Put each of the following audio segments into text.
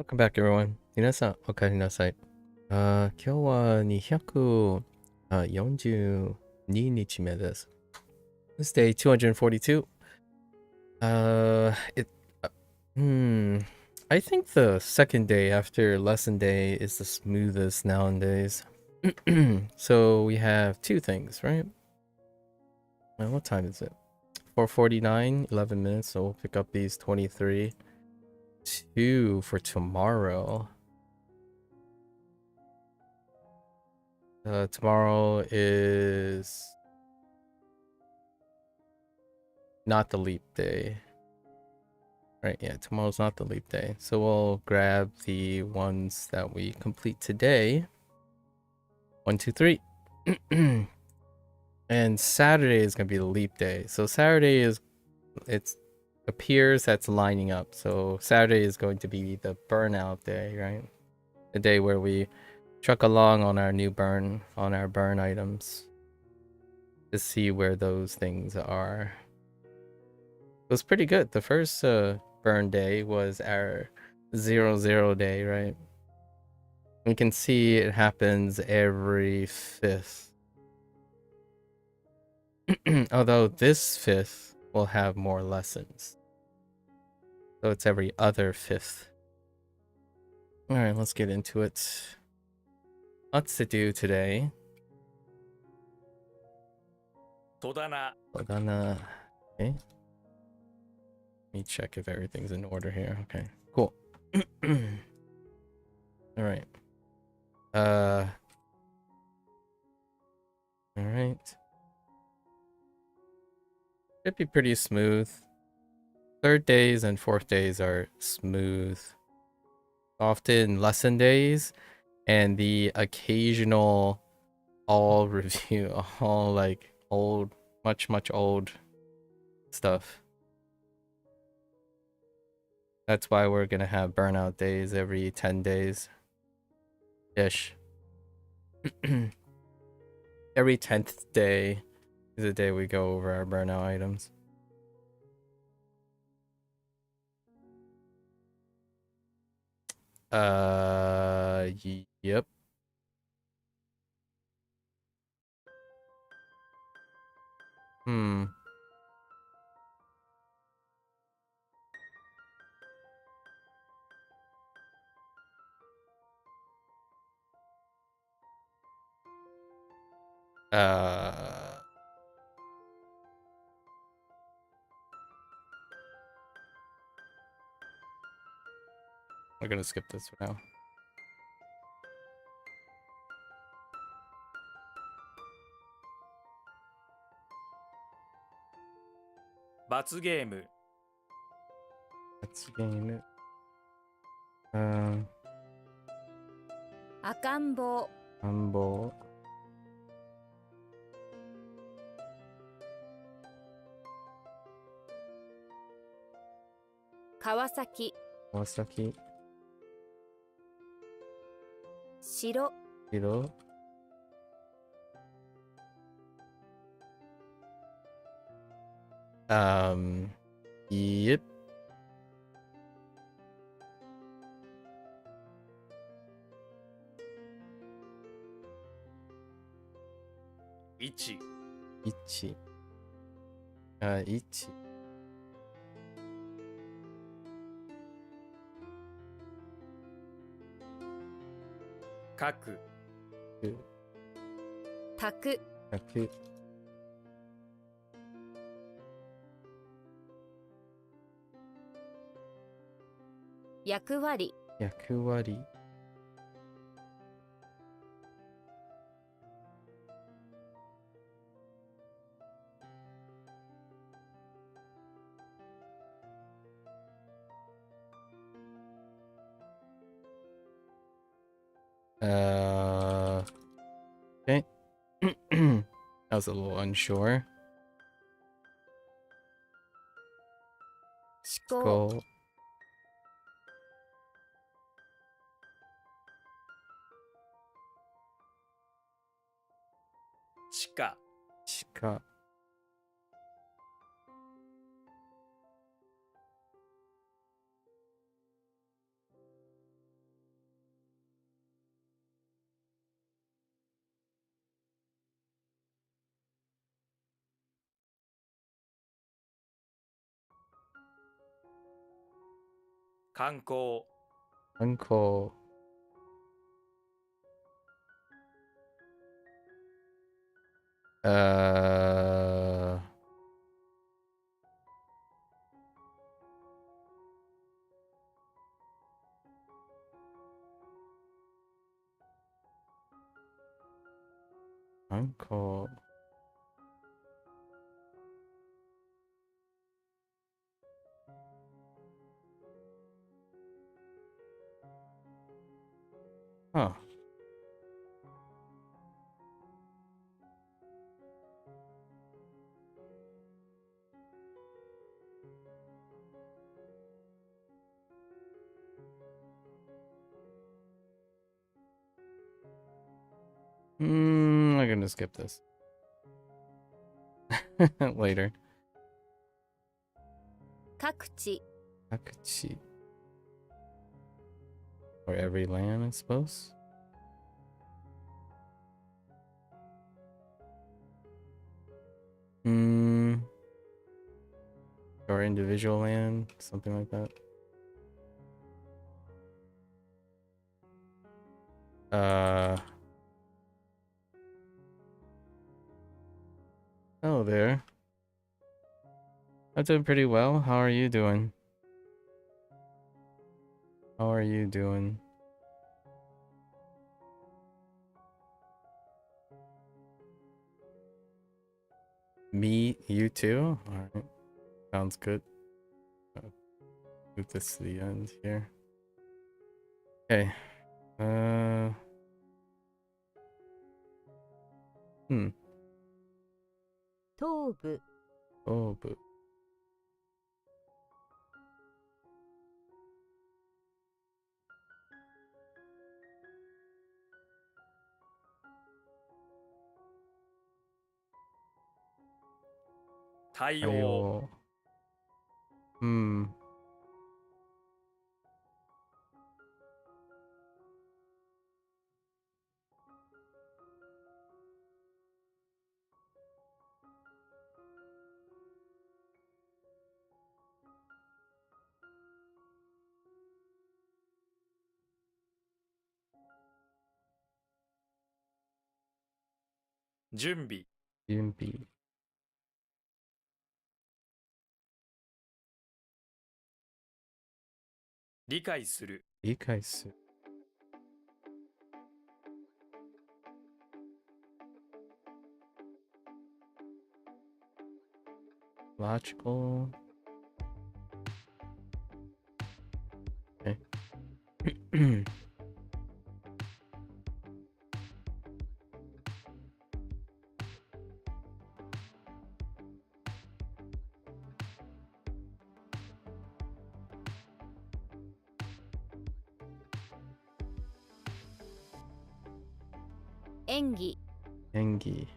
Welcome back, everyone. 皆さん、お帰りなさい。今日は242日目です。This is day 242. I think the second day after lesson day is the smoothest nowadays. So we have two things, right? What time is it? 4:49, 11 minutes, so we'll pick up these 23. 2 for tomorrow. Tomorrow is not the leap day. Right, yeah, tomorrow's not the leap day. So we'll grab the ones that we complete today. 1, 2, 3. And Saturday is gonna be the leap day. So Saturday is it appears that's lining up. So Saturday is going to be the burnout day, right? The day where we truck along on our burn items to see where those things are. It was pretty good. The first burn day was our 0-0 day, right? We can see it happens every 5th. Although this 5th will have more lessons. So it's every other 5th. Alright, let's get into it. Lots to do today. Todana. Okay. Let me check if everything's in order here. Okay, cool. Alright. Alright. Should be pretty smooth. 3rd days and 4th days are smooth. Often lesson days and the occasional all review, all like old, much old stuff. That's why we're gonna have burnout days every 10 days ish. Every 10th day is a day we go over our burnout items. Yep. We're gonna skip this for now. Bats game. Akambo. Kawasaki. Shiro. Yep. Ichi. Ichi. Kaku. Taku. Yakuwari. Okay. I was a little unsure. Skull. Chika. 観光、観光。観光。Huh. I'm gonna skip this. Later. 各地 Akuchi. Or every land, I suppose. Or individual land, something like that. Hello there. I'm doing pretty well. How are you doing? How are you doing? Me, you too? Alright. Sounds good. Move this to the end here. Okay.東部 Oh, boo. 対応、対応。準備、準備。理解する、理解する。Logical. Okay. 演技演技。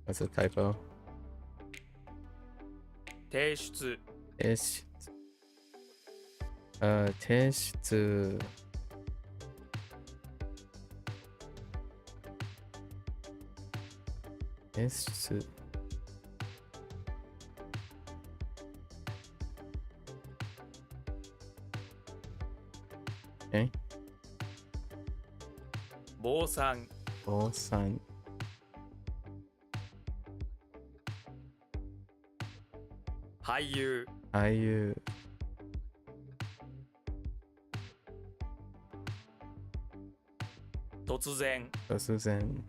That's a typo. 提出、提出。提出。提出。Okay. 坊さん、坊さん。俳優、俳優。突然、突然。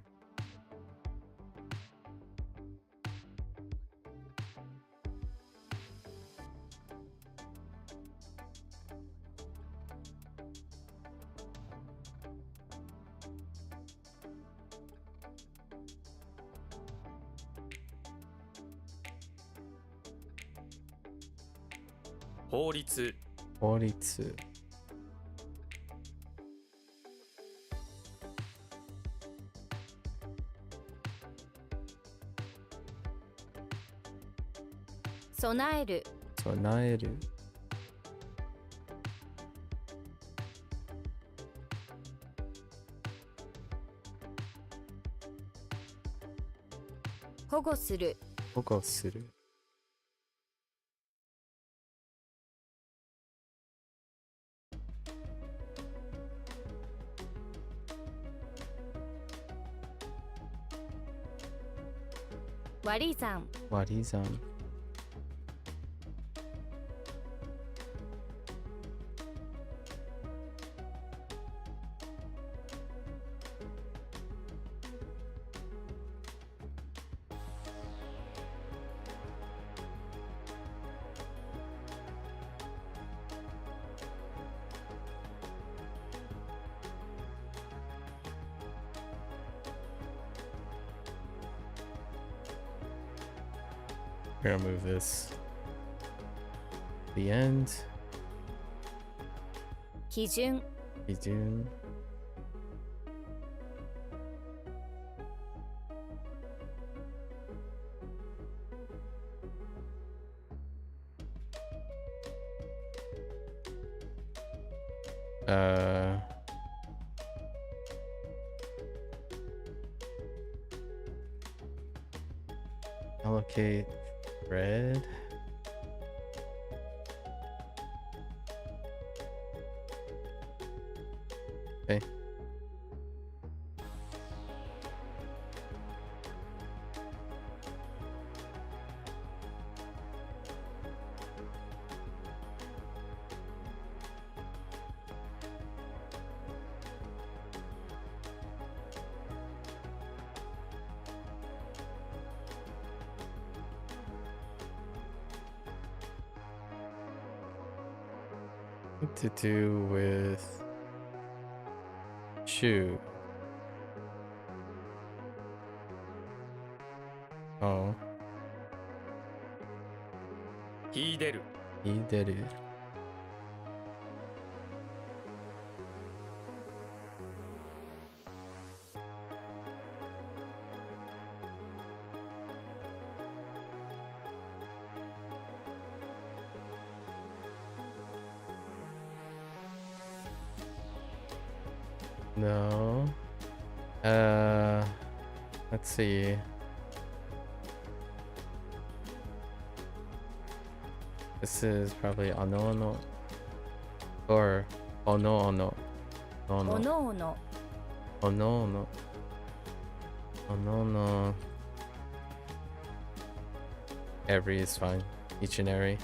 法律、法律。備える備える。保護する、保護する。割り算、割り算。We're gonna move this to the end. 基準、基準。Allocate red. Okay. What to do with shoe? Oh, 秀でる he did it. No. Let's see. This is probably ono ono or ono ono. お Ono のおの、 ono ono. Ono ono. Every is fine. Each and every.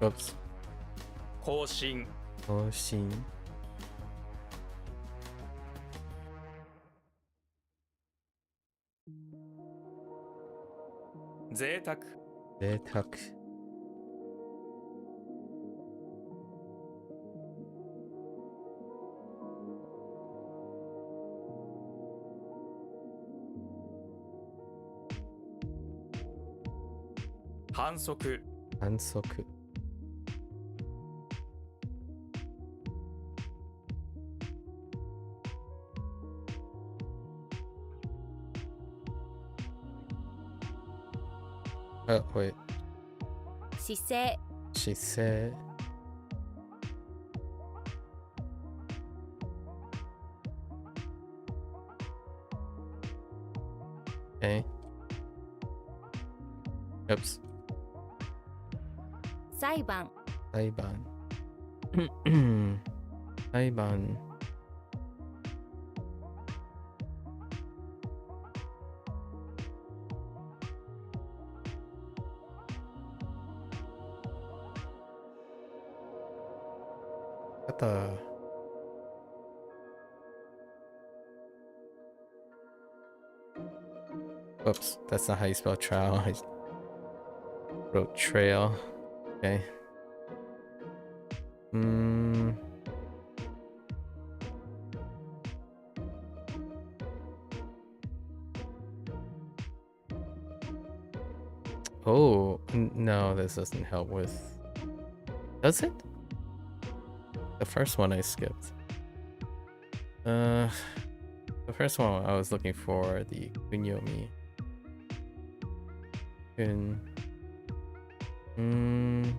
Oops. 更新 Hoshin. 贅沢 Zetak. 反則 反則 Oh, wait. 姿勢、 She said. Okay. Oops. 裁判、裁判。裁判。肩。Whoops, that's not how you spell trial. I wrote trail. Okay. Oh, no, this doesn't help with... Does it? The first one I skipped. The first one I was looking for the kunyomi. Kun... Hmm.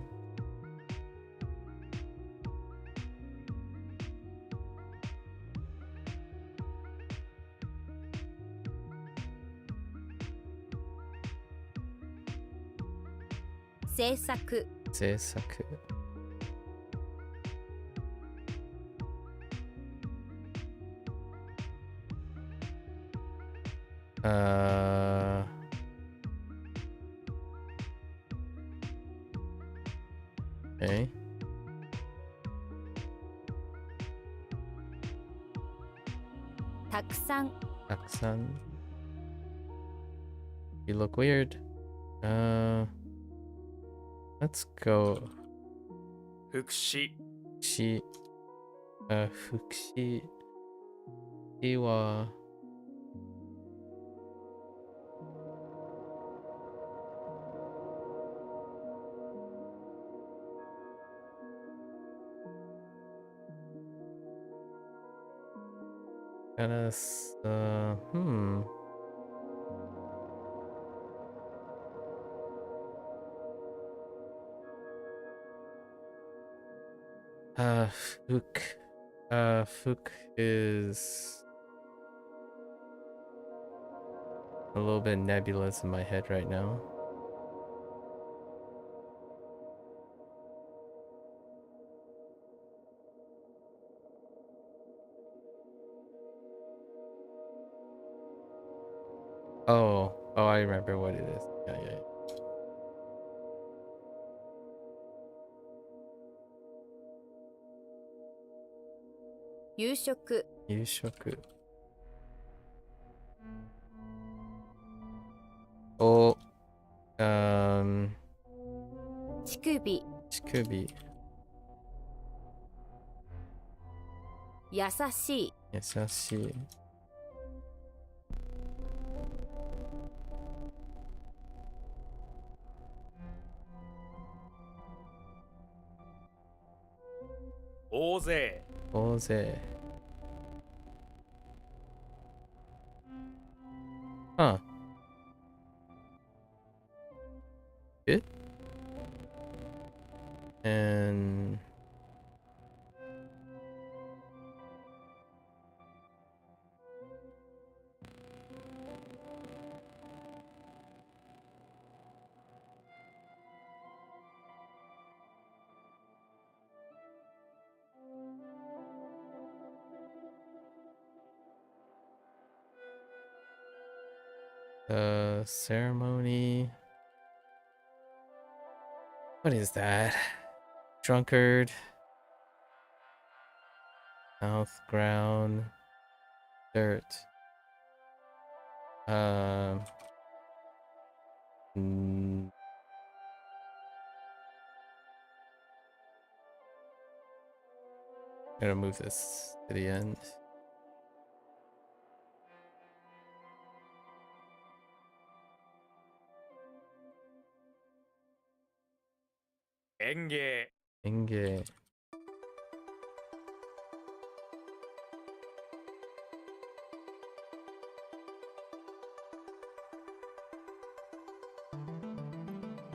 制作 制作. Okay. たくさん Aksan. You look weird. Let's go. 福祉 She. Fukushi. Iwa. Hmm. Fuk. Fuk is a little bit nebulous in my head right now. Oh, I remember what it is. Yeah. 夕食 Yushoku. Oh, 乳首 Chikubi. 優しい Yasashi. 大勢 Oze. Huh. Good. And the ceremony. What is that? Drunkard. Mouth, ground, dirt. Mm, Gonna move this to the end. 園芸 Enge.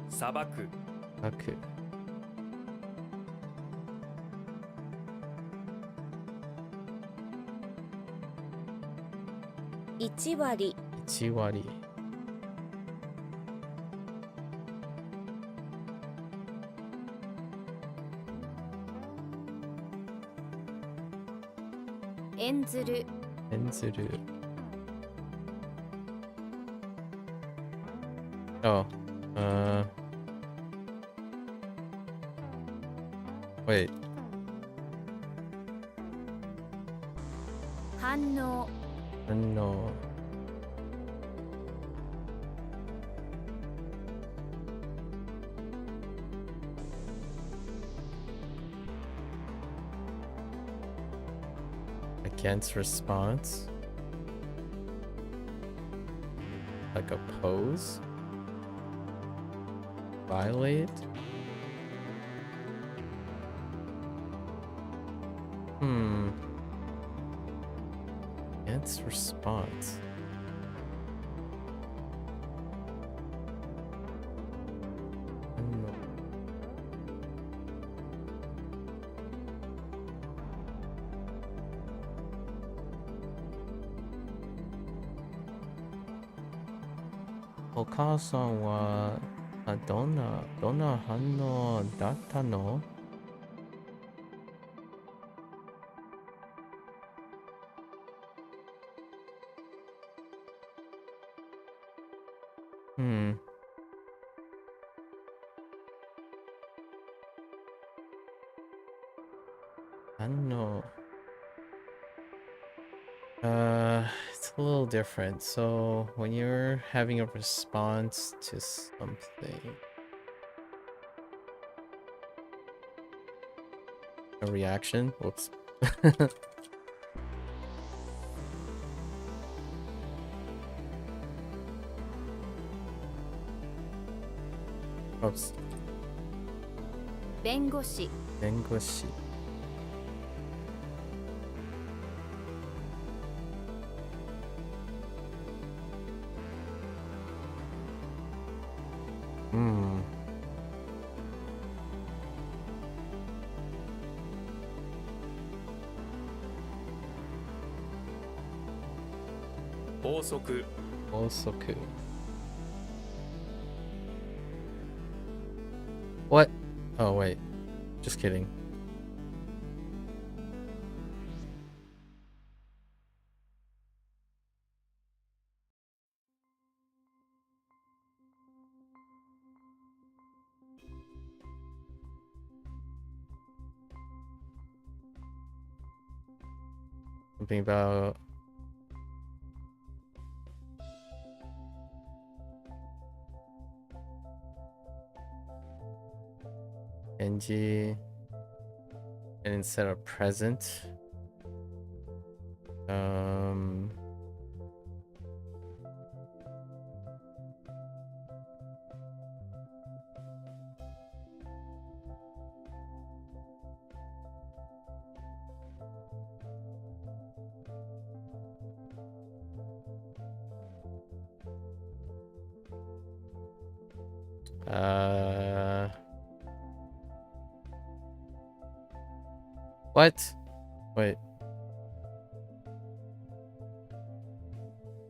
砂漠 Aku. 1割 Ichiwari. 演ずる Enzuru. Oh. Wait. 反応 No. Against response. Like oppose. Violate. Against response. I don't know. お母さんはどんな反応だったの？Hmm. I don't know. It's a little different. So when you're having a response to something, a reaction. Whoops. Oops. 弁護士、弁護士。Hmm. 法則 法則。What? Oh wait. Just kidding. Something about NG and instead of present. What? Wait.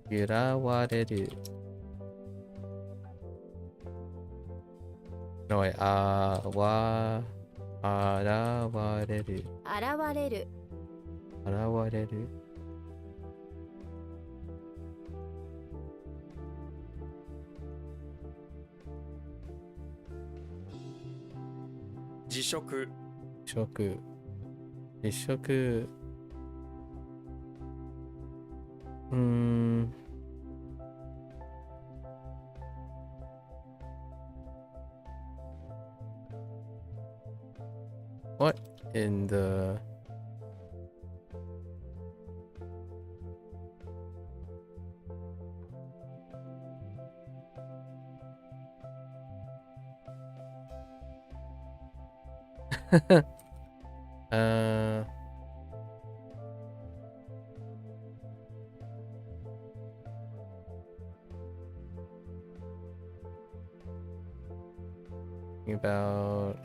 嫌われる。No, wait. 現れる。現れる、現れる。辞職職。辞職。What in the... about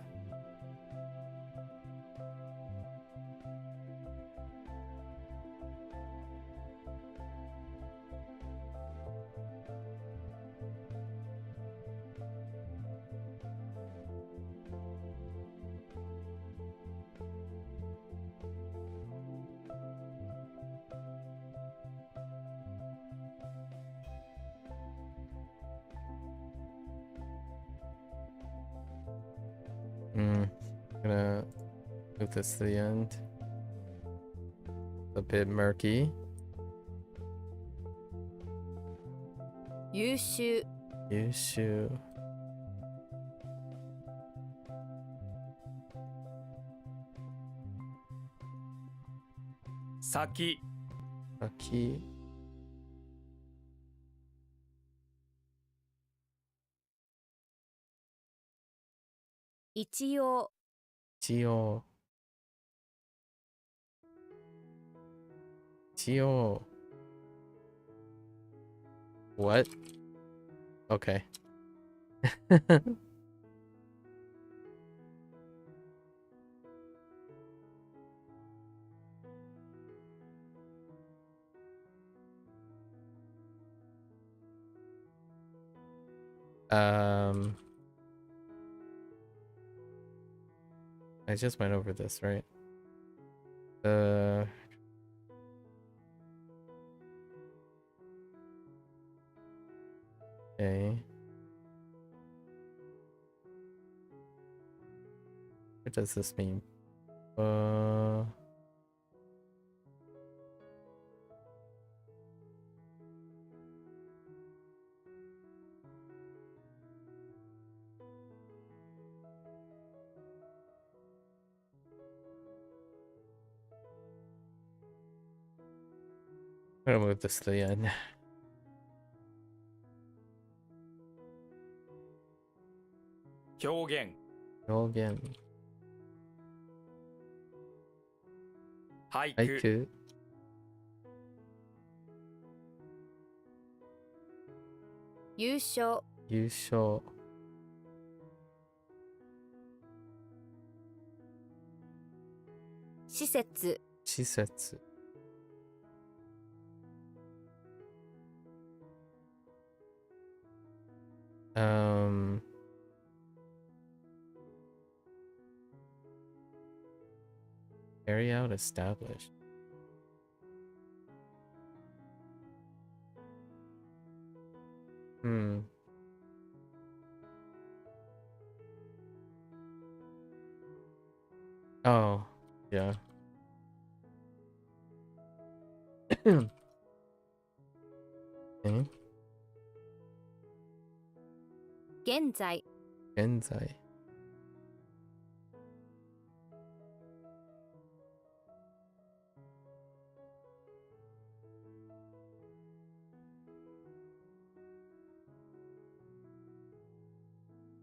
gonna move this to the end. A bit murky. 優秀、優秀。先先。一応、一応。一応。What? Okay. I just went over this, right? Okay. What does this mean? I'm gonna move this to the end. 表現 Roll again. 俳句 Haiku. 優勝 Yusho. 施設 Shisetsu. Carry out established. Oh, yeah. Okay. 現在 Genzai. "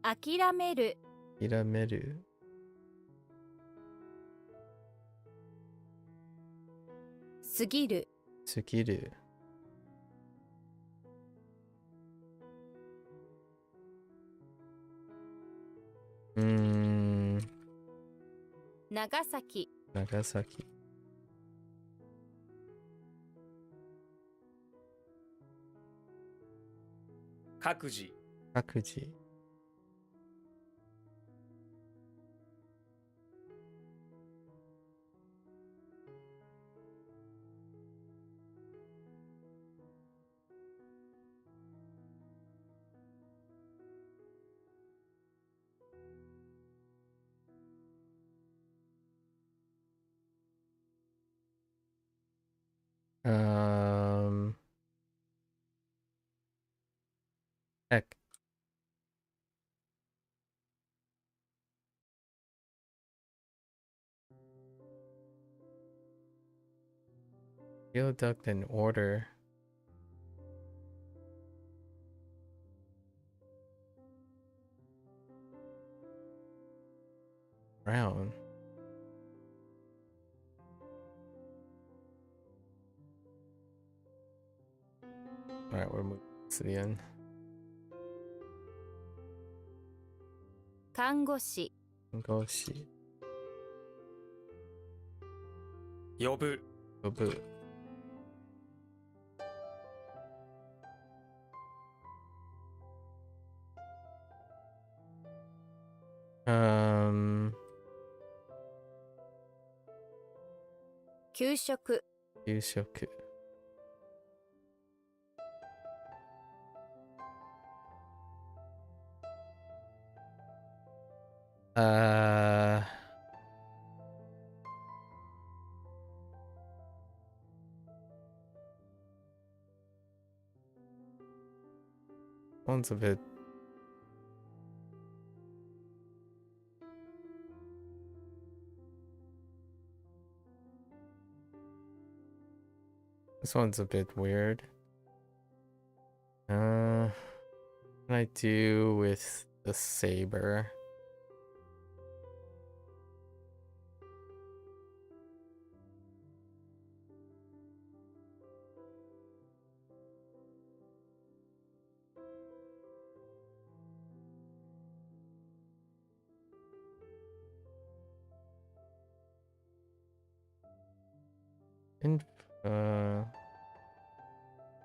諦める Hirameru. 過ぎる Tsukiru. Hmm. 長崎 Nagasaki. 各自 Kakuji. Heck. Geoduct in order. Brown. Alright, we're moving to the end. 看護師 Goshi. 呼ぶ Obu. Um. 給食 Yushoku. One's a bit. This one's a bit weird. What can I do with the saber?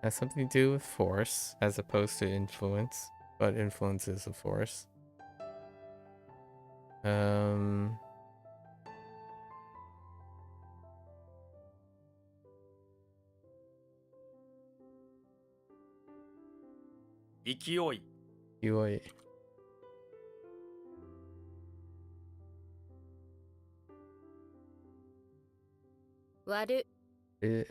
Has something to do with force as opposed to influence. but influences a force. 勢い、勢い。割る、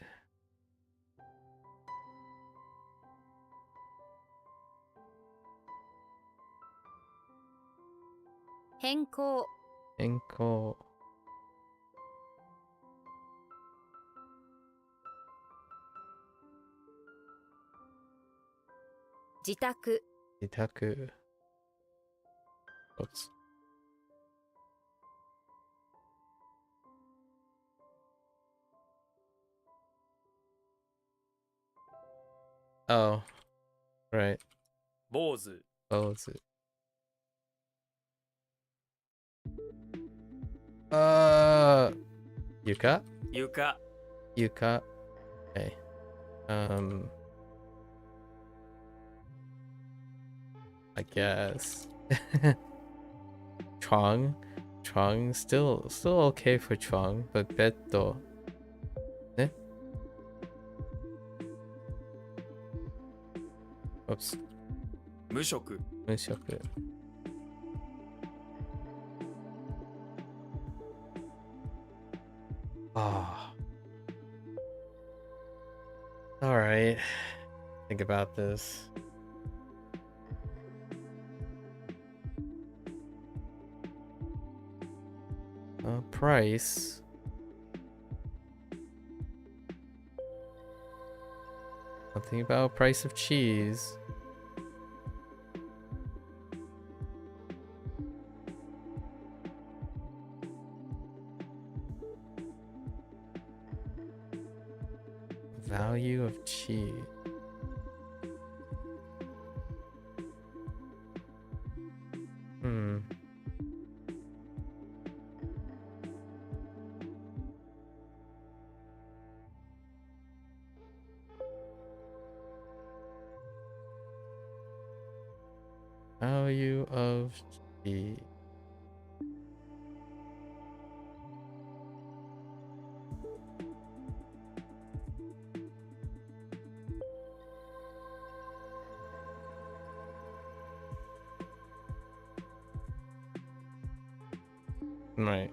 変更、変更。自宅、自宅。Oops. Oh, right. 坊主、 Pose. Yuka? 床、 Yuka. Okay. I guess. Chong. Chong. Still okay for Chong, but Betto. Eh? Oops. 無職、 Mushoku. Ah. Alright. Think about this. Price. Something about price of cheese. Value of cheese. Value of cheese. Right.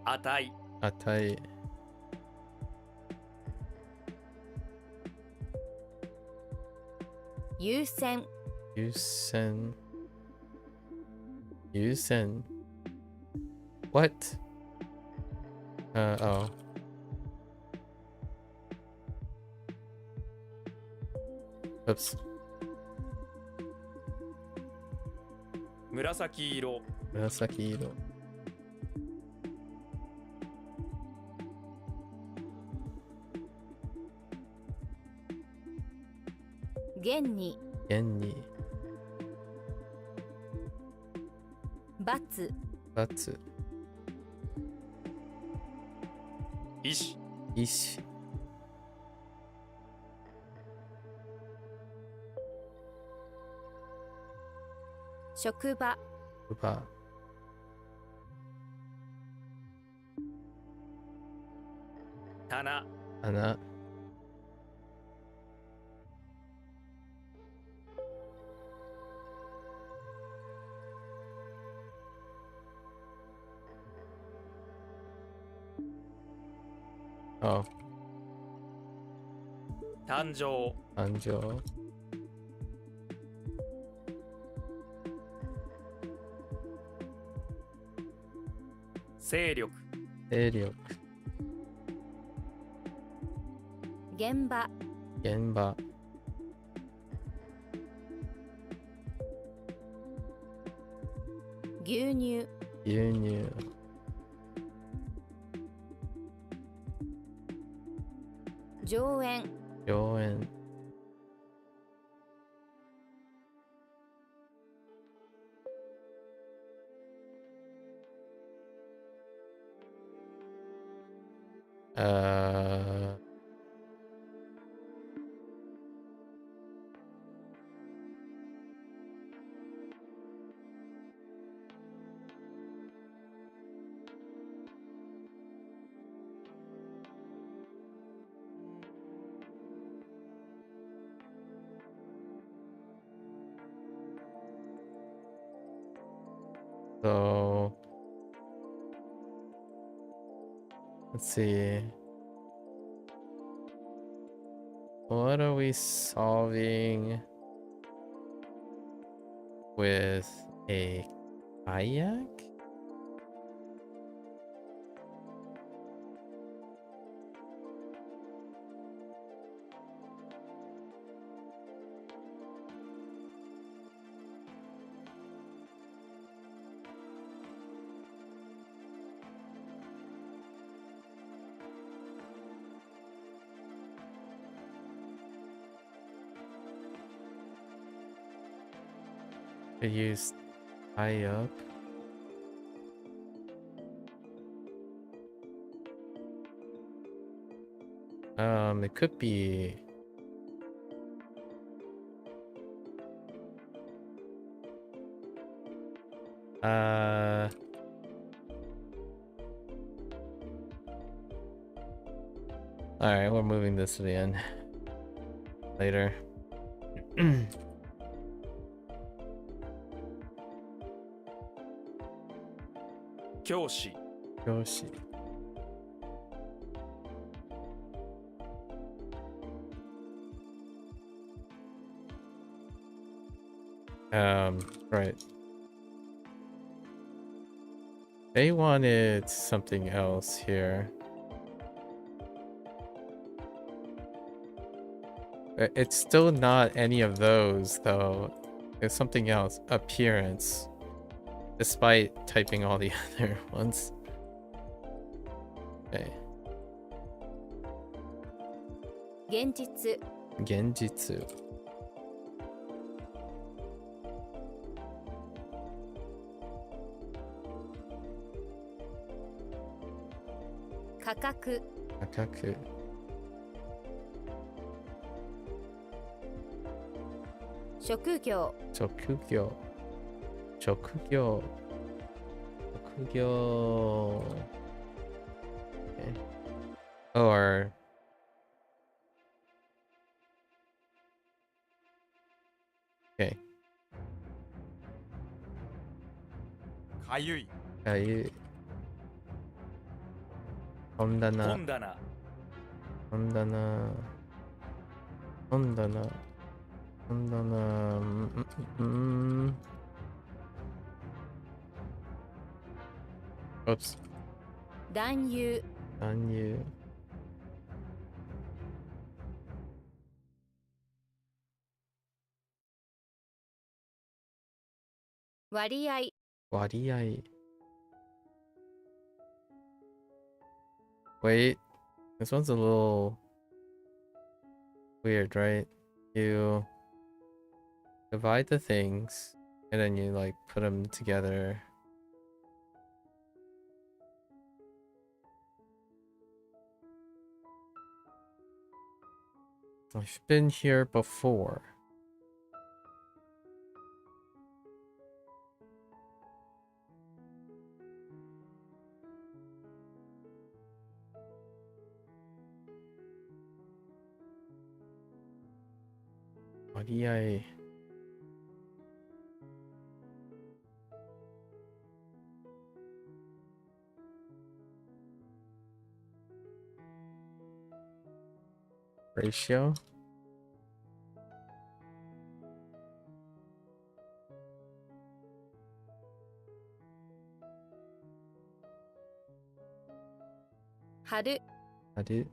値、 Atai. 優先、 Yusen. Yusen. What? Oh. Oops. 紫色、 Murasaki iro. 現に、 Genni. 罰、 Batsu. 医師、 Ishi. 職場、 Uba. 棚、 Ana. Oh. 誕生、 Anjo. 勢力、 Eryok. 現場、 Genba. 牛乳、 Yunyu. 上演、 Yoen. Uh. So let's see. What are we solving with a kayak? To use tie up. It could be alright, we're moving this to the end later. 教師 よし。Right. They wanted something else here. It's still not any of those, though. It's something else. Appearance. Despite typing all the other ones. Okay. 現実 Genjitsu. 価格 Akaku. 職業 Chokugyo. Chokugyo. Chokugyo. Okay. Or okay. かゆい Kayu. Hondana. 本棚 Hondana. Hondana. Hondana. Oops. 男優 Danyu. 割合 Wariai. Wait. This one's a little weird, right? You divide the things and then you like put them together. I've been here before. Wariai. Ratio. Haru I do.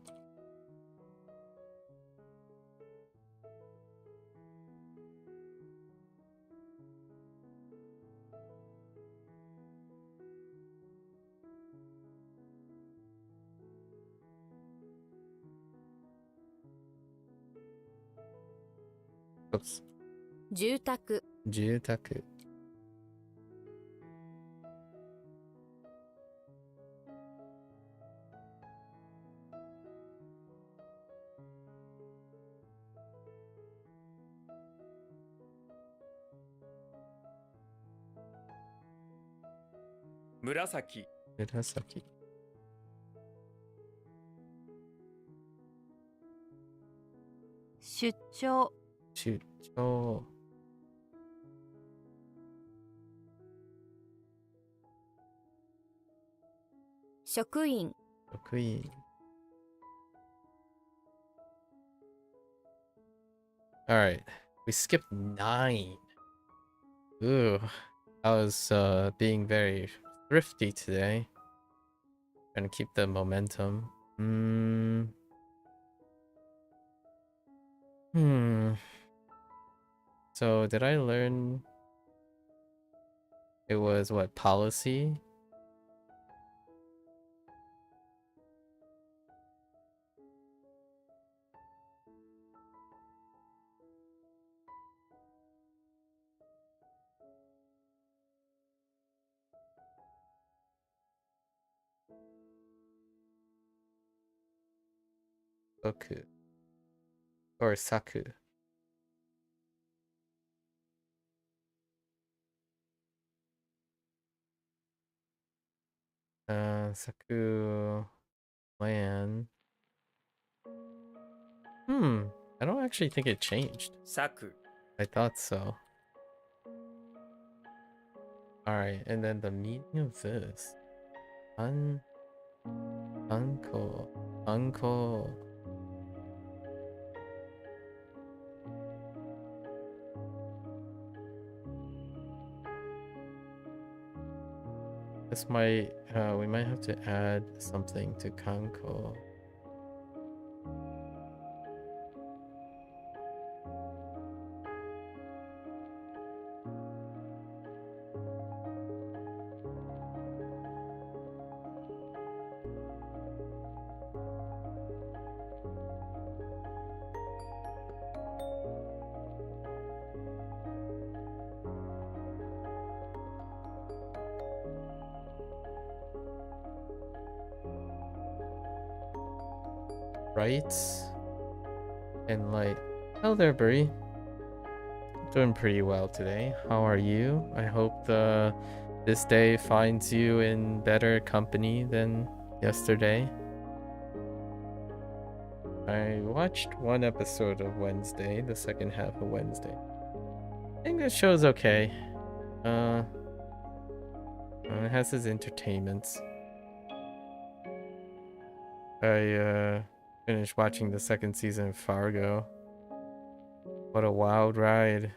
Oops. 住宅 Jutaku. Murasaki Murasaki. 出張 Chucho. 職員 Queen. Alright. We skipped 9. Ooh. I was being very thrifty today. Trying to keep the momentum. So did I learn it was what, policy? Boku or Saku. Saku Land. I don't actually think it changed. 作 I thought so. Alright, and then the meaning of this. Uncle. Uncle. This might, we might have to add something to Kanko. Right? And like, hello there, Brie. Doing pretty well today. How are you? I hope this day finds you in better company than yesterday. I watched one episode of Wednesday, the second half of Wednesday. I think this show's okay. It has its entertainments. I finished watching the second season of Fargo. What a wild ride.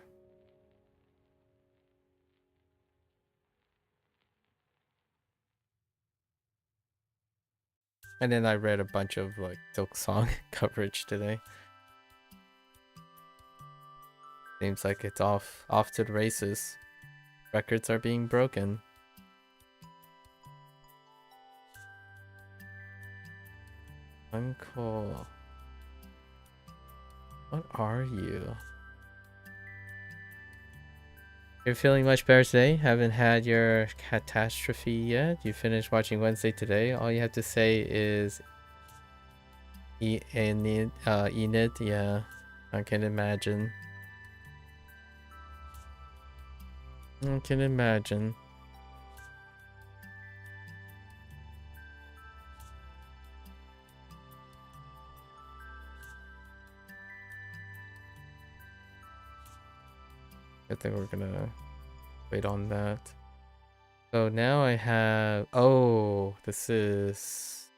And then I read a bunch of like Silk Song coverage today. Seems like it's off to the races. Records are being broken. Uncle. What are you? You're feeling much better today? Haven't had your catastrophe yet? You finished watching Wednesday today? All you have to say is Enid, yeah. I can imagine. I can imagine. I think we're gonna wait on that. So now I have, oh, this is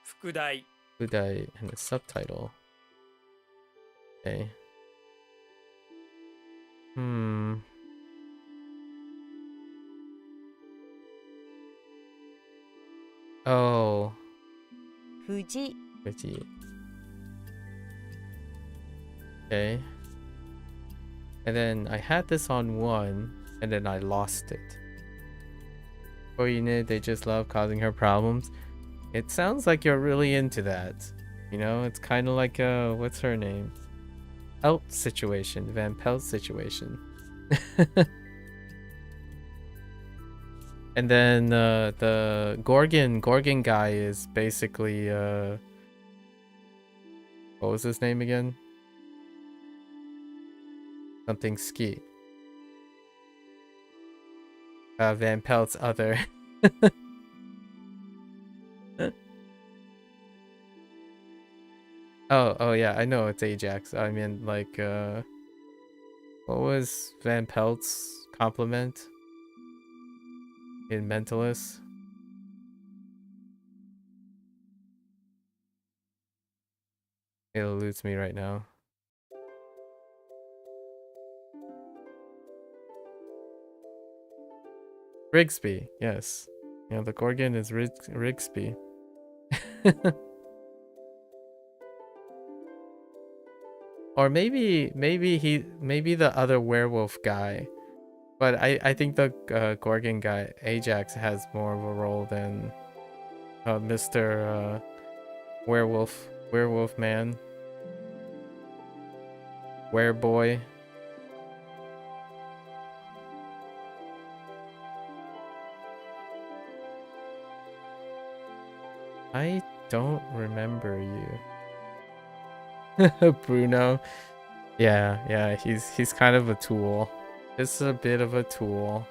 Fukudai Budai and the subtitle. Okay. Oh. Fuji Pretty. Okay. And then I had this on 1, and then I lost it. Or you know, they just love causing her problems. It sounds like you're really into that. You know, it's kind of like what's her name? Pelt situation, Van Pelt situation. And then the Gorgon guy is basically what was his name again? Something Ski. Van Pelt's other. Oh yeah, I know it's Ajax. I mean, like, what was Van Pelt's compliment in Mentalist. It eludes me right now. Rigsby, yes. Yeah, the Gorgon is Rigsby. Or maybe the other werewolf guy. But I think the Gorgon guy, Ajax, has more of a role than Mr. Werewolf man. Wereboy. I don't remember you. Bruno. Yeah, he's kind of a tool. Just a bit of a tool.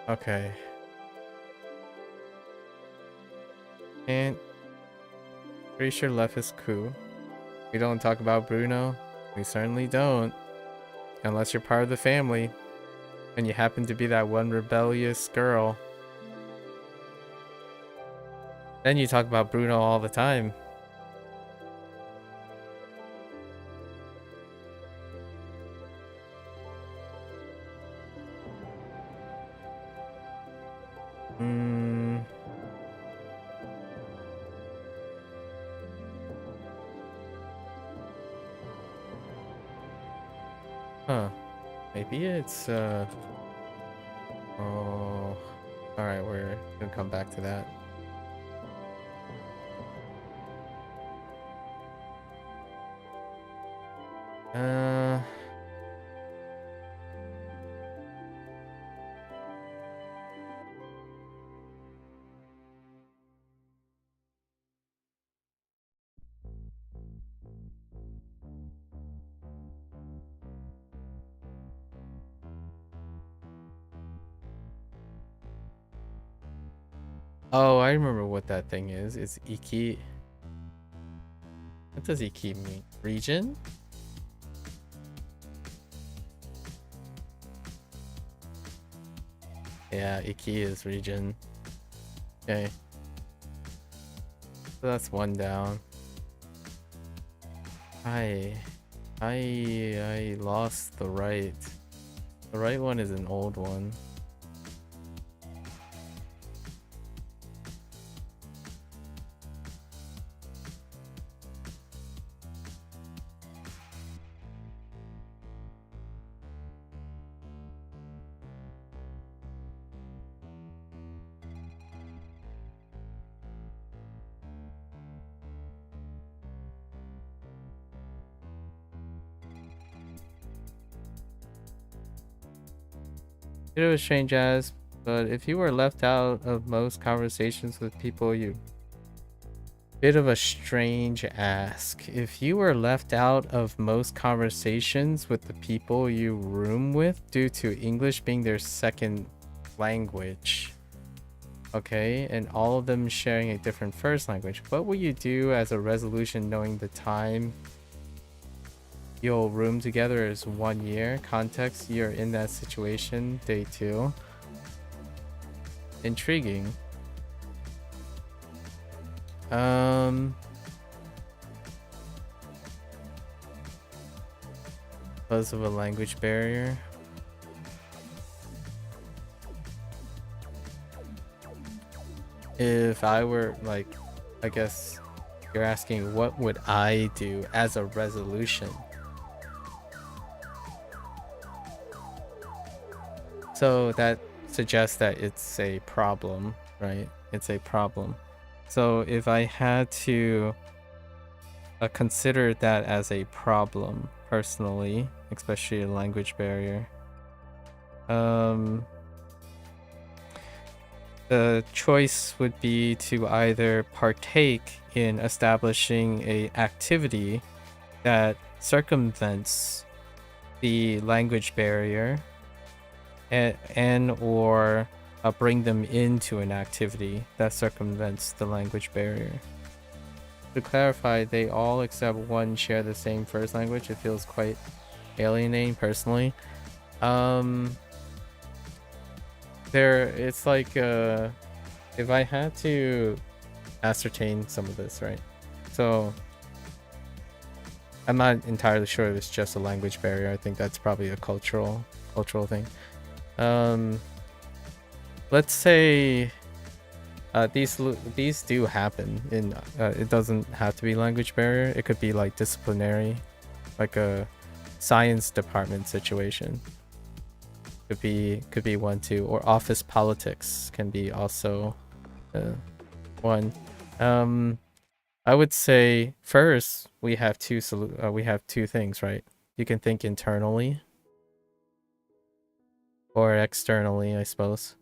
Okay. And pretty sure left is cool. We don't talk about Bruno. We certainly don't. Unless you're part of the family. And you happen to be that one rebellious girl. Then you talk about Bruno all the time. Huh. Maybe it's oh, alright, we're gonna come back to that. Oh, I remember what that thing is. It's Iki. What does Iki mean? Region? Yeah, Iki is region. Okay. So that's one down. I lost the right. The right one is an old one. Bit of a strange ass, but if you were left out of most conversations with people you... Bit of a strange ask. If you were left out of most conversations with the people you room with due to English being their second language, okay, and all of them sharing a different first language, what will you do as a resolution knowing the time you'll room together is 1 year? Context, you're in that situation. Day 2. Intriguing. Because of a language barrier. If I were like, I guess you're asking what would I do as a resolution? So that suggests that it's a problem, right? It's a problem. So if I had to consider that as a problem personally, especially a language barrier, the choice would be to either partake in establishing a activity that circumvents the language barrier and or bring them into an activity that circumvents the language barrier. To clarify, they all except one share the same first language. It feels quite alienating personally. It's like if I had to ascertain some of this, right? So I'm not entirely sure if it's just a language barrier. I think that's probably a cultural thing. Let's say these do happen in it doesn't have to be language barrier. It could be like disciplinary, like a science department situation. Could be one too, or office politics can be also one. I would say first we have two things, right? You can think internally or externally, I suppose.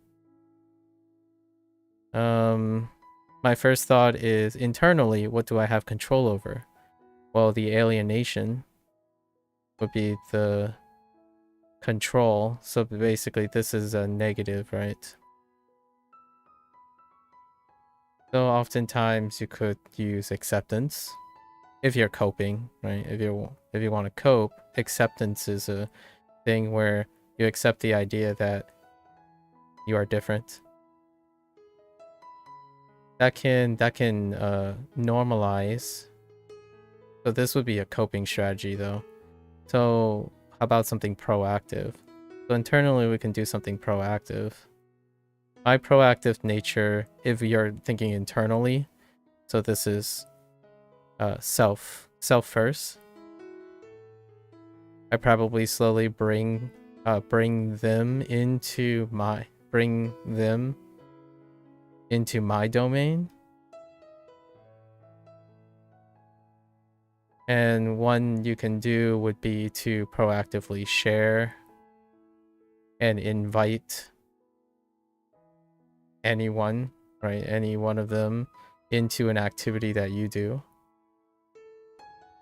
My first thought is internally, what do I have control over? Well, the alienation would be the control. So basically this is a negative, right? So oftentimes you could use acceptance if you're coping, right? If you want to cope, acceptance is a thing where you accept the idea that you are different. That can normalize. So this would be a coping strategy though. So how about something proactive? So internally we can do something proactive. My proactive nature, if you're thinking internally, so this is self first. I probably slowly bring them into my domain. And one you can do would be to proactively share and invite anyone, right? Any one of them into an activity that you do.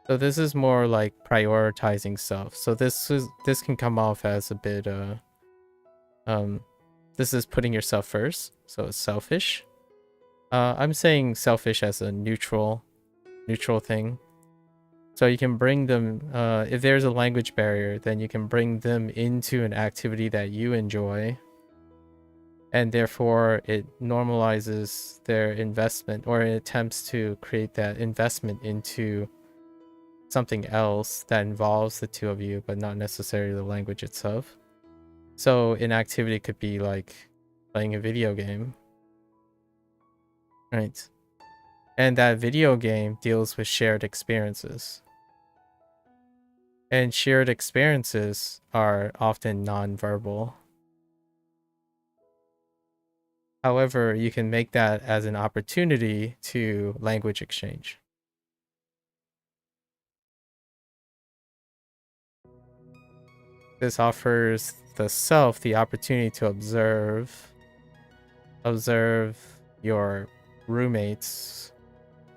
So this is more like prioritizing self. So this can come off as a bit this is putting yourself first, so it's selfish. I'm saying selfish as a neutral thing. So you can bring them, if there's a language barrier, then you can bring them into an activity that you enjoy. And therefore it normalizes their investment, or it attempts to create that investment into something else that involves the two of you, but not necessarily the language itself. So an activity could be like playing a video game, right? And that video game deals with shared experiences. And shared experiences are often non-verbal. However, you can make that as an opportunity to language exchange. This offers the self the opportunity to observe your roommates,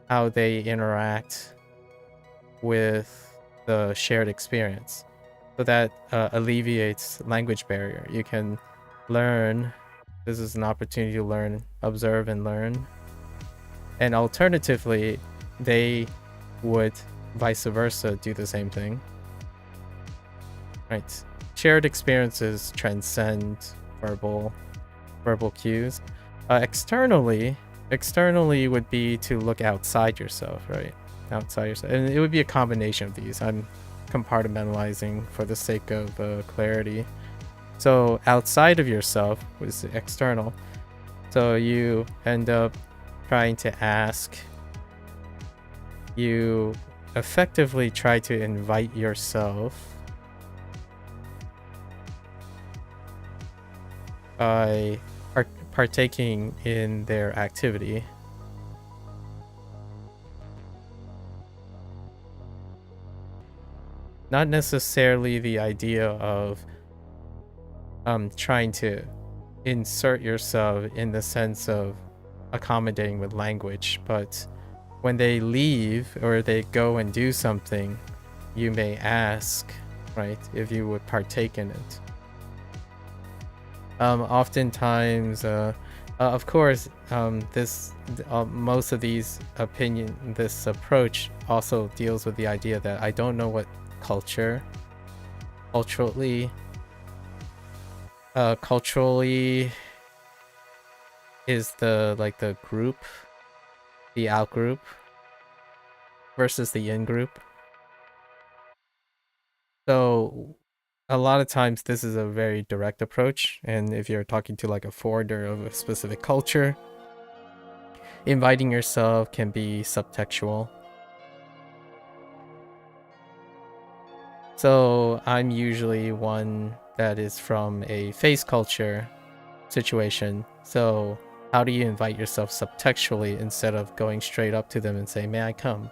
how they interact with the shared experience. So that alleviates language barrier. You can learn. This is an opportunity to learn, observe and learn. And alternatively, they would vice versa do the same thing. Right. Shared experiences transcend verbal cues. Externally would be to look outside yourself, right? Outside yourself. And it would be a combination of these. I'm compartmentalizing for the sake of clarity. So outside of yourself was external. So you end up trying to ask. You effectively try to invite yourself by partaking in their activity. Not necessarily the idea of trying to insert yourself in the sense of accommodating with language, but when they leave or they go and do something, you may ask, right, if you would partake in it. Oftentimes Of course, most of this approach also deals with the idea that I don't know what culturally is the group, the out group versus the in group. So a lot of times this is a very direct approach, and if you're talking to like a foreigner of a specific culture, inviting yourself can be subtextual. So I'm usually one that is from a face culture situation. So how do you invite yourself subtextually instead of going straight up to them and say, may I come,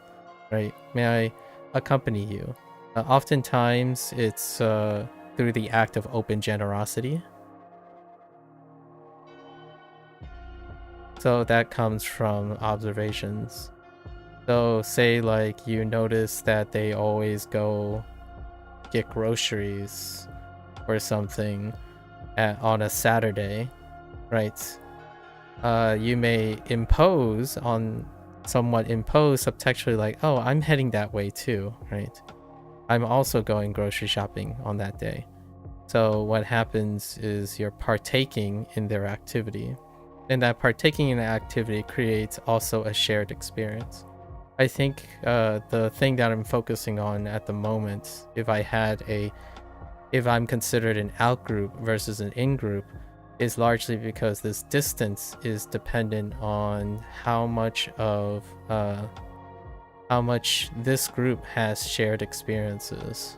right? May I accompany you? Oftentimes it's through the act of open generosity. So that comes from observations. So say like you notice that they always go get groceries or something on a Saturday, right? You may somewhat impose subtextually like, oh, I'm heading that way too, right? I'm also going grocery shopping on that day. So what happens is you're partaking in their activity, and that partaking in the activity creates also a shared experience. I think the thing that I'm focusing on at the moment, if I'm considered an out group versus an in group, is largely because this distance is dependent on how much this group has shared experiences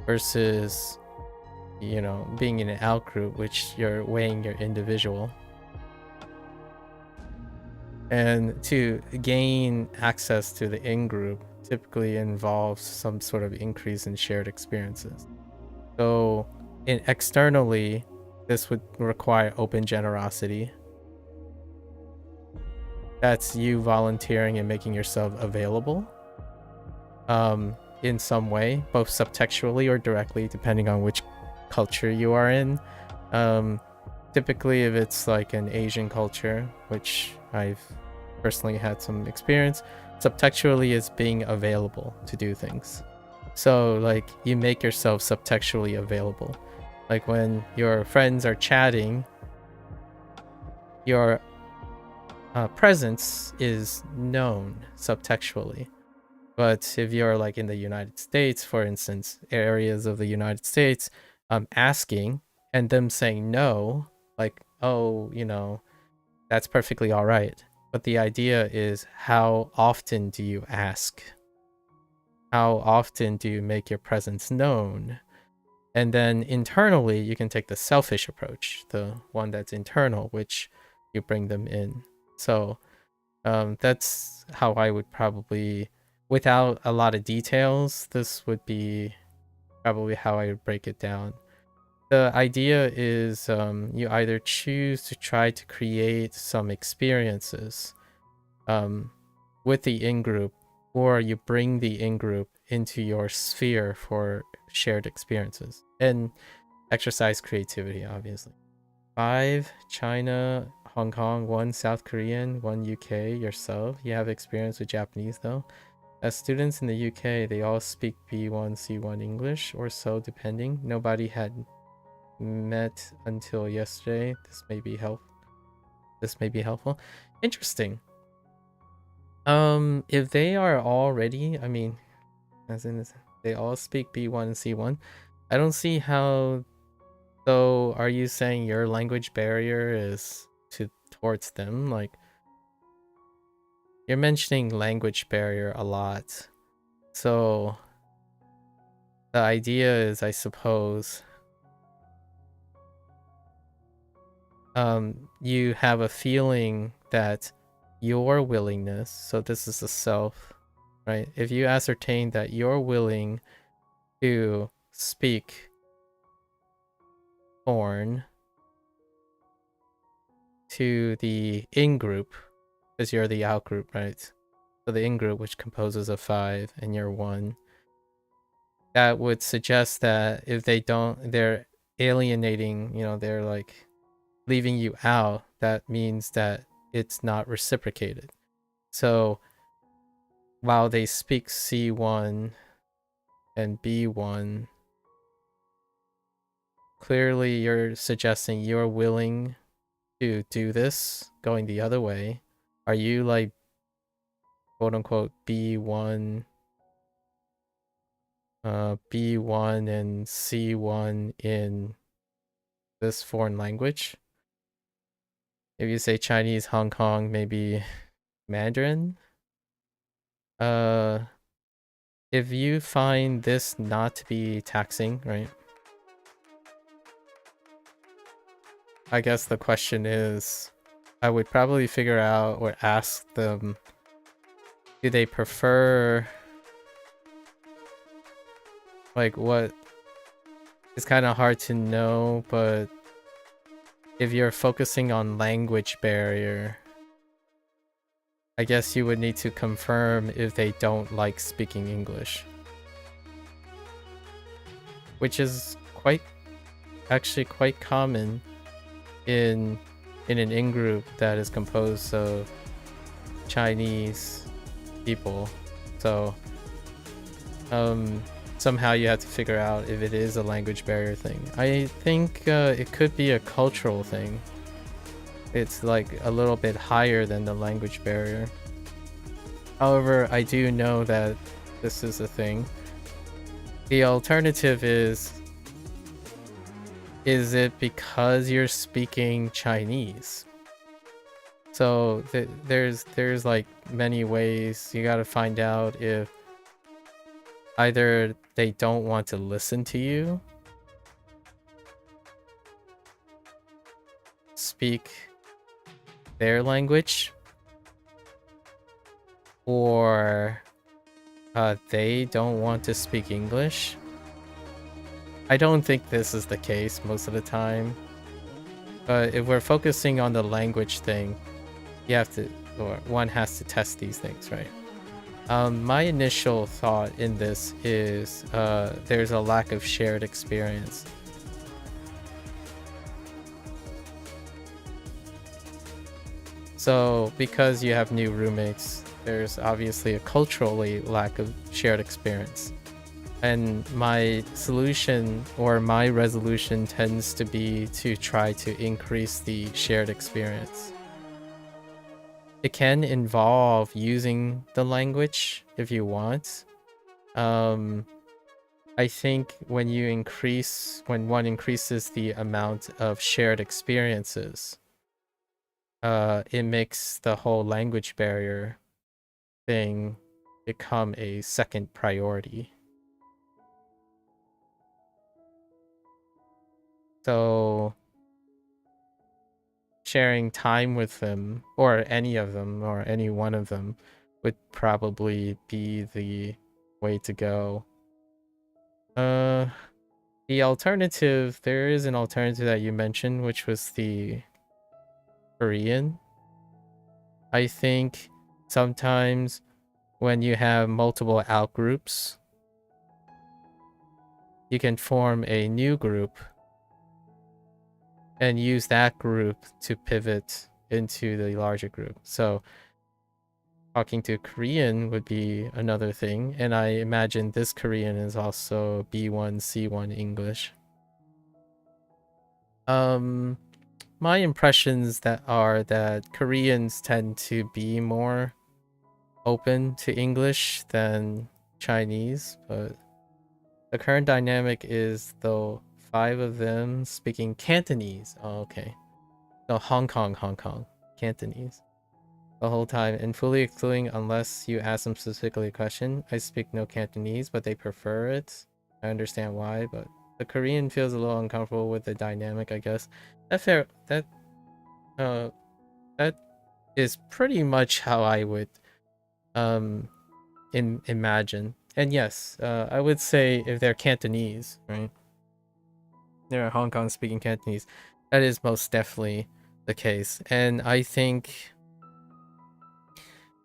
versus, you know, being in an out group, which you're weighing your individual. And to gain access to the in group typically involves some sort of increase in shared experiences. So externally, this would require open generosity. That's you volunteering and making yourself available in some way, both subtextually or directly, depending on which culture you are in. Typically, if it's like an Asian culture, which I've personally had some experience, subtextually is being available to do things. So like you make yourself subtextually available. Like when your friends are chatting, your presence is known subtextually. But if you're like in the United States, for instance, areas of the United States, asking and them saying no, like, oh, you know, that's perfectly all right. But the idea is, how often do you ask? How often do you make your presence known? And then internally, you can take the selfish approach, the one that's internal, which you bring them in. So that's how I would probably, without a lot of details, this would be probably how I would break it down. The idea is you either choose to try to create some experiences with the in-group, or you bring the in-group into your sphere for shared experiences and exercise creativity, obviously. 5 China, Hong Kong, 1 South Korean, 1 UK, yourself. You have experience with Japanese though. As students in the UK, they all speak B1, C1 English or so, depending. Nobody had met until yesterday. This may be helpful. Interesting. If they are already, I mean, as in this, they all speak B1 and C1, I don't see how. So are you saying your language barrier is towards them? Like, you're mentioning language barrier a lot. So the idea is, I suppose, you have a feeling that your willingness, so this is the self, right? If you ascertain that you're willing to speak foreign to the in-group, because you're the out-group, right? So the in-group, which composes of 5 and you're 1, that would suggest that if they don't, they're alienating, you know, they're like leaving you out, that means that it's not reciprocated. So while they speak C1 and B1, clearly you're suggesting you're willing to do this going the other way. Are you like quote unquote B1 B1 and C1 in this foreign language? If you say Chinese, Hong Kong, maybe Mandarin. If you find this not to be taxing, right? I guess the question is, I would probably figure out or ask them, do they prefer, like, what? It's kind of hard to know, but if you're focusing on language barrier, I guess you would need to confirm if they don't like speaking English. Which is actually quite common in an in-group that is composed of Chinese people. So somehow you have to figure out if it is a language barrier thing. I think it could be a cultural thing. It's like a little bit higher than the language barrier. However, I do know that this is a thing. The alternative is it because you're speaking Chinese? So there's like many ways. You gotta find out if either they don't want to listen to you, speak their language, or they don't want to speak English. I don't think this is the case most of the time, but if we're focusing on the language thing, you have to, or one has to test these things, right? My initial thought in this is there's a lack of shared experience. So because you have new roommates, there's obviously a culturally lack of shared experience. And my solution or my resolution tends to be to try to increase the shared experience. It can involve using the language if you want. I think when one increases the amount of shared experiences, it makes the whole language barrier thing become a second priority. So sharing time with them, or any of them, or any one of them, would probably be the way to go. The alternative, there is an alternative that you mentioned, which was the Korean. I think sometimes when you have multiple outgroups, you can form a new group and use that group to pivot into the larger group. So talking to Korean would be another thing, and I imagine this Korean is also B1, C1 English. My impressions that Koreans tend to be more open to English than Chinese, but the current dynamic is though 5 of them speaking Cantonese. Oh, okay. So Hong Kong, Cantonese. The whole time, and fully excluding unless you ask them specifically a question. I speak no Cantonese, but they prefer it. I understand why, but the Korean feels a little uncomfortable with the dynamic, I guess. That is pretty much how I would imagine. And yes, I would say if they're Cantonese, right? They're Hong Kong speaking Cantonese. That is most definitely the case. And I think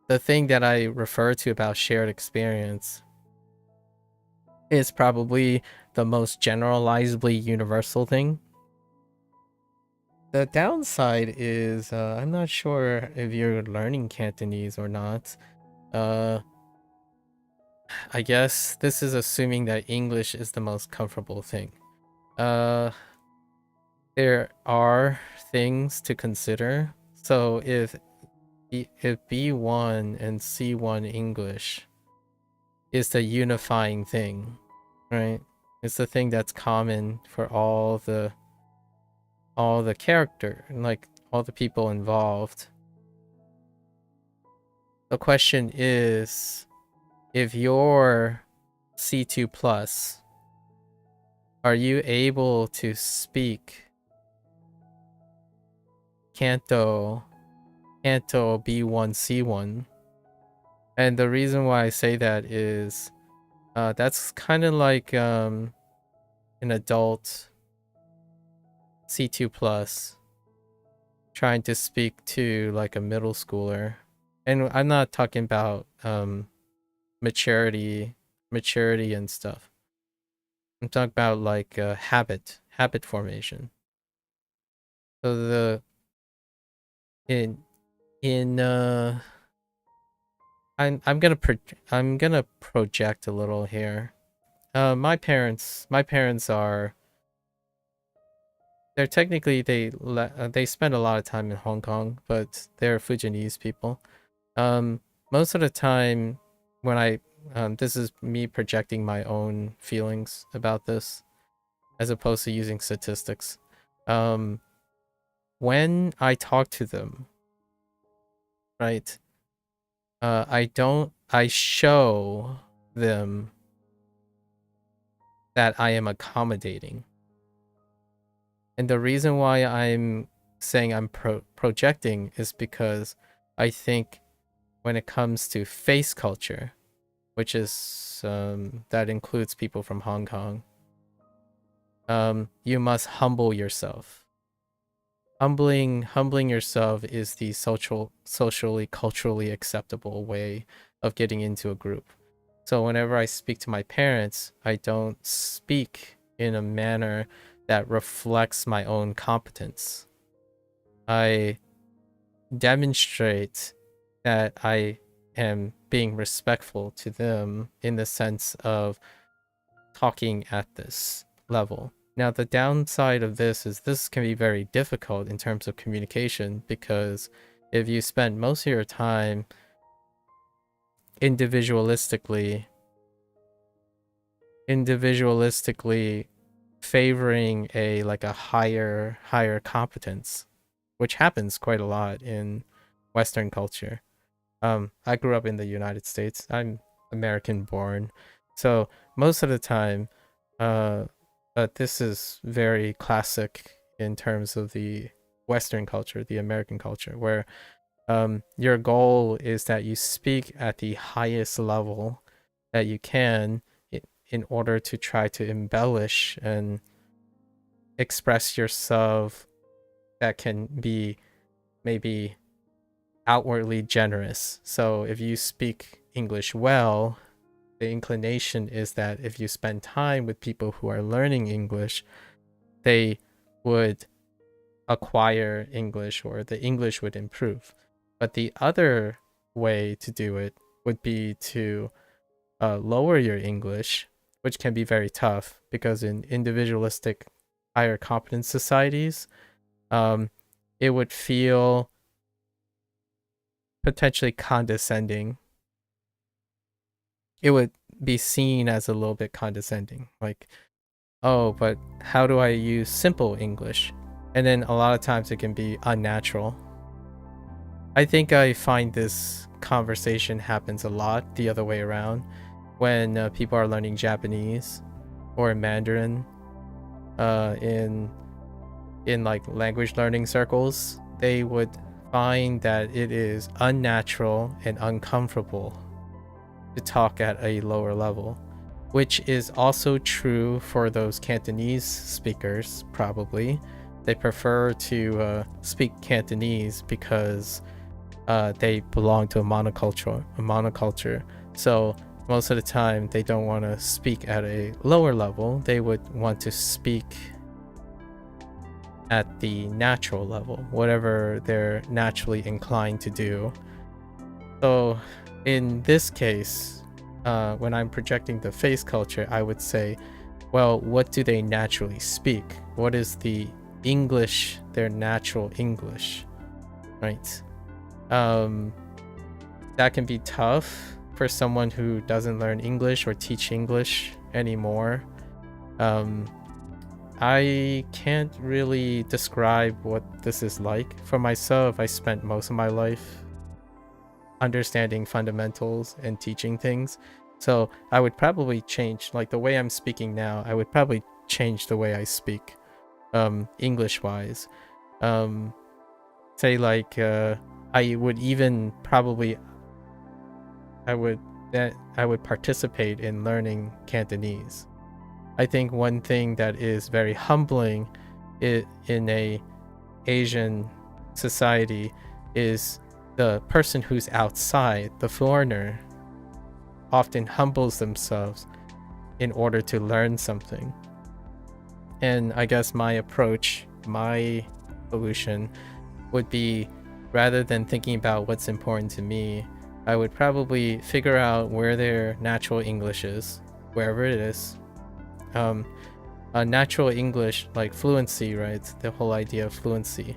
the thing that I refer to about shared experience is probably the most generalizably universal thing. The downside is I'm not sure if you're learning Cantonese or not. I guess this is assuming that English is the most comfortable thing. There are things to consider. So if B1 and C1 English is the unifying thing, right? It's the thing that's common for all the character, like all the people involved. The question is, if you're C2 plus, are you able to speak Kanto B1 C1? And the reason why I say that is that's kind of like an adult C2 plus trying to speak to like a middle schooler. And I'm not talking about maturity and stuff. I'm talking about like habit formation. So I'm gonna project a little here. My parents are, they're technically, they spend a lot of time in Hong Kong, but they're Fujianese people. Most of the time when I this is me projecting my own feelings about this as opposed to using statistics. When I talk to them, right, I show them that I am accommodating. And the reason why I'm saying I'm projecting is because I think when it comes to face culture, which is that includes people from Hong Kong, you must humble yourself. Humbling yourself is the socially, culturally acceptable way of getting into a group. So whenever I speak to my parents, I don't speak in a manner that reflects my own competence. I demonstrate that I am being respectful to them in the sense of talking at this level. Now, the downside of this is this can be very difficult in terms of communication, because if you spend most of your time individualistically favoring a higher competence, which happens quite a lot in Western culture. I grew up in the United States. I'm American born, so most of the time, but this is very classic in terms of the Western culture, the American culture, where your goal is that you speak at the highest level that you can in order to try to embellish and express yourself that can be maybe outwardly generous. So if you speak English well, the inclination is that if you spend time with people who are learning English, they would acquire English, or the English would improve. But the other way to do it would be to lower your English, which can be very tough because in individualistic higher competence societies, it would feel potentially condescending. It would be seen as a little bit condescending, like, oh, but how do I use simple English? And then a lot of times it can be unnatural. I think I find this conversation happens a lot the other way around when people are learning Japanese or Mandarin in like language learning circles. They would find that it is unnatural and uncomfortable to talk at a lower level, which is also true for those Cantonese speakers. Probably they prefer to speak Cantonese because they belong to a monoculture. So most of the time they don't want to speak at a lower level. They would want to speak at the natural level, whatever they're naturally inclined to do. So in this case, when I'm projecting the face culture, I would say, well, what do they naturally speak? What is the English, their natural English, right? That can be tough for someone who doesn't learn English or teach English anymore. I can't really describe what this is like. For myself, I spent most of my life understanding fundamentals and teaching things. So I would probably change, like the way I'm speaking now, I would probably change the way I speak, English-wise. Say like, I would even probably, I would participate in learning Cantonese. I think one thing that is very humbling in a Asian society is the person who's outside, the foreigner, often humbles themselves in order to learn something. And I guess my approach, my solution would be, rather than thinking about what's important to me, I would probably figure out where their natural English is, wherever it is. Natural English, like fluency, right? The whole idea of fluency.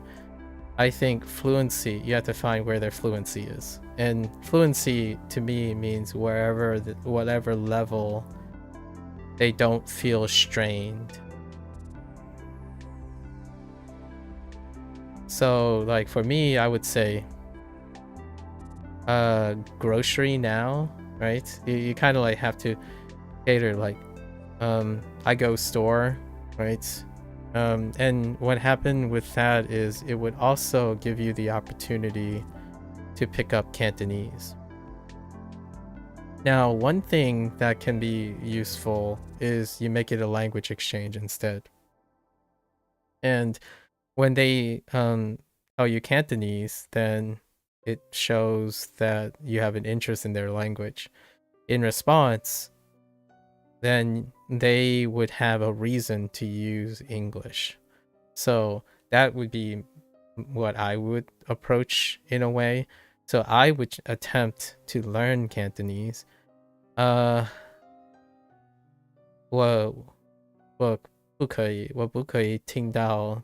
I think fluency, you have to find where their fluency is. And fluency to me means wherever, whatever level they don't feel strained. So like for me, I would say grocery now, right? You kind of like have to cater, like I go store, right? And what happened with that is it would also give you the opportunity to pick up Cantonese. Now, one thing that can be useful is you make it a language exchange instead. And when they tell you Cantonese, then it shows that you have an interest in their language. In response, then they would have a reason to use English. So that would be what I would approach in a way. So I would attempt to learn Cantonese. 我不可以听到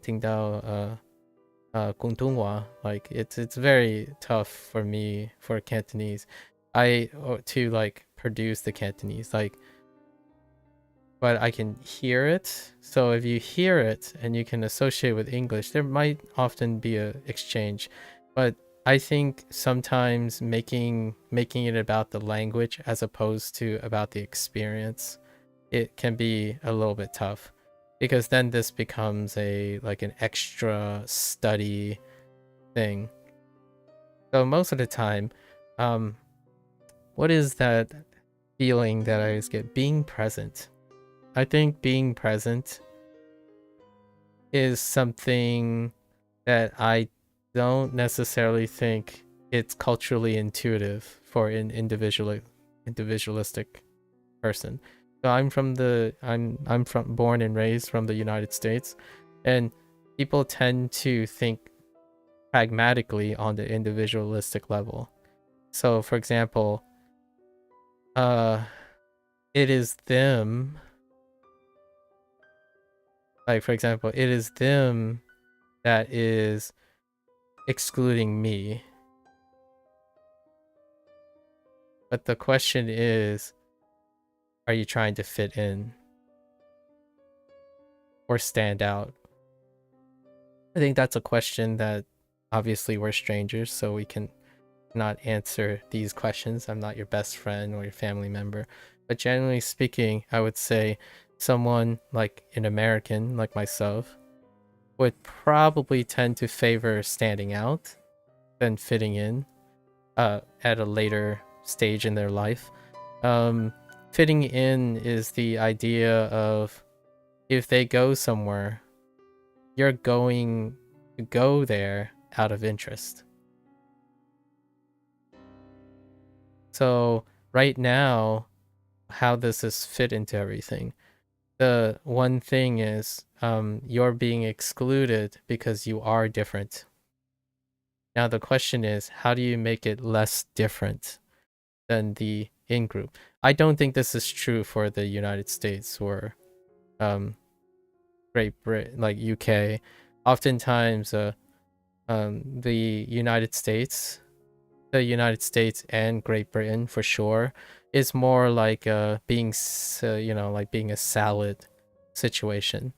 广东话. Like it's very tough for me for Cantonese. To like produce the Cantonese, like, but I can hear it. So if you hear it and you can associate with English, there might often be a exchange. But I think sometimes making it about the language as opposed to about the experience, it can be a little bit tough, because then this becomes like an extra study thing. So most of the time, what is that feeling that I always get? Being present. I think being present is something that I don't necessarily think it's culturally intuitive for an individualistic person. So I'm born and raised from the United States, and people tend to think pragmatically on the individualistic level. So for example, it is them. Like, for example, it is them that is excluding me. But the question is, are you trying to fit in or stand out? I think that's a question that obviously we're strangers, so we can not answer these questions. I'm not your best friend or your family member. But generally speaking, I would say someone like an American like myself would probably tend to favor standing out than fitting in at a later stage in their life. Fitting in is the idea of, if they go somewhere, you're going to go there out of interest. So right now, how does this fit into everything? the one thing is you're being excluded because you are different. Now the question is, how do you make it less different than the in-group? I don't think this is true for the United States or Great Britain, like UK. Oftentimes, the United States and Great Britain for sure is more like being, like being a salad situation.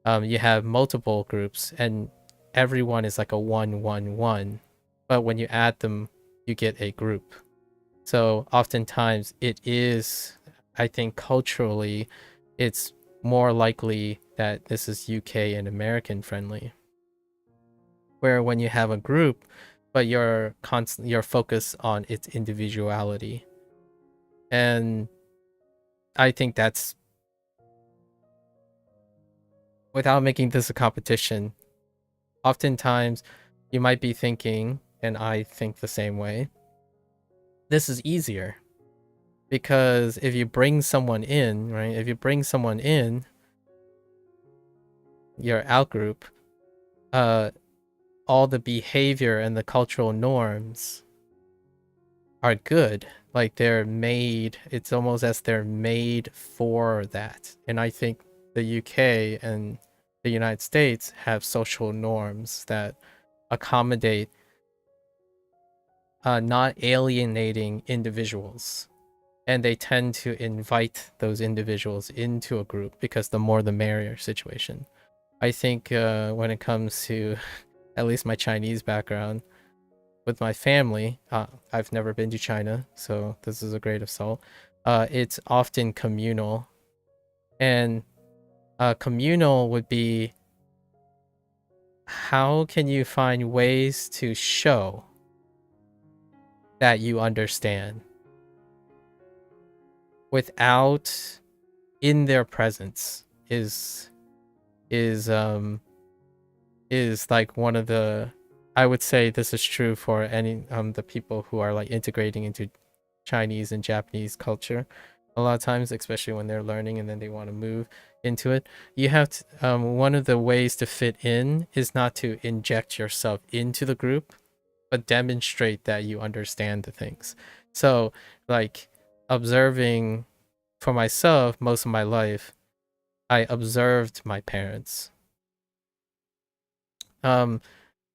You have multiple groups and everyone is like a 1-1-1, but when you add them, you get a group. So oftentimes it is, I think culturally, it's more likely that this is UK and American friendly. Where when you have a group, but you're focused on its individuality. And I think that's, without making this a competition, oftentimes you might be thinking, and I think the same way, this is easier. Because if you bring someone in, right? If you bring someone in, your outgroup, all the behavior and the cultural norms are good. Like they're made, it's almost as they're made for that. And I think the UK and the United States have social norms that accommodate not alienating individuals. And they tend to invite those individuals into a group because the more the merrier situation. I think when it comes to at least my Chinese background, with my family, I've never been to China, so this is a grain of salt. It's often communal. And communal would be, how can you find ways to show that you understand without in their presence is like one of the, I would say this is true for any the people who are like integrating into Chinese and Japanese culture a lot of times, especially when they're learning and then they want to move into it. You have to, one of the ways to fit in is not to inject yourself into the group, but demonstrate that you understand the things. So like observing, for myself, most of my life, I observed my parents.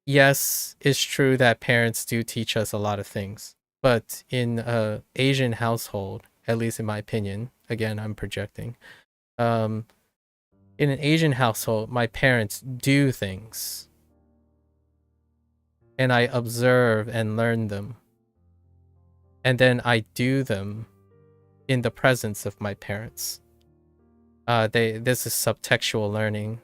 Yes, it's true that parents do teach us a lot of things, but in a Asian household, at least in my opinion, again, I'm projecting, in an Asian household, my parents do things and I observe and learn them. And then I do them in the presence of my parents. This is subtextual learning.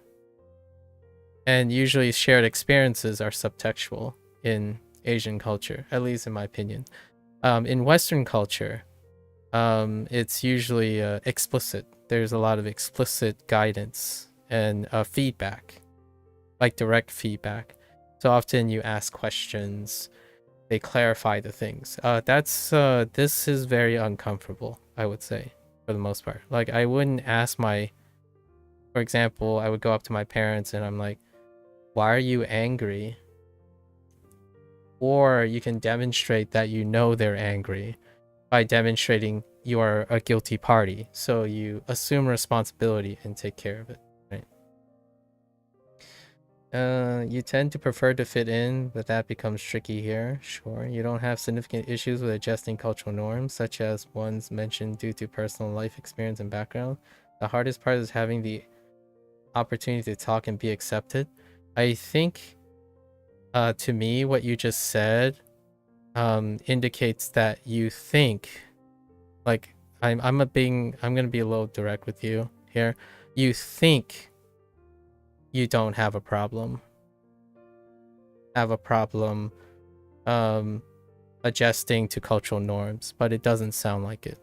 And usually shared experiences are subtextual in Asian culture, at least in my opinion. In Western culture, it's usually explicit. There's a lot of explicit guidance and feedback, like direct feedback. So often you ask questions, they clarify the things. This is very uncomfortable, I would say, for the most part. Like I wouldn't ask for example, I would go up to my parents and I'm like, why are you angry? Or you can demonstrate that you know they're angry by demonstrating you are a guilty party. So you assume responsibility and take care of it, right? You tend to prefer to fit in, but that becomes tricky here. Sure, you don't have significant issues with adjusting cultural norms, such as ones mentioned due to personal life experience and background. The hardest part is having the opportunity to talk and be accepted. I think to me what you just said indicates that you think, like I'm gonna be a little direct with you here. You think you don't have a problem adjusting to cultural norms, but it doesn't sound like it.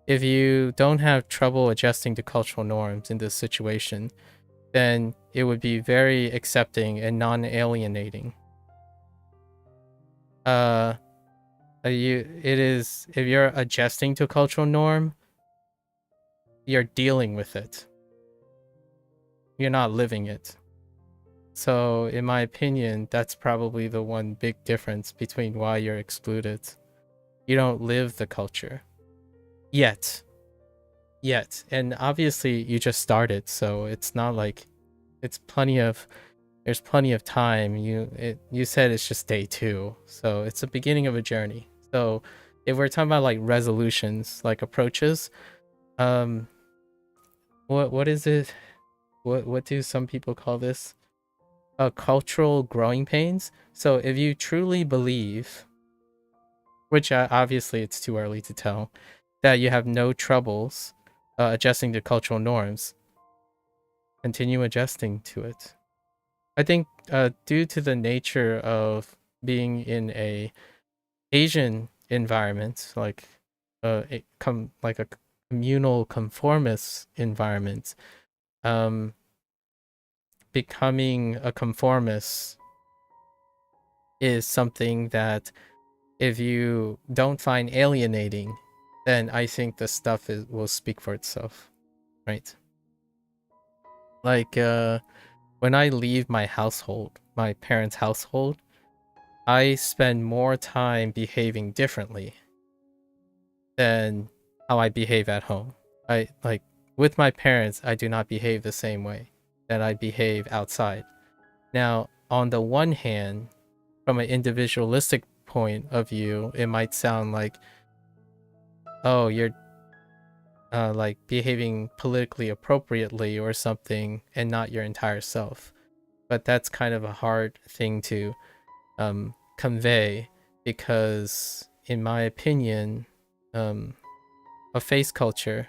If you don't have trouble adjusting to cultural norms in this situation, then it would be very accepting and non-alienating. if you're adjusting to a cultural norm, you're dealing with it. You're not living it. So, in my opinion, that's probably the one big difference between why you're excluded. You don't live the culture. Yet. And obviously, you just started, so it's not like there's plenty of time. You said it's just day 2, so it's the beginning of a journey. So, if we're talking about like resolutions, like approaches, what is it? What do some people call this? Cultural growing pains. So if you truly believe, which obviously it's too early to tell, that you have no troubles adjusting to cultural norms, continue adjusting to it. I think due to the nature of being in a Asian environment, like a communal conformist environment, becoming a conformist is something that if you don't find alienating, then I think the stuff will speak for itself, right? Like when I leave my household, my parents' household, I spend more time behaving differently than how I behave at home. I like with my parents, I do not behave the same way that I behave outside. Now, on the one hand, from an individualistic point of view, it might sound like, oh, you're like behaving politically appropriately or something and not your entire self. But that's kind of a hard thing to convey because, in my opinion, a face culture,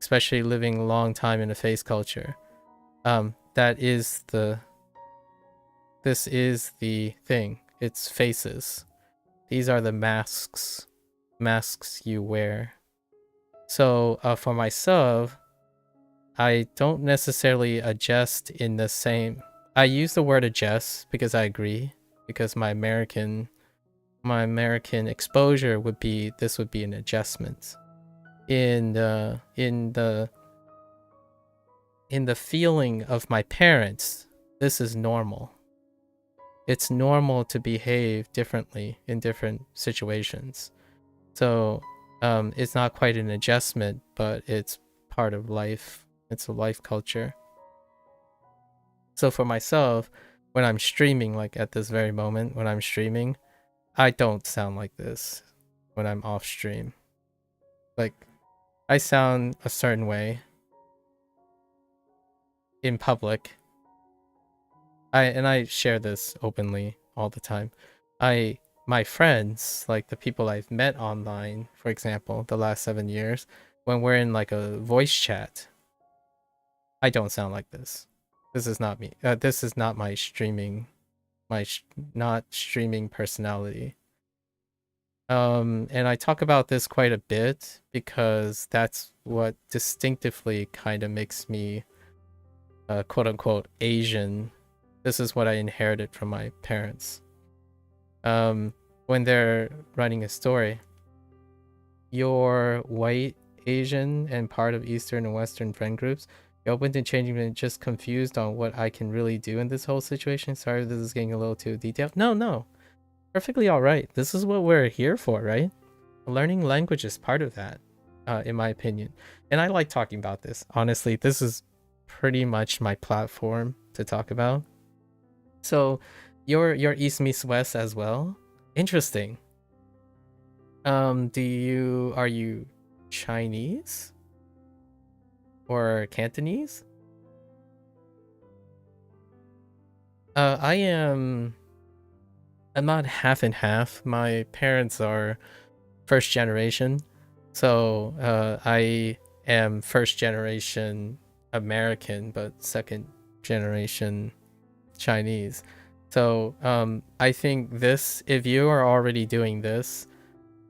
especially living a long time in a face culture, this is the thing. It's faces. These are the masks you wear. So for myself, I don't necessarily adjust in the same. I use the word adjust because I agree, because my American exposure would be an adjustment. In the feeling of my parents, this is normal. It's normal to behave differently in different situations. So it's not quite an adjustment, but it's part of life. It's a life culture. So for myself, when I'm streaming, like at this very moment, when I'm streaming, I don't sound like this when I'm off stream. Like, I sound a certain way in public. I share this openly all the time. My friends, like the people I've met online, for example, the last 7 years, when we're in like a voice chat, I don't sound like this. This is not me. This is not my streaming, not streaming personality. And I talk about this quite a bit because that's what distinctively kind of makes me, quote unquote, Asian. This is what I inherited from my parents. When they're writing a story, you're white, Asian, and part of Eastern and Western friend groups. You're open to changing and just confused on what I can really do in this whole situation. Sorry if this is getting a little too detailed. No. Perfectly all right. This is what we're here for, right? Learning language is part of that, in my opinion. And I like talking about this. Honestly, this is pretty much my platform to talk about. So, you're East meets West as well. Interesting. Are you Chinese or Cantonese? I'm not half and half. My parents are first generation, so I am first generation American, but second generation Chinese. So I think if you are already doing this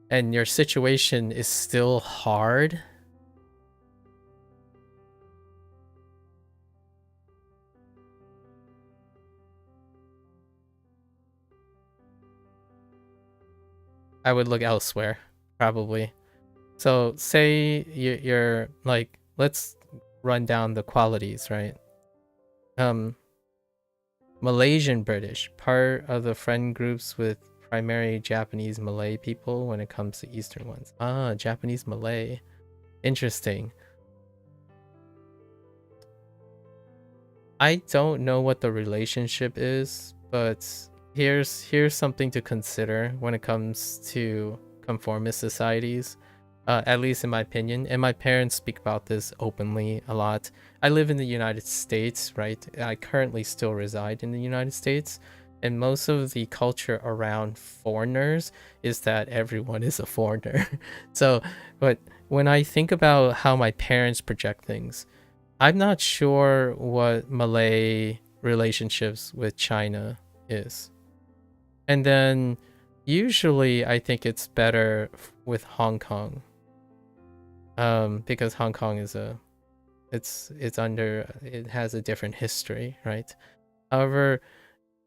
and your situation is still hard, I would look elsewhere, probably. So say you're like, let's run down the qualities, right? Malaysian British, part of the friend groups with primary Japanese Malay people when it comes to Eastern ones. Ah, Japanese Malay. Interesting. I don't know what the relationship is, but here's something to consider when it comes to conformist societies, at least in my opinion. And my parents speak about this openly a lot. I live in the United States, right? I currently still reside in the United States, and most of the culture around foreigners is that everyone is a foreigner. So, but when I think about how my parents project things, I'm not sure what Malay relationships with China is. And then usually I think it's better with Hong Kong. Because Hong Kong is it has a different history, right? However,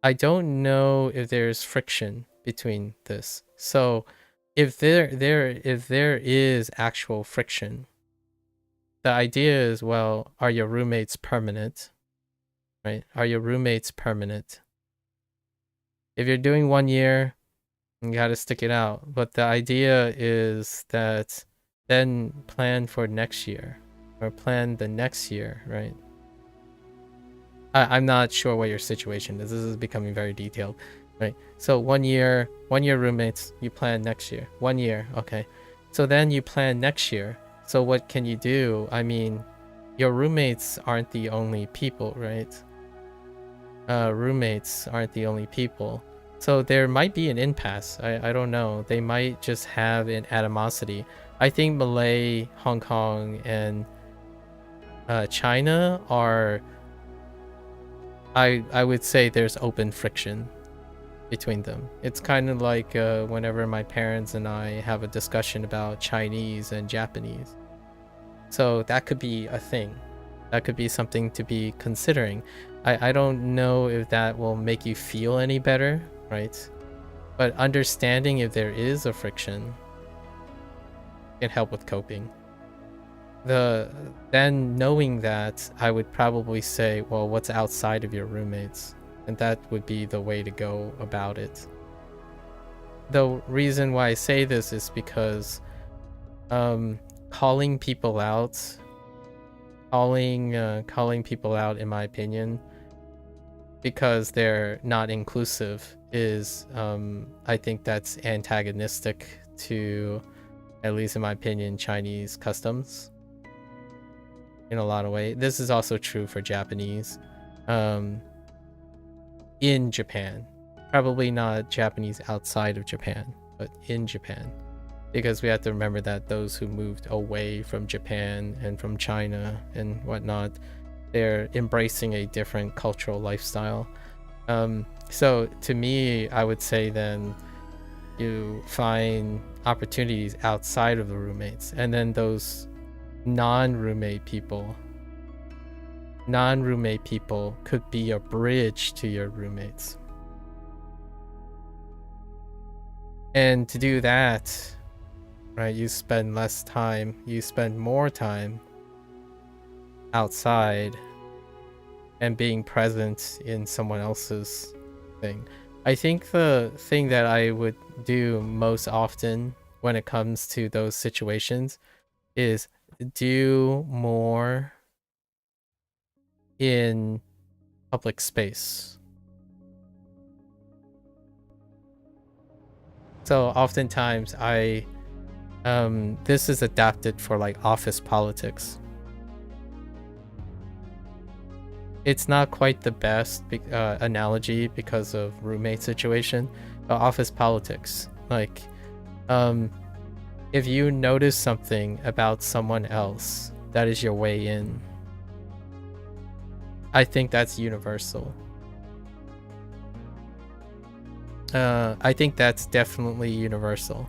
I don't know if there's friction between this. So if there is actual friction, the idea is, well, are your roommates permanent? Right? Are your roommates permanent? If you're doing 1 year, you gotta stick it out. But the idea is that then plan for next year, or plan the next year, right? I'm not sure what your situation is. This is becoming very detailed, right? So 1 year roommates, you plan next year. 1 year, okay. So then you plan next year. So what can you do? I mean, your roommates aren't the only people, right? Roommates aren't the only people. So there might be an impasse. I don't know. They might just have an animosity. I think Malay, Hong Kong, and China are... I would say there's open friction between them. It's kind of like whenever my parents and I have a discussion about Chinese and Japanese. So that could be a thing. That could be something to be considering. I don't know if that will make you feel any better, right? But understanding if there is a friction can help with coping. Then knowing that, I would probably say, well, what's outside of your roommates? And that would be the way to go about it. The reason why I say this is because calling people out, in my opinion, because they're not inclusive is, I think that's antagonistic to, at least in my opinion, Chinese customs in a lot of ways. This is also true for Japanese. In Japan, probably not Japanese outside of Japan, but in Japan, because we have to remember that those who moved away from Japan and from China and whatnot, they're embracing a different cultural lifestyle. So to me, I would say then you find opportunities outside of the roommates, and then those non-roommate people could be a bridge to your roommates. And to do that, right, you spend less time, you spend more time outside and being present in someone else's thing. I think the thing that I would do most often when it comes to those situations is do more in public space. So oftentimes this is adapted for like office politics. It's not quite the best analogy because of roommate situation, but office politics. Like, if you notice something about someone else, that is your way in. I think that's universal. I think that's definitely universal.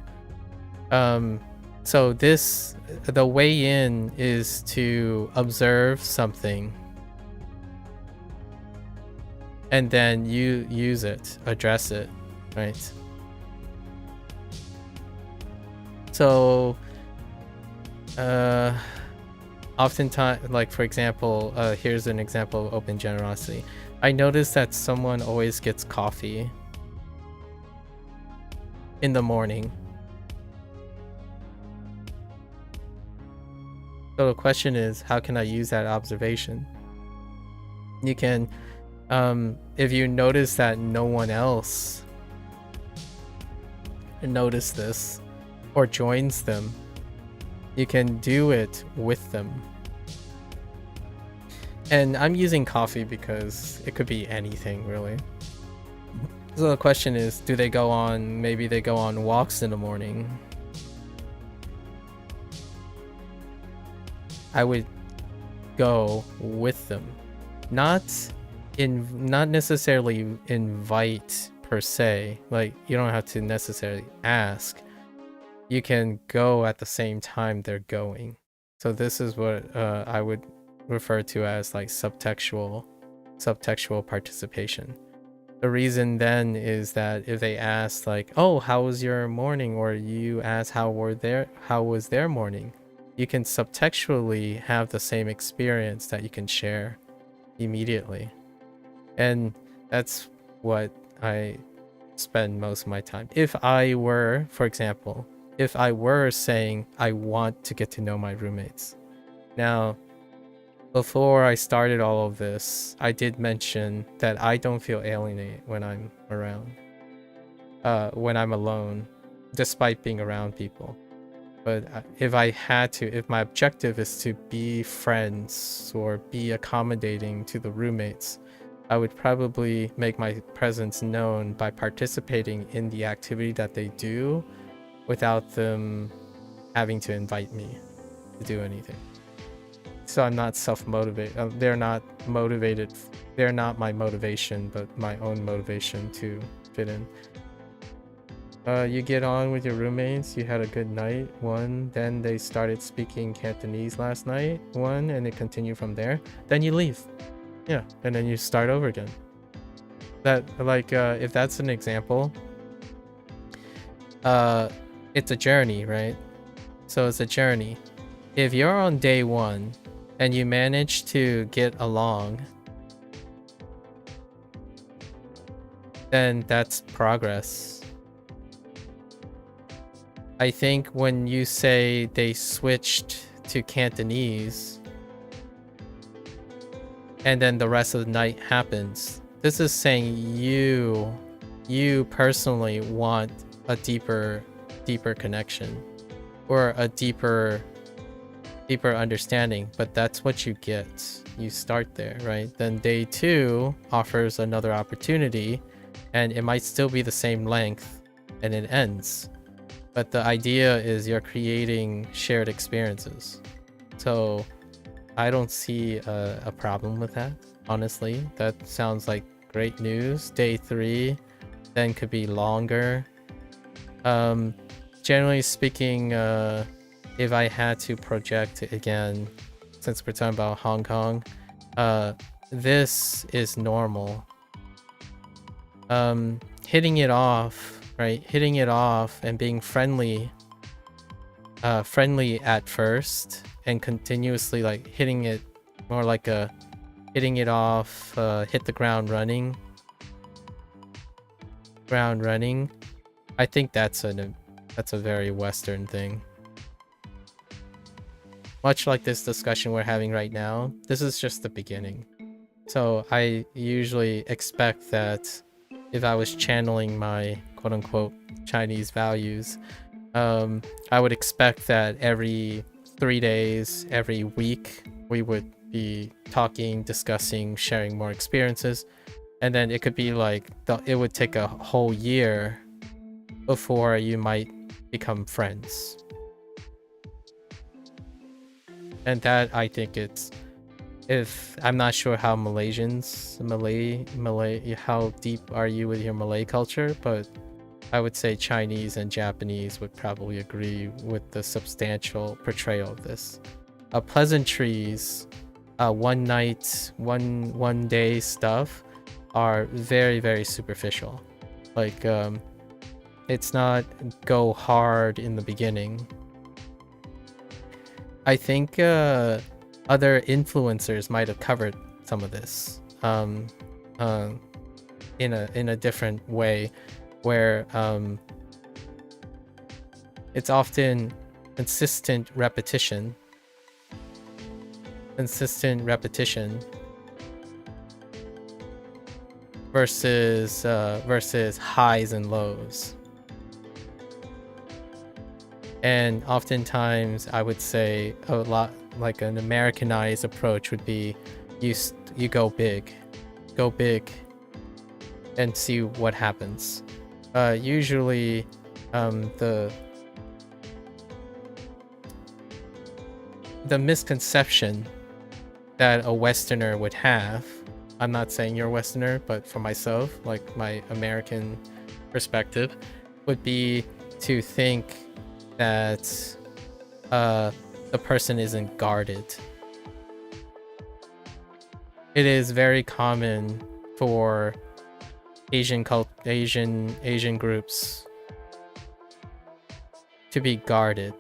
So the way in is to observe something and then you use it, address it, right? So oftentimes, like for example, here's an example of open generosity. I noticed that someone always gets coffee in the morning. So the question is, how can I use that observation? You can, if you notice that no one else noticed this or joins them, you can do it with them. And I'm using coffee because it could be anything really. So the question is, do they go on, maybe they go on walks in the morning. I would go with them. Not necessarily invite per se. Like, you don't have to necessarily ask. You can go at the same time they're going. So this is what I would refer to as like subtextual participation. The reason then is that if they ask like, oh, how was your morning? Or you ask how was their morning? You can subtextually have the same experience that you can share immediately. And that's what I spend most of my time. If I were, for example, if I were saying I want to get to know my roommates. Now, before I started all of this, I did mention that I don't feel alienated when I'm around, when I'm alone, despite being around people. But if I had to, if my objective is to be friends or be accommodating to the roommates, I would probably make my presence known by participating in the activity that they do without them having to invite me to do anything. So I'm not self-motivated. They're not motivated. They're not my motivation, but my own motivation to fit in. You get on with your roommates, you had a good night, one, then they started speaking Cantonese last night, one, and it continued from there. Then you leave. Yeah, and then you start over again. That, like, if that's an example, it's a journey, right? So it's a journey. If you're on day one and you manage to get along, then that's progress. I think when you say they switched to Cantonese and then the rest of the night happens, this is saying you personally want a deeper connection or a deeper understanding, but that's what you get. You start there, right? Then day two offers another opportunity and it might still be the same length and it ends. But the idea is you're creating shared experiences. So I don't see a problem with that, honestly. That sounds like great news. Day three then could be longer. Generally speaking, if I had to project again, since we're talking about Hong Kong, this is normal. Hitting it off, right? Hitting it off and being friendly at first and continuously like hitting it more like a hitting it off, hit the ground running. I think that's a very Western thing. Much like this discussion we're having right now, this is just the beginning. So I usually expect that if I was channeling my quote-unquote Chinese values, I would expect that every 3 days, every week, we would be talking, discussing, sharing more experiences. And then it could be like, it would take a whole year before you might become friends. And that, I think I'm not sure how Malay, how deep are you with your Malay culture, but I would say Chinese and Japanese would probably agree with the substantial portrayal of this. Pleasantries, one night, one day stuff are very, very superficial. Like, It's not go hard in the beginning. I think other influencers might have covered some of this in a different way, where it's often consistent repetition versus highs and lows. And oftentimes I would say a lot like an Americanized approach would be you go big and see what happens. Usually the misconception that a Westerner would have, I'm not saying you're a Westerner, but for myself, like my American perspective, would be to think that the person isn't guarded. It is very common for Asian groups to be guarded.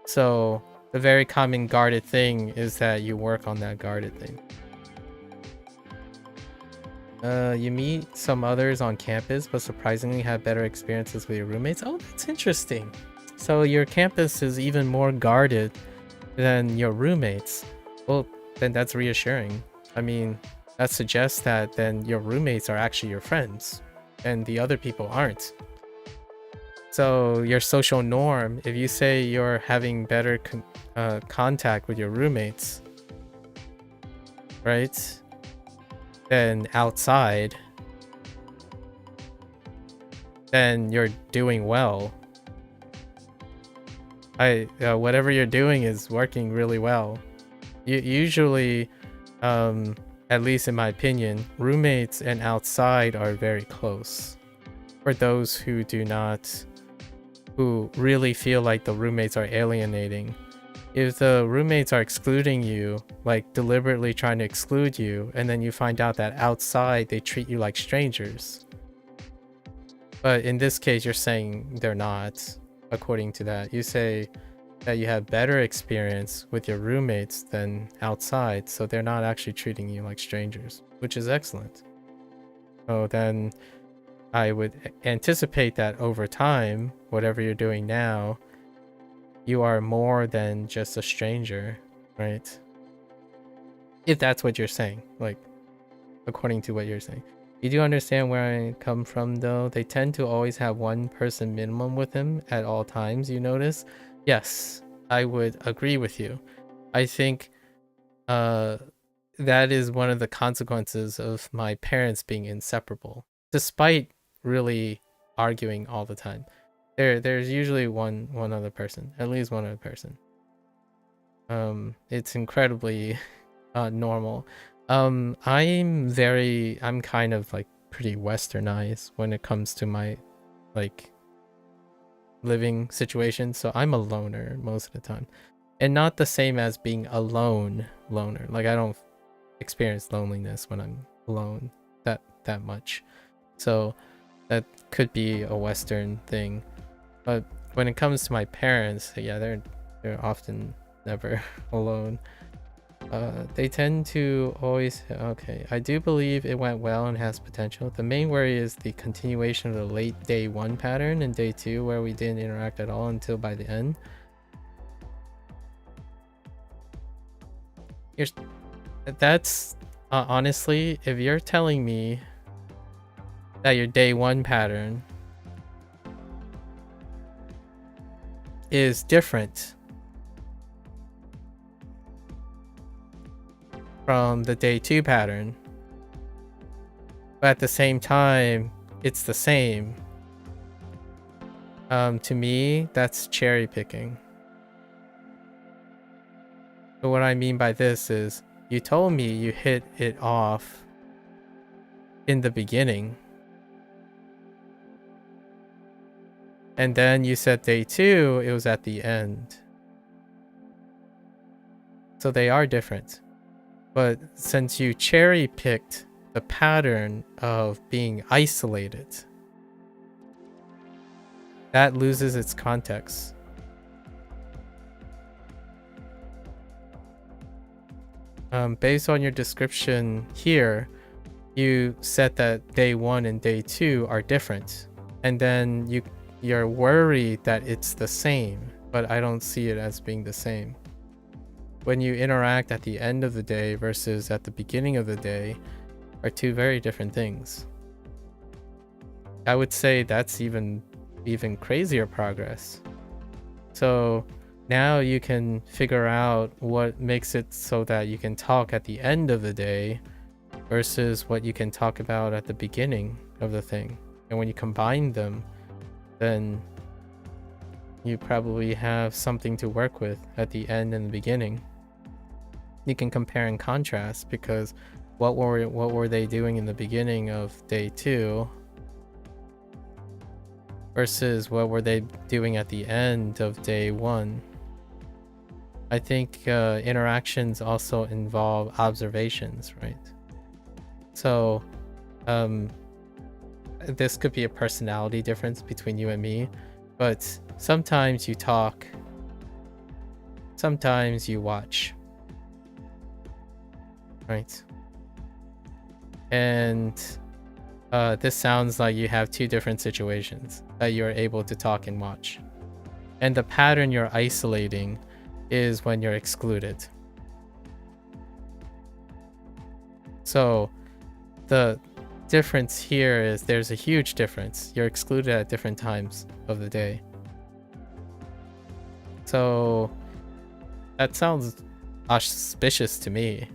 So the very common guarded thing is that you work on that guarded thing. You meet some others on campus, but surprisingly have better experiences with your roommates. Oh, that's interesting. So your campus is even more guarded than your roommates. Well, then that's reassuring. I mean, that suggests that then your roommates are actually your friends and the other people aren't. So your social norm, if you say you're having better contact with your roommates, right, than outside, then you're doing well. Whatever you're doing is working really well. Usually, at least in my opinion, roommates and outside are very close. For those who really feel like the roommates are alienating. If the roommates are excluding you, like deliberately trying to exclude you, and then you find out that outside they treat you like strangers. But in this case, you're saying they're not. According to that, you say that you have better experience with your roommates than outside, so they're not actually treating you like strangers, which is excellent. So then I would anticipate that over time, whatever you're doing now, you are more than just a stranger, right? If that's what you're saying, like according to what you're saying. You do understand where I come from, though. They tend to always have one person minimum with him at all times, you notice? Yes, I would agree with you. I think that is one of the consequences of my parents being inseparable. Despite really arguing all the time, there's usually one other person, at least one other person. It's incredibly normal. I'm kind of like pretty westernized when it comes to my like living situation, so I'm a loner most of the time, and not the same as being a loner. Like I don't experience loneliness when I'm alone that much, so that could be a Western thing. But when it comes to my parents, yeah, they're often never alone. They tend to always... Okay, I do believe it went well and has potential. The main worry is the continuation of the late day 1 pattern in day 2, where we didn't interact at all until by the end. That's honestly, if you're telling me that your day 1 pattern is different from the day 2 pattern, but at the same time it's the same, to me that's cherry picking. So what I mean by this is, you told me you hit it off in the beginning, and then you said day 2 it was at the end. So they are different. But since you cherry picked the pattern of being isolated, that loses its context. Based on your description here, you said that day 1 and day 2 are different, and then you're worried that it's the same, but I don't see it as being the same. When you interact at the end of the day versus at the beginning of the day are two very different things. I would say that's even crazier progress. So now you can figure out what makes it so that you can talk at the end of the day versus what you can talk about at the beginning of the thing. And when you combine them, then you probably have something to work with at the end and the beginning. You can compare and contrast, because what were they doing in the beginning of day 2 versus what were they doing at the end of day 1. I think interactions also involve observations, right? So this could be a personality difference between you and me, but sometimes you talk, sometimes you watch, right? And this sounds like you have two different situations that you're able to talk and watch. And the pattern you're isolating is when you're excluded. So the difference here is there's a huge difference. You're excluded at different times of the day. So that sounds auspicious to me.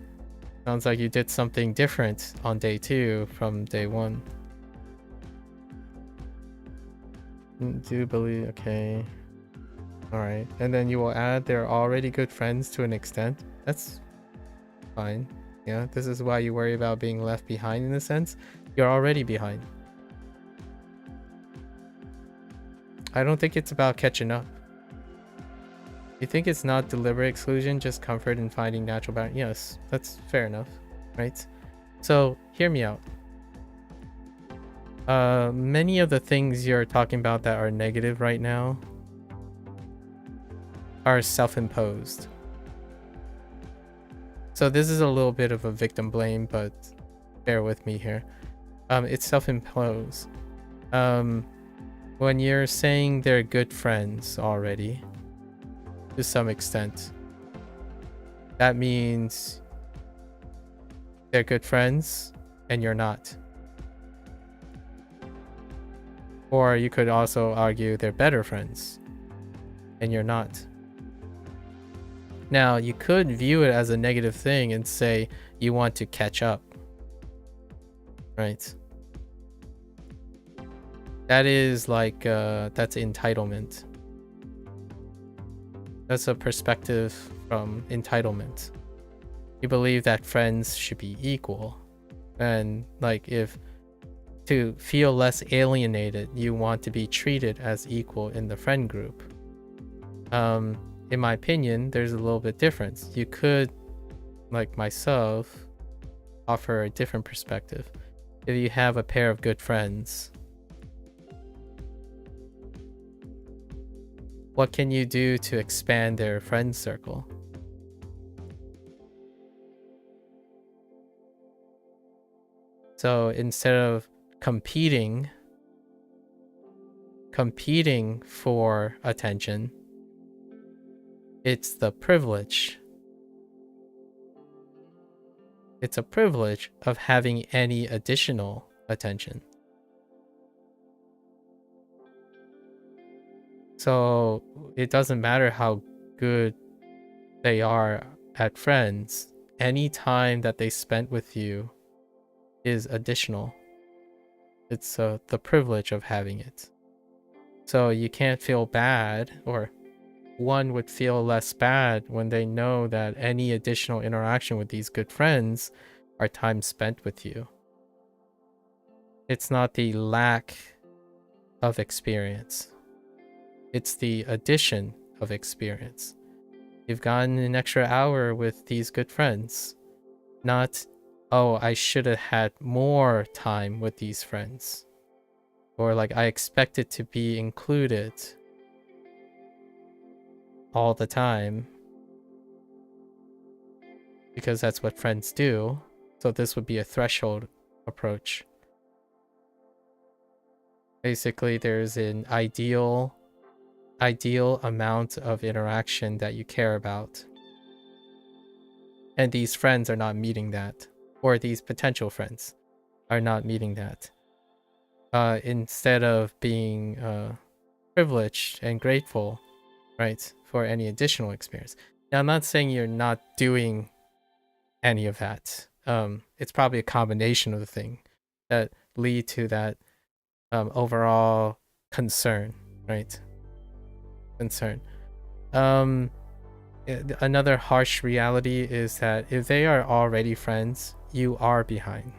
Sounds like you did something different on day 2 from day 1. Do believe, okay. Alright, and then you will add they're already good friends to an extent. That's fine. Yeah, this is why you worry about being left behind in a sense. You're already behind. I don't think it's about catching up. You think it's not deliberate exclusion, just comfort in finding natural balance? Yes, that's fair enough, right? So hear me out. Many of the things you're talking about that are negative right now are self-imposed. So this is a little bit of a victim blame, but bear with me here. It's self-imposed. When you're saying they're good friends already, to some extent, that means they're good friends and you're not. Or you could also argue they're better friends and you're not. Now, you could view it as a negative thing and say you want to catch up, right? That is like, that's entitlement. That's a perspective from entitlement. You believe that friends should be equal. And like, if to feel less alienated, you want to be treated as equal in the friend group. In my opinion, there's a little bit difference. You could, like myself, offer a different perspective. If you have a pair of good friends, what can you do to expand their friend circle? So instead of competing for attention, it's the privilege. It's a privilege of having any additional attention. So it doesn't matter how good they are at friends. Any time that they spent with you is additional. It's the privilege of having it. So you can't feel bad, or one would feel less bad when they know that any additional interaction with these good friends are time spent with you. It's not the lack of experience. It's the addition of experience. You've gotten an extra hour with these good friends. Not, oh, I should have had more time with these friends. or like I expect it to be included all the time because that's what friends do. So this would be a threshold approach. Basically, there's an ideal amount of interaction that you care about. And these friends are not meeting that, or these potential friends are not meeting that. Instead of being privileged and grateful, right, for any additional experience. Now, I'm not saying you're not doing any of that. It's probably a combination of the thing that lead to that overall concern, right? Concern. Another harsh reality is that if they are already friends, you are behind.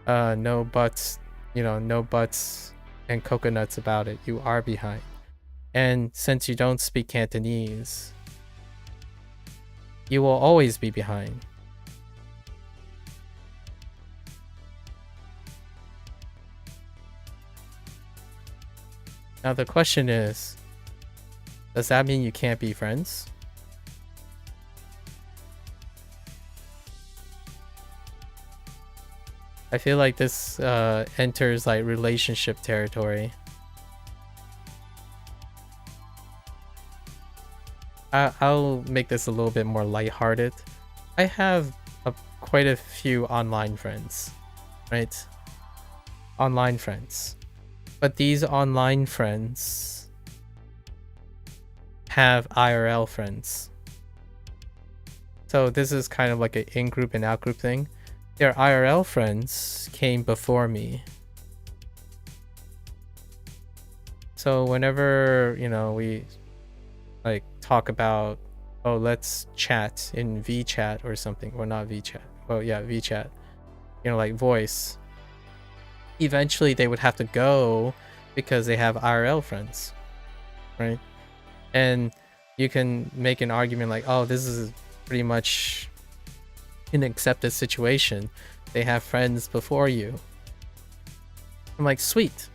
No buts, no buts and coconuts about it. You are behind. And since you don't speak Cantonese, you will always be behind. Now the question is, does that mean you can't be friends? I feel like this enters like relationship territory. I'll make this a little bit more lighthearted. I have quite a few online friends, right? Online friends. But these online friends have IRL friends. So this is kind of like an in-group and out-group thing. Their IRL friends came before me. So whenever, we like talk about, oh, let's chat in VChat or something, or not VChat. Oh yeah, VChat. Like voice. Eventually they would have to go because they have IRL friends, right? And you can make an argument like, oh, this is pretty much an accepted situation. They have friends before you. I'm like, sweet.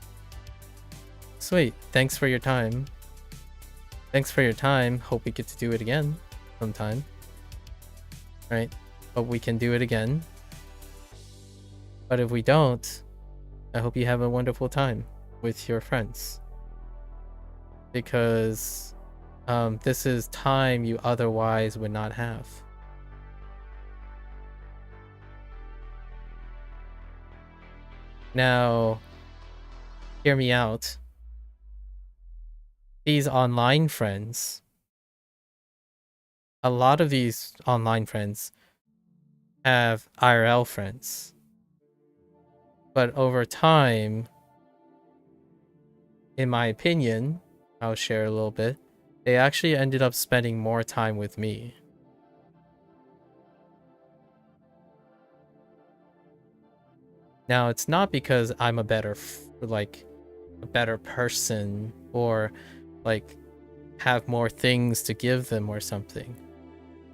Thanks for your time. Hope we get to do it again sometime. Right? Hope we can do it again. But if we don't, I hope you have a wonderful time with your friends. Because this is time you otherwise would not have. Now, hear me out. These online friends, a lot of these online friends have IRL friends. But over time, in my opinion, I'll share a little bit, they actually ended up spending more time with me. Now, it's not because I'm a better person or like have more things to give them or something.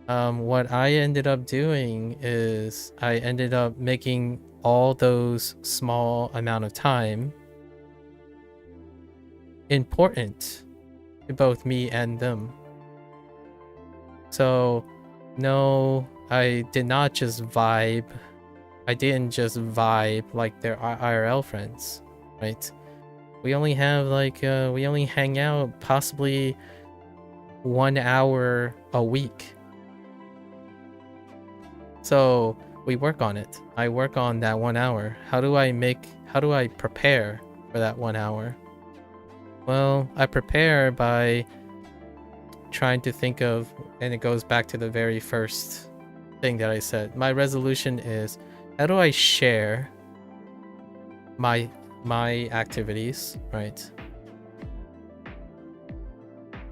What I ended up doing is I ended up making all those small amount of time important to both me and them. So no, I did not just vibe. I didn't just vibe like their IRL friends, right? We only have we only hang out possibly 1 hour a week. So we work on it. I work on that 1 hour. How do I prepare for that 1 hour? Well, I prepare by trying to think of, and it goes back to the very first thing that I said. My resolution is, how do I share my activities, right?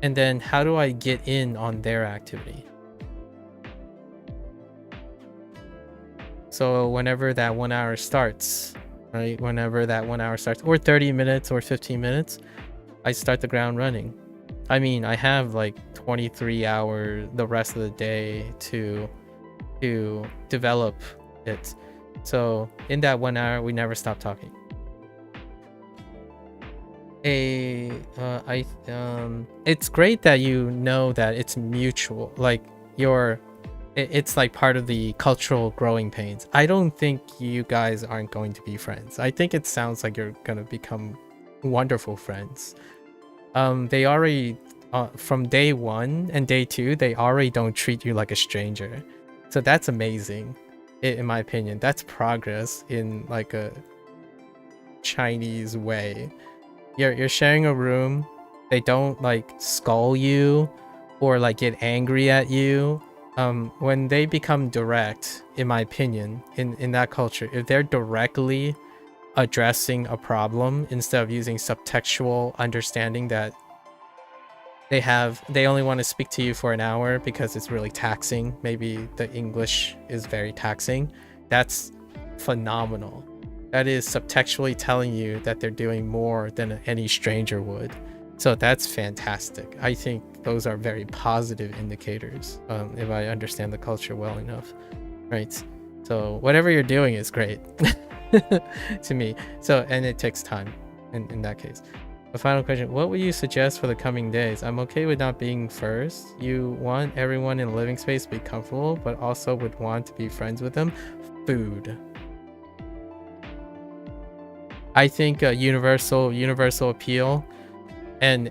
And then how do I get in on their activity? So whenever that 1 hour starts, right? Whenever that 1 hour starts, or 30 minutes or 15 minutes, I start the ground running. I mean, I have like 23 hours the rest of the day to develop it. So in that 1 hour, we never stop talking. It's great that you know that it's mutual. Like it's like part of the cultural growing pains. I don't think you guys aren't going to be friends. I think it sounds like you're gonna become wonderful friends. They already from day 1 and day 2, they already don't treat you like a stranger. So that's amazing, in my opinion. That's progress in like a Chinese way. You're sharing a room. They don't like scold you or like get angry at you. When they become direct, in my opinion, in that culture, if they're directly addressing a problem instead of using subtextual understanding that they only want to speak to you for an hour because it's really taxing. Maybe the English is very taxing. That's phenomenal. That is subtextually telling you that they're doing more than any stranger would. So that's fantastic. I think those are very positive indicators, if I understand the culture well enough, right? So whatever you're doing is great to me. So, and it takes time in that case. The final question, what would you suggest for the coming days? I'm okay with not being first. You want everyone in the living space to be comfortable, but also would want to be friends with them. Food. I think a universal appeal, and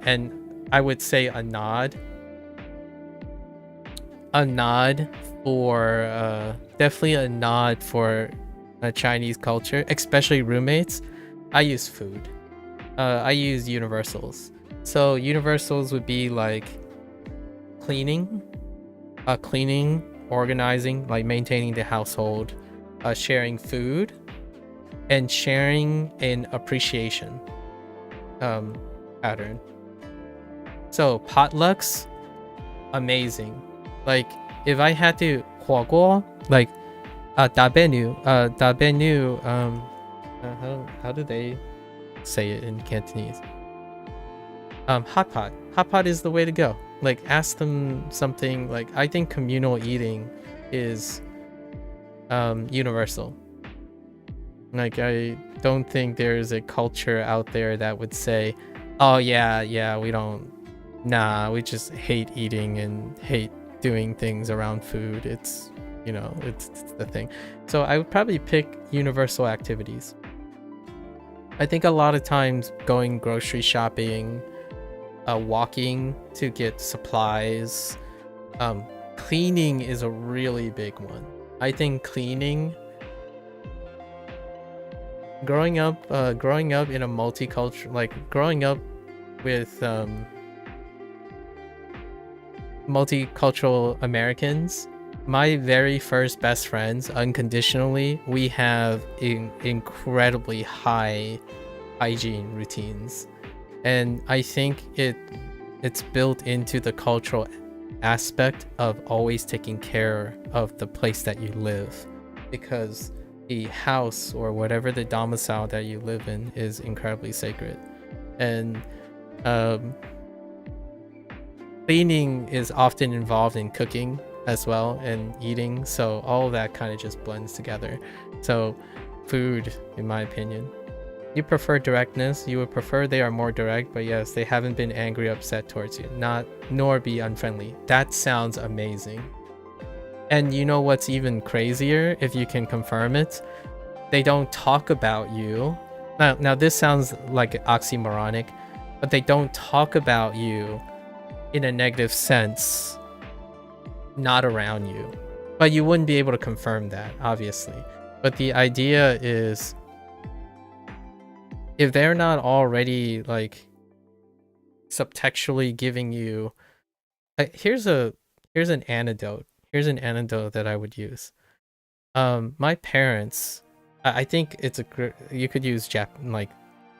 I would say a nod for definitely a nod for Chinese culture, especially roommates. I use food. I use universals. So universals would be like cleaning, organizing, like maintaining the household, sharing food, and sharing an appreciation pattern. So potlucks, amazing. Like if I had to 火锅, like dabenu, how do they say it in Cantonese? Hot pot is the way to go. Like ask them something. Like I think communal eating is universal. Like I don't think there's a culture out there that would say, oh yeah, we just hate eating and hate doing things around food. It's, it's the thing. So I would probably pick universal activities. I think a lot of times going grocery shopping, walking to get supplies, cleaning is a really big one. I think cleaning, growing up in a multicultural, like growing up with multicultural Americans, my very first best friends, unconditionally, we have incredibly high hygiene routines, and I think it's built into the cultural aspect of always taking care of the place that you live, because the house or whatever the domicile that you live in is incredibly sacred. And cleaning is often involved in cooking as well and eating, so all of that kind of just blends together. So food, in my opinion. You prefer directness. You would prefer they are more direct, but yes, they haven't been angry, upset towards you, nor be unfriendly. That sounds amazing. And you know what's even crazier, if you can confirm it? They don't talk about you. Now this sounds like oxymoronic, but they don't talk about you in a negative sense, not around you. But you wouldn't be able to confirm that, obviously. But the idea is, if they're not already like subtextually giving you, here's an anecdote. Here's an anecdote that I would use. My parents, I think you could use like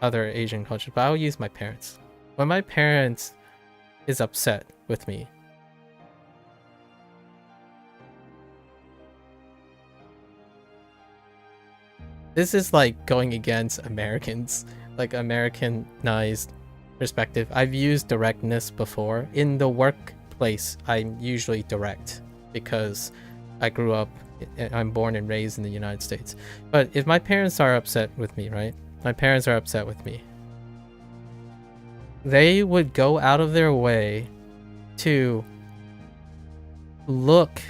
other Asian cultures, but I'll use my parents. When my parents is upset with me, this is like going against Americans, like Americanized perspective. I've used directness before. In the workplace, I'm usually direct because I grew up, I'm born and raised in the United States. But if my parents are upset with me, right? My parents are upset with me. They would go out of their way to look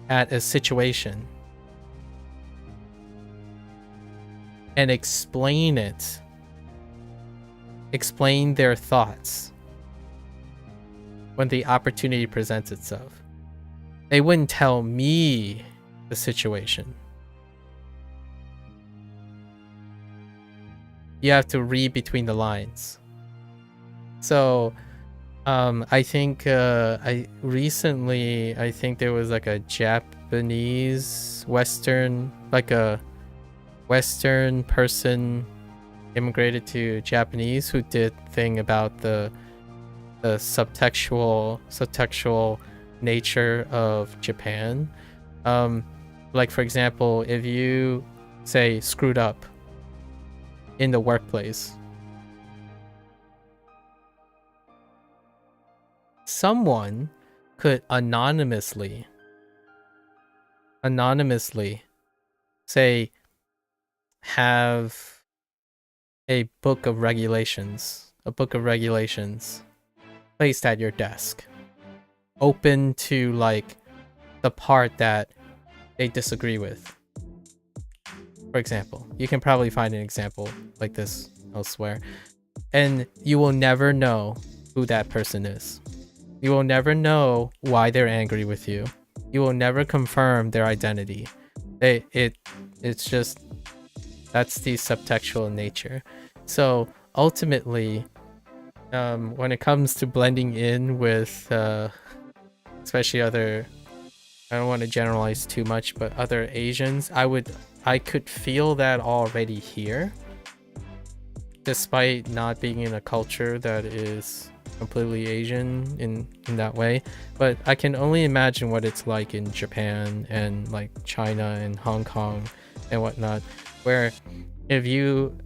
at a situation and explain it. Explain their thoughts when the opportunity presents itself. They wouldn't tell me the situation. You have to read between the lines. So, I think I think there was like a Japanese Western, like a Western person immigrated to Japanese who did thing about the subtextual nature of Japan. Like for example, if you say screwed up in the workplace, someone could anonymously say have a book of regulations placed at your desk, open to like the part that they disagree with. For example, you can probably find an example like this elsewhere, and you will never know who that person is. You will never know why they're angry with you. You will never confirm their identity. It's just, that's the subtextual nature. So ultimately, when it comes to blending in with especially other, I don't want to generalize too much, but other Asians, I could feel that already here, despite not being in a culture that is completely Asian in that way. But I can only imagine what it's like in Japan and like China and Hong Kong and whatnot, where if you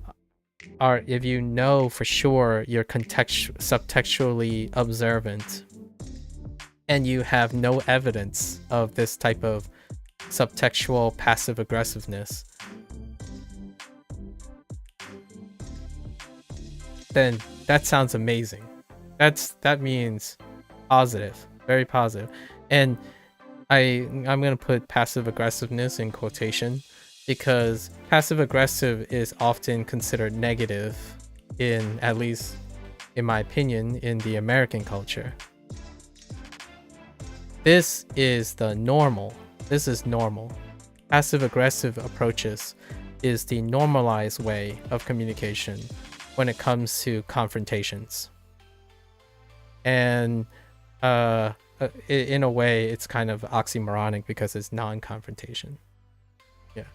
know for sure you're subtextually observant and you have no evidence of this type of subtextual passive aggressiveness, then that sounds amazing. That means positive, very positive. And I'm gonna put passive aggressiveness in quotation because passive aggressive is often considered negative in, at least in my opinion, in the American culture. This is the normal. This is normal. Passive aggressive approaches is the normalized way of communication when it comes to confrontations. And in a way, it's kind of oxymoronic because it's non-confrontation. Yeah.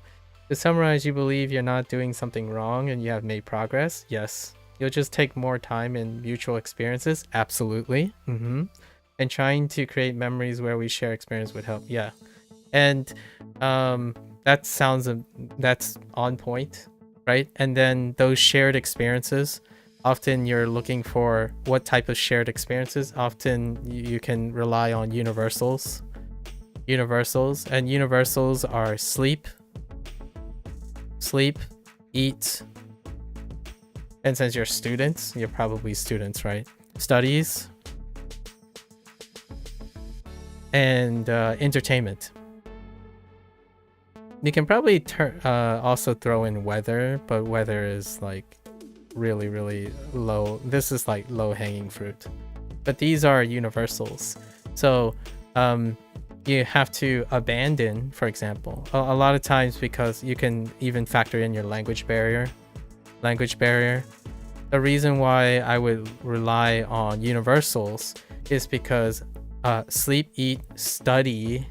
To summarize, you believe you're not doing something wrong and you have made progress? Yes. You'll just take more time and mutual experiences? Absolutely. And trying to create memories where we share experience would help. Yeah. And that's on point, right? And then those shared experiences, often you're looking for what type of shared experiences. Often you can rely on universals. And universals are sleep, eat, and since you're students, you're probably students, right? Studies, and entertainment. You can probably also throw in weather, but weather is like really low. This is like low-hanging fruit, but these are universals. So you have to abandon, for example, a lot of times, because you can even factor in your language barrier. The reason why I would rely on universals is because sleep, eat, study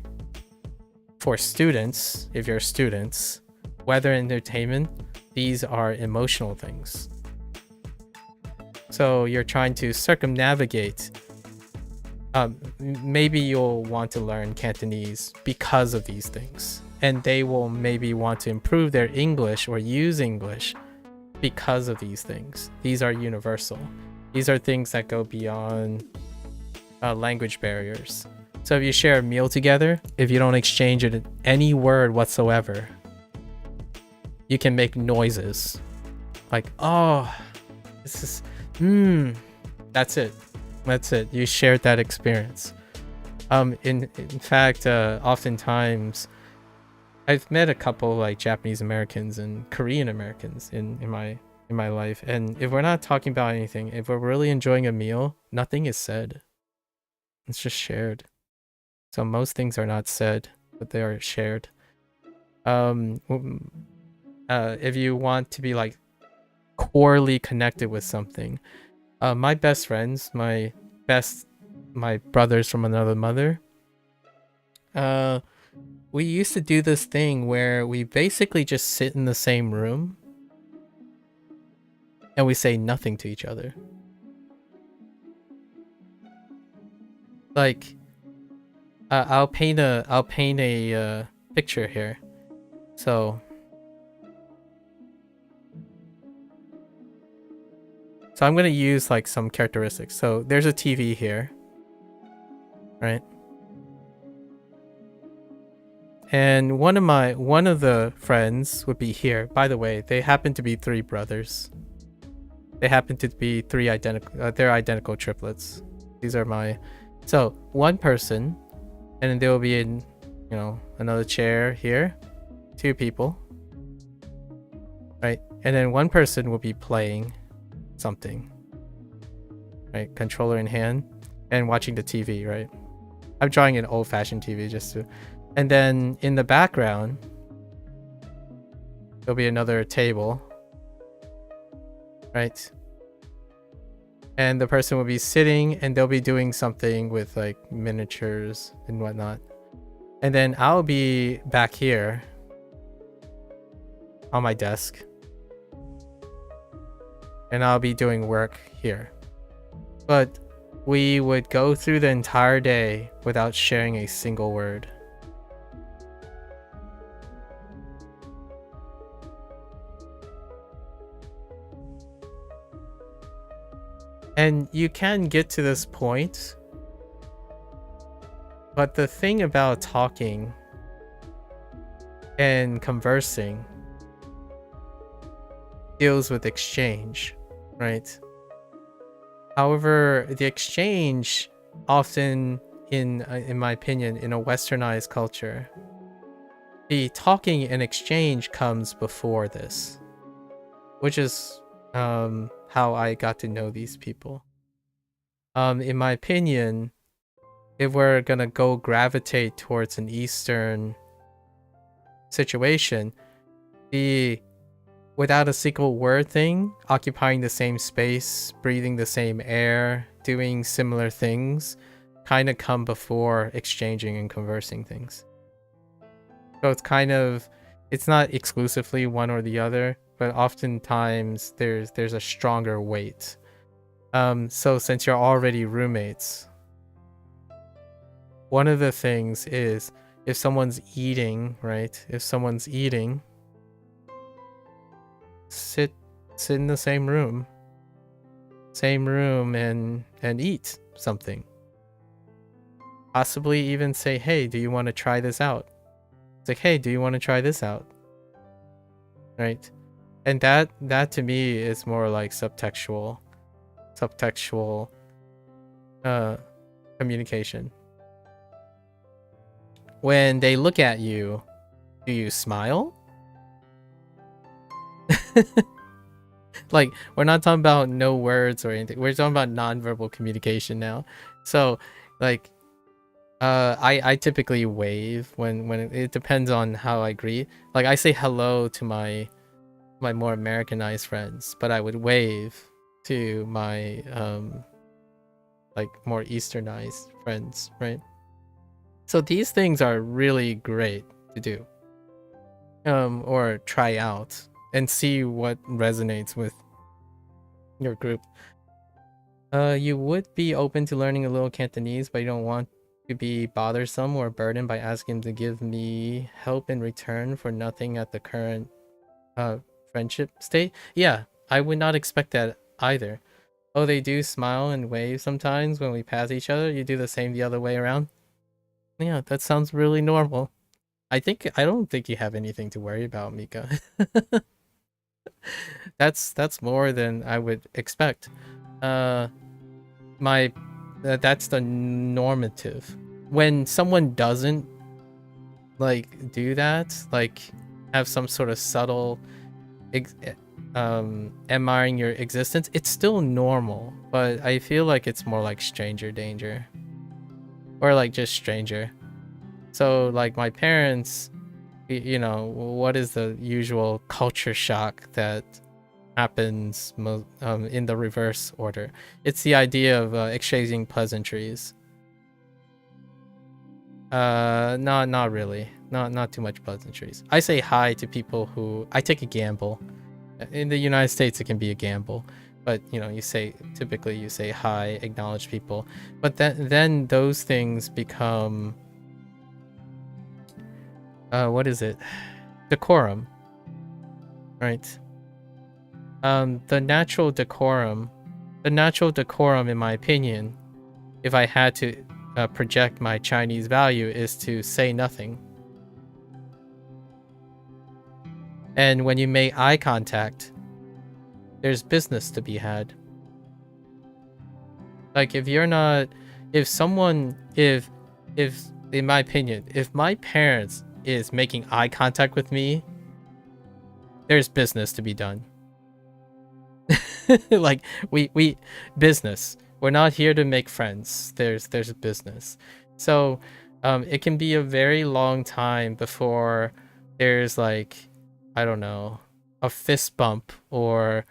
for students, if you're students, weather, entertainment, these are emotional things. So you're trying to circumnavigate. Maybe you'll want to learn Cantonese because of these things, and they will maybe want to improve their English or use English because of these things. These are universal. These are things that go beyond language barriers. So if you share a meal together, if you don't exchange it any word whatsoever, you can make noises. Like, oh, this is, that's it. That's it. You shared that experience. In fact, oftentimes, I've met a couple like Japanese Americans and Korean Americans in my life, and if we're not talking about anything, if we're really enjoying a meal, nothing is said. It's just shared. So most things are not said, but they are shared. If you want to be like corely connected with something, my best friends, my brothers from another mother, we used to do this thing where we basically just sit in the same room and we say nothing to each other. Like, I'll paint a picture here. So I'm gonna use like some characteristics. So there's a TV here, right? And one of the friends would be here. By the way, they happen to be 3 brothers. They happen to be 3 identical. They're identical triplets. These are my. So one person, and then there will be in, another chair here, 2 people, right? And then one person will be playing something, right? Controller in hand and watching the TV, right? I'm drawing an old-fashioned TV just to. And then in the background, there'll be another table, right? And the person will be sitting and they'll be doing something with like miniatures and whatnot. And then I'll be back here on my desk. And I'll be doing work here. But we would go through the entire day without sharing a single word. And you can get to this point, but the thing about talking and conversing deals with exchange, right? However, the exchange often, in my opinion, in a westernized culture, the talking and exchange comes before this, which is how I got to know these people. In my opinion, if we're gonna go gravitate towards an Eastern situation, the without a single word thing, occupying the same space, breathing the same air, doing similar things, kind of come before exchanging and conversing things. So it's not exclusively one or the other, but oftentimes there's a stronger weight. So since you're already roommates, one of the things is if someone's eating, right? If someone's eating, sit in the same room and eat something. Possibly even say, hey, do you want to try this out? It's like, hey, do you want to try this out? Right? And that to me is more like subtextual communication. When they look at you, do you smile? Like, we're not talking about no words or anything. We're talking about nonverbal communication now. So, like, I typically wave when it depends on how I greet. Like, I say hello to my more Americanized friends, but I would wave to my like more Easternized friends, right? So these things are really great to do, or try out and see what resonates with your group. You would be open to learning a little Cantonese, but you don't want to be bothersome or burdened by asking him to give me help in return for nothing at the current friendship state. Yeah, I would not expect that either. Oh, they do smile and wave sometimes when we pass each other. You do the same the other way around. Yeah, that sounds really normal. I don't think you have anything to worry about, Mika. That's more than I would expect. My that's the normative. When someone doesn't like do that, like have some sort of subtle admiring your existence, it's still normal, but I feel like it's more like stranger danger, or like just stranger. So like my parents, you know, what is the usual culture shock that happens in the reverse order? It's the idea of exchanging pleasantries. Not really. Not too much pleasantries. I say hi to people who I take a gamble. In the United States, it can be a gamble, but you know, typically you say hi, acknowledge people, but then those things become what is it? Decorum, right? The natural decorum, in my opinion, if I had to project my Chinese value, is to say nothing. And when you make eye contact, there's business to be had. Like if in my opinion, if my parents is making eye contact with me, there's business to be done. Like we business. We're not here to make friends. There's business. So it can be a very long time before there's like, I don't know, a fist bump or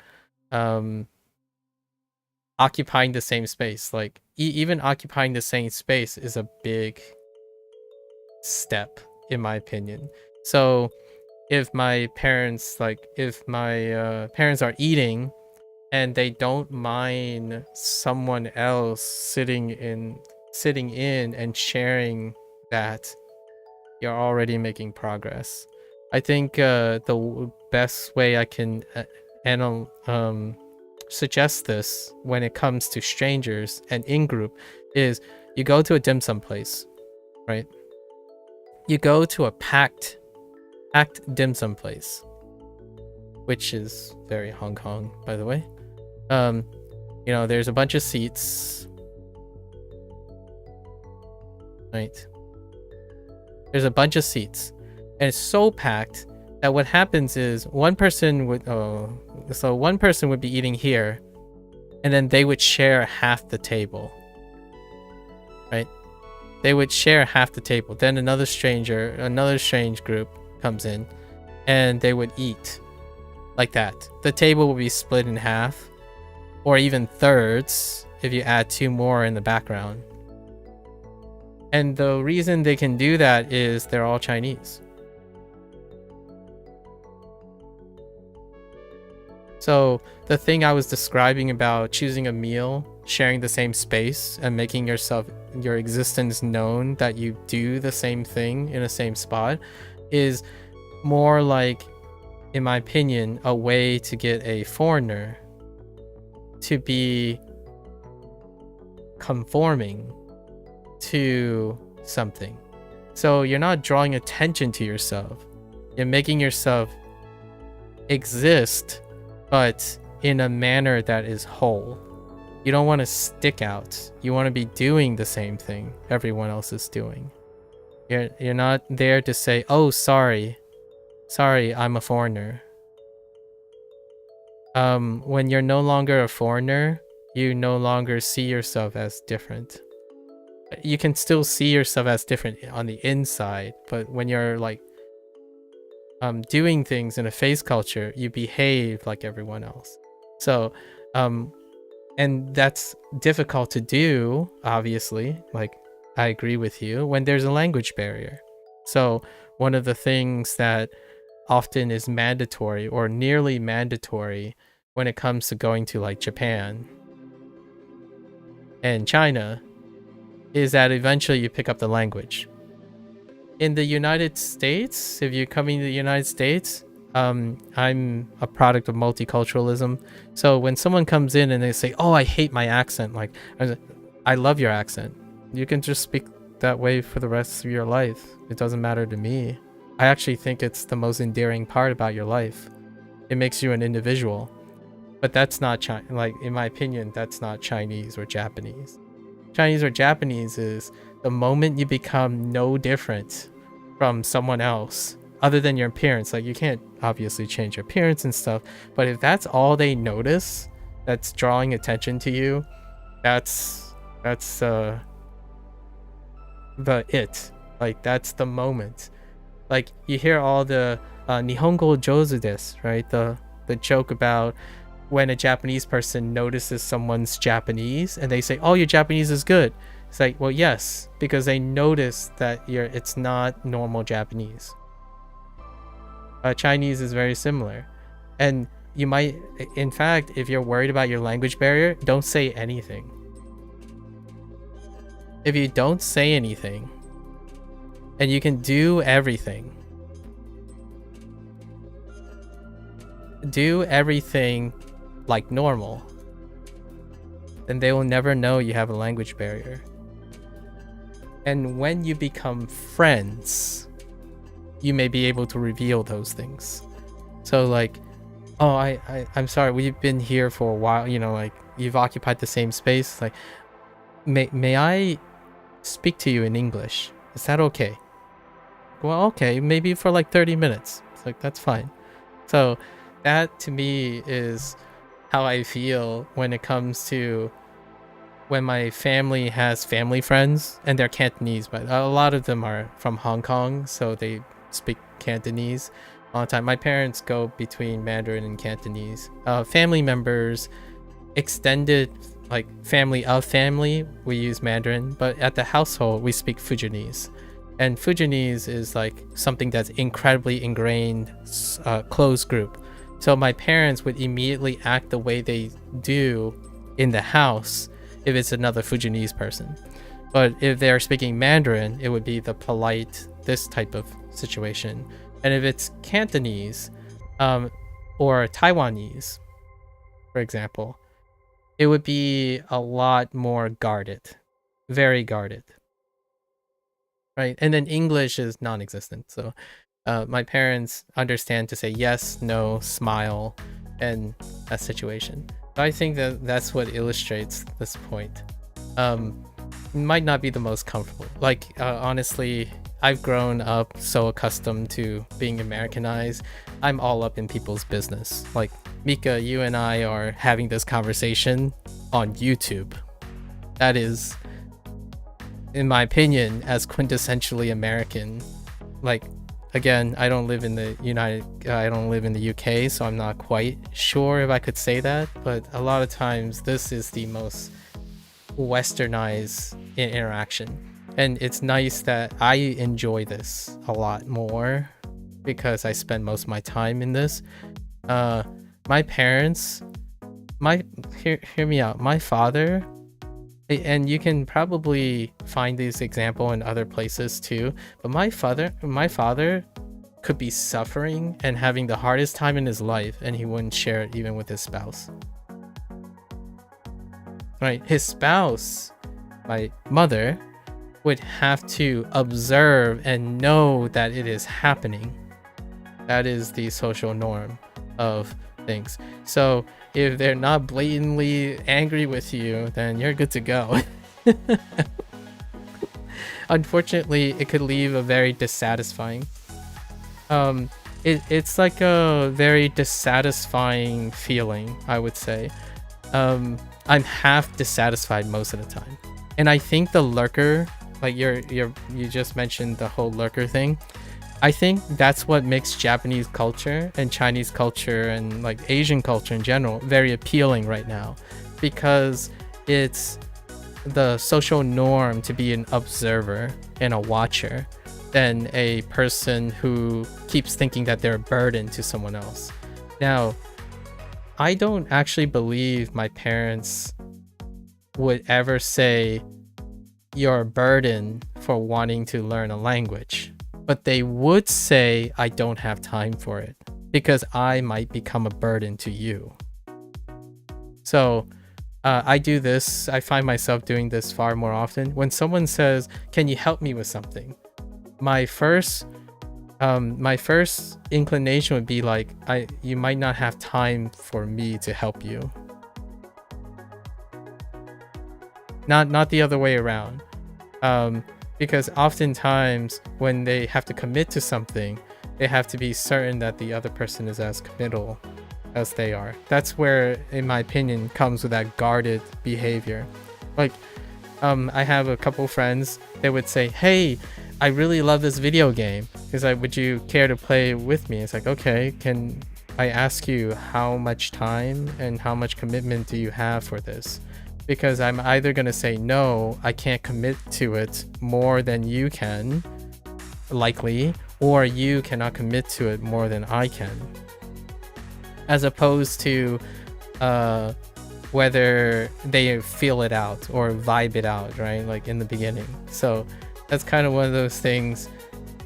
occupying the same space. Like even occupying the same space is a big step, in my opinion. So if my parents are eating and they don't mind someone else sitting in and sharing that, you're already making progress. I think the best way I can suggest this when it comes to strangers and in group is you go to a dim sum place, right? You go to a packed dim sum place, which is very Hong Kong, by the way. You know, there's a bunch of seats, right? There's a bunch of seats, and it's so packed that what happens is one person would be eating here, and then they would share half the table, right? They would share half the table. Then another strange group comes in, and they would eat like that. The table will be split in half, or even thirds if you add two more in the background. And the reason they can do that is they're all Chinese. So the thing I was describing about choosing a meal, sharing the same space, and making your existence known that you do the same thing in the same spot is more like, in my opinion, a way to get a foreigner to be conforming to something. So you're not drawing attention to yourself. You're making yourself exist, but in a manner that is whole. You don't want to stick out. You want to be doing the same thing everyone else is doing. You're not there to say, oh, sorry, I'm a foreigner. When you're no longer a foreigner, you no longer see yourself as different. You can still see yourself as different on the inside, but when you're like doing things in a face culture, you behave like everyone else. So and that's difficult to do, obviously. Like, I agree with you, when there's a language barrier. So one of the things that often is mandatory or nearly mandatory when it comes to going to like Japan and China is that eventually you pick up the language. In the United States, if you're coming to the United States, I'm a product of multiculturalism. So when someone comes in and they say, oh, I hate my accent, like, I love your accent. You can just speak that way for the rest of your life. It doesn't matter to me. I actually think it's the most endearing part about your life. It makes you an individual. But that's not like, in my opinion, that's not Chinese or Japanese. Chinese or Japanese is the moment you become no different from someone else other than your appearance. Like, you can't obviously change your appearance and stuff, but if that's all they notice that's drawing attention to you, that's the it. Like, that's the moment. Like, you hear all the Nihongo jouzu desu, right? The joke about when a Japanese person notices someone's Japanese and they say, "Oh, your Japanese is good." It's like, well, yes, because they notice that it's not normal Japanese. Chinese is very similar. And you might, in fact, if you're worried about your language barrier, don't say anything. If you don't say anything, and you can do everything like normal, then they will never know you have a language barrier. And when you become friends, you may be able to reveal those things. So like, oh, I'm sorry, we've been here for a while, you know, like, you've occupied the same space, like, may I speak to you in English? Is that okay? Well, okay, maybe for like 30 minutes. It's like, that's fine. So that to me is how I feel when it comes to when my family has family friends, and they're Cantonese, but a lot of them are from Hong Kong, so they speak Cantonese all the time. My parents go between Mandarin and Cantonese. Family members, extended, like family of family, we use Mandarin, but at the household we speak Fujianese. And Fujianese is like something that's incredibly ingrained, closed group. So my parents would immediately act the way they do in the house if it's another Fujianese person. But if they're speaking Mandarin, it would be the polite, this type of situation. And if it's Cantonese or Taiwanese, for example, it would be a lot more guarded, very guarded, right? And then English is non-existent. So my parents understand to say yes, no, smile, and that situation. So I think that that's what illustrates this point. Might not be the most comfortable. Like, honestly, I've grown up so accustomed to being Americanized. I'm all up in people's business. Like, Mika, you and I are having this conversation on YouTube. That is, in my opinion, as quintessentially American. Like, again, I don't live in the UK, so I'm not quite sure if I could say that, but a lot of times this is the most westernized interaction. And it's nice that I enjoy this a lot more because I spend most of my time in this. My parents, hear me out. My father, and you can probably find this example in other places too, but my father could be suffering and having the hardest time in his life, and he wouldn't share it even with his spouse. Right? His spouse, my mother, would have to observe and know that it is happening. That is the social norm of things. So if they're not blatantly angry with you, then you're good to go. Unfortunately, it could leave a very dissatisfying. It's like a very dissatisfying feeling, I would say. I'm half dissatisfied most of the time, and I think the lurker, like you just mentioned the whole lurker thing. I think that's what makes Japanese culture and Chinese culture and like Asian culture in general very appealing right now, because it's the social norm to be an observer and a watcher than a person who keeps thinking that they're a burden to someone else. Now, I don't actually believe my parents would ever say you're a burden for wanting to learn a language. But they would say, I don't have time for it because I might become a burden to you. So I do this. I find myself doing this far more often. When someone says, "Can you help me with something?" My first inclination would be like, you might not have time for me to help you. Not the other way around. Because oftentimes when they have to commit to something, they have to be certain that the other person is as committal as they are. That's where, in my opinion, comes with that guarded behavior. Like, I have a couple friends that would say, "Hey, I really love this video game. Would you care to play with me?" It's like, okay, can I ask you how much time and how much commitment do you have for this? Because I'm either going to say, no, I can't commit to it more than you can, likely, or you cannot commit to it more than I can. As opposed to whether they feel it out or vibe it out, right? Like in the beginning. So that's kind of one of those things.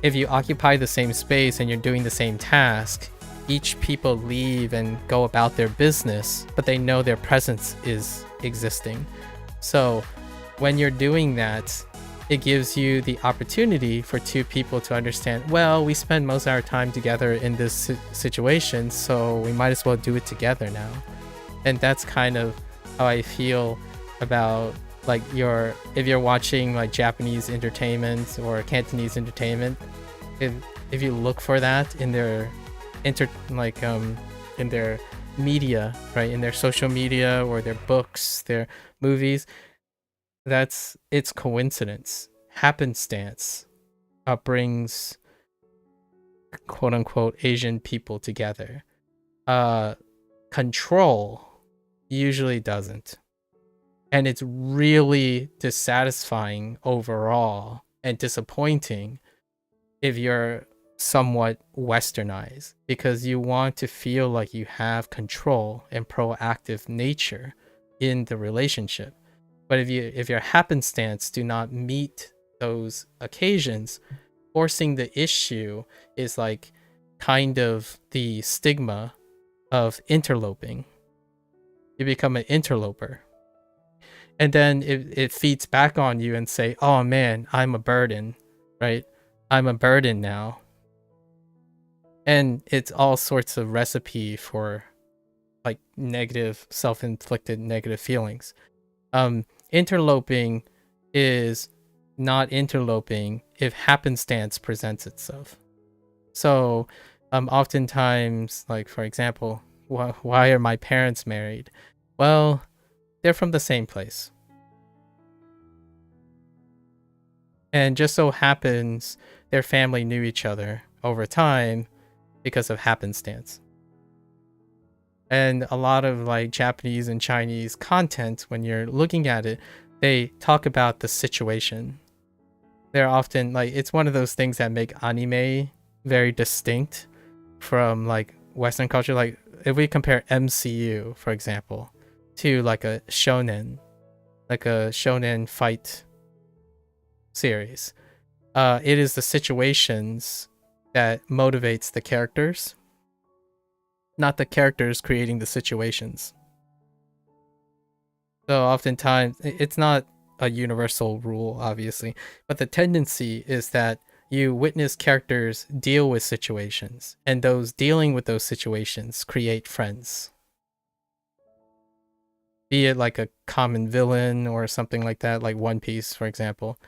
If you occupy the same space and you're doing the same task, each people leave and go about their business, but they know their presence is existing. So when you're doing that, it gives you the opportunity for two people to understand, well, we spend most of our time together in this situation, so we might as well do it together now. And that's kind of how I feel about, like, if you're watching like Japanese entertainment or Cantonese entertainment, if you look for that in their in their media, right, in their social media or their books, their movies, it's coincidence, happenstance brings quote unquote Asian people together. Control usually doesn't, and it's really dissatisfying overall and disappointing if you're somewhat westernized, because you want to feel like you have control and proactive nature in the relationship. But if your happenstance do not meet those occasions, forcing the issue is like kind of the stigma of interloping. You become an interloper. And then it feeds back on you and say, oh man, I'm a burden, right? I'm a burden now. And it's all sorts of recipe for like negative, self-inflicted negative feelings. Interloping is not interloping if happenstance presents itself. So oftentimes, like for example, why are my parents married? Well, they're from the same place. And just so happens their family knew each other over time because of happenstance. And a lot of like Japanese and Chinese content, when you're looking at it, they talk about the situation. They're often like, it's one of those things that make anime very distinct from like Western culture. Like if we compare MCU, for example, to like a shonen fight series, it is the situations that motivates the characters, not the characters creating the situations. So oftentimes, it's not a universal rule, obviously, but the tendency is that you witness characters deal with situations, and those dealing with those situations create friends. Be it like a common villain or something like that, like One Piece, for example.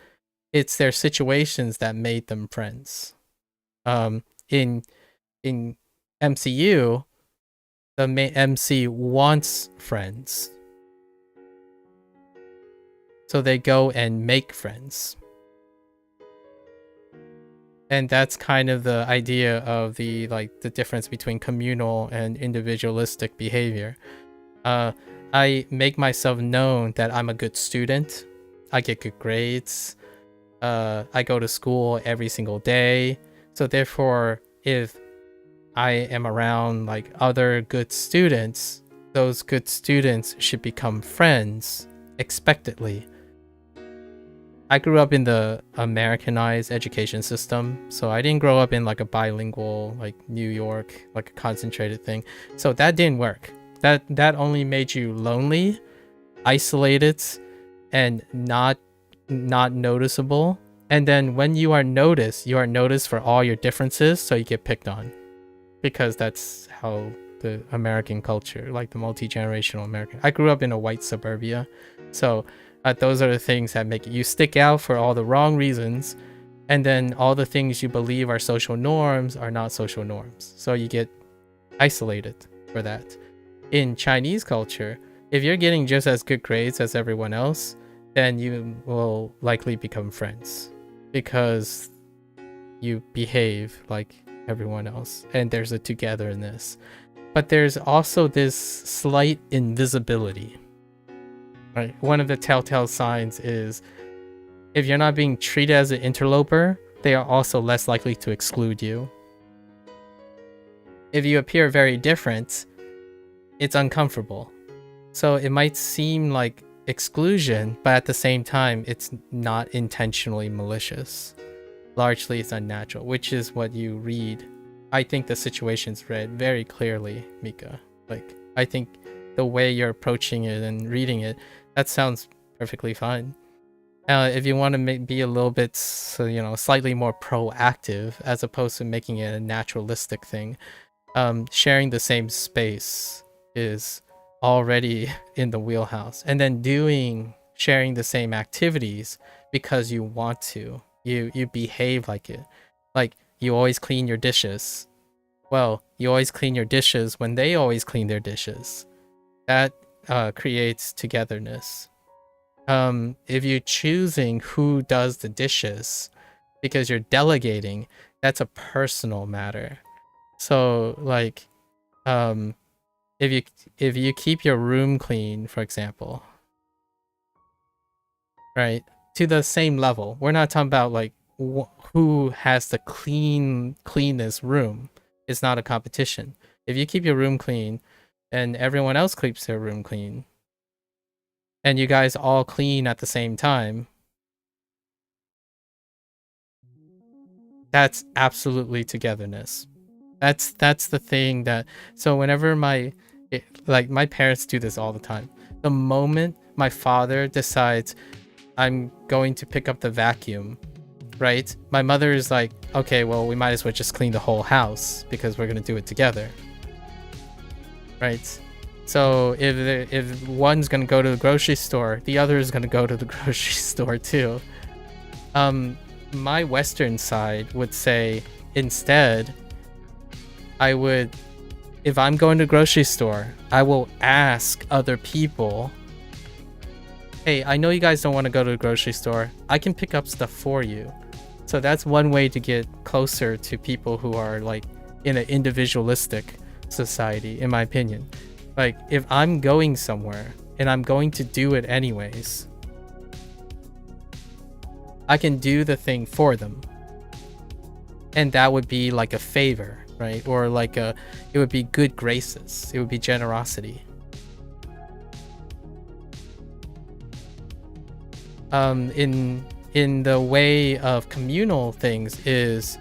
It's their situations that made them friends. In MCU, the main MC wants friends, so they go and make friends. And that's kind of the idea of the difference between communal and individualistic behavior. I make myself known that I'm a good student. I get good grades. I go to school every single day. So therefore, if I am around like other good students, those good students should become friends expectedly. I grew up in the Americanized education system, so I didn't grow up in like a bilingual, like New York, like a concentrated thing. So that didn't work. That only made you lonely isolated and not noticeable. And then when you are noticed for all your differences, so you get picked on, because that's how the American culture, like the multi-generational American. I grew up in a white suburbia, so those are the things that make you stick out for all the wrong reasons, and then all the things you believe are social norms are not social norms, so you get isolated for that. In Chinese culture, if you're getting just as good grades as everyone else, then you will likely become friends because you behave like everyone else and there's a togetherness. But there's also this slight invisibility, right? One of the telltale signs is if you're not being treated as an interloper, they are also less likely to exclude you. If you appear very different, it's uncomfortable. So it might seem like exclusion, but at the same time, it's not intentionally malicious. Largely, it's unnatural, which is what you read. I think the situation's read very clearly, Mika. Like, I think the way you're approaching it and reading it, that sounds perfectly fine. If you want to be a little bit, slightly more proactive, as opposed to making it a naturalistic thing, sharing the same space is already in the wheelhouse. And then sharing the same activities because you want to. You behave like it. Like, you always clean your dishes. Well, you always clean your dishes when they always clean their dishes. That creates togetherness. If you're choosing who does the dishes because you're delegating, that's a personal matter. So, like, if you keep your room clean, for example, right, to the same level, we're not talking about like who has the cleanest room. It's not a competition. If you keep your room clean and everyone else keeps their room clean and you guys all clean at the same time, that's absolutely togetherness. That's the thing that, so whenever my parents do this all the time. The moment my father decides I'm going to pick up the vacuum, right? My mother is like, okay, well, we might as well just clean the whole house because we're going to do it together. Right? So if one's going to go to the grocery store, the other is going to go to the grocery store too. My Western side would say instead, if I'm going to the grocery store, I will ask other people, hey, I know you guys don't want to go to the grocery store. I can pick up stuff for you. So that's one way to get closer to people who are like in an individualistic society, in my opinion. Like, if I'm going somewhere and I'm going to do it anyways, I can do the thing for them. And that would be like a favor, right? Or like it would be good graces. It would be generosity. In the way of communal things is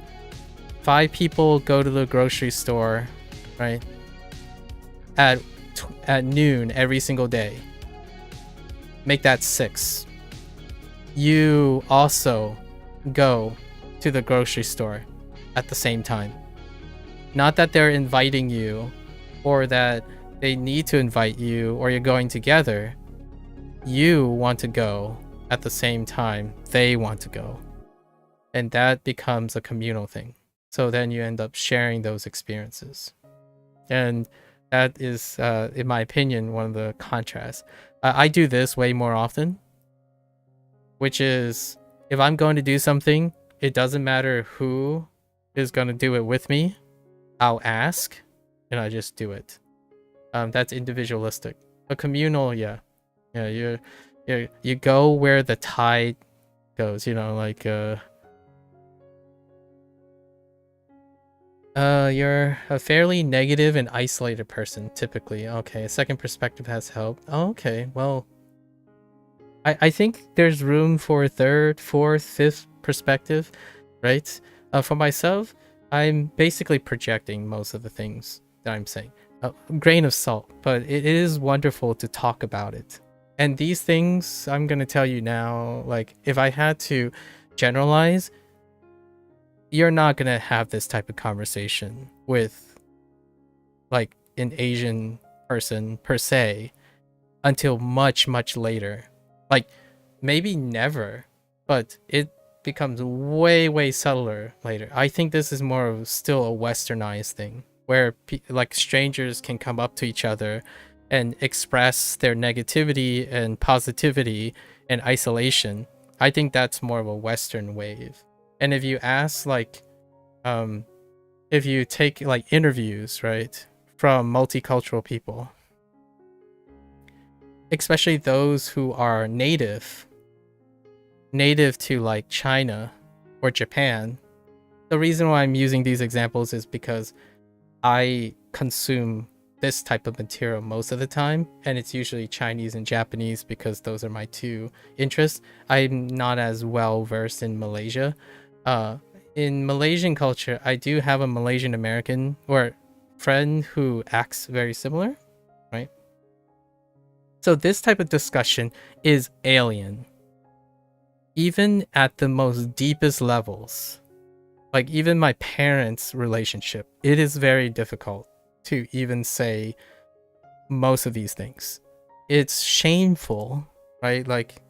5 people go to the grocery store, right? At noon every single day. Make that 6. You also go to the grocery store at the same time. Not that they're inviting you or that they need to invite you or you're going together. You want to go at the same time they want to go. And that becomes a communal thing. So then you end up sharing those experiences. And that is, in my opinion, one of the contrasts. I do this way more often, which is if I'm going to do something, it doesn't matter who is going to do it with me. I'll ask and I just do it. That's individualistic. A communal, yeah, you go where the tide goes, like you're a fairly negative and isolated person typically. Okay, a second perspective has helped. Oh, okay, well, I think there's room for a third, fourth, fifth perspective, right? For myself, I'm basically projecting most of the things that I'm saying. A grain of salt, but it is wonderful to talk about it. And these things, I'm gonna tell you now, like, if I had to generalize, you're not gonna have this type of conversation with, like, an Asian person per se until much, much later. Like, maybe never, but it becomes way, way subtler later. I think this is more of still a westernized thing where like strangers can come up to each other and express their negativity and positivity and isolation. I think that's more of a Western wave. And if you ask, like, if you take like interviews, right, from multicultural people, especially those who are native to like China or Japan. The reason why I'm using these examples is because I consume this type of material most of the time, and it's usually Chinese and Japanese because those are my two interests. I'm not as well versed in Malaysia. In Malaysian culture, I do have a Malaysian American or friend who acts very similar, right? So this type of discussion is alien. Even at the most deepest levels, like even my parents' relationship, it is very difficult to even say most of these things. It's shameful, right? Like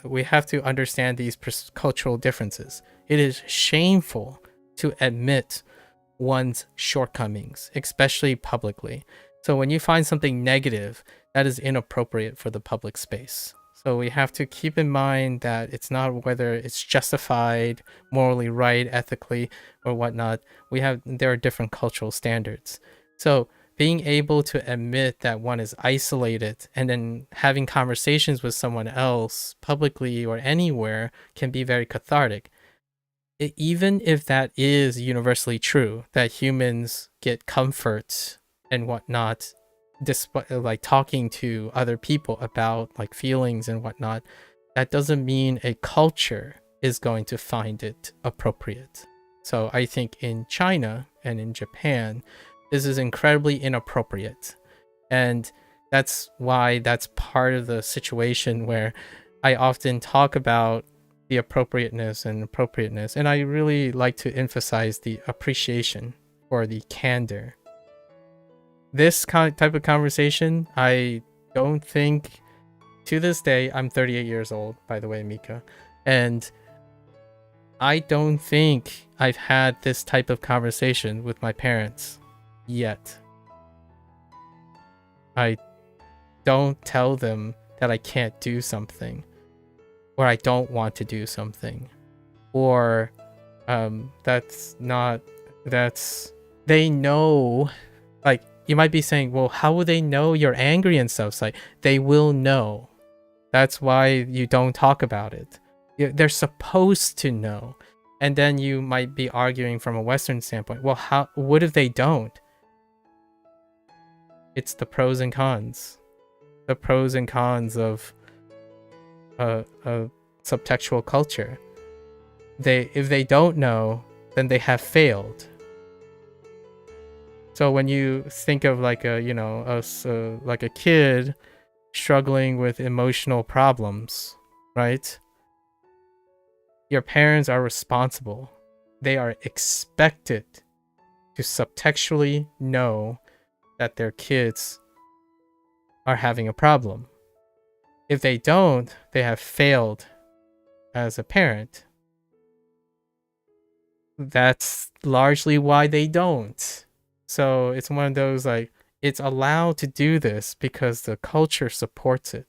we have to understand these cultural differences. It is shameful to admit one's shortcomings, especially publicly. So when you find something negative, that is inappropriate for the public space. So we have to keep in mind that it's not whether it's justified, morally right, ethically, or whatnot. There are different cultural standards. So being able to admit that one is isolated and then having conversations with someone else publicly or anywhere can be very cathartic. Even if that is universally true, that humans get comfort and whatnot despite like talking to other people about like feelings and whatnot, that doesn't mean a culture is going to find it appropriate. So I think in China and in Japan, this is incredibly inappropriate. And that's why that's part of the situation where I often talk about the appropriateness. And I really like to emphasize the appreciation or the candor. This type of conversation, I don't think, to this day, I'm 38 years old, by the way, Mika, and I don't think I've had this type of conversation with my parents yet. I don't tell them that I can't do something, or I don't want to do something, or they know, like, you might be saying, well, how will they know you're angry and stuff? It's like, they will know. That's why you don't talk about it. They're supposed to know. And then you might be arguing from a Western standpoint. Well, what if they don't? It's the pros and cons. The pros and cons of subtextual culture. If they don't know, then they have failed. So when you think of like like a kid struggling with emotional problems, right? Your parents are responsible. They are expected to subtextually know that their kids are having a problem. If they don't, they have failed as a parent. That's largely why they don't. So it's one of those, like, it's allowed to do this because the culture supports it.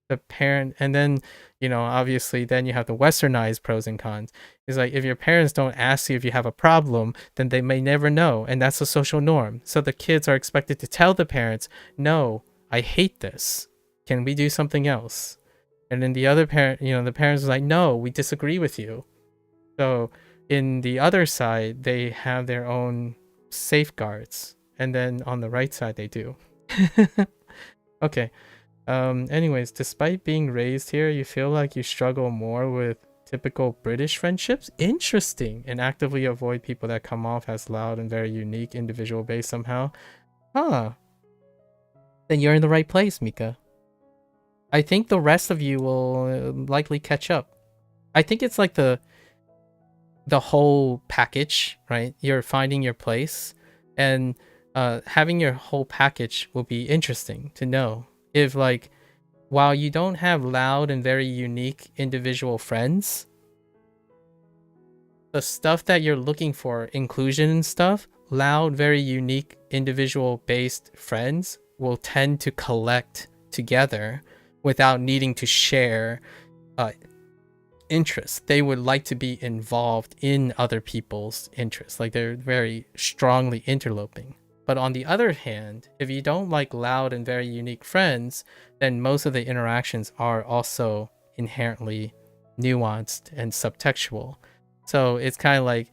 The parent, and then, obviously then you have the westernized pros and cons. It's like, if your parents don't ask you if you have a problem, then they may never know. And that's a social norm. So the kids are expected to tell the parents, no, I hate this. Can we do something else? And then the other parent, the parents are like, no, we disagree with you. So in the other side, they have their own safeguards, and then on the right side they do. Okay. Anyways, despite being raised here, you feel like you struggle more with typical British friendships? Interesting. And actively avoid people that come off as loud and very unique, individual based somehow. Huh. Then you're in the right place, Mika. I think the rest of you will likely catch up. I think it's like the whole package, right? You're finding your place, and having your whole package will be interesting to know. If like, while you don't have loud and very unique individual friends, the stuff that you're looking for, inclusion and stuff, loud, very unique individual based friends will tend to collect together without needing to share interests. They would like to be involved in other people's interests. Like, they're very strongly interloping. But on the other hand, if you don't like loud and very unique friends, then most of the interactions are also inherently nuanced and subtextual. So it's kind of like,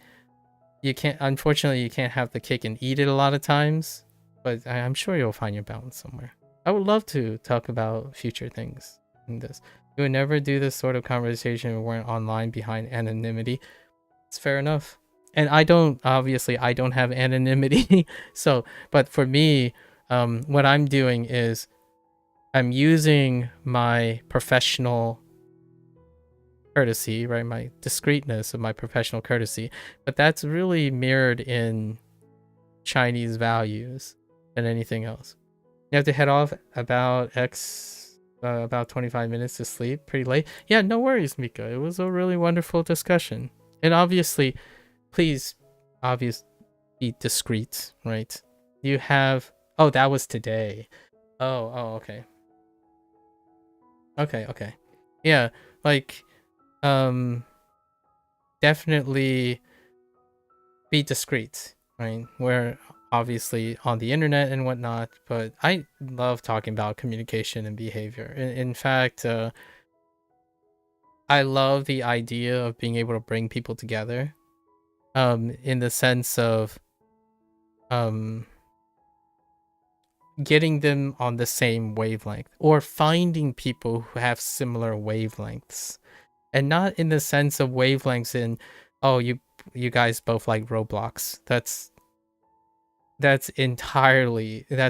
unfortunately, you can't have the cake and eat it a lot of times, but I'm sure you'll find your balance somewhere. I would love to talk about future things in this. We would never do this sort of conversation if we weren't online behind anonymity. It's fair enough. And I don't have anonymity. So, but for me, what I'm doing is I'm using my professional courtesy, right? My discreetness of my professional courtesy, but that's really mirrored in Chinese values than anything else. You have to head off about about 25 minutes to sleep, pretty late. Yeah, no worries, Mika. It was a really wonderful discussion. And obviously, please be discreet, right? You have, oh, that was today. Oh, okay. Okay. Yeah, like, definitely be discreet, right? We're obviously on the internet and whatnot, but I love talking about communication and behavior. In fact, I love the idea of being able to bring people together, in the sense of getting them on the same wavelength, or finding people who have similar wavelengths, and not in the sense of wavelengths in, oh, you guys both like Roblox. That's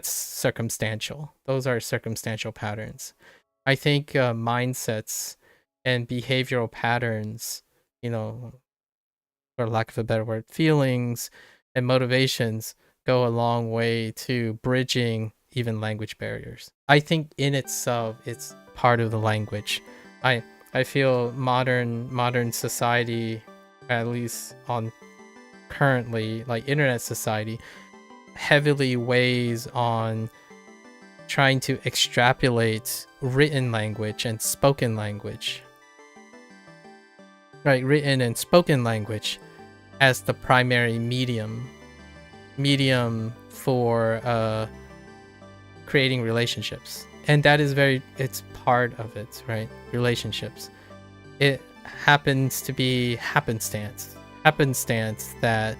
circumstantial. Those are circumstantial patterns. I think mindsets and behavioral patterns, for lack of a better word, feelings and motivations go a long way to bridging even language barriers. I think in itself, it's part of the language. I feel modern society, at least on currently, like internet society, heavily weighs on trying to extrapolate written language and spoken language, right? Written and spoken language as the primary medium for creating relationships. And that is it's part of it, right? Relationships. It happens to be happenstance that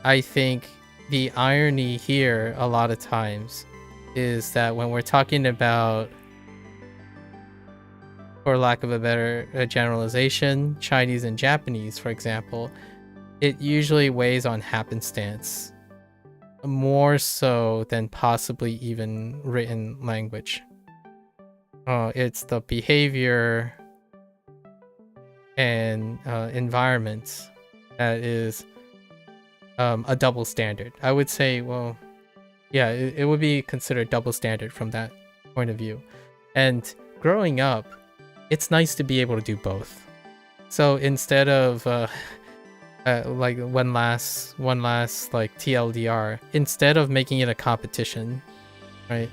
I think the irony here a lot of times is that when we're talking about, for lack of a better generalization, Chinese and Japanese, for example, it usually weighs on happenstance more so than possibly even written language. It's the behavior and environment that is a double standard. I would say, well, yeah, it would be considered double standard from that point of view. And growing up, it's nice to be able to do both. So instead of like one last like TLDR, instead of making it a competition, right,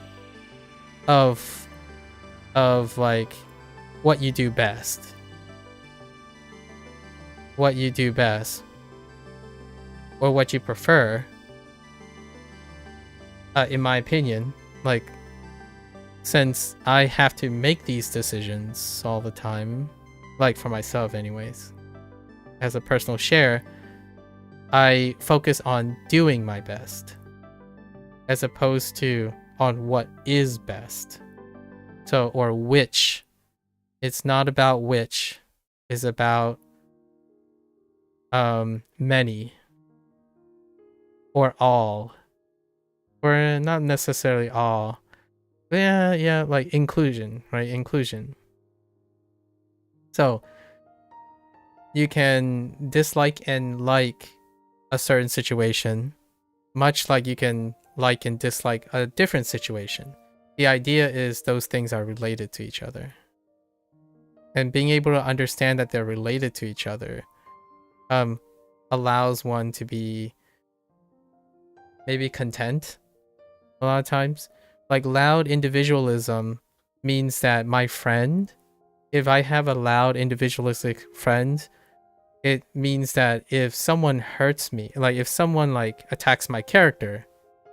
of like what you do best, or what you prefer, in my opinion, like, since I have to make these decisions all the time, like for myself anyways, as a personal share, I focus on doing my best as opposed to on what is best. So, or which. It's not about which, it's about many or all, or not necessarily all. Yeah, like inclusion, right? Inclusion. So you can dislike and like a certain situation, much like you can like and dislike a different situation. The idea is those things are related to each other. And being able to understand that they're related to each other allows one to be maybe content a lot of times. Like loud individualism means that my friend, if I have a loud individualistic friend, it means that if someone hurts me, like if someone like attacks my character,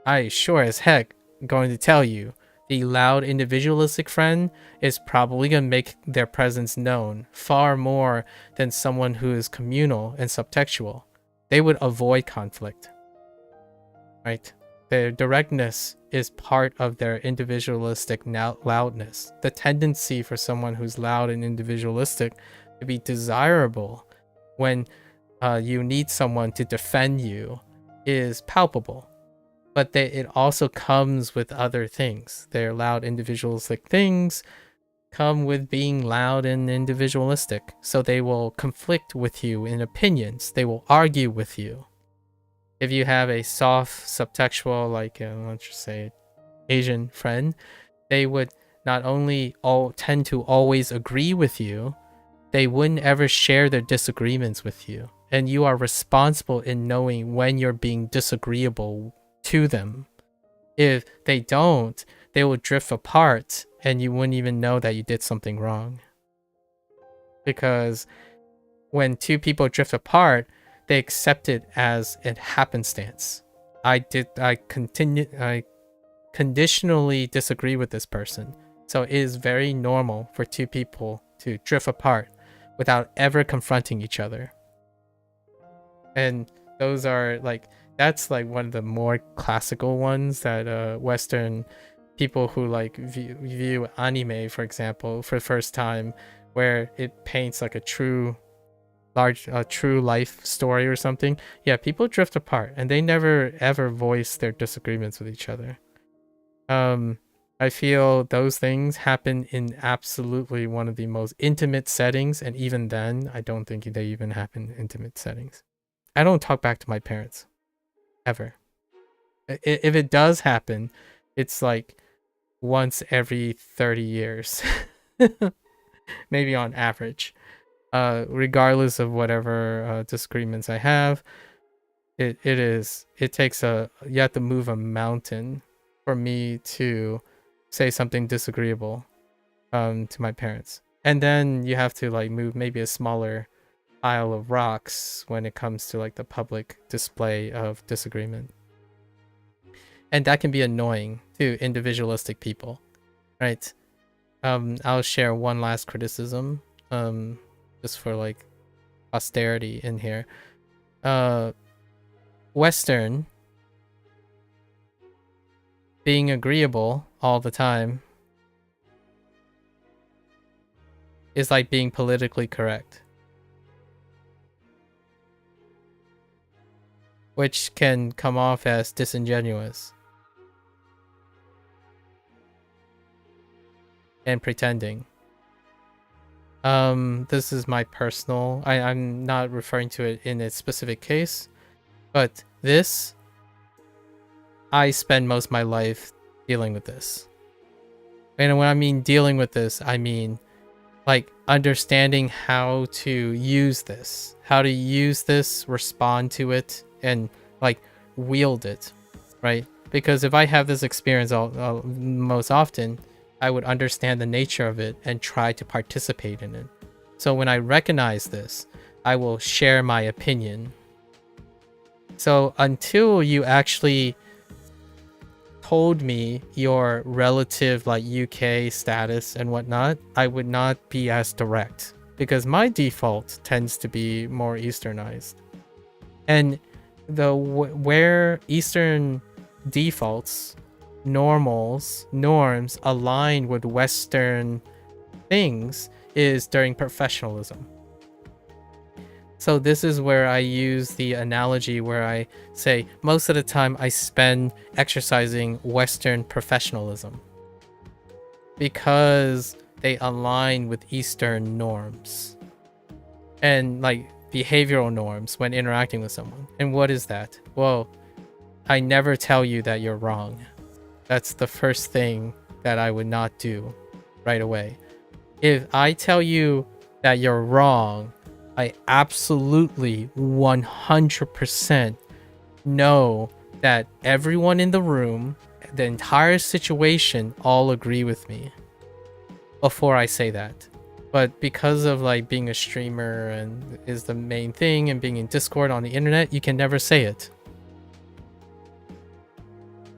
I sure as heck going to tell you the loud individualistic friend is probably going to make their presence known far more than someone who is communal and subtextual. They would avoid conflict, right? Their directness is part of their individualistic loudness. The tendency for someone who's loud and individualistic to be desirable when you need someone to defend you is palpable. But it also comes with other things. Their loud individualistic things come with being loud and individualistic. So they will conflict with you in opinions. They will argue with you. If you have a soft subtextual, like let's just say Asian friend, they would not only tend to always agree with you, they wouldn't ever share their disagreements with you. And you are responsible in knowing when you're being disagreeable to them. If they don't, they will drift apart and you wouldn't even know that you did something wrong. Because when two people drift apart, they accept it as a happenstance. I conditionally disagree with this person. So it is very normal for two people to drift apart without ever confronting each other. And those are like, that's like one of the more classical ones that Western people who like view anime, for example, for the first time, where it paints like a true life story or something. Yeah, people drift apart and they never ever voice their disagreements with each other. I feel those things happen in absolutely one of the most intimate settings, and even then, I don't think they even happen in intimate settings. I don't talk back to my parents. Ever. If it does happen, it's like once every 30 years. Maybe on average. Regardless of whatever disagreements I have, you have to move a mountain for me to say something disagreeable to my parents. And then you have to like move maybe a smaller pile of rocks when it comes to like the public display of disagreement. And that can be annoying to individualistic people, right? I'll share one last criticism, just for like posterity in here. Western being agreeable all the time is like being politically correct, which can come off as disingenuous and pretending. This is my personal, I'm not referring to it in a specific case, but I spend most of my life dealing with this. And when I mean dealing with this, I mean like understanding how to use this, respond to it, and like wield it, right? Because if I have this experience most often, I would understand the nature of it and try to participate in it. So when I recognize this, I will share my opinion. So until you actually told me your relative like UK status and whatnot, I would not be as direct, because my default tends to be more Easternized. And where Eastern defaults, norms align with Western things is during professionalism. So this is where I use the analogy where I say most of the time I spend exercising Western professionalism. because they align with Eastern norms and like behavioral norms when interacting with someone. And what is that? Well, I never tell you that you're wrong. That's the first thing that I would not do right away. If I tell you that you're wrong, I absolutely 100% know that everyone in the room, the entire situation, all agree with me before I say that. But because of like being a streamer and is the main thing and being in Discord on the internet, you can never say it.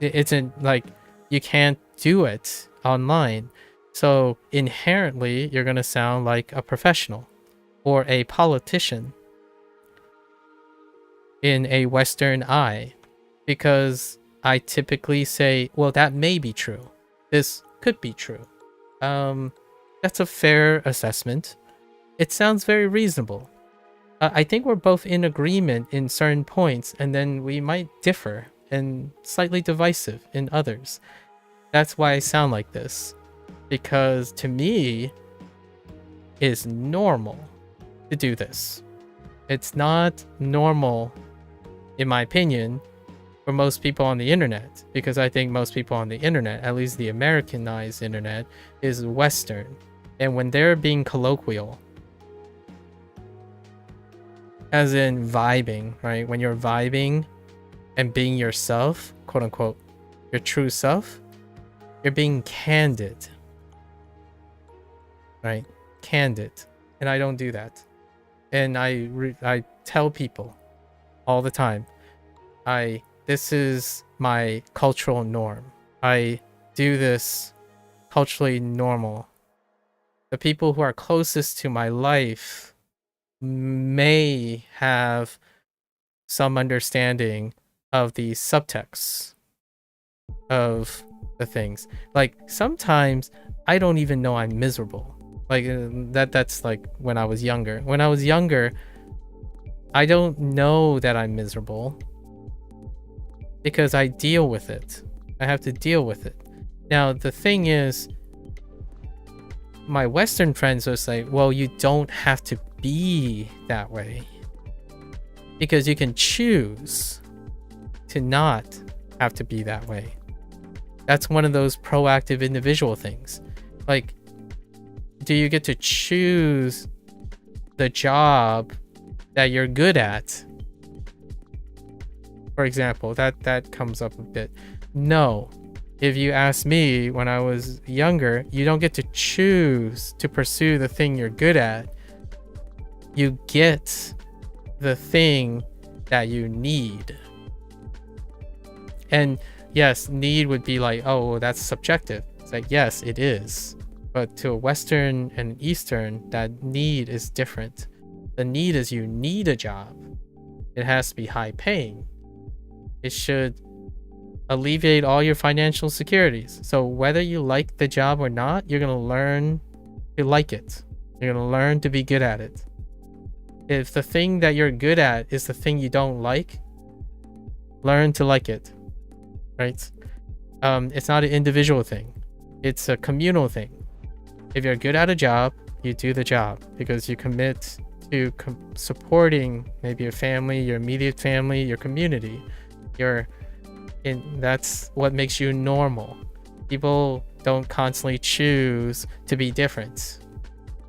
It's like you can't do it online. So inherently, you're going to sound like a professional or a politician in a Western eye, because I typically say, well, that may be true. This could be true. That's a fair assessment. It sounds very reasonable. I think we're both in agreement in certain points, and then we might differ and slightly divisive in others. That's why I sound like this, because to me, it's normal to do this. It's not normal, in my opinion, for most people on the internet, because I think most people on the internet, at least the Americanized internet, is Western. And when they're being colloquial, as in vibing, right? When you're vibing and being yourself, quote unquote, your true self, you're being candid, right? Candid. And I don't do that. And I tell people all the time, this is my cultural norm. I do this culturally normal. The people who are closest to my life may have some understanding of the subtext of the things. Like sometimes I don't even know I'm miserable. Like that's like when I was younger. When I was younger, I don't know that I'm miserable because I deal with it. I have to deal with it. Now the thing is, my Western friends will say, well, you don't have to be that way, because you can choose to not have to be that way. That's one of those proactive individual things. Like, do you get to choose the job that you're good at? For example, that comes up a bit. No. If you ask me, when I was younger, you don't get to choose to pursue the thing you're good at. You get the thing that you need. And yes, need would be like, oh, well, that's subjective. It's like, yes, it is. But to a Western and Eastern, that need is different. The need is you need a job. It has to be high paying. It should alleviate all your financial securities. So whether you like the job or not, you're going to learn to like it. You're going to learn to be good at it. If the thing that you're good at is the thing you don't like, learn to like it, right? It's not an individual thing. It's a communal thing. If you're good at a job, you do the job because you commit to supporting maybe your family, your immediate family, your community. That's what makes you normal. People don't constantly choose to be different.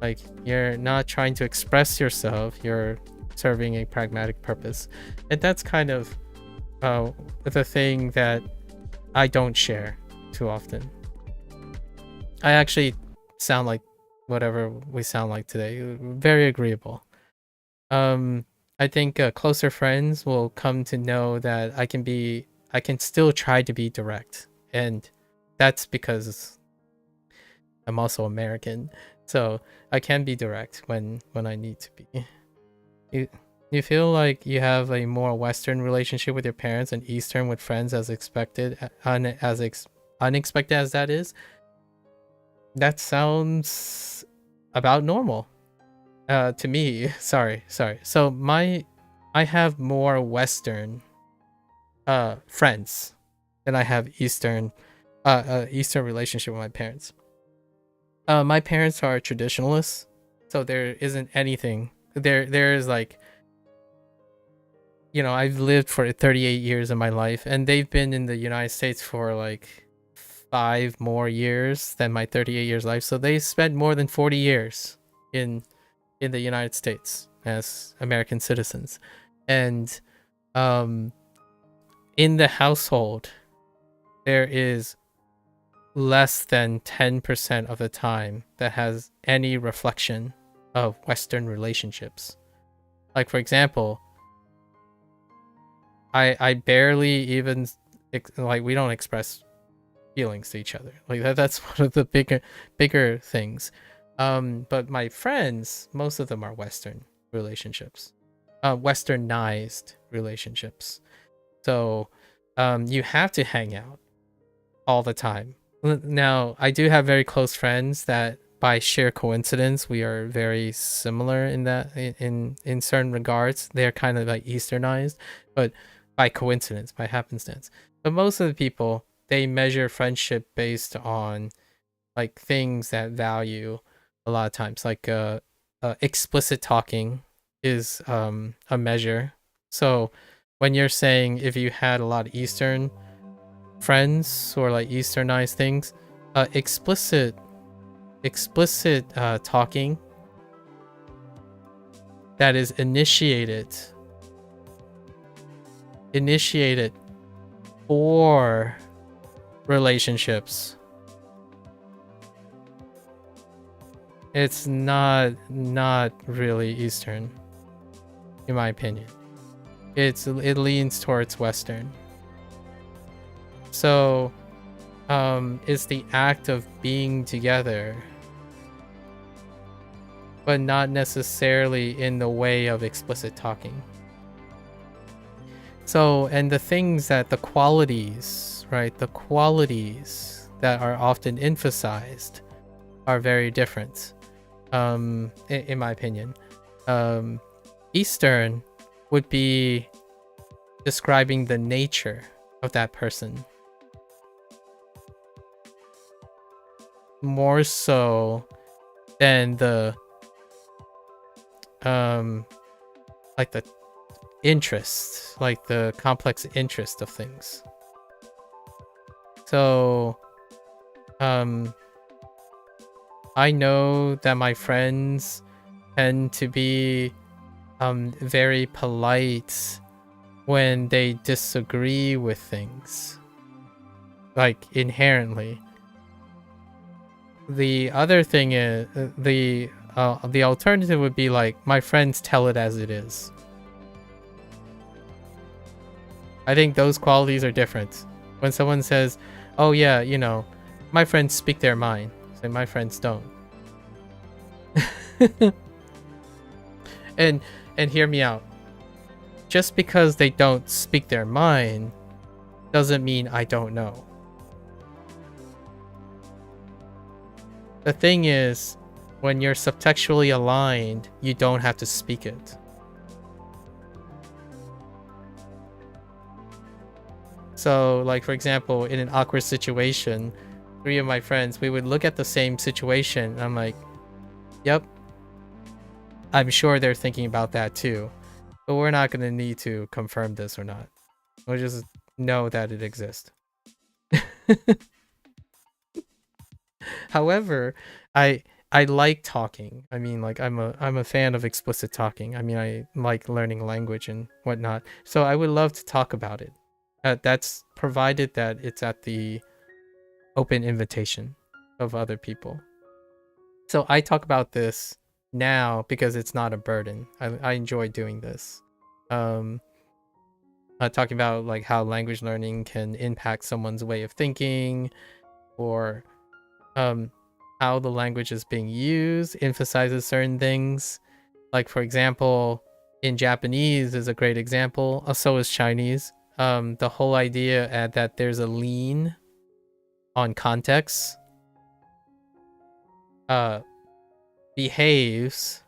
Like, you're not trying to express yourself, you're serving a pragmatic purpose. And that's kind of the thing that I don't share too often. I actually sound like whatever we sound like today. Very agreeable. I think closer friends will come to know that I can still try to be direct. And that's because I'm also American. So I can be direct when I need to be. You feel like you have a more Western relationship with your parents and Eastern with friends as expected, unexpected as that is? That sounds about normal to me. Sorry. So I have more Western friends than I have Eastern relationship with my parents. My parents are traditionalists, so there isn't anything. There's like, I've lived for 38 years of my life, and they've been in the United States for like 5 more years than my 38 years life. So they spent more than 40 years in the United States as American citizens, and in the household, there is less than 10% of the time that has any reflection of Western relationships. Like, for example, I barely even like, we don't express feelings to each other. Like that's one of the bigger things. But my friends, most of them are Western relationships, Westernized relationships. So you have to hang out all the time. Now, I do have very close friends that by sheer coincidence we are very similar in that in certain regards. They're kind of like Easternized, but by coincidence, by happenstance. But most of the people, they measure friendship based on like things that value a lot of times. Like explicit talking is a measure. So when you're saying if you had a lot of Eastern friends or like Easternized things, explicit talking that is initiated for relationships, it's not really Eastern, in my opinion. It leans towards Western. So it's the act of being together, but not necessarily in the way of explicit talking. So, and the things that the qualities, right? The qualities that are often emphasized are very different, in my opinion. Eastern would be describing the nature of that person, more so than the like the interest, like the complex interest of things. So I know that my friends tend to be very polite when they disagree with things, like inherently. The other thing is the alternative would be like, my friends tell it as it is. I think those qualities are different. When someone says, oh yeah, my friends speak their mind, say my friends don't. and hear me out. Just because they don't speak their mind doesn't mean I don't know. The thing is, when you're subtextually aligned, you don't have to speak it. So, like, for example, in an awkward situation, 3 of my friends, we would look at the same situation, and I'm like, yep, I'm sure they're thinking about that too. But we're not going to need to confirm this or not. We'll just know that it exists. However, I like talking. I mean, like, I'm a fan of explicit talking. I mean, I like learning language and whatnot. So I would love to talk about it. That's provided that it's at the open invitation of other people. So I talk about this now because it's not a burden. I enjoy doing this. Talking about like how language learning can impact someone's way of thinking, or how the language is being used emphasizes certain things. Like, for example, in Japanese is a great example. So is Chinese. The whole idea that there's a lean on context behaves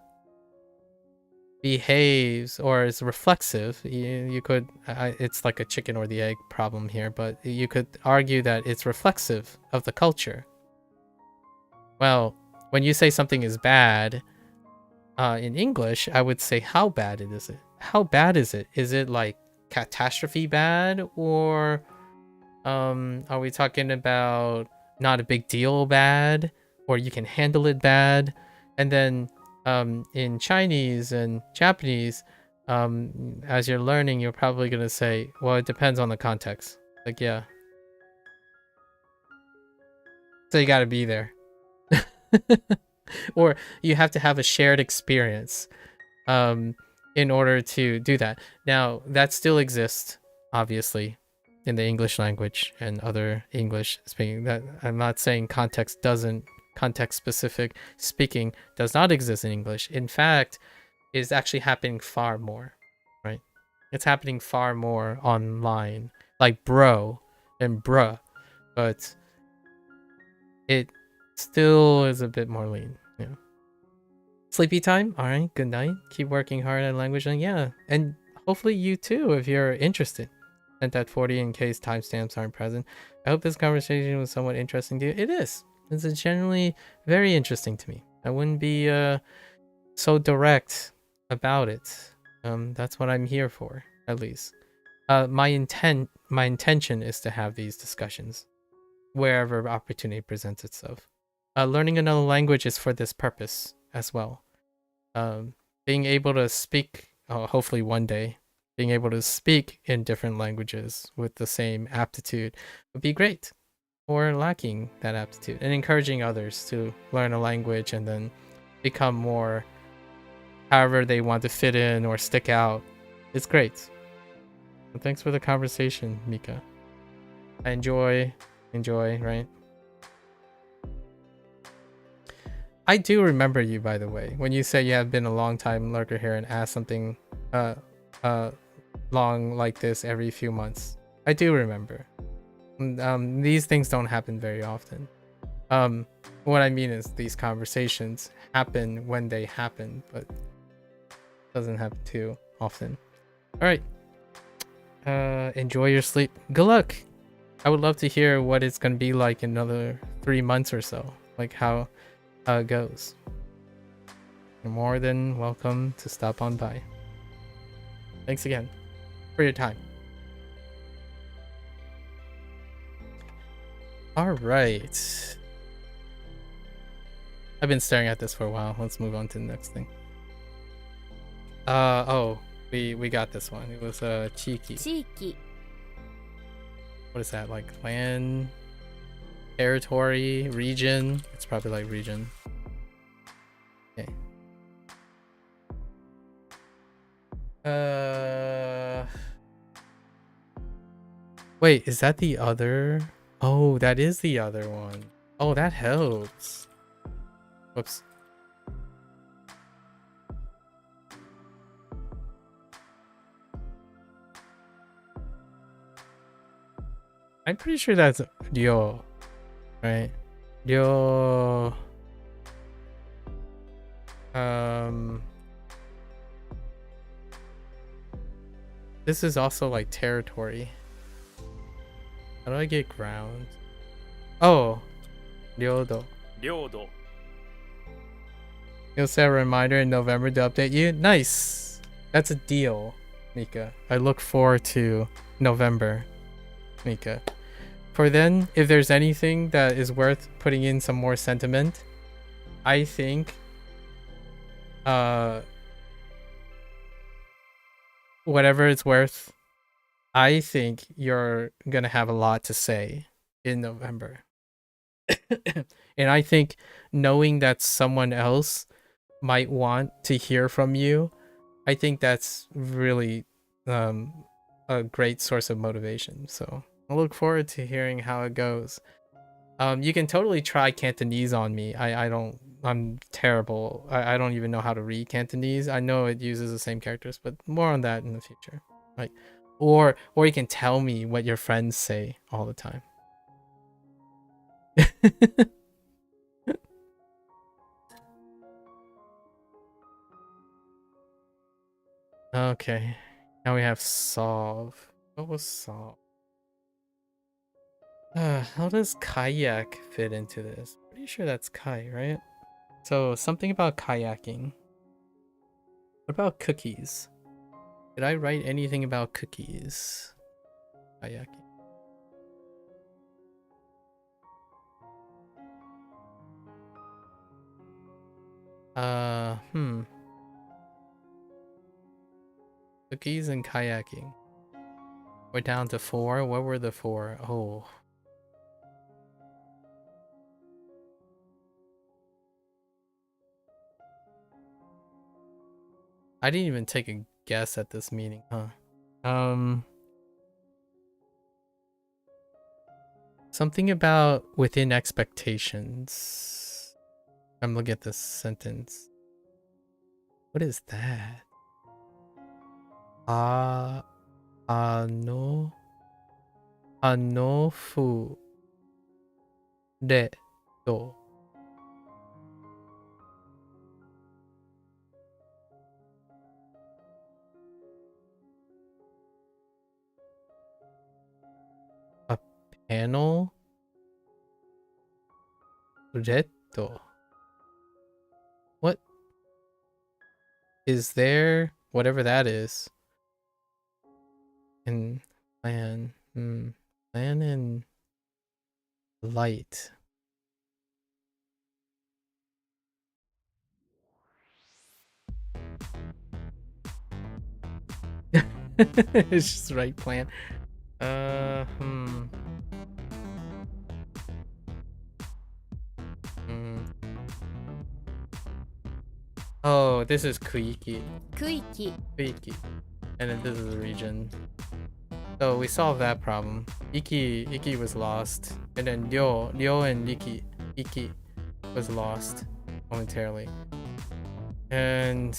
or is reflexive. You could it's like a chicken or the egg problem here, but you could argue that it's reflexive of the culture. Well, when you say something is bad, in English, I would say how bad is it? How bad is it? Is it like catastrophe bad, or are we talking about not a big deal bad, or you can handle it bad? And then in Chinese and Japanese, as you're learning, you're probably gonna say, well, it depends on the context. Like, yeah. So you gotta be there. Or you have to have a shared experience in order to do that. Now, that still exists, obviously, in the English language and other English speaking. That I'm not saying context specific speaking does not exist in English. In fact, it's actually happening far more, right? It's happening far more online, like bro and bruh, but it still is a bit more lean. Yeah. Sleepy time? All right, good night. Keep working hard at language learning. Yeah, and hopefully you too, if you're interested. Sent at 40 in case timestamps aren't present. I hope this conversation was somewhat interesting to you. It is. It's generally very interesting to me. I wouldn't be so direct about it. That's what I'm here for, at least. My intention is to have these discussions wherever opportunity presents itself. Learning another language is for this purpose as well. Being able to speak, hopefully one day, being able to speak in different languages with the same aptitude would be great. Or lacking that aptitude, and encouraging others to learn a language and then become more however they want to fit in or stick out. It's great. So thanks for the conversation, Mika. I enjoy, right? I do remember you, by the way, when you say you have been a long time lurker here and ask something long like this every few months. I do remember. These things don't happen very often. What I mean is these conversations happen when they happen, but it doesn't happen too often. All right. Enjoy your sleep. Good luck. I would love to hear what it's gonna be like in another 3 months or so, like how it goes. You're more than welcome to stop on by. Thanks again for your time. All right. I've been staring at this for a while. Let's move on to the next thing. Oh, we got this one. It was cheeky. 地域 What is that, like land, territory, region? It's probably like region. Okay. Wait, is that the other? Oh, that is the other one. Oh, that helps. Whoops. I'm pretty sure that's Ryo, right? Ryo. This is also like territory. How do I get ground? Oh, Ryodo. 領土 You'll set a reminder in November to update you. Nice. That's a deal, Mika. I look forward to November, Mika. For then, if there's anything that is worth putting in some more sentiment, I think whatever it's worth, I think you're gonna have a lot to say in November. And I think knowing that someone else might want to hear from you, I think that's really a great source of motivation. So I look forward to hearing how it goes. You can totally try Cantonese on me. I'm terrible. I don't even know how to read Cantonese. I know it uses the same characters, but more on that in the future. Like, or you can tell me what your friends say all the time. Okay, now we have solve. What was solve? How does kayak fit into this? Pretty sure that's kai, right? So something about kayaking. What about cookies? Did I write anything about cookies? Kayaking. Cookies and kayaking. We're down to 4. What were the 4? Oh. I didn't even take a guess at this meeting, huh? Something about within expectations. I'm looking at this sentence. What is that? Anofu de to. A panel? Retto. What is there? Whatever that is. And plan. Plan and light. It's just right plan. Oh, this is Koichi. Koichi. And then this is the region. So we solved that problem. Iki was lost. And then Ryo and Iki was lost momentarily. And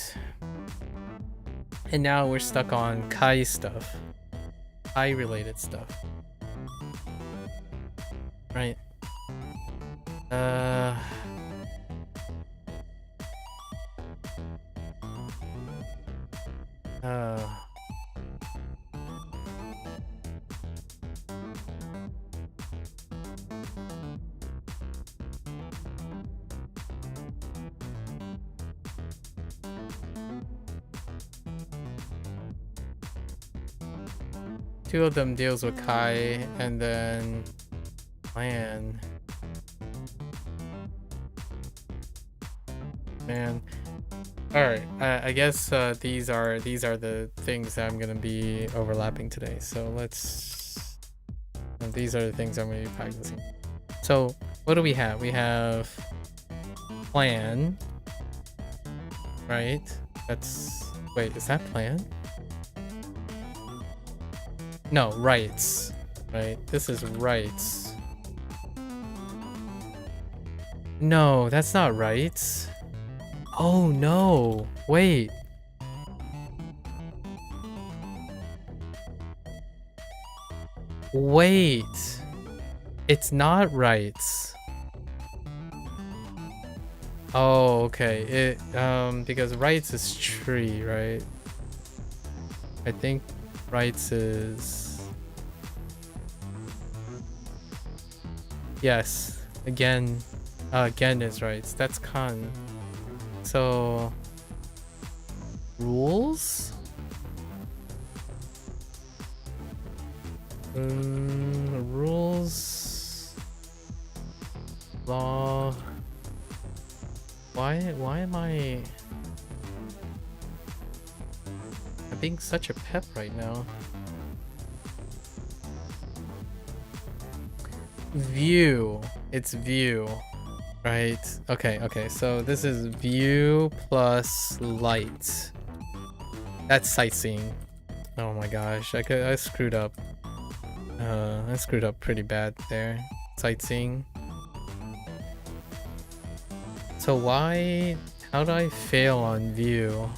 now we're stuck on Kai stuff. Kai related stuff. Right. Two of them deals with Kai, and then man. All right. I guess these are the things that I'm gonna be overlapping today. So let's. These are the things I'm gonna be practicing. So what do we have? We have plan, right? Wait, is that plan? No, rights, right? This is rights. No, that's not rights. Oh no, wait. Wait, it's not rights. Oh, okay. Because rights is tree, right? I think rights is... Yes, again is rights. That's con. So rules? Rules, law. Why am I being such a pep right now? View. It's view, right? Okay, so this is view plus light. That's sightseeing. Oh my gosh, I screwed up. I screwed up pretty bad there. Sightseeing. So how do I fail on view?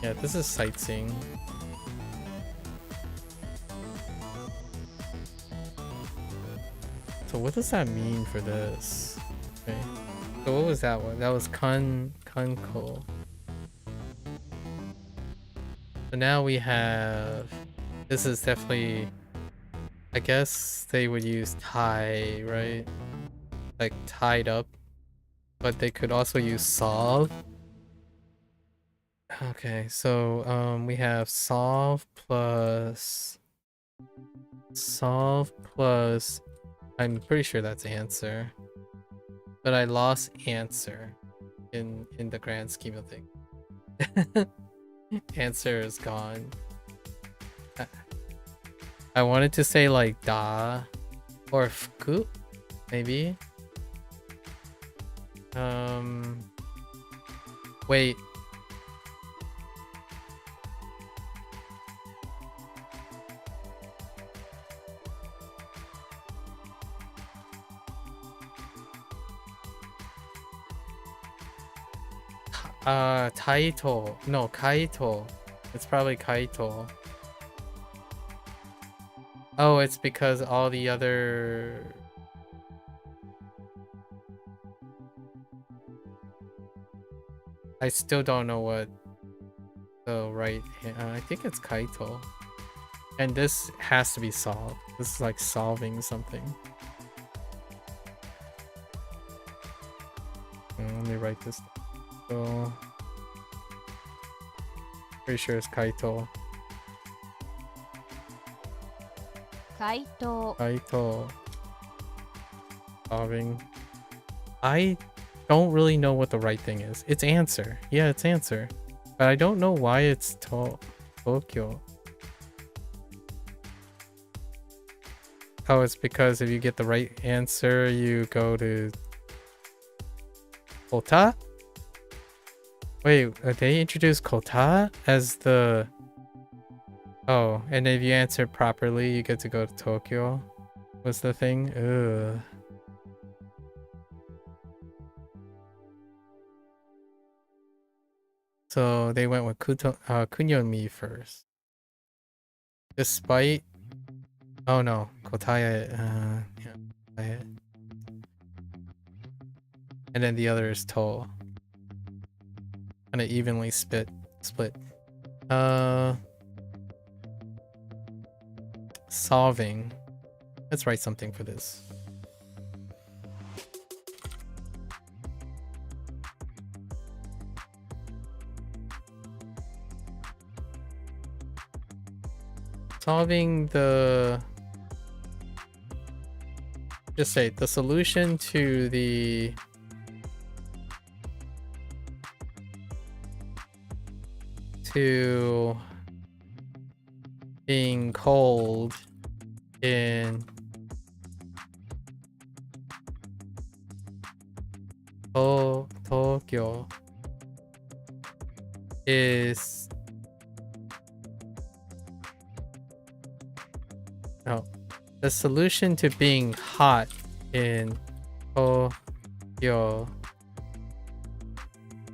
Yeah, this is sightseeing. So what does that mean for this? Okay. So what was that one? That was Kanko. So now we have... This is definitely... I guess they would use tie, right? Like tied up. but they could also use solve. Okay, so we have solve plus I'm pretty sure that's answer. But I lost answer in the grand scheme of things. Answer is gone. I wanted to say like da or fuku, maybe. Wait. Taito. No, Kaito. It's probably Kaito. Oh, it's because all the other... I still don't know what the right... I think it's Kaito. And this has to be solved. This is like solving something. Let me write this down. So... pretty sure it's Kaito. Kaito. Solving. I don't really know what the right thing is. It's answer. Yeah, it's answer. But I don't know why it's Tokyo. Oh, it's because if you get the right answer, you go to Kota? Wait, they introduced Kota as the... Oh, and if you answer properly, you get to go to Tokyo. What's the thing? Ugh. So they went with Kunyomi first. Despite... Oh no, Kotaya... yeah. And then the other is To. Kind of evenly split. Solving. Let's write something for this. Solving the... Just say the solution to the... to being cold in Tokyo is the solution to being hot in Tokyo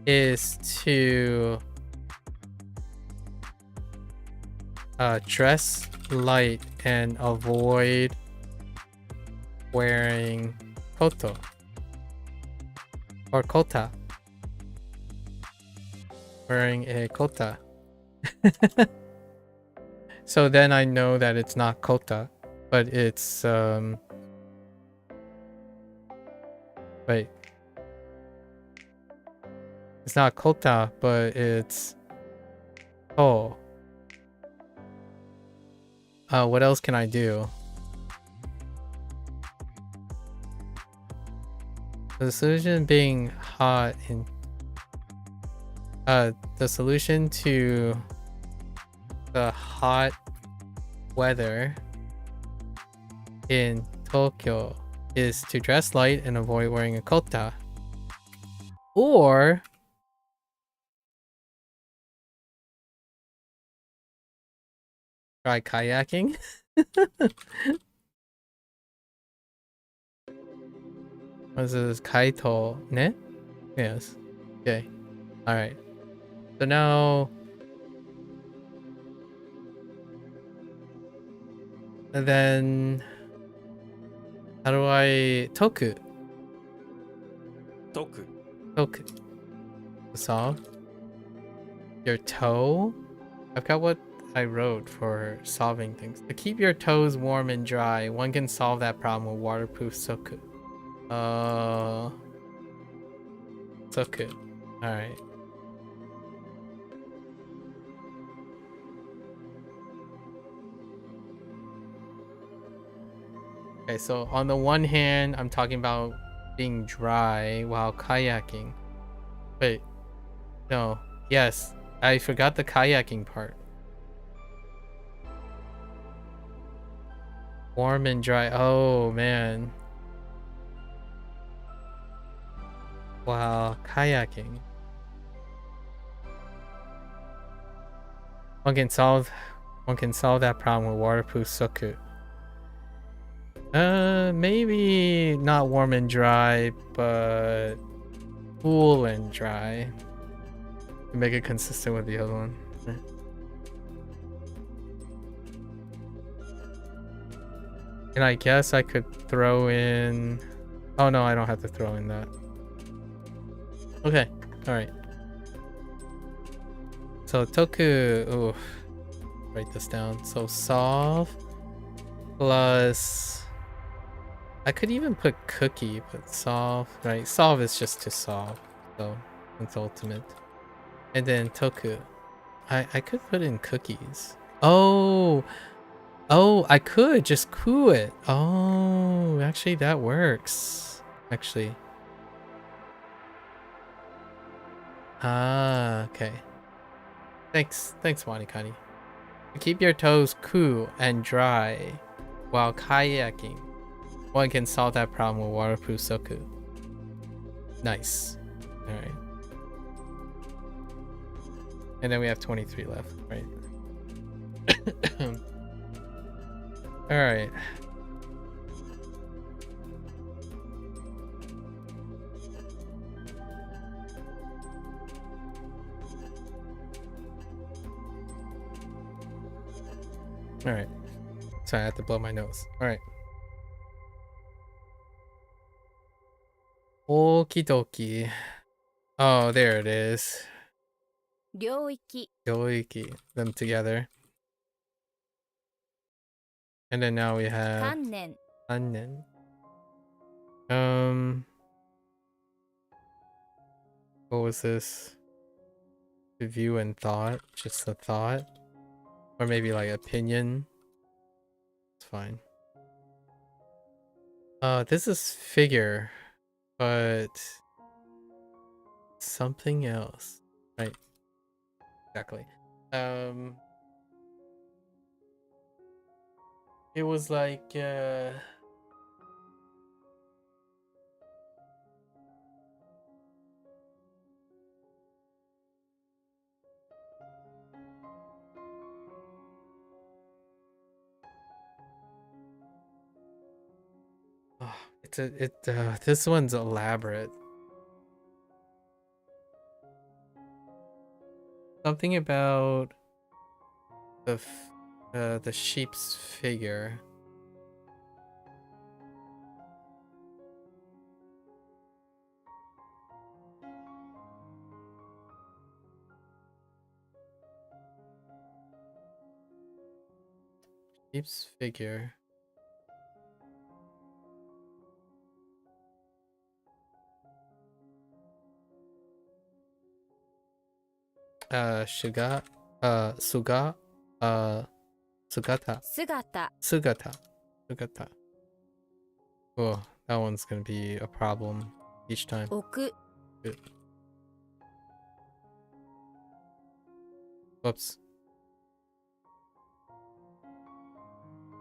is to dress light and avoid wearing koto or kota. Wearing a kota. So then I know that it's not kota, but it's wait. It's not kota, but it's what else can I do? The solution being hot in the solution to the hot weather in Tokyo is to dress light and avoid wearing a kota. Or try kayaking. This is Kaito, ne? Yes. Okay. Alright. So now... And then... How do I... Toku. Solve. Your toe? I've got what I wrote for solving things. To keep your toes warm and dry, one can solve that problem with waterproof soku. Soku. Alright. Okay, so on the one hand, I'm talking about being dry while kayaking. Wait, no. Yes, I forgot the kayaking part. Warm and dry. Oh, man. Wow, kayaking. One can solve that problem with waterproof soku. Maybe not warm and dry, but cool and dry. To make it consistent with the other one. And I guess I could throw in... Oh no, I don't have to throw in that. Okay, alright. So toku... Ooh. Write this down. So solve plus... I could even put cookie, but solve, right? Solve is just to solve. So it's ultimate. And then toku. I could put in cookies. Oh! Oh, I could just coup it. Oh, actually that works. Actually. Ah, okay. Thanks, WaniKani. Keep your toes cool and dry while kayaking. One can solve that problem with waterproof soku. Nice. Alright. And then we have 23 left, right? Alright. Alright. Sorry, I have to blow my nose. Alright. Okie dokie. Oh, there it is. 領域 Yoiki. Them together. And then now we have 観念 Annen. What was this? View and thought? Just a thought? Or maybe like opinion? It's fine. This is figure, but something else. Right. Exactly. It was like this one's elaborate. Something about the sheep's figure. Sheep's figure. Suga, Sugata. Sugata. Oh, that one's gonna be a problem each time. 置く Good. Whoops.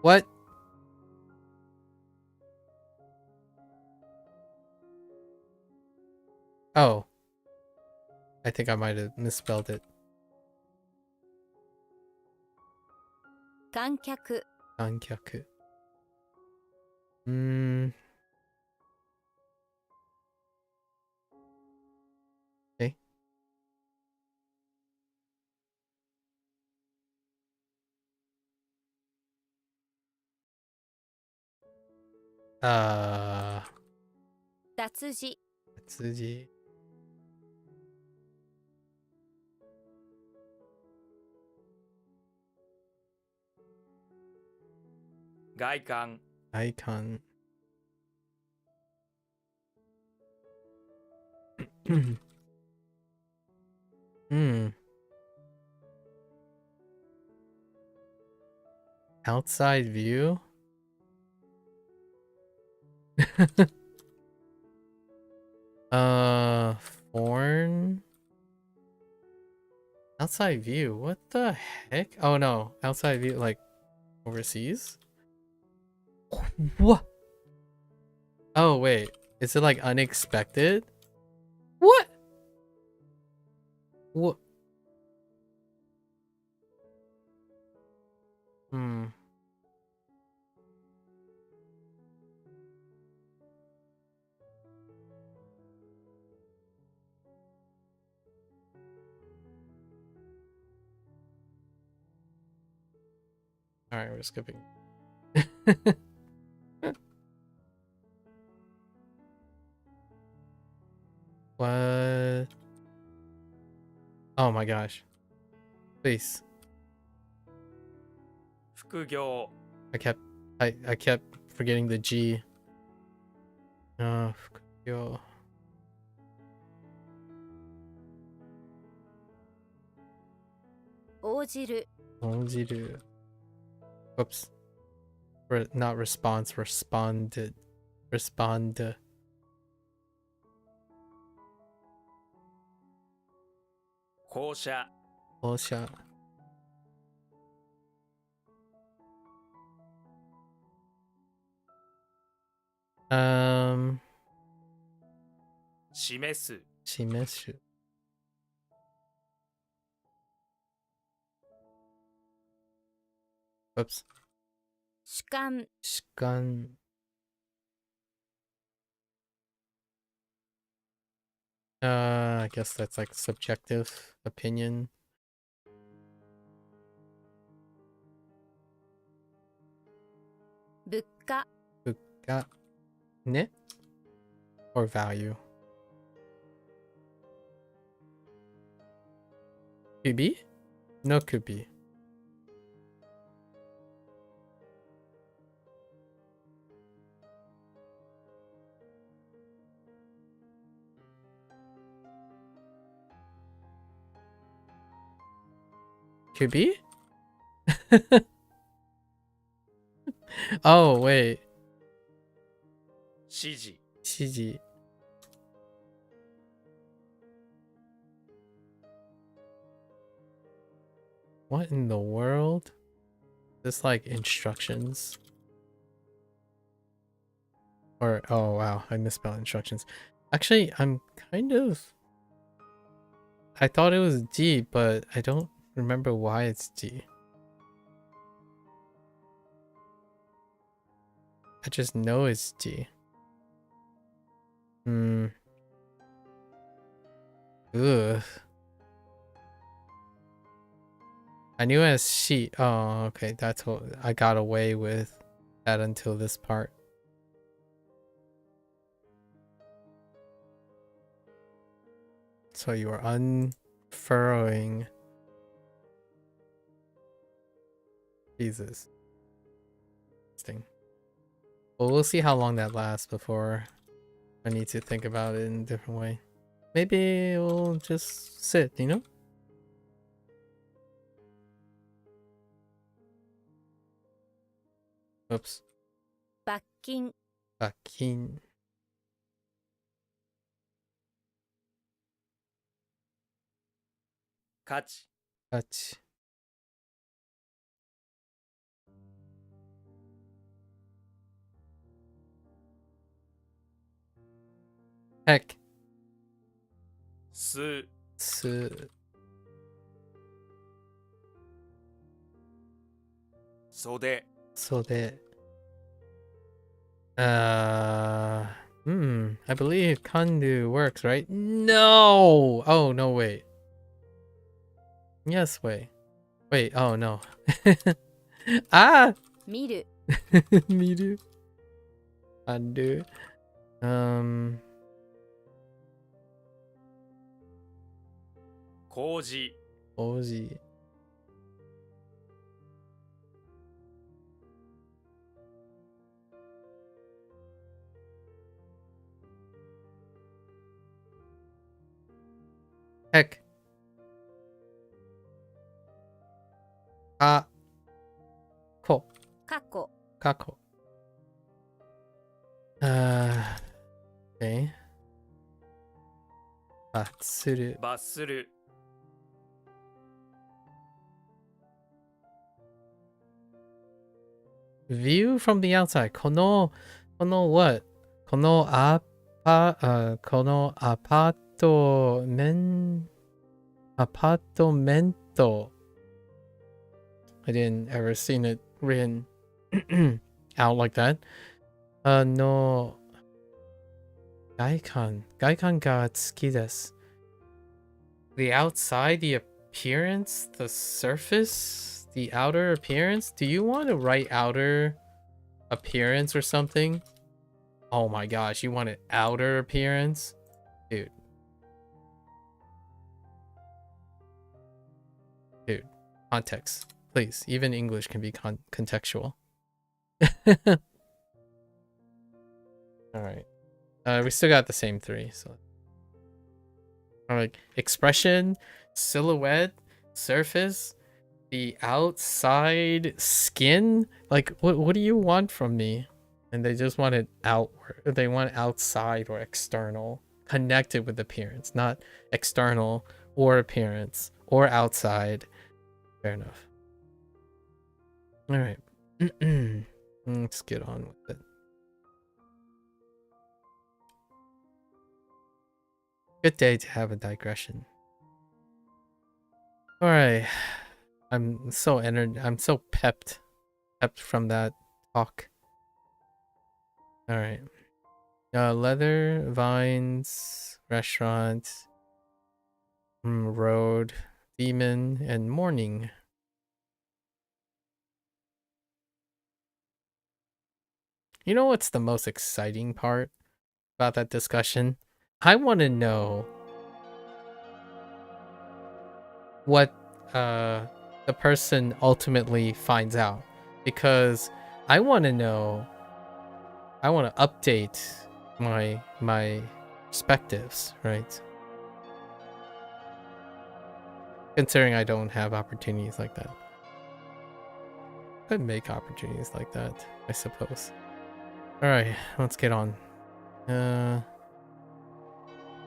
What? Oh. I think I might have misspelled it. 観客 Sankyaku. Okay.脱字 Tsuji. 外観 Icon. Hmm. Outside view? uh, foreign? Outside view? What the heck? Oh no, outside view, like overseas? What? Oh wait, is it like unexpected? What? What? Hmm. Alright, we're skipping. What? Oh my gosh. Please. 副業 I kept forgetting the G. Yo. 応じる Onjiru. Whoops. Not response, responded. Respond. 降車 Bullshit. Um, 示す Shimesu. Whoops. 主観 Shikan. I guess that's like subjective opinion. 物価 Buka. Ne? Or value. Kubi? No kubi. Kubi? Oh, wait. 指示 Shiji. What in the world? This like instructions? Or, oh wow, I misspelled instructions. Actually, I'm kind of... I thought it was D, but I don't remember why it's D. I just know it's D. Hmm. Ugh. I knew it as sheet. Oh, okay. That's what I got away with that until this part. So you are unfurrowing. Jesus. Interesting. Well, we'll see how long that lasts before I need to think about it in a different way. Maybe we'll just sit, you know? Oops. 罰金 Bakin. 価値 Touch. Heck. 数 S 袖 袖. I believe Kandu works, right? No! Oh, no, wait. Yes, wait. Wait, oh, no. Ah! 見る Me too. Undo. 工事 Oji. あ、こ、過去、過去。okay. 罰する。罰する。View from the outside. この what? このアパートメント。I didn't ever seen it written out like that. の外観が好きです。The outside, the appearance, the surface, the outer appearance. Do you want to write outer appearance or something? Oh my gosh, you want an outer appearance? Dude. Context. Please, even English can be contextual. Alright. We still got the same three, so. Like expression, silhouette, surface, the outside skin. Like what do you want from me? And they just want it outward. They want outside or external, connected with appearance, not external or appearance or outside. Fair enough. All right. Let's get on with it. Good day to have a digression. All right. I'm so pepped from that talk. All right. Leather, vines, restaurant, road, demon, and morning. You know what's the most exciting part about that discussion? I want to know what the person ultimately finds out, because I want to know. I want to update my perspectives, right? Considering I don't have opportunities like that. Could make opportunities like that, I suppose. All right, let's get on.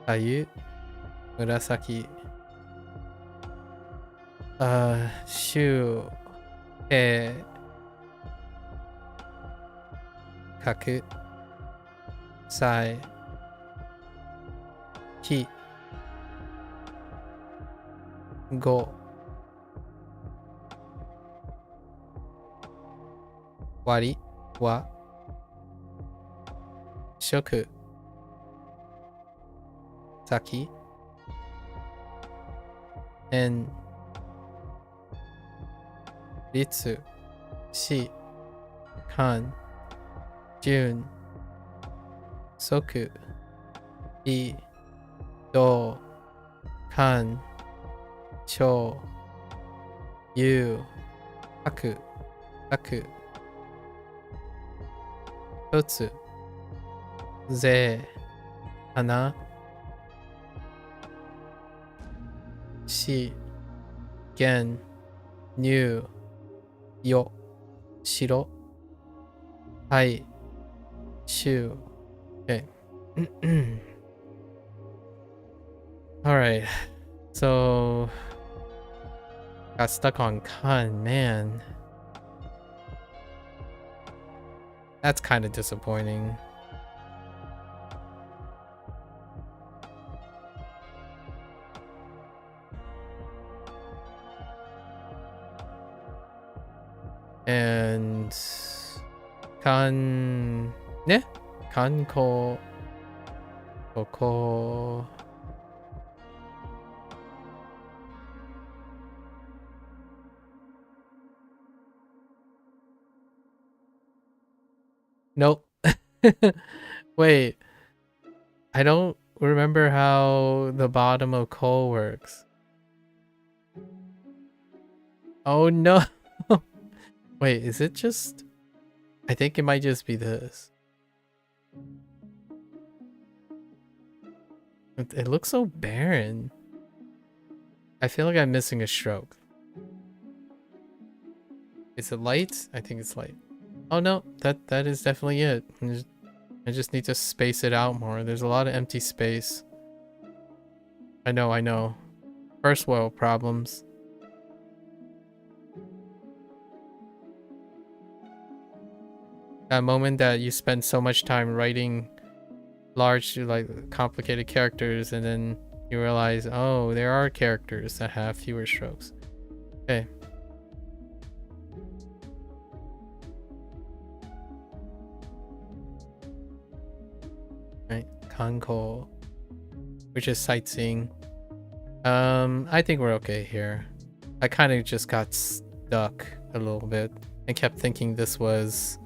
Ayu, Murasaki. Shu, e, kaku, sai, ki, go, wari, wa, shoku, saki, en, ritsu, shi, kan, jun, soku, i, do, kan, cho, yu, kaku, saku, totsu, ze, hana, shi, gen, nyu, yo, shiro, hai, shu. Okay. All right. So got stuck on kan, man. That's kind of disappointing. And kan ne? Kan ko koko. Nope. Wait. I don't remember how the bottom of ko works. Oh no. Wait, is it just... I think it might just be this. It looks so barren. I feel like I'm missing a stroke. Is it light? I think it's light. Oh no, that is definitely it. I just need to space it out more. There's a lot of empty space. I know. First world problems. That moment that you spend so much time writing large, like, complicated characters, and then you realize, oh, there are characters that have fewer strokes. Okay. Right, Kanko, which is sightseeing. I think we're okay here. I kind of just got stuck a little bit and kept thinking this was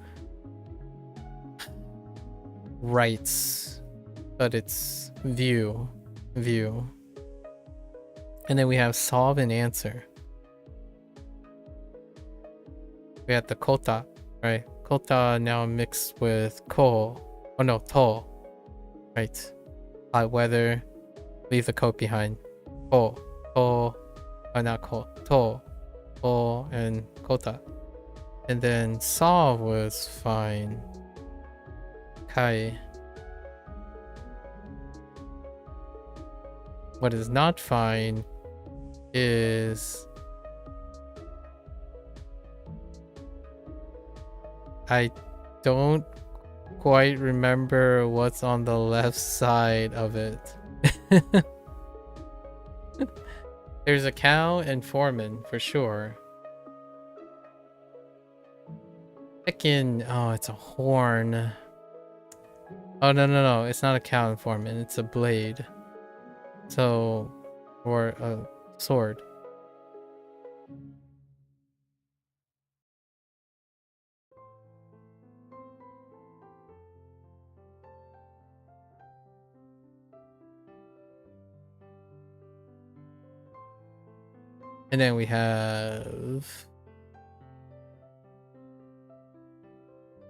rights, but it's view. And then we have solve and answer. We have the kota, right? Kota now mixed with ko. Oh no, to. Right. Hot weather. Leave the coat behind. Ko. Ko. Oh, not ko. To. Ko and kota. And then solve was fine. Kai. What is not fine is I don't quite remember what's on the left side of it. There's a cow and foreman for sure. Heckin', oh, it's a horn. Oh, no, it's not a cow and foreman, it's a blade. So, or a sword. And then we have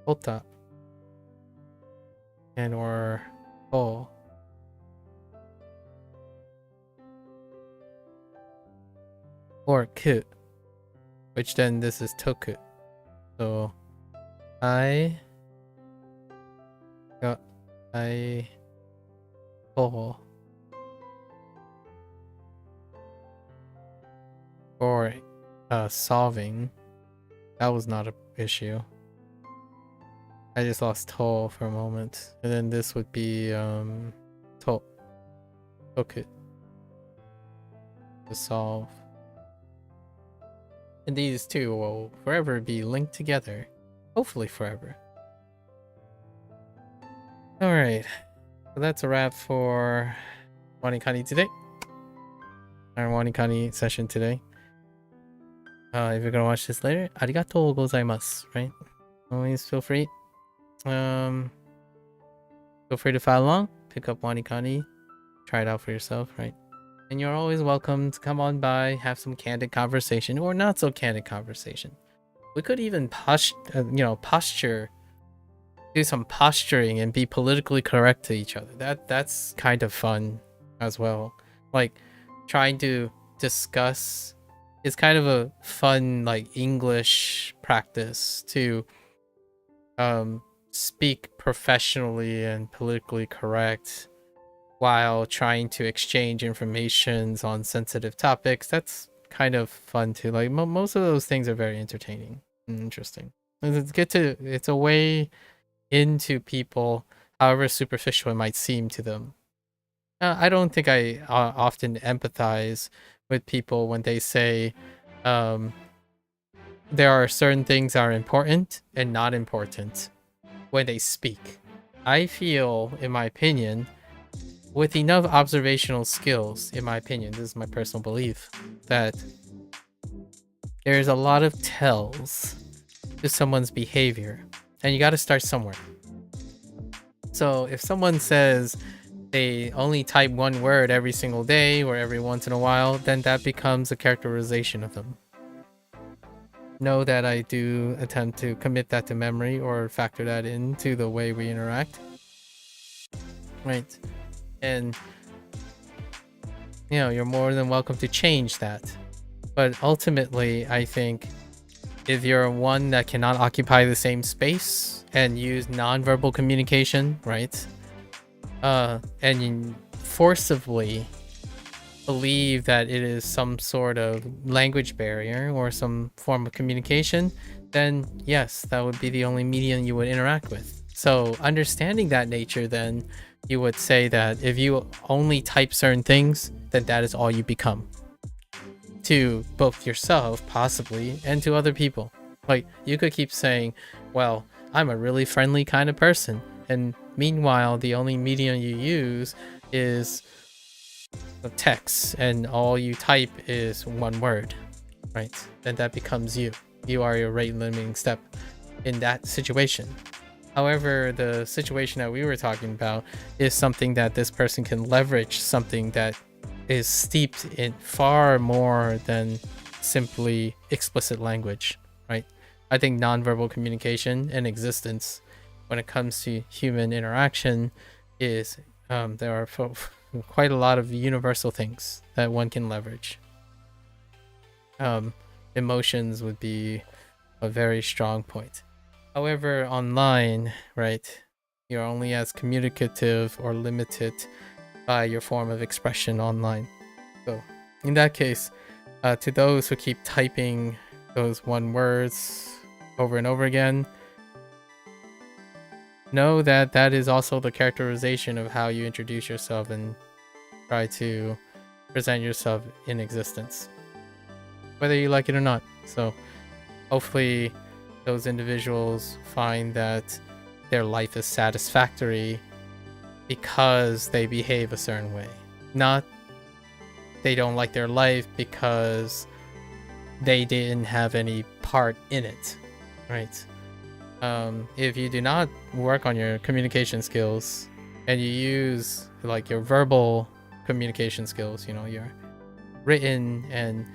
Kota and or Ko. Or Ku, which then this is Toku. So I Ko or solving. That was not an issue. I just lost to for a moment. And then this would be to. Okay. To solve. And these two will forever be linked together. Hopefully forever. Alright. So that's a wrap for WaniKani today. Our WaniKani session today. If you're gonna watch this later, arigatou gozaimasu, right? Always feel free. Feel free to follow along, pick up WaniKani, try it out for yourself, right? And you're always welcome to come on by, have some candid conversation or not so candid conversation. We could even posture, do some posturing and be politically correct to each other. That's kind of fun as well. Like trying to discuss is kind of a fun like English practice to speak professionally and politically correct while trying to exchange informations on sensitive topics. That's kind of fun too. Like most of those things are very entertaining and interesting. And it's a way into people, however superficial it might seem to them. I don't think I often empathize with people when they say there are certain things that are important and not important when they speak. I feel, in my opinion, with enough observational skills, in my opinion, this is my personal belief, that there's a lot of tells to someone's behavior, and you got to start somewhere. So if someone says they only type one word every single day or every once in a while, then that becomes a characterization of them. Know that I do attempt to commit that to memory or factor that into the way we interact. Right. And, you know, you're more than welcome to change that. But ultimately, I think If you're one that cannot occupy the same space and use nonverbal communication, right? And you forcibly believe that it is some sort of language barrier or some form of communication, then yes, that would be the only medium you would interact with. So understanding that nature, then you would say that if you only type certain things, then that is all you become. To both yourself, possibly, and to other people. Like, you could keep saying, well, I'm a really friendly kind of person. And meanwhile, the only medium you use is text, and all you type is one word, right? Then that becomes you. You are your rate limiting step in that situation. However, the situation that we were talking about is something that this person can leverage, something that is steeped in far more than simply explicit language, right? I think nonverbal communication and existence when it comes to human interaction is there are quite a lot of universal things that one can leverage. Emotions would be a very strong point. However, online, right, you're only as communicative or limited by your form of expression online. So in that case, to those who keep typing those one words over and over again, know that that is also the characterization of how you introduce yourself and try to present yourself in existence, whether you like it or not. So hopefully those individuals find that their life is satisfactory because they behave a certain way, not they don't like their life because they didn't have any part in it, right? If you do not work on your communication skills and you use like your verbal communication skills, you know, your written and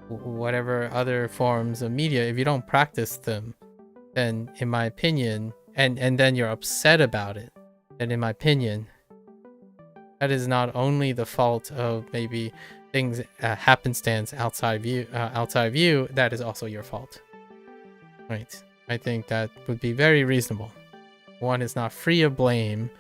whatever other forms of media, if you don't practice them, then in my opinion, and then you're upset about it, then in my opinion, that is not only the fault of maybe things happenstance outside of you, that is also your fault, right? I think that would be very reasonable. One is not free of blame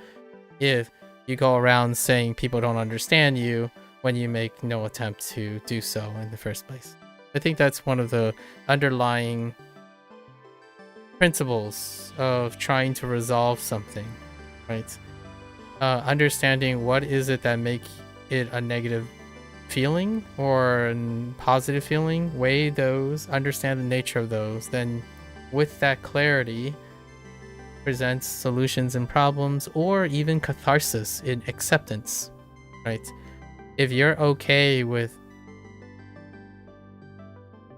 if you go around saying people don't understand you when you make no attempt to do so in the first place. I think that's one of the underlying principles of trying to resolve something, right? Understanding what is it that make it a negative feeling or a positive feeling, weigh those, understand the nature of those, then with that clarity presents solutions and problems, or even catharsis in acceptance, right? If you're okay with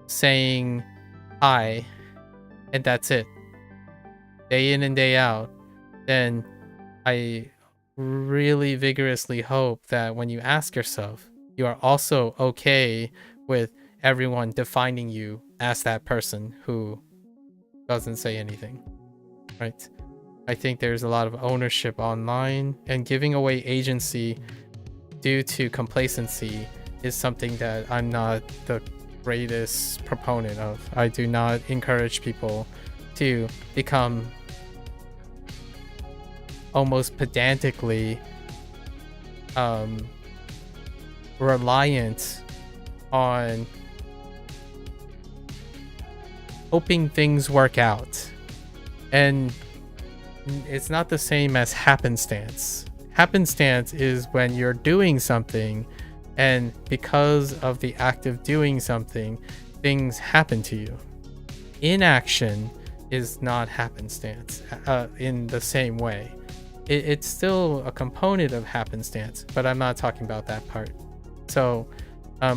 saying hi and that's it, day in and day out, then I really vigorously hope that when you ask yourself, you are also okay with everyone defining you as that person who doesn't say anything, right? I think there's a lot of ownership online, and giving away agency due to complacency is something that I'm not the greatest proponent of. I do not encourage people to become almost pedantically reliant on hoping things work out. And it's not the same as happenstance. Happenstance is when you're doing something, and because of the act of doing something, things happen to you. Inaction is not happenstance in the same way. It's still a component of happenstance, but I'm not talking about that part. So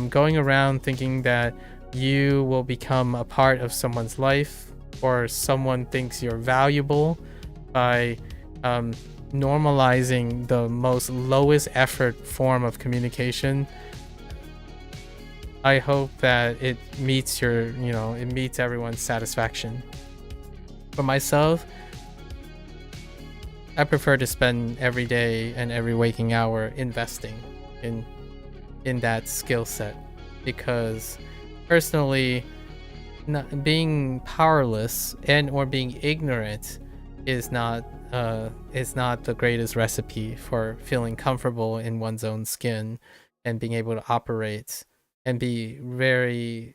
going around thinking that you will become a part of someone's life, or someone thinks you're valuable by normalizing the most lowest effort form of communication, I hope that it meets your, it meets everyone's satisfaction. For myself, I prefer to spend every day and every waking hour investing in that skill set, because personally, not being powerless and or being ignorant is not the greatest recipe for feeling comfortable in one's own skin and being able to operate and be very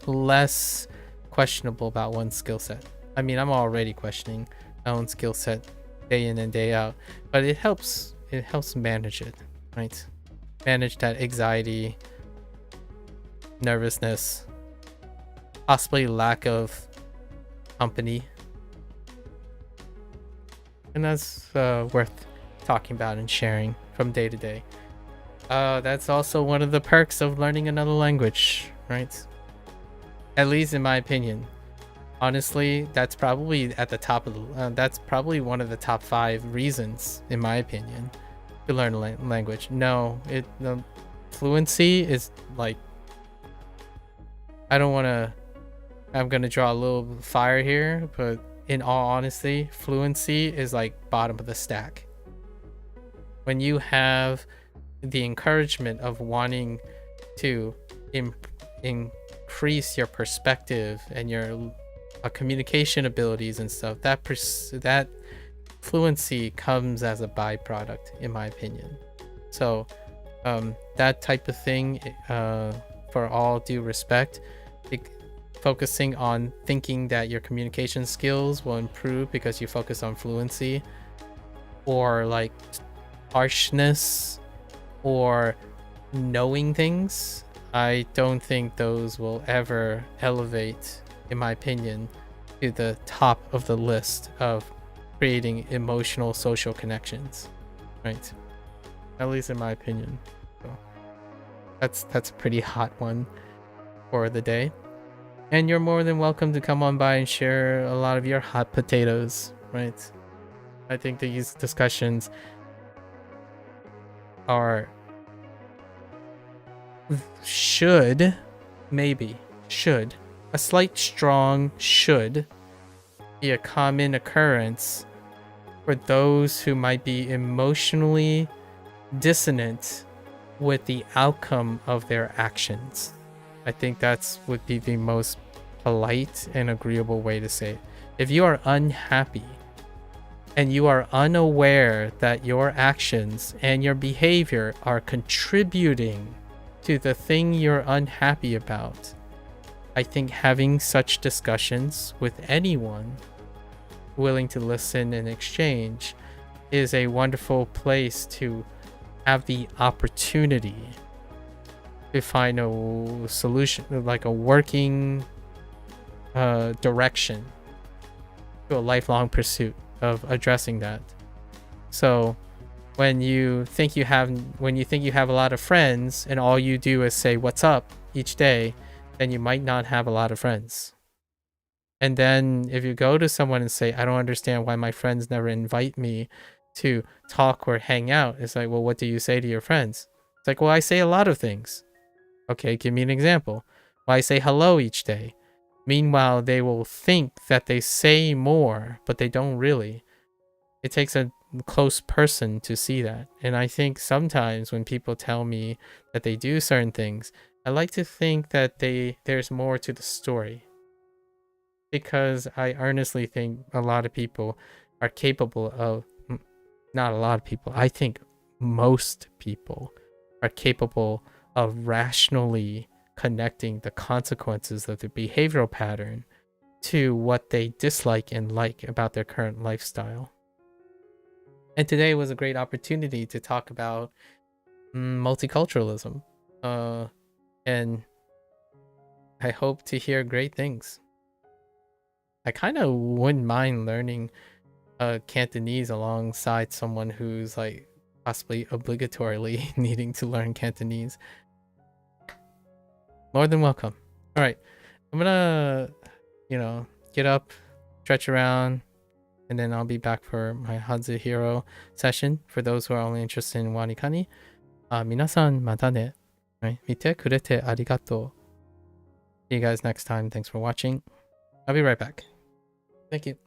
less questionable about one's skill set. I mean, I'm already questioning my own skill set day in and day out, but it helps manage it, right? Manage that anxiety, nervousness, possibly lack of company. And that's worth talking about and sharing from day to day. That's also one of the perks of learning another language, right? At least in my opinion. Honestly, that's probably at the top of the that's probably one of the top 5 reasons, in my opinion, to learn a language. No, the fluency is like, I'm gonna draw a little fire here, but in all honesty, fluency is like bottom of the stack. When you have the encouragement of wanting to increase your perspective and your communication abilities and stuff, that fluency comes as a byproduct, in my opinion. So that type of thing, for all due respect, focusing on thinking that your communication skills will improve because you focus on fluency, or like harshness, or knowing things, I don't think those will ever elevate, in my opinion, to the top of the list of creating emotional social connections, right? At least in my opinion. So that's a pretty hot one for the day. And you're more than welcome to come on by and share a lot of your hot potatoes, right? I think these discussions are a slight strong should be a common occurrence for those who might be emotionally dissonant with the outcome of their actions. I think that's would be the most polite and agreeable way to say it. If you are unhappy and you are unaware that your actions and your behavior are contributing to the thing you're unhappy about, I think having such discussions with anyone willing to listen and exchange is a wonderful place to have the opportunity to find a solution, like a working direction to a lifelong pursuit of addressing that. So when you think you have a lot of friends and all you do is say what's up each day, then you might not have a lot of friends. And then if you go to someone and say, I don't understand why my friends never invite me to talk or hang out, it's like, well, what do you say to your friends? It's like, well, I say a lot of things. Okay, give me an example. Well, I say hello each day. Meanwhile, they will think that they say more, but they don't really. It takes a close person to see that. And I think sometimes when people tell me that they do certain things, I like to think that there's more to the story. Because I earnestly think a lot of people are capable of, not a lot of people, I think most people are capable of rationally connecting the consequences of the behavioral pattern to what they dislike and like about their current lifestyle. And today was a great opportunity to talk about multiculturalism. And I hope to hear great things. I kind of wouldn't mind learning Cantonese alongside someone who's like possibly obligatorily needing to learn Cantonese. More than welcome. All right, I'm gonna, get up, stretch around, and then I'll be back for my HanziHero session. For those who are only interested in WaniKani, 皆さんまたね。Right? 見てくれてありがとう. See you guys next time. Thanks for watching. I'll be right back. Thank you.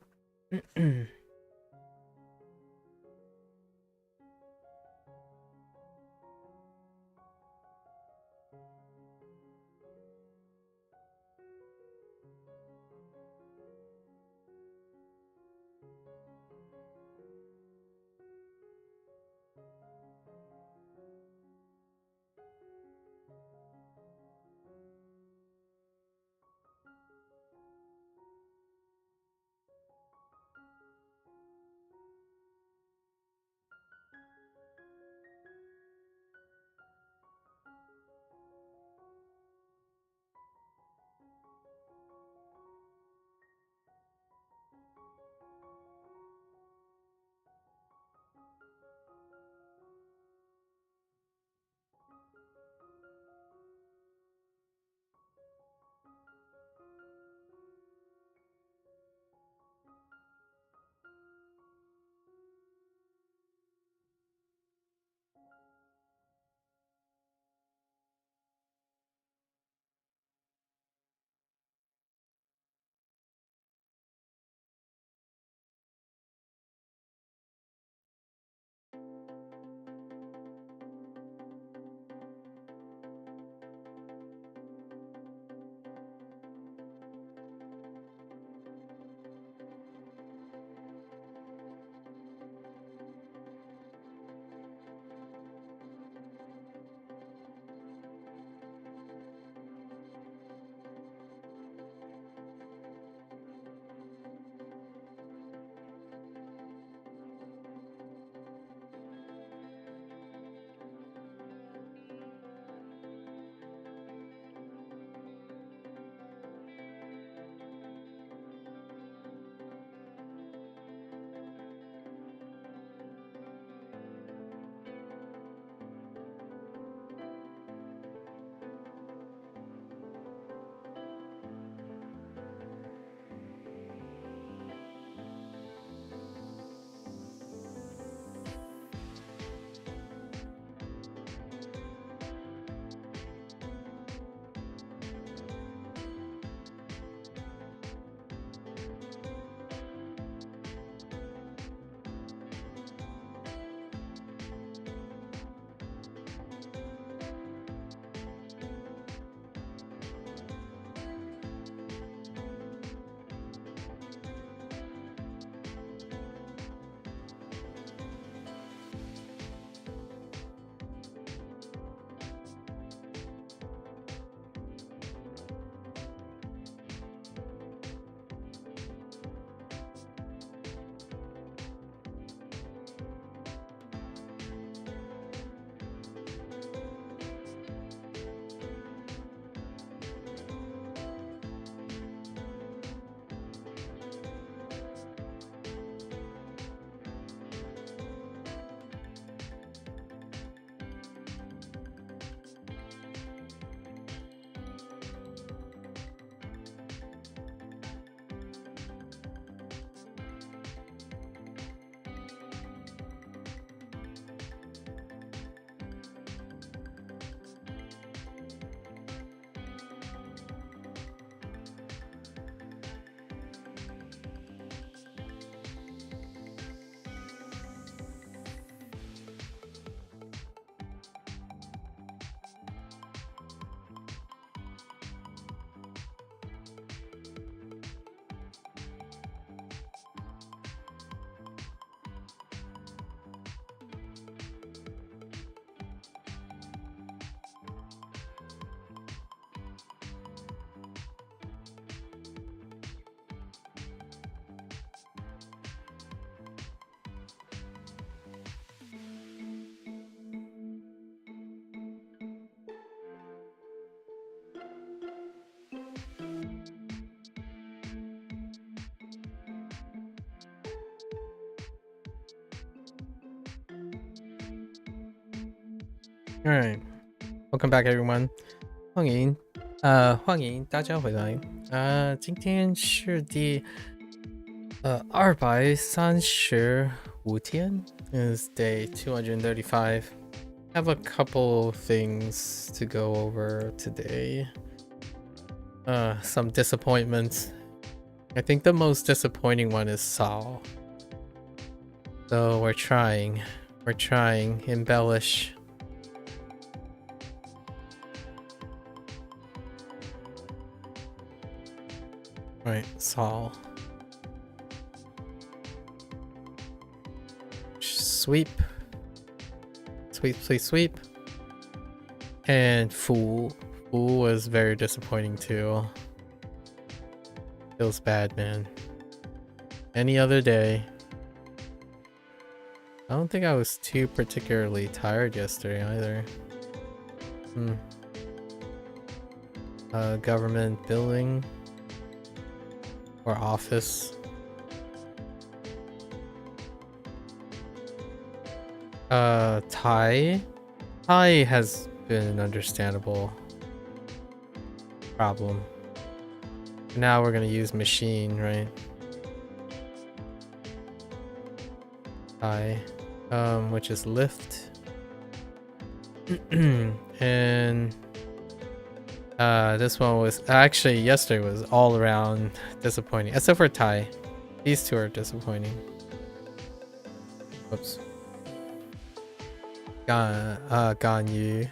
Alright. Welcome back everyone. 欢迎大家回来。今天是第235天 is day 235. Have a couple things to go over today. Some disappointments. I think the most disappointing one is Saul. So we're trying. Embellish. Right, Saul. Sweep. Sweep. And Fool. Fool was very disappointing too. Feels bad, man. Any other day. I don't think I was too particularly tired yesterday either. Government building. Or office. Thai has been an understandable problem. Now we're gonna use machine, right? Thai, which is lift. And this one was actually yesterday was all around disappointing, except for Thai. These two are disappointing. Whoops. Ganyu.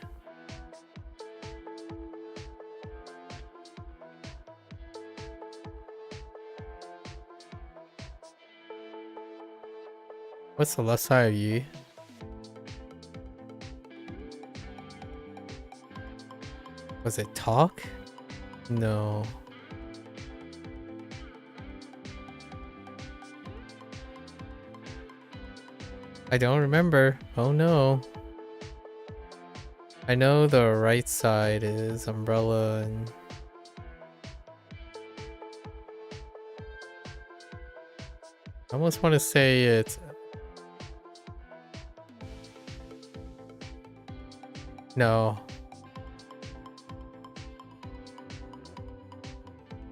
What's the left side of you? Was it talk? No. I don't remember. Oh no. I know the right side is umbrella and I almost want to say it's no.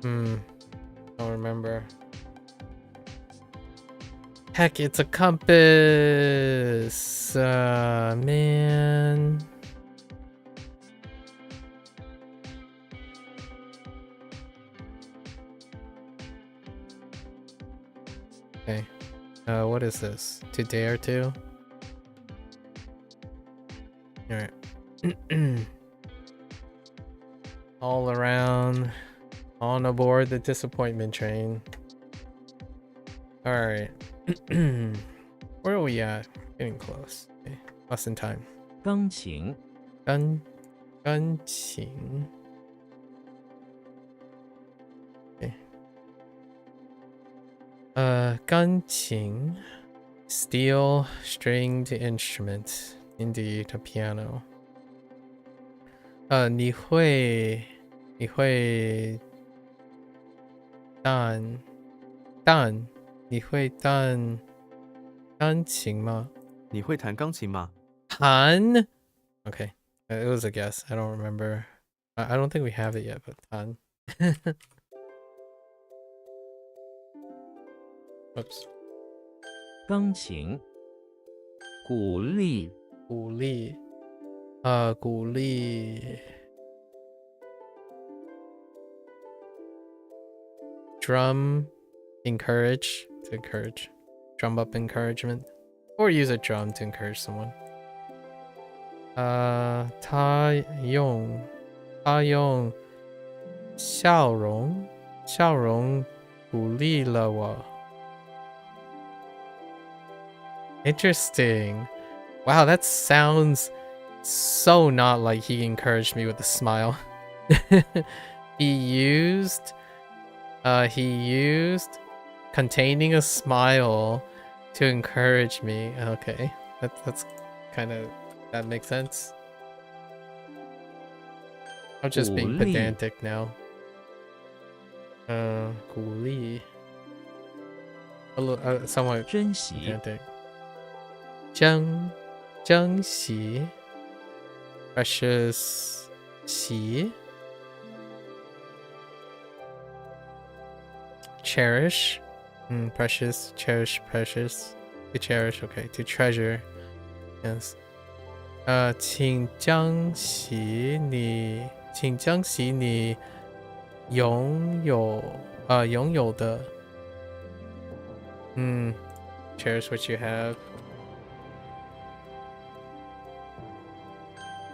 Don't remember. Heck, it's a compass. Man. Okay. What is this? To dare to? Alright. All around. On aboard the disappointment train. Alright. Where are we at? Getting close. Okay. Less in time. 钢琴 钢琴. Okay. 钢琴. Steel stringed instrument. Indeed, a piano. 你会你会弹钢琴吗？你会弹钢琴吗？弹 Okay. It was a guess. I don't remember. I don't think we have it yet, but tan. Oops. 钢琴鼓励鼓励.鼓励. Drum. Encourage. To encourage. Drum up encouragement. Or use a drum to encourage someone. 他用笑容鼓励了我. Interesting. Wow, that sounds so not like he encouraged me with a smile. He used containing a smile to encourage me. Okay. That's kind of that makes sense. I'm just being pedantic now. 鼓励. Somewhat 珍惜 pedantic. 珍惜. Precious 喜 cherish precious, cherish, precious, to cherish, okay, to treasure, yes. 请将喜你拥有的 cherish what you have.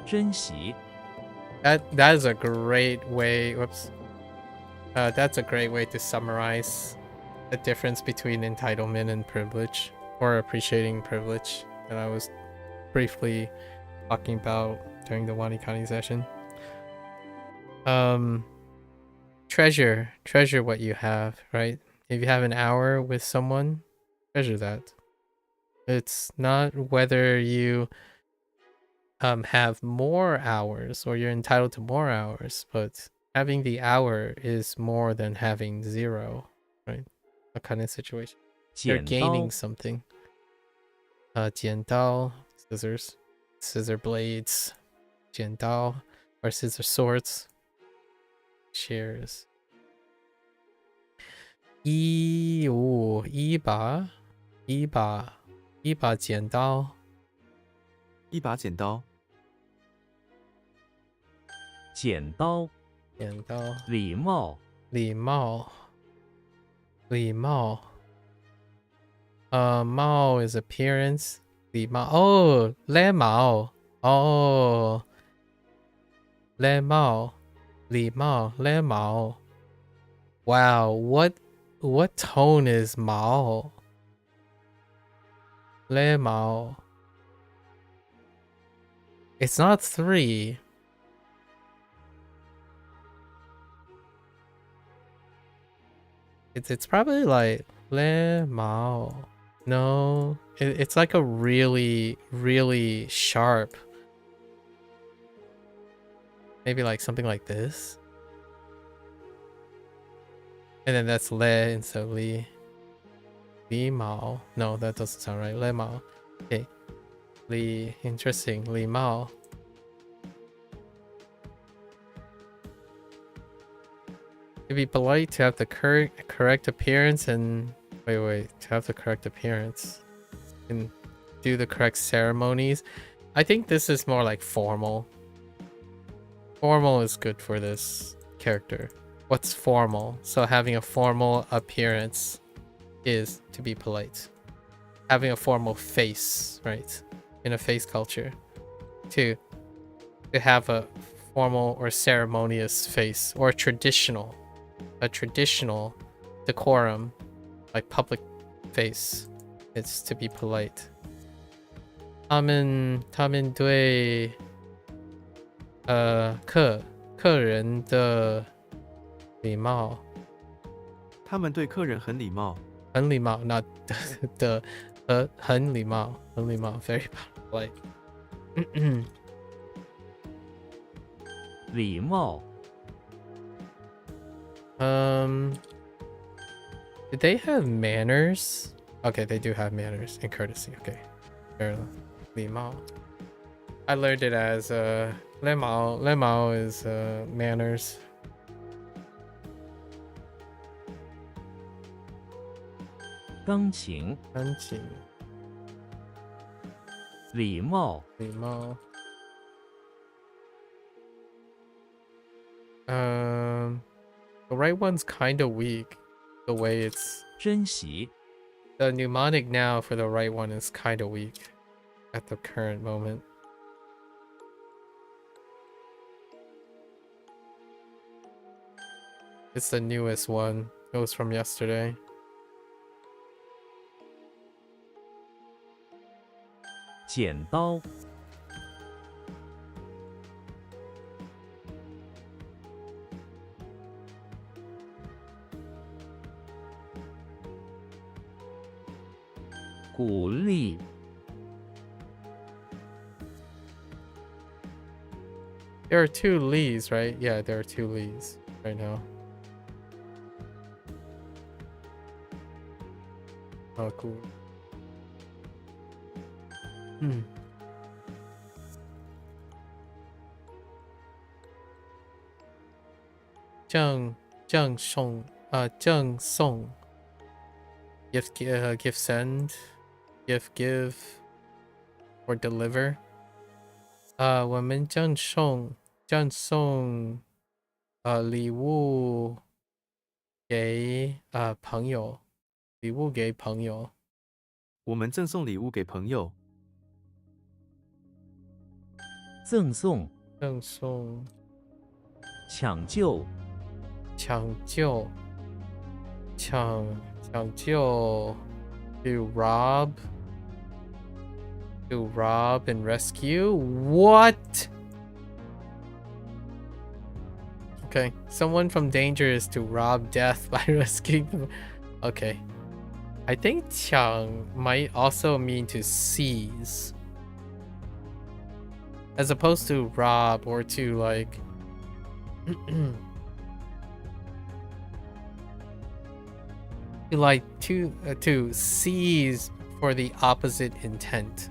珍惜 That is a great way. That's a great way to summarize the difference between entitlement and privilege, or appreciating privilege, that I was briefly talking about during the WaniKani session. Treasure what you have, right? If you have an hour with someone, treasure that. It's not whether you have more hours or you're entitled to more hours, but having the hour is more than having 0, right? A kind of situation. You're 剪 gaining 刀 something. 剪刀 scissors, scissor blades, 剪刀 or scissor swords, shears. 一把剪刀一把剪刀，剪刀礼貌礼貌 貌 is appearance. 礼貌 oh 礼貌 oh 礼貌 wow, what tone is 毛 礼貌 it's not 3. It's probably like 礼貌 no, it's like a really, really sharp. Maybe like something like this. And then that's le instead of li. Li mao. No, that doesn't sound right. Le mao. Okay. Li, interesting. Li mao. To be polite, to have the correct appearance and... Wait. To have the correct appearance. And do the correct ceremonies. I think this is more like formal. Formal is good for this character. What's formal? So having a formal appearance is to be polite. Having a formal face, right? In a face culture. To have a formal or ceremonious face, or a traditional decorum, like public face. It's to be polite. 他们对客人的礼貌，他们对客人很礼貌，很礼貌 not 的很礼貌 very polite. 礼貌 did they have manners? Okay, they do have manners and courtesy. Okay, fair enough. 礼貌 I learned it as 礼貌 is manners. 钢琴礼貌 the right one's kind of weak. The way it's 珍惜 the mnemonic now for the right one is kind of weak at the current moment. It's the newest one. It was from yesterday. 剪刀鼓励 There are 2 Lees, right? Yeah, there are 2 Lees right now. Oh, cool. 赠送赠送 give send give or deliver 我们赠送礼物给朋友，礼物给朋友。我们赠送礼物给朋友。赠送赠送抢救抢救抢救 to rob and rescue. What? Okay, someone from danger is to rob death by rescuing them. Okay, I think 抢 might also mean to seize, as opposed to rob or to like to seize for the opposite intent,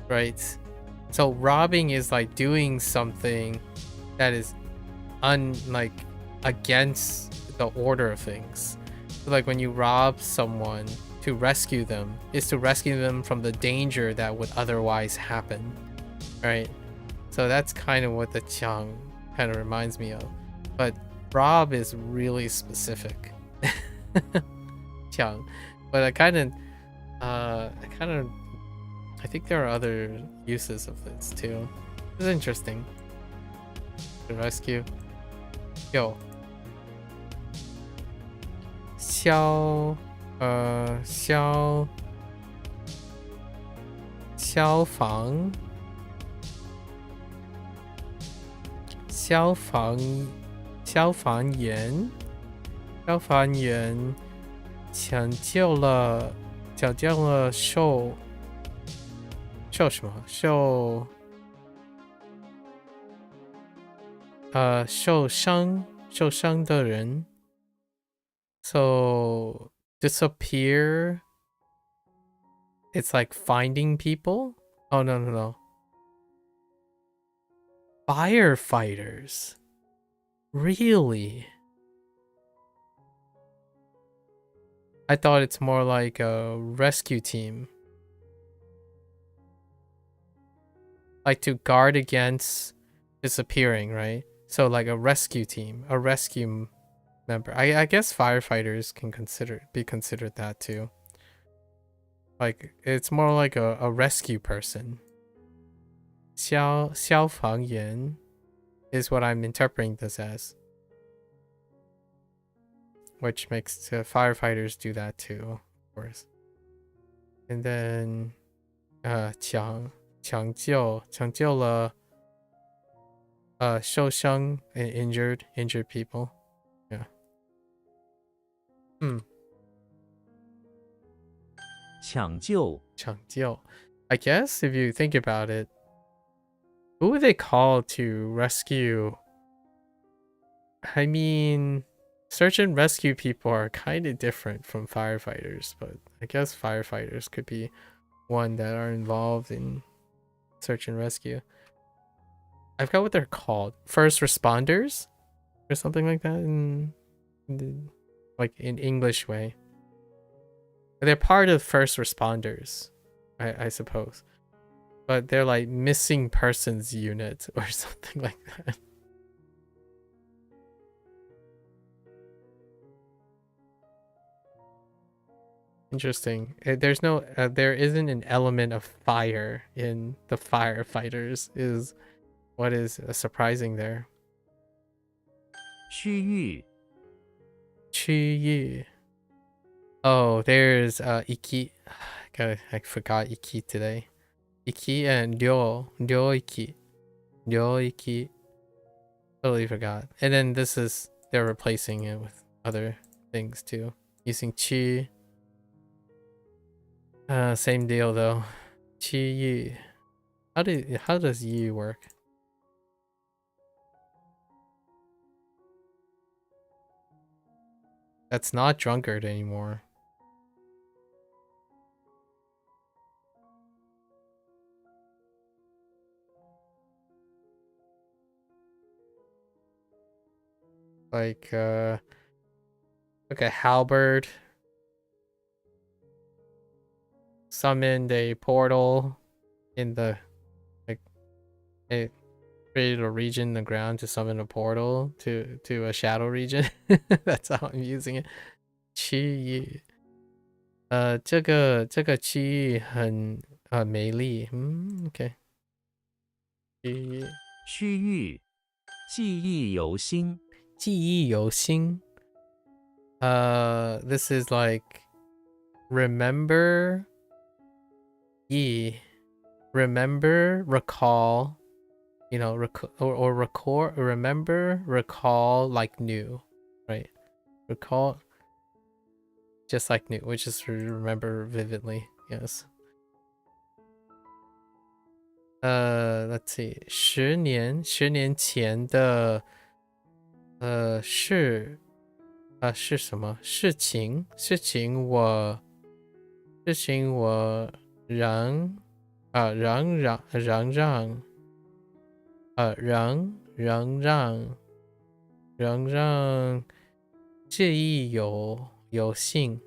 right? So robbing is like doing something that is against the order of things. So like when you rob someone, to rescue them is to rescue them from the danger that would otherwise happen, right? So that's kind of what the Qiang kind of reminds me of. But rob is really specific. Qiang. But I think there are other uses of this too. It's interesting. The rescue. Yo. 消防员抢救了受什么受伤的人。So disappear, it's like finding people. Oh no. Firefighters. Really? I thought it's more like a rescue team. Like to guard against disappearing, right? So like a rescue team, a rescue member. I guess firefighters can be considered that too. Like it's more like a rescue person. 消防员 is what I'm interpreting this as, which makes firefighters do that too, of course. And then 抢救了受伤 and injured people. Yeah. 抢救 I guess if you think about it, who would they call to rescue? I mean, search and rescue people are kind of different from firefighters, but I guess firefighters could be one that are involved in search and rescue. I forgot what they're called. First responders or something like that in English way. They're part of first responders, I suppose. But they're like missing persons unit or something like that. Interesting. There isn't an element of fire in the firefighters, is what is surprising there. 区域区域. Oh, there's Iki. I forgot Iki today. Iki and Ryoiki. Totally forgot. And then they're replacing it with other things too. Using Chi. Same deal though. Chi Yu. How does Yu work? That's not drunkard anymore. like a halberd. Summoned a portal in the like it created a region in the ground to summon a portal to a shadow region. That's how I'm using it. 区域这个区域很美丽。OK。区域区域，记忆犹新。记忆犹新。This is like remember, remember, recall, you know, or record, remember, recall, like new, right? Recall, just like new, which is remember vividly. Yes. Let's see. 10年前的是什么事情？事情我让记忆有新。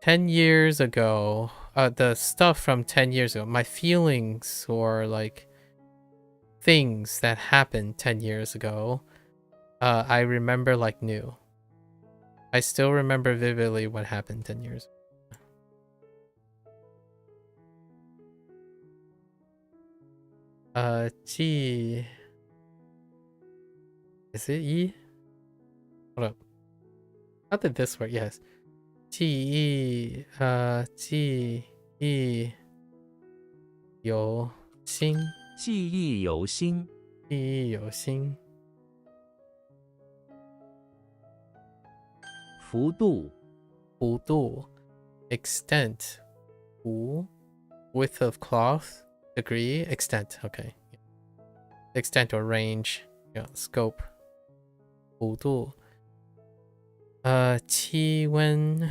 10 years ago, the stuff from 10 years ago, my feelings or like things that happened 10 years ago, I remember like new. I still remember vividly what happened 10 years ago. Is it E? Hold up. How did this work? Yes. 记忆犹新。记忆犹新。记忆犹新。幅度。幅度。extent. 弧。width of cloth. degree. extent. Okay. extent or range. Yeah. scope. 幅度。气温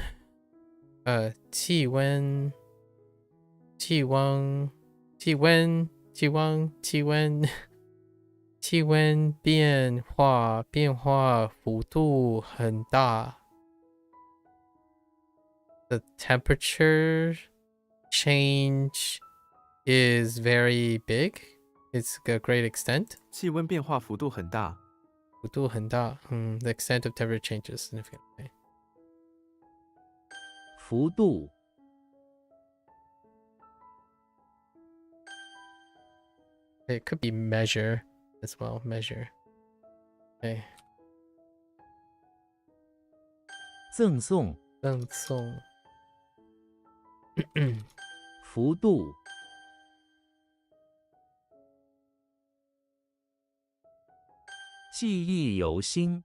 变化幅度很大。The temperature change is very big. It's a great extent. 气温变化幅度很大。幅度很大。The extent of temperature changes significantly. 幅度。It could be measure as well. Measure. Okay. 赠送。赠送。幅度。记忆犹新。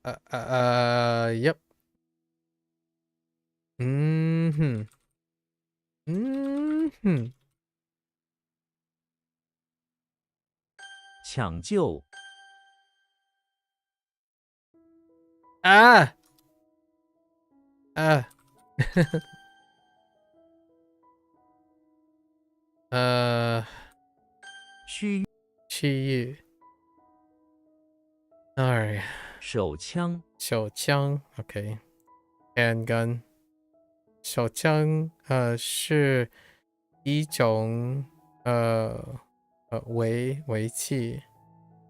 Yep.抢救。啊区域。Alright. 手枪。手枪 OK. handgun. 手枪是一种武器。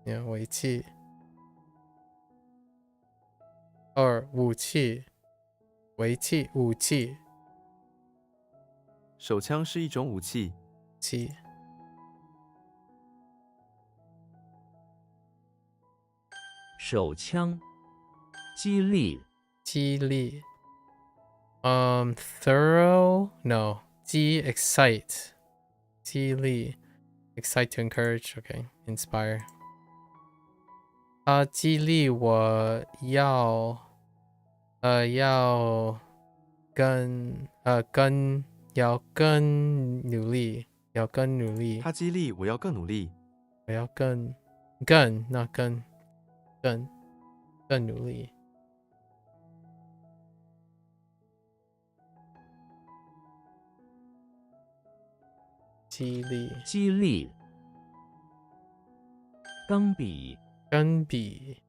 武器。武器。武器。手枪是一种武器。手枪。激励。thorough? No. excite. 激励 excite to encourage. Okay. inspire. 激励我要更努力。他激励我要更努力。我要更努力。激励激励。钢笔。钢笔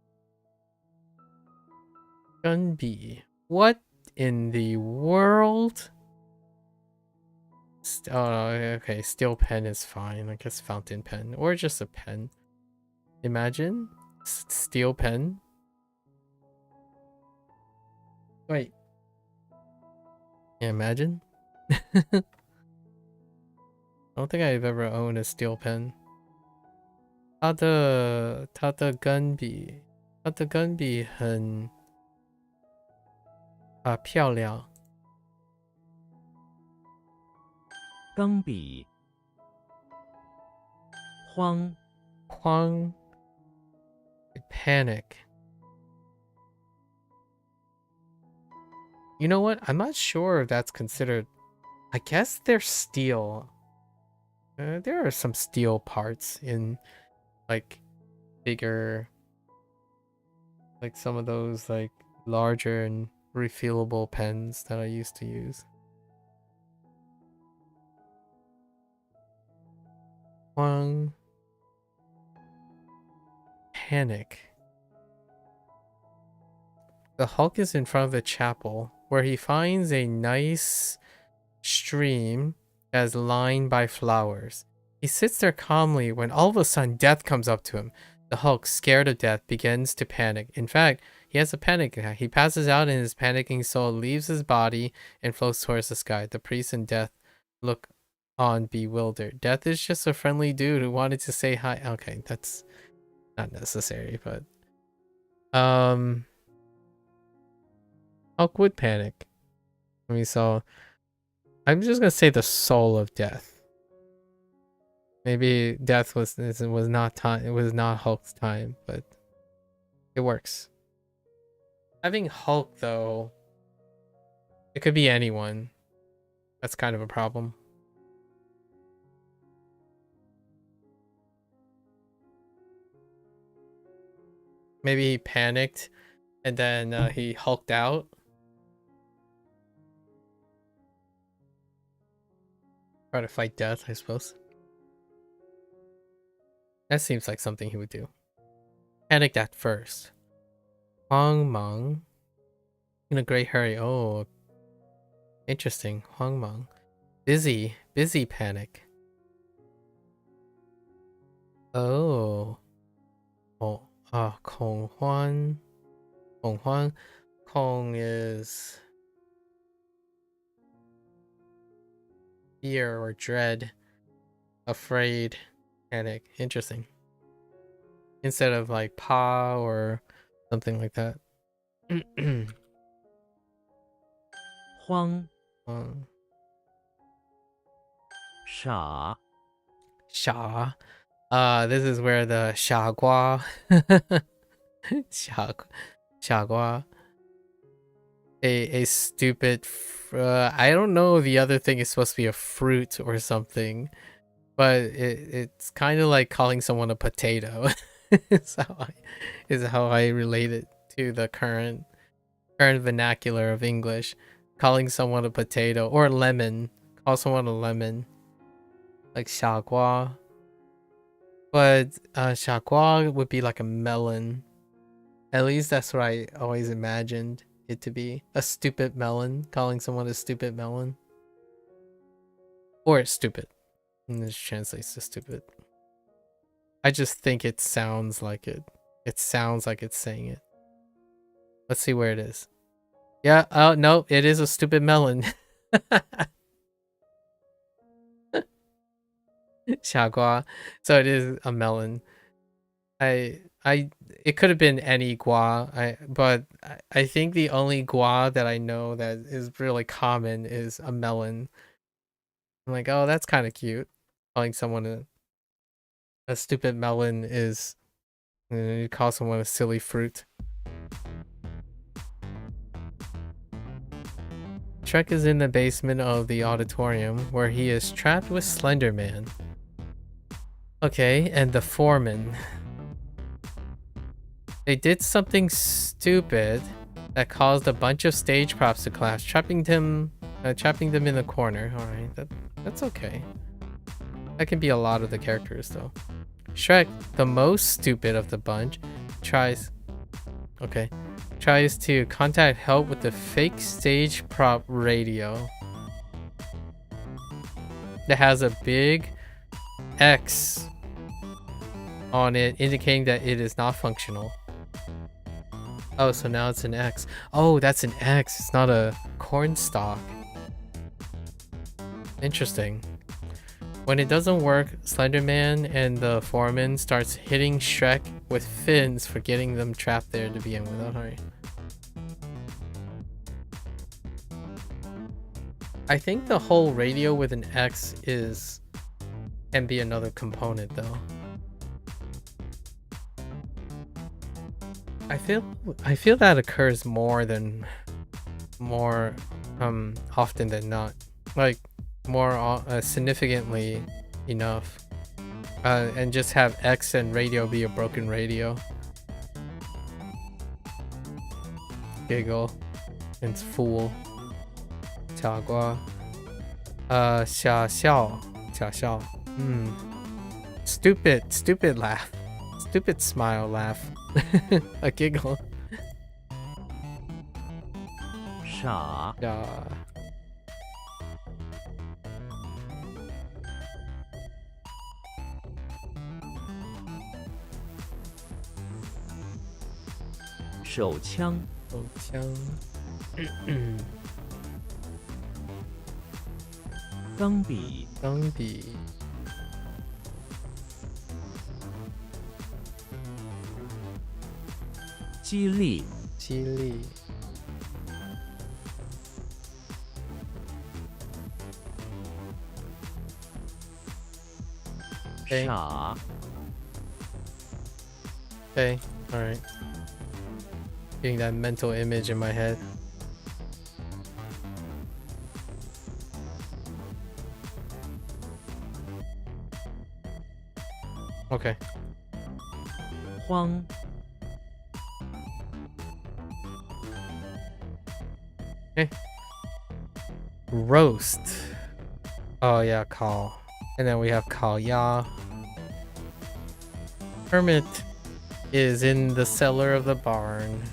Gunby. What in the world? Oh, okay. Steel pen is fine. I guess fountain pen. Or just a pen. Imagine. Steel pen. Wait. Yeah, imagine. I don't think I've ever owned a steel pen. 它的钢笔很漂亮。钢笔。慌。慌 panic. You know what? I'm not sure if that's considered. I guess they're steel. There are some steel parts in like bigger, like some of those like larger and refillable pens that I used to use. Hoang. Panic. The Hulk is in front of a chapel where he finds a nice stream that is lined by flowers. He sits there calmly when all of a sudden death comes up to him. The Hulk, scared of death, begins to panic. In fact, he has a panic attack. He passes out and his panicking soul leaves his body and floats towards the sky. The priest and Death look on bewildered. Death is just a friendly dude who wanted to say hi. Okay, that's not necessary, but Hulk would panic. I mean, so I'm just gonna say the soul of Death. Maybe Death was not time. It was not Hulk's time, but it works. Having Hulk though, it could be anyone. That's kind of a problem. Maybe he panicked and then he hulked out. Try to fight death, I suppose. That seems like something he would do. Panicked at first. Hoang Mang. In a great hurry. Oh. Interesting. Hoang Mang. Busy panic. Oh. Oh. Kong Huan. Kong is fear or dread, afraid, panic. Interesting. Instead of like pa or something like that. Huang. 傻. This is where the 傻瓜 傻瓜 a stupid I don't know if the other thing is supposed to be a fruit or something, but it's kind of like calling someone a potato. is how I relate it to the current vernacular of English. Calling someone a potato or lemon. Call someone a lemon. Like 傻瓜. But 傻瓜 would be like a melon. At least that's what I always imagined it to be. A stupid melon. Calling someone a stupid melon. Or stupid. And this translates to stupid. I just think it sounds like it. It sounds like it's saying it. Let's see where it is. Yeah, oh no, it is a stupid melon. 傻瓜. So it is a melon. It could have been any gua. But I think the only gua that I know that is really common is a melon. I'm like, oh, that's kind of cute. Calling someone a stupid melon is, you call someone a silly fruit. Shrek is in the basement of the auditorium where he is trapped with Slender Man. Okay, and the foreman. They did something stupid that caused a bunch of stage props to collapse, trapping them in the corner. All right, that's okay. That can be a lot of the characters though. Shrek, the most stupid of the bunch, tries to contact help with the fake stage prop radio that has a big X on it, indicating that it is not functional. Oh, so now it's an X. Oh, that's an X. It's not a cornstalk. Interesting. When it doesn't work, Slenderman and the foreman starts hitting Shrek with fins for getting them trapped there to begin with. Don't hurry. I think the whole radio with an X can be another component though. I feel that occurs more often than not. Like more significantly enough. And just have X and radio be a broken radio. Giggle. And fool. 傻瓜. 傻笑. 傻笑. Stupid laugh. Stupid smile laugh. A giggle. 傻 手枪 手枪 钢笔 钢笔 激励 激励 Okay. 傻 Okay, alright. Getting that mental image in my head. Okay. Hoang Okay. Roast. Oh yeah, Kao. And then we have Kao Ya. Hermit is in the cellar of the barn,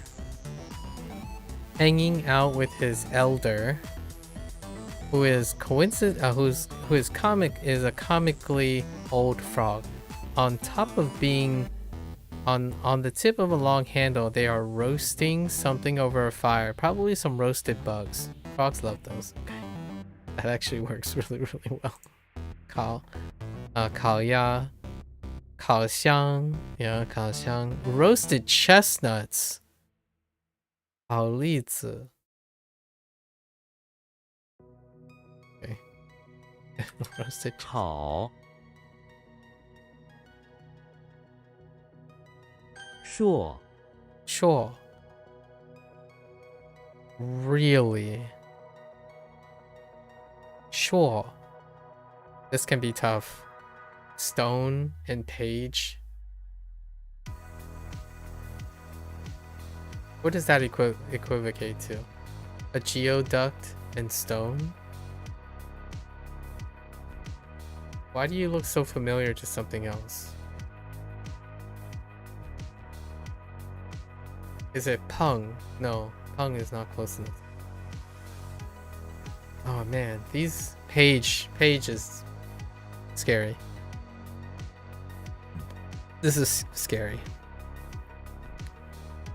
hanging out with his elder, who is a comically old frog. On top of being on the tip of a long handle, they are roasting something over a fire, probably some roasted bugs. Frogs love those. Okay. That actually works really well. Kao Ya, Kao Xiang, yeah, Kao Xiang. Roasted chestnuts. Kao Li Zi. Okay. Roasted 好 硕 Sure. Really? Sure. This can be tough. Stone and page. What does that equivocate to? A geoduct and stone? Why do you look so familiar to something else? Is it Pung? No, Pung is not close enough. Oh man, these page is scary. This is scary.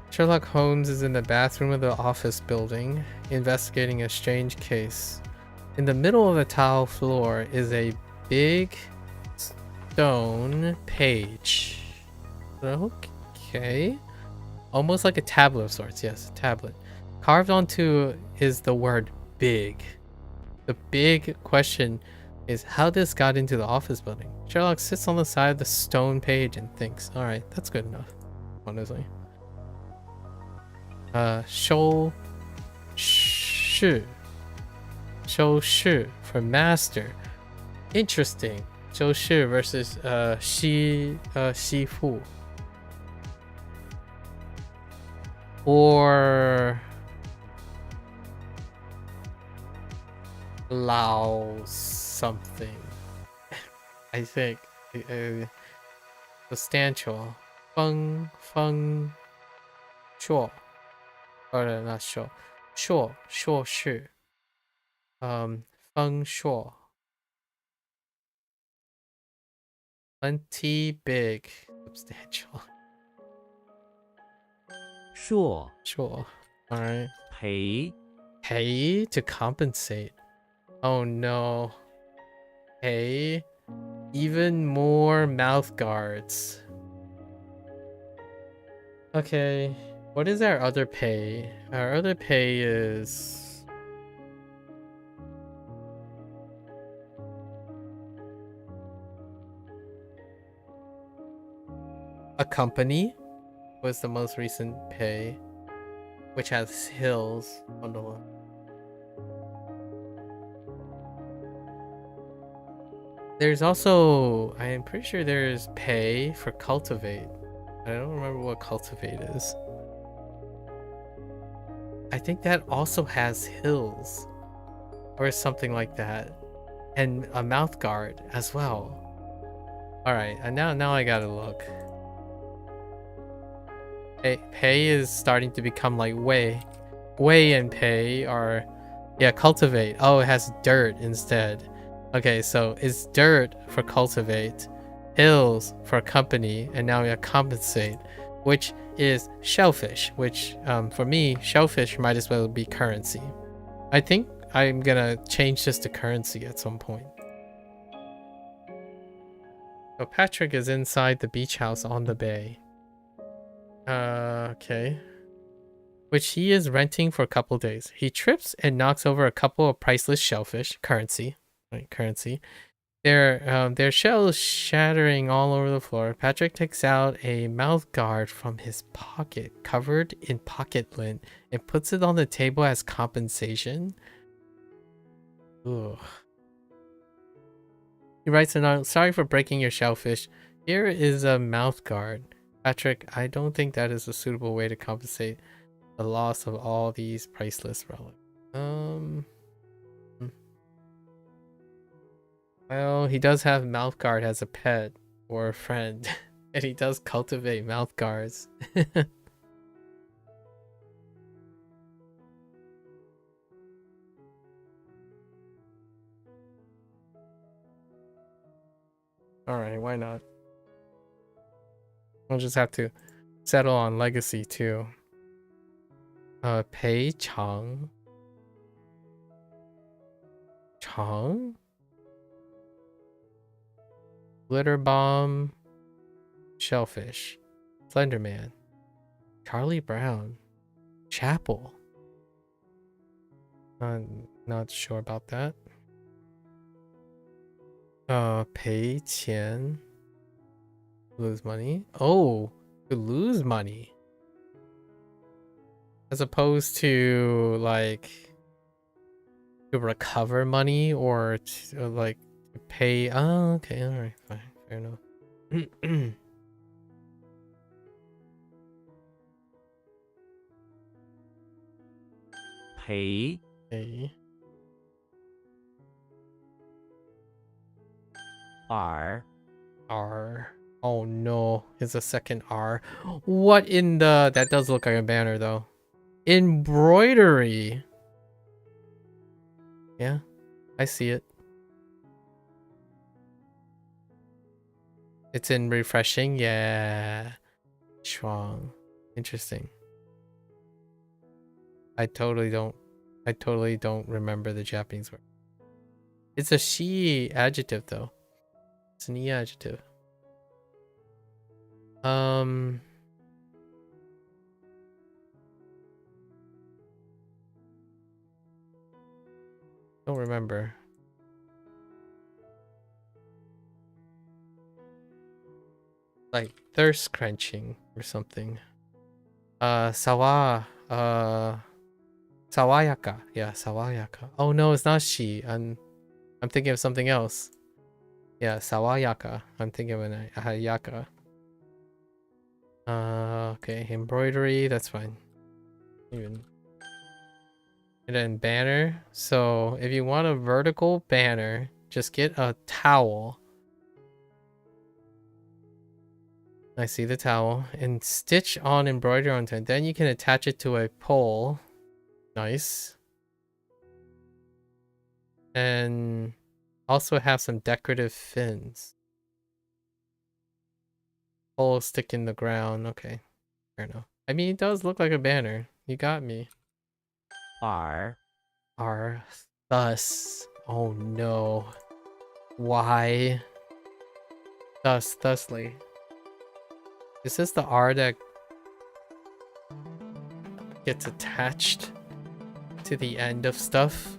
Sherlock Holmes is in the bathroom of the office building, investigating a strange case. In the middle of the tile floor is a big stone page. Okay. Almost like a tablet of sorts. Yes, a tablet. Carved onto is the word big. The big question is how this got into the office building. Sherlock sits on the side of the stone page and thinks. Alright, that's good enough, honestly. Shou Shi. Shou Shi for master. Interesting. Shou Shi versus Xi Fu. Or Lao something. I think. Substantial. Feng shuo. Or no, not shuo. Shuo shi. Feng shuo. Plenty big. Substantial. 硕 Sure. Alright. 赔 Pay to compensate. Oh no. Pay. Even more mouth guards. Okay. What is our other pay? Our other pay is... a company was the most recent pay, which has hills on the left. There's also, I am pretty sure there's pay for cultivate. I don't remember what cultivate is. I think that also has hills or something like that, and a mouth guard as well. All right, and now I gotta look. Pay is starting to become like Wei and pay are, yeah, cultivate. Oh, it has dirt instead. Okay, so it's dirt for cultivate, hills for company, and now we have compensate, which is shellfish, which for me, shellfish might as well be currency. I think I'm gonna change this to currency at some point. So Patrick is inside the beach house on the bay. Okay. Which he is renting for a couple days. He trips and knocks over a couple of priceless shellfish, currency, right? Currency. Their shells shattering all over the floor. Patrick takes out a mouth guard from his pocket, covered in pocket lint, and puts it on the table as compensation. Ugh. He writes a note, "Sorry for breaking your shellfish. Here is a mouth guard. Patrick, I don't think that is a suitable way to compensate the loss of all these priceless relics." Well, he does have mouth guard as a pet or a friend, and he does cultivate mouth guards. Alright, why not? We'll just have to settle on legacy too. Pei Chang. Chang? Glitter Bomb. Shellfish. Slenderman. Charlie Brown. Chapel. I'm not sure about that. Pay Qian. Lose money. Oh, to lose money. As opposed to like to recover money or to like to pay. Oh, okay, alright, fine, fair enough. pay Okay. R R. Oh no, it's a second R. What in the... That does look like a banner though. Embroidery. Yeah, I see it. It's in refreshing. Yeah. Shuang. Interesting. I totally don't remember the Japanese word. It's a she adjective though. It's an e adjective. Don't remember. Like thirst quenching or something. Sawayaka. Yeah, sawayaka. Oh no, it's not she. I'm thinking of something else. Yeah, sawayaka. I'm thinking of an yaka. Okay, embroidery, that's fine. Even. And then banner. So if you want a vertical banner, just get a towel I see the towel. And stitch on embroidery onto it. Then you can attach it to a pole. Nice. And also have some decorative fins. Pole stick in the ground. Okay. Fair enough. I mean, it does look like a banner. You got me. R R. Thus. Oh no. Why? Thusly. Is this the R that gets attached to the end of stuff?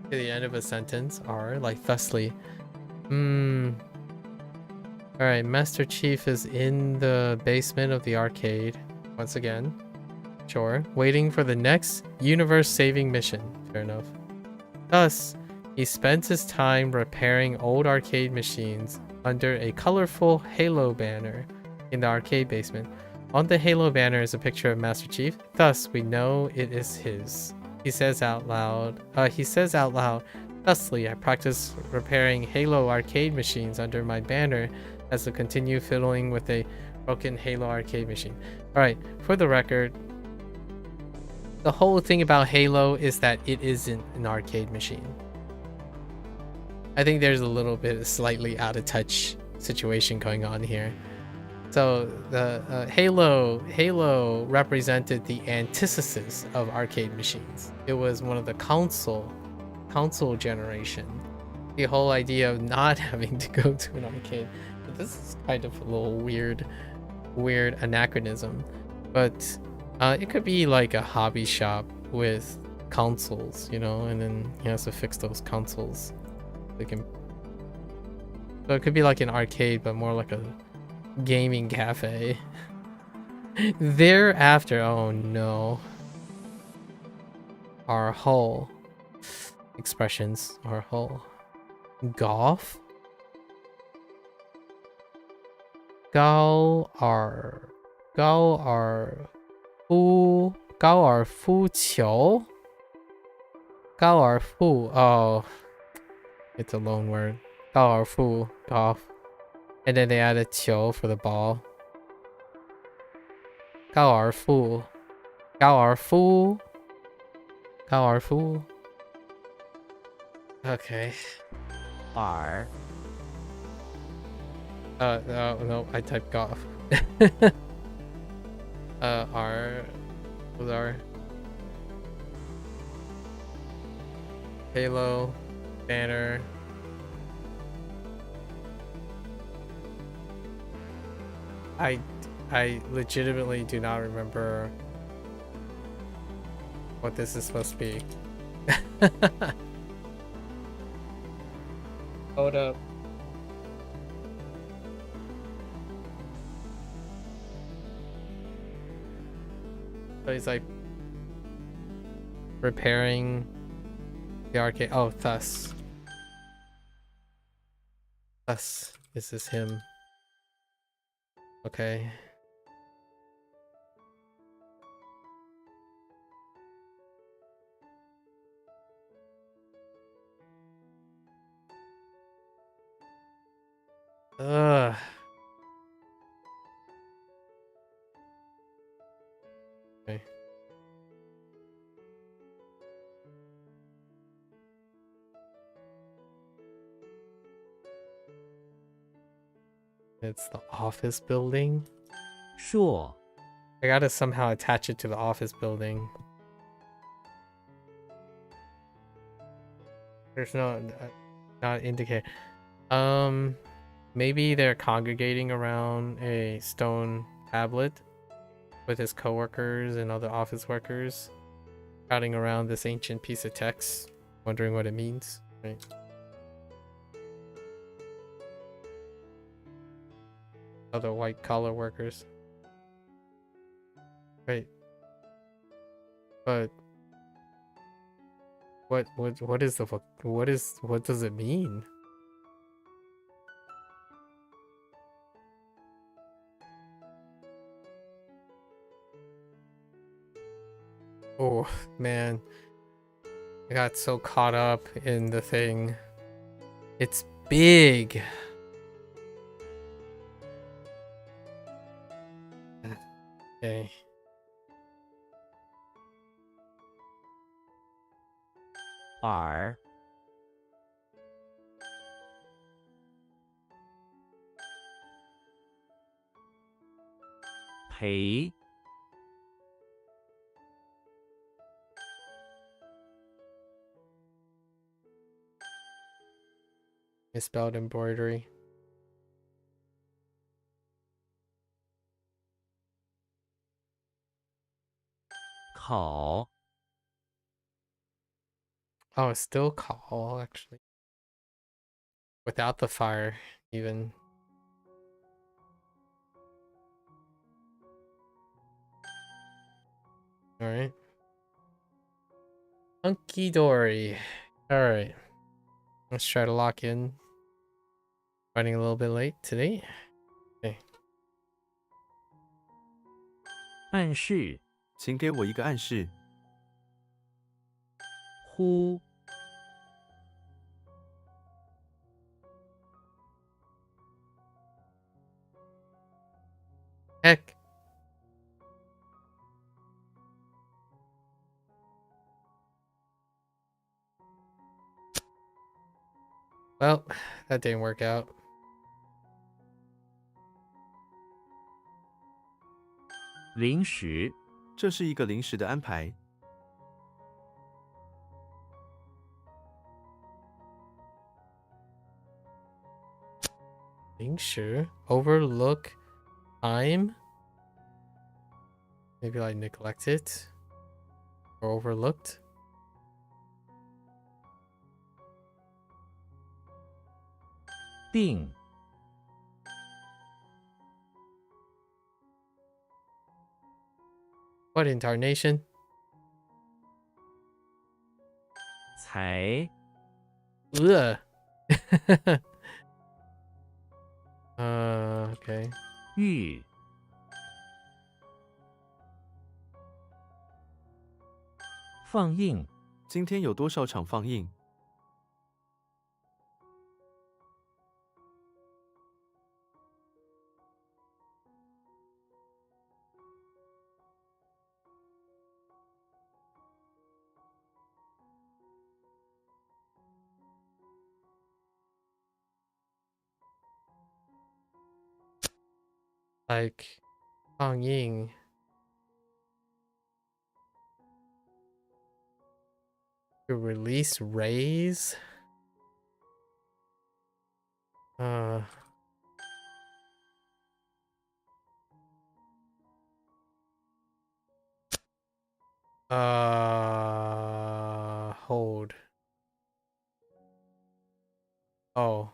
To the end of a sentence? R, like thusly. Alright, Master Chief is in the basement of the arcade. Once again. Sure. Waiting for the next universe-saving mission. Fair enough. Thus, he spends his time repairing old arcade machines under a colorful Halo banner in the arcade basement. On the Halo banner is a picture of Master Chief. Thus, we know it is his. He says out loud, thusly, I practice repairing Halo arcade machines under my banner as I continue fiddling with a broken Halo arcade machine. Alright, for the record, the whole thing about Halo is that it isn't an arcade machine. I think there's a little bit of slightly out of touch situation going on here. So the Halo represented the antithesis of arcade machines. It was one of the console generation. The whole idea of not having to go to an arcade. But this is kind of a little weird anachronism. But it could be like a hobby shop with consoles, you know, and then he has to fix those consoles. So it could be like an arcade, but more like a gaming cafe. Thereafter, oh no. Our whole expressions, our whole golf. Gao er fu qiu. Gao er fu. Oh, it's a loan word. Gao er fu, golf. And then they added qiu for the ball. Gao er fu. Gao er fu. Gao er fu. Okay. R no, I typed golf. R. Those are Halo, banner. I legitimately do not remember what this is supposed to be. Hold up. So he's like repairing the arcade. Oh, thus. Thus. This is him. Okay. Ugh. Okay. It's the office building. Sure. I gotta somehow attach it to the office building. There's no not indicate. Maybe they're congregating around a stone tablet with his coworkers and other office workers, crowding around this ancient piece of text, wondering what it means. Right. Other white collar workers. Right. But what does it mean? Oh man, I got so caught up in the thing. It's big. Okay. R 陪 Misspelled embroidery. Call Oh, it's still call actually. Without the fire, even. Alright. Hunky dory. Alright. Let's try to lock in. Running a little bit late today. Okay. 暗示请给我一个暗示。呼 Heck. Well, that didn't work out. 临时这是一个临时的安排。临时 overlook time. Maybe like neglected or overlooked. 定 What incarnation? 才 Ugh. Okay. 预 放映今天有多少场放映？ Like 放映 to release rays. Hold. Oh.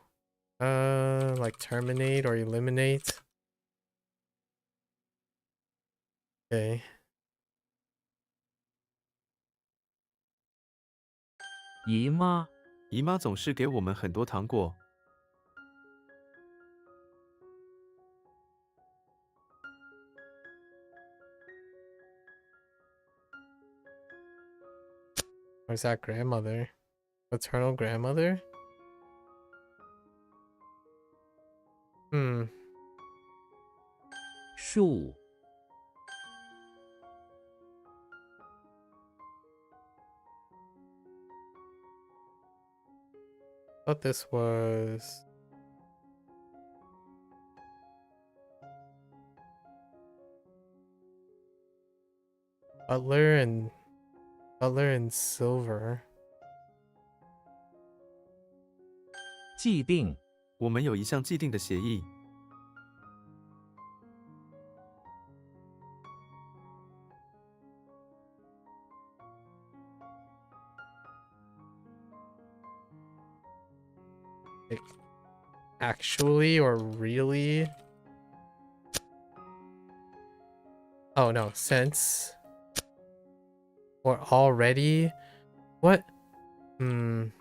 Like terminate or eliminate. Okay. 姨妈姨妈总是给我们很多糖果。 Or is that grandmother? Maternal grandmother? Hmm. 树 Thought this was Butler and Silver. 既定我们有一项既定的协议。 Like, actually or really? Oh no, since or already? What? Hmm.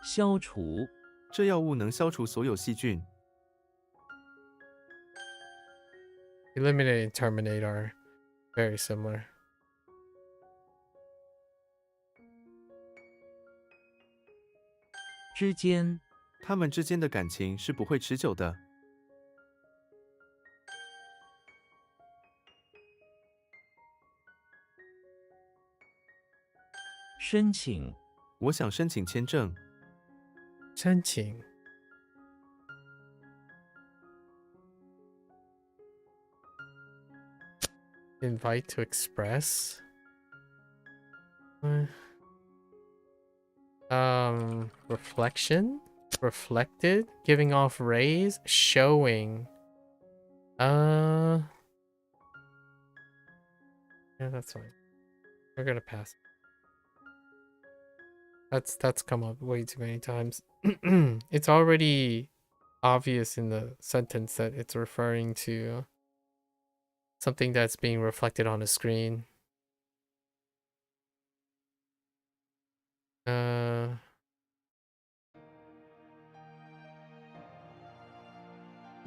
消除这药物能消除所有细菌。 Eliminate and terminate are very similar. 之间，他们之间的感情是不会持久的。申请，我想申请签证。申请 invite to express. Reflection, reflected, giving off rays, showing. Yeah, that's fine. We're gonna pass. That's come up way too many times. It's already obvious in the sentence that it's referring to something that's being reflected on a screen.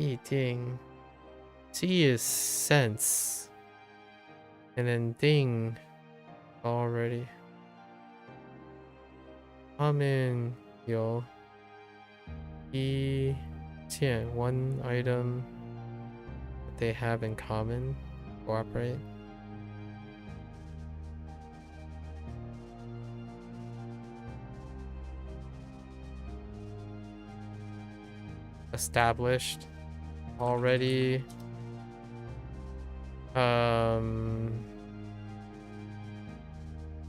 Eating. C is sense. And then ding already. Common yo. One item that they have in common. Cooperate. Established already.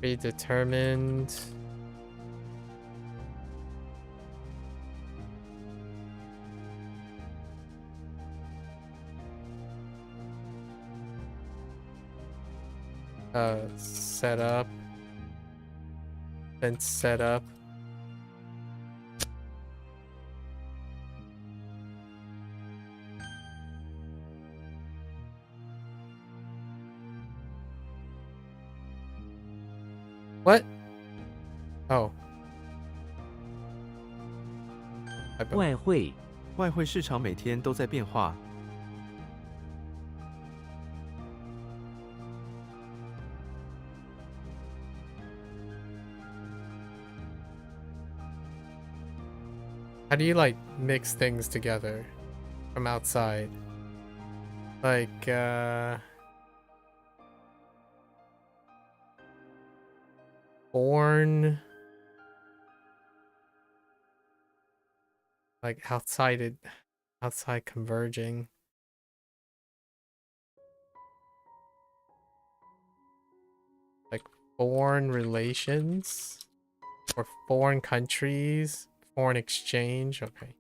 Predetermined. Set up. Then set up. What? Oh. 外汇，外汇市场每天都在变化。How do you like mix things together from outside? Like, born, like outside converging. Like foreign relations or foreign countries, foreign exchange. Okay.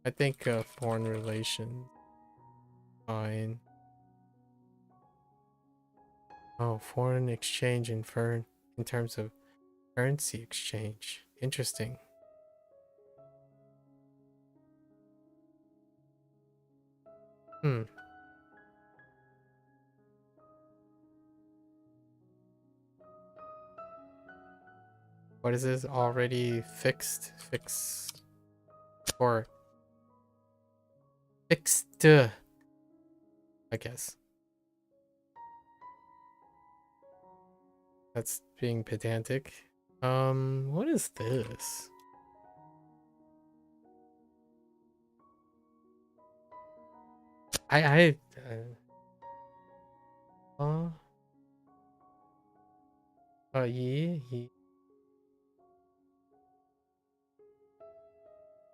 I think foreign relations. Fine. Oh, foreign exchange in terms of currency exchange. Interesting. What is this? Already fixed? Fixed. Or fixed, I guess. That's being pedantic. What is this? Ye.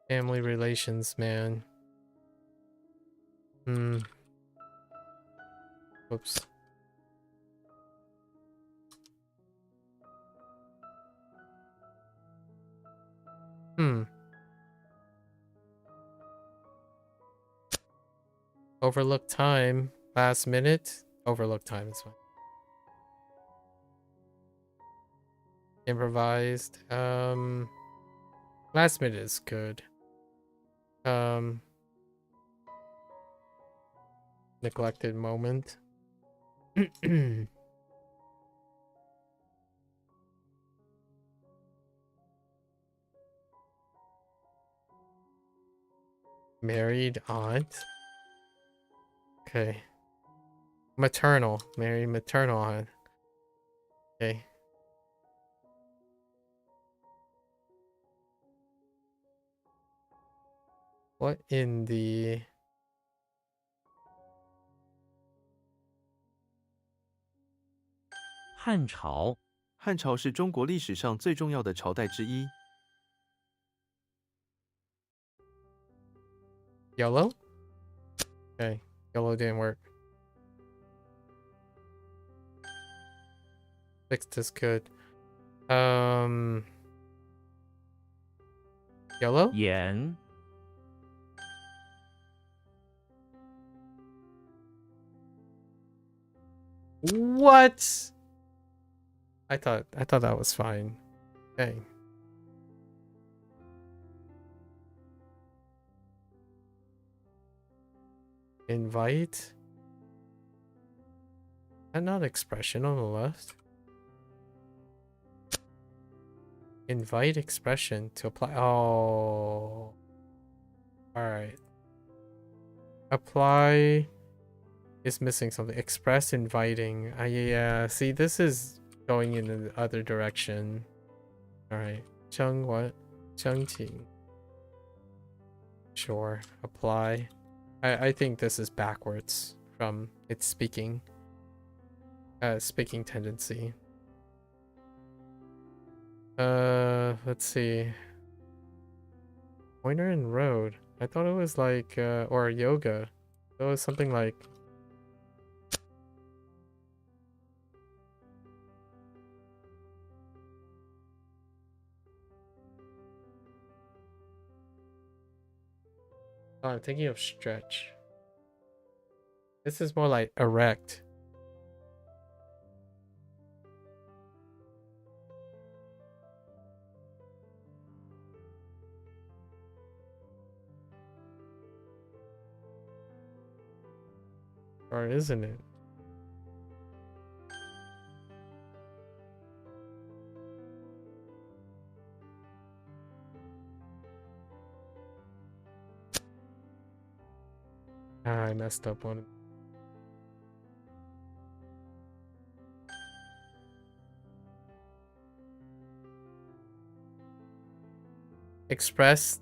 Family relations, man. Oops. Overlooked time. Last minute. Overlooked time is fine. Improvised. Last minute is good. Neglected moment. Married aunt. Okay. Maternal. Married maternal aunt. Okay. What in the...汉朝，汉朝是中国历史上最重要的朝代之一。 Yellow? Okay, yellow didn't work. Fixed is good. Yellow? 盐， What? I thought that was fine. Okay. Invite. And not expression on the left. Invite expression to apply. Oh. Alright. Apply is missing something. Express inviting. Yeah. See, this is going in the other direction. Alright. Cheng what? Cheng Qing. Sure. Apply. I think this is backwards from its speaking tendency. Let's see. Pointer and road. I thought it was like or yoga. It was something like oh, I'm thinking of stretch. This is more like erect. Or isn't it? Ah, I messed up on it. Express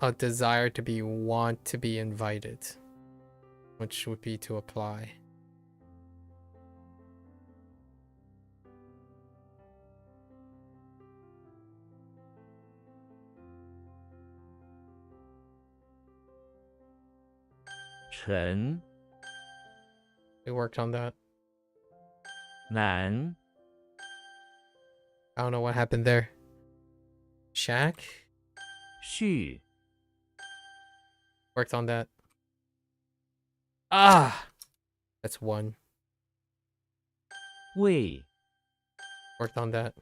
a desire to want to be invited, which would be to apply.陈， We worked on that. 南， I don't know what happened there. Shack? 序， Worked on that. Ah! That's one. 魏， Worked on that.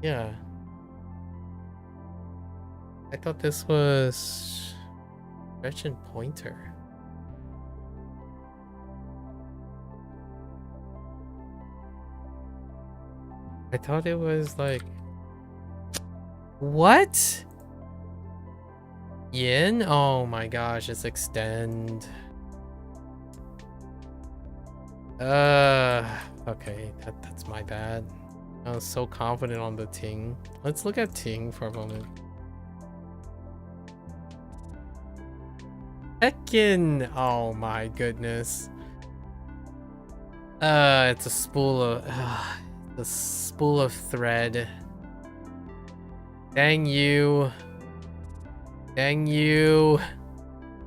Yeah. I thought this was stretch and pointer. I thought it was like... What? Yin? Oh my gosh, it's extend. Okay, that's my bad. I was so confident on the Ting. Let's look at Ting for a moment. Heckin! Oh my goodness. It's a spool of... the spool of thread. Dang you. Dang you.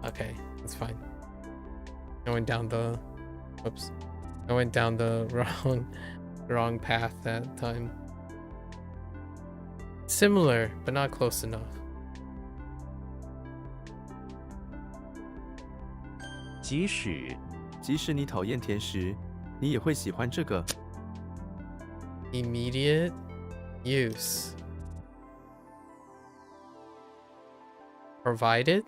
Okay, that's fine. I went down the... Oops. I went down the wrong path that time. Similar, but not close enough. 即使， 即使你讨厌甜食，你也会喜欢这个。 Immediate use. Provided?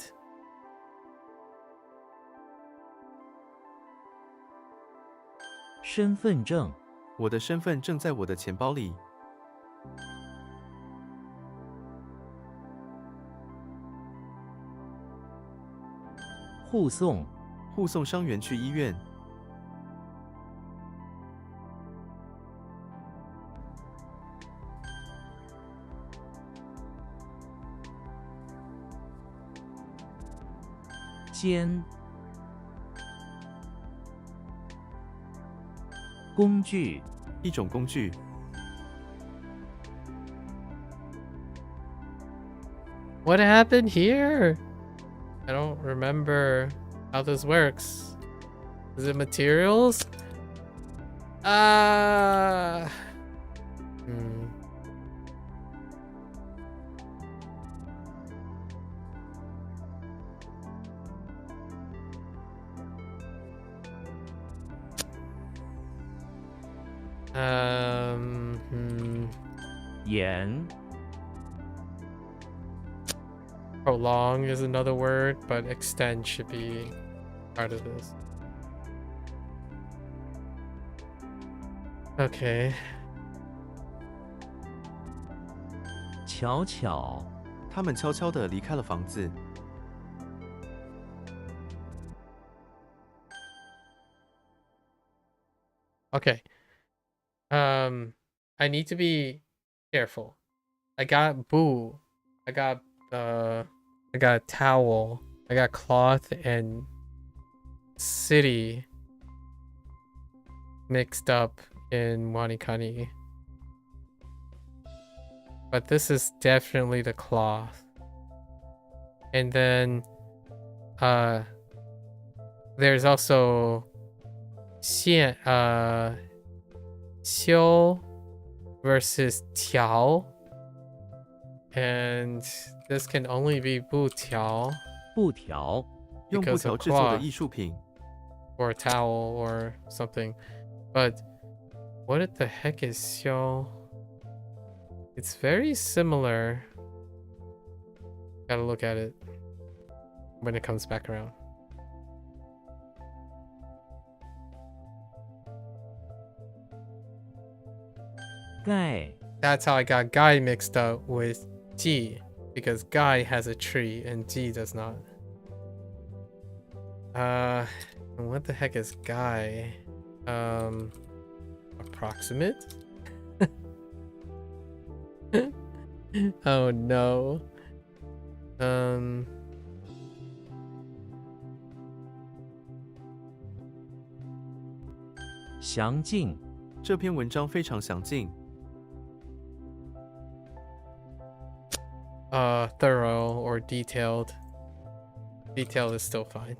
身份证， 我的身份证在我的钱包里。 护送， 护送伤员去医院。间，工具，一种工具， What happened here? I don't remember how this works. Is it materials? Hmm. Hmm. 延， Prolong is another word, but extend should be part of this. Okay. 巧巧，他们悄悄地离开了房子。 Okay. I need to be careful. I got boo. I got towel. I got cloth and city mixed up in WaniKani. But this is definitely the cloth. And then there's also 线 xiu versus tiao, and this can only be 不条布条，用布 because 条 of 制作的 cloth 艺术品， or a towel or something. But what the heck is xiu? It's very similar. Gotta look at it when it comes back around. Guy, That's how I got Guy mixed up with G, because Guy has a tree and G does not. What the heck is Guy? Approximate? Oh no. 详尽，这篇文章非常详尽。 Thorough or detailed. Detailed is still fine.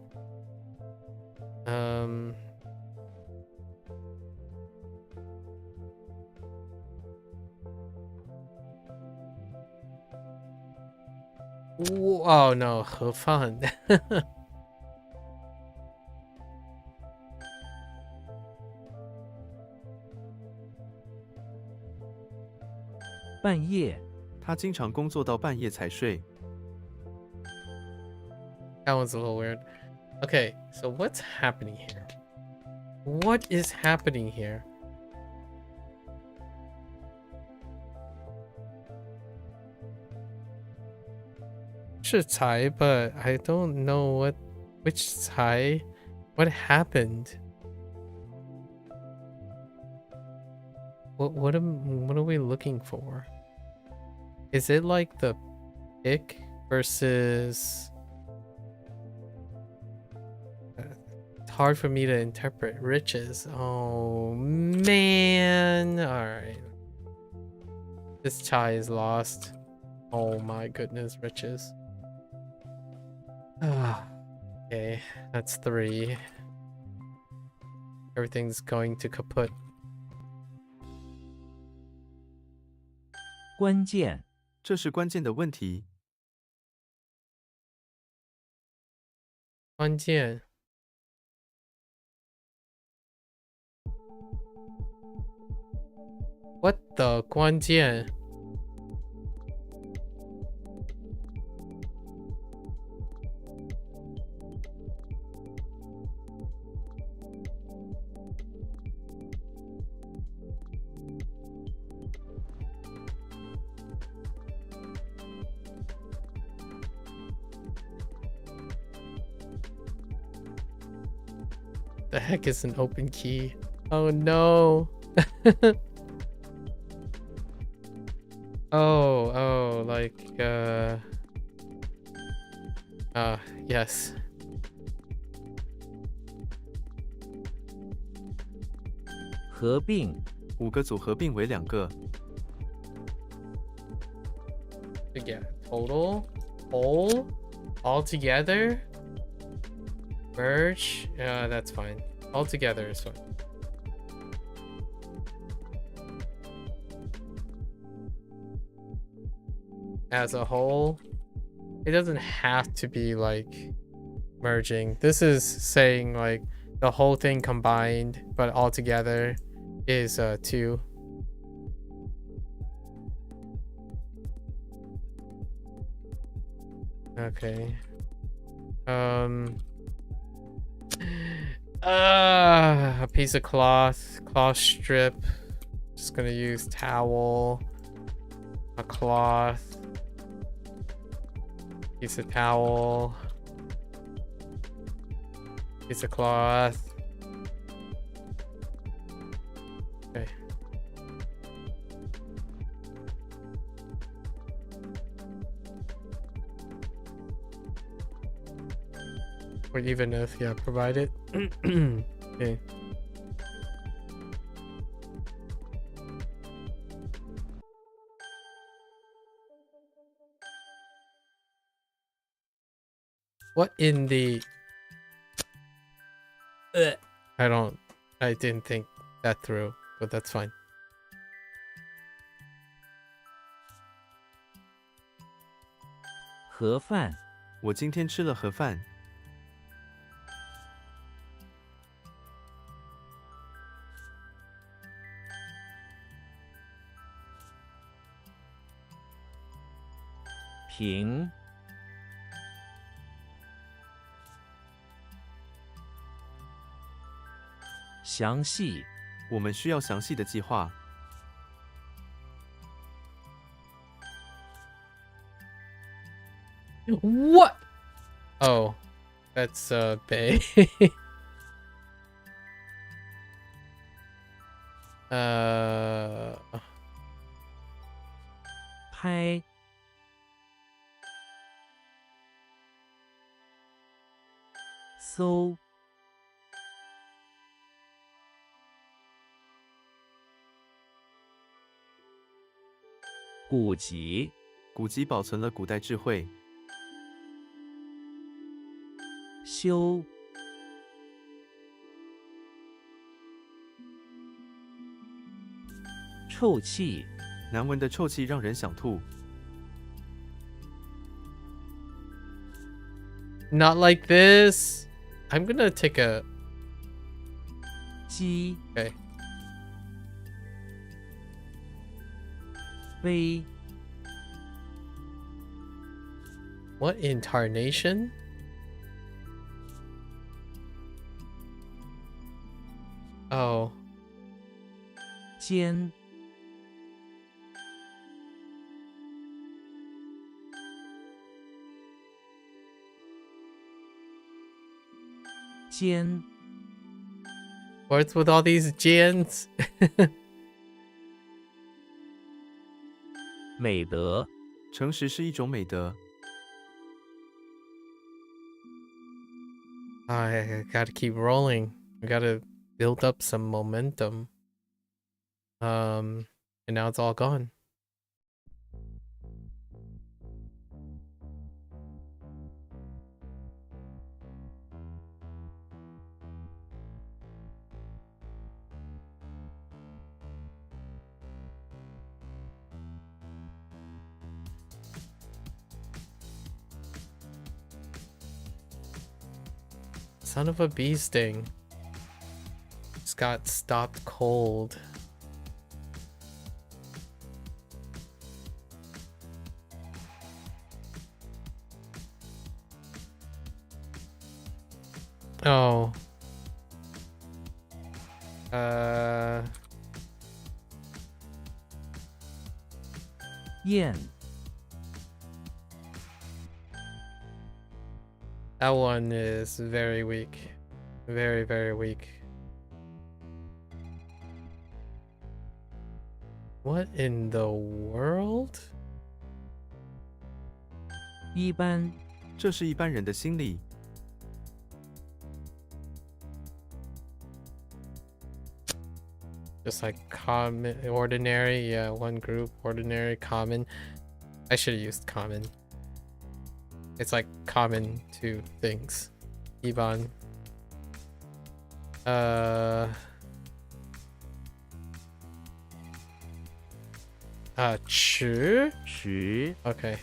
Oh no, 盒饭. 半夜，他经常工作到半夜才睡。 That one's a little weird. Okay, so what's happening here? What is happening here? Cai, but I don't know which Cai. What happened? What are we looking for? Is it like the pick versus? It's hard for me to interpret. Riches. Oh man! All right. This Chai is lost. Oh my goodness, riches. Okay, that's 3. Everything's going to kaput. 关键，这是关键的问题。关键 What the 关键 The heck is an open key? Oh no. Oh, like yes. 合并5个组合并为2个。 Again, total, whole, all together, merge. That's fine. All together is fine. As a whole, it doesn't have to be like merging. This is saying like the whole thing combined, but all together is 2. Okay. A piece of cloth strip. Just gonna use towel, a cloth, piece of towel, piece of cloth. Okay. Or even if, yeah, provide it. Okay. What in the... I didn't think that through, but that's fine. 盒饭我今天吃了盒饭。平详细我们需要详细的计划。 What? Oh, that's Bay. 拍搜古籍古籍保存了古代智慧。 修臭气难闻的臭气让人想吐。 Not like this. I'm gonna take a... 鸡 Okay. 杯 What in tarnation? Oh. 煎煎 What's with all these Jans? 美德 诚实是一种美德。 I gotta keep rolling. I gotta build up some momentum. And now it's all gone. Son of a bee sting. Just got stopped cold. Oh. Uh. 燕 That one is very weak. Very, very weak. What in the world? 一般这是一般人的心理。 What Just like common, ordinary. Yeah, one group, ordinary, common. I should have used common. It's like common to things. Iban. Chu? 池 Okay.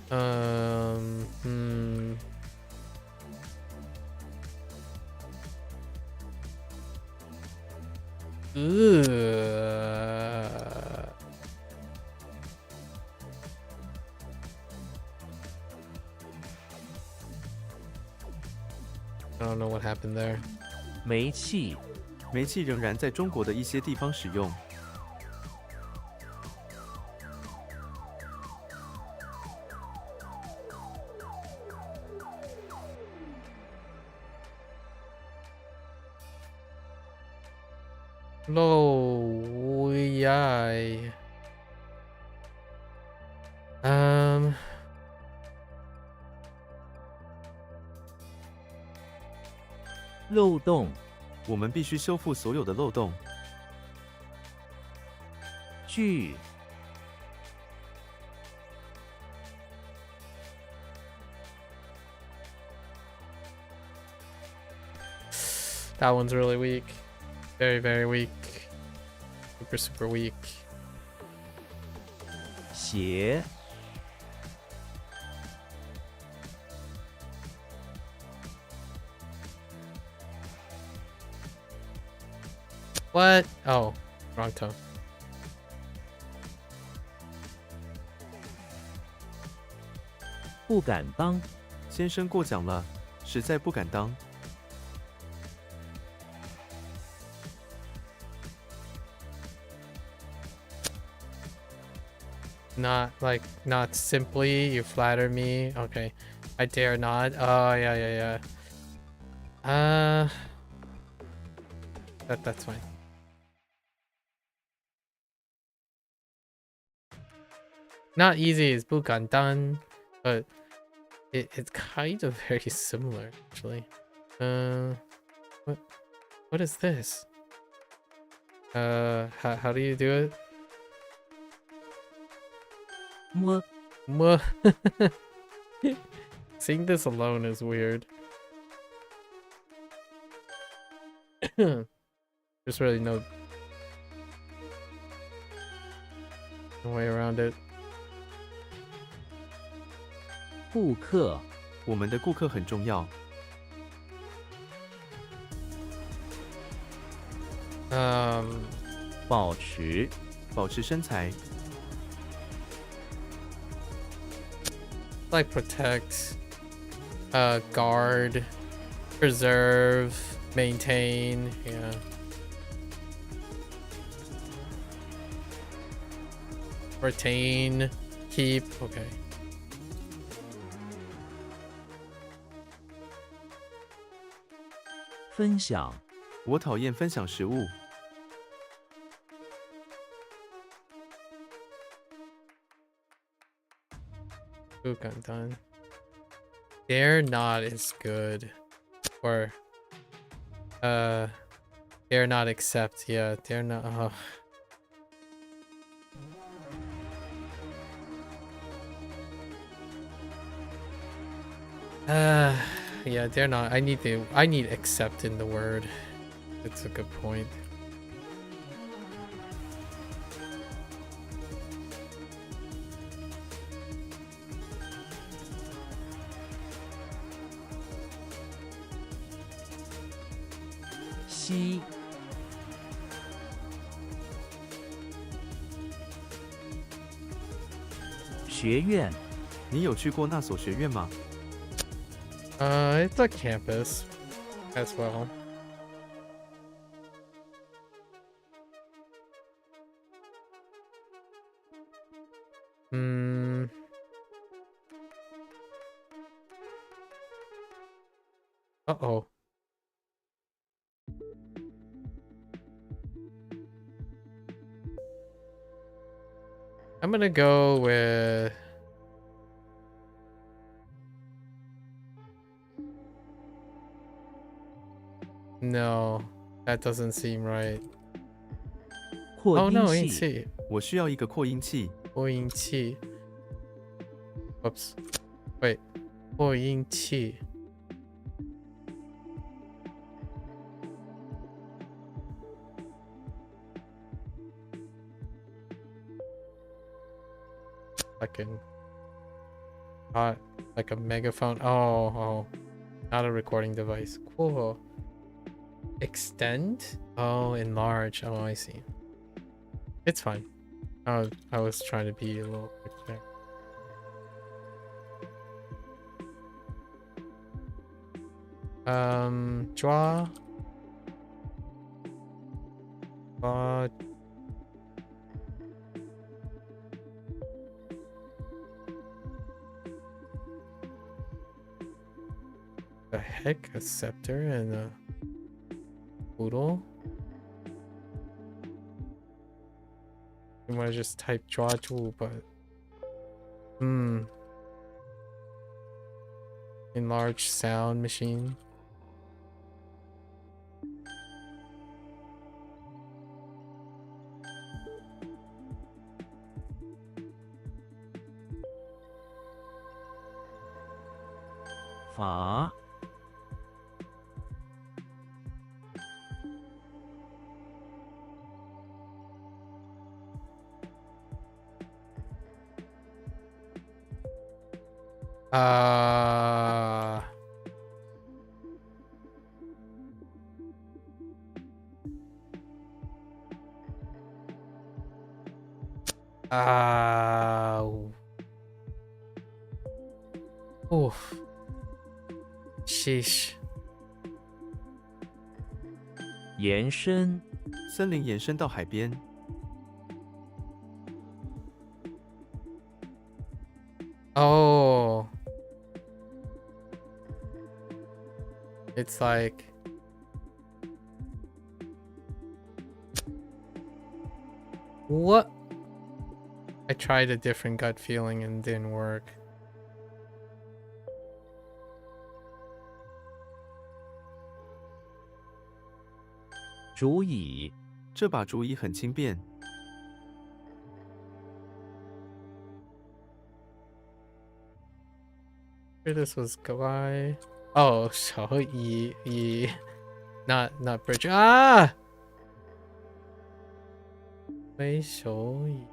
Hmm. Ugh. I don't know what happened there. 煤气煤气仍然在中国的一些地方使用。 No, yai. 漏洞我们必须修复所有的漏洞。距 That one's really weak. Very, very weak. Super, super weak. 鞋 What? Oh, wrong tone. 不敢当先生过奖了，实在不敢当。 Not simply, you flatter me. Okay. I dare not. Oh, yeah. That's fine. Not easy as Bukandan, but it's kind of very similar, actually. What is this? How do you do it? 摸 Mwah. Seeing this alone is weird. There's really no way around it. 顾客我们的顾客很重要。 保持保持身材， like protect, guard, preserve, maintain, yeah. Retain, keep, okay. 分享我讨厌分享食物。 Bukandan. Dare not is good. Or dare not accept. Yeah, dare not. Oh. Yeah, dare not. I need accept in the word. That's a good point.西 学院 你有去过那所学院吗？ It's a campus as well. Uh-oh. I'm gonna go with No, that doesn't seem right. 扩 Oh 音 no, 器 AC. 我需要一个扩音器。扩音器. Oops. Wait. 扩音器. Fucking hot, like a megaphone. Oh, not a recording device. Cool. Extend? Oh, enlarge. Oh, I see. It's fine. I was trying to be a little quick there. Draw. The heck? A scepter and a poodle? You want to just type draw tool, but enlarge sound machine. .法 Oof. Sheesh. 延伸 森林延伸到海边。 Oh. It's like what? I tried a different gut feeling and didn't work. 竹椅 这把竹椅很轻便。 Sure this was Kawaii. Oh, 小椅 not bridge. Ah! 微手椅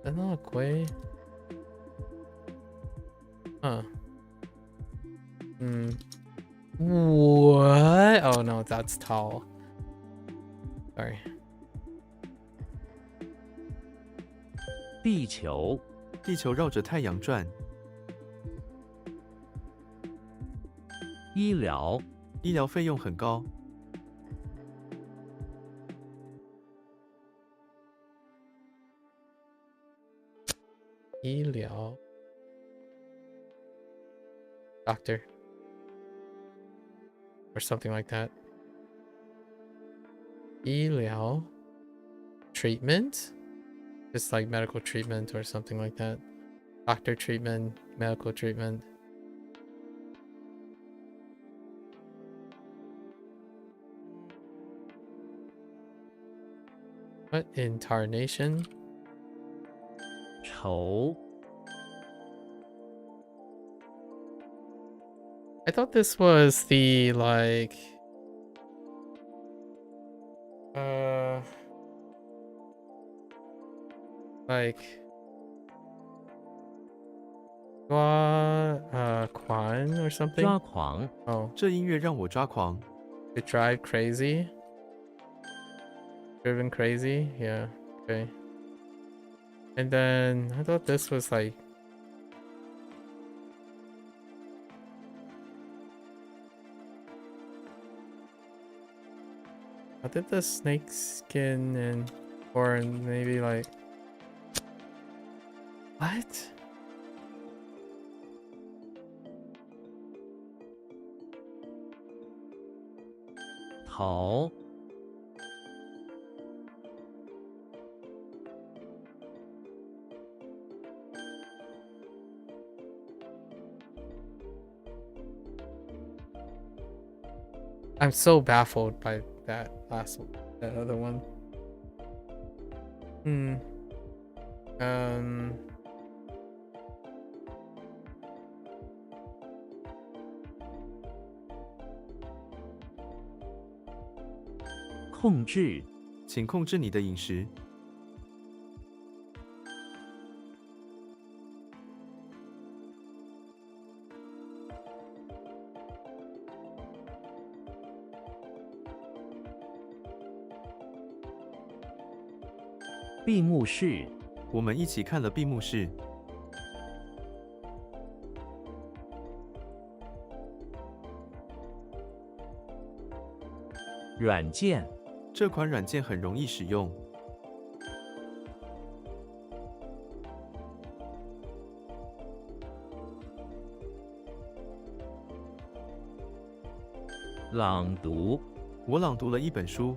真的贵 Huh. What? Oh no, that's tall. Sorry. 地球 地球绕着太阳转。 医疗 医疗费用很高。 医疗 Doctor or something like that. 医疗 treatment? Just like medical treatment or something like that. Doctor treatment, medical treatment. What in tarnation? 筹 I thought this was the like Quan or something. 抓狂 Oh, 这音乐让我抓狂。 to drive crazy. Driven crazy, yeah, okay. And then I thought this was like I did the snake skin and or maybe like what? .桃 I'm so baffled by that that other one. Um. 控制请控制你的饮食。闭幕式我们一起看了闭幕式。软件这款软件很容易使用。朗读我朗读了一本书。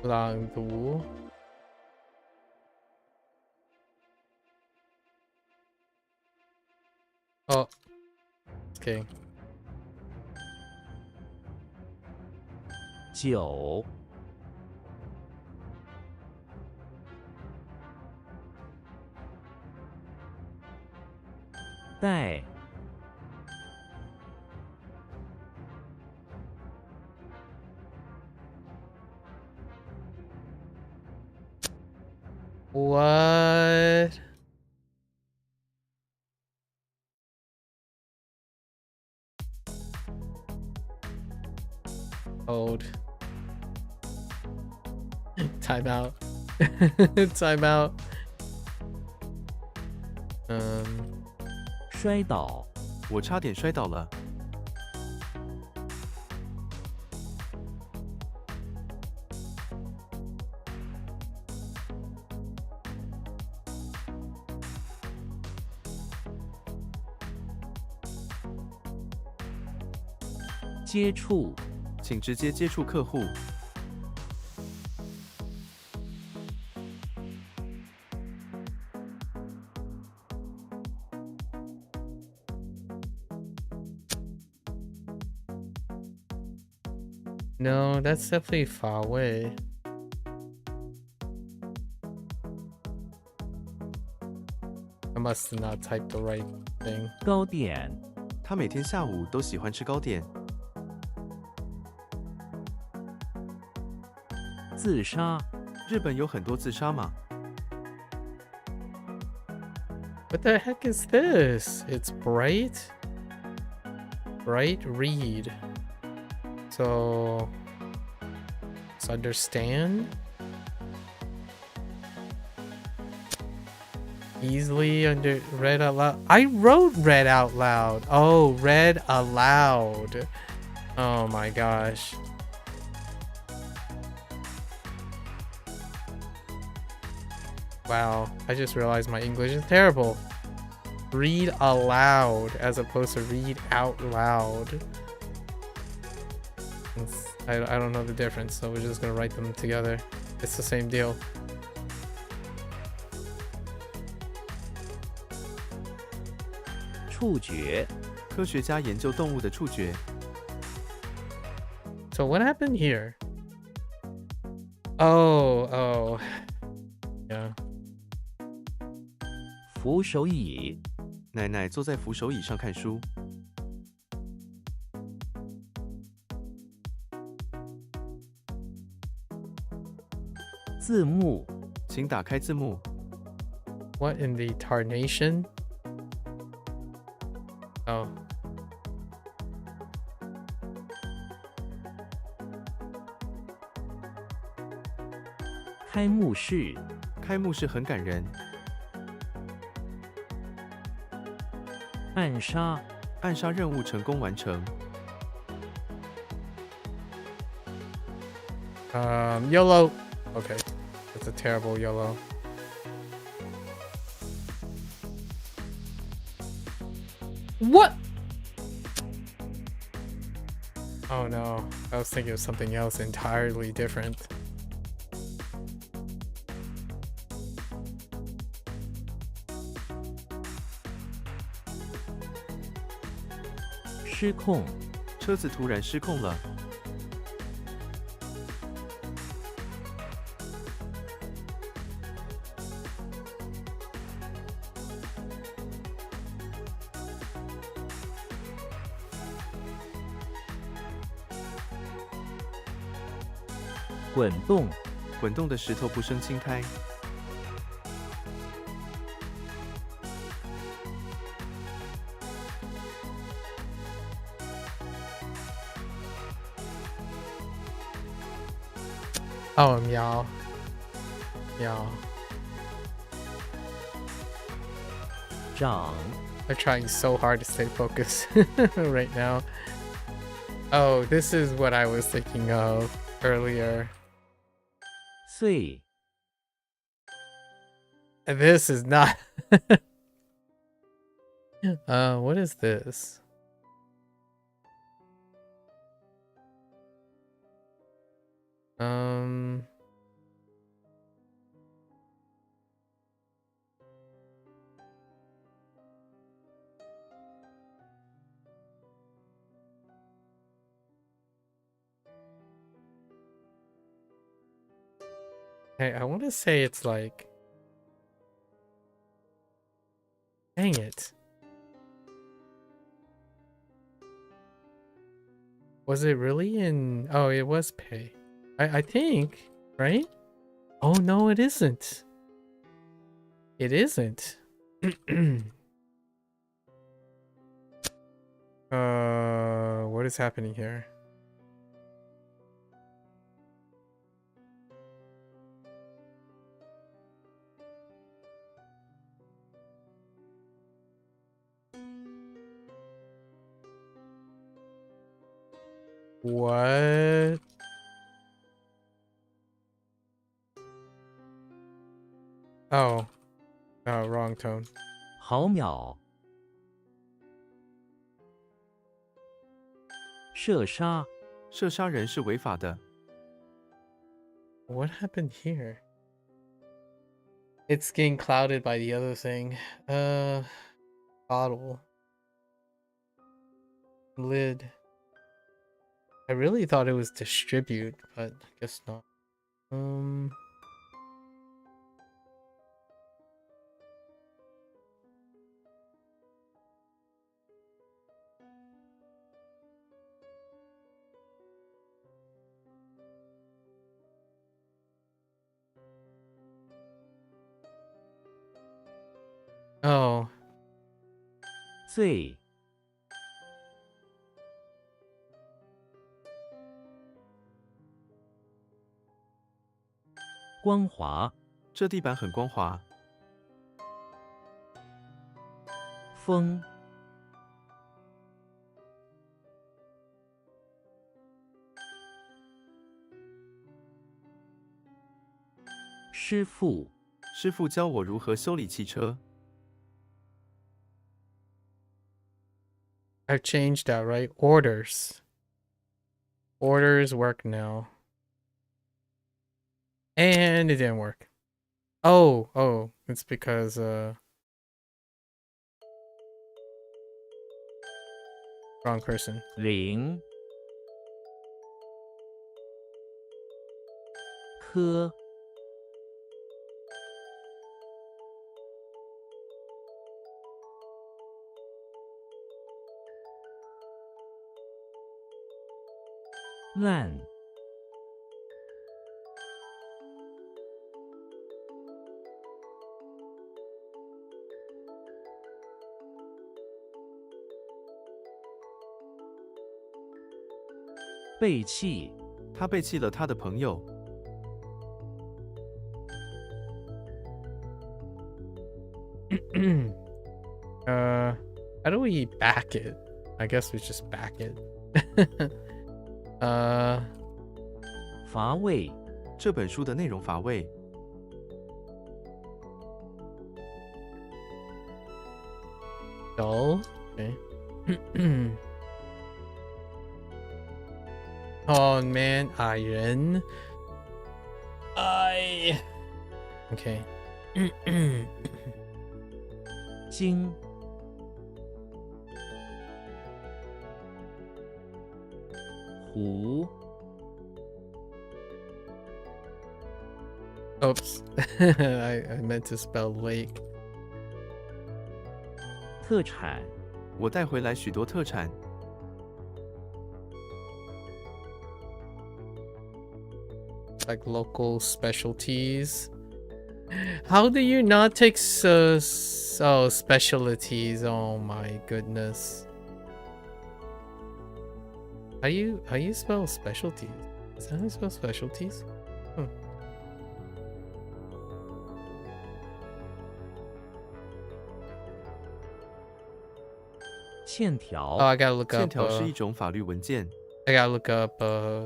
朗读。Oh, okay. 酒带 What? Hold. Time out. Time out. 摔倒我差点摔倒了。接触请直接接触客户。No, that's definitely far away. I must have not typed the right thing. 糕点他每天下午都喜欢吃糕点。自杀日本有很多自杀吗？ What the heck is this? It's bright? Bright read. So let's understand. Easily read out loud. I wrote read out loud. Oh, read aloud. Oh my gosh. Wow, I just realized my English is terrible. Read aloud as opposed to read out loud. I don't know the difference, so we're just gonna write them together. It's the same deal. 触觉科学家研究动物的触觉。 So what happened here? Oh. Yeah. 扶手椅奶奶坐在扶手椅上看书。字幕请打开字幕。 What in the tarnation? Oh. 开幕式开幕式很感人。暗杀暗杀任务成功完成。 YOLO. Okay. That's a terrible YOLO. What? Oh no. I was thinking of something else entirely different. 失控，车子突然失控了。滚动，滚动的石头不生青苔。Oh, meow. Meow. 长， I'm trying so hard to stay focused right now. Oh, this is what I was thinking of earlier. 碎， This is not. What is this? Hey, I want to say it's like. Dang it. Was it really in... Oh, it was pay. I think, right? Oh, no, it isn't. It isn't. What is happening here? What? Oh. Oh, wrong tone. 毫秒，射杀，射杀人是违法的。 What happened here? It's getting clouded by the other thing. Bottle. Lid. I really thought it was distribute, but I guess not. Oh. 醉，光滑，这地板很光滑。风，师傅，师傅教我如何修理汽车。 I've changed that, right? Orders. Orders work now. And it didn't work. Oh, it's because wrong person. 零，科，烂，背弃，他背弃了他的朋友。 How do we back it? I guess we just back it. 乏味，这本书的内容乏味。 dull. Okay. Oh man, iron. Okay. 精，湖 Oops. I meant to spell lake. 特产 我带回来许多特产， Like local specialties. How do you not take specialties? Oh my goodness. How you spell specialties? Is that how you spell specialties? Hmm. 欠条 Oh, I gotta look 欠 up. 条是一种法律文件， I gotta look up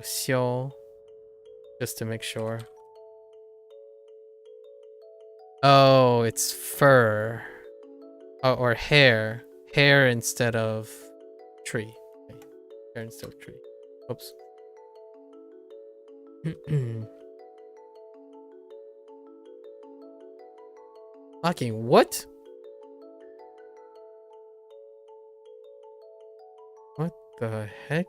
修 just to make sure. Oh, it's fur. Oh, or hair. Hair instead of tree. Okay. Hair instead of tree. Oops. Fucking what? What the heck?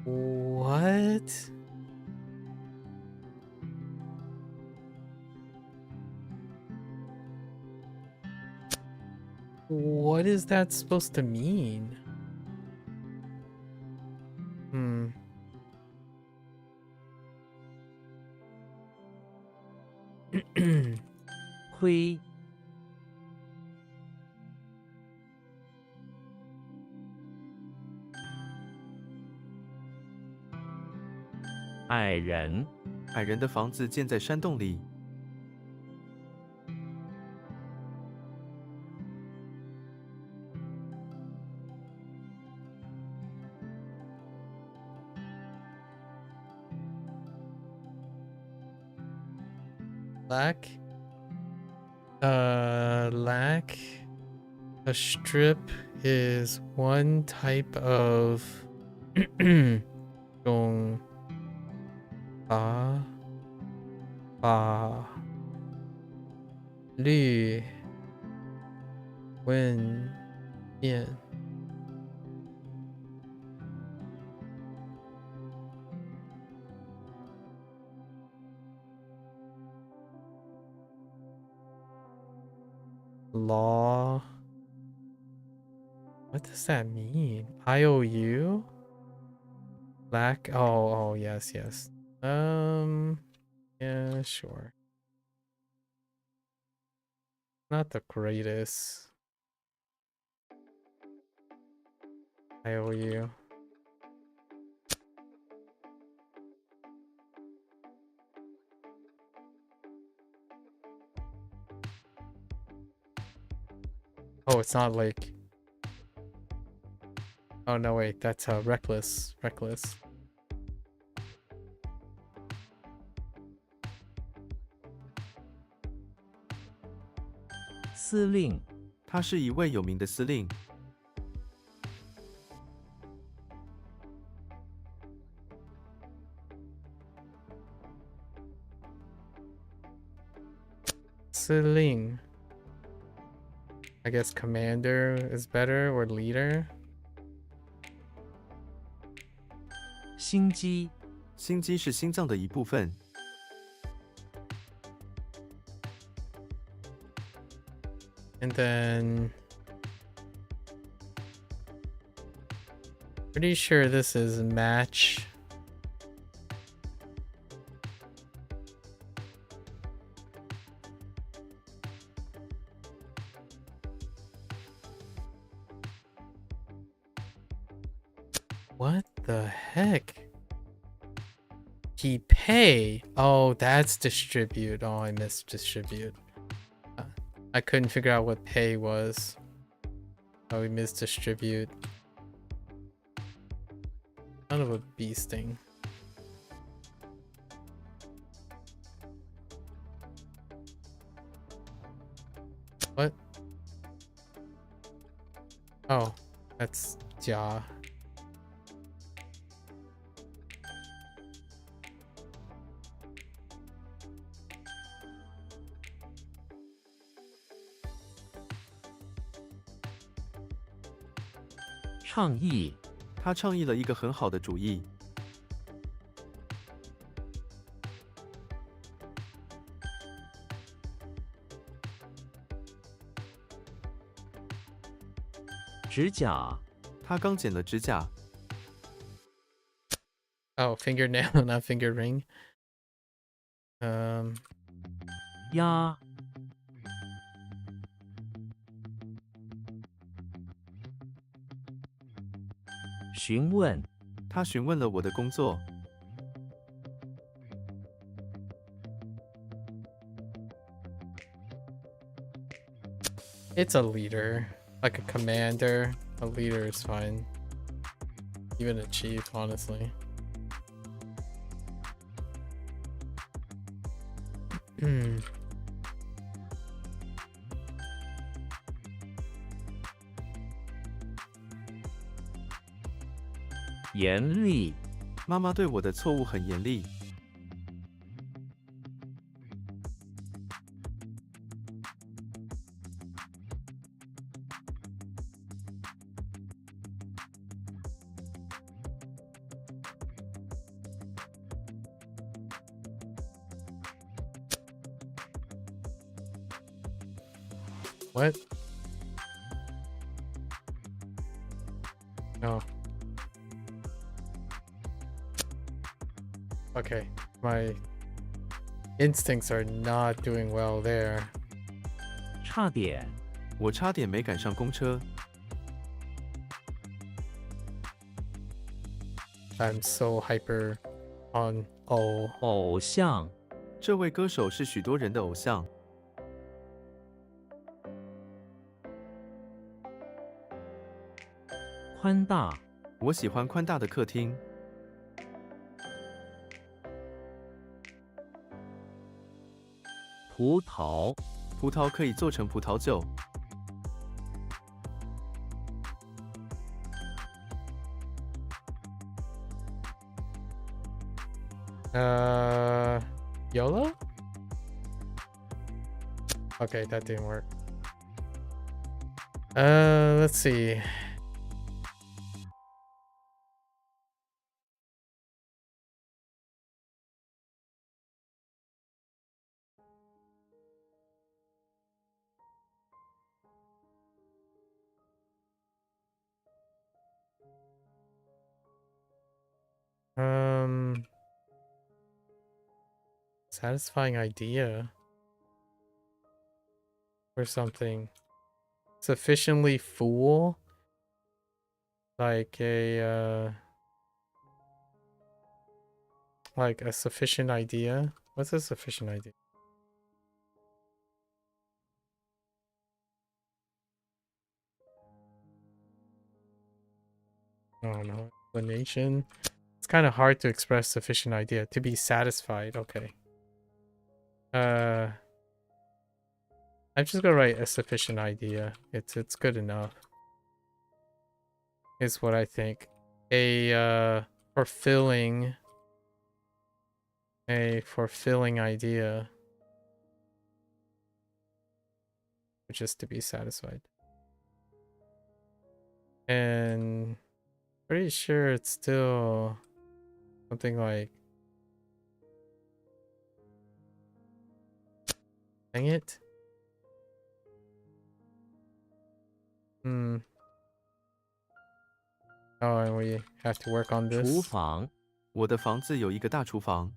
What? What is that supposed to mean? Hmm. 灰 矮人 矮人的房子建在山洞里， Lack. Lack. A strip is one type of 用法律文件 law. What does that mean? IOU? Lack. Oh, yes. Yeah, sure. Not the greatest. IOU. Oh, it's not like. Oh no, wait, that's reckless. Reckless. 司令 他是一位有名的司令， 司令. I guess commander is better or leader. 心肌 心肌是心脏的一部分， And then pretty sure this is match. What the heck? He pay. Oh, that's distribute. Oh, I missed distribute. I couldn't figure out what pay was. Oh, we missed distribute. Kind of a bee sting. What? Oh, that's Jia. 倡议，他倡议了一个很好的主意。指甲，他刚剪了指甲。 Oh, fingernail, not finger ring. 压，询问，他询问了我的工作。 It's a leader, like a commander. A leader is fine. Even a chief, honestly. Hmm. 严厉，妈妈对我的错误很严厉。 What? No. Okay, my instincts are not doing well there. 差点，我差点没赶上公车。 I'm so hyper on all. 偶像，这位歌手是许多人的偶像。 宽大，我喜欢宽大的客厅。 葡萄，葡萄可以做成葡萄酒。 YOLO? Okay, that didn't work. Let's see. Satisfying idea or something. Sufficiently full, like a sufficient idea. What's a sufficient idea? I don't know. Explanation. It's kind of hard to express sufficient idea. To be satisfied. Okay. I'm just gonna write a sufficient idea. It's good enough. Is what I think. A fulfilling idea. Just to be satisfied. And pretty sure it's still something like, dang it. Oh, and we have to work on 厨 this. 房，我的房子有一个大厨房。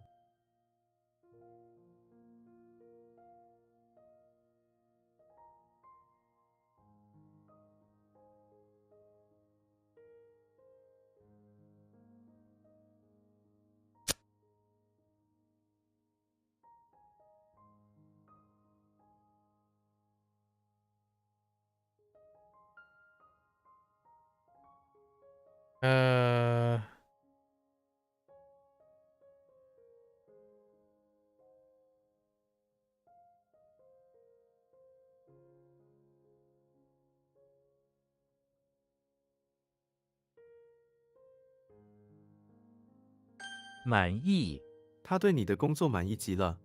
满意，他对你的工作满意极了。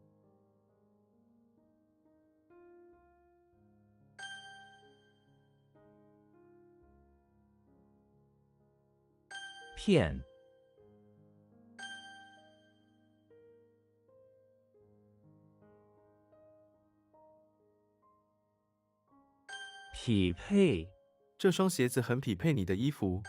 片，匹配，这双鞋子很匹配你的衣服。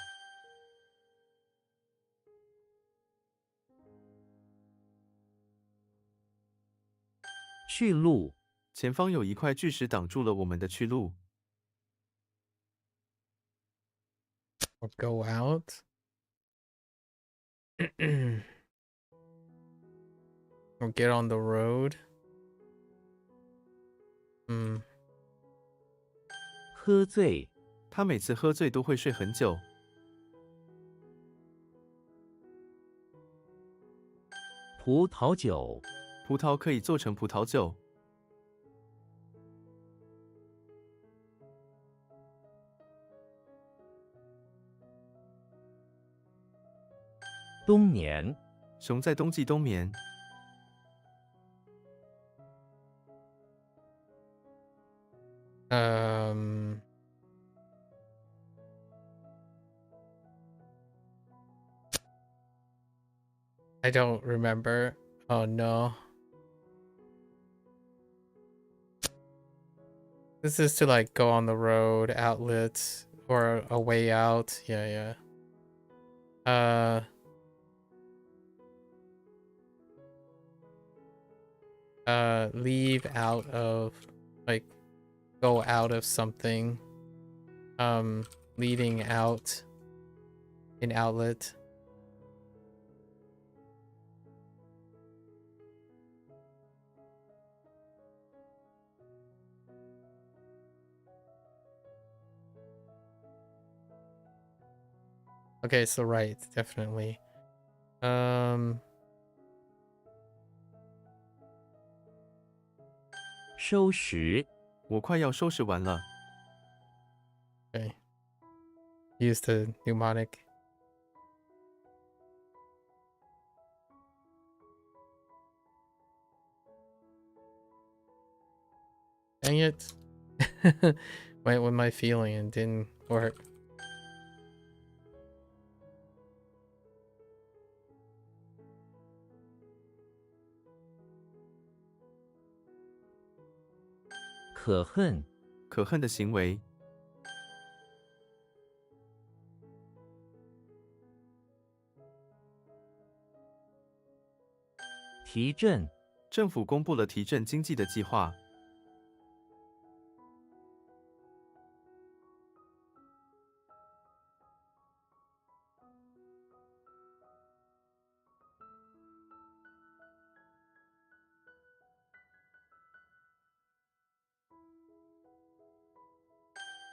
去路，前方有一块巨石挡住了我们的去路。Or go out. Or get on the road. 喝醉，他每次喝醉都会睡很久。葡萄酒，葡萄可以做成葡萄酒。冬眠，熊在冬季冬眠。I don't remember. Oh no. This is to like go on the road, outlets, or a way out. Yeah, yeah. Leave out of, like, go out of something. Leading out an outlet. Okay, so right, definitely. 收拾，我快要收拾完了。 Okay. Use the mnemonic. Dang it. Went with my feeling and didn't work. 可恨，可恨的行为。提振，政府公布了提振经济的计划。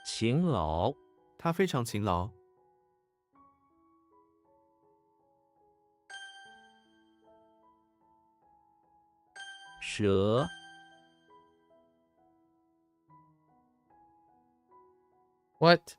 勤劳，他非常勤劳。蛇， What?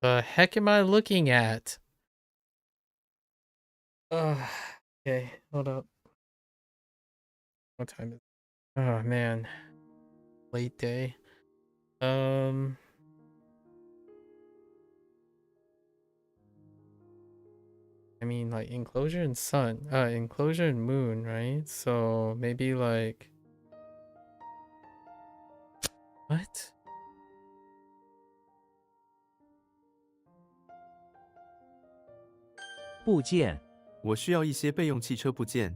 The heck am I looking at? Okay, hold up. What time is it? Oh man. Late day. I mean, like, enclosure and sun, enclosure and moon, right? So maybe like, what? 部件，我需要一些备用汽车部件。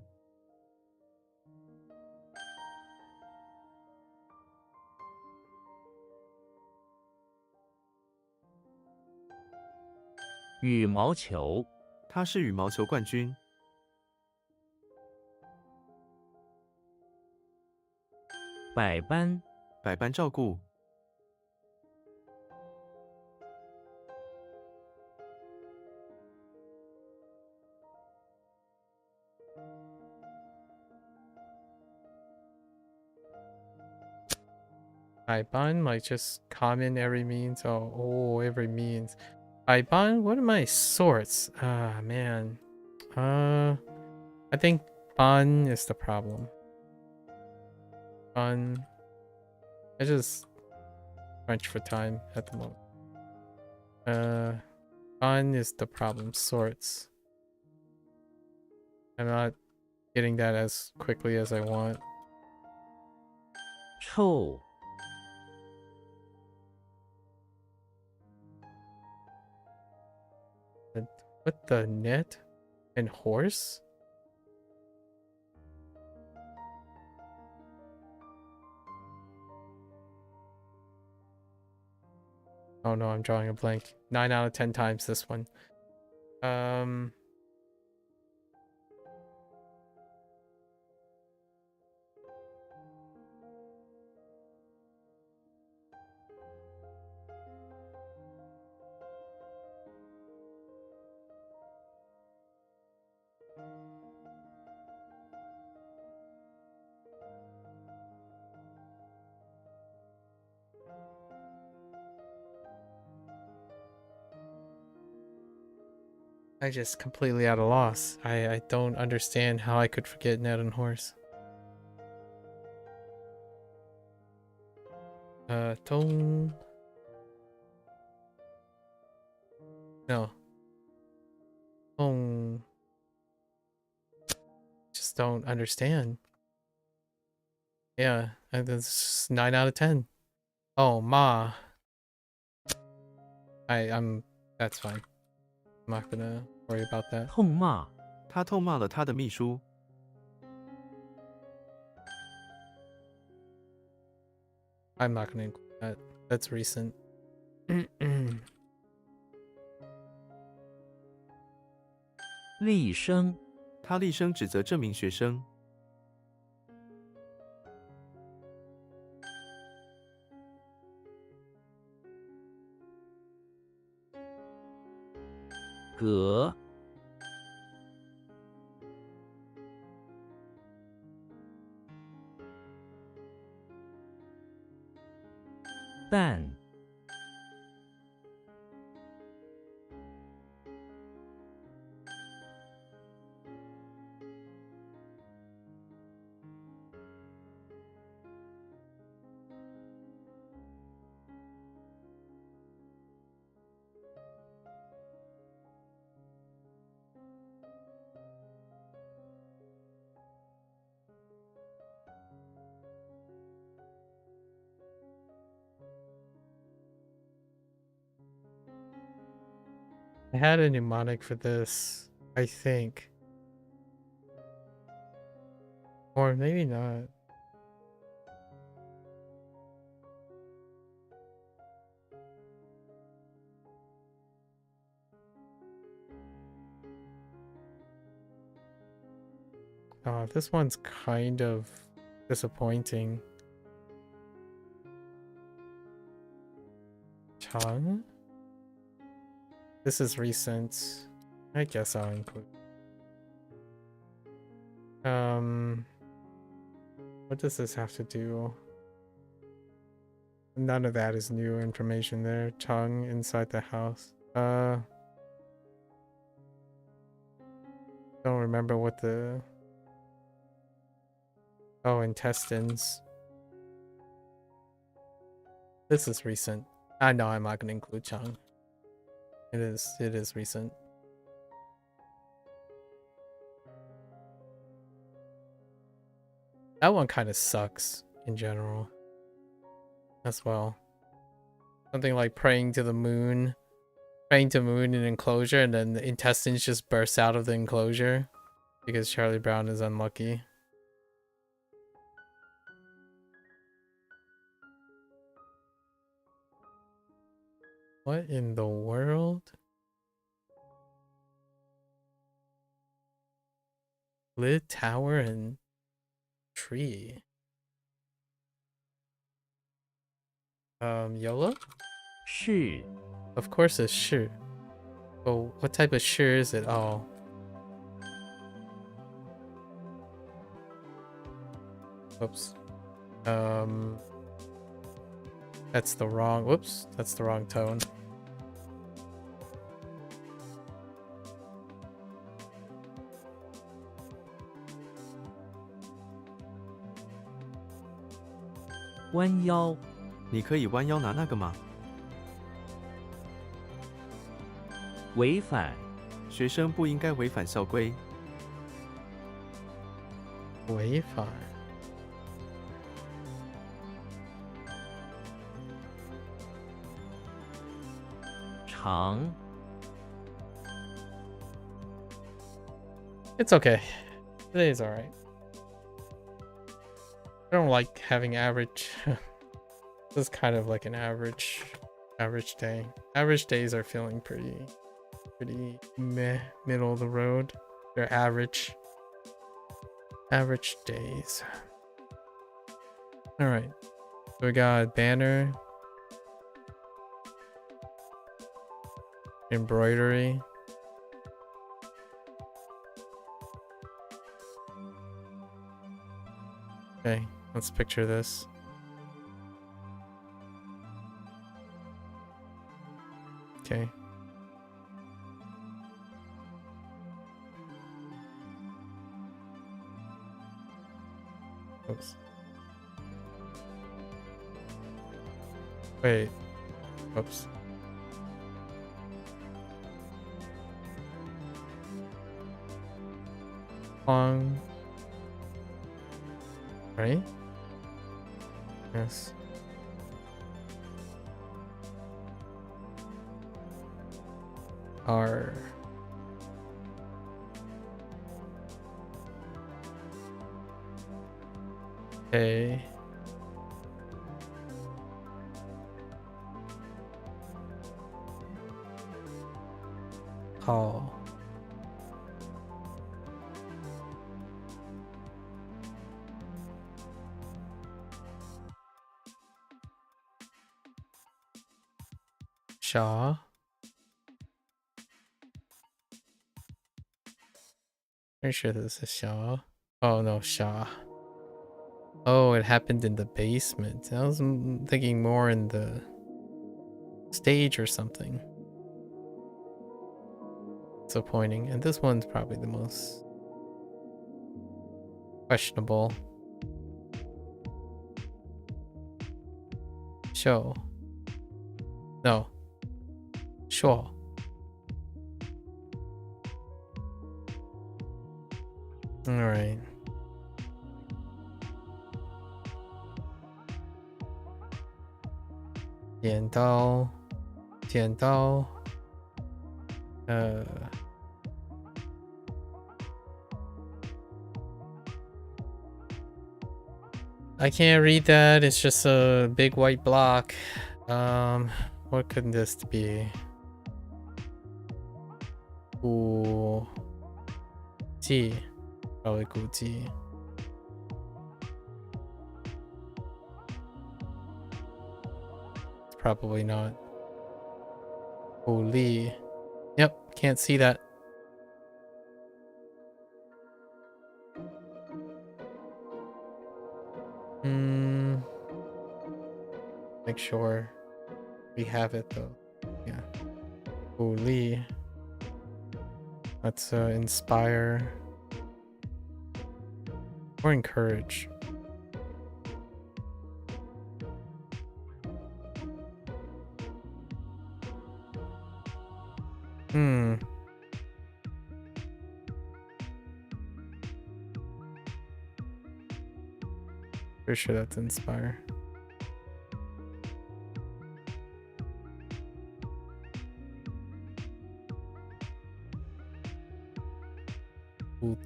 羽毛球，他是羽毛球冠军。百般，百般照顾。Bun, like just common every means. Oh, every means. Ban, what are my sorts? Ah, man. I think Ban is the problem. Ban. I just crunch for time at the moment. Ban is the problem. Sorts. I'm not getting that as quickly as I want. 臭 What the net and horse? Oh no, I'm drawing a blank. 9 out of 10 times this one. I just completely at a loss. I don't understand how I could forget net and horse. Tone. No. Tone. Just don't understand. Yeah, that's 9 out of 10. Oh, ma. That's fine. I'm not gonna worry about that. 痛骂他痛骂了他的秘书。 I'm not gonna include that. That's recent. 厉声他厉声指责这名学生。 革 蛋 I had a mnemonic for this, I think. Or maybe not. Oh, this one's kind of disappointing. Chang? This is recent. I guess I'll include. What does this have to do? None of that is new information there. Chang inside the house. Don't remember what the... Oh, intestines. This is recent. I know I'm not gonna include Chang. It is recent. That one kind of sucks in general as well. Something like praying to moon in enclosure, and then the intestines just burst out of the enclosure because Charlie Brown is unlucky. What in the world? Lid tower and tree. YOLO? 是 Of course it's shi. But what type of shi is it? Oh. Whoops. That's the wrong, whoops, that's the wrong tone. 弯腰，你可以弯腰拿那个吗？违反，学生不应该违反校规。违反。长， It's okay. Today is alright. I don't like having average. This is kind of like an average day. Average days are feeling pretty meh, middle of the road. They're average days. All right, so we got banner, embroidery. Okay, let's picture this. Okay. Oops. Wait. Oops. Hoang. Right? Yes. R. A. Call. Shaw. Pretty sure this is Shaw. Oh no, Shaw. Oh, it happened in the basement. I was thinking more in the stage or something. Disappointing. And this one's probably the most questionable. Show. No. Sure. Alright. Dian Dao. I can't read that. It's just a big white block. What could this be? Gu Ji. Probably Gu Ji. It's probably not. Gu Li. Yep, can't see that. Make sure we have it though. Yeah. Gu Li. Let's inspire or encourage. Pretty sure that's inspire.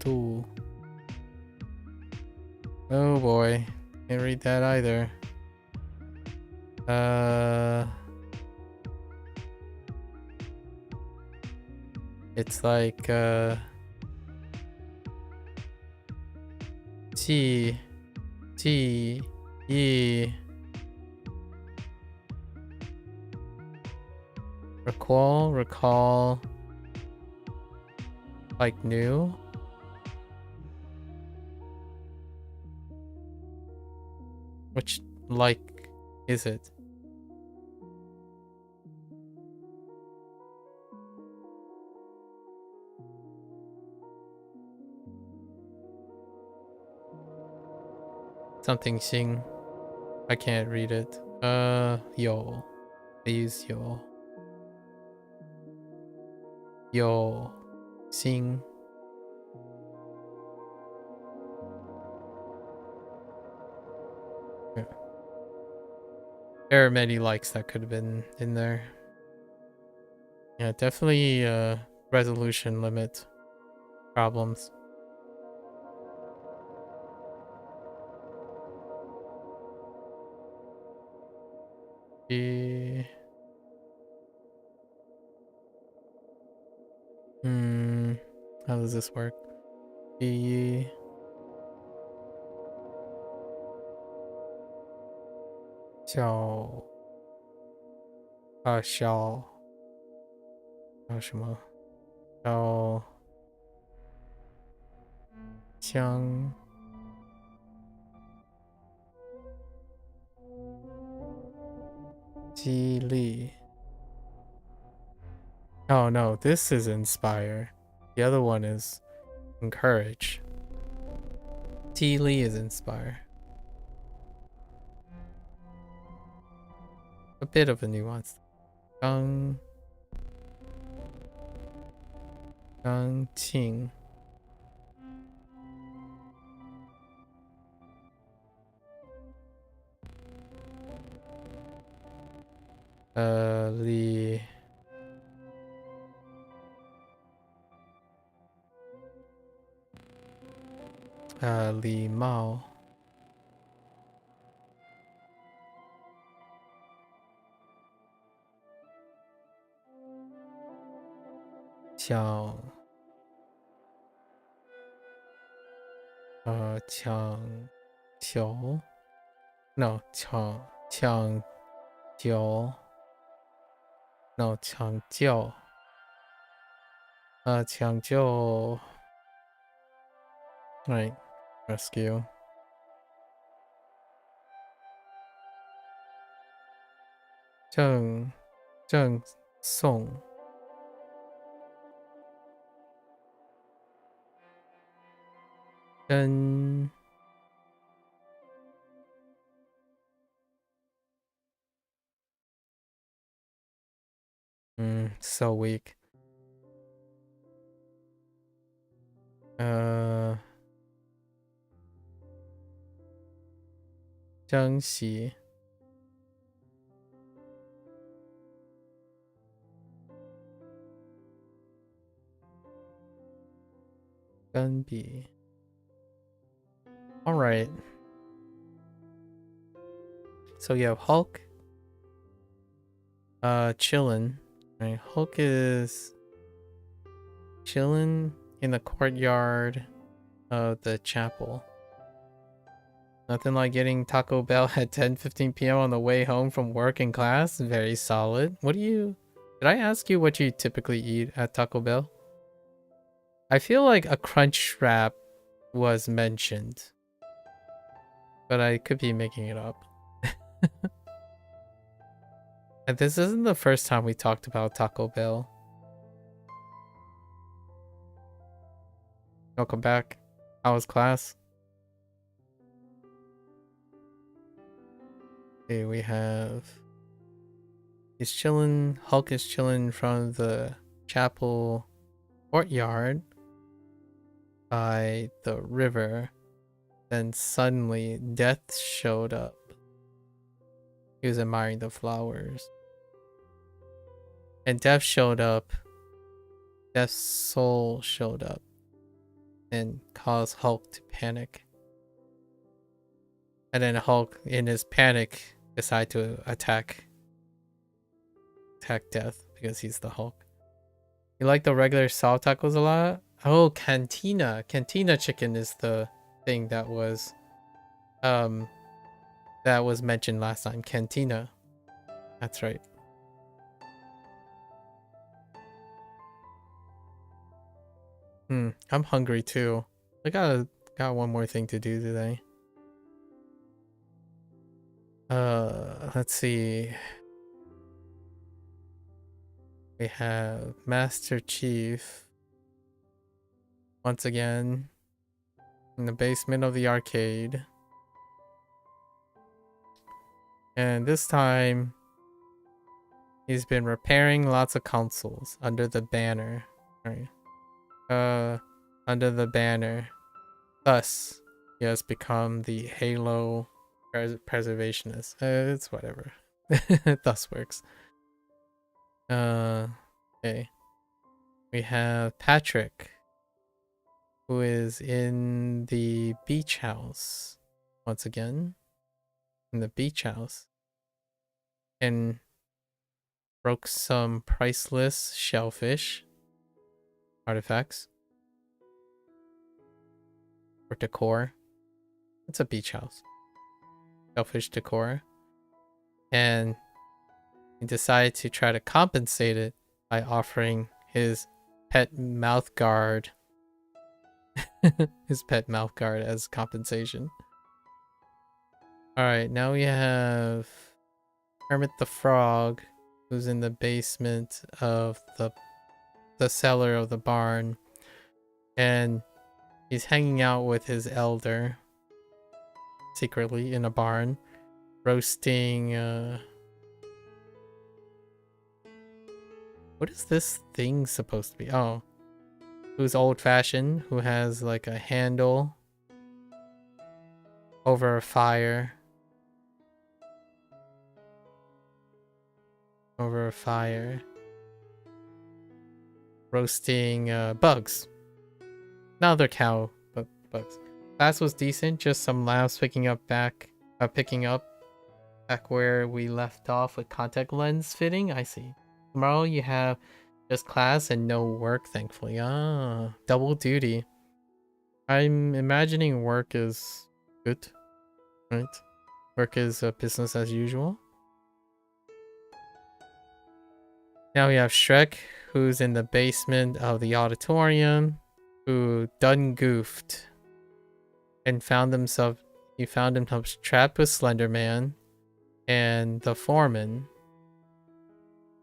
Tool. Oh boy, can't read that either. It's like T E recall like new. Which like is it? Something Xing. I can't read it. Yo. I use yo. Yo. Sing. Yeah. There are many likes that could have been in there. Yeah, definitely resolution limit problems. How does this work? Xiao 叫什么？叫江激励。Oh no, this is inspire. The other one is encourage. T Lee is inspire. A bit of a nuance. Gang Qing. Li 礼貌。抢球 no 抢救 no 抢救抢救 right rescue 赠送跟so weak 珍惜跟比 all right so you have Hulk chillin'. Right, Hulk is chillin' in the courtyard of the chapel. Nothing like getting Taco Bell at 10:15 p.m. on the way home from work and class. Very solid. Did I ask you what you typically eat at Taco Bell? I feel like a crunch wrap was mentioned, but I could be making it up. And this isn't the first time we talked about Taco Bell. Welcome back. How was class? Okay, we have... He's chilling. Hulk is chilling in front of the chapel courtyard by the river. Then suddenly, Death showed up. He was admiring the flowers. And Death showed up. Death's soul showed up. And caused Hulk to panic. And then Hulk, in his panic, decided to attack Death because he's the Hulk. You like the regular soft tacos a lot? Oh, Cantina. Cantina chicken is the thing that was mentioned last time. Cantina. That's right. I'm hungry too. I got one more thing to do today. Let's see. We have Master Chief once again in the basement of the arcade. And this time, he's been repairing lots of consoles under the banner. Right. Under the banner. Thus, he has become the Halo preservationist. It's whatever. Thus works. Okay. We have Patrick, who is in the beach house. Once again. In the beach house. And broke some priceless shellfish artifacts. For decor. It's a beach house. Shellfish decor. And he decided to try to compensate it by offering his pet mouth guard. His pet mouth guard as compensation. Alright, now we have Kermit the Frog, who's in the basement of the cellar of the barn. And he's hanging out with his elder secretly in a barn, roasting what is this thing supposed to be? Oh, who's old-fashioned, who has like a handle over a fire. Over a fire. Roasting bugs. Not other cow, but bugs. Class was decent, just some laughs picking up back where we left off with contact lens fitting. I see. Tomorrow you have just class and no work, thankfully. Ah, double duty. I'm imagining work is good, right? Work is business as usual. Now we have Shrek, who's in the basement of the auditorium, who done goofed and found himself trapped with Slender Man and the foreman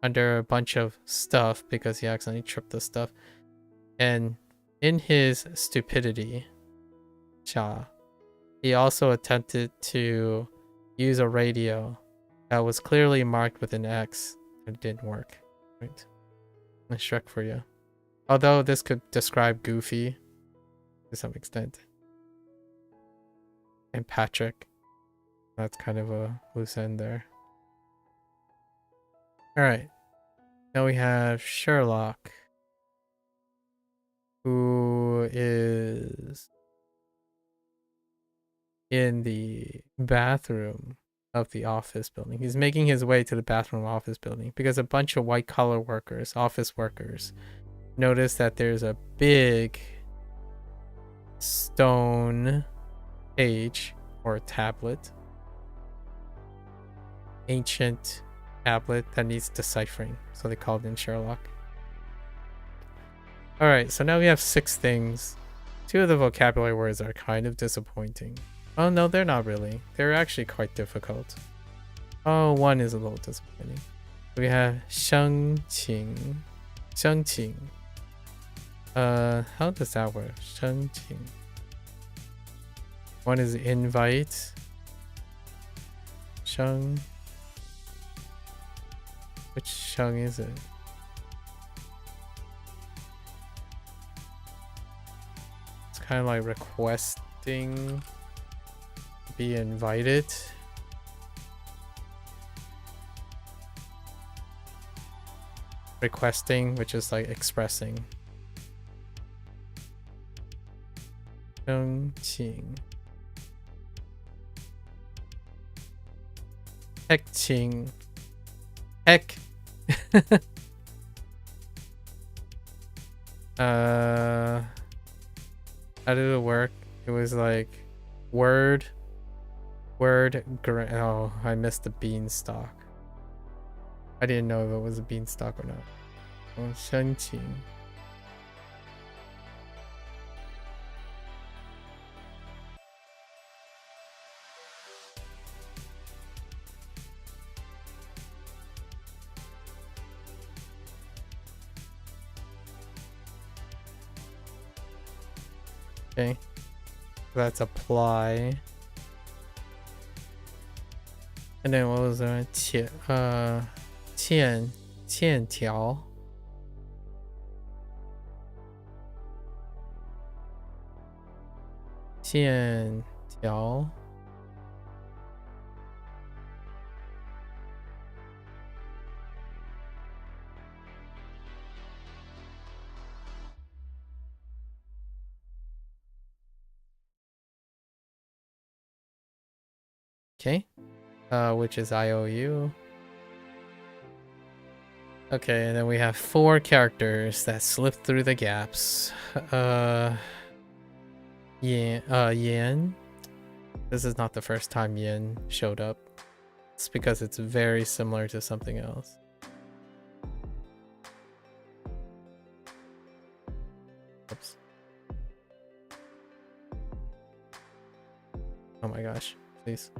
under a bunch of stuff because he accidentally tripped the stuff. And in his stupidity, he also attempted to use a radio that was clearly marked with an X. It didn't work. Right. Nice Shrek for you. Although this could describe Goofy to some extent. And Patrick. That's kind of a loose end there. Alright. Now we have Sherlock, who is in the bathroom of the office building. He's making his way to the bathroom office building because a bunch of white collar workers, office workers, notice that there's a big stone page or tablet, ancient tablet that needs deciphering. So they called in Sherlock. Alright, so now we have 6 things. 2 of the vocabulary words are kind of disappointing. Oh no, they're not really. They're actually quite difficult. Oh, 1 is a little disappointing. We have Shengqing. Shengqing. How does that work? Shengqing. 1 is invite. Sheng. Which Sheng is it? It's kind of like requesting be invited. Requesting, which is like expressing. Shengqing. Heckqing. Heck. How did it work? It was like word. Oh, I missed the beanstalk. I didn't know if it was a beanstalk or not. Oh, Shengqing. Okay, that's apply. And then what was that? 线条. Okay. Which is IOU. Okay, and then we have 4 characters that slip through the gaps. Yen. This is not the first time Yen showed up. It's because it's very similar to something else. Oops. Oh my gosh, please.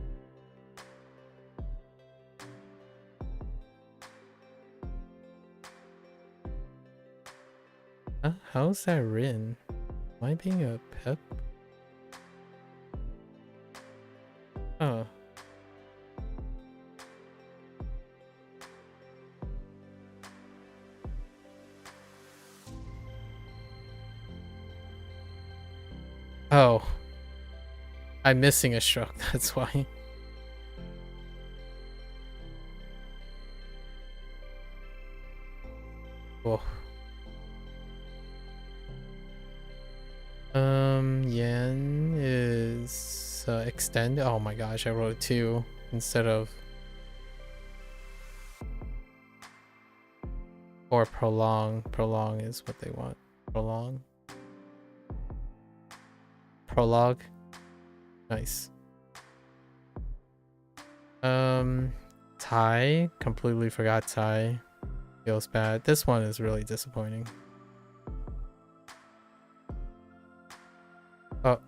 How's that written? Am I being a pep? Oh. Oh. I'm missing a stroke, that's why. Oh. Yen is extend. Oh my gosh, I wrote 2 instead of, or prolong. Prolong is what they want. Prolong. Prologue. Nice. Thai. Completely forgot Thai. Feels bad. This one is really disappointing. Oh.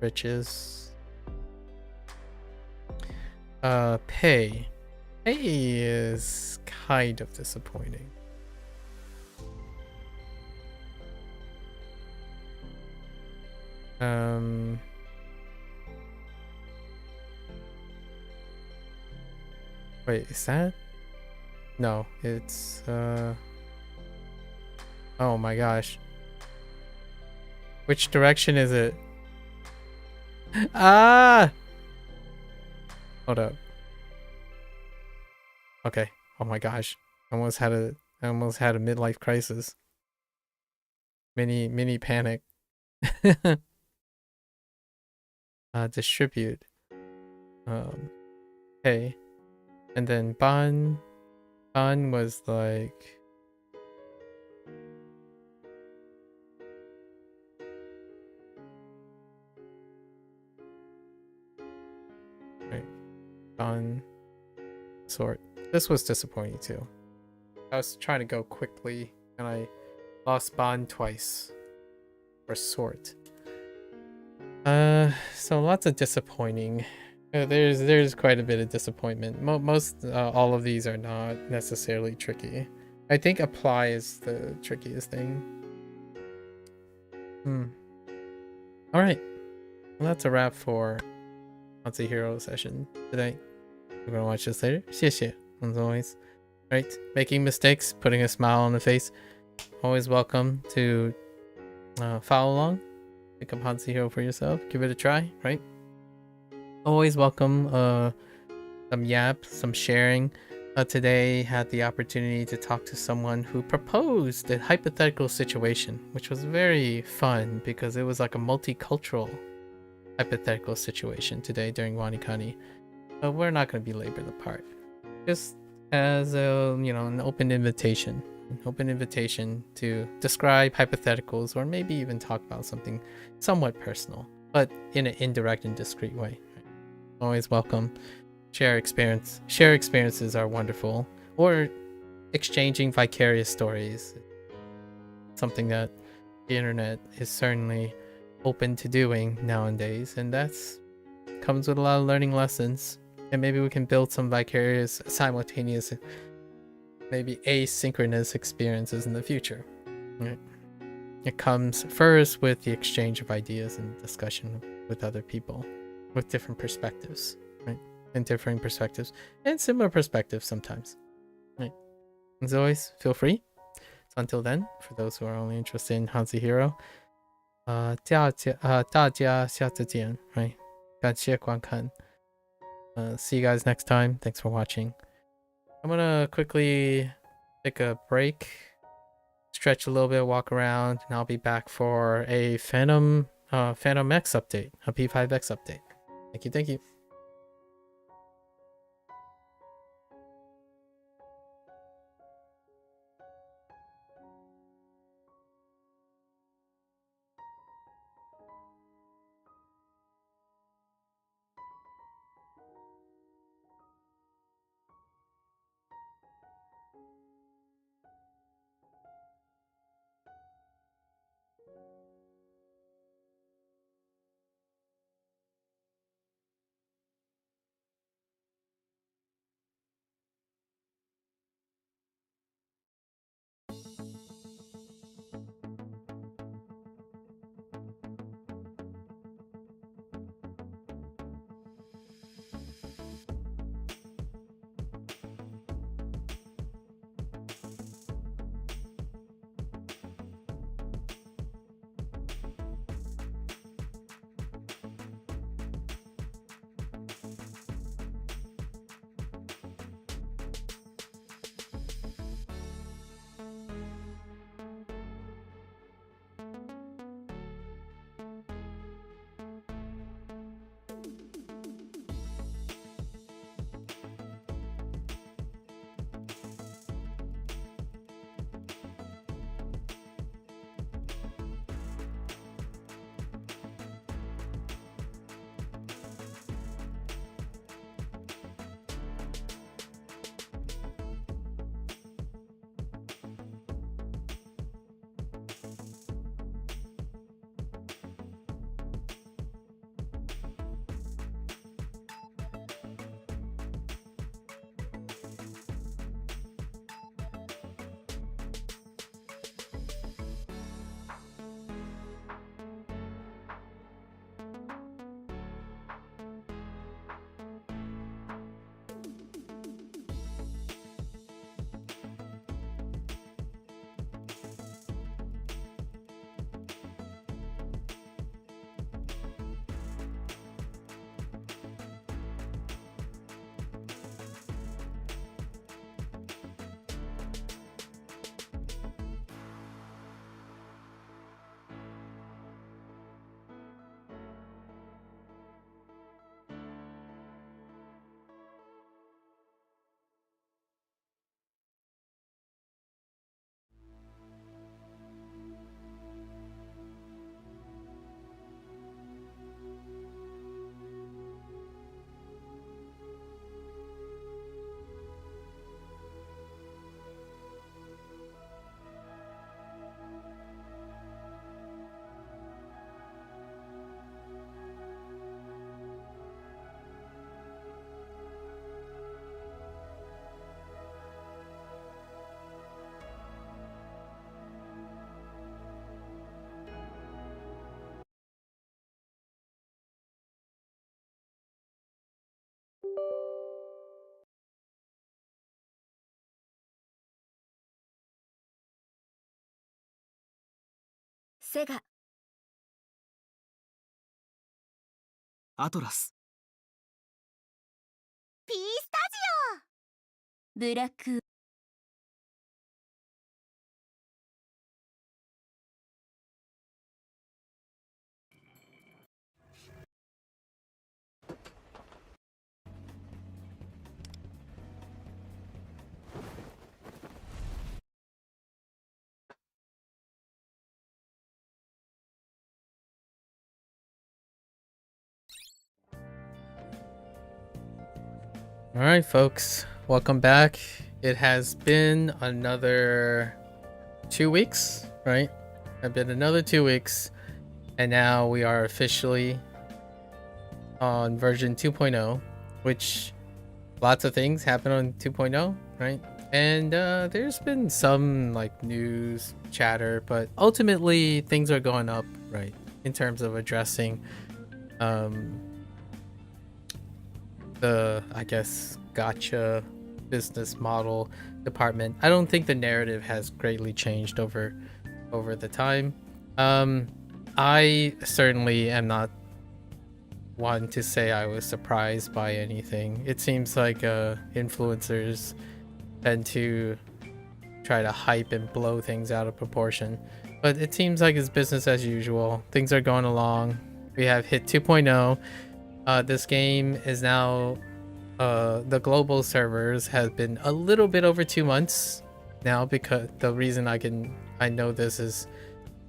Riches. Pay. Pay is kind of disappointing. Wait, is that? No, it's oh my gosh. Which direction is it? Ah! Hold up. Okay. Oh my gosh. I almost had a midlife crisis. Mini panic. Distribute. Okay. And then Ban was like, right. Ban sort. This was disappointing too. I was trying to go quickly and I lost Ban twice. Or sort. So lots of disappointing. There's quite a bit of disappointment. Most all of these are not necessarily tricky. I think apply is the trickiest thing. All right, well, that's a wrap for HanziHero session today. We're gonna watch this later. 谢谢, as always. Right, making mistakes, putting a smile on the face. Always welcome to follow along. Pick up HanziHero for yourself. Give it a try. Right. Always welcome some yap, some sharing. Today had the opportunity to talk to someone who proposed a hypothetical situation, which was very fun because it was like a multicultural hypothetical situation today during WaniKani. But we're not going to belabor the part. Just as a, an open invitation to describe hypotheticals or maybe even talk about something somewhat personal, but in an indirect and discreet way. Always welcome. Share experiences are wonderful, or exchanging vicarious stories. Something that the internet is certainly open to doing nowadays, and that's comes with a lot of learning lessons. And maybe we can build some vicarious, simultaneous, maybe asynchronous experiences in the future. Right. It comes first with the exchange of ideas and discussion with other people with different perspectives, right? And differing perspectives and similar perspectives sometimes, right? As always, feel free. So until then, for those who are only interested in HanziHero, 大家下次见, right? 感谢观看. See you guys next time. Thanks for watching. I'm gonna quickly take a break, stretch a little bit, walk around, and I'll be back for a Phantom X update, a P5X update. Thank you. SEGA アトラス P スタジオブラック All right, folks, welcome back. It has been another 2 weeks, right? It's been another 2 weeks, and now we are officially on version 2.0, which lots of things happen on 2.0, right? And there's been some like news chatter, but ultimately things are going up, right? In terms of addressing the, I guess, gotcha business model department. I don't think the narrative has greatly changed over the time. I certainly am not one to say I was surprised by anything. It seems like influencers tend to try to hype and blow things out of proportion, but it seems like it's business as usual. Things are going along. We have hit 2.0. This game is now the global servers has been a little bit over 2 months now, because the reason I know this is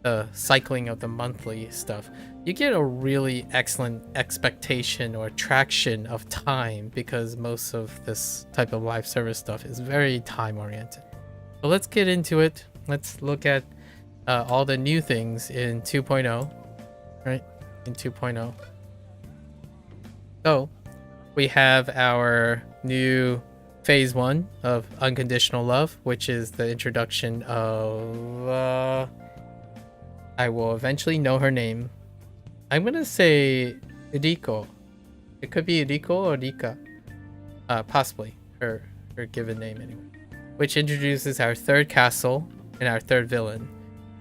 the cycling of the monthly stuff. You get a really excellent expectation or traction of time because most of this type of live service stuff is very time oriented. So let's get into it. Let's look at all the new things in 2.0, right? In 2.0. So we have our new phase 1 of unconditional love, which is the introduction of I will eventually know her name. I'm gonna say Riko. It could be Riko or Rika. Possibly her given name anyway. Which introduces our third castle and our third villain.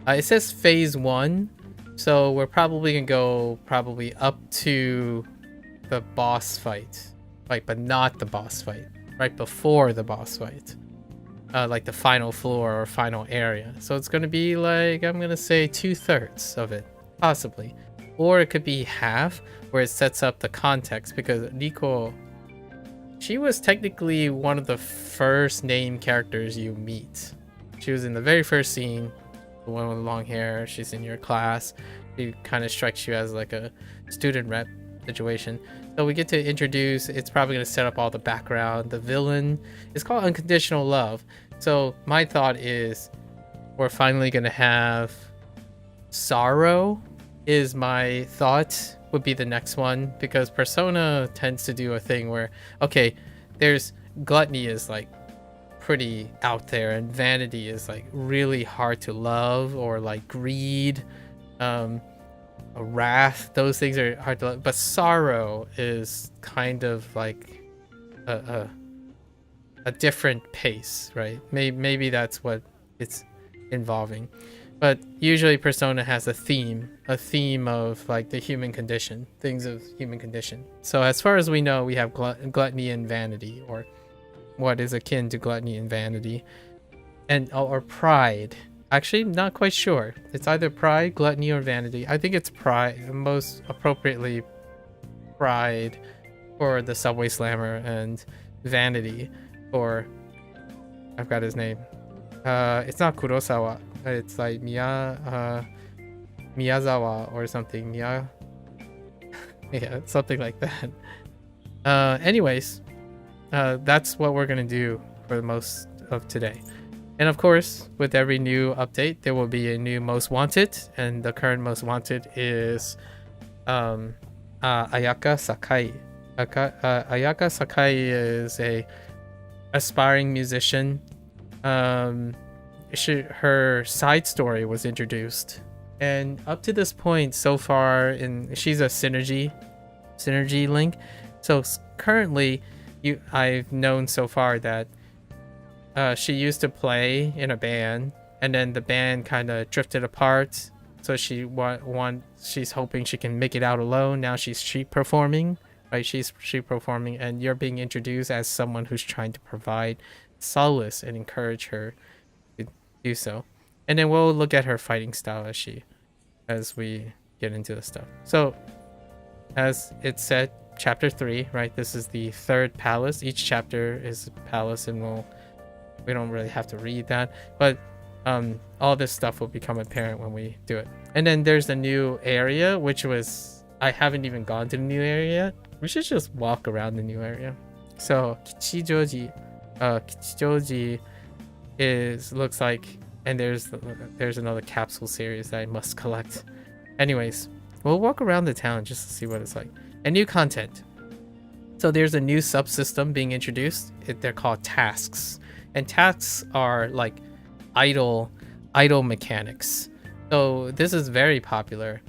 It says phase 1, so we're probably gonna go up to the boss fight, right? But not the boss fight, right before the boss fight. Like the final floor or final area. So it's going to be like, I'm going to say 2/3 of it, possibly. Or it could be half, where it sets up the context, because Riko, she was technically one of the first name characters you meet. She was in the very first scene, the one with the long hair. She's in your class. She kind of strikes you as like a student rep situation. So we get to introduce, it's probably going to set up all the background. The villain is called Unconditional Love. So my thought is we're finally going to have sorrow, is my thought, would be the next one, because Persona tends to do a thing where, okay, there's gluttony is like pretty out there, and vanity is like really hard to love, or like greed, wrath, those things are hard to love, but sorrow is kind of like a different pace, right? Maybe that's what it's involving, but usually Persona has a theme of like the human condition, things of human condition. So as far as we know, we have gluttony and vanity, or what is akin to gluttony and vanity, and or pride. Actually, not quite sure. It's either pride, gluttony, or vanity. I think it's pride, most appropriately pride for the Subway Slammer, and vanity for, I've got his name. It's not Kurosawa. It's like Miyazawa or something. Yeah, something like that. Anyways, that's what we're gonna do for the most of today. And of course, with every new update, there will be a new most wanted, and the current most wanted is Ayaka Sakai. Ayaka Sakai is a aspiring musician. Her side story was introduced, and up to this point so far, she's a synergy link. So currently, I've known so far that she used to play in a band, and then the band kind of drifted apart. So she's hoping she can make it out alone. Now she's street performing, right? She's street performing, and you're being introduced as someone who's trying to provide solace and encourage her to do so. And then we'll look at her fighting style as we get into the stuff. So as it said, chapter 3, right? This is the third palace. Each chapter is a palace, and we don't really have to read that, but all this stuff will become apparent when we do it. And then there's the new area, which was, I haven't even gone to the new area yet. We should just walk around the new area. So Kichijoji looks like, and there's another capsule series that I must collect. Anyways, we'll walk around the town just to see what it's like. And new content. So there's a new subsystem being introduced. They're called tasks. and tasks are like idle mechanics. So this is very popular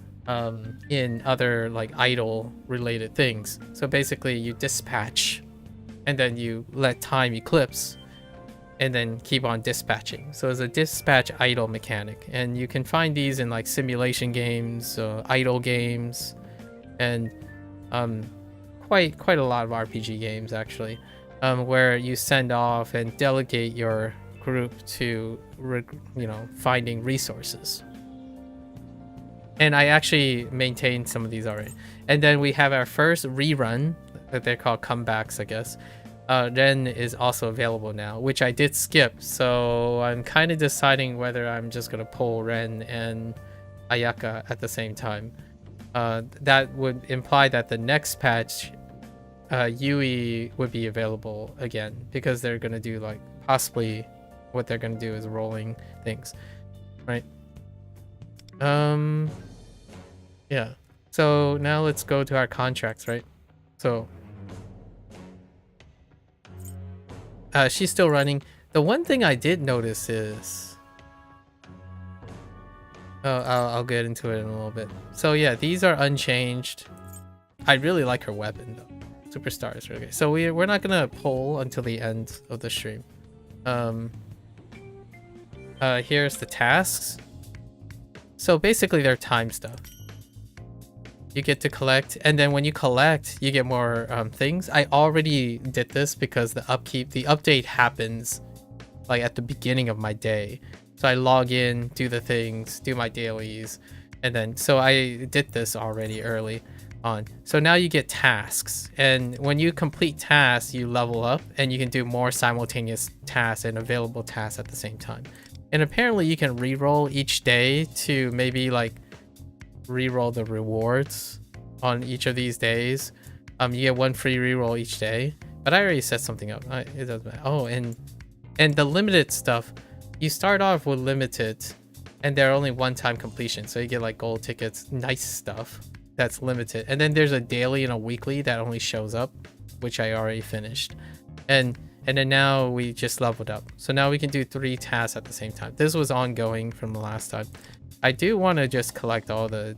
in other like idle related things. So basically you dispatch and then you let time eclipse and then keep on dispatching. So it's a dispatch idle mechanic, and you can find these in like simulation games, idle games, and quite a lot of RPG games actually, where you send off and delegate your group to finding resources. And I actually maintained some of these already. And then we have our first rerun that they're called comebacks, I guess. Ren is also available now, which I did skip, so I'm kind of deciding whether I'm just gonna pull Ren and Ayaka at the same time. That would imply that the next patch Yui would be available again, because they're gonna do like possibly what they're gonna do is rolling things, right? Yeah, so now let's go to our contracts, right? So she's still running. The one thing I did notice is I'll get into it in a little bit. So yeah, these are unchanged. I really like her weapon though. Superstars. Okay, so we're not gonna poll until the end of the stream. Here's the tasks. So basically they're time stuff. You get to collect, and then when you collect, you get more things. I already did this because the update happens like at the beginning of my day. So I log in, do the things, do my dailies, and then so I did this already early on. So now you get tasks, and when you complete tasks, you level up, and you can do more simultaneous tasks and available tasks at the same time. And apparently you can reroll each day to maybe like reroll the rewards on each of these days. You get one free reroll each day, but I already set something up. It doesn't matter. Oh, and the limited stuff, you start off with limited, and they're only one-time completion, so you get like gold tickets, nice stuff that's limited. And then there's a daily and a weekly that only shows up, which I already finished. And then now we just leveled up, so now we can do 3 tasks at the same time. This was ongoing from the last time. I do want to just collect all the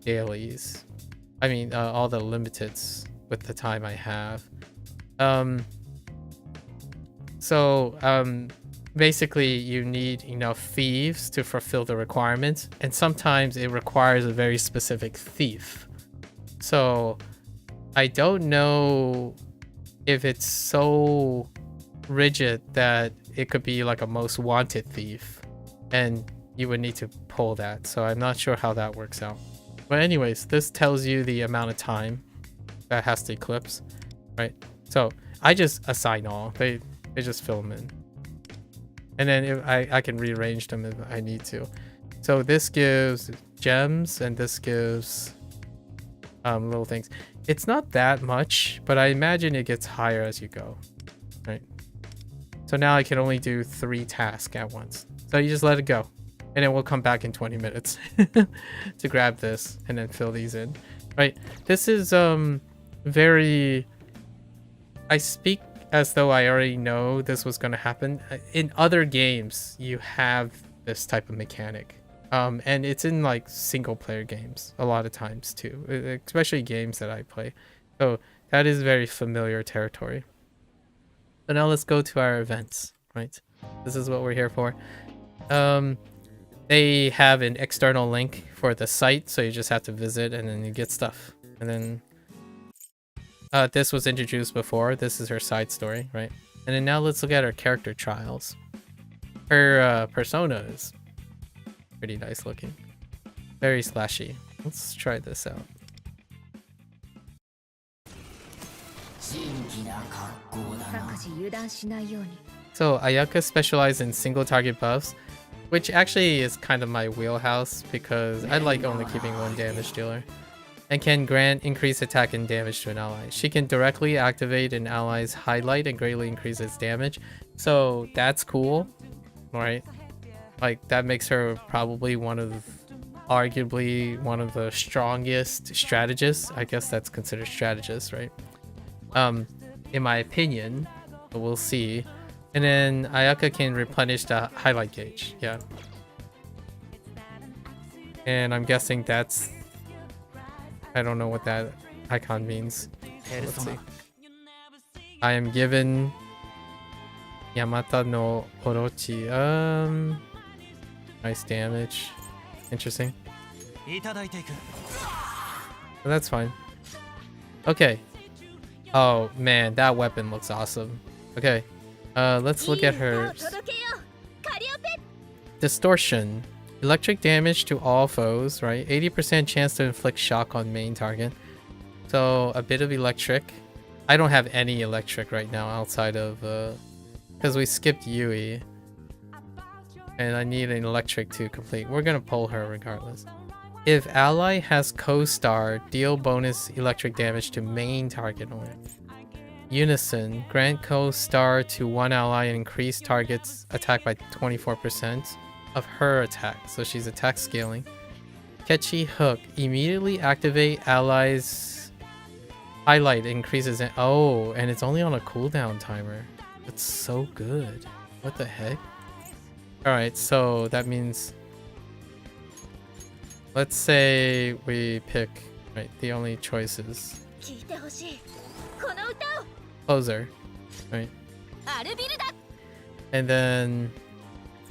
dailies. I mean, all the limiteds with the time I have. Basically, you need enough thieves to fulfill the requirements, and sometimes it requires a very specific thief. So I don't know if it's so rigid that it could be like a most wanted thief, and you would need to pull that. So I'm not sure how that works out. But anyways, this tells you the amount of time that has to eclipse, right? So I just assign all. They just fill them in. And then if I can rearrange them if I need to. So this gives gems, and this gives little things. It's not that much, but I imagine it gets higher as you go, right? So now I can only do 3 tasks at once. So you just let it go, and then we'll come back in 20 minutes to grab this and then fill these in, right? This is very... I speak as though I already know this was going to happen. In other games, you have this type of mechanic. And it's in like single player games a lot of times too, especially games that I play. So that is very familiar territory. So now let's go to our events, right? This is what we're here for. They have an external link for the site, so you just have to visit and then you get stuff. And then this was introduced before. This is her side story, right? And then now let's look at her character trials. Her persona is pretty nice looking, very slashy. Let's try this out. So Ayaka specializes in single target buffs, which actually is kind of my wheelhouse because I like only keeping 1 damage dealer, and can grant increased attack and damage to an ally. She can directly activate an ally's highlight and greatly increase its damage. So that's cool, right? Like that makes her probably arguably one of the strongest strategists. I guess that's considered strategist, right? In my opinion, but we'll see. And then Ayaka can replenish the highlight gauge. Yeah. And I'm guessing that's... I don't know what that icon means. Let's see. I am given Yamata no Orochi. Nice damage. Interesting. Well, that's fine. Okay. Oh man, that weapon looks awesome. Okay. Let's look at her. Distortion. Electric damage to all foes, right? 80% chance to inflict shock on main target. So a bit of electric. I don't have any electric right now outside of because we skipped Yui. And I need an electric to complete. We're gonna pull her regardless. If ally has co-star, deal bonus electric damage to main target only. Unison, grant co-star to one ally and increase target's attack by 24% of her attack. So she's attack scaling. Catchy hook, immediately activate allies. Highlight increases it. Oh, and it's only on a cooldown timer. That's so good. What the heck? Alright, so that means... Let's say we pick, right, the only choices. Closer, right? And then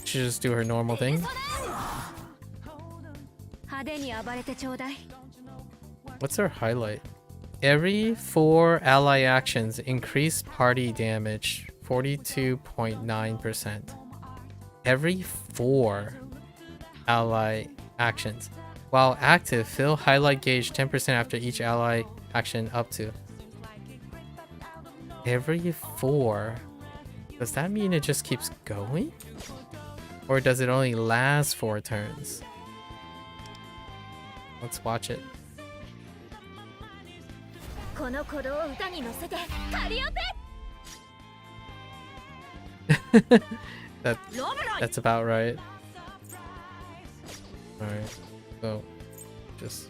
she just do her normal thing. What's her highlight? Every 4 ally actions increase party damage 42.9%. Every 4 ally actions. While active, fill highlight gauge 10% after each ally action up to. Every 4. Does that mean it just keeps going? Or does it only last 4 turns? Let's watch it. That's about right. Alright. So, just...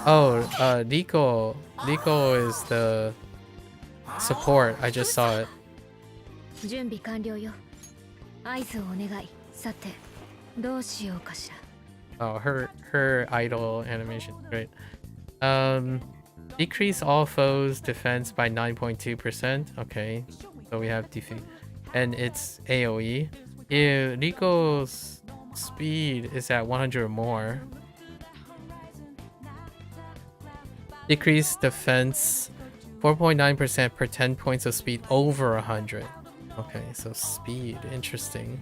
Oh, Rico. Rico is the support. I just saw it. Oh, her idol animation. Great. Decrease all foes' defense by 9.2%. Okay. So we have defeat. And it's AoE. Ew, Rico's speed is at 100 or more. Decrease defense 4.9% per 10 points of speed over 100. Okay, so speed, interesting.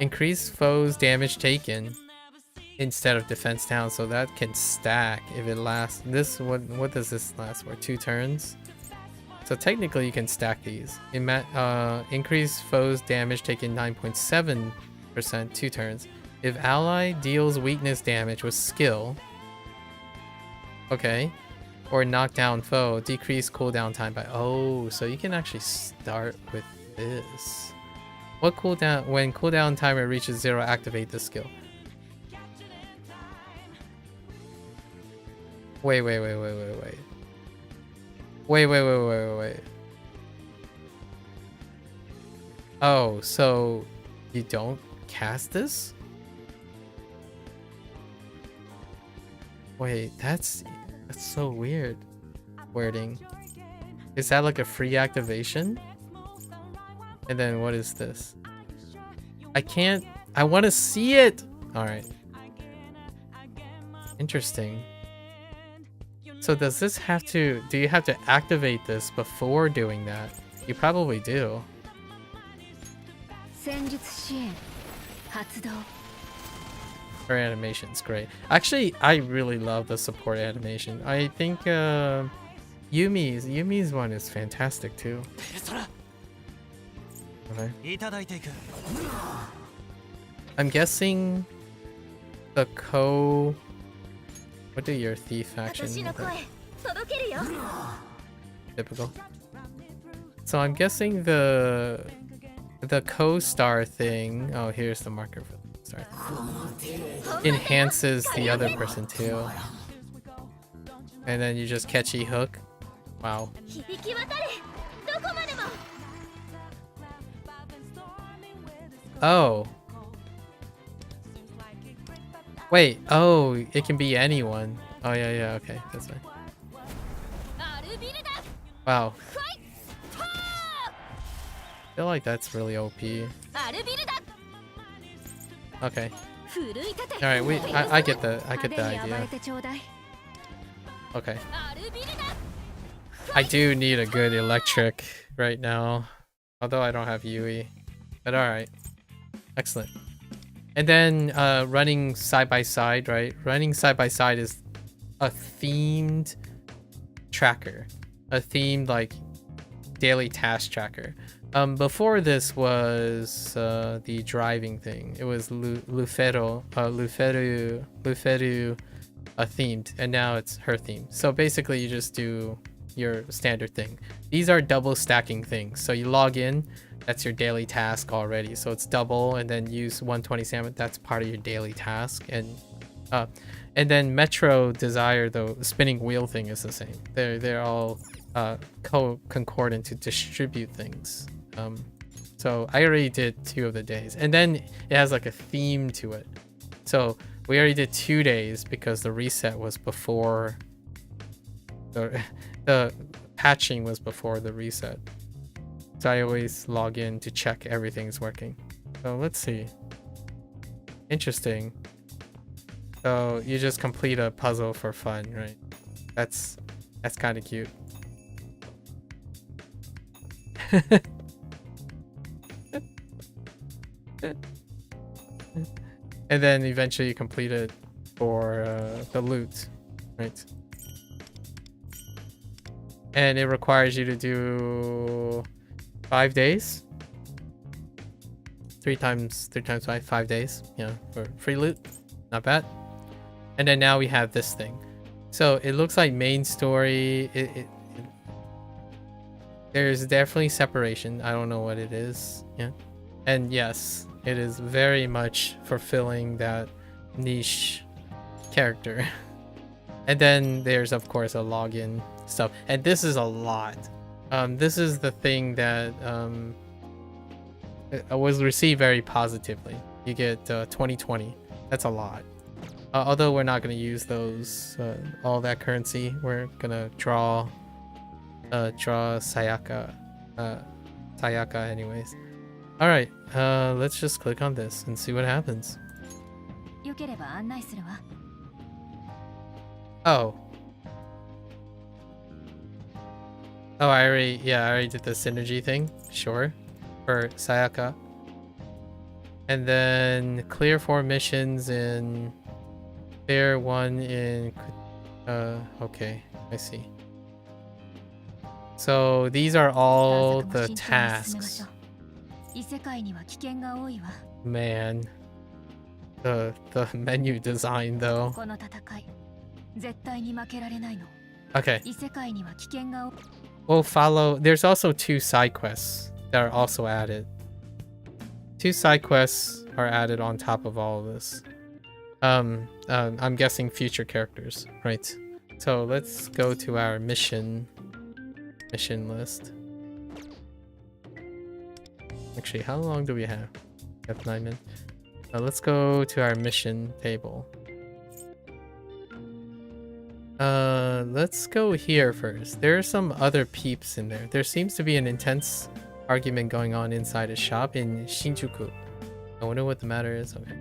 Increase foes damage taken instead of defense down, so that can stack if it lasts. This what does this last for? 2 turns. So technically you can stack these. Increase foes damage taken 9.7%, 2 turns. If ally deals weakness damage with skill, okay, or knock down foe, decrease cooldown time by... Oh, so you can actually start with this. What cooldown? When cooldown timer reaches 0, activate the skill. Wait. Wait. Oh, so you don't cast this? Wait, that's so weird. Wording. Is that like a free activation? And then what is this? I want to see it. All right. Interesting. So does this have to, do you have to activate this before doing that? You probably do. Her animation's great. Actually, I really love the support animation. I think Yumi's one is fantastic too. Okay. I'm guessing the what do your thief action look like? Typical. So I'm guessing the co-star thing. Oh, here's the marker for the star. Enhances the other person too. And then you just catchy hook. Wow. Oh. Wait, oh, it can be anyone. Oh, yeah, yeah, okay, that's fine. Wow. I feel like that's really OP. Okay. Alright, I get the idea. Okay. I do need a good electric right now. Although I don't have Yui. But alright. Excellent. And then running side by side, right? Running side by side is a themed tracker. A themed like daily task tracker. Before this was the driving thing. It was Luferu themed, and now it's her theme. So basically you just do your standard thing. These are double stacking things. So you log in, that's your daily task already. So it's double, and then use 120 salmon, that's part of your daily task. And then Metro Desire, though, the spinning wheel thing is the same. They're all concordant to distribute things. So I already did 2 of the days, and then it has like a theme to it. So we already did 2 days because the reset was before the patching was before the reset. So I always log in to check everything's working. So let's see. Interesting. So you just complete a puzzle for fun, right? That's kind of cute. And then eventually you complete it for the loot, right? And it requires you to do 5 days. 3 times 5 days, yeah, for free loot. Not bad. And then now we have this thing. So it looks like main story. There's definitely separation. I don't know what it is. Yeah. And yes, it is very much fulfilling that niche character. And then there's of course a login stuff. And this is a lot. This is the thing that was received very positively. You get 2020. That's a lot. Although we're not going to use those all that currency. We're gonna draw Sayaka anyways. All right, let's just click on this and see what happens. Oh, I already did the synergy thing. Sure, for Sayaka. And then clear 4 missions in clear 1 in okay, I see. So these are all the tasks. Man, the menu design though. Okay. We'll follow. There's also 2 side quests that are also added. 2 side quests are added on top of all of this. I'm guessing future characters, right? So let's go to our mission list. Actually, how long do we have? We have 9 minutes. Let's go to our mission table. Let's go here first. There are some other peeps in there. There seems to be an intense argument going on inside a shop in Shinjuku. I wonder what the matter is. Okay.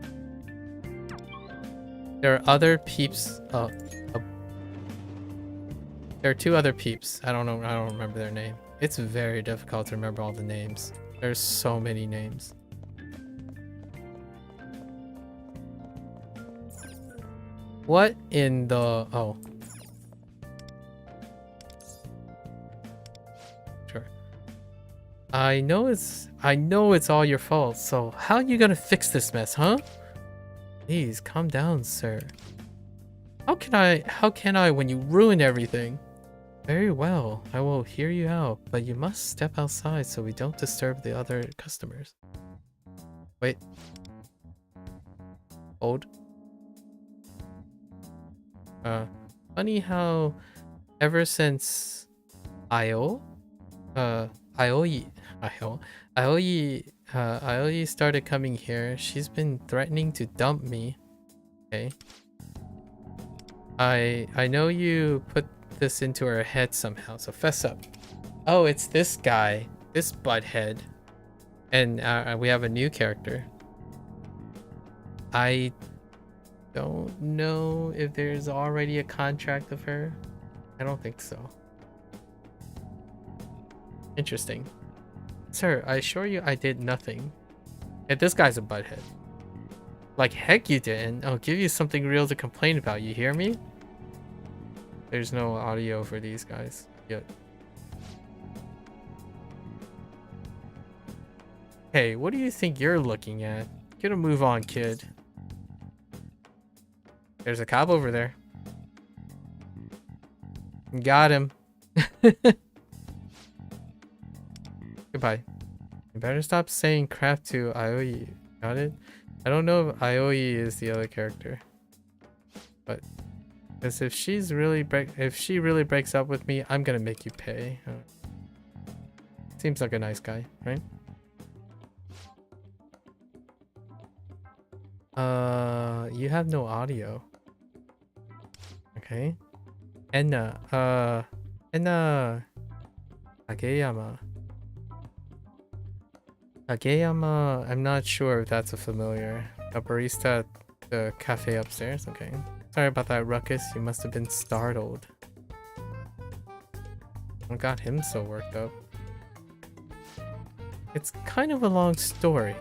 There are other peeps. There are 2 other peeps. I don't know. I don't remember their name. It's very difficult to remember all the names. There's so many names. What in the... Oh. Sure. I know it's all your fault, so how are you gonna fix this mess, huh? Please, calm down, sir. How can I when you ruin everything? Very well, I will hear you out, but you must step outside so we don't disturb the other customers. Wait. Hold. Funny how ever since Aoi, Aoi started coming here. She's been threatening to dump me. Okay. I know you put this into her head somehow, so fess up. Oh, it's this guy, this butthead, and we have a new character. I don't know if there's already a contract of her. I don't think so. Interesting. Sir, I assure you I did nothing. Yeah, this guy's a butthead. Like heck you didn't. I'll give you something real to complain about, you hear me? There's no audio for these guys yet. Hey, what do you think you're looking at? Get a move on, kid. There's a cop over there. Got him. Goodbye. You better stop saying crap to Aoi. Got it? I don't know if Aoi is the other character. But because if she really breaks up with me, I'm gonna make you pay. Seems like a nice guy, right? You have no audio. Okay. Enna, Ageyama. Ageyama, I'm not sure if that's a familiar. A barista at the cafe upstairs, okay. Sorry about that ruckus, you must have been startled. What got him so worked up? It's kind of a long story.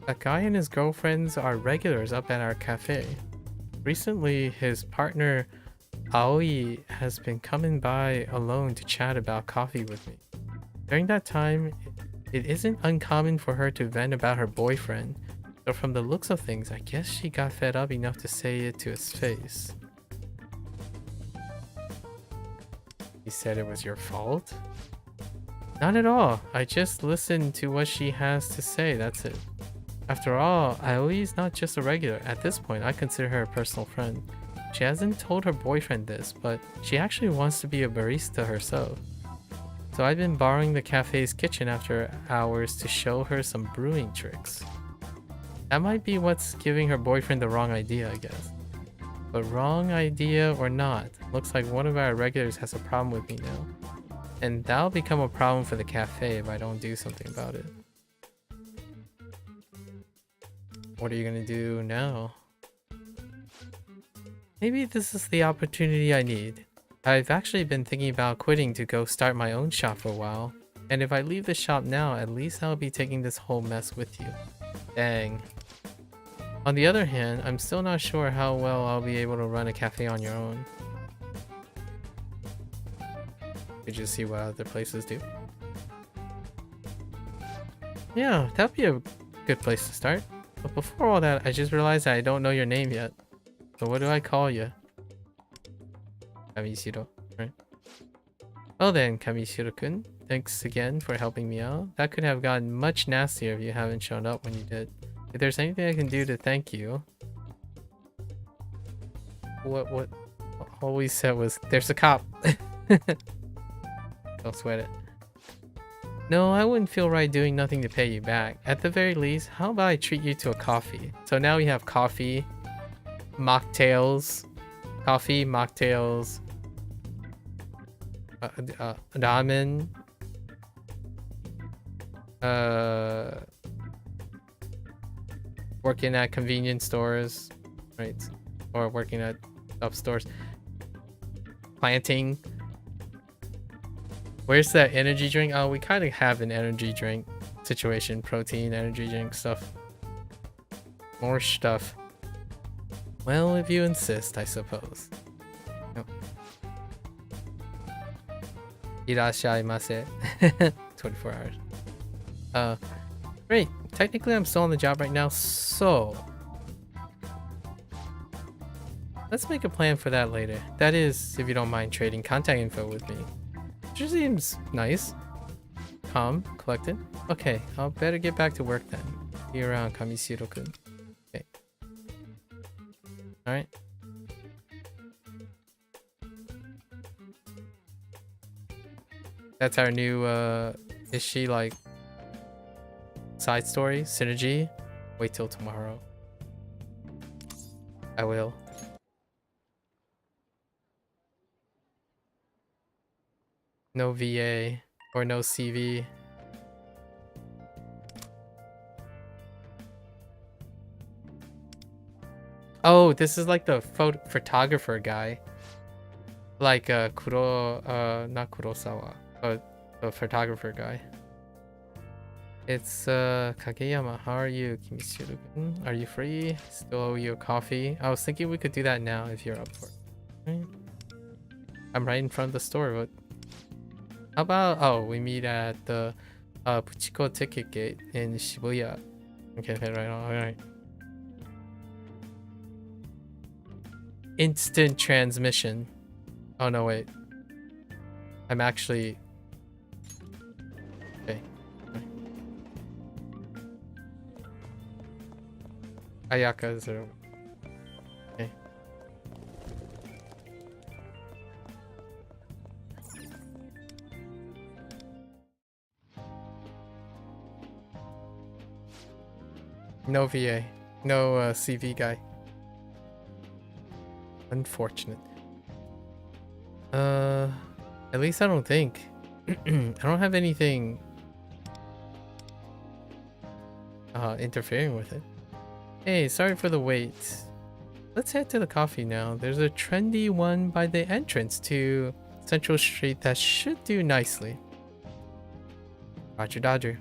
That guy and his girlfriends are regulars up at our cafe. Recently, his partner Aoi has been coming by alone to chat about coffee with me. During that time, it isn't uncommon for her to vent about her boyfriend, so from the looks of things, I guess she got fed up enough to say it to his face. He said it was your fault? Not at all. I just listened to what she has to say, that's it. After all, Aoi's not just a regular. At this point, I consider her a personal friend. She hasn't told her boyfriend this, but she actually wants to be a barista herself. So I've been borrowing the cafe's kitchen after hours to show her some brewing tricks. That might be what's giving her boyfriend the wrong idea, I guess. But wrong idea or not, looks like one of our regulars has a problem with me now. And that'll become a problem for the cafe if I don't do something about it. What are you gonna do now? Maybe this is the opportunity I need. I've actually been thinking about quitting to go start my own shop for a while. And if I leave the shop now, at least I'll be taking this whole mess with you. Dang. On the other hand, I'm still not sure how well I'll be able to run a cafe on your own. Did you see what other places do? Yeah, that'd be a good place to start. But before all that, I just realized that I don't know your name yet. So what do I call you? Kamishiro, right? Well then, Kamishiro-kun, thanks again for helping me out. That could have gotten much nastier if you haven't shown up when you did. If there's anything I can do to thank you... What all we said was, there's a cop. Don't sweat it. No, I wouldn't feel right doing nothing to pay you back. At the very least, how about I treat you to a coffee? So now we have coffee, mocktails, ramen, working at convenience stores, right? Or working at up stores, planting. Where's that energy drink? Oh, we kind of have an energy drink situation. Protein, energy drink stuff. More stuff. Well, if you insist, I suppose. Nope. Irashaimase. 24 hours. Great. Technically, I'm still on the job right now, so... let's make a plan for that later. That is, if you don't mind trading contact info with me. Which seems nice. Calm, collected. Okay, I'll better get back to work then. See you around, Kamishiro-kun. Okay. Alright. That's our new Is she like side story? Synergy? Wait till tomorrow. I will. No VA or no CV. Oh, this is like the photographer guy. Like not Kurosawa, but the photographer guy. It's Kageyama. How are you, Kimishiro-kun? Are you free? Still owe you a coffee. I was thinking we could do that now if you're up for it. Right? I'm right in front of the store. What? How about we meet at the Puchiko Ticket Gate in Shibuya. Okay, right on. All right. Instant transmission. Oh no, wait. I'm actually... Okay. Ayaka 0. Okay. No VA. No CV guy. Unfortunate. At least I don't think. I don't have anything interfering with it. Hey, sorry for the wait. Let's head to the coffee now. There's a trendy one by the entrance to Central Street that should do nicely. Roger Dodger.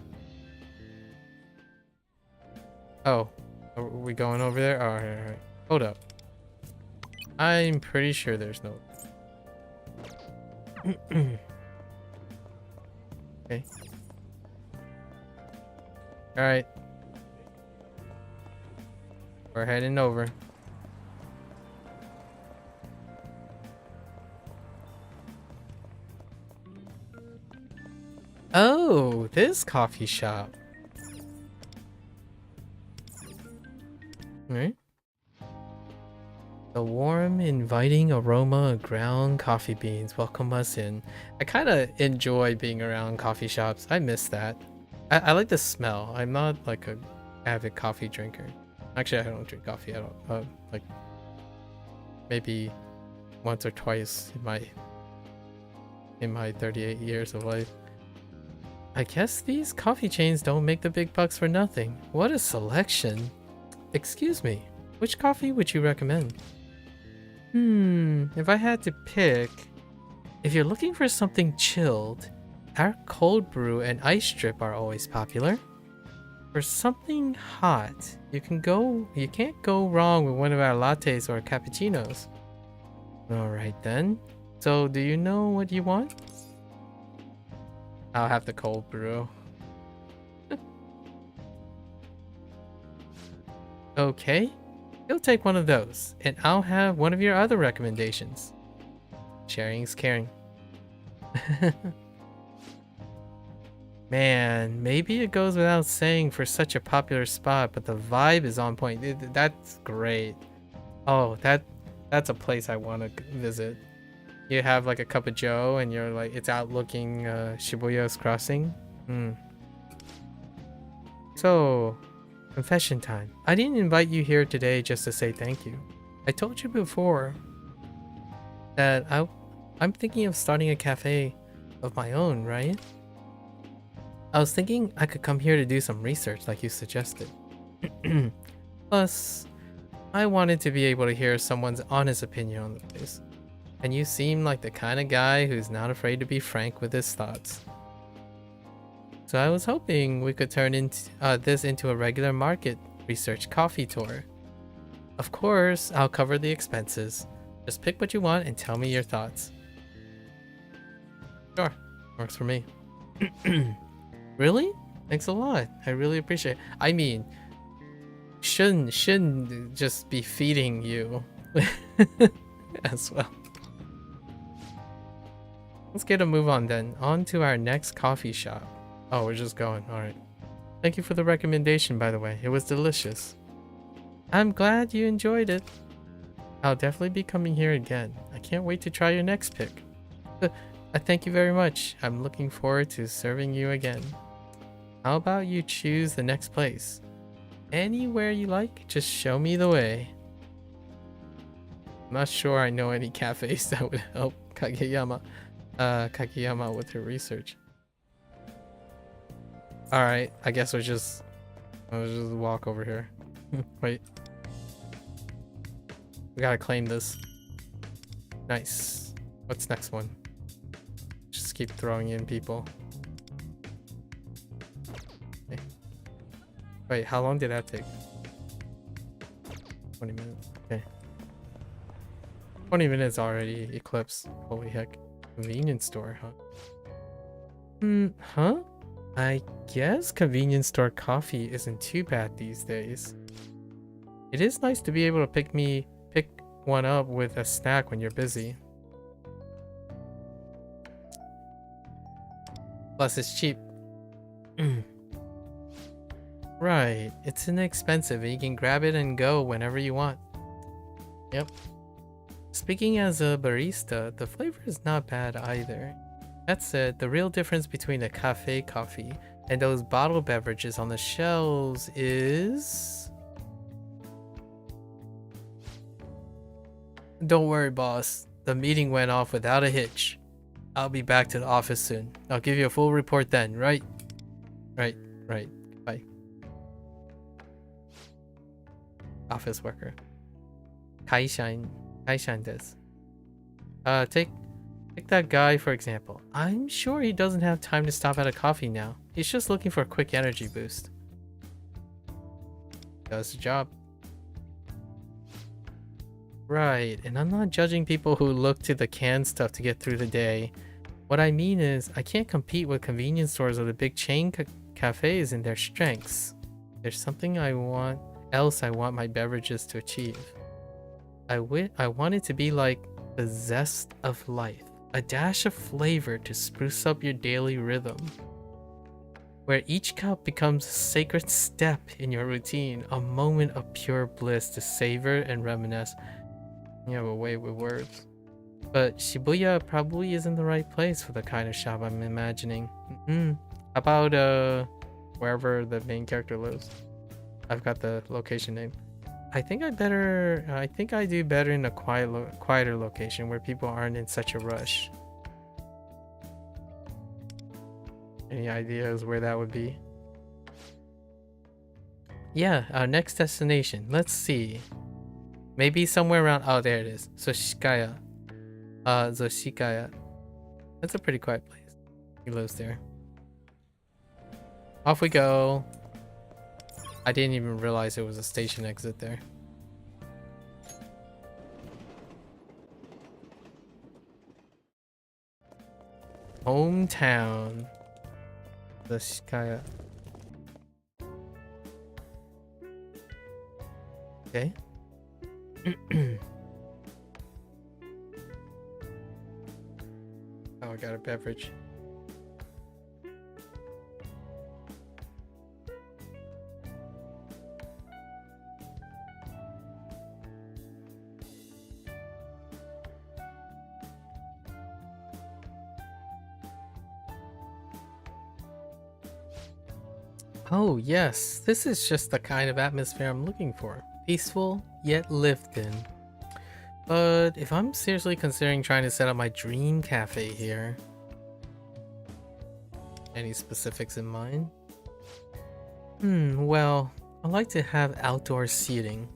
Oh, are we going over there? Oh, alright. Hold up. I'm pretty sure there's no... Okay. Alright. We're heading over. Oh, this coffee shop. Alright. The warm, inviting aroma of ground coffee beans welcome us in. I kind of enjoy being around coffee shops. I miss that. I like the smell. I'm not like a avid coffee drinker. Actually, I don't drink coffee. I don't like maybe once or twice in my 38 years of life. I guess these coffee chains don't make the big bucks for nothing. What a selection. Excuse me, which coffee would you recommend? If I had to pick, if you're looking for something chilled, our cold brew and ice drip are always popular. For something hot, you can't go wrong with one of our lattes or cappuccinos. Alright then. So do you know what you want? I'll have the cold brew. Okay. You'll take one of those, and I'll have one of your other recommendations. Sharing's caring. Man, maybe it goes without saying for such a popular spot, but the vibe is on point. That's great. Oh, that's a place I want to visit. You have like a cup of joe, and you're like, it's out looking Shibuya's crossing. So... confession time. I didn't invite you here today just to say thank you. I told you before that I'm thinking of starting a cafe of my own, right? I was thinking I could come here to do some research like you suggested. Plus, I wanted to be able to hear someone's honest opinion on the place. And you seem like the kind of guy who's not afraid to be frank with his thoughts. So I was hoping we could turn this into a regular market research coffee tour. Of course, I'll cover the expenses. Just pick what you want and tell me your thoughts. Sure, works for me. Really? Thanks a lot. I really appreciate it. I mean, shouldn't just be feeding you as well. Let's get a move on then. On to our next coffee shop. Oh, we're just going. Alright. Thank you for the recommendation, by the way. It was delicious. I'm glad you enjoyed it. I'll definitely be coming here again. I can't wait to try your next pick. I thank you very much. I'm looking forward to serving you again. How about you choose the next place? Anywhere you like, just show me the way. I'm not sure I know any cafes that would help Kageyama with her research. Alright, I guess I'll just walk over here. Wait. We gotta claim this. Nice. What's next one? Just keep throwing in people. Okay. Wait, how long did that take? 20 minutes. Okay. 20 minutes already eclipsed. Holy heck. Convenience store, huh? Huh? I guess convenience store coffee isn't too bad these days. It is nice to be able to pick one up with a snack when you're busy. Plus it's cheap. Right, it's inexpensive and you can grab it and go whenever you want. Yep. Speaking as a barista, the flavor is not bad either. That said, the real difference between a cafe coffee and those bottled beverages on the shelves is... Don't worry, boss. The meeting went off without a hitch. I'll be back to the office soon. I'll give you a full report then, right? Right. Bye. Office worker. Kaishan desu. Take that guy for example. I'm sure he doesn't have time to stop at a coffee now. He's just looking for a quick energy boost. Does the job. Right, and I'm not judging people who look to the canned stuff to get through the day. What I mean is, I can't compete with convenience stores or the big chain cafes in their strengths. There's something I want my beverages to achieve. I want it to be like the zest of life, a dash of flavor to spruce up your daily rhythm, where each cup becomes a sacred step in your routine, a moment of pure bliss to savor and reminisce. You have a way with words. But Shibuya probably isn't the right place for the kind of shop I'm imagining. How about wherever the main character lives? I've got the location name. I think I do better in a quieter location where people aren't in such a rush. Any ideas where that would be? Yeah, our next destination. Let's see. Maybe somewhere around... Oh, there it is. Zoshikaya. Zoshikaya. That's a pretty quiet place. He lives there. Off we go. I didn't even realize it was a station exit there. Hometown. Zoshikaya. Okay. Oh, I got a beverage. Oh yes, this is just the kind of atmosphere I'm looking for. Peaceful, yet lived in. But if I'm seriously considering trying to set up my dream cafe here... Any specifics in mind? Well, I like to have outdoor seating.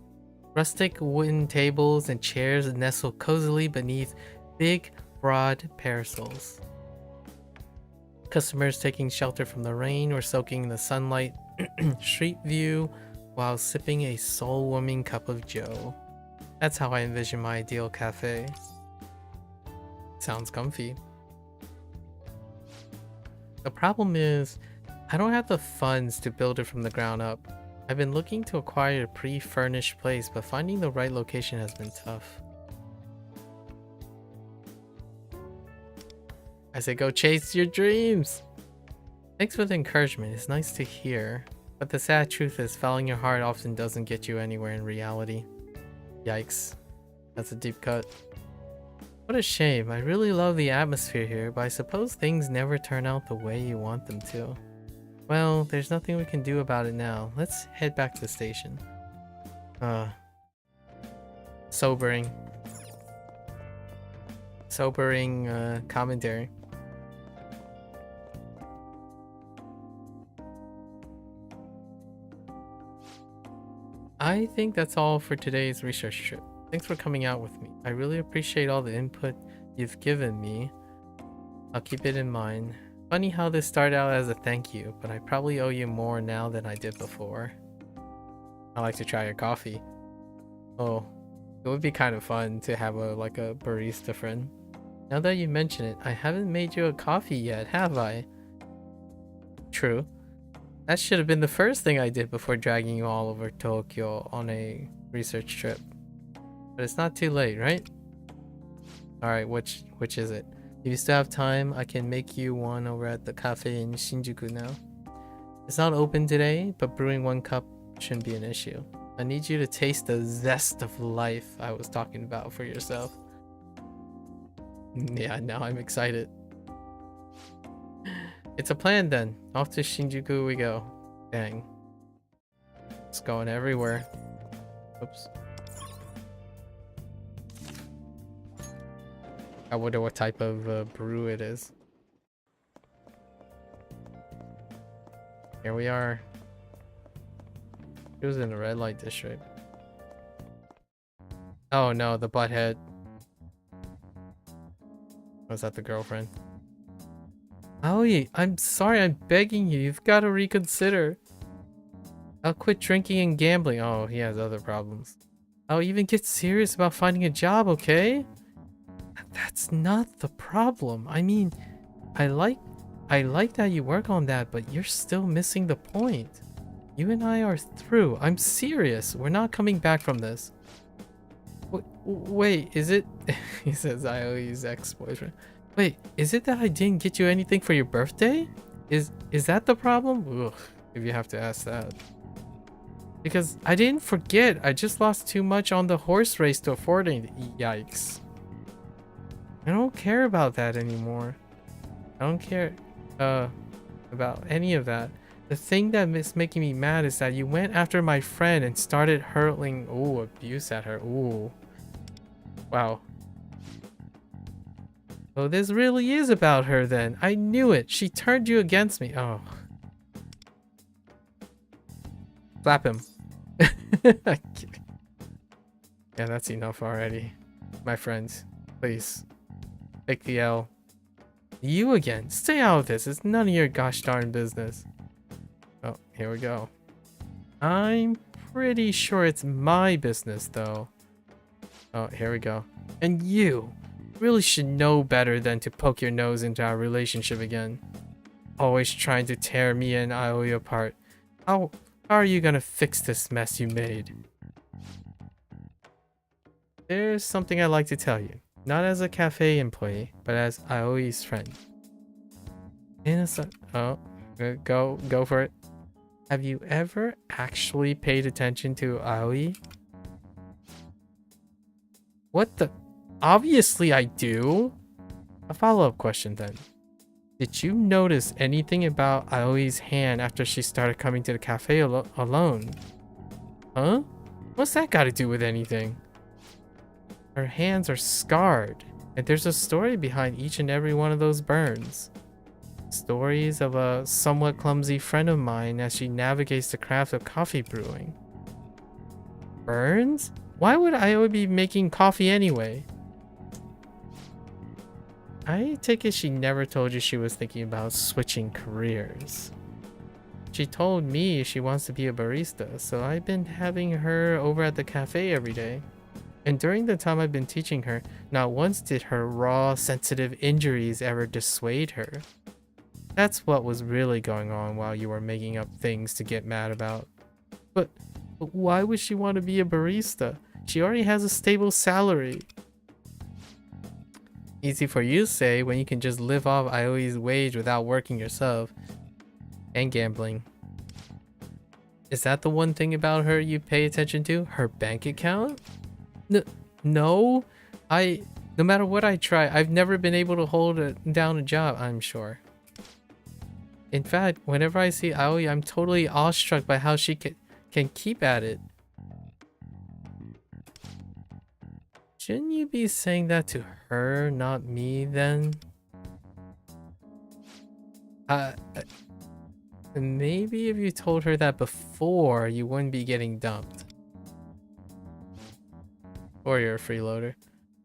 Rustic wooden tables and chairs nestle cozily beneath big, broad parasols. Customers taking shelter from the rain or soaking in the sunlight, street view, while sipping a soul-warming cup of joe. That's how I envision my ideal cafe. Sounds comfy. The problem is, I don't have the funds to build it from the ground up. I've been looking to acquire a pre-furnished place, but finding the right location has been tough. I say go chase your dreams! Thanks for the encouragement, it's nice to hear. But the sad truth is, following your heart often doesn't get you anywhere in reality. Yikes. That's a deep cut. What a shame. I really love the atmosphere here, but I suppose things never turn out the way you want them to. Well, there's nothing we can do about it now. Let's head back to the station. Sobering. Sobering commentary. I think that's all for today's research trip. Thanks for coming out with me. I really appreciate all the input you've given me. I'll keep it in mind. Funny how this started out as a thank you, but I probably owe you more now than I did before. I'd like to try your coffee. Oh, it would be kind of fun to have a barista friend. Now that you mention it, I haven't made you a coffee yet, have I? True. That should have been the first thing I did before dragging you all over Tokyo on a research trip. But it's not too late, right? Alright, which is it? If you still have time, I can make you one over at the cafe in Shinjuku now. It's not open today, but brewing 1 cup shouldn't be an issue. I need you to taste the zest of life I was talking about for yourself. Yeah, now I'm excited. It's a plan then. Off to Shinjuku we go. Dang. It's going everywhere. Oops. I wonder what type of brew it is. Here we are. It was in the red light district. Oh no, the butthead. Was that the girlfriend? Aoi, I'm sorry, I'm begging you. You've got to reconsider. I'll quit drinking and gambling. Oh, he has other problems. I'll even get serious about finding a job, okay? That's not the problem. I mean, I like that you work on that, but you're still missing the point. You and I are through. I'm serious. We're not coming back from this. Wait, is it? He says Aoi's ex-boyfriend. Wait, is it that I didn't get you anything for your birthday? Is that the problem? Ugh, if you have to ask that. Because I didn't forget. I just lost too much on the horse race to afford it. Yikes. I don't care about that anymore. I don't care about any of that. The thing that is making me mad is that you went after my friend and started hurling abuse at her. Ooh. Wow. Oh, this really is about her then. I knew it. She turned you against me. Oh. Slap him. Yeah, that's enough already. My friends, please. Take the L. You again. Stay out of this. It's none of your gosh darn business. Oh, here we go. I'm pretty sure it's my business though. Oh, here we go. And you really should know better than to poke your nose into our relationship again. Always trying to tear me and Aoi apart. How are you gonna fix this mess you made? There's something I'd like to tell you. Not as a cafe employee, but as Aoi's friend. Oh, go for it. Have you ever actually paid attention to Aoi? What the? Obviously I do. A follow-up question then. Did you notice anything about Aoi's hand after she started coming to the cafe alone? Huh? What's that got to do with anything? Her hands are scarred, and there's a story behind each and every one of those burns. Stories of a somewhat clumsy friend of mine as she navigates the craft of coffee brewing. Burns? Why would Aoi be making coffee anyway? I take it she never told you she was thinking about switching careers. She told me she wants to be a barista, so I've been having her over at the cafe every day. And during the time I've been teaching her, not once did her raw, sensitive injuries ever dissuade her. That's what was really going on while you were making up things to get mad about. But why would she want to be a barista? She already has a stable salary. Easy for you to say when you can just live off Aoi's wage without working yourself. And gambling. Is that the one thing about her you pay attention to? Her bank account? No, No matter what I try, I've never been able to hold down a job, I'm sure. In fact, whenever I see Aoi, I'm totally awestruck by how she can keep at it. Shouldn't you be saying that to her, not me, then? Maybe if you told her that before, you wouldn't be getting dumped. Or you're a freeloader.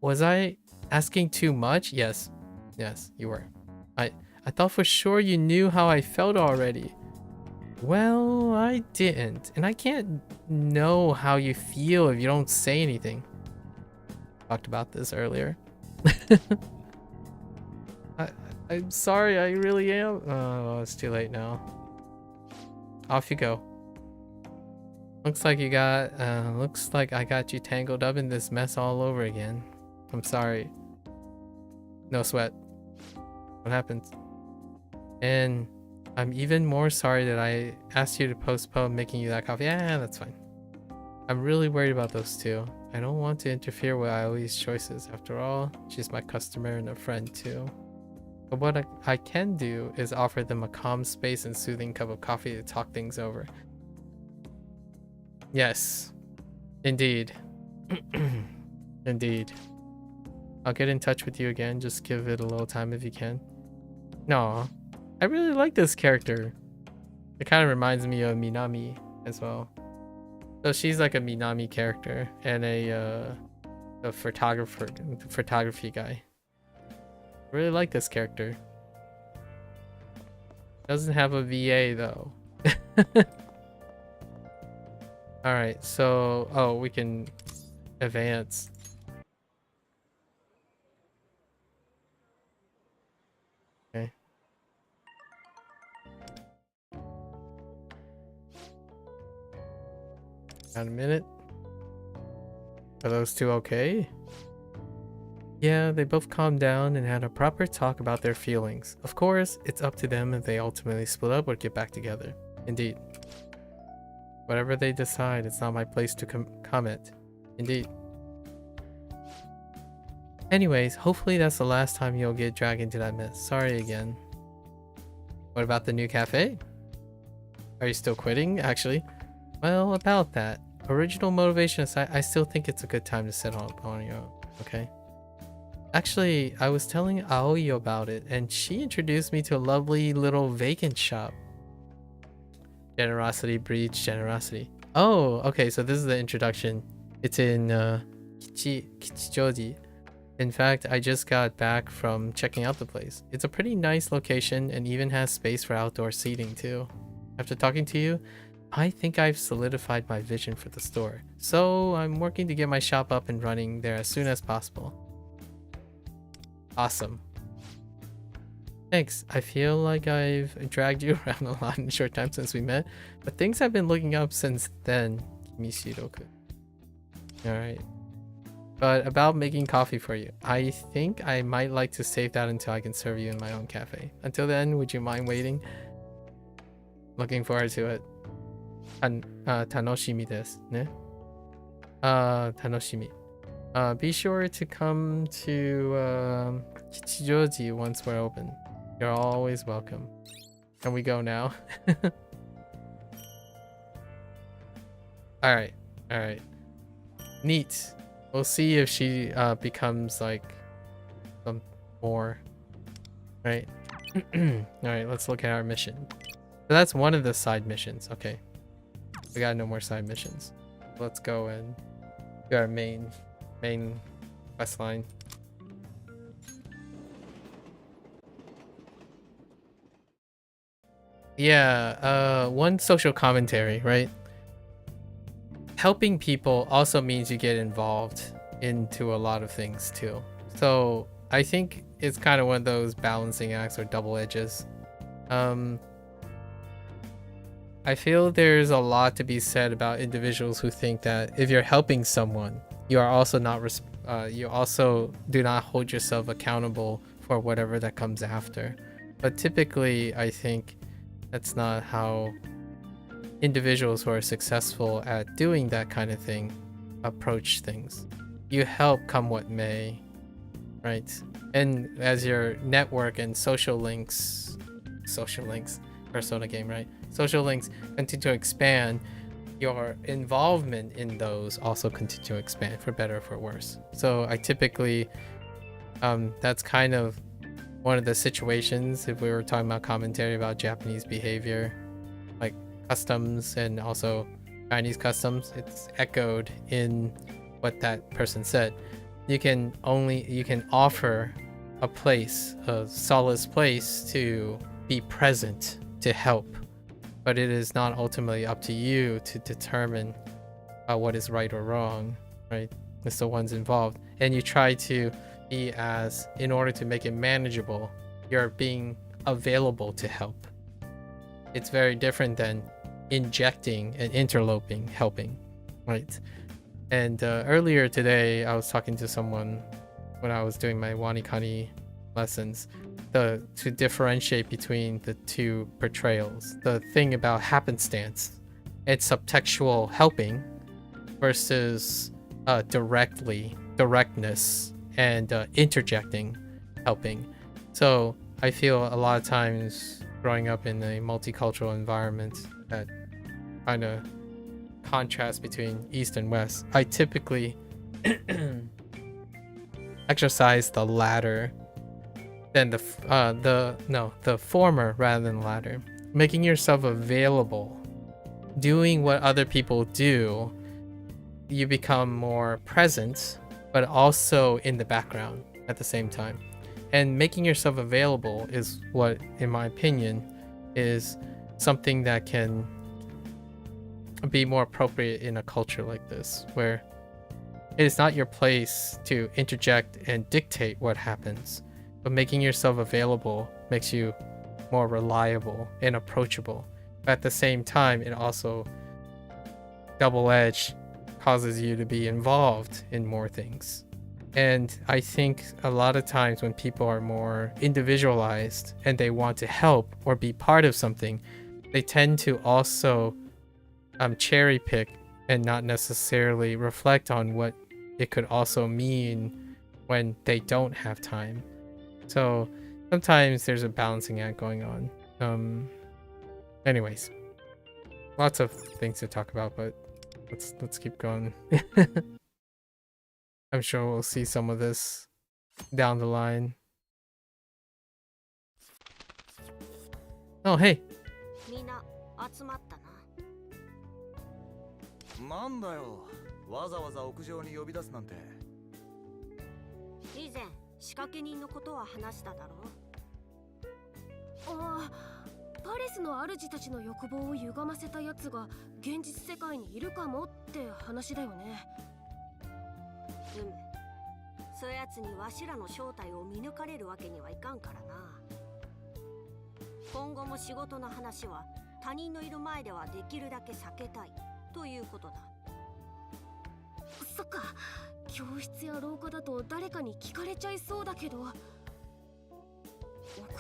Was I asking too much? Yes. Yes, you were. I thought for sure you knew how I felt already. Well, I didn't. And I can't know how you feel if you don't say anything. Talked about this earlier. I'm sorry, I really am. Oh, it's too late now. Off you go. Looks like I got you tangled up in this mess all over again. I'm sorry. No sweat. What happens? And I'm even more sorry that I asked you to postpone making you that coffee. Yeah, that's fine. I'm really worried about those two. I don't want to interfere with Aoi's choices. After all, she's my customer and a friend too. But what I can do is offer them a calm space and soothing cup of coffee to talk things over. Yes. Indeed. Indeed. I'll get in touch with you again. Just give it a little time if you can. No, I really like this character. It kind of reminds me of Minami as well. So she's like a Minami character and a photography guy. I really like this character. Doesn't have a VA though. Alright, so oh, we can advance. Okay. Got a minute. Are those two okay? Yeah, they both calmed down and had a proper talk about their feelings. Of course, it's up to them if they ultimately split up or get back together. Indeed. Whatever they decide, it's not my place to comment. Indeed. Anyways, hopefully that's the last time you'll get dragged into that mess. Sorry again. What about the new cafe? Are you still quitting, actually? Well, about that. Original motivation aside, I still think it's a good time to set on your own, okay? Actually, I was telling Aoi about it, and she introduced me to a lovely little vacant shop. Generosity breeds generosity. Oh, okay, so this is the introduction. It's in Kichijoji. In fact, I just got back from checking out the place. It's a pretty nice location and even has space for outdoor seating too. After talking to you, I think I've solidified my vision for the store. So I'm working to get my shop up and running there as soon as possible. Awesome. Thanks. I feel like I've dragged you around a lot in a short time since we met, but things have been looking up since then. Kimishiro-kun. Alright. But about making coffee for you, I think I might like to save that until I can serve you in my own cafe. Until then, would you mind waiting? Looking forward to it. Tanoshimi desu, ne? Tanoshimi. Be sure to come to Kichijoji once we're open. You're always welcome. Can we go now? Alright, alright. Neat. We'll see if she becomes like some more. Right? Alright, let's look at our mission. So that's one of the side missions. Okay. We got no more side missions. Let's go and do our main quest line. Yeah, one social commentary, right? Helping people also means you get involved into a lot of things too. So I think it's kind of one of those balancing acts or double edges. I feel there's a lot to be said about individuals who think that if you're helping someone, you are also not you also do not hold yourself accountable for whatever that comes after. But typically, I think that's not how individuals who are successful at doing that kind of thing approach things. You help come what may, right? And as your network and social links, Persona game, right? Social links continue to expand, your involvement in those also continue to expand, for better or for worse. So I typically, that's kind of one of the situations, if we were talking about commentary about Japanese behavior, like customs and also Chinese customs, it's echoed in what that person said. You can offer a place, a solace place to be present, to help, but it is not ultimately up to you to determine what is right or wrong, right? It's the ones involved. And you try to be in order to make it manageable, you're being available to help. It's very different than injecting and interloping, helping, right? And earlier today, I was talking to someone when I was doing my WaniKani lessons, to differentiate between the two portrayals. The thing about happenstance, it's subtextual helping versus directness and interjecting helping. So I feel a lot of times growing up in a multicultural environment, that kind of contrast between East and West, I typically exercise the latter than the former rather than the latter. Making yourself available, doing what other people do, you become more present, but also in the background at the same time. And making yourself available is what, in my opinion, is something that can be more appropriate in a culture like this, where it is not your place to interject and dictate what happens, but making yourself available makes you more reliable and approachable. But at the same time, it also double-edged causes you to be involved in more things. And I think a lot of times when people are more individualized and they want to help or be part of something, they tend to also cherry pick and not necessarily reflect on what it could also mean when they don't have time. So sometimes there's a balancing act going on. Anyways, lots of things to talk about, but let's keep going. I'm sure we'll see some of this down the line. Oh, hey. みんな集まったな。なんだよ、わざわざ屋上に呼び出すなんて。以前仕掛け人のことは話しただろう。ああ、パレスの主たちの欲望を歪ませたやつが現実世界にいるかもって話だよね。そういうやつにわしらの正体を見抜かれるわけにはいかんからな。今後も仕事の話は他人のいる前ではできるだけ避けたいということだ。そっか、教室や廊下だと誰かに聞かれちゃいそうだけど、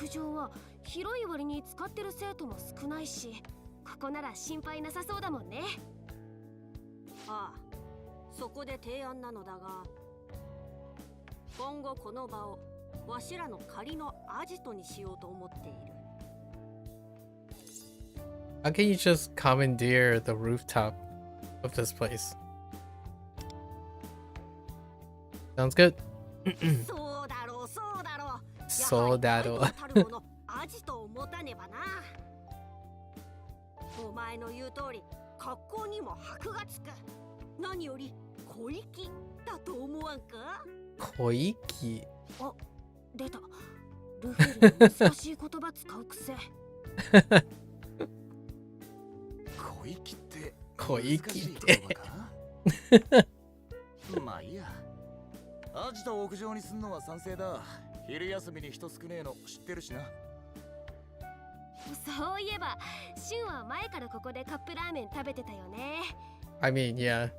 屋上は広い割に使ってる生徒も少ないし、ここなら心配なさそうだもんね。ああ、そこで提案なのだが、今後この場をわしらの仮のアジトにしようと思っている。How can you just commandeer the rooftop of this place? Sounds good. そうだろう、そうだろう。そうだろう。たるものアジトを持たねばな。お前の言う通り、格好にも箔がつく。何より小粋だと思わんか？小粋。あ、出た。ルフェルの難しい言葉使うくせ。小粋って小粋ってまあいいや。アジトを屋上にすんのは賛成だ。昼休みに人少ねえの知ってるしな。そういえば、シュンは前からここでカップラーメン食べてたよね。I mean, yeah.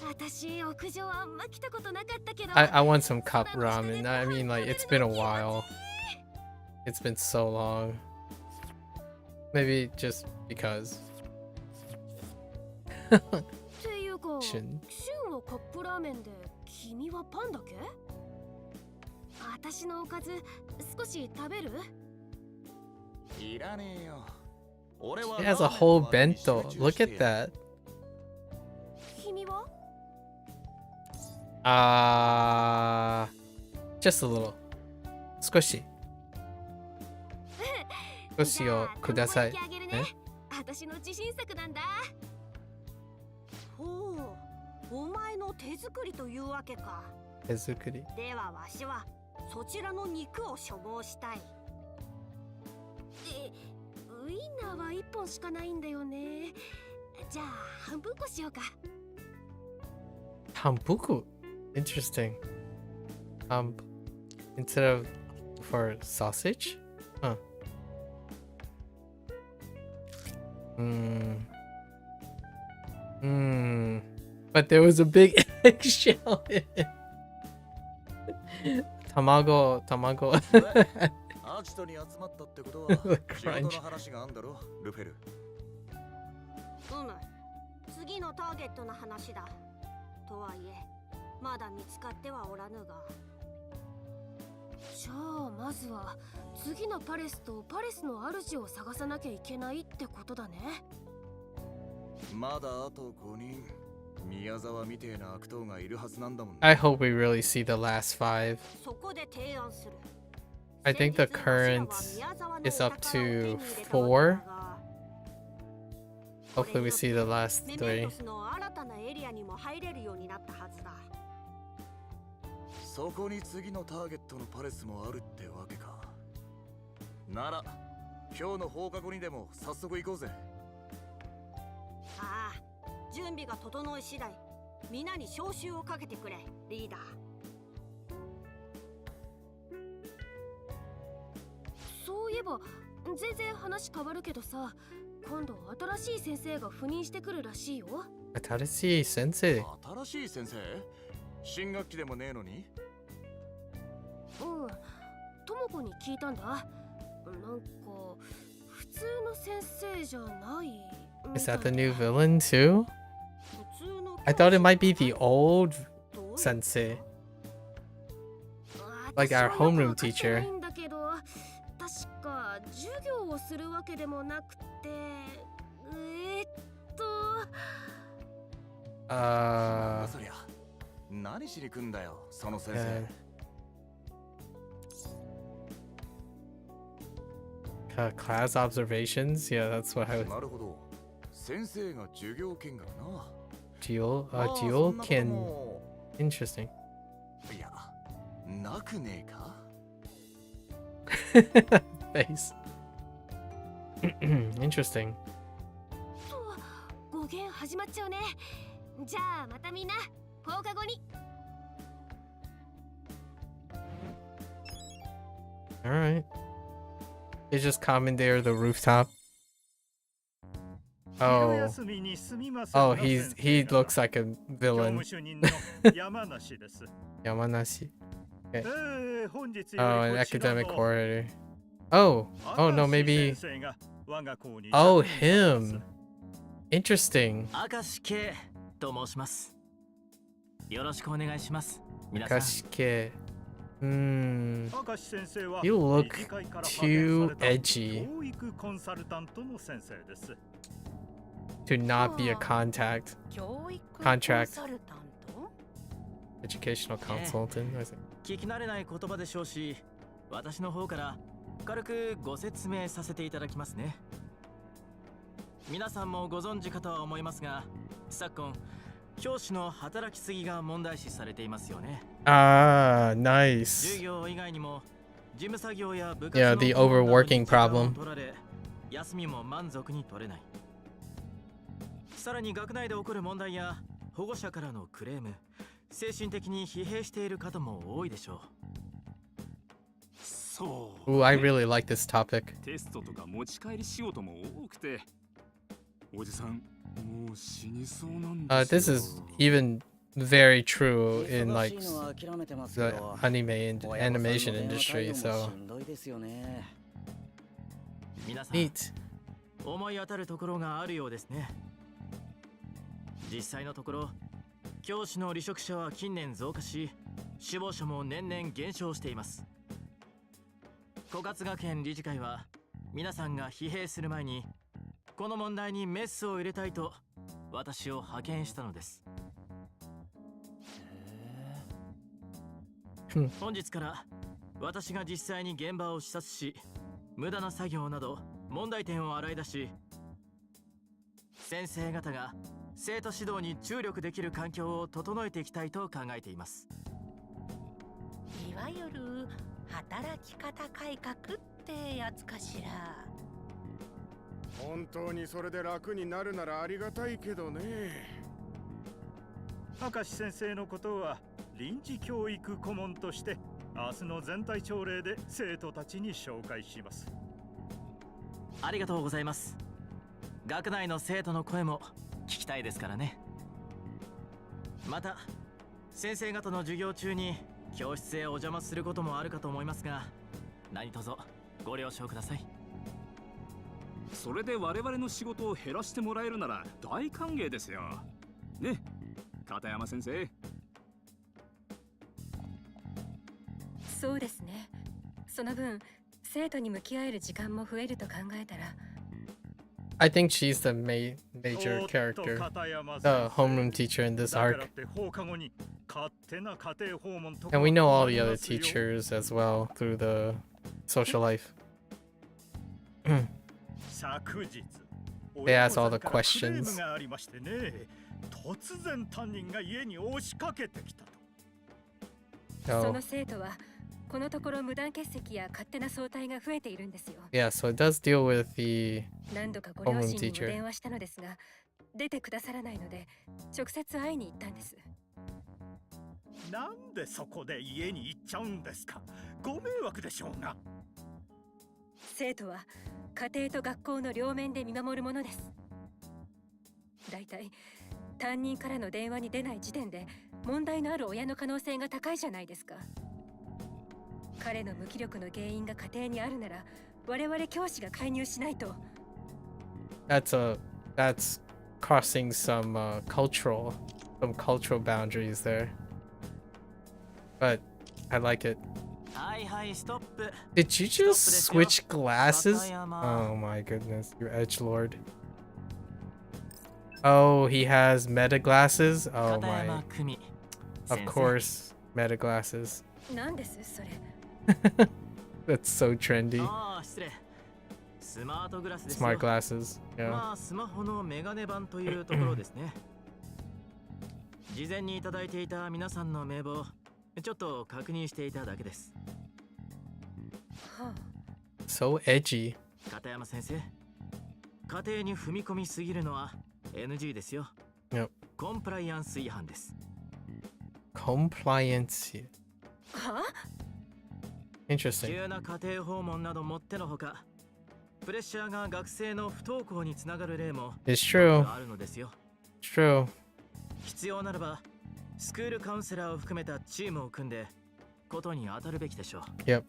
私、屋上あんま来たことなかったけど。I want some cup ramen. I mean, like, it's been a while. It's been so long. Maybe just because. っていうか、シュンはカップラーメンで、君はパンだけ？私のおかず少し食べる？いらねえよ。俺は It has a whole bento. Look at that. 君は？ Just a little. 少し。少しをください。私の自信作なんだ。ほう、お前の手作りというわけか。手作り。ではわしはそちらの肉を所望したい。ウインナーは1本しかないんだよね。じゃあ半分こしようか。半分こ Interesting. Instead of for sausage? Huh. But there was a big eggshell in it. Tamago. アジトに集まったってことは仕事の話があんだろ、ルフェル。次のターゲットの話だ。とはいえまだ見つかってはおらぬが。じゃあまずは次のパレスとパレスの主を探さなきゃいけないってことだね。まだあと5人。宮沢みてえな悪党がいるはずなんだもん。I hope we really see the last 5. そこで提案する。I think the current is up to 4. Hopefully we see the last 3. そこに次のターゲットのパレスもあるってわけか。なら今日の放課後にでも早速行こうぜ。ああ、準備が整い次第皆に招集をかけてくれ、リーダー。そういえば全然話変わるけどさ、今度新しい先生が赴任してくるらしいよ。新しい先生。新しい先生？新学期でもねえのに？ともこに聞いたんだ。なんか普通の先生じゃない。Is that the new villain too? I thought it might be the old sensei. Like our homeroom teacher. 確か授業をするわけでもなくて、そりゃ何しに来んだよ、その先生。Class observations? Yeah, that's what I was. なるほど。先生が授業見学な。授見。Interesting. いや、なくねえか？Face. Interesting. 語源始まっちゃうね。じゃあまたみんな放課後に。All right. They just commandeer the rooftop. Oh, he looks like a villain. Yamanashi. Okay. Oh, an academic coordinator. Oh no, maybe. Oh, him. Interesting. 明石圭と申します。よろしくお願いします。皆さん。 Akashike. You look too edgy to not be a contract. Educational consultant. 聞き慣れない言葉でしょうし、私の方から軽くご説明させていただきますね。皆さんもご存知かとは思いますが、昨今教師の働きすぎが問題視されていますよね。Ah, nice. 授業以外にも事務作業や部活 Yeah, the overworking problem. 取られ、休みも満足に取れない。さらに学内で起こる問題や保護者からのクレーム、精神的に疲弊している方も多いでしょう。そう。Ooh, I really like this topic. テストとか持ち帰り仕事も多くて、おじさんもう死にそうなんですよ。This is even very true in like the anime and animation industry. So 皆さん neat. 思い当たるところがあるようですね。実際のところ、教師の離職者は近年増加し、死亡者も年々減少しています。枯渇学園理事会は皆さんが疲弊する前にこの問題にメスを入れたいと私を派遣したのです。本日から私が実際に現場を視察し、無駄な作業など問題点を洗い出し、先生方が生徒指導に注力できる環境を整えていきたいと考えています。いわゆる働き方改革ってやつかしら。本当にそれで楽になるならありがたいけどね。明石先生のことは臨時教育顧問として明日の全体朝礼で生徒たちに紹介します。ありがとうございます。学内の生徒の声も聞きたいですからね。また先生方の授業中に教室へお邪魔することもあるかと思いますが、何卒ご了承ください。それで我々の仕事を減らしてもらえるなら大歓迎ですよ。ね、片山先生。そうですね。その分生徒に向き合える時間も増えると考えたら。I think she's the major character, the homeroom teacher in this arc. And we know all the other teachers as well through the social life. They ask all the questions. その生徒はこのところ無断欠席や勝手な早退が増えているんですよ。Yeah, so it does deal with the 何度かご両親にも電話したのですが、出てくださらないので直接会いに行ったんです。なんでそこで家に行っちゃうんですか。ご迷惑でしょうが。生徒は家庭と学校の両面で見守るものです。だいたい担任からの電話に出ない時点で問題のある親の可能性が高いじゃないですか。彼の無気力の原因が家庭にあるなら我々教師が介入しないと。That's crossing some cultural boundaries there. But I like it. Did you just switch glasses? Oh my goodness, you edgelord. Oh, he has meta glasses? Oh my. Of course, meta glasses. That's so trendy. Smart glasses. Yeah. スマホのメガネ版というところですね。事前にいただいていた皆さんの名簿、ちょっと確認していただけです。So edgy. 片山先生、家庭に踏み込みすぎるのは NG ですよ。Yep. コンプライアンス違反です。Compliance. は？Interesting. 急な家庭訪問などもってのほか、プレッシャーが学生の不登校につながる例も It's true. あるのですよ。It's true. 必要ならばスクールカウンセラーを含めたチームを組んでことに当たるべきでしょう。Yep.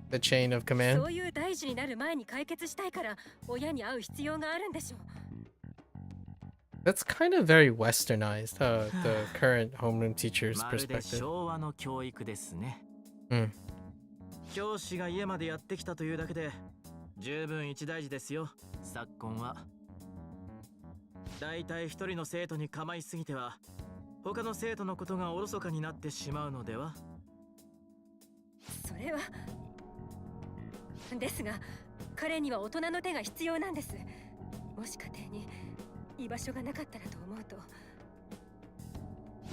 The chain of command. そういう大事になる前に解決したいから親に会う必要があるんでしょう。That's kind of very westernized, the current homeroom teacher's まるで perspective. 昭和の教育ですね。教師が家までやってきたというだけで十分一大事ですよ。昨今はだいたい一人の生徒に構いすぎては他の生徒のことがおろそかになってしまうのでは。それはですが、彼には大人の手が必要なんです。もし家庭に居場所がなかったらと思うと。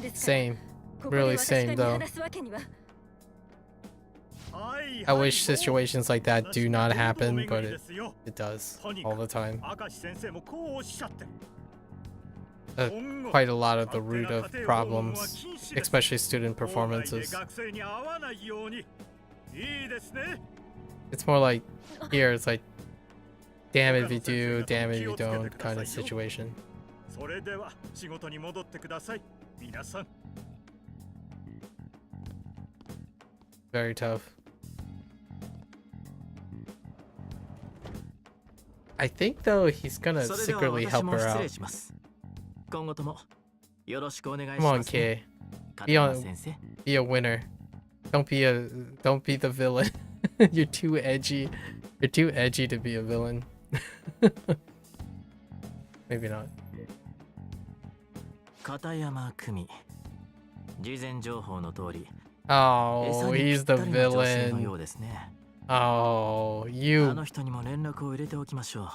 ですから、 Same. ここで Really 私が same 見 though. 放すわけには。I wish situations like that do not happen, but it does all the time. Quite a lot of the root of problems, especially student performances. It's more like here, it's like, damn it if you do, damn it if you don't kind of situation. Very tough. I think though he's gonna secretly help her out. Come on, Kay. Be a winner. Don't be the villain. You're too edgy. You're too edgy to be a villain. Maybe not. 片山久美事前情報の通り Oh, he's the 餌にぴったりの女性のよ villain. うですね Oh, あ you の人にも連絡を入れておきましょう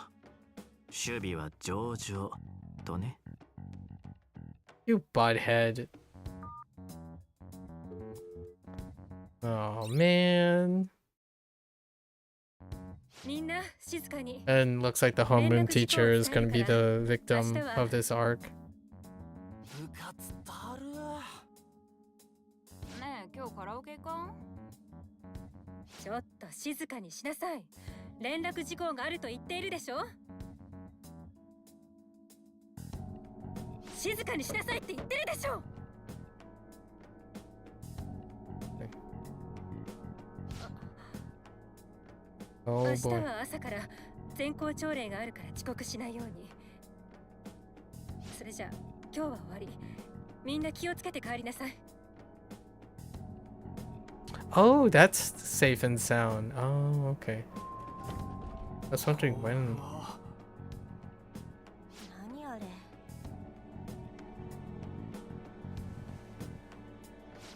守備は上々とね you butthead. Oh man. みんな静かに And looks like the homeroom teacher is gonna be the victim of this arc. 部活だるねえ今日カラオケ行かん？ちょっと静かにしなさい連絡事項があると言っているでしょ静かにしなさいって言ってるでしょ Oh 明日 boy. は朝から全校朝礼があるから遅刻しないようにそれじゃあ今日は終わりみんな気をつけて帰りなさい Oh, that's safe and sound. Oh, okay. I was wondering when. 何あれ？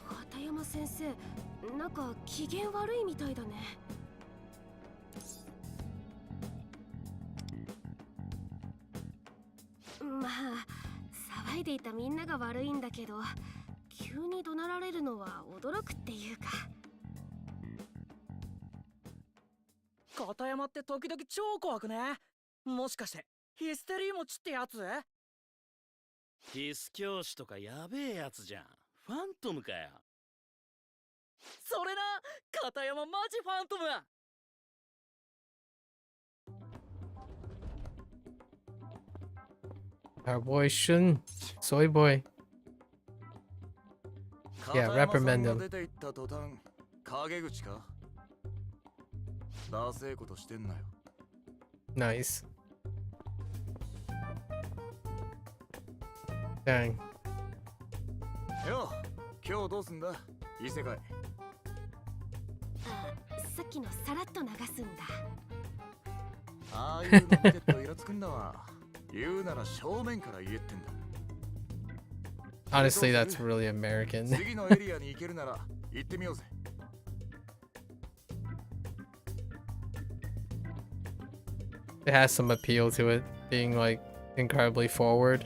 片山先生、なんか機嫌悪いみたいだね。まあ、騒いでいたみんなが悪いんだけど、急に怒鳴られるのは驚くっていうか。片山って時々超怖くね。もしかしてヒステリー持ちってやつ？ヒス教師とかやべえやつじゃん。ファントムかよ。それな、片山マジファントム。Our boy Shun, soy boy. Yeah, reprimand him. 出て行った途端、陰口か？ダセえことしてんなよ。Nice. Dang. よ、今日どうすんだ？異世界。さっきのさらっと流すんだ。ああいうの見てるとイラつくんだわ。言うなら正面から言えってんだ。Honestly, that's really American. 次のエリアに行けるなら行ってみようぜ。It has some appeal to it, being like incredibly forward.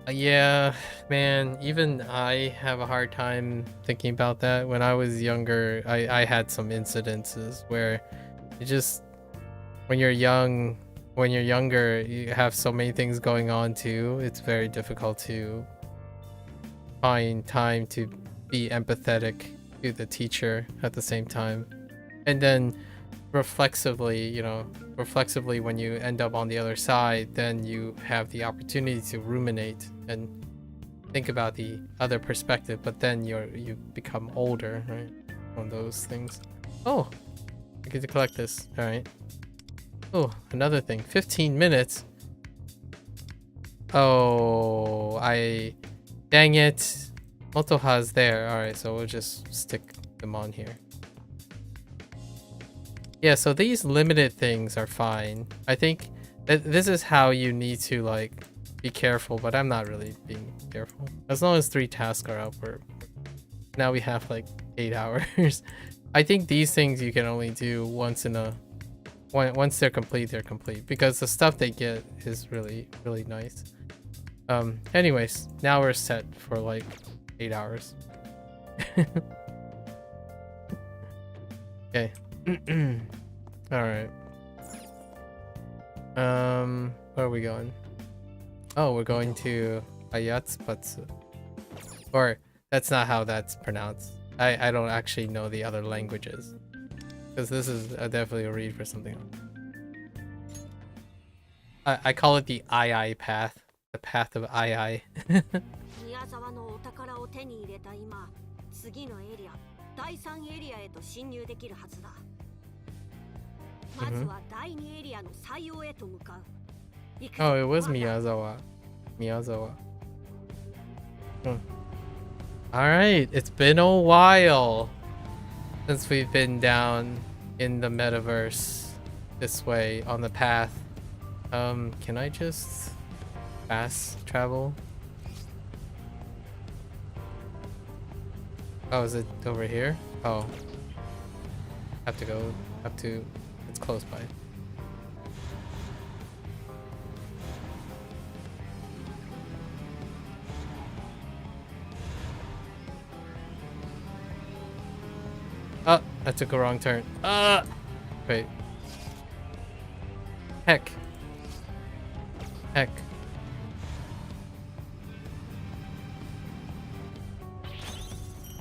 Yeah, man, even I have a hard time thinking about that. When I was younger, I had some incidences where it just, when you're younger, you have so many things going on too. It's very difficult to find time to be empathetic to the teacher at the same time. And then reflexively, when you end up on the other side, then you have the opportunity to ruminate and think about the other perspective, but then you become older, right? On those things. Oh, I get to collect this. All right. Oh, another thing. 15 minutes. Oh, dang it. Motoha's there. All right, so we'll just stick them on here. Yeah, so these limited things are fine. I think that this is how you need to like be careful, but I'm not really being careful. As long as 3 tasks are up, now we have like 8 hours. I think these things you can only do once they're complete, because the stuff they get is really, really nice. Anyways, now we're set for like 8 hours. Okay. All right. Where are we going? Oh, we're going to Ayatspatsu. Or that's not how that's pronounced. I don't actually know the other languages, because this is definitely a read for something else. I call it the II path, the path of II. 宮沢のお宝を手に入れた今、次のエリア、第3エリアへと侵入できるはずだ。まずは第2エリアの採用へと向かう。Oh, it was Miyazawa. Miyazawa. Alright, it's been a while since we've been down in the metaverse this way on the path. Can I just fast travel? Oh, is it over here? Oh. Have to, it's close by. Oh, I took a wrong turn. Wait. Heck.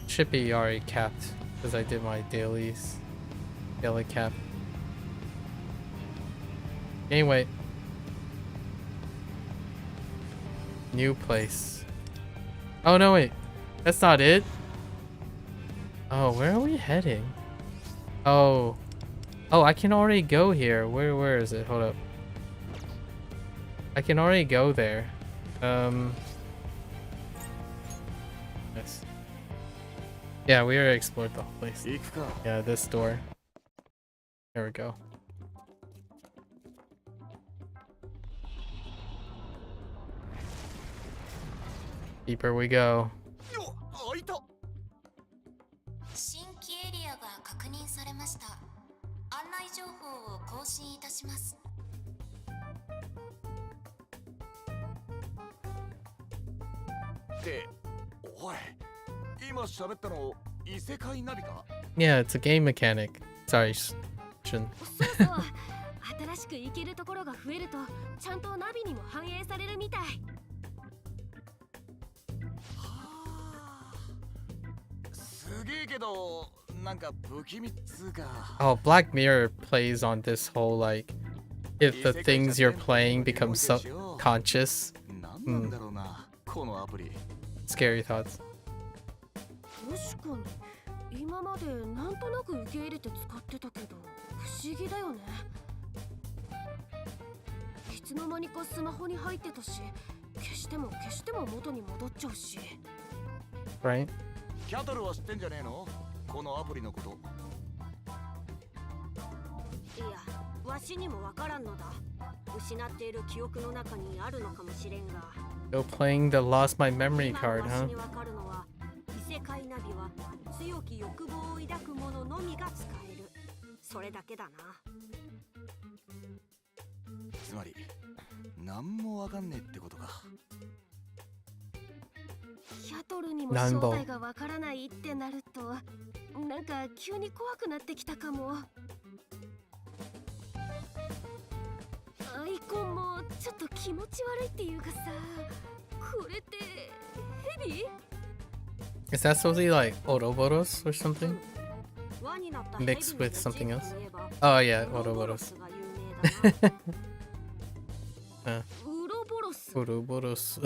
Should be already capped because I did my daily cap. Anyway. New place. Oh no, wait. That's not it. Oh, where are we heading? Oh, I can already go here. Where is it? Hold up. I can already go there. Yes. Yeah, we already explored the whole place. Yeah, this door. There we go. Deeper we go. 新規エリアが確認されました。案内情報を更新いたします。っておい、今喋ったの異世界ナビか？ Yeah, it's a game mechanic. Sorry, Shun. そう新しく行けるところが増えるとちゃんとナビにも反映されるみたい。すげえけど、なんか不気味っつうか。Oh, Black Mirror plays on this whole like if the things you're playing become subconscious. なんだろうな、このアプリ。Scary thoughts. 確かに今までなんとなく受け入れて使ってたけど不思議だよね。いつの間にかスマホに入ってたし、消しても元に戻っちゃうし。Right? キャトルは知ってんじゃねえの？このアプリのこと。いや、わしにもわからんのだ。失っている記憶の中にあるのかもしれんが。Go playing the lost my memory card, huh? わしにわかるのは、異世界ナビは強き欲望を抱く者のみが使える。それだけだな。つまり、なんもわかんねえってことか。キャトルにも正体がわからないってなると、なんか急に怖くなってきたかも。アイコンもちょっと気持ち悪いっていうかさ、これってヘビ？ Is that supposed to be like Ouroboros or something? Mixed with something else? Oh yeah, Ouroboros. Ouroboros.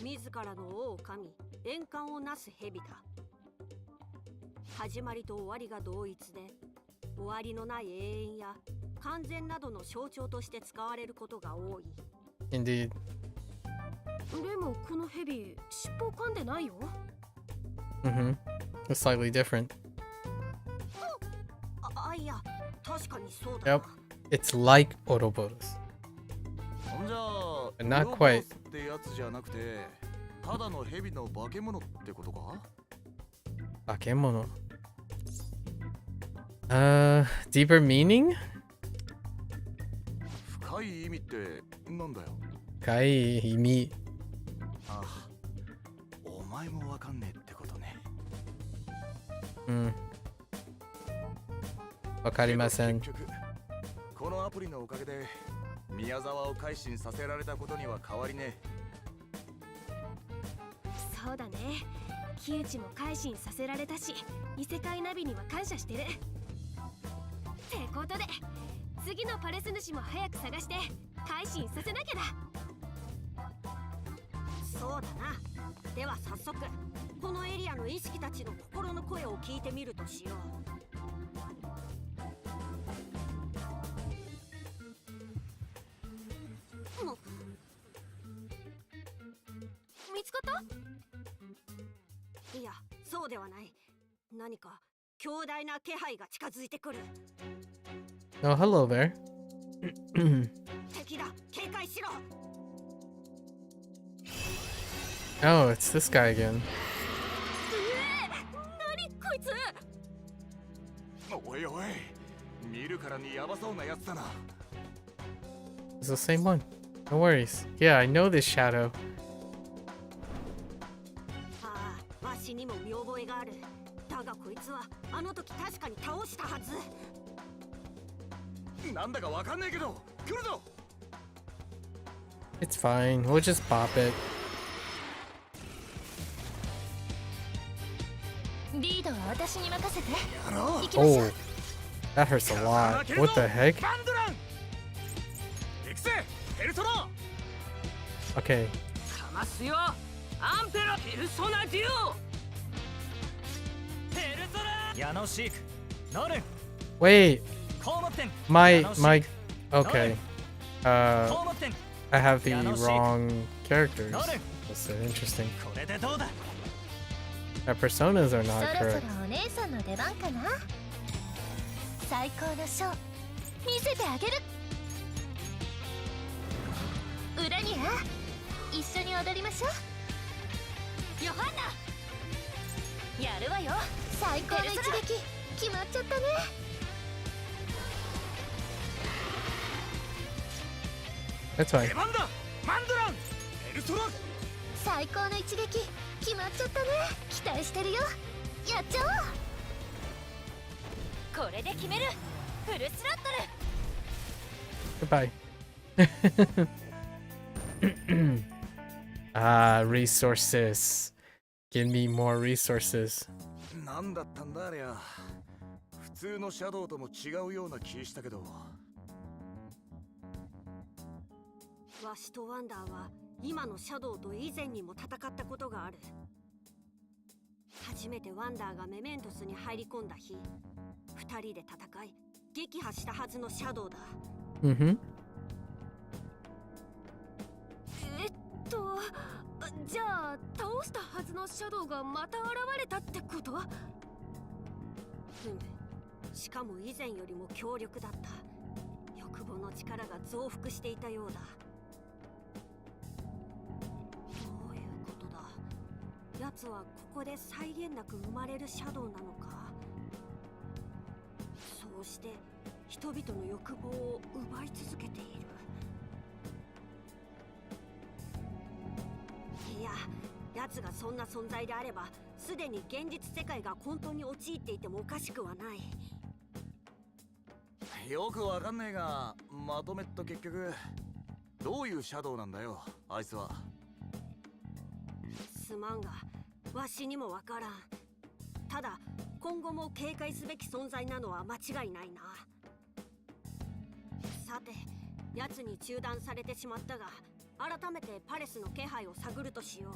自らの王神、円環をなす蛇だ。始まりと終わりが同一で、終わりのない永遠や完全などの象徴として使われることが多い。Indeed. でもこの蛇、尻尾噛んでないよ。Mm-hmm. It's slightly different. いや、確かにそうだ。Yep. It's like Ouroboros. じゃあ、 But not quite. ってやつじゃなくて、ただの蛇の化け物ってことか？化け物。Deeper meaning? 深い意味ってなんだよ。深い意味。あ、お前もわかんねえってことね。うん。わかりません。このアプリのおかげで宮沢を改心させられたことには変わりねえ。そうだね。木内も改心させられたし、異世界ナビには感謝してる。ってことで、次のパレス主も早く探して改心させなきゃだ。そうだな。では早速、このエリアの意識たちの心の声を聞いてみるとしよう。見つかった？いや、そうではない。何か強大な気配が近づいてくる。Oh, hello there. 敵だ、警戒しろ。Oh, it's this guy again. 何こいつ。おいおい、見るからにヤバそうなやつだな。 It's the same one. No worries. Yeah, I know this shadow. ああ、わしにも見覚えがある。だがこいつはあの時確かに倒したはず。なんだかわかんないけど、来るぞ。 It's fine. We'll just pop it. リードは私に任せて。 Oh, that hurts a lot. What the heck? Okay. かますよ。アンペラペルソナデュオ。ペルソナ。ヤノシーク。ノルン。 Wait. My. Okay. I have the wrong characters. That's interesting. My personas are not そろそ correct. ろお姉さんの出番かな。最高のショー見せてあげる。裏には一緒に踊りましょう。ヨハンナやるわよ。最高の一撃決まっちゃったね。That's fine. 最高の一撃決まっちゃったね。期待してるよ。やっちゃおう。これで決める。フルスロットル。 Goodbye. Ah, resources. Give me more resources. なんだったんだありゃ。普通のシャドウとも違うような気したけど。わしとワンダーは今のシャドウと以前にも戦ったことがある。初めてワンダーがメメントスに入り込んだ日、二人で戦い撃破したはずのシャドウだ。Mm-hmm. じゃあ倒したはずのシャドウがまた現れたってこと？しかも以前よりも強力だった。欲望の力が増幅していたようだ。どういうことだ。奴はここで際限なく生まれるシャドウなのか。そうして人々の欲望を奪い続けている。いや、奴がそんな存在であれば、すでに現実世界が混沌に陥っていてもおかしくはない。よくわかんねえが、まとめっと結局どういうシャドウなんだよ、あいつは。すまんが、わしにもわからん。ただ、今後も警戒すべき存在なのは間違いないな。さて、奴に中断されてしまったが、改めてパレスの気配を探るとしよう。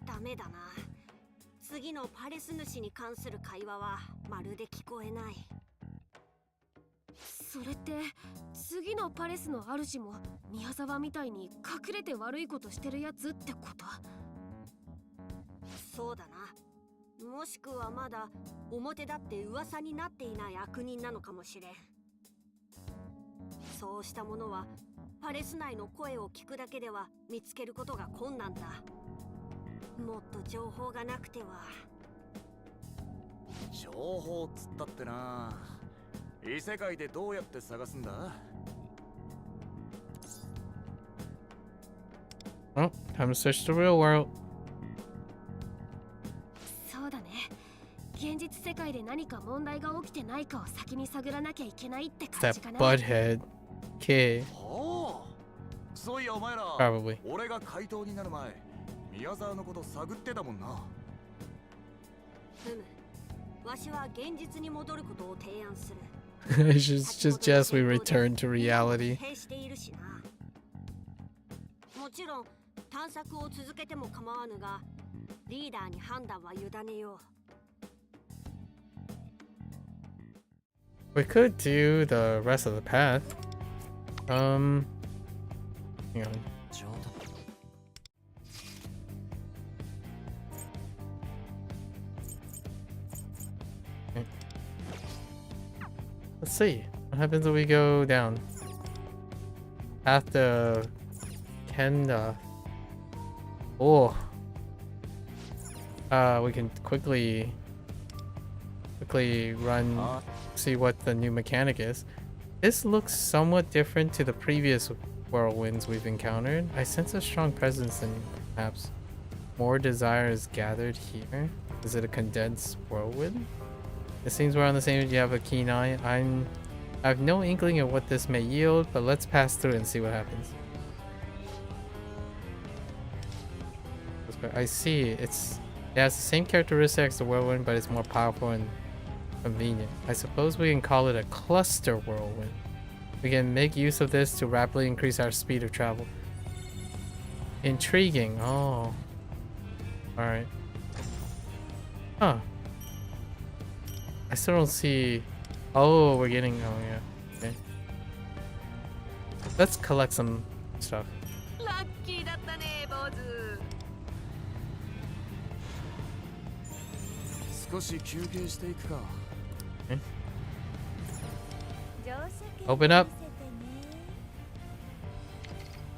ダメだな。次のパレス主に関する会話はまるで聞こえない。それって次のパレスの主も宮沢みたいに隠れて悪いことしてるやつってこと？そうだな。もしくはまだ表立って噂になっていない悪人なのかもしれん。そうしたものはパレス内の声を聞くだけでは見つけることが困難だ。もっと情報がなくては。情報っつったってな。異世界でどうやって探すんだ？ Oh, time to search the real world. そうだね。現実世界で何か問題が起きてないかを先に探らなきゃいけないって感 That じかな。 butthead kid. そういやお前ら、 Probably. 俺が怪盗になる前、宮沢のこと探ってたもんな。わしは現実に戻ることを提案する。It's just we return to reality. しているしな。もちろん探索を続けても構わぬが、リーダーに判断は委ねよう。We could do the rest of the path. Hang on. Okay. Let's see. What happens when we go down? Path to Kenda. Oh. We can quickly run, see what the new mechanic is. This looks somewhat different to the previous whirlwinds we've encountered. I sense a strong presence and perhaps more desire is gathered here. Is it a condensed whirlwind? It seems we're on the same page. You have a keen eye. I have no inkling of what this may yield, but let's pass through and see what happens. I see. It has the same characteristics as the whirlwind, but it's more powerful and convenient. I suppose we can call it a cluster whirlwind. We can make use of this to rapidly increase our speed of travel. Intriguing. Oh. Alright. Huh. I still don't see... Oh, we're getting... Oh, yeah. Okay. Let's collect some stuff. Okay. Open up.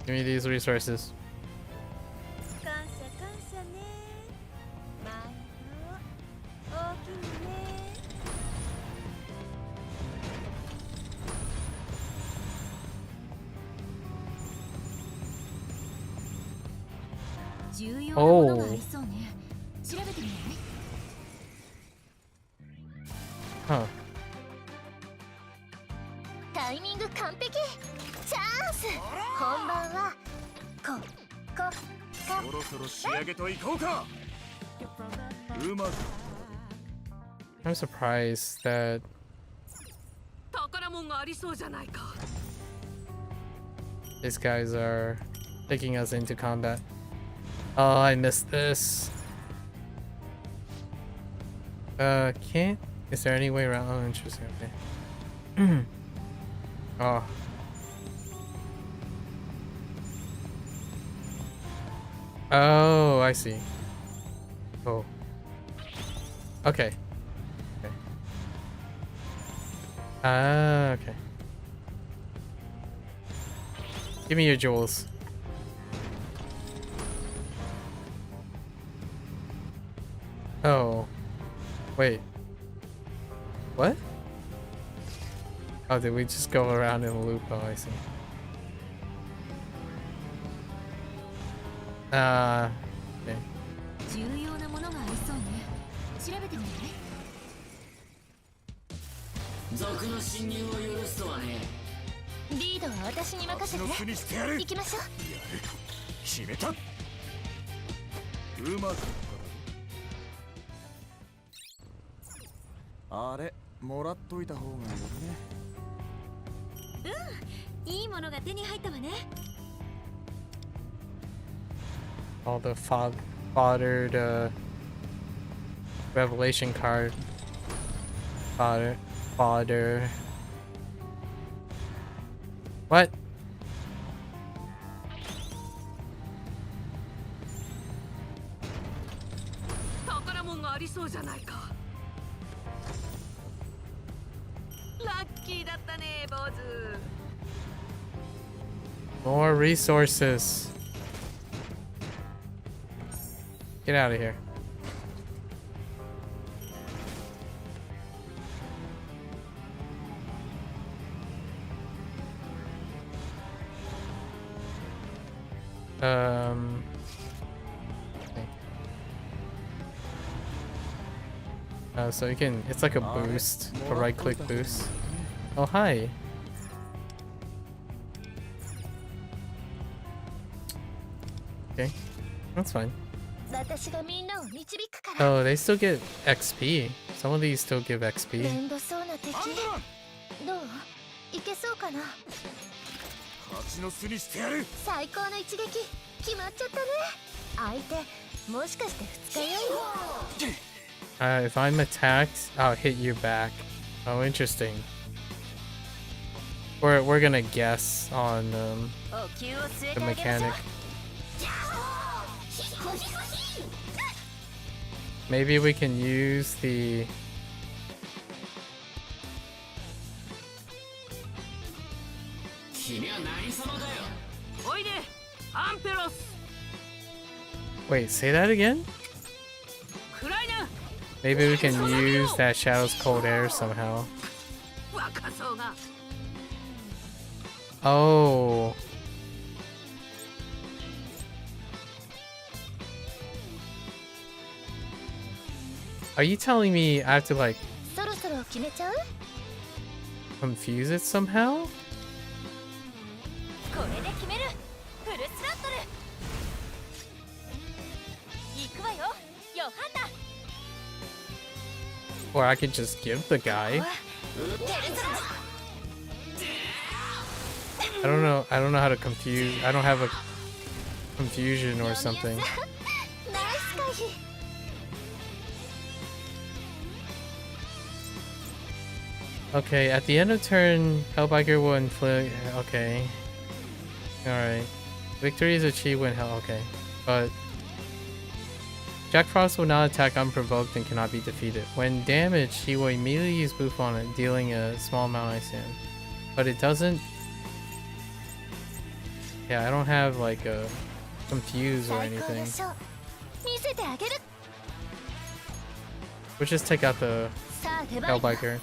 Give me these resources. Oh. Huh. I'm surprised that these guys are taking us into combat. Oh, I missed this. Can't... Is there any way around? Oh, interesting. Okay. Oh. Oh, I see. Oh. Okay. Okay. Ah, okay. Give me your jewels. Oh. Wait. What? Oh, did we just go around in a loop? Oh, I see. Okay. All the foddered revelation card. Fodder. What? More resources. Get out of here. Okay. So you can, it's like a boost, a right click boost. Oh, hi. Okay, that's fine. Oh, they still get XP. Some of these still give XP. If I'm attacked, I'll hit you back. Oh, interesting. We're gonna guess on the mechanic. Maybe we can use the... Wait, say that again? Maybe we can use that Shadow's Cold Air somehow. Oh. Are you telling me I have to like confuse it somehow? Or I could just give the guy. I don't know how to confuse. I don't have a confusion or something. Okay, at the end of turn, Hellbiker will inflict. Okay. Alright. Victory is achieved when Hell. Okay. But Jack Frost will not attack unprovoked and cannot be defeated. When damaged, he will immediately use Boof on it, dealing a small amount of ice damage. But it doesn't. Yeah, I don't have like a confuse or anything. We'll just take out the Hellbiker.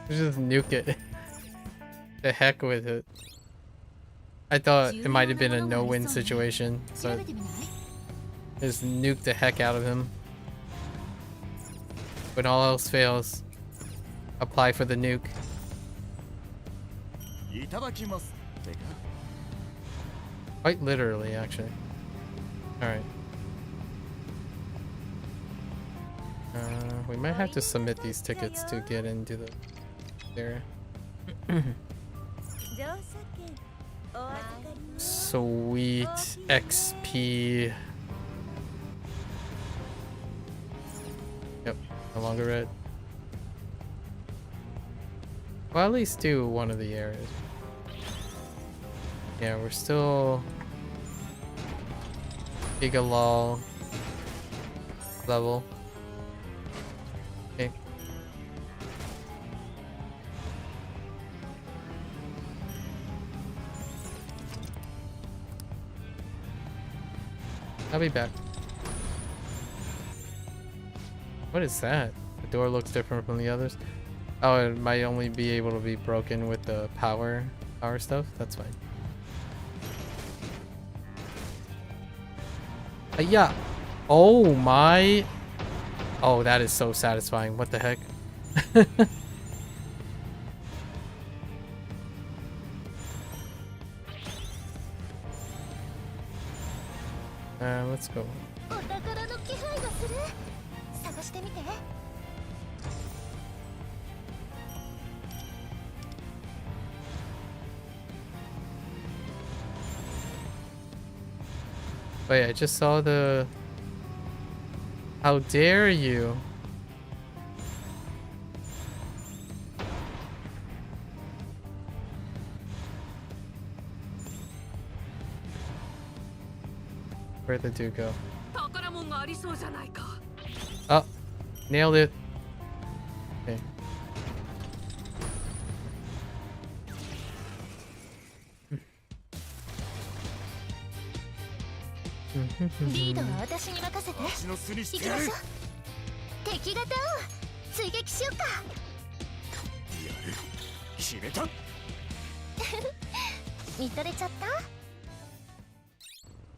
Just nuke it. The heck with it. I thought it might have been a no-win situation, but just nuke the heck out of him. When all else fails, apply for the nuke. Quite literally, actually. Alright. We might have to submit these tickets to get into the area. Sweet XP. Yep, no longer red. Well, at least do one of the areas. Yeah, we're still Gigalol level. Okay. I'll be back. What is that? The door looks different from the others. Oh, it might only be able to be broken with the power stuff. That's fine. Yeah. Oh my. Oh, that is so satisfying. What the heck? Let's go. Wait, I just saw the... How dare you? Where'd the dude go? Oh, nailed it. Okay.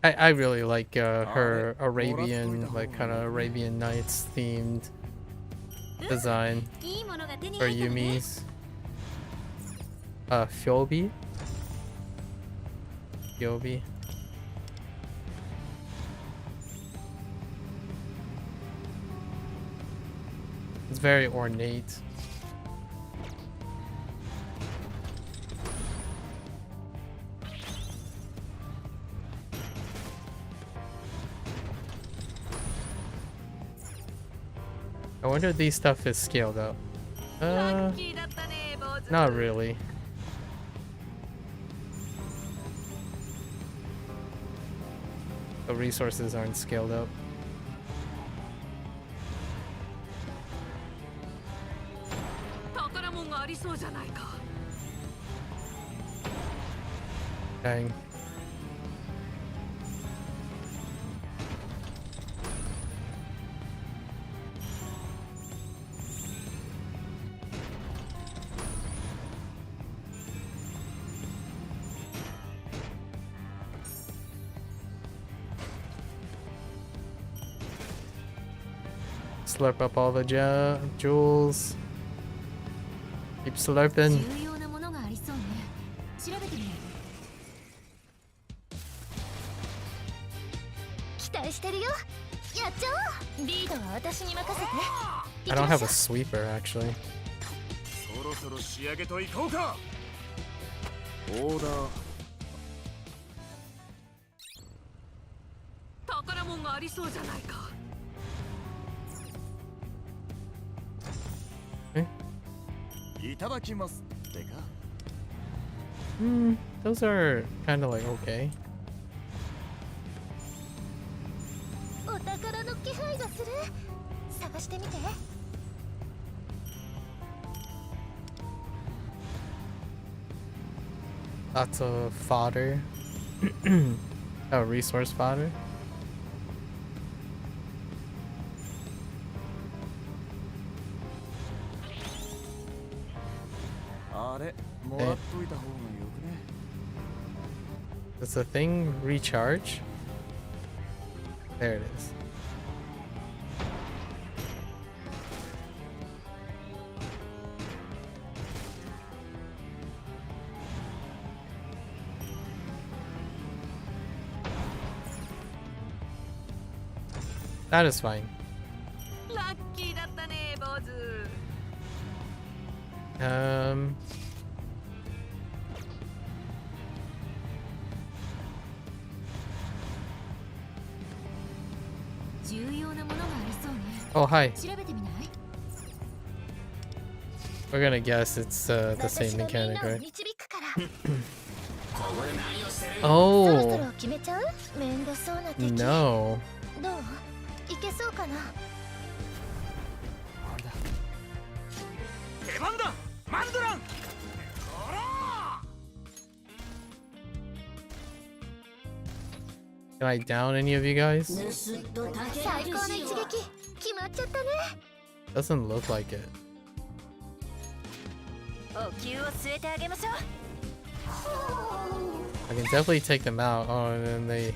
I really like her Arabian, like kind of Arabian Nights themed design いいものが手に for 入ったのね Yumi's Fyobi. Fyobi. It's very ornate. I wonder if these stuff is scaled up. Not really. The resources aren't scaled up. Dang. Slurp up all the jewels. Keep slurping. 重要なものがありそうね調べてみる期待してるよやっちゃおうリードは私に任せて I don't have a sweeper actually. そろそろ仕上げといこうか。オーダー。宝物がありそうじゃないか。いただきますってか。Those are kind of like okay. お宝の気配がする探してみて Lots of fodder. Oh, resource fodder. あれ、もらっといた方がよくね。Does the thing recharge? There it is. That is fine. ラッキーだったね、坊主。重要なものがありそうね Oh, hi. 調べてみない We're gonna guess it's the same mechanic, right? 導くからそろそ Oh ろ決めちゃうめんどそうな敵 no. どういけそうかな出番だマンドラン Can I down any of you guys? 最高の一撃決まっちゃったね Doesn't look like it. お灸を据えてあげましょう I can definitely take them out. Oh, and then they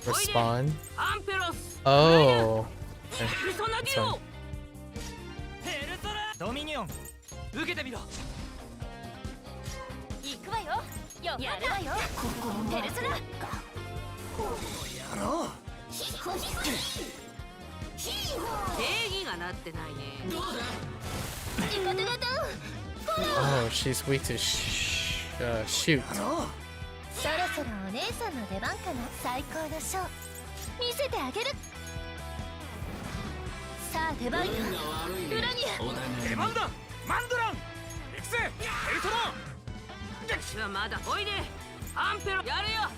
respawn. アンペロス Oh. Okay, ペルソナデ that's ュオ fine. ペルソナドミニオン受けてみろ行くわよやるわよペルソナやろう。定義がなってないねどうだ味方がダウン Oh, she's weak to shoot. そろそろお姉さんの出番かな最高のショー見せてあげるさあ出番よ裏に出番だマンドラン行くぜペルソナ私はまだおいでアンペロやれよ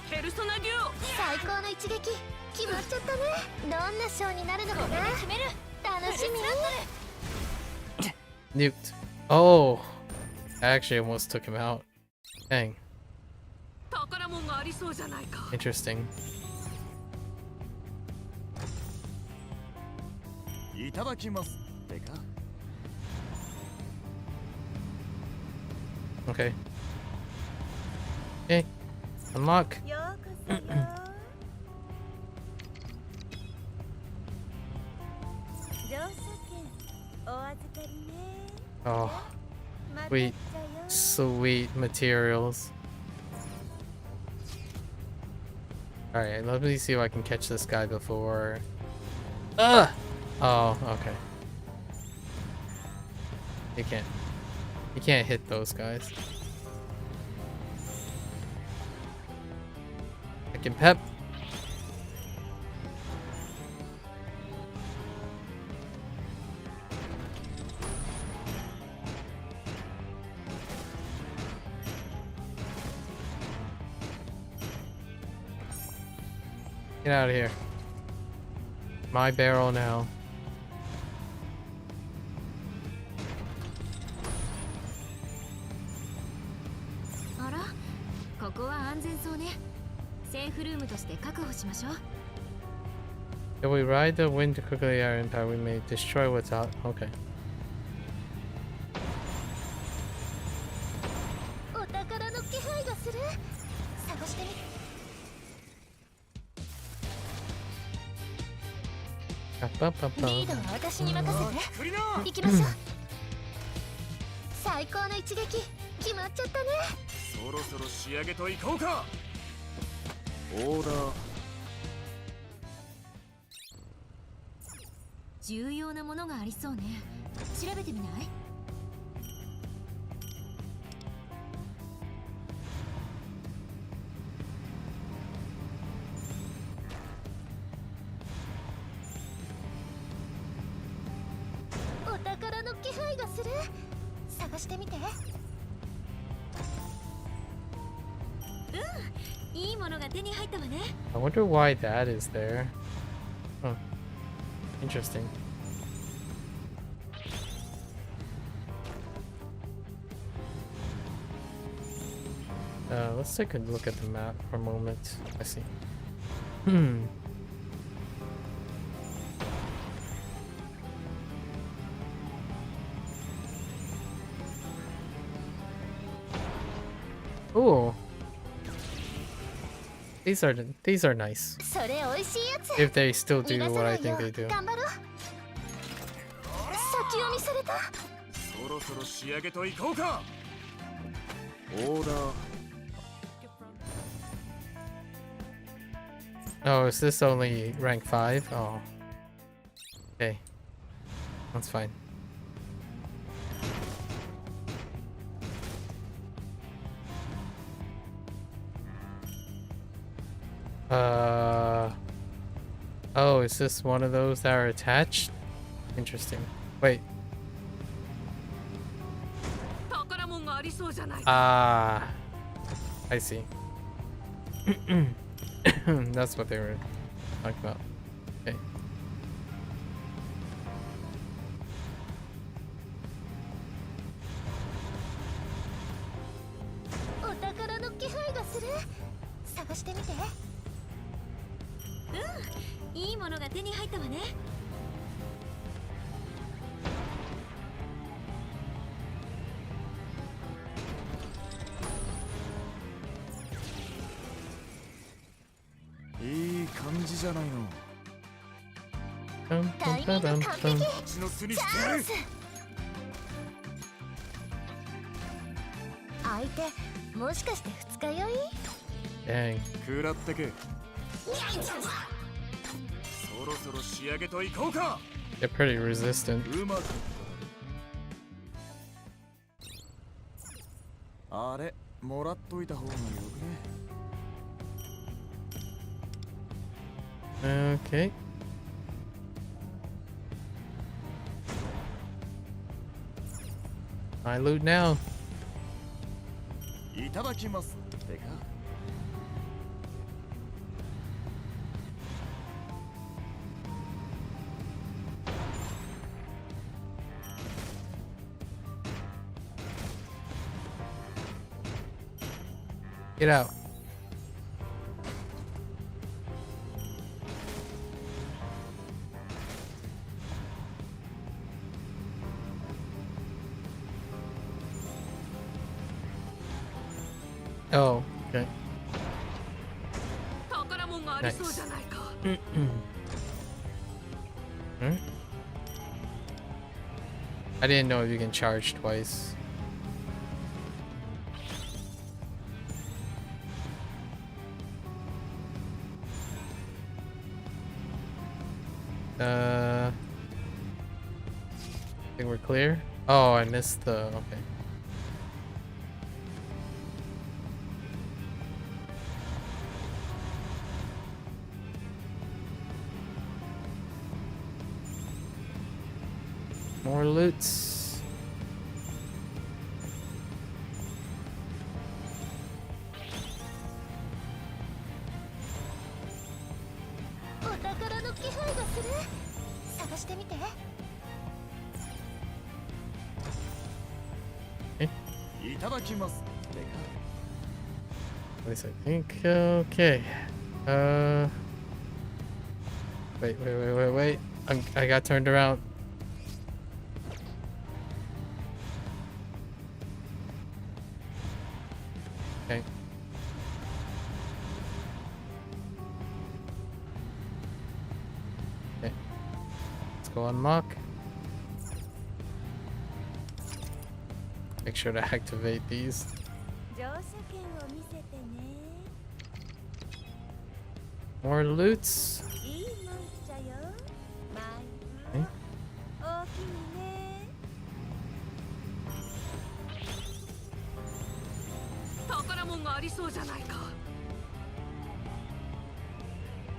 ペルソナデュオ最高の一撃決まっちゃったねどんなショーになるのかな決める楽しみ Nuked. Oh. I actually almost took him out. Dang. 宝物がありそうじゃないか Interesting. いただきますってか。 Okay. Okay. Unlock. ようこそよ乗車券 Oh, sweet, sweet materials. Alright, let me see if I can catch this guy before... Ugh! Oh, okay. You can't hit those guys. I can pep. Get out of here. My barrel now. If we ride the wind to quickly our impact, we may destroy what's out. Okay. I wonder why that is there. Oh, interesting. Let's take a look at the map for a moment. I see. Ooh. These are nice. If they still do what I think they do. Oh, is this only rank 5? Oh. Okay. That's fine. Oh, is this one of those that are attached? Interesting. Wait. Ah, I see. That's what they were talking about. Okay. Dang. They're pretty resistant. Okay. I loot now. Get out. Oh, okay. Nice. I didn't know if you can charge twice. I think we're clear. Oh, I missed the. Okay. More loots. At least I think. Okay. Wait. I got turned around. Okay. Okay. Let's go unlock. Make sure to activate these. More loots. Okay.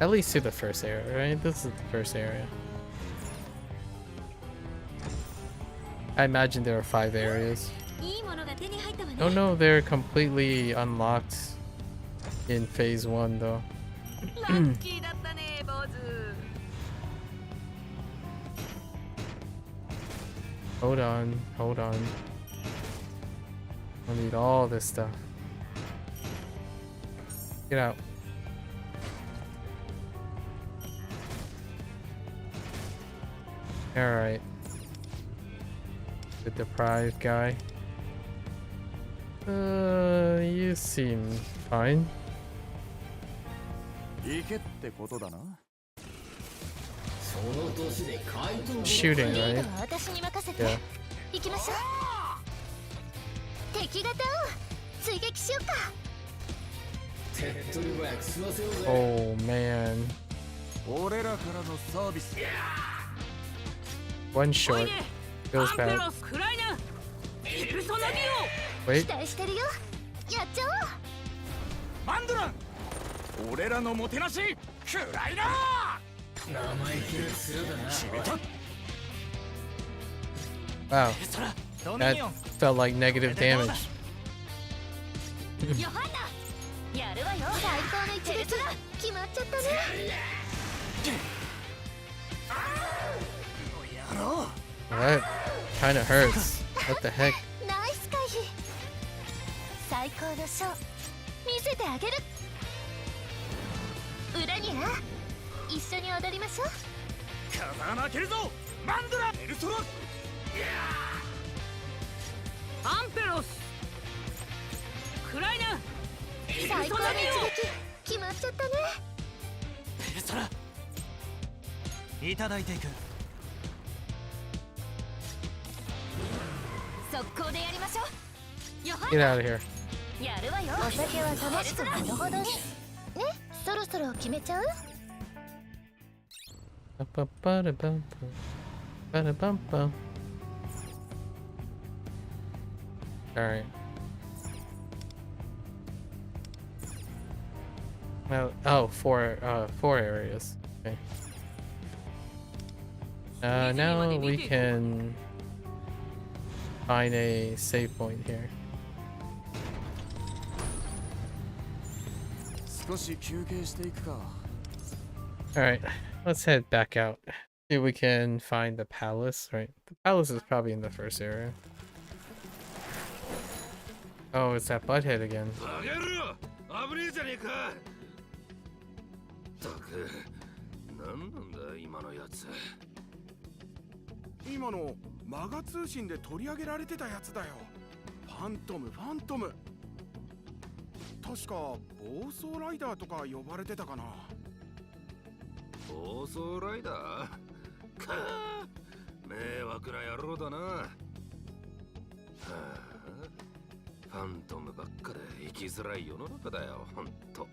At least to the first area, right? This is the first area. I imagine there are 5 areas. Oh no, they're completely unlocked in phase 1 though. Hold on. I need all this stuff. Get out. Alright. The deprived guy. You seem fine. Shooting, right? Yeah. Oh man. One short. Feels bad. Wait. Wow. That felt like negative damage. That kinda hurts. What the heck? Get out of here. Alright. Well, oh, four areas. Okay. Now we can find a save point here. Alright, let's head back out. See if we can find the palace, right? The palace is probably in the first area. Oh, it's that butthead again. 今のマガ通信で取り上げられてたやつだよ。ファントム。確か暴走ライダーとか呼ばれてたかな。暴走ライダーか迷惑な野郎だな。はあ、ファントムばっかで生きづらい世の中だよ、ほんと。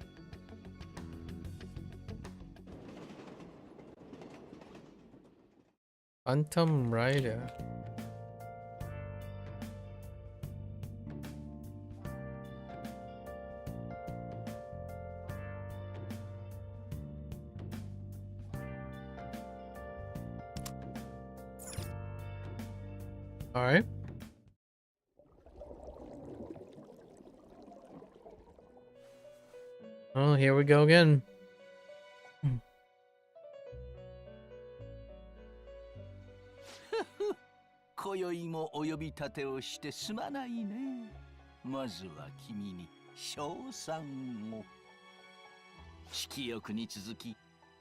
Phantom Rider. All right. Oh, here we go again. 今宵もお呼び立てをしてすまないね。まずは君に賞賛を。色欲に続き、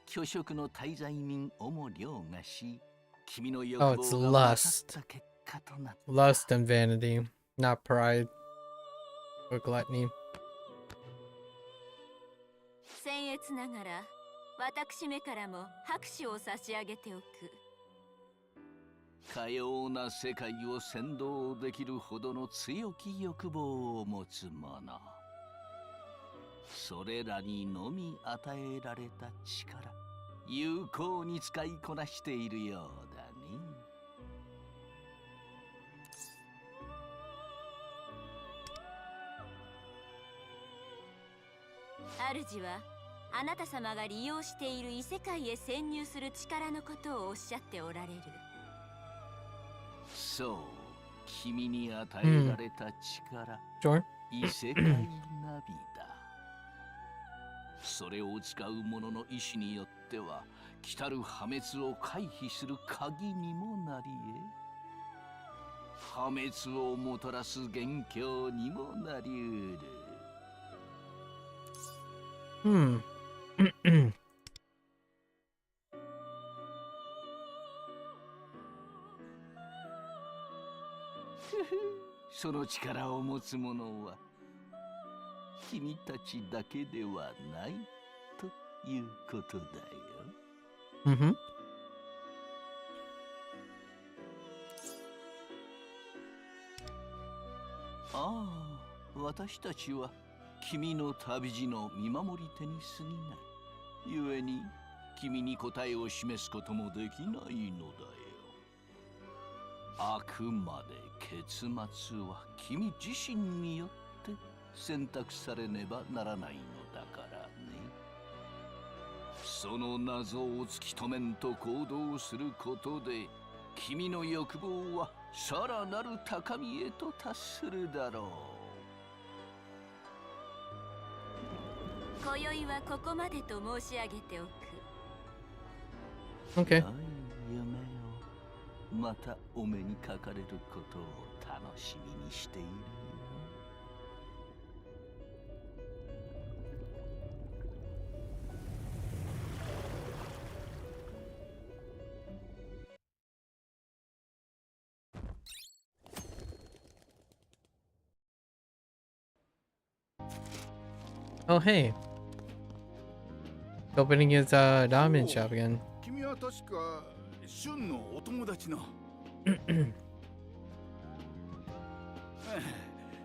虚飾の滞在民をも凌駕し、君の欲 Oh, it's 望が勝っ lust. た結果となった。 Lust and vanity, not pride or gluttony. 僭越ながら私めからも拍手を差し上げておく。かような世界を先導できるほどの強き欲望を持つ者、それらにのみ与えられた力、有効に使いこなしているようだね。主はあなた様が利用している異世界へ潜入する力のことをおっしゃっておられる。そう、君に与えられた力、Sure. 異世界ナビだ。それを使う者の意志によっては、来たる破滅を回避する鍵にもなり得、破滅をもたらす元凶にもなりうる。その力を持つ者は君たちだけではないということだよ。Mm-hmm. ああ、私たちは君の旅路の見守り手に過ぎない。故に君に答えを示すこともできないのだよ。あくまで結末は君自身によって選択されねばならないのだからね。その謎を突き止めんと行動することで、君の欲望はさらなる高みへと達するだろう。今宵はここまでと申し上げておく。 Okay. 夢をまたお目にかかれることを楽しみにしているよ。Oh, hey. Opening his ramen shop again. 君は確か俊のお友達の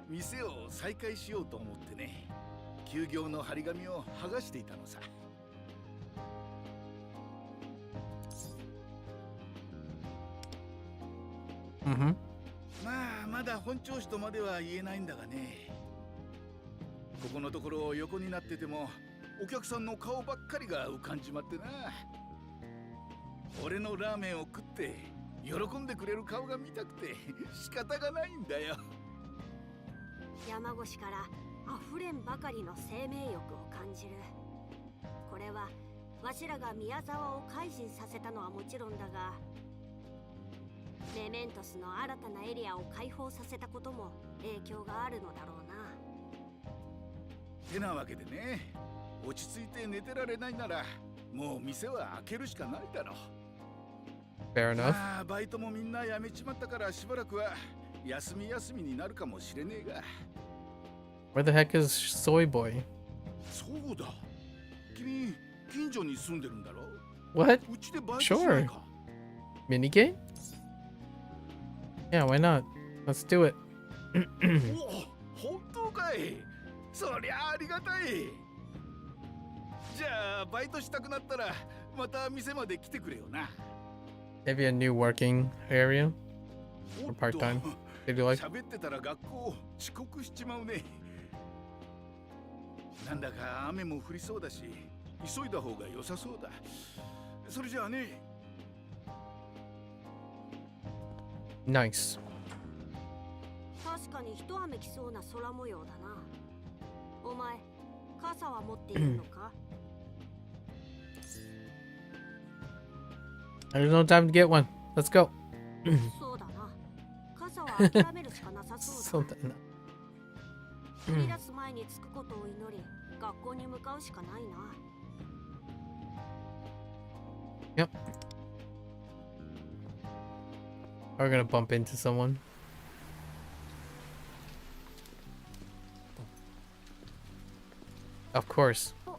店を再開しようと思ってね、休業の張り紙を剥がしていたのさ。まあまだ本調子とまでは言えないんだがね、ここのところ横になっててもお客さんの顔ばっかりが浮かんじまってな。俺のラーメンを食って喜んでくれる顔が見たくて仕方がないんだよ。山越しから溢れんばかりの生命力を感じる。これはわしらが宮沢を改心させたのはもちろんだが、メメントスの新たなエリアを開放させたことも影響があるのだろうな。てなわけでね、落ち着いて寝てられないならもう店は開けるしかないだろう。Fair enough. まあバイトもみんな辞めちまったからしばらくは休みになるかもしれねえが。 Where the heck is Soy Boy? そうだ、君近所に住んでるんだろ。 What? うちでバイトしない Sure. か。 Minigame? Yeah, why not? Let's do it. 本当かい。そりゃありがたい。じゃあバイトしたくなったらまた店まで来てくれよな。Maybe a new working area or part time. Did you like? 喋ってたら学校遅刻しちまうね。なんだか雨も降りそうだし、急いだ方が良さそうだ。それじゃあね。Nice. 確かに一雨来そうな空模様だな。お前、傘は持っているのか？ There's no time to get one. Let's go. そうだな。傘は諦めるしかなさそうだ。そうだな。降り出す前に着くことを祈り、学校に向かうしかないな。Yep. We're gonna bump into someone. Of course. おはよ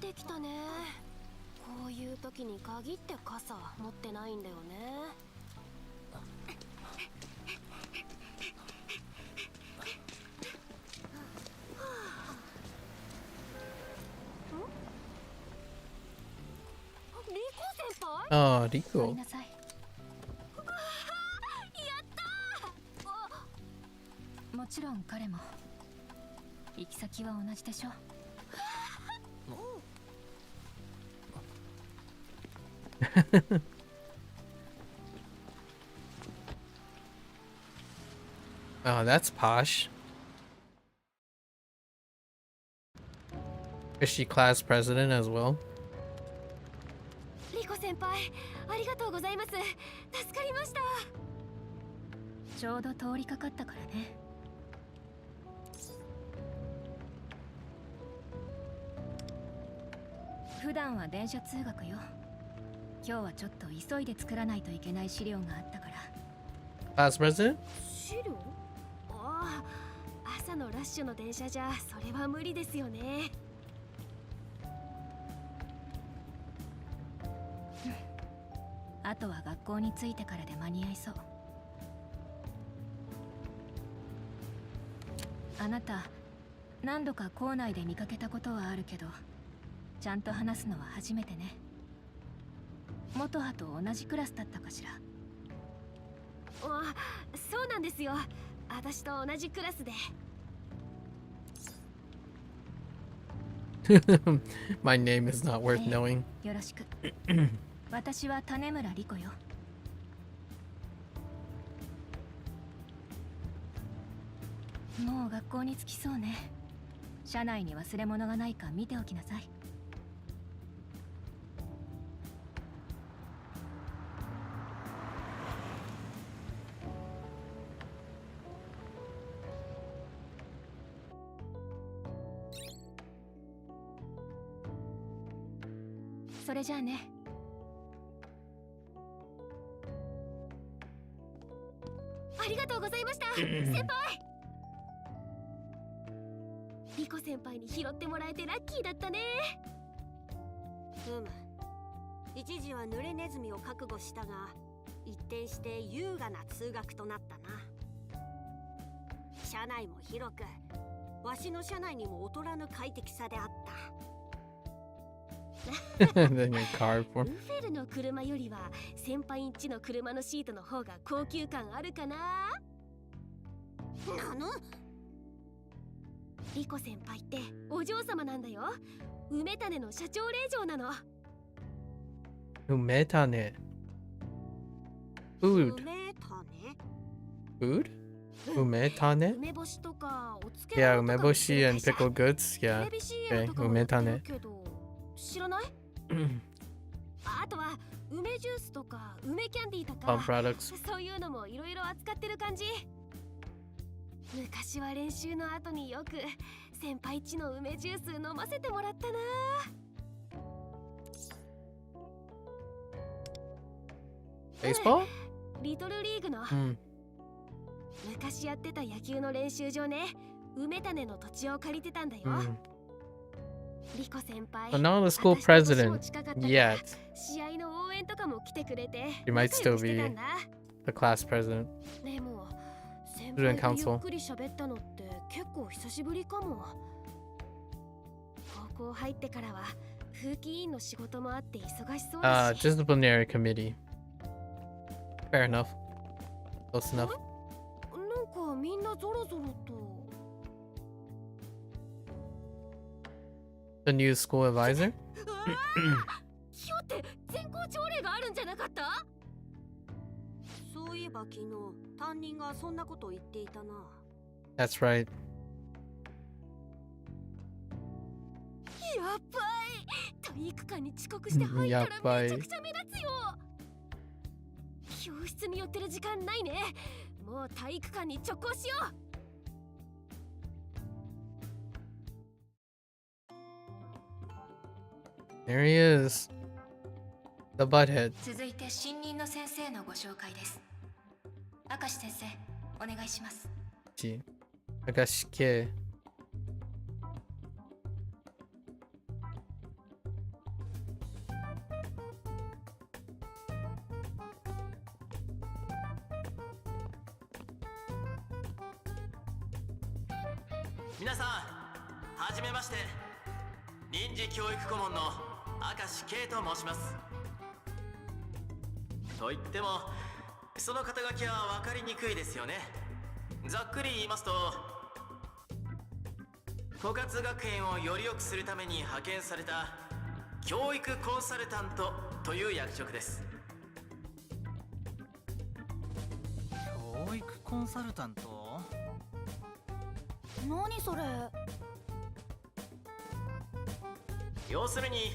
う。降ってきたね。こういう時に限って傘持ってないんだよね。ああ、リコ。やったー。もちろん彼も行き先は同じでしょ。Oh, that's posh. Is she class president as well? リコ先輩、ありがとうございます。助かりました。ちょうど通りかかったからね。普段は電車通学よ。今日はちょっと急いで作らないといけない資料があったから。Class president? 資料？ああ、朝のラッシュの電車じゃそれは無理ですよね。あとは学校に着いてからで間に合いそう。あなた、何度か校内で見かけたことはあるけど、ちゃんと話すのは初めてね。元葉と同じクラスだったかしら。あ、そうなんですよ。私と同じクラスで。My name is not worth knowing. よろしく。私は種村莉子よ。もう学校に着きそうね。車内に忘れ物がないか見ておきなさい。それじゃあね。ありがとうございました先輩。リコ先輩に拾ってもらえてラッキーだったね。一時は濡れネズミを覚悟したが、一転して優雅な通学となったな。車内も広く、わしの車内にも劣らぬ快適さであった。Then your car for ルフェルの車よりは先輩んちの車のシートの方が高級感あるかな。なの？リコ先輩ってお嬢様なんだよ。梅種の社長令嬢なの。梅種 Food 梅種？ Food? 梅種梅干しとかお漬Yeah, 物とか梅干し and pickled goods. テ Yeah. レビ CM とかも梅やってる種けど知らない？あとは梅ジュースとか梅キャンディーとか Palm products. そういうのもいろいろ扱ってる感じ。昔は練習の後によく先輩っちの梅ジュース飲ませてもらったな。Baseball? リトルリーグの、昔やってた野球の練習場ね。梅種の土地を借りてたんだよ、リコ先輩 But not the school president yet. 試合の応援とかも来てくれて She might still be the class president. でも先 Student 輩とゆ council. っくり喋ったのって結構久しぶりかも。高校入ってからは風紀委員の仕事もあって忙しそうだし。Disciplinary committee. Fair enough. Close enough. なんかみんなゾロゾロと。The new school advisor? 今日って全校朝礼があるんじゃなかった？そういえば昨日担任がそんなことを言っていたな。 That's right. やばい。体育館に遅刻して入ったらめちゃくちゃ目立つよ。教室に寄ってる時間ないね。もう体育館に直行しよう。There he is. The butthead. 続いて新任の先生のご紹介です。明石先生、お願いします。明石家。皆さん、はじめまして。臨時教育顧問の明石圭と申します。と言ってもその肩書きは分かりにくいですよね。ざっくり言いますと、枯渇学園をより良くするために派遣された教育コンサルタントという役職です。教育コンサルタント？何それ？要するに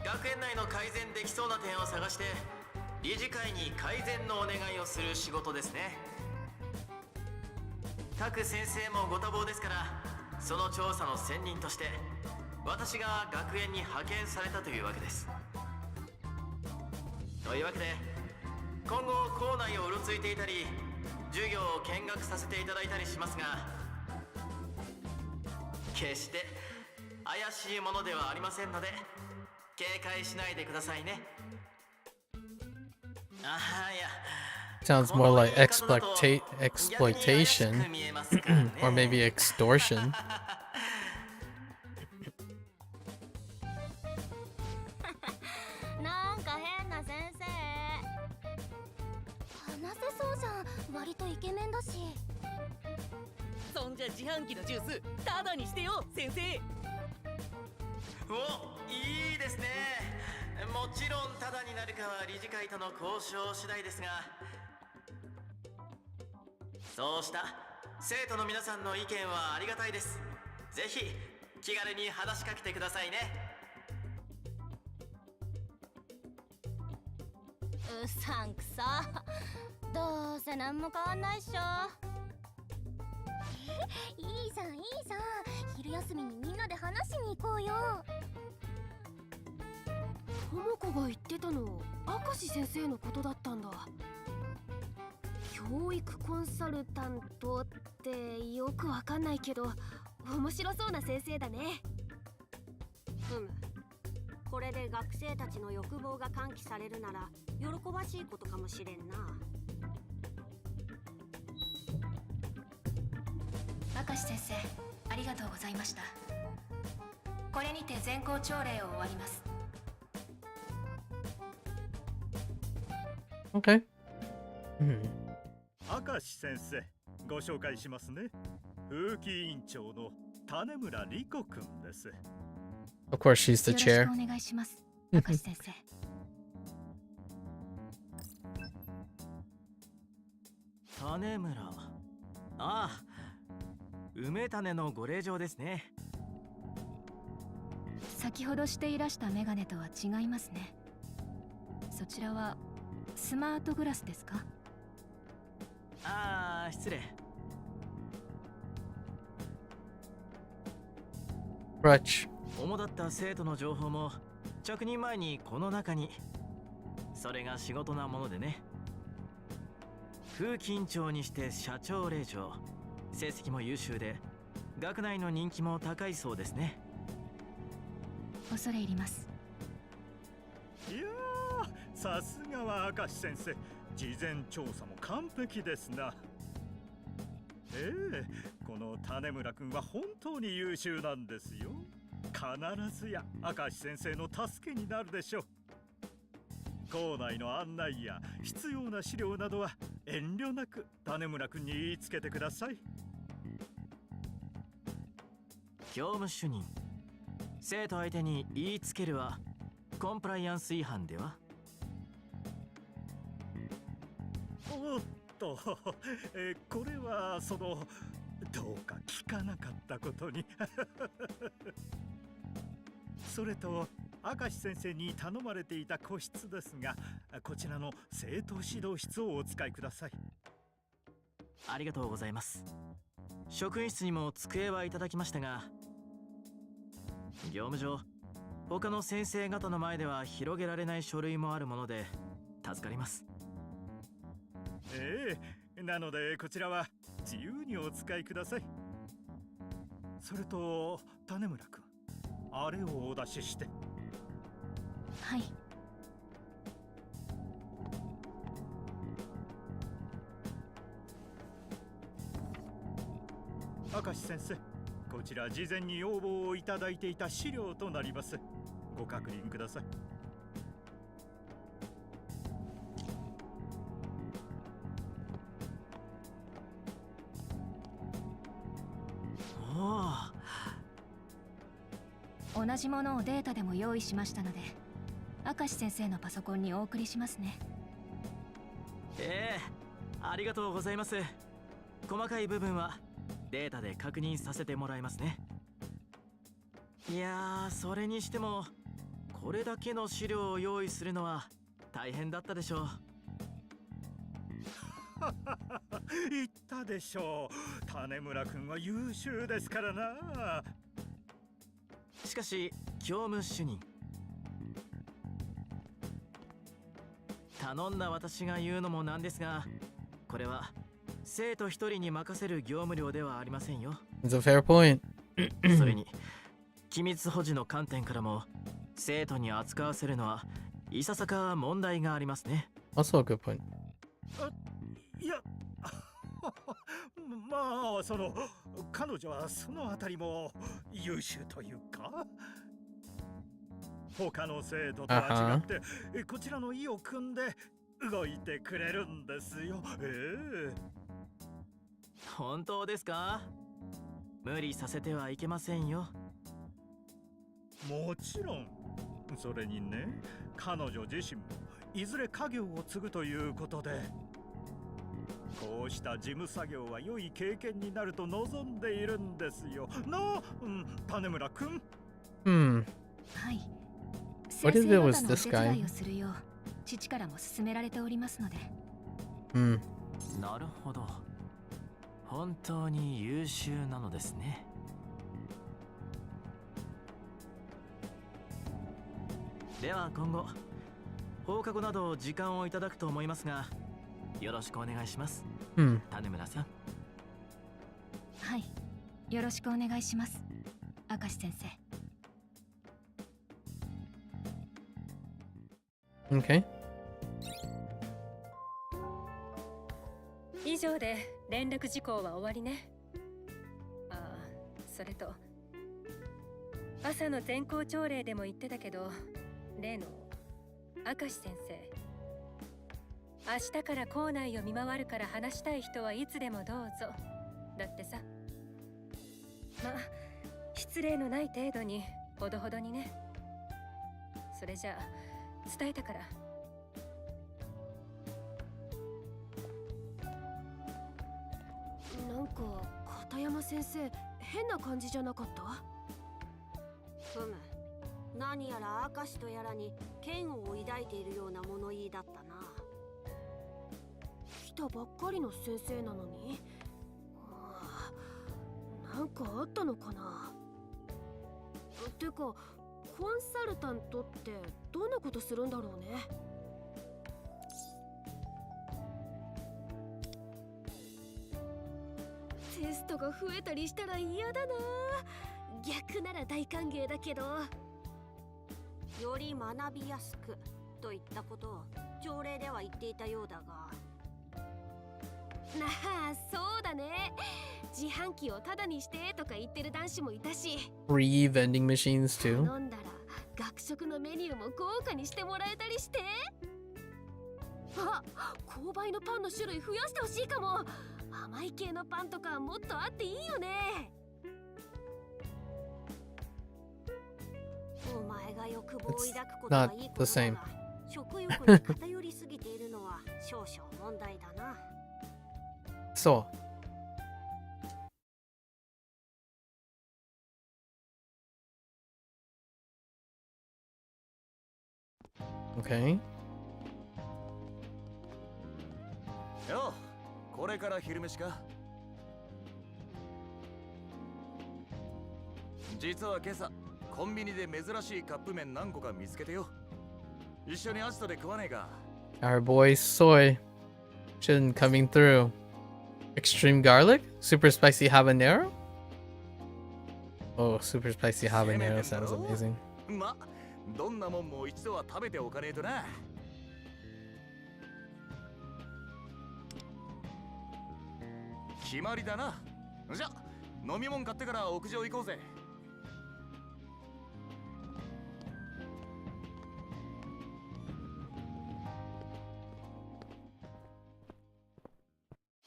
学園内の改善できそうな点を探して理事会に改善のお願いをする仕事ですね。各先生もご多忙ですから、その調査の専任として私が学園に派遣されたというわけです。というわけで今後校内をうろついていたり授業を見学させていただいたりしますが、決して怪しいものではありませんので警戒しないでくださいね。ああ、いや。 Sounds more like exploitation or maybe extortion. なんか変な先生。話せそうじゃん。割とイケメンだし。そんじゃ自販機のジュースタダにしてよ先生。お、いいですね。もちろんタダになるかは理事会との交渉次第ですが、そうした生徒の皆さんの意見はありがたいです。ぜひ気軽に話しかけてくださいね。うさんくさ。どうせ何も変わんないっしょ。いいじゃんいいじゃん。昼休みにみんなで話しに行こうよ。ともこが言ってたの明石先生のことだったんだ。教育コンサルタントってよくわかんないけど面白そうな先生だね。これで学生たちの欲望が喚起されるなら喜ばしいことかもしれんな。明石先生、ありがとうございました。これにて全校朝礼を終わります。Okay. 明石先生、ご紹介しますね。風紀委員長の種村理子くんです。Of course, she's the よろ chair. しくお願いします、明石先生。種村。ああ、梅種のご令嬢ですね。先ほどしていらしたメガネとは違いますね。そちらはスマートグラスですか？ああ、失礼。Crutch. 主だった生徒の情報も着任前にこの中に。それが仕事なものでね。風紀委員長にして社長令嬢。成績も優秀で学内の人気も高いそうですね。恐れ入ります。いやー、さすがは明石先生、事前調査も完璧ですな。この種村君は本当に優秀なんですよ。必ずや明石先生の助けになるでしょう。校内の案内や必要な資料などは遠慮なく種村君に言いつけてください。教務主任、生徒相手に言いつけるはコンプライアンス違反では？おっと、これはどうか聞かなかったことに。それと明石先生に頼まれていた個室ですが、こちらの生徒指導室をお使いください。ありがとうございます。職員室にも机はいただきましたが、業務上他の先生方の前では広げられない書類もあるもので助かります。なのでこちらは自由にお使いください。それと種村君、あれをお出しして。はい。明石先生、こちら事前に要望をいただいていた資料となります。ご確認ください。同じものをデータでも用意しましたので、明石先生のパソコンにお送りしますね。ありがとうございます。細かい部分はデータで確認させてもらいますね。いやー、それにしてもこれだけの資料を用意するのは大変だったでしょう。言ったでしょう、種村君は優秀ですからな。しかし教務主任、頼んだ私が言うのもなんですが、これは生徒一人に任せる業務量ではありませんよ。It's a fair point. それに機密保持の観点からも生徒に扱わせるのはいささか問題がありますね。Also a good point. いやまあ彼女はそのあたりも優秀というか、他の生徒とは違ってこちらの意を組んで動いてくれるんですよ。本当ですか？無理させてはいけませんよ。もちろん。それにね、彼女自身もいずれ家業を継ぐということで、こうした事務作業は良い経験になると望んでいるんですよ。種村くん。はい。 What if it was this 先生方のお手伝 guy? いをするよう父からも勧められておりますので。なるほど。本当に優秀なのですね。では今後放課後など時間をいただくと思いますが、よろしくお願いします。種村さん。はい。よろしくお願いします。明石先生。Okay. 以上で連絡事項は終わりね。それと朝の全校朝礼でも言ってたけど、例の明石先生、明日から校内を見回るから話したい人はいつでもどうぞだってさ。まあ失礼のない程度にほどほどにね。それじゃあ伝えたから。なんか片山先生変な感じじゃなかった？何やら明石とやらに嫌悪を抱いているような物言いだったな。来たばっかりの先生なのに、なんかあったのかな。てかコンサルタントってどんなことするんだろうね。テストが増えたりしたら嫌だな。逆なら大歓迎だけど。より学びやすくといったことを条例では言っていたようだが。なあ、そうだね。自販機をタダにしてとか言ってる男子もいたし。Free vending machines too. 頼んだら学食のメニューも豪華にしてもらえたりして。あ、購買のパンの種類増やしてほしいかも。甘い系のパンとかもっとあっていいよね。お前が欲望を抱くことはいいことだが、食欲に偏りすぎているのは少々問題だな。So. Okay. よ、これから昼飯か。実は今朝コンビニで珍しいカップ麺何個か見つけてよ。一緒にアジトで食わねえか。 Our boy Soy shouldn't coming through. Extreme garlic? Super spicy habanero? Oh, super spicy habanero sounds amazing. ま、どんなもんも一度は食べておかねえとな。決まりだな。じゃ、飲み物買ってから屋上行こうぜ。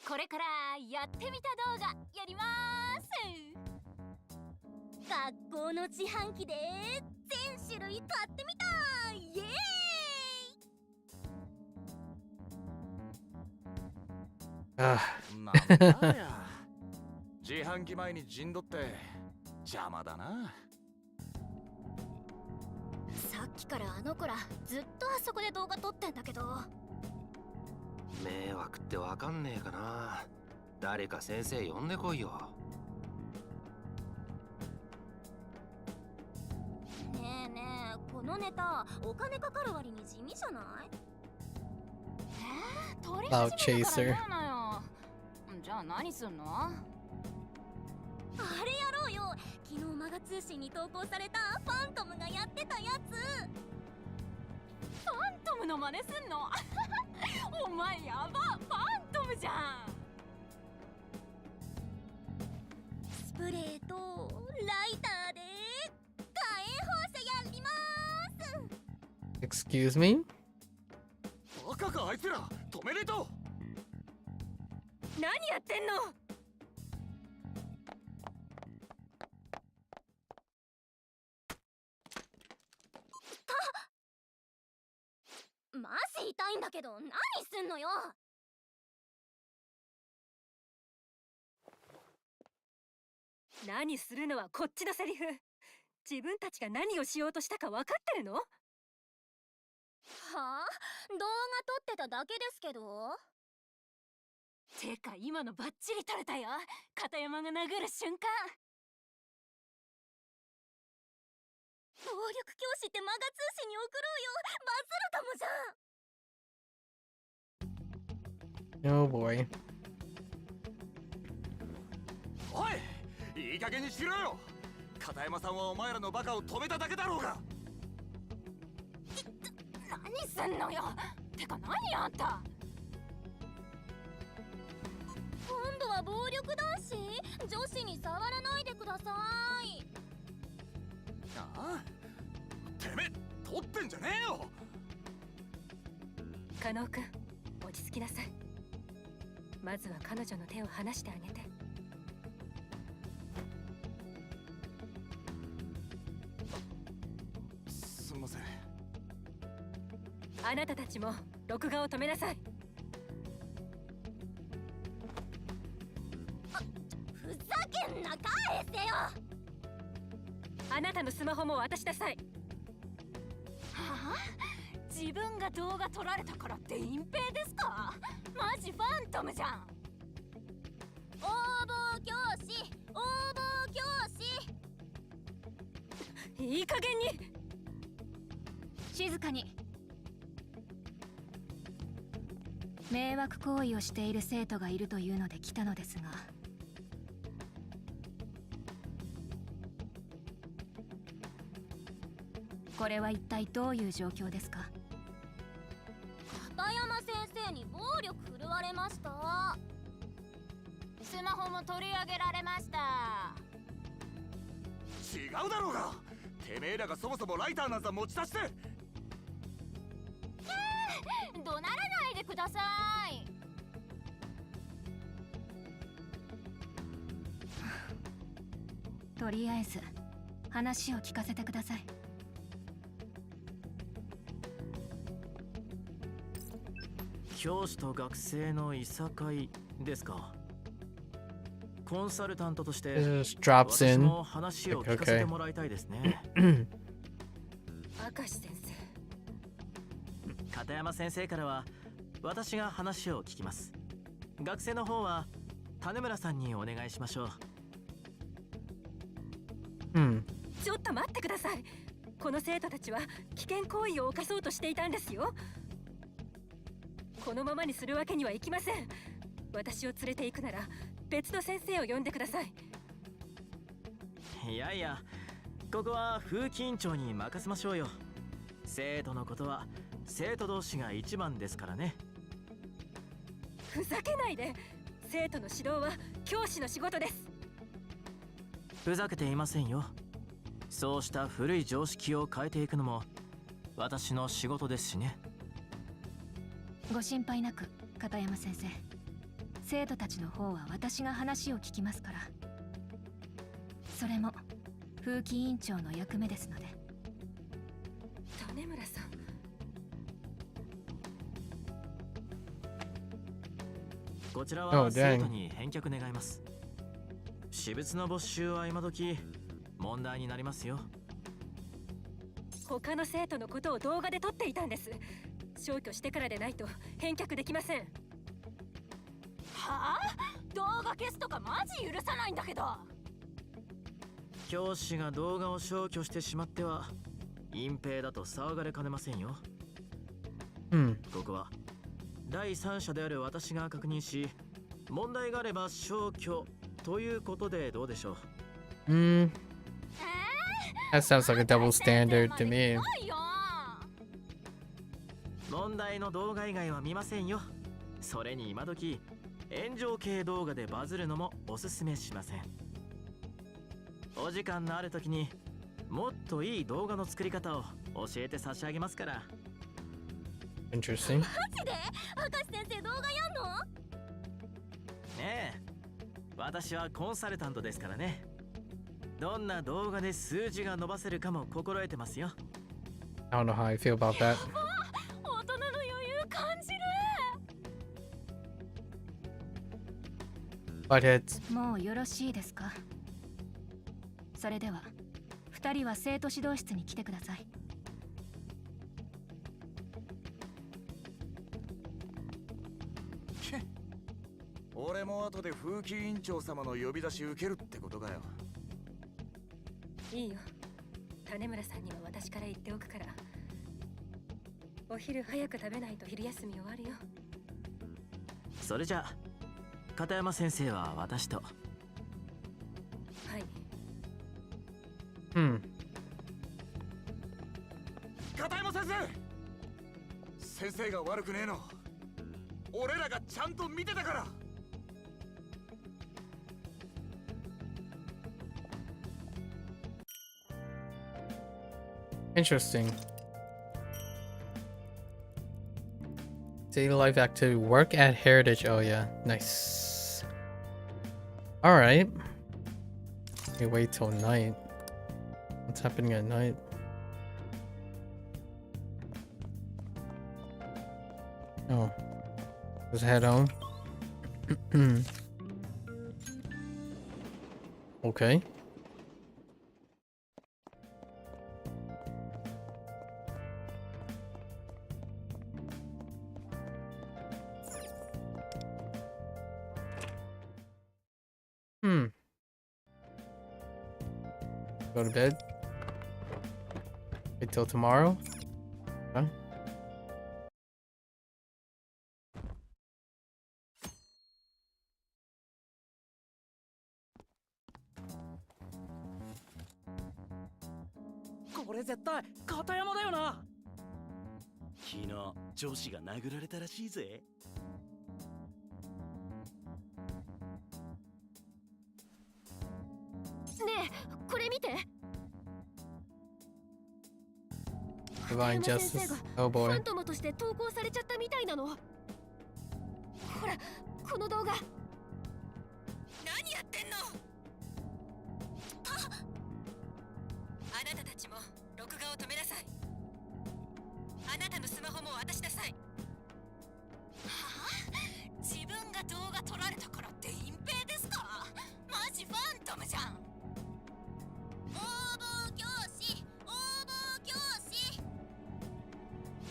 これからやってみた動画やりまーす。学校の自販機で全種類買ってみたイエーイ。なんだや。自販機前に陣取って邪魔だな。さっきからあの子らずっとあそこで動画撮ってんだけど。迷惑ってわかんねえかな。誰か先生呼んでこいよ。ねえねえ、このネタお金かかる割に地味じゃない？取り始めたから嫌なよ。じゃあ何すんの？あれやろうよ。昨日マガ通信に投稿されたファントムがやってたやつ。ファントムの真似すんの？お前やば、ファントムじゃん。スプレーとライターで火炎放射やりまーす。 Excuse me? バカかあいつら、止めねえと。何やってんの？マジ痛いんだけど、何すんのよ。何するのはこっちのセリフ。自分たちが何をしようとしたか分かってるの？はあ、動画撮ってただけですけど。てか今のバッチリ撮れたよ。片山が殴る瞬間。暴力教師ってマガ通信に送ろうよ。バズるかもじゃん。 Oh boy. おい、いい加減にしろよ。片山さんはお前らのバカを止めただけだろうが。何すんのよ。てか何あんた。今度は暴力男子？女子に触らないでください。ああ、てめえ取ってんじゃねえよ。加納くん、落ち着きなさい。まずは彼女の手を離してあげて。すみません。あなたたちも録画を止めなさい。ふざけんな、返せよ。あなたのスマホも渡しなさい。はあ、自分が動画撮られたからって隠蔽ですか？マジファントムじゃん。応募教師、応募教師。いい加減に。静かに。迷惑行為をしている生徒がいるというので来たのですが。これは一体どういう状況ですか？片山先生に暴力振るわれました。スマホも取り上げられました。違うだろうが、てめえらがそもそもライターなんざ持ち出して。怒鳴らないでください。とりあえず話を聞かせてください。教師と学生のいさかいですか。コンサルタントとして Just drops 私 in. の話を聞かせてもらいたいですね。明石先生。片山先生からは私が話を聞きます。学生の方は種村さんにお願いしましょう。ちょっと待ってください。この生徒たちは危険行為を犯そうとしていたんですよ。このままにするわけにはいきません。私を連れて行くなら別の先生を呼んでください。いやいや、ここは風紀委員長に任せましょうよ。生徒のことは生徒同士が一番ですからね。ふざけないで。生徒の指導は教師の仕事です。ふざけていませんよ。そうした古い常識を変えていくのも私の仕事ですしね。ご心配なく、片山先生。生徒たちの方は私が話を聞きますから。それも風紀委員長の役目ですので。種村さん。こちらは生徒に返却願います。私物の没収は今時問題になりますよ。他の生徒のことを動画で撮っていたんです。消去してからでないと返却できません。はあ？動画消すとかマジ許さないんだけど。教師が動画を消去してしまっては隠蔽だと騒がれかねませんよ。ここは第三者である私が確認し、問題があれば消去ということでどうでしょう。That sounds like a double standard to me. 問題の動画以外は見ませんよ。それに今時炎上系動画でバズるのもおすすめしません。お時間のある時にもっといい動画の作り方を教えて差し上げますから。Interesting. マジで？明石先生動画やんの？ねえ、私はコンサルタントですからね。どんな動画で数字が伸ばせるかも心得てますよ。I don't know how I feel about that. 大人の余裕感じる。 Buttheads. もうよろしいですか？それでは2人は生徒指導室に来てください。俺も後で風紀委員長様の呼び出し受けるってことかよ。いいよ。種村さんには私から言っておくから。お昼早く食べないと昼休み終わるよ。それじゃあ片山先生は私と。はい。片山先生、先生が悪くねえの俺らがちゃんと見てたから。Interesting. Daily life activity. Work at Heritage. Oh yeah, nice. All right. We wait till night. What's happening at night? Oh, just head home. Okay. Go to bed. Wait till tomorrow. Huh? これ絶対片山だよな。昨日女子が殴られたらしいぜ。ねえ、これ見て。 Divine 片山先生 Justice. が Oh フ boy. ァントムとして投稿されちゃったみたいなの。ほら、この動画。何やってんの。あなたたちも録画を止めなさい。あなたのスマホも渡しなさい。はあ、自分が動画撮られたからって隠蔽ですか？マジファントムじゃん。応募教師、応募教師。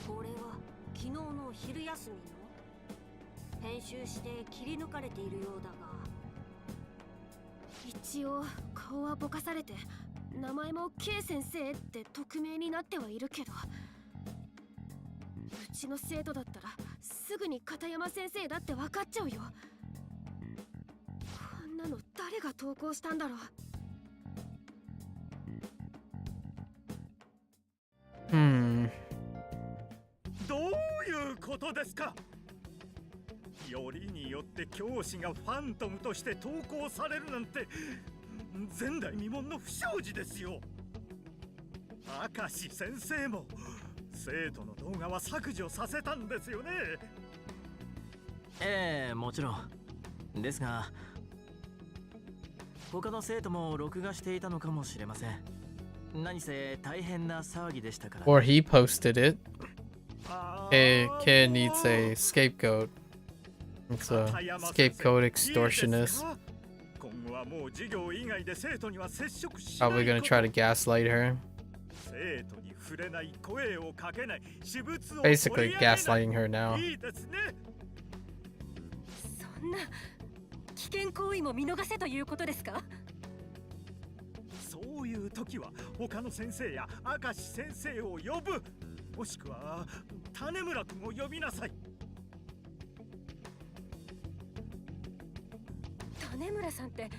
これは昨日の昼休みの編集して切り抜かれているようだが、一応顔はぼかされて名前も K 先生って匿名になってはいるけど、うちの生徒だったらすぐに片山先生だって分かっちゃうよ。こんなの誰が投稿したんだろう。どういうことですか。よりによって教師がファントムとして投稿されるなんて前代未聞の不祥事ですよ。明石先生も生徒の動画は削除させたんですよね。ええ、もちろんですが、他の生徒も録画していたのかもしれません。何せ大変な騒ぎでしたから。 Or he posted it. Kid needs a scapegoat. It's a scapegoat extortionist. 今後はもう授業以外で生徒には接触し Probably gonna try to gaslight her. 生徒に触れない、声をかけない、私物を Basically gaslighting her now. いいですね。そんな危険行為も見逃せということですか。そういう時は他の先生や明石先生を呼ぶ、もしくは種村君を呼びなさい。種村さんって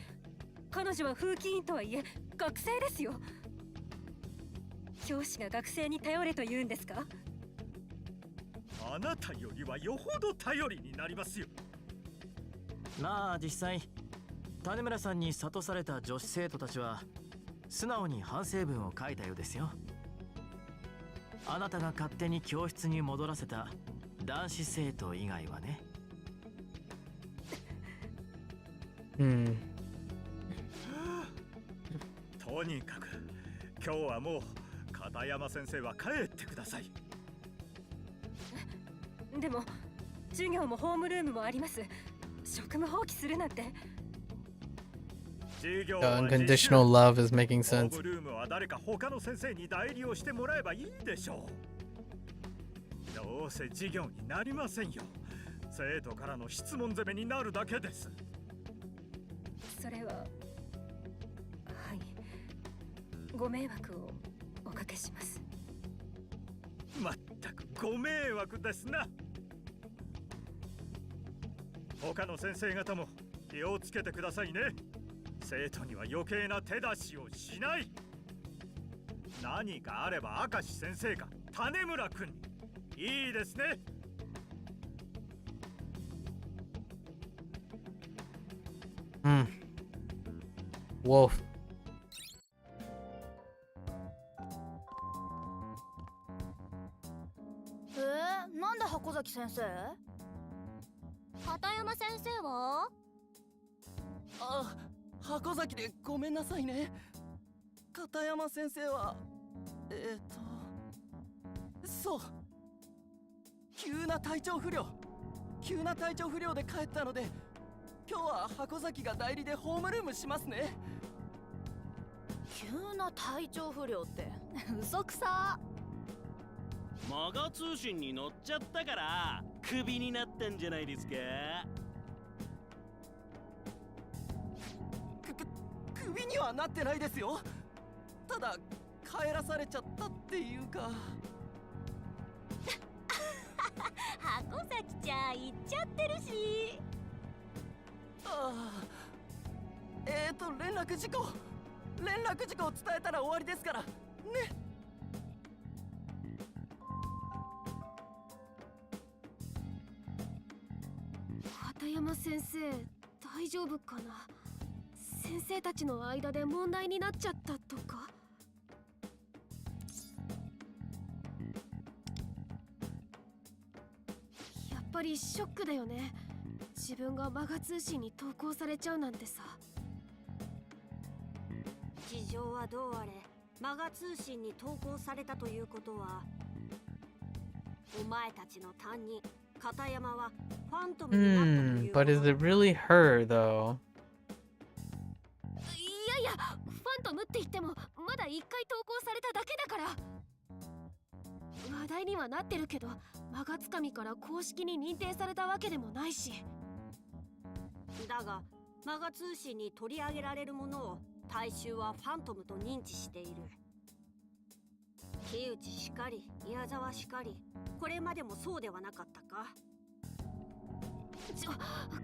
彼女は風紀委員とはいえ学生ですよ。教師が学生に頼れと言うんですか。あなたよりはよほど頼りになりますよ。まあ実際種村さんに諭された女子生徒たちは素直に反省文を書いたようですよ。あなたが勝手に教室に戻らせた男子生徒以外はね。とにかく今日はもう片山先生は帰ってください。でも授業もホームルームもあります。職務放棄するなんて。 Unconditional love is making sense. ホームルームは誰か他の先生に代理をしてもらえばいいでしょう。どうせ授業になりませんよ。生徒からの質問攻めになるだけです。それははい、ご迷惑をおかけします。まったくご迷惑ですな。他の先生方も気をつけてくださいね。生徒には余計な手出しをしない。何かあれば明石先生か種村君に。いいですね。Wolf. なんで箱崎先生？片山先生は？あ、箱崎でごめんなさいね。片山先生はそう、急な体調不良で帰ったので、今日は箱崎が代理でホームルームしますね。急な体調不良って嘘くさ。マガ通信に乗っちゃったからクビになったんじゃないですか。クビにはなってないですよ。ただ帰らされちゃったっていうか。箱崎ちゃん行っちゃってるし。連絡事項を伝えたら終わりですからね。片山先生大丈夫かな。先生たちの間で問題になっちゃったとか。やっぱりショックだよね。自分がマガ通信に投稿されちゃうなんてさ。事情はどうあれマガ通信に投稿されたということは、お前たちの担任片山はファントムになったという。But is it really her though? いやいや、ファントムって言ってもまだ一回投稿されただけだから。話題にはなってるけど、マガつかみから公式に認定されたわけでもないし。だがマガ通信に取り上げられるものを大衆はファントムと認知している。木内しかり宮沢しかり、これまでもそうではなかったか。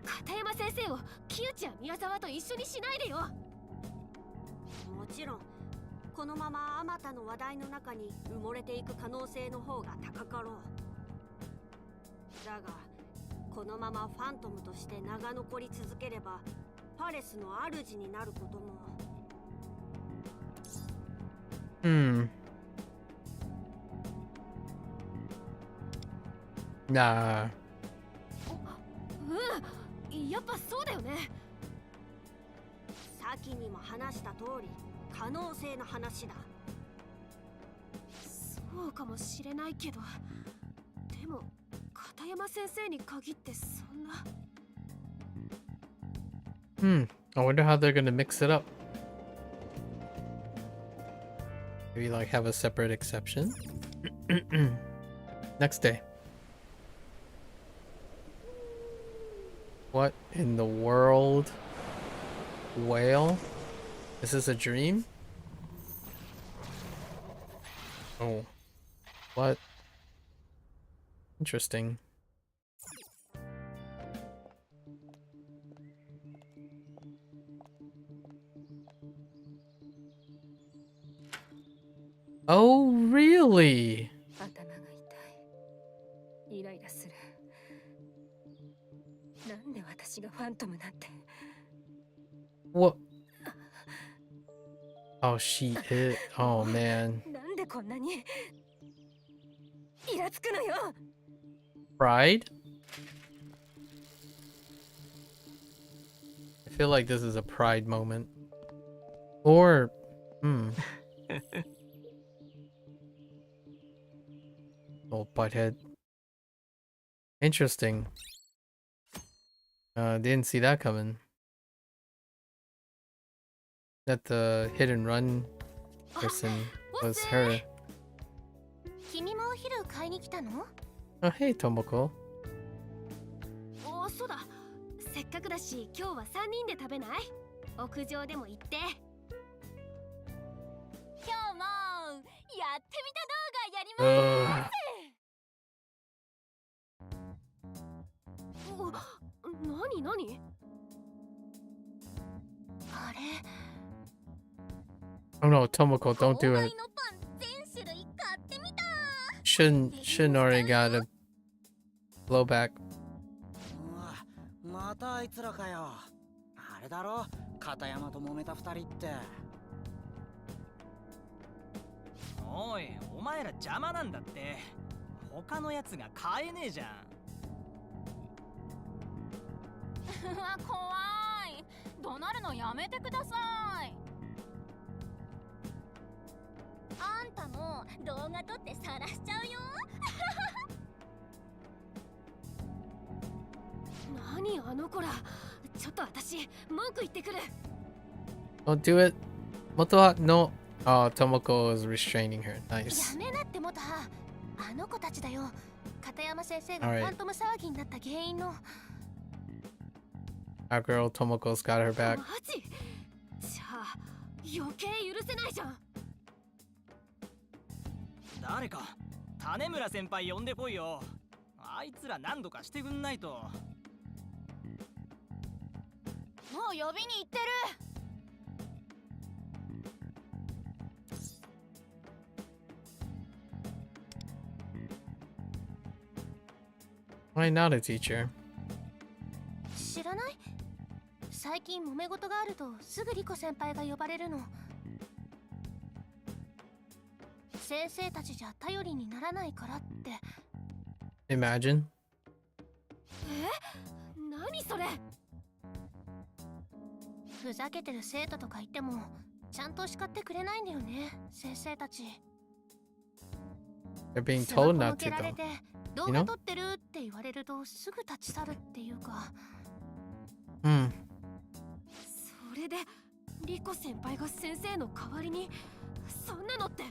片山先生を木内や宮沢と一緒にしないでよ。もちろんこのままあまたの話題の中に埋もれていく可能性の方が高かろう。だがこのままファントムとして長残り続ければパレスの主になることも。Nah. やっぱそうだよね。先にも話した通り可能性の話だ。そうかもしれないけど、でも片山先生に限ってそんな。I wonder how they're gonna mix it up. Maybe like have a separate exception. Next day. What in the world? Whale? Is this a dream? Oh. What? Interesting. Oh, really? 頭が痛い。イライラする。なんで私がファントムなんて。What? Oh, she is. Oh, man. なんでこんなにイラつくのよ。Pride? I feel like this is a pride moment. Or, Old butthead. Interesting. Didn't see that coming. That the hit and run person was her. 君もお昼買いに来たの？ Oh, hey, Tomoko. お、そうだ。せっかくだし今日は3人で食べない？屋上でも行って。今日もやってみた動画やります。何？あれ？ Oh no, Tomoko, don't do it. Shouldn't already got a blowback. またあいつらかよ。あれだろ、片山と揉めた2人って。おい、お前ら邪魔なんだって。他のやつが買えねえじゃん。うわ、怖い。怒鳴るのやめてください。あんたも動画撮って晒しちゃうよ。何あの子ら。ちょっと私文句言ってくる。 Don't do it. Moto no. Oh, Tomoko is restraining her. Nice. やめなってモタ。あの子たちだよ。片山先生がファントム騒ぎになった原因の。Our girl Tomoko's got her back. マジ？じゃあ余計許せないじゃん。誰か種村先輩呼んでこいよ。あいつら何度かしてくんないと。もう呼びに行ってる。Why not a teacher? らない？最近揉め事があるとすぐリコ先輩が呼ばれるの。先生たちじゃ頼りにならないからって。Imagine. 何それ？ふざけてる生徒とか言ってもちゃんと叱ってくれないんだよね、先生たち。 They're being told スマホ not 向け to られ though. て動画撮ってるって言われるとすぐ立ち去るっていうか。Hmm. それでリコ先輩が先生の代わりに、そんなのって。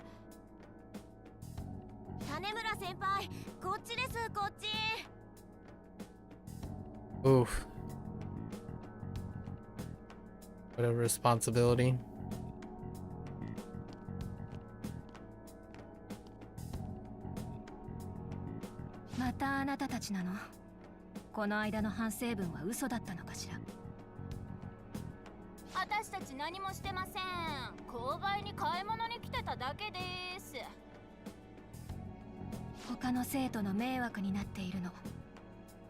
種村先輩、こっちです、こっち。 Oof. What a responsibility. またあなたたちなの？この間の反省文は嘘だったのかしら？私たち何もしてません。購買に買い物に来てただけです。他の生徒の迷惑になっているの。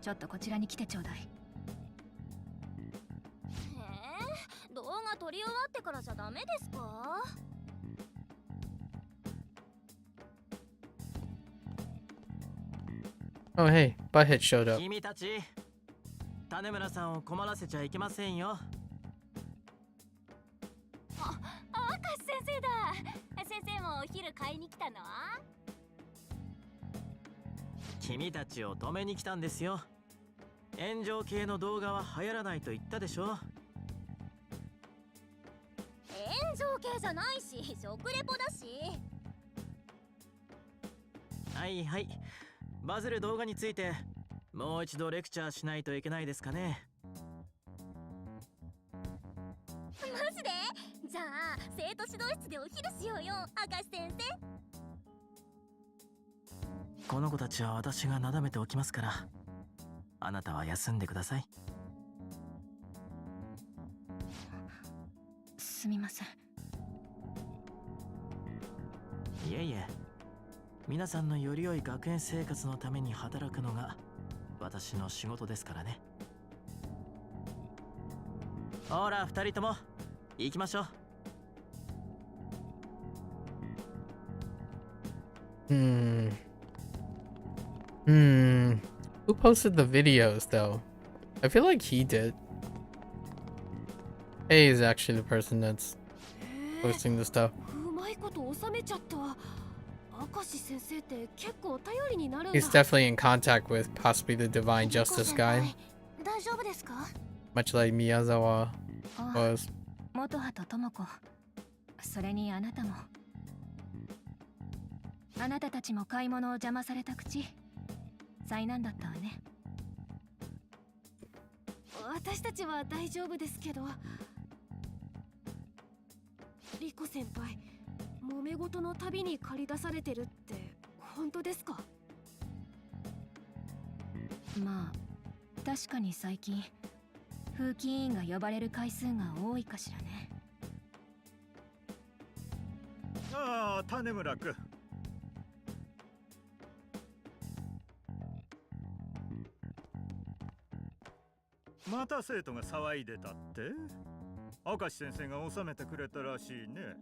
ちょっとこちらに来てちょうだい。動画撮り終わってからじゃダメですか？Oh hey, Butthead showed up. 君たち、種村さんを困らせちゃいけませんよ。明石先生だ。先生もお昼買いに来たの？君たちを止めに来たんですよ。炎上系の動画は流行らないと言ったでしょ。炎上系じゃないし、食レポだし。はいはい、バズる動画についてもう一度レクチャーしないといけないですかね。マジで？じゃあ生徒指導室でお昼しようよ、明石先生。この子たちは私がなだめておきますから、あなたは休んでください。すみません。いえいえ、皆さんのより良い学園生活のために働くのが私の仕事ですからね。ほら二人とも行きましょう。Who posted the videos though? I feel like he did. Hey is actually the person that's posting the stuff. うまいこと収めちゃった。明石先生って結構頼りになるんだ。 He's definitely in contact with possibly the divine justice guy, 大丈夫ですか？ much like Miyazawa was. 元葉と智子、それにあなたも。あなたたちも買い物を邪魔された口、災難だったわね。私たちは大丈夫ですけど。リコ先輩、揉め事のたびに駆り出されてるって本当ですか？まあ確かに最近風紀委員が呼ばれる回数が多いかしらね。ああ、種村君。また生徒が騒いでたって？明石先生が収めてくれたらしいね。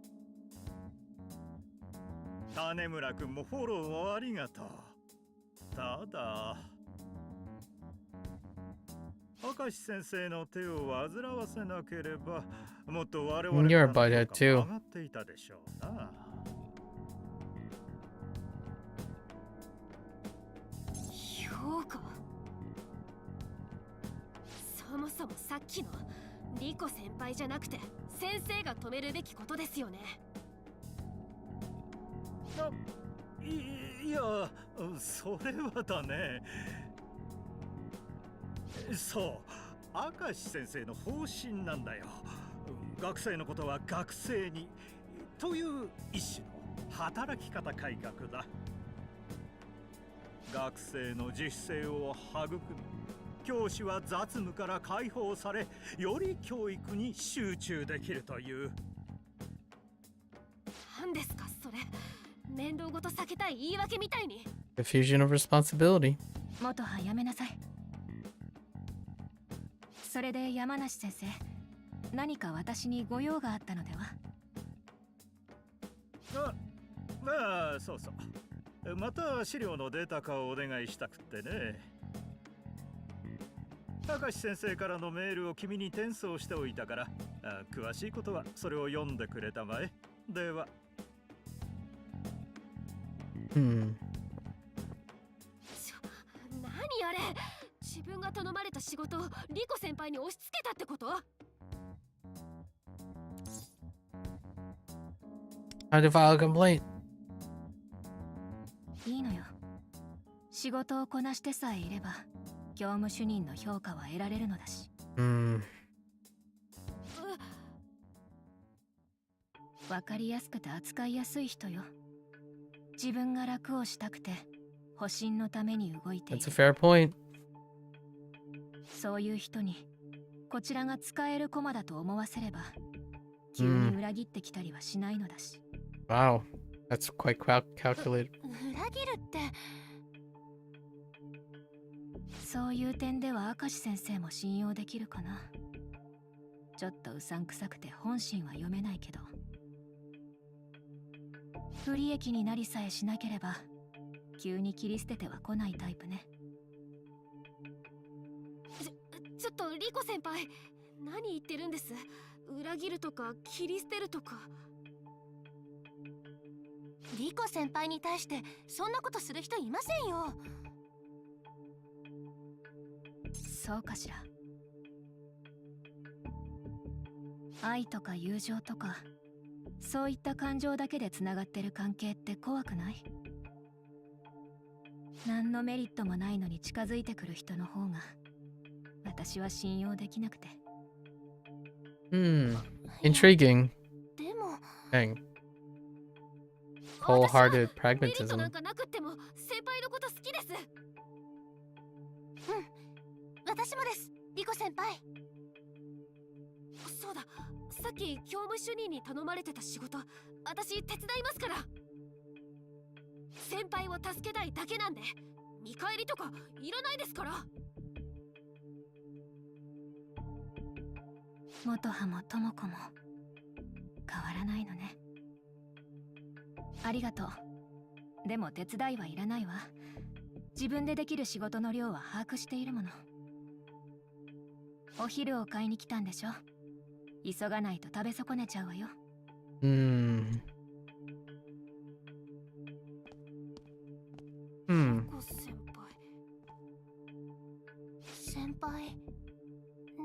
種村君もフォローをありがとう。ただ明石先生の手を煩わせなければ、もっと我々の You're a 評価 butthead も too. 上がっていたでしょうな。評価？そもそもさっきのリコ先輩じゃなくて先生が止めるべきことですよね。いや、それはだね。そう、明石先生の方針なんだよ。学生のことは学生にという一種の働き方改革だ。学生の自主性を育み、教師は雑務から解放され、より教育に集中できるという。何ですかそれ？面倒ごと避けたい言い訳みたいに。 Diffusion of responsibility. 元葉やめなさい。それで山梨先生、何か私にご用があったのでは？そうそう。また資料のデータ化をお願いしたくってね。明石先生からのメールを君に転送しておいたから、詳しいことはそれを読んでくれたまえ。では。何あれ、自分が頼まれた仕事をリコ先輩に押し付けたってこと？ How to file a complaint? いいのよ。仕事をこなしてさえいれば業務主任の評価は得られるのだし。わかりやすくて扱いやすい人よ。自分が楽をしたくて保身のために動いている。 That's a fair point. そういう人にこちらが使える駒だと思わせれば急に裏切ってきたりはしないのだし。Wow, that's quite calculated. 裏切るって。そういう点では明石先生も信用できるかな。ちょっとうさんくさくて本心は読めないけど、不利益になりさえしなければ急に切り捨てては来ないタイプね。ちょっとリコ先輩、何言ってるんです？裏切るとか切り捨てるとか。リコ先輩に対してそんなことする人いませんよ。そうかしら。愛とか友情とかそういった感情だけでつながってる関係って怖くない？何のメリットもないのに近づいてくる人の方が私は信用できなくて。Intriguing. でも Dang. Wholehearted メリット pragmatism. なんかなくっても先輩のこと好きです。私もです、リコ先輩。そうだ、さっき教務主任に頼まれてた仕事、私手伝いますから。先輩を助けたいだけなんで見返りとかいらないですから。元葉も智子も変わらないのね。ありがとう。でも手伝いはいらないわ。自分でできる仕事の量は把握しているもの。お昼を買いに来たんでしょ。急がないと食べ損ねちゃうわよ。先輩、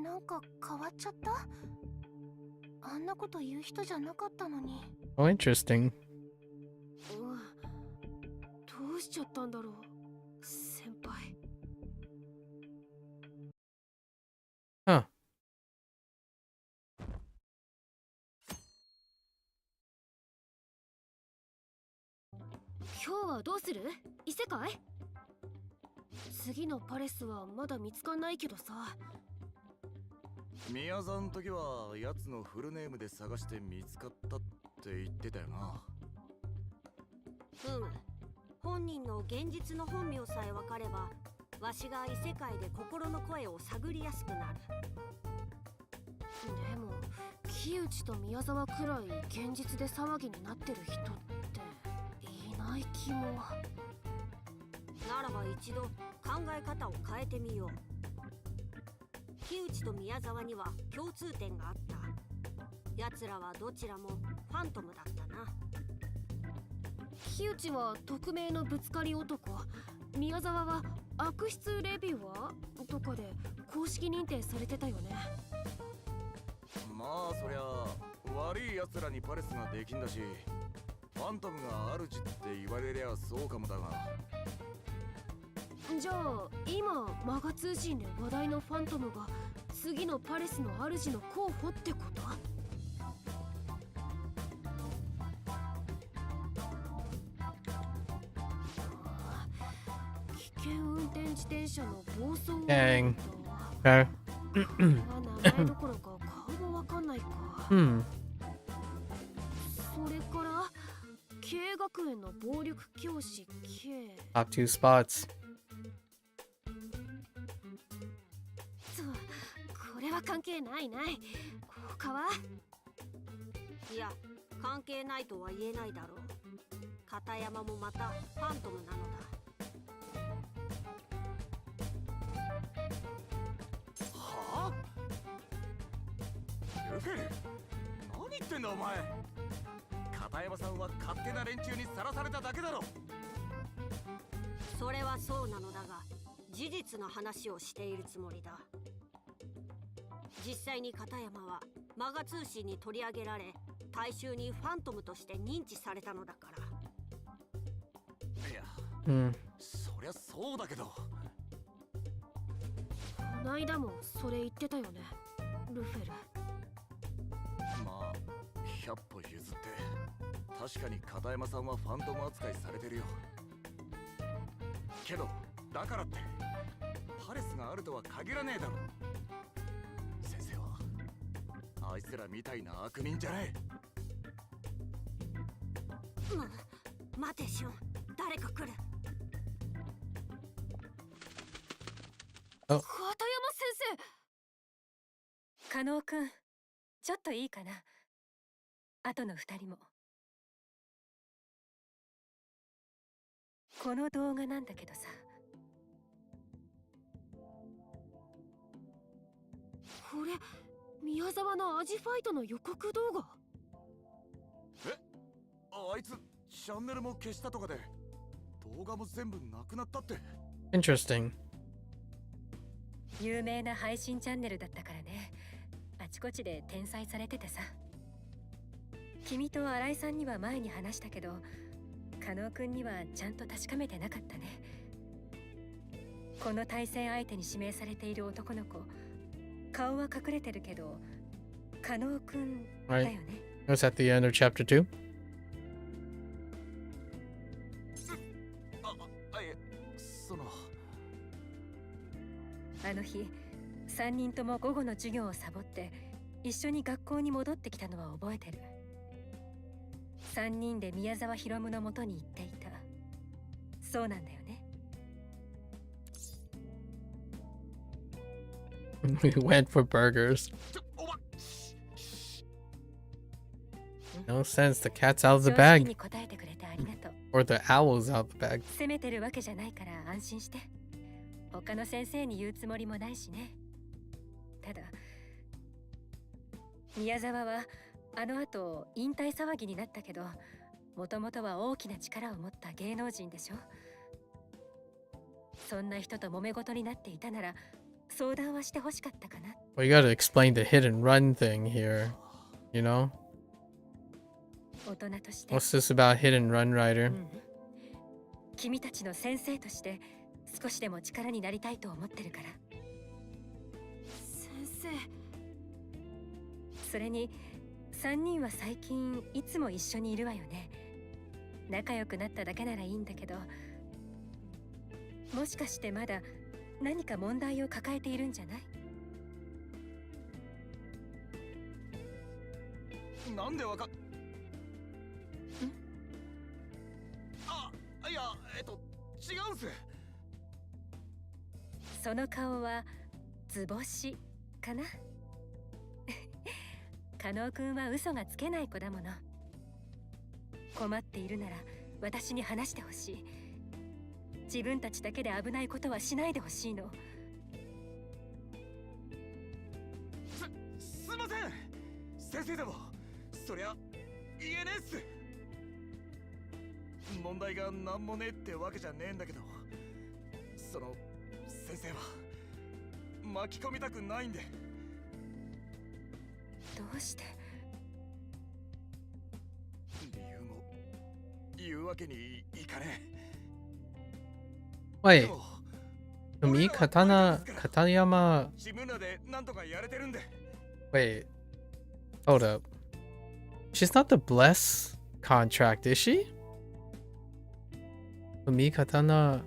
なんか変わっちゃった？あんなこと言う人じゃなかったのに。Oh, interesting. どうしちゃったんだろう、先輩。Huh. 今日はどうする？異世界？次のパレスはまだ見つかんないけどさ。宮沢の時はやつのフルネームで探して見つかったって言ってたよな。本人の現実の本名さえ分かれば、わしが異世界で心の声を探りやすくなる。でも木内と宮沢くらい現実で騒ぎになってる人っていない気も。ならば一度考え方を変えてみよう。木内と宮沢には共通点があった。奴らはどちらもファントムだったな。木内は匿名のぶつかり男、宮沢は悪質レビュアーとかで公式認定されてたよね。まあそりゃ悪い奴らにパレスができんだし、ファントムが主って言われりゃそうかもだが。じゃあ今マガ通信で話題のファントムが次のパレスの主の候補ってこと？危険運転自転車の暴走。 Dang. Okay. 名前どころか顔もわかんないか。それから経営学園の暴力教師 K。 Top 2 spots. これれは関係ないない。他は？いや、関係ないとは言えないだろう。片山もまたファントムなのだ。はあ？ルフェル、何言ってんだお前。片山さんは勝手な連中にさらされただけだろ。それはそうなのだが、事実の話をしているつもりだ。実際に片山はマガ通信に取り上げられ、大衆にファントムとして認知されたのだから。いや、Hmm. そりゃそうだけど。こないだもそれ言ってたよね、ルフェル。まあ、100歩譲って確かに片山さんはファントム扱いされてるよ。けどだからってパレスがあるとは限らねえだろ。先生はあいつらみたいな悪人じゃない。待てション、誰か来る。片山先生。加納くん、ちょっといいかな。あとの2人も。この動画なんだけどさ。これ宮沢のアジファイトの予告動画。あいつチャンネルも消したとかで動画も全部なくなったって。 Interesting. 有名な配信チャンネルだったからね。あちこちで転載されててさ。君と新井さんには前に話したけど、加納くんにはちゃんと確かめてなかったね。この対戦相手に指名されている男の子、顔は隠れてるけど加納くんだよね。Was that the end of chapter 2? あの日3人とも午後の授業をサボって一緒に学校に戻ってきたのは覚えてる。3人で宮沢ひろむの元に行っていた。そうなんだよね。We went for burgers. No sense, the cat's out of the bag. Or the owl's out of the bag. 責めてるわけじゃないから安心して。他の先生に言うつもりもないしね。ただ宮沢はあの後引退騒ぎになったけど、もともとは大きな力を持った芸能人でしょ。そんな人と揉め事になっていたなら相談はしてほしかったかな。Well, you gotta explain the hit and run thing here, you know? 大人として What's this about hit and run, Ryder? 君たちの先生として少しでも力になりたいと思ってるから。先生。それに3人は最近いつも一緒にいるわよね。仲良くなっただけならいいんだけど、もしかしてまだ何か問題を抱えているんじゃない？なんでわかっいや、違うんす。その顔は図星かな。加納くんは嘘がつけない子だもの。困っているなら私に話してほしい。自分たちだけで危ないことはしないでほしいの。すいません先生。でもそりゃ言えねえっす。問題がなんもねえってわけじゃねえんだけど、その先生は巻き込みたくないんで。どうして？理由も言うわけにいかねえ。Wait, Kumi, Katayama. 自分らでなんとかやれてるんで。Wait, hold up. She's not the Bless contract, is she? Kumi Katayama?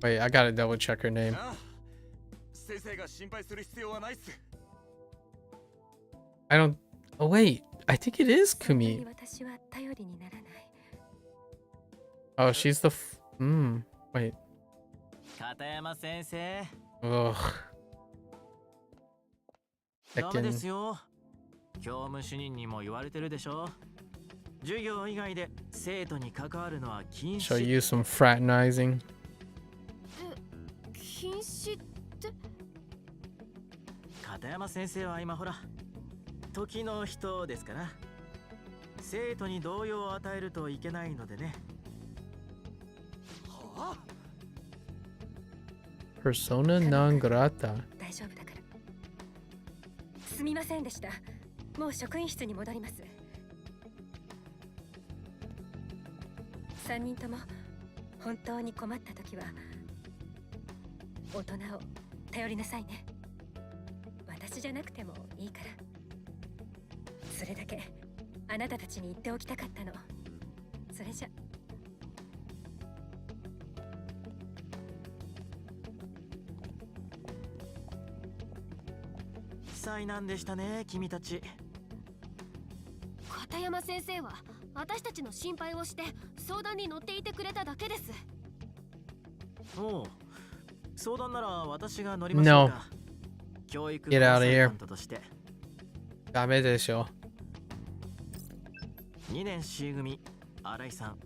Wait, I gotta double check her name. 先生が心配する必要はないっす。I don't. Oh wait, I think it is Kumi. 私は頼りにならない。Oh, she's the. Wait. 片山先生。 Ugh. ダメですよ。教務主任にも言われてるでしょ。授業以外で生徒に関わるのは禁止。 Shall use some fraternizing. 禁止って？片山先生は今ほら時の人ですから、生徒に動揺を与えるといけないのでね。はあ、 Persona non grata. 大丈夫だから。すみませんでした。もう職員室に戻ります。3人とも本当に困った時は大人を頼りなさいね。私じゃなくてもいいから。それだけあなたたちに言っておきたかったの。それじゃ。災難でしたね、君たち。片山先生は私たちの心配をして相談に乗っていてくれただけです。おう、相談なら私が乗りましょうか。教育コンサルタントとして。ダメでしょ。2年 C 組新井さん、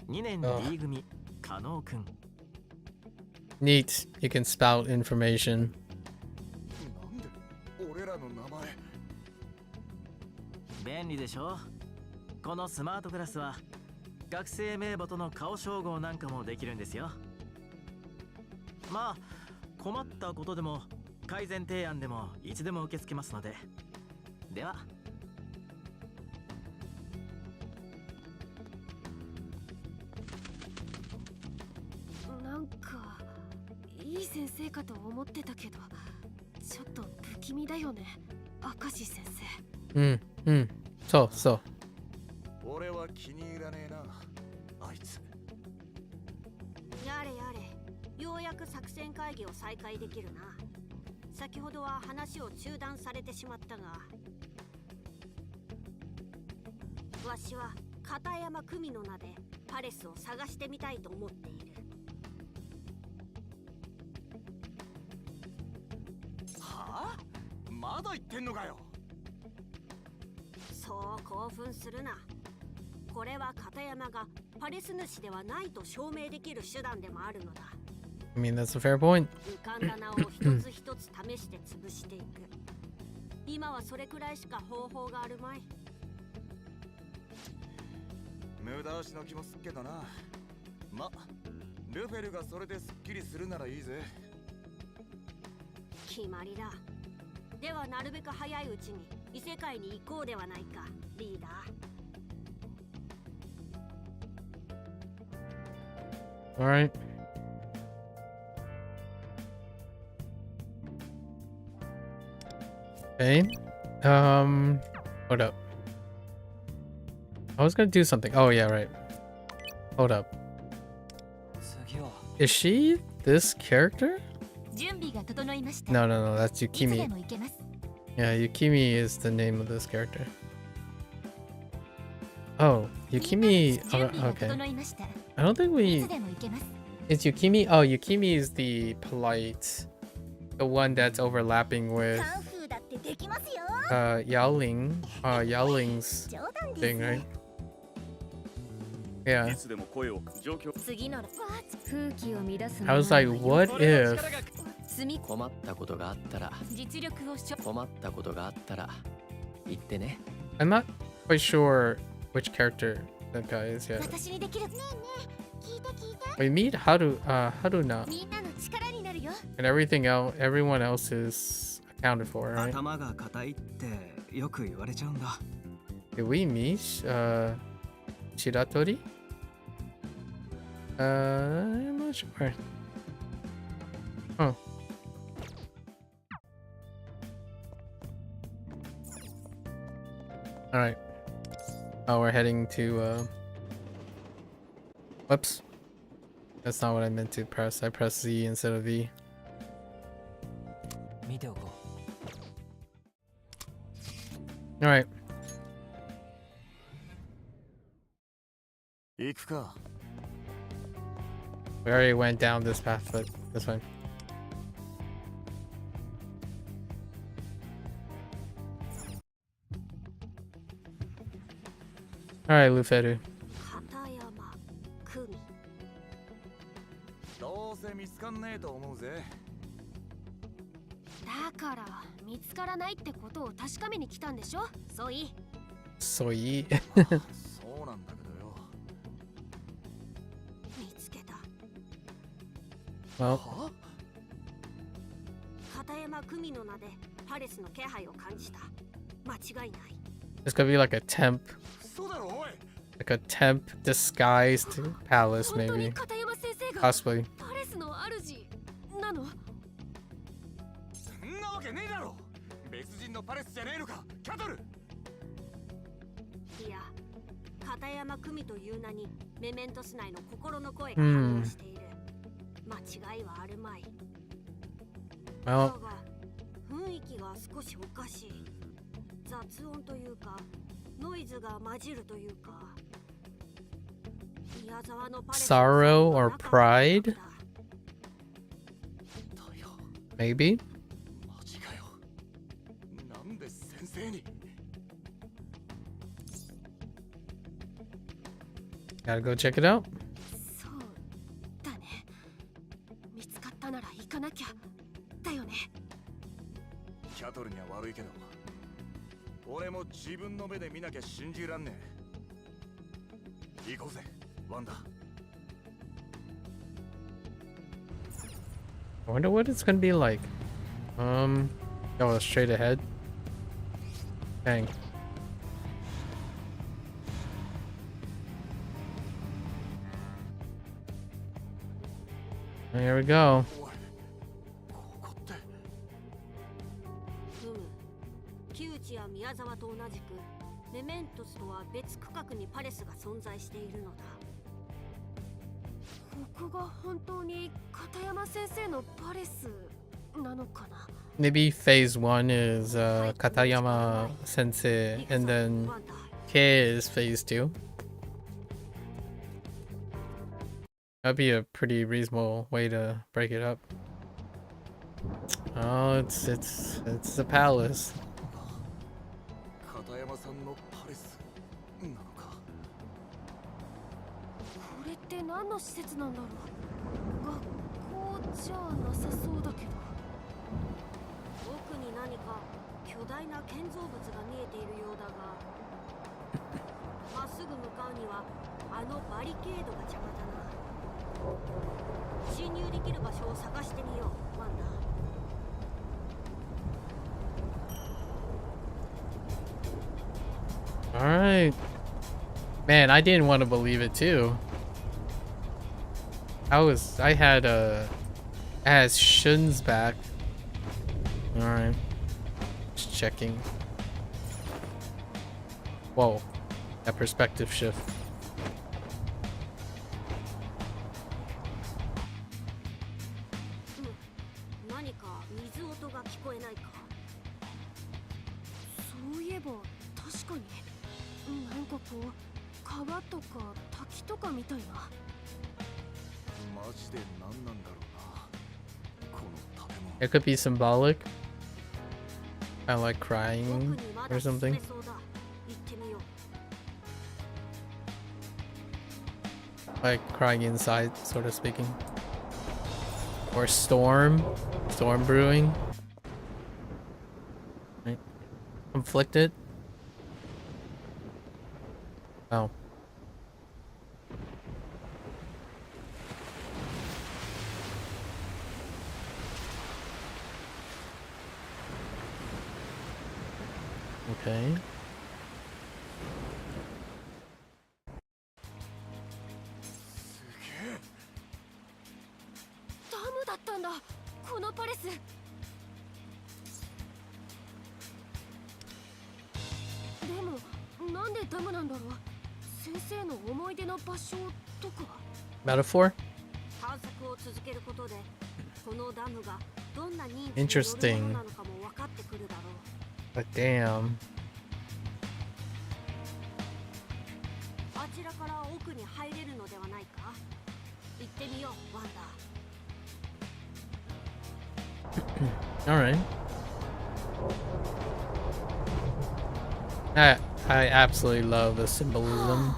2年 D 組加納くん。 Neat. You can spout information. なんで俺らの名前？便利でしょ。このスマートクラスは学生名簿との顔照合なんかもできるんですよ。まあ困ったことでも改善提案でもいつでも受け付けますので。では。なんかいい先生かと思ってたけど、ちょっと不気味だよね、明石先生。そうそう。俺は気に入らねえな、あいつ。やれやれ、ようやく作戦会議を再開できるな。先ほどは話を中断されてしまったが、わしは片山久美の名でパレスを探してみたいと思っている。はあ？まだ言ってんのかよ。そう興奮するな。これは片山がパレス主ではないと証明できる手段でもあるのだ。I mean, that's a fair point. 浮かんだ名を一つ一つ試して潰していく。今はそれくらいしか方法があるまい。無駄足の気もすっけどな。ま、ルフェルがそれですっきりするならいいぜ。決まりだ。ではなるべく早いうちに異世界に行こうではないか、リーダー。All right. Okay. Hold up. I was gonna do something. Oh yeah, right. Hold up. Is she this character? No, that's Yukimi. Yeah, Yukimi is the name of this character. Oh, Yukimi. Okay. I don't think we. Is Yukimi? Oh, Yukimi is the polite, the one that's overlapping with Yaoling's thing, right? Yeah. I was like, what if? 困ったことがあったら言ってね。 I'm not quite sure which character that guy is yet. We meet Haruna, and everyone else is accounted for, right? 頭が硬いってよく言われちゃうんだ。 Did we meet Shiratori? I'm not sure. Oh. Alright. Oh, we're heading to, whoops. That's not what I meant to press. I pressed Z instead of V. Alright. 行くか。 We already went down this path, but That's fine. Alright, Luferu. どうせ見つかんねえと思うぜ。だから見つからないってことを確かめに来たんでしょ、ソイ。ソイ。そうなんだけどよ。見つけた。Well, 片山久美の名でパレスの気配を感じた。間違いない。 it's gonna be like a temp. そうだろおい。 Like a temp disguised palace, maybe. 片山先生が Possibly. パレスの主なの？そんなわけねえだろ。別人のパレスじゃねえのか、キャトル。いや、片山久美という名にメメントス内の心の声が反応している。間違いはあるまい。だ Well, が雰囲気が少しおかしい。雑音というかノイズが混じるというか。宮沢のパレス sorrow or pride? Maybe? マジかよ。なんで先生に。 Gotta go check it out. そうだね。見つかったなら行かなきゃだよね。キャトルには悪いけど、俺も自分の目で見なきゃ信じらんねえ。行こうぜ、ワンダ。 I wonder what it's gonna be like. Oh, straight ahead. Dang. There we go. 木内や宮沢と同じくメメントスとは別区画にパレスが存在しているのだ。ここが本当に片山先生のパレスなのかな。 Maybe phase 1 is Katayama Sensei, and then K is phase 2. That'd be a pretty reasonable way to break it up. Oh, it's the palace. 片山さんのパレスなのか。これって何の施設なんだろう。学校じゃなさそうだけど。奥に何か巨大な建造物が見えているようだが、まっすぐ向かうにはあのバリケードが邪魔だな。侵入できる場所を探してみよう、ワンダ。 Alright. Man, I didn't want to believe it too. I had Shun's back. Alright. Just checking. Whoa. That perspective shift. It could be symbolic. I like crying or something. Like crying inside, sort of speaking. Or storm brewing. Right. Conflicted. Oh. Okay. ダムだったんだ、このパレス。でもなんでダムなんだろう。先生の思い出の場所とか。Metaphor? 探索を続けることで、このダムがどんな認知 Interesting. のものなのかも分かってくるだろう。 But damn. あちらから奥に入れるのではないか。行ってみよう、ワンダ。All right. I absolutely love the symbolism.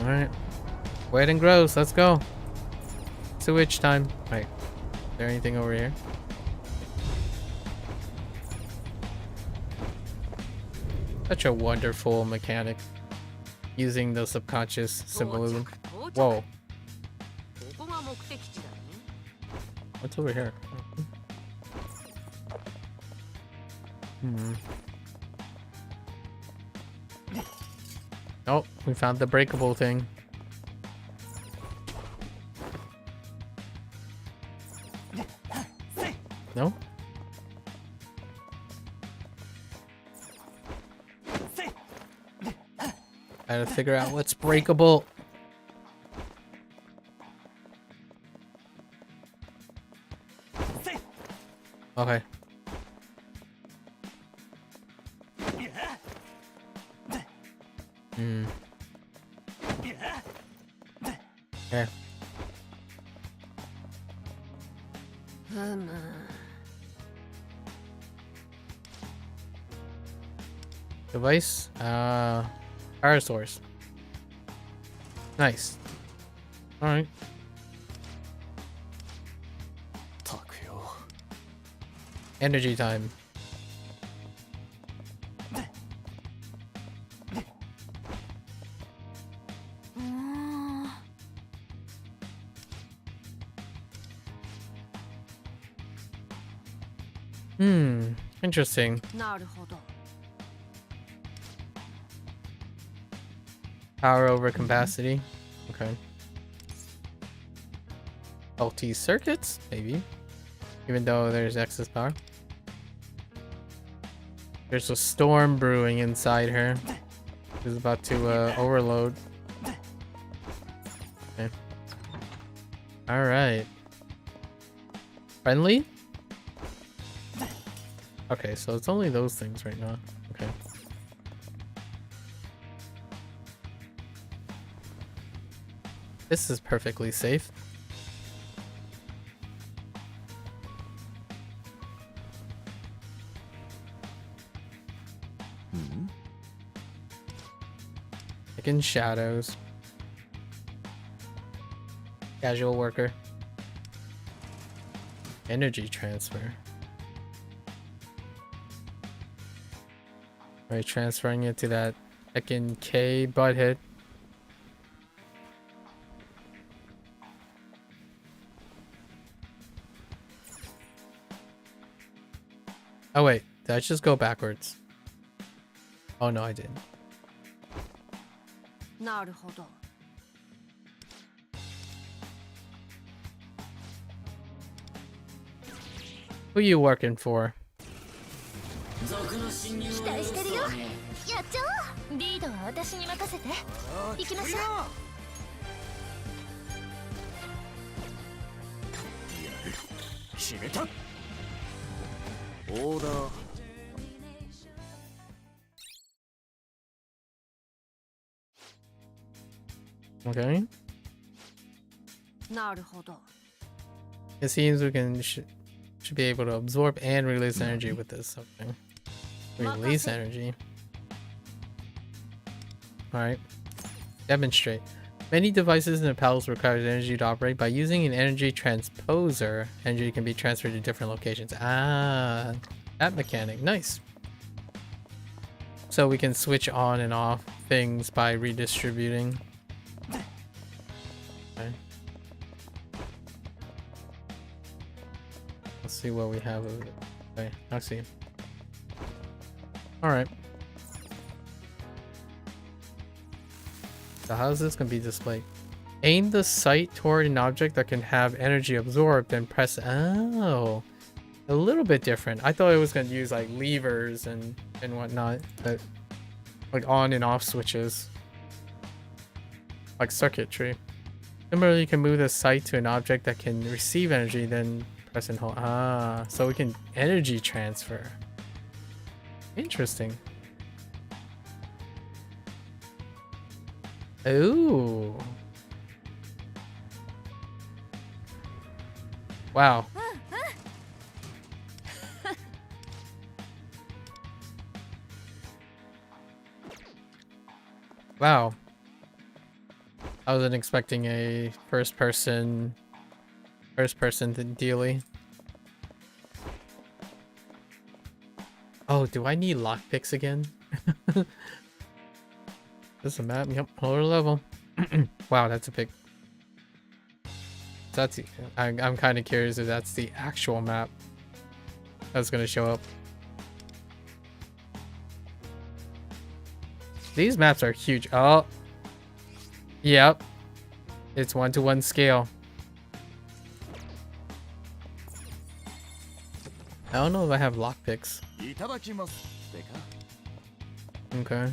All right. Wet and gross. Let's go. Switch time. Wait. Is there anything over here? Such a wonderful mechanic. Using the subconscious symbolism. Whoa. What's over here? Oh, we found the breakable thing. No? I gotta figure out what's breakable. Okay. Yeah. Device? Power source. Nice. Alright. Energy time. Interesting. Power over capacity. Okay. LT circuits? Maybe. Even though there's excess power. There's a storm brewing inside her. She's about to overload. Okay. Alright. Friendly? Okay, so it's only those things right now. Okay. This is perfectly safe. Like in shadows. Casual worker. Energy transfer. Right, transferring it to that heckin' K butthead. Oh wait, did I just go backwards? Oh no, I didn't. Who you working for? 期待してるよ。やっちゃおう。リードは私に任せて。行きましょう。決めた。オーダー。Okay. It seems we should be able to absorb and release energy with this. Okay. Release energy. Alright. Demonstrate. Many devices in the palace require energy to operate. By using an energy transposer, energy can be transferred to different locations. Ah, that mechanic. Nice. So we can switch on and off things by redistributing. Okay. Let's see what we have. Okay, I see. Alright. So how is this going to be displayed? Aim the sight toward an object that can have energy absorbed, then press... Oh. A little bit different. I thought it was going to use like levers and whatnot. But like on and off switches. Like circuitry. Similarly, you can move the sight to an object that can receive energy, then press and hold. Ah, so we can energy transfer. Interesting. Ooh. Wow. Wow. I wasn't expecting a first person dealy. Oh, do I need lockpicks again? This is a map. Yep, lower level. Wow, that's a big. That's. I'm kind of curious if that's the actual map that's gonna show up. These maps are huge. Oh, yep. It's 1-to-1 scale. I don't know if I have lockpicks. Okay.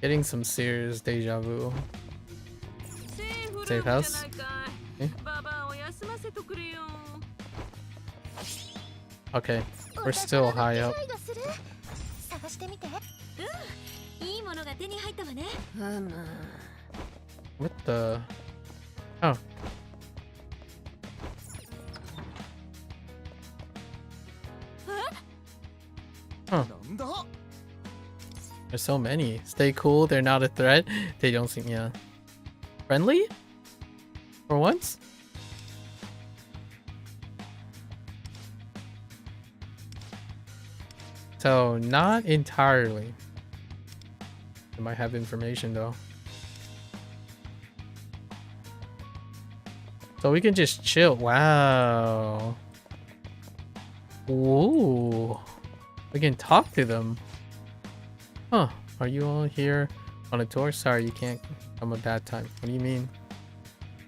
Getting some serious deja vu. Safe house. Okay, we're still high up. What the? Oh. Huh. There's so many. Stay cool, they're not a threat. They don't seem, yeah. Friendly? For once? So, not entirely. They might have information though. So we can just chill. Wow. Ooh. We can talk to them. Huh. Are you all here on a tour? Sorry, you can't come at that time. What do you mean?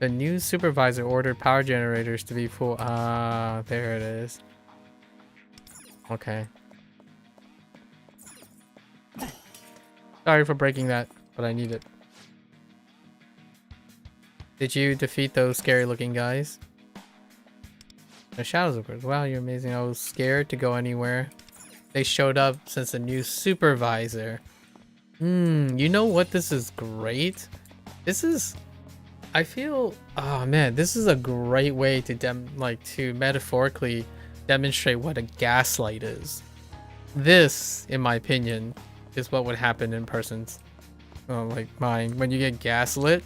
The new supervisor ordered power generators to be full. Ah, there it is. Okay. Sorry for breaking that, but I need it. Did you defeat those scary looking guys? The shadows of course. Wow, you're amazing. I was scared to go anywhere. They showed up since a new supervisor. You know what? This is great. This is, I feel, oh man, this is a great way to to metaphorically demonstrate what a gaslight is. This, in my opinion, is what would happen in person's like mind when you get gaslit.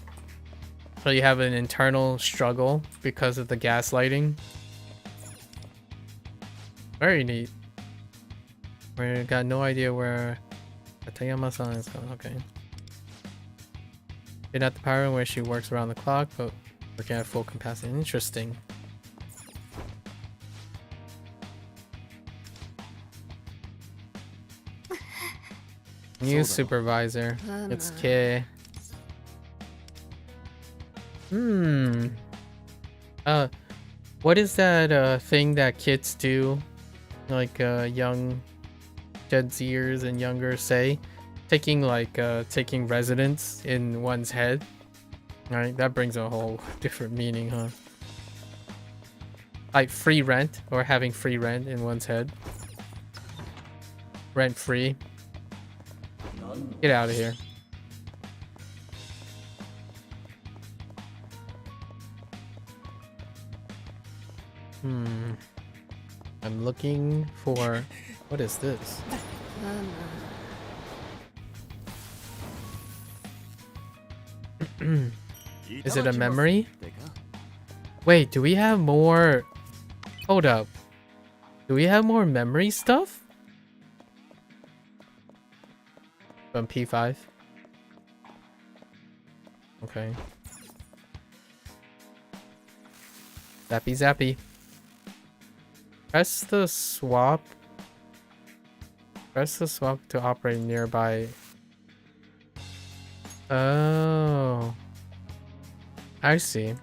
So you have an internal struggle because of the gaslighting. Very neat. We got no idea where Katayama-san is going. Okay. You're at the power room where she works around the clock, but working at full capacity. Interesting. New supervisor. It's K. What is that thing that kids do? Like young Gen Zers and younger say? Taking taking residence in one's head. Alright, that brings a whole different meaning, huh? Like free rent, or having free rent in one's head. Rent free. Get out of here. I'm looking for... What is this? Is it a memory? Wait, do we have more... Hold up. Do we have more memory stuff? From P5? Okay. Zappy zappy. Press the swap. Press the swap to operate nearby. Oh. I see.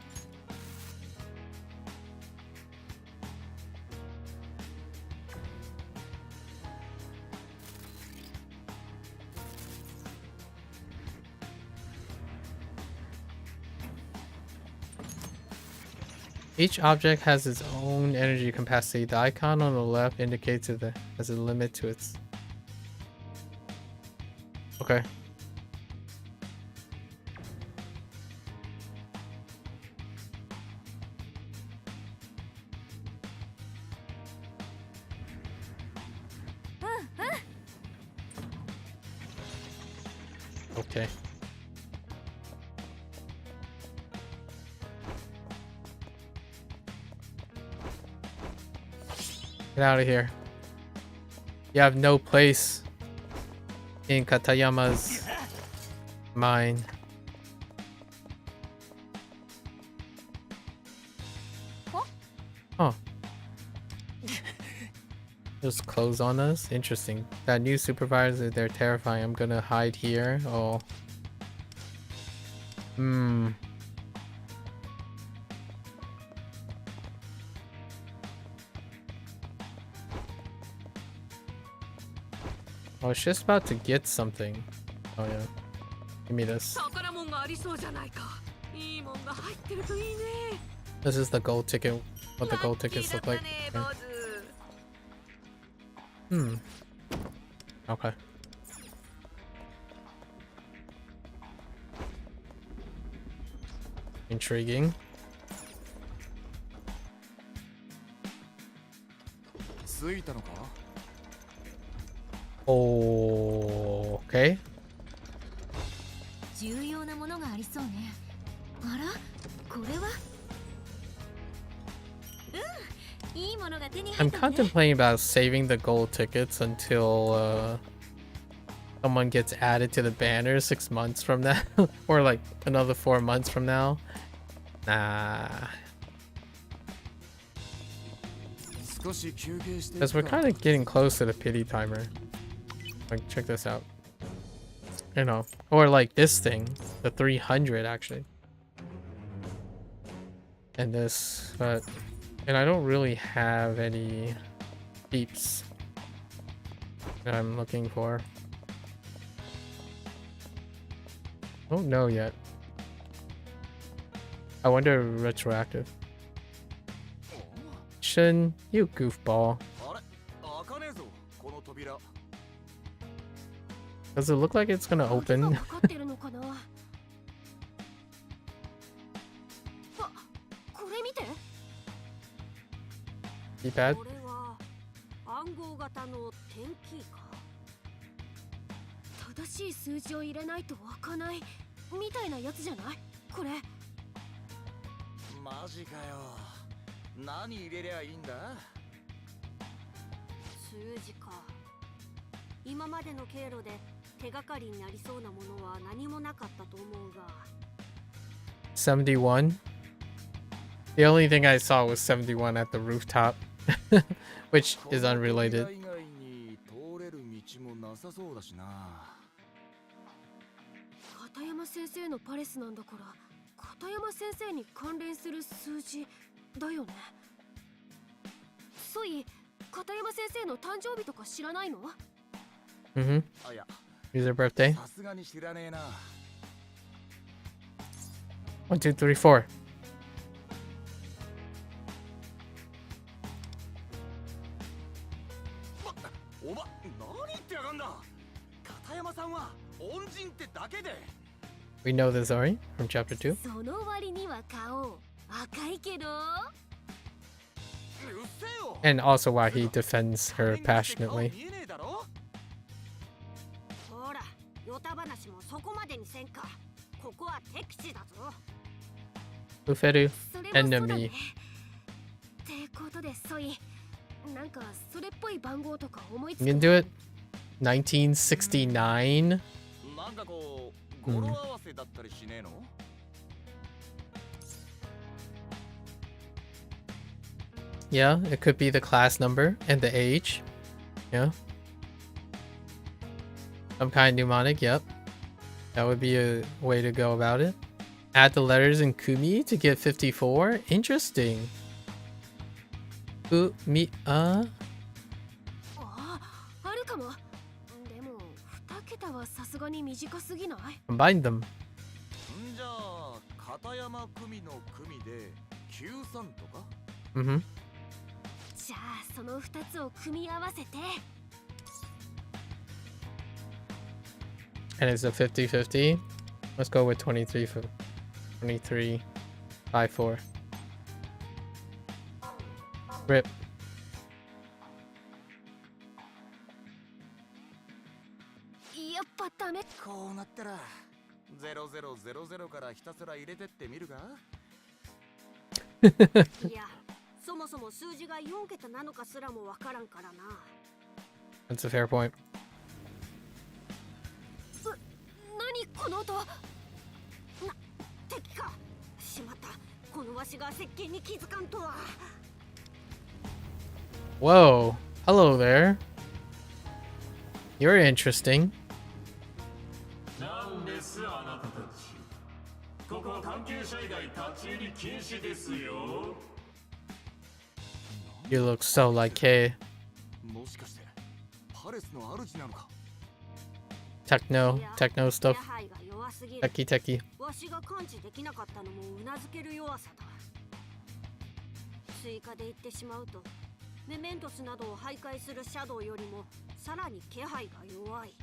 Each object has its own energy capacity. The icon on the left indicates it has a limit to its... Okay. Okay. Get out of here. You have no place in Katayama's mind. Huh. Just close on us? Interesting. That new supervisor, they're terrifying. I'm gonna hide here. Oh. I was just about to get something. Oh yeah. Give me this. This is the gold ticket. What the gold tickets look like. Okay. Okay. Intriguing. Oh, okay. 重要なものがありそうね。あら、これは？いいものが手に入 I'm ったね。 contemplating about saving the gold tickets until someone gets added to the banner 6 months from now, or like another 4 months from now. Nah. Because we're kind of getting close to the pity timer. Like, check this out. You know, or like this thing, the 300 actually. And this, but, and I don't really have any peeps that I'm looking for. Don't know yet. I wonder retroactive. Shin, you goofball. Does it look like it's gonna open? Keypad? 暗号型の点キーか。正しい数字を入れないと開かないみたいなやつじゃない？これ。マジかよ。何入れりゃいいんだ？数字か。今までの経路で手がかりになりそうなものは何もなかったと思うが。71? The only thing I saw was 71 at the rooftop, which is unrelated. 片山先生のパレスなんだから、片山先生に関連する数字だよね。ソイ、片山先生の誕生日とか知らないのMm-hmm. Is their birthday? 1, 2, 3, 4. おば、何言ってやがんだ。片山さんは恩人ってだけで。We know this already from chapter 2. その割には顔赤いけど。And also why he defends her passionately. ほら、ヨタ話もそこまでにせんか。ここは敵地だぞ。Uferu, それもそうだね。 enemy. ってことでソイ、なんかそれっぽい番号とか思いつ You く？ can do it. 1969. なんかこう、語呂合わせだったりしねえのYeah, it could be the class number and the age. Yeah. Some kind of mnemonic, yep. That would be a way to go about it. Add the letters in Kumi to get 54. Interesting. Kumi, あるかも。でも2桁はさすがに短すぎない？ combine them. じゃあ、片山組の組で93とか Mm-hmm. じゃあその2つを組み合わせて。 And it's a 50-50. Let's go with 23 for 23 5-4. Rip. ダメ。こうなったら0000からひたすら入れてってみるか。いや、そもそも数字が4桁なのかすらもわからんからな。That's a fair point. 何この音。敵か。しまった。このわしが石鹸に気づかんとは。Whoa. Hello there. You're interesting. なんですあなたたち。ここは関係者以外立ち入り禁止ですよ。You look so like K. もしかしてパレスの主なのか。Techno stuff. 気配が弱すぎる。Techie. わしが感知できなかったのもうなずける弱さだ。追加で言ってしまうと、メメントスなどを徘徊するシャドウよりもさらに気配が弱い。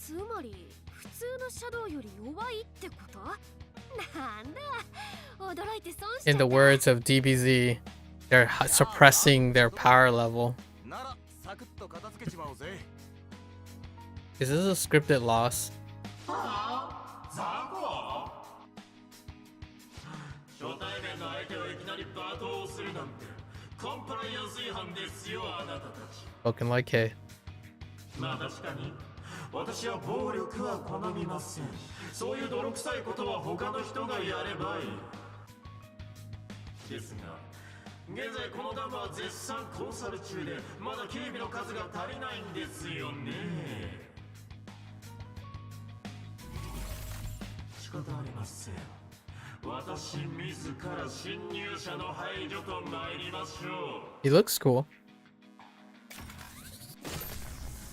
つまり普通のシャドウより弱いってこと？なんだ、驚いて損しちゃった。 In the words of DBZ, they're suppressing their power level. ならサクッと片付けちまおうぜ。Is this a scripted loss? ザコ？初対面の相手をいきなり罵倒するなんてコンプライアンス違反ですよ、あなたたち。 Spoken like K. まあ確かに私は暴力は好みません。そういう泥臭いことは他の人がやればいい。ですが現在このダムは絶賛コンサル中でまだ警備の数が足りないんですよね。仕方ありません。私自ら侵入者の排除と参りましょう。 He looks cool.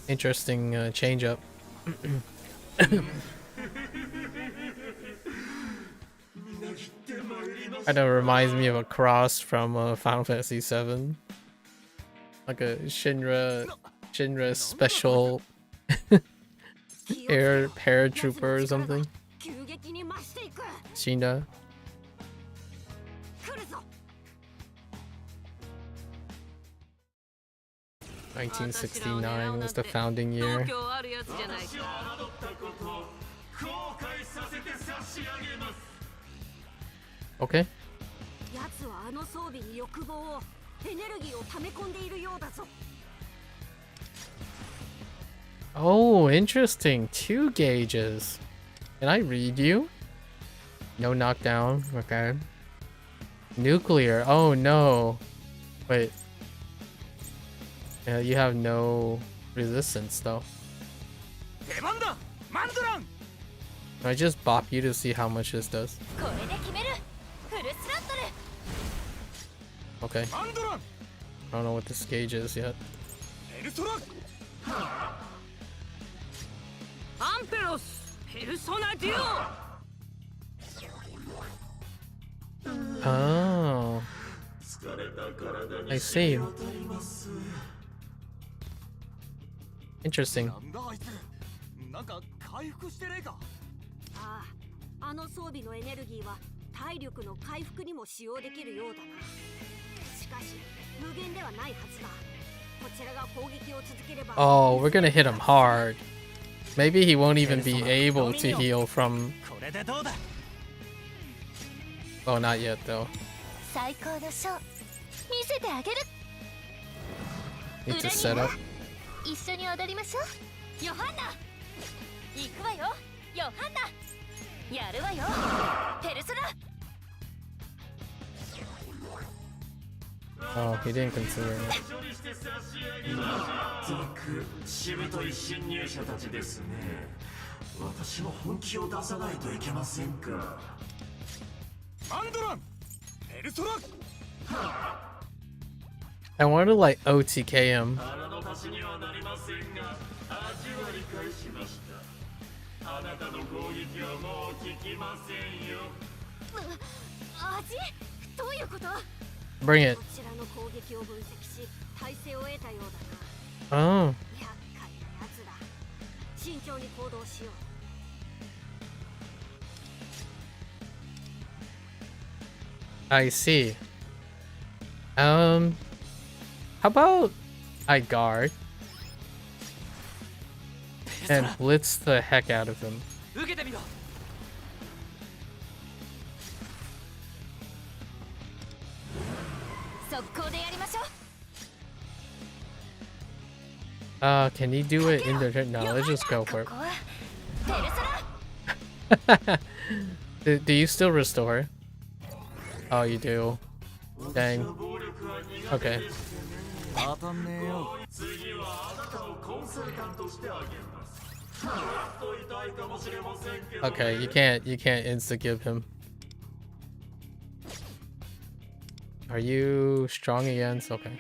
Interesting change up. Kind of reminds me of a cross from Final Fantasy VII, like a Shinra special air paratrooper or something. Shinra. 1969 was the founding year. Okay. やつはあの装備に欲望を、エネルギーを溜め込んでいるようだぞ。 Oh, interesting. 2 gauges. Can I read you? No knockdown. Okay. Nuclear. Oh no. Wait. Yeah, you have no resistance though. Can I just bop you to see how much this does? Okay. I don't know what this gauge is yet. Oh. I see. Interesting. なんか回復してねえか。ああ、あの装備のエネルギーは体力の回復にも使用できるようだな。しかし無限ではないはずだ。こちらが攻撃を続ければ。 Oh, we're gonna hit him hard. Maybe he won't even be able to heal from. Oh, not yet though. Need to set up. 一緒に踊りましょう。ヨハンナ、行くわよ。ヨハンナ、やるわよ。ペルソナ。 Oh, he didn't consider it. しぶとい侵入者たちですね。私も本気を出さないといけませんか。マンドラン、ペルソナ。 I want to like OTK him. あなたたちにはなりませんが、味は理解しました。あなたの攻撃はもう効きませんよ。味？どういうこと？ Bring it. こちらの攻撃を分析し、体勢を得たようだ Oh. な。厄介なやつだ。慎重に行動しよう。 I see. How about I guard? and blitz the heck out of him. Can he do it in the turn? No, let's just go for it. do you still restore? Oh, you do. Dang. Okay. Okay, you can't insta give him. Are you strong against? Okay.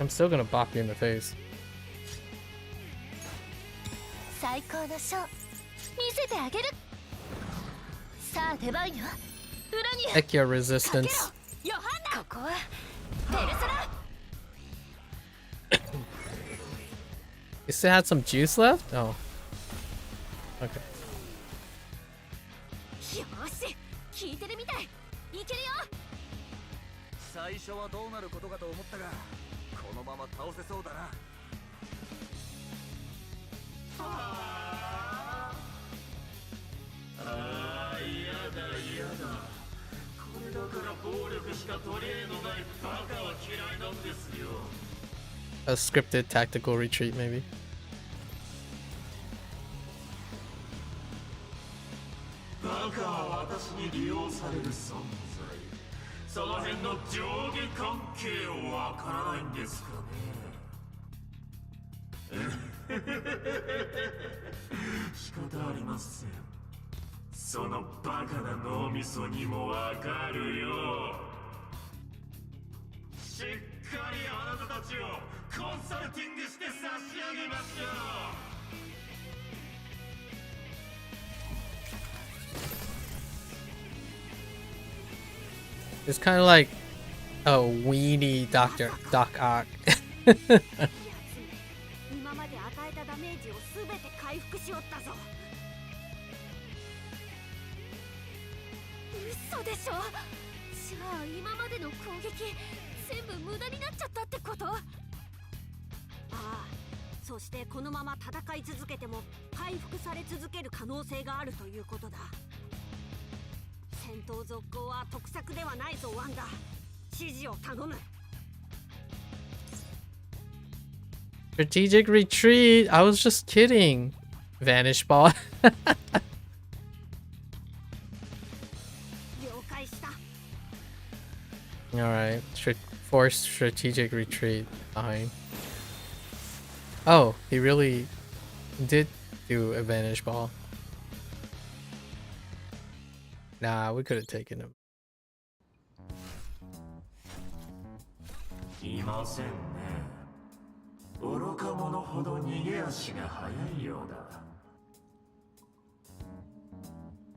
I'm still gonna bop you in the face. Check your resistance. You still had some juice left? Oh. Okay. 最初はどうなることかと思ったが、このまま倒せそうだな。ああ、嫌だ嫌だ。これだから暴力しか取り柄のないバカは嫌いなんですよ。A scripted tactical retreat, maybe. バカは私に利用される存在。その辺の上下関係わからないんですかね。仕方ありません。そのバカな脳みそにもわかるよ。しっかりあなたたちをコンサルティングして差し上げますよ。It's kind of like a weenie Doc Ock. 今まで与えたダメージをすべて回復しよったぞ。嘘でしょ。じゃあ今までの攻撃全部無駄になっちゃったってこと？ああ、そしてこのまま戦い続けても回復され続ける可能性があるということだ。戦闘続行は得策ではないぞワンダ。指示を頼む。Strategic retreat. I was just kidding. Vanish ball. Alright. Forced strategic retreat. Fine. Oh, he really did do a vanish ball. Nah, we could have taken him. いませんね。愚か者ほど逃げ足が速いようだ。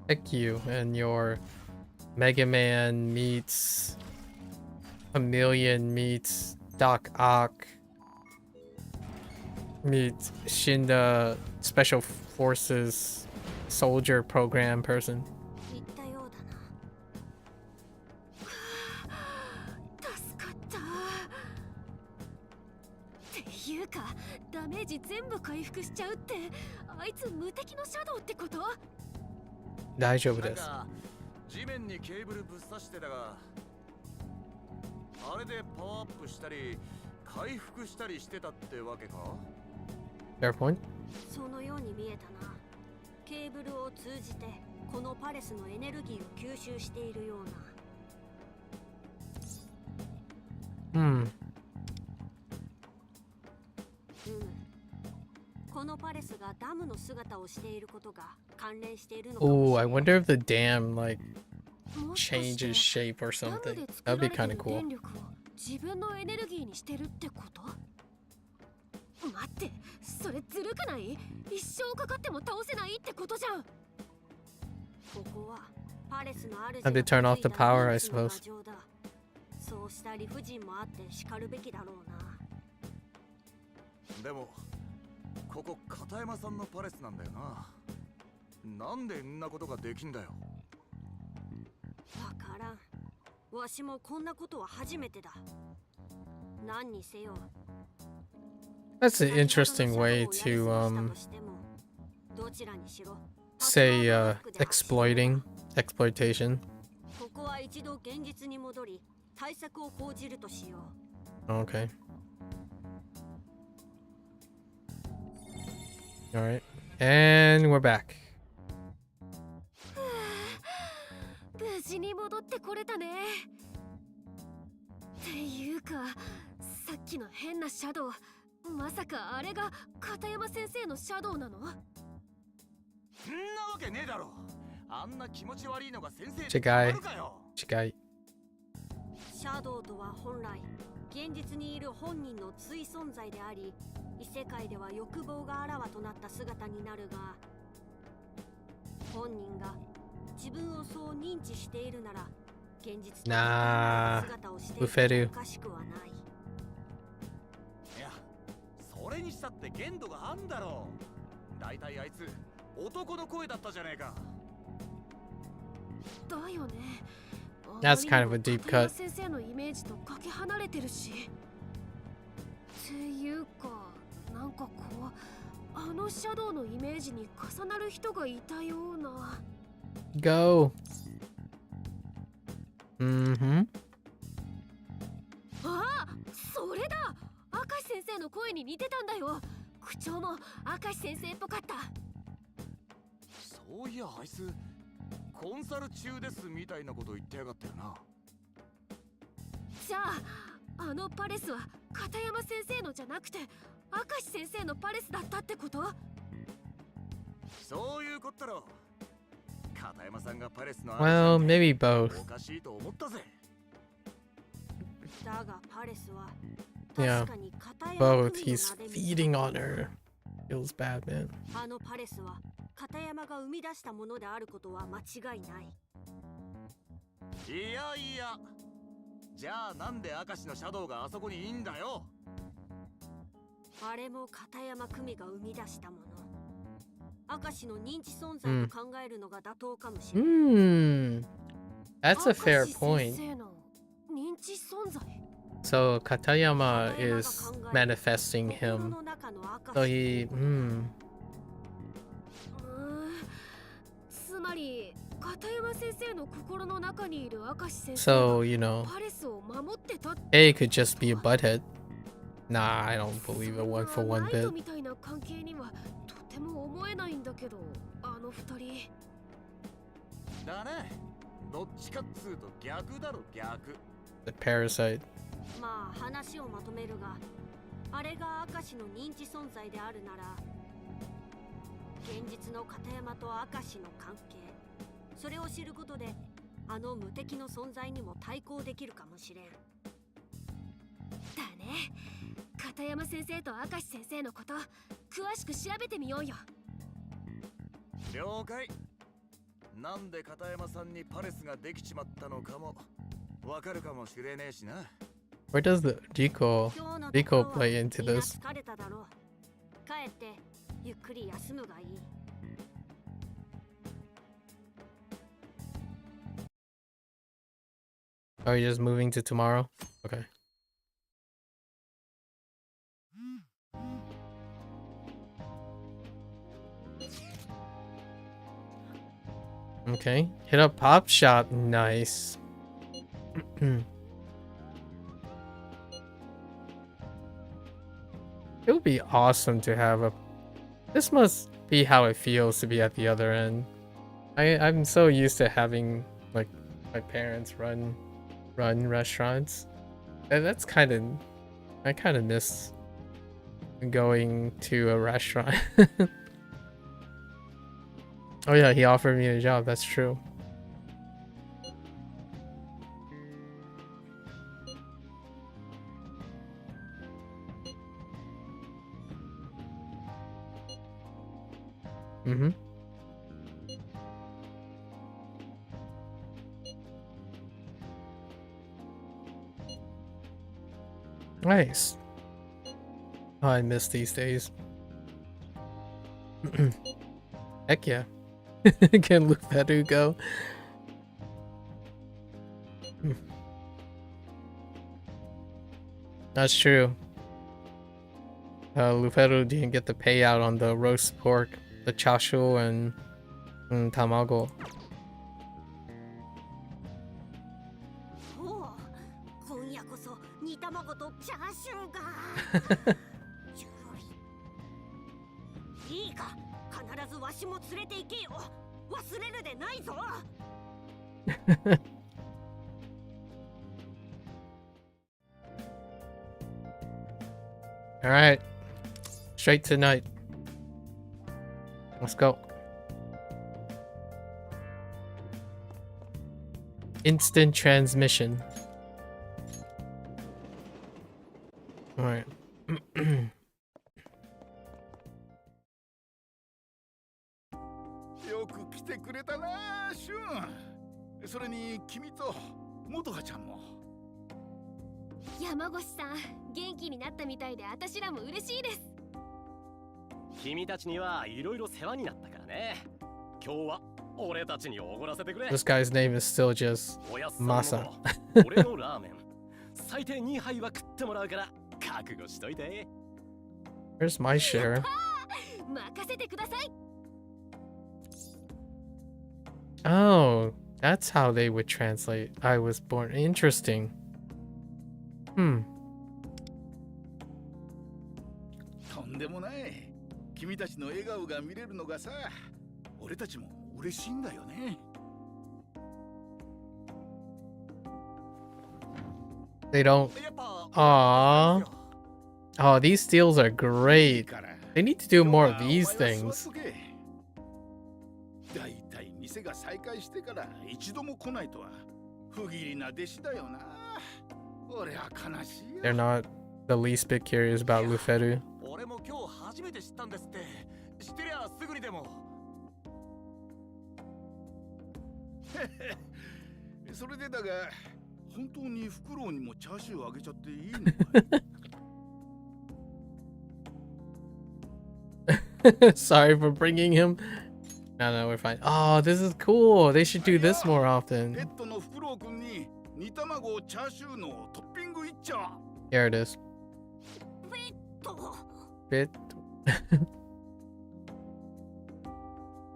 Heck you and your Mega Man meets Chameleon meets Doc Ock meets Shinda Special Forces Soldier Program person. ダメージ全部回復しちゃうってあいつ無敵のシャドウってこと？大丈夫です。地面にケーブルぶっ刺してたが、あれでパワーアップしたり回復したりしてたってわけか？ Fair point. そのように見えたな。ケーブルを通じてこのパレスのエネルギーを吸収しているような。このパレスがダムの姿をしていることが関連しているのかもしれない。 Oh, I wonder if the dam like changes shape or something. That'd be kind of cool. 自分のエネルギーにしてるってこと？待って、それずるくない？一生かかっても倒せないってことじゃん。ここはパレスの主 And they turn off the power, I suppose. そうした理不尽もあって叱るべきだろうな。でもここ片山さんのパレスなんだよな。なんでんなことができんだよ。わからん。わしもこんなことは初めてだ。何にせよ。That's an interesting way to say exploitation. ここは一度現実に戻り対策を講じるとしよう。Okay. All right, and we're back. 無事に戻ってこれたね。っていうか、さっきの変なシャドウ、まさかあれが片山先生のシャドウなの？そんなわけねえだろ。あんな気持ち悪いのが先生違い。違い。シャドウとは本来現実にいる本人の対存在であり、異世界では欲望があらわとなった姿になるが、本人が自分をそう認知しているなら現実的な姿をしているおかしくはない。いや、それにしたって限度があんだろう。だいたいあいつ男の声だったじゃねえか。だよね。That's kind of a deep cut. 先生のイメージとかけ離れてるし。っていうか、なんかこう、あのシャドウのイメージに重なる人がいたような。Go. あ、それだ。明石先生の声に似てたんだよ。口調も明石先生っぽかった。そういや、あいつコンサル中ですみたいなこと言ってやがったよな。じゃあ、あのパレスは片山先生のじゃなくて明石先生のパレスだったってこと？そういうことだろ。片山さんがパレスの Well, maybe both. おかしいと思ったぜ。だがパレスは Yeah, both. He's feeding on her. Feels bad, man. あのパレスは片山が生み出したものであることは間違いない。いやいや、じゃあなんで明石のシャドウがあそこにいいんだよ。あれも片山久美が生み出したもの。明石の認知存在と考えるのが妥当かもしれない。That's a fair point. 認知存在？ So Katayama is manifesting him. So he, つまり片山先生の心の中にいる明石先生 So, you know, パレスを守ってた。 A could just be a butthead. Nah, I don't believe it one for one ナイト bit. みたいな関係にはとても思えないんだけど、あの二人。だね。どっちかっつうと逆だろ、逆。 The parasite. まあ話をまとめるが、あれが明石の認知存在であるなら、現実の片山と明石の関係、それを知ることであの無敵の存在にも対抗できるかもしれん。だね。片山先生と明石先生のこと詳しく調べてみようよ。了解。なんで片山さんにパレスができちまったのかもわかるかもしれねえしな。 Where does the Rico play into this? 疲れただろう。帰ってゆっくり休むがいい。Are you just moving to tomorrow? Okay. Okay. Hit up Pop Shop. Nice. It would be awesome to have a... This must be how it feels to be at the other end. I'm so used to having, like, my parents run restaurants. And that's kind of... I kind of miss going to a restaurant. Oh yeah, he offered me a job, that's true. Nice. Oh, I miss these days. Heck yeah. Can Luferu go? That's true. Luferu didn't get the payout on the roast pork, the chashu, and tamago. 今夜こそ煮卵とチャーシューがジュリいいか、必ずわしも連れて行けよ。忘れるでないぞ。All right, straight to night. Let's go. Instant transmission. All right. よく来てくれたな、シュン。それに君と元葉ちゃんも。山越さん、元気になったみたいで私らも嬉しいです。君たちにはいろいろ世話になったからね。今日は俺たちにおごらせてくれ。 This guy's name is still just Masa. 俺のラーメン最低2杯は食ってもらうから覚悟しといて。 Where's my share? 任せてください。 Oh, that's how they would translate I was born. Interesting. Hmm. とんでもない。君たちの笑顔が見れるのがさ、俺たちも嬉しいんだよね。They don't. Aww. Oh, these steals are great. They need to do more of these things. だいたい店が再開してから一度も来ないとは不義理な弟子だよな。俺は悲しいよ。 They're not the least bit curious about Luferu. 俺も今日初めて知ったんですって。知ってりゃすぐにでも。それでだが、本当にフクロウにもチャーシューあげちゃっていいのかい？ Sorry for bringing him. No, we're fine. Oh, this is cool. They should do this more often. ペットのフクロウ君に煮卵チャーシューのトッピングいっちゃ。 Here it is. Bit.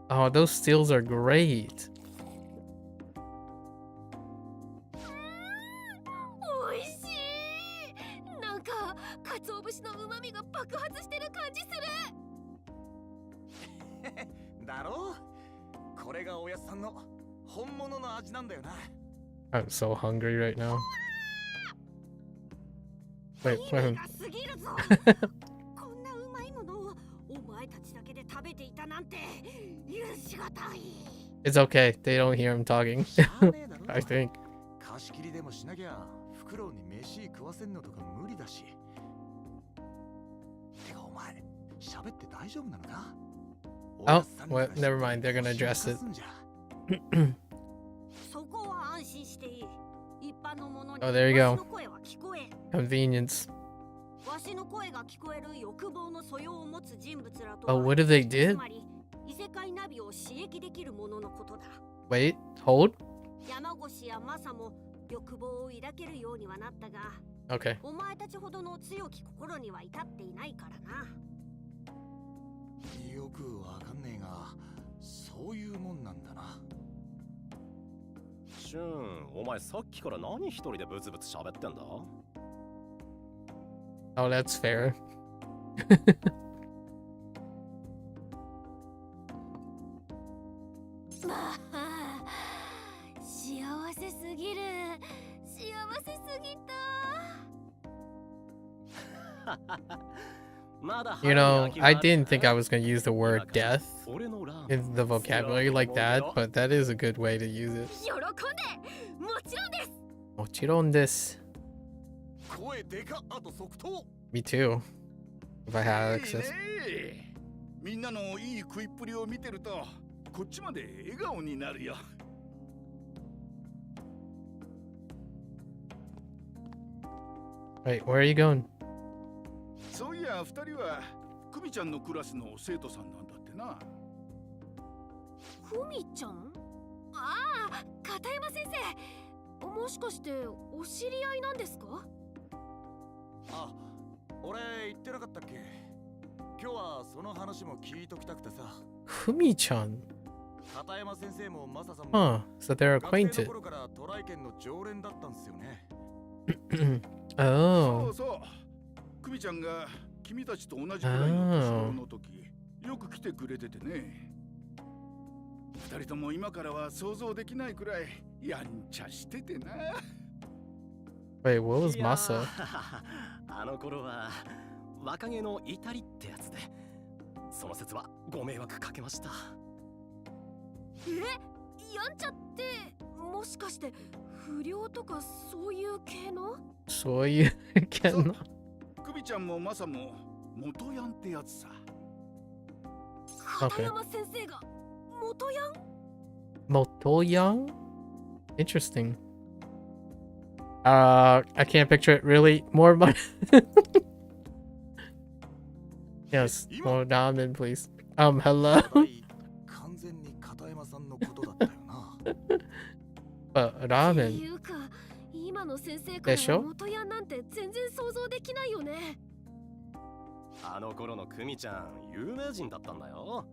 Oh, those steals are great. おいしい。なんか鰹節の旨味が爆発してる感じする。だろう？これがおやすさんの本物の味なんだよな。 I'm so hungry right now. Wait, wait. こんなうまいものをお前たちだけで食べていたなんて許しがたい。 It's okay. They don't hear him talking. I think. 貸し切りでもしなきゃフクロウに飯食わせんのとか無理だし。てかお前喋って大丈夫なのか？ Oh, well, never mind. They're gonna address it. そこは安心していい。一般の者に Oh, there you go. わしの声は聞こえ。 Convenience. わしの声が聞こえる欲望の素養を持つ人物らと Oh, what did they do? つまり異世界ナビを刺激できるもののことだ。 Wait, hold. 山越やマサも欲望を抱けるようにはなったが、 Okay. お前たちほどの強き心には至っていないからな。よくわかんねえが、そういうもんなんだな。シュン、お前さっきから何一人でブツブツ喋ってんだ？ Oh, that's fair. まあ、幸せすぎる。幸せすぎた。 You know, I didn't think I was going to use the word death in the vocabulary like that, but that is a good way to use it. 喜んで、もちろんです。もちろんです. 声でかあと即答。 Me too. If I had access. みんなのいい食いっぷりを見てると、こっちまで笑顔になるよ。 Wait, where are you going? そういや二人はクミちゃんのクラスの生徒さんなんだってな。クミちゃん？ああ、片山先生。もしかしてお知り合いなんですか？あ、俺言ってなかったっけ。今日はその話も聞いときたくてさ。ふみちゃん。片山先生もマサさんも Huh, so they're 学生 acquainted. の頃からトライ県の常連だったんですよね。Oh. そうそう。クミちゃんが君たちと同じくらいの年頃の時、よく来てくれててね。二人とも今からは想像できないくらいやんちゃしててな。Wait, what was Masa? あの頃は若気の至りってやつで、その説はご迷惑かけました。やんちゃってもしかして不良とかそういう系の？そういう系の。クミちゃんもマサも元ヤンってやつさ。片山先生が元ヤン？元ヤン? Interesting. I can't picture it really. More money. Yes, more ramen, please. Hello. 完全に片山さんのことだったよな。ラーメン。っていうか、今の先生から元ヤンなんて全然想像できないよね。あの頃のクミちゃん、有名人だったんだよ。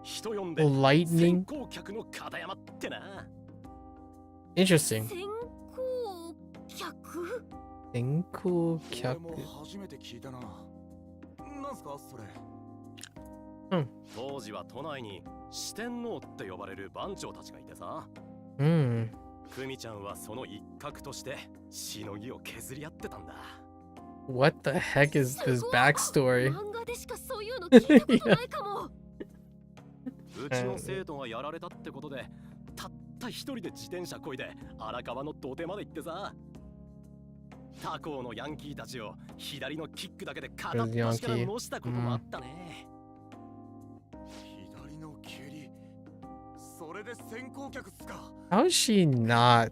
人呼んで Lightning? 先行客の片山ってな。Interesting. 先行客？先行客。俺も初めて聞いたな。なんすかそれ。当時は都内に四天王って呼ばれる番長たちがいてさ。クミちゃんはその一角としてしのぎを削り合ってたんだ。What the heck is this backstory? 漫画でしかそういうの聞いたことないかも。うちの生徒がやられたってことで、たった一人で自転車こいで荒川の土手まで行ってさ、他校のヤンキーたちを左のキックだけで片っ端からのしたこともあったね。左の蹴り、それで先行客っすか。 How is she not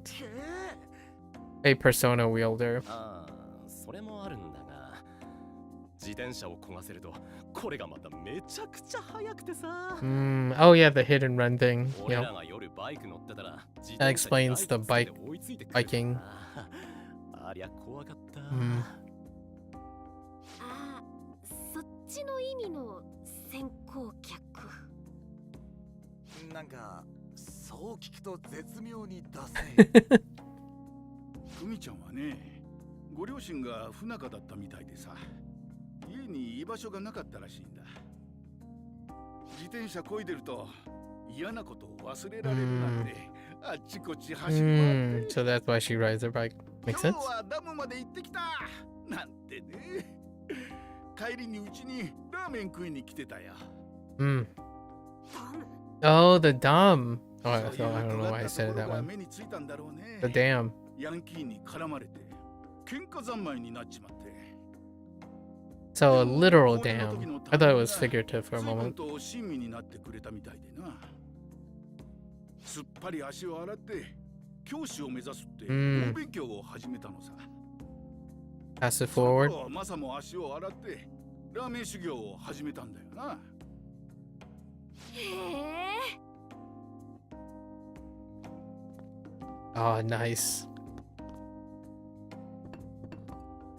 a persona wielder? ああ、それもあるんだが、自転車を焦がせるとこれがまためちゃくちゃ速くてさ。Oh yeah, the hit and run thing. 俺 Yep. らが夜バイク乗ってたら、 That explains the biking. ありゃ怖かった。あ、そっちの意味の先行客。なんかそう聞くと絶妙にダセクミちゃんはね、ご両親が不仲だったみたいでさ、家に居場所がなかったらしいんだ。自転車こいでると嫌なことを忘れられるなんて、あっちこっち走り回って。 So that's why she rides her bike. Makes 今 sense? 日はダムまで行ってきたなんてね。帰りにうちにラーメン食いに来てたよ。Oh, the dam. Oh, I don't know why I said it that one. 目についたんだろうね。 The dam. ヤンキーに絡まれて喧嘩三昧になっちまって。 So a literal dam. I thought it was figurative for a 随分 moment. と親身になってくれたみたいでな。すっぱり足を洗って教師を目指すって猛勉強を始めたのさ。 Pass it forward. マサも足を洗ってラーメン修行を始めたんだよな。へえ。 Oh, nice.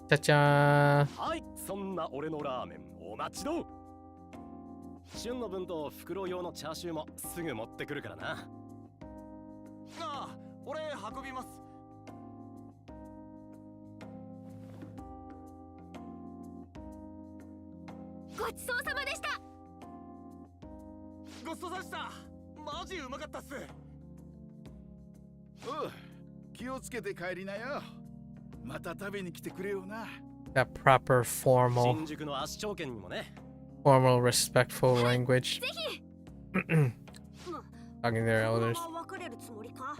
Ta-cha! はい、そんな俺のラーメンお待ちど。旬の分と袋用のチャーシューもすぐ持ってくるからな。ああ、俺運びます。ごちそうさまでした。ごちそうさまでした。マジうまかったっす。おう、気をつけて帰りなよ。また食べに来てくれよな。 That proper formal, 新宿の足長県にもね。 formal, respectful language. ぜひ。 Talking to their elders. 別れるつもりか。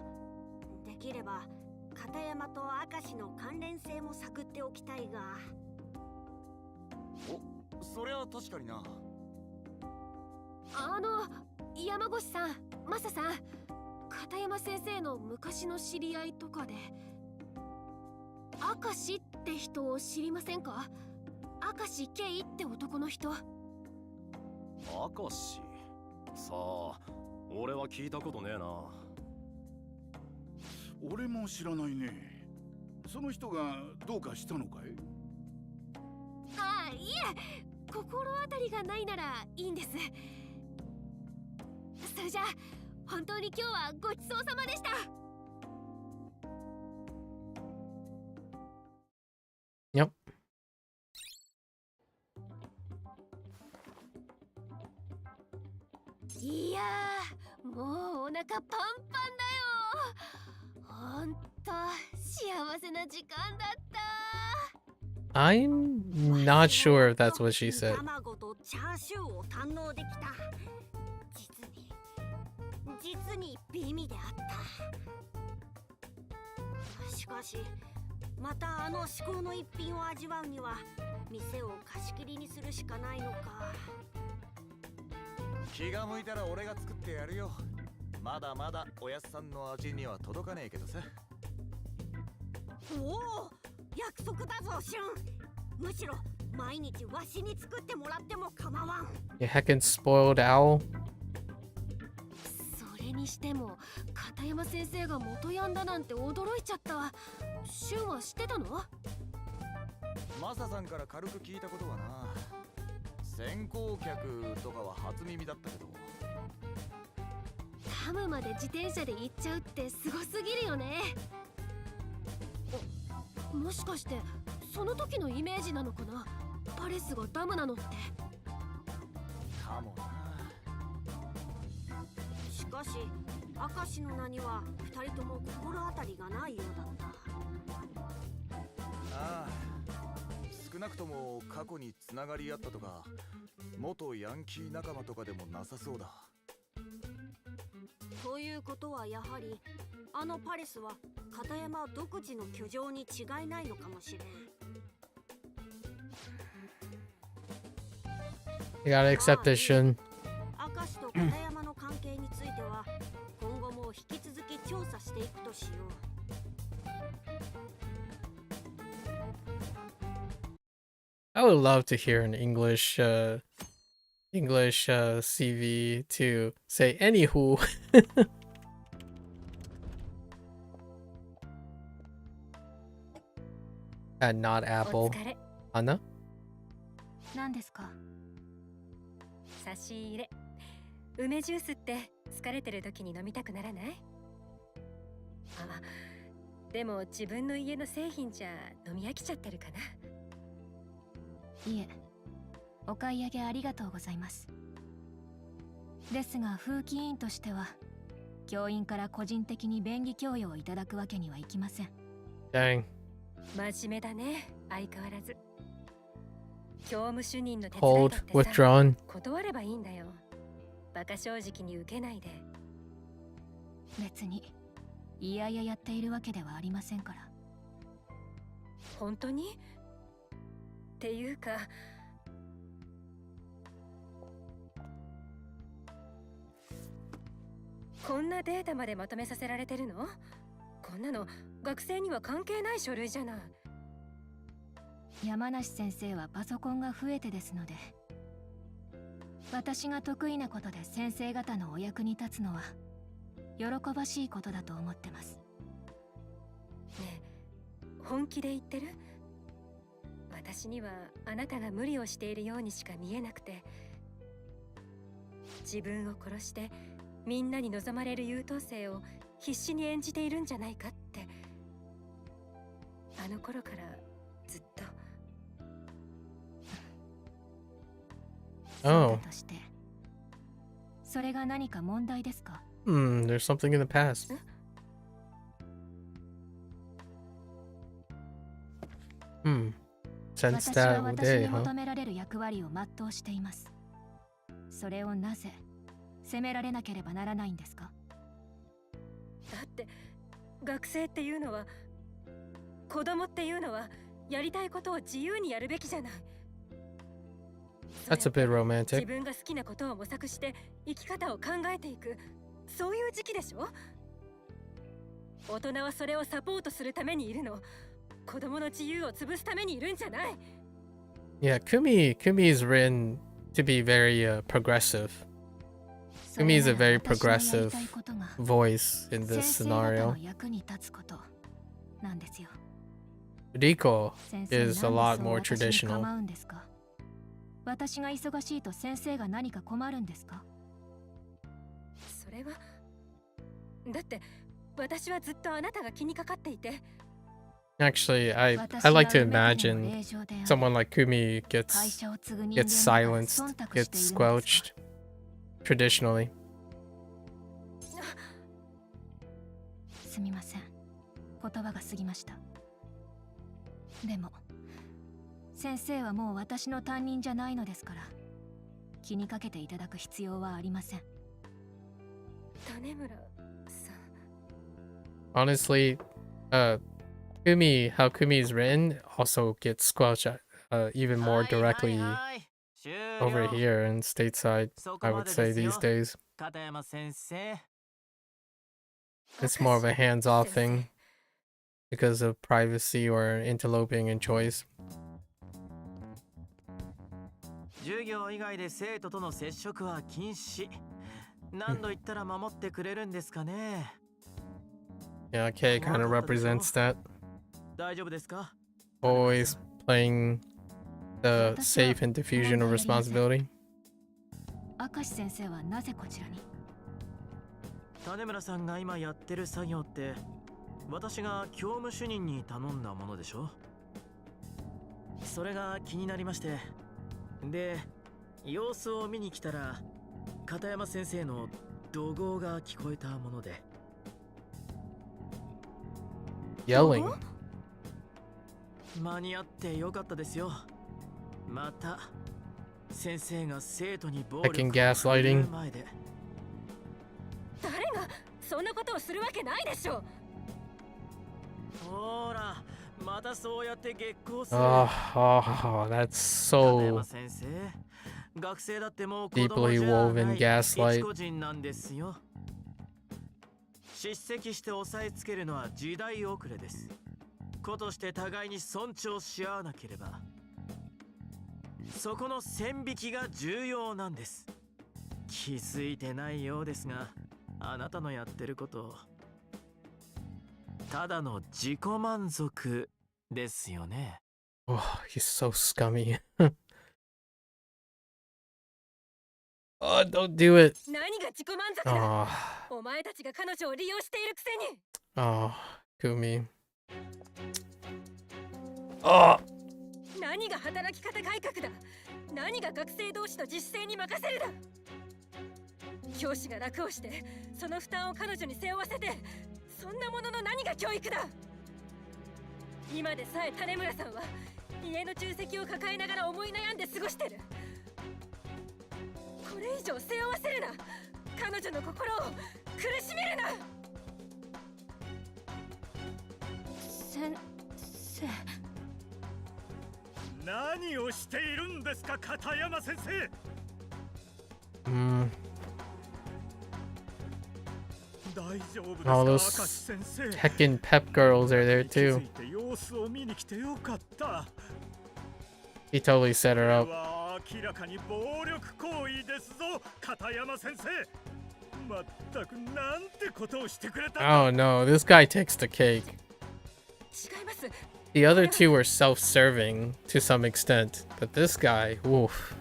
できれば片山と明石の関連性も探っておきたいが。お、そりゃ確かにな。山越さん、マサさん、片山先生の昔の知り合いとかで、明石って人を知りませんか？明石圭って男の人。明石さあ、俺は聞いたことねえな。俺も知らないね。その人がどうかしたのかい？ああ、いえ、心当たりがないならいいんです。それじゃあ本当に今日はごちそうさまでした。Yep. いやー、もうお腹パンパンだよ。ほんと幸せな時間だった。I'm not sure if that's what she said. 卵とチャーシューを堪能できた。実に美味であった。しかしまたあの至高の一品を味わうには店を貸し切りにするしかないのか。気が向いたら俺が作ってやるよ。まだまだおやすさんの味には届かねえけどさ。おお、約束だぞシュン。むしろ毎日わしに作ってもらっても構わん。 You heckin' spoiled owl. それにしても片山先生が元ヤンだなんて驚いちゃった。シュンは知ってたの？マサさんから軽く聞いたことはな。先行客とかは初耳だったけど。タムまで自転車で行っちゃうってすごすぎるよね。もしかしてその時のイメージなのかな、パレスがダムなのって。かもな。しかし明石の名には2人とも心当たりがないようだった。ああ、少なくとも過去につながりあったとか元ヤンキー仲間とかでもなさそうだ。ということはやはりあのパレスは片山独自の居城に違いないのかもしれん。 You gotta accept this, Shun. 明石と片山の関係については今後も引き続き調査していくとしよう。I would love to hear an English CV to say anywho. And not Apple. Anna? 何ですか？差し入れ。梅ジュースって疲れてる時に飲みたくならない？あ、でも自分の家の製品じゃ飲み飽きちゃってるかな。いえ、お買い上げありがとうございます。ですが風紀委員としては教員から個人的に便宜供与をいただくわけにはいきません。 Dang. 真面目だね、相変わらず。教務主任の手伝い Hold だってさ、 withdrawn. 断ればいいんだよ。バカ正直に受けないで。別にいやいややっているわけではありませんから。本当に？っていうか、こんなデータまでまとめさせられてるの？こんなの学生には関係ない書類じゃない。山梨先生はパソコンが増えてですので、私が得意なことで先生方のお役に立つのは喜ばしいことだと思ってます。ねえ、本気で言ってる？私にはあなたが無理をしているようにしか見えなくて、自分を殺してみんなに望まれる優等生を必死に演じているんじゃないかって、あの頃からずっと。Oh. として、それが何か問題ですか？ There's something in the past. Since 私は that 私 day, に huh? 求められる役割を全うしています。それをなぜ責められなければならないんですか？だって学生っていうのは、子供っていうのはやりたいことを自由にやるべきじゃない。 That's a bit 自 romantic. 分が好きなことを模索して生き方を考えていく、そういう時期でしょ。大人はそれをサポートするためにいるの。子供の自由を潰すためにいるんじゃない。Yeah, Kumi is written to be very progressive. Kumi is a very progressive voice in this scenario. Riko is a lot more traditional. 私が忙しいと先生が何か困るんですか？それはだって私はずっとあなたが気にかかっていて。 Actually, I like to imagine someone like Kumi gets silenced, gets squelched traditionally. すみません。言葉が過ぎました。でも先生はもう私の担任じゃないのですから気にかけていただく必要はありません。種村さん。 Honestly, how Kumi is written also gets squelched even more directly over here in stateside, I would say these days. It's more of a hands-off thing because of privacy or interloping in choice. 授業以外で生徒との接触は禁止。何度言ったら守ってくれるんですかね。 Yeah, K kind of represents that. 大丈夫ですか? Always playing the safe and diffusion of responsibility. 明石先生はなぜこちらに？種村さんが今やってる作業って私が教務主任に頼んだものでしょ。それが気になりまして、で様子を見に来たら片山先生の怒号が聞こえたもので。Yelling. 間に合ってよかったですよ。また先生が生徒に暴力を振るう前で。誰がそんなことをするわけないでしょ。ほら、またそうやって激高する。That's so 片山先生、学生だってもう子 deeply 供じゃない woven 一 gaslight. 個人なんですよ。叱責して押さえつけるのは時代遅れです。子として互いに尊重し合わなければ。そこの線引きが重要なんです。気づいてないようですが、あなたのやってることただの自己満足ですよね。Oh, he's so scummy. Oh, don't do it. 何が自己満足だ。お前たちが彼女を利用しているくせに。Oh, Kumi. Oh. 何が働き方改革だ。何が学生同士の自主性に任せるだ。教師が楽をしてその負担を彼女に背負わせて、そんなものの何が教育だ。今でさえ種村さんは家の重責を抱えながら思い悩んで過ごしてる。これ以上背負わせるな。彼女の心を苦しめるな。先生、何をしているんですか、片山先生。All those heckin' pep girls are there too. He totally set her up. Oh no, this guy takes the cake. The other two were self-serving to some extent, but this guy, oof.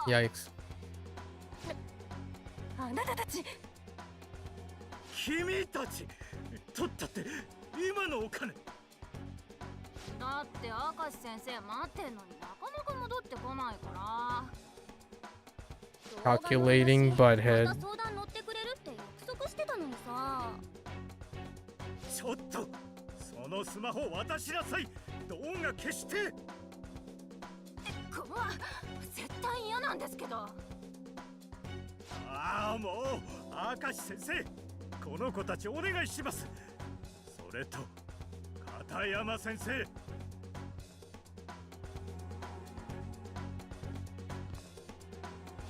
Yikes. あなたたち。君たち、取ったって今のお金。だって明石先生待ってんのになかなか戻ってこないから。Calculating butthead. また相談乗ってくれるって約束してたのにさ。ちょっと、そのスマホ渡しなさい。動画消して。絶対嫌なんですけど。ああ、もう明石先生、この子たちお願いします。それと片山先生、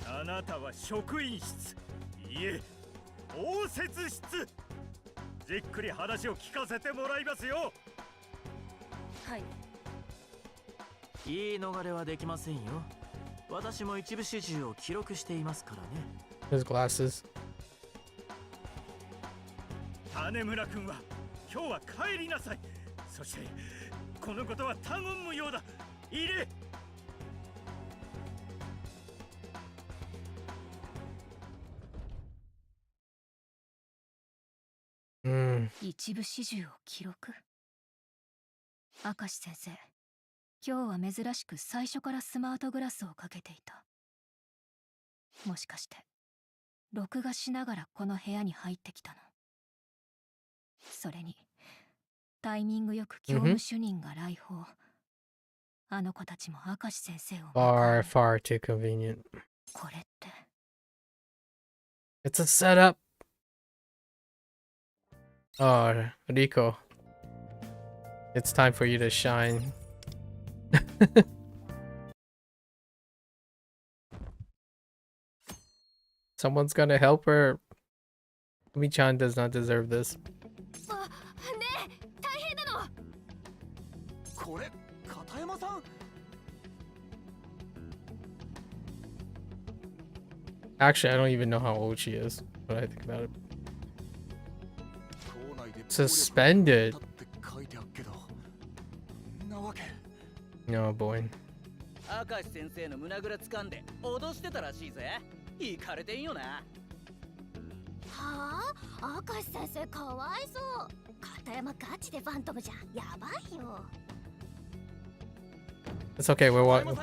あなたは職員室、いえ応接室。じっくり話を聞かせてもらいますよ。はい。言い逃れはできませんよ。私も一部始終を記録していますからね。His glasses. 種村君は今日は帰りなさい。そしてこのことは他言無用だ。入れ。一部始終を記録。明石先生、今日は珍しく最初からスマートグラスをかけていた。もしかして録画しながらこの部屋に入ってきたの？それにタイミングよく教務主任が来訪。あの子たちも明石先生を。Far too convenient. これって。It's a setup. Oh, Rico. It's time for you to shine. Someone's gonna help her. Umi-chan does not deserve this. ねえ、大変なの。これ、片山さん。Actually, I don't even know how old she is. When I think about it. Suspended. No boy. 明石先生の胸ぐら掴んで脅してたらしいぜ。行かれてんよな。はあ、明石先生かわいそう。片山ガチでファントムじゃん。やばいよ。It's okay. We're watching.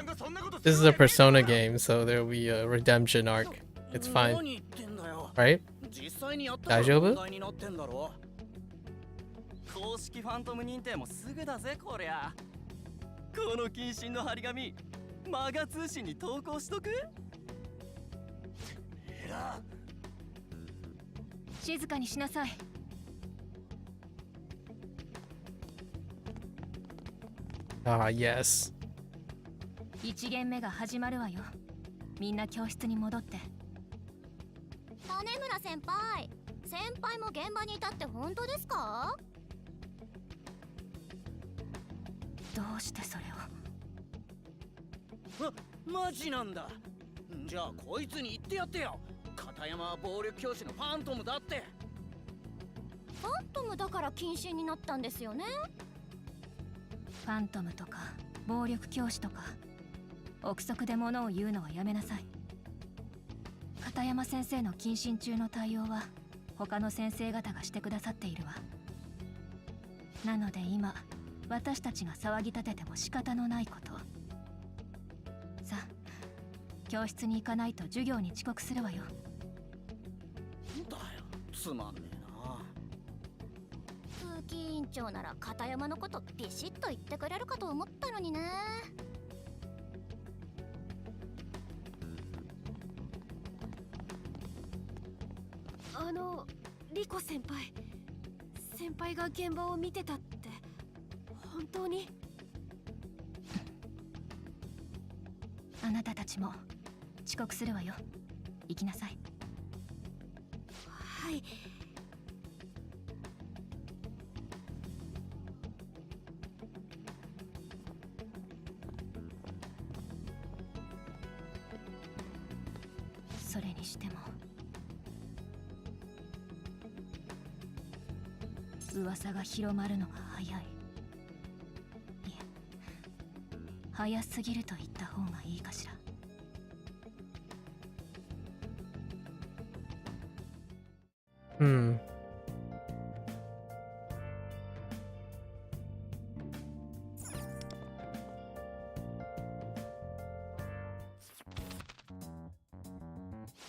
This is a Persona game, so there will be a redemption arc. It's fine. Right? 大丈夫？公式ファントム認定もすぐだぜこりゃ。この謹慎の張り紙、マガ通信に投稿しとく？静かにしなさい。Yes. 1限目が始まるわよ。みんな教室に戻って。種村先輩、先輩も現場にいたって本当ですか？どうしてそれを。マジなんだ。じゃあこいつに言ってやってよ。片山は暴力教師のファントムだって。ファントムだから謹慎になったんですよね。ファントムとか暴力教師とか憶測で物を言うのはやめなさい。片山先生の謹慎中の対応は他の先生方がしてくださっているわ。なので今私たちが騒ぎ立てても仕方のないこと。さあ、教室に行かないと授業に遅刻するわよ。だよ、つまんねえな。風紀委員長なら片山のことビシッと言ってくれるかと思ったのにね。リコ先輩が現場を見てたって本当に？あなたたちも遅刻するわよ。行きなさい。はい。それにしても噂が広まるのが早い。いえ、早すぎると言った方がいいかしら。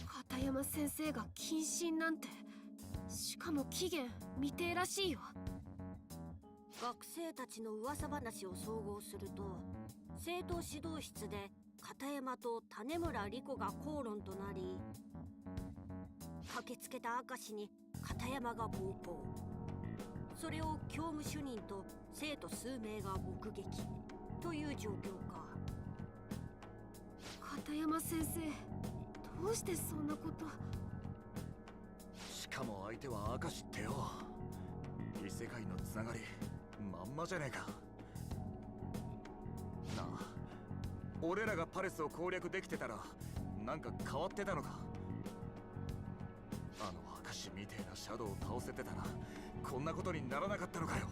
片山先生が謹慎なんて。しかも期限未定らしいよ。学生たちの噂話を総合すると、生徒指導室で片山と種村莉子が口論となり、駆けつけた明石に片山が暴行。それを教務主任と生徒数名が目撃という状況か。片山先生、どうしてそんなこと。しかも相手は明石ってよ。世界のつながりまんまじゃねえか。なあ、俺らがパレスを攻略できてたらなんか変わってたのか。あの証みてえなシャドウを倒せてたらこんなことにならなかったのかよ。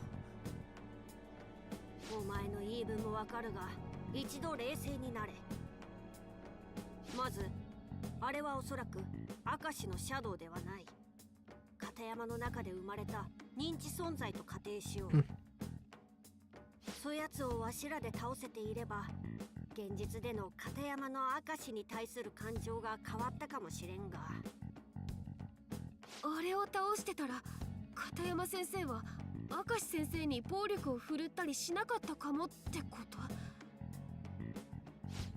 お前の言い分もわかるが、一度冷静になれ。まずあれはおそらく明石のシャドウではない、片山の中で生まれた認知存在と仮定しよう。そやつをわしらで倒せていれば、現実での片山の明石に対する感情が変わったかもしれんが。あれを倒してたら片山先生は明石先生に暴力を振るったりしなかったかもってこと？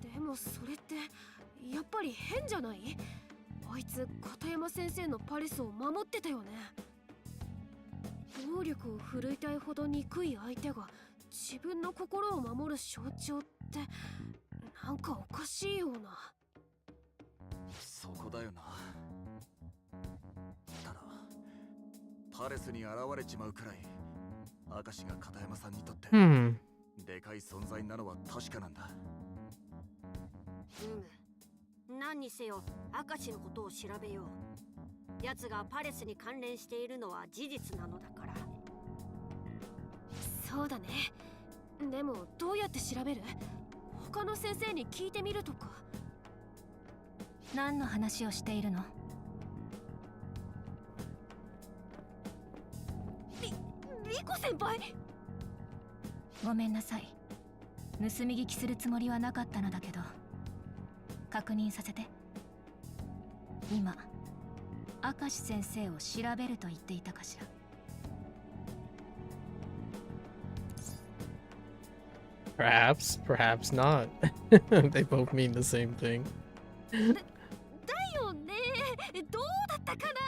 でもそれってやっぱり変じゃない？あいつ片山先生のパレスを守ってたよね。暴力を振るいたいほど憎い相手が自分の心を守る象徴ってなんかおかしいような。そこだよな。ただパレスに現れちまうくらい明石が片山さんにとってでかい存在なのは確かなんだ。何にせよ明石のことを調べよう。奴がパレスに関連しているのは事実なのだから。そうだね。でもどうやって調べる？他の先生に聞いてみるとか。何の話をしているの？リコ先輩！ごめんなさい。盗み聞きするつもりはなかったのだけど、確認させて。今明石先生を調べると言っていたかしら。Perhaps, perhaps not. They both mean the same thing. だよね。どうだったかな。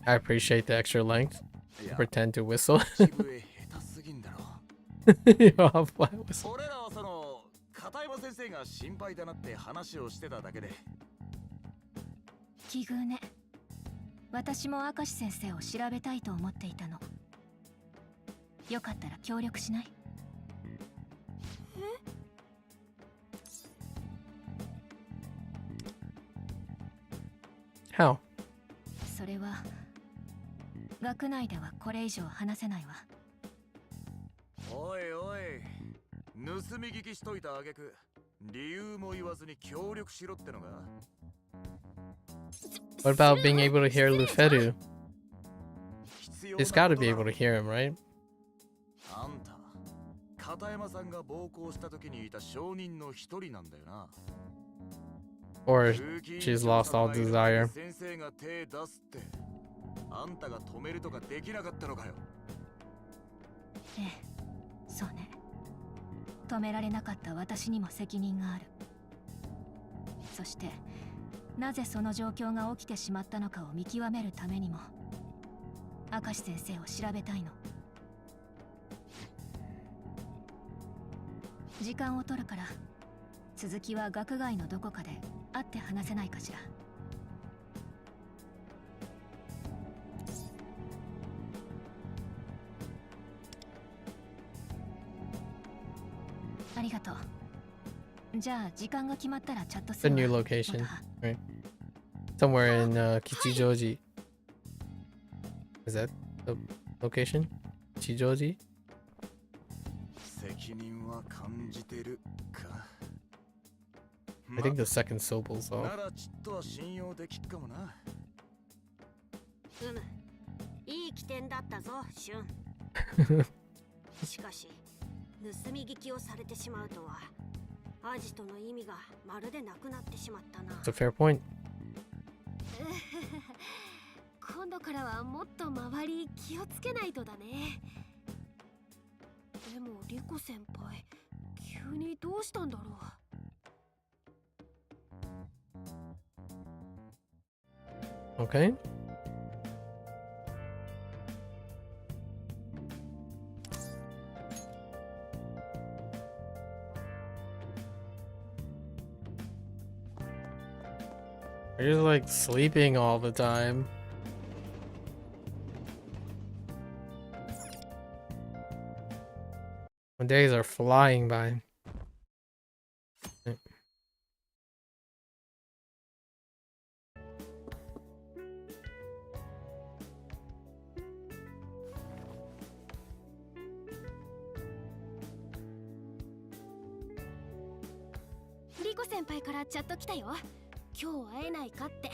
I appreciate the extra length. Pretend to whistle. 俺らはその片山先生が心配だなって話をしてただけで。奇遇ね。私も明石先生を調べたいと思っていたの。よかったら協力しない？How? それは学内ではこれ以上話せないわ。おいおい、盗み聞きしといた挙句理由も言わずに協力しろってのが。 What about being able to hear Luferu? He's gotta be able to hear him, right? あんた、片山さんが暴行した時にいた証人の一人なんだよな。Or she's lost all desire. 先生が手出すってあんたが止めるとかできなかったのかよ。ええ、そうね。止められなかった私にも責任がある。そしてなぜその状況が起きてしまったのかを見極めるためにも明石先生を調べたいの。時間を取るから続きは学外のどこかで会って話せないかしら。ありがとう。じゃあ時間が決まったらチャットす The る new わ。 location, right? Somewhere in Kichijoji. Is that the location? Kichijoji? 責任は感じてるか。 I think the second syllable's off. ならちっとは信用できっかもな。いい起点だったぞ、シュン。しかし盗み聞きをされてしまうとはアジトの意味がまるでなくなってしまったな。 It's a fair point. 今度からはもっと周り気をつけないとだね。でもリコ先輩、急にどうしたんだろう。Okay. Are you like sleeping all the time? Days are flying by.リコ先輩からチャット来たよ。今日会えないかって。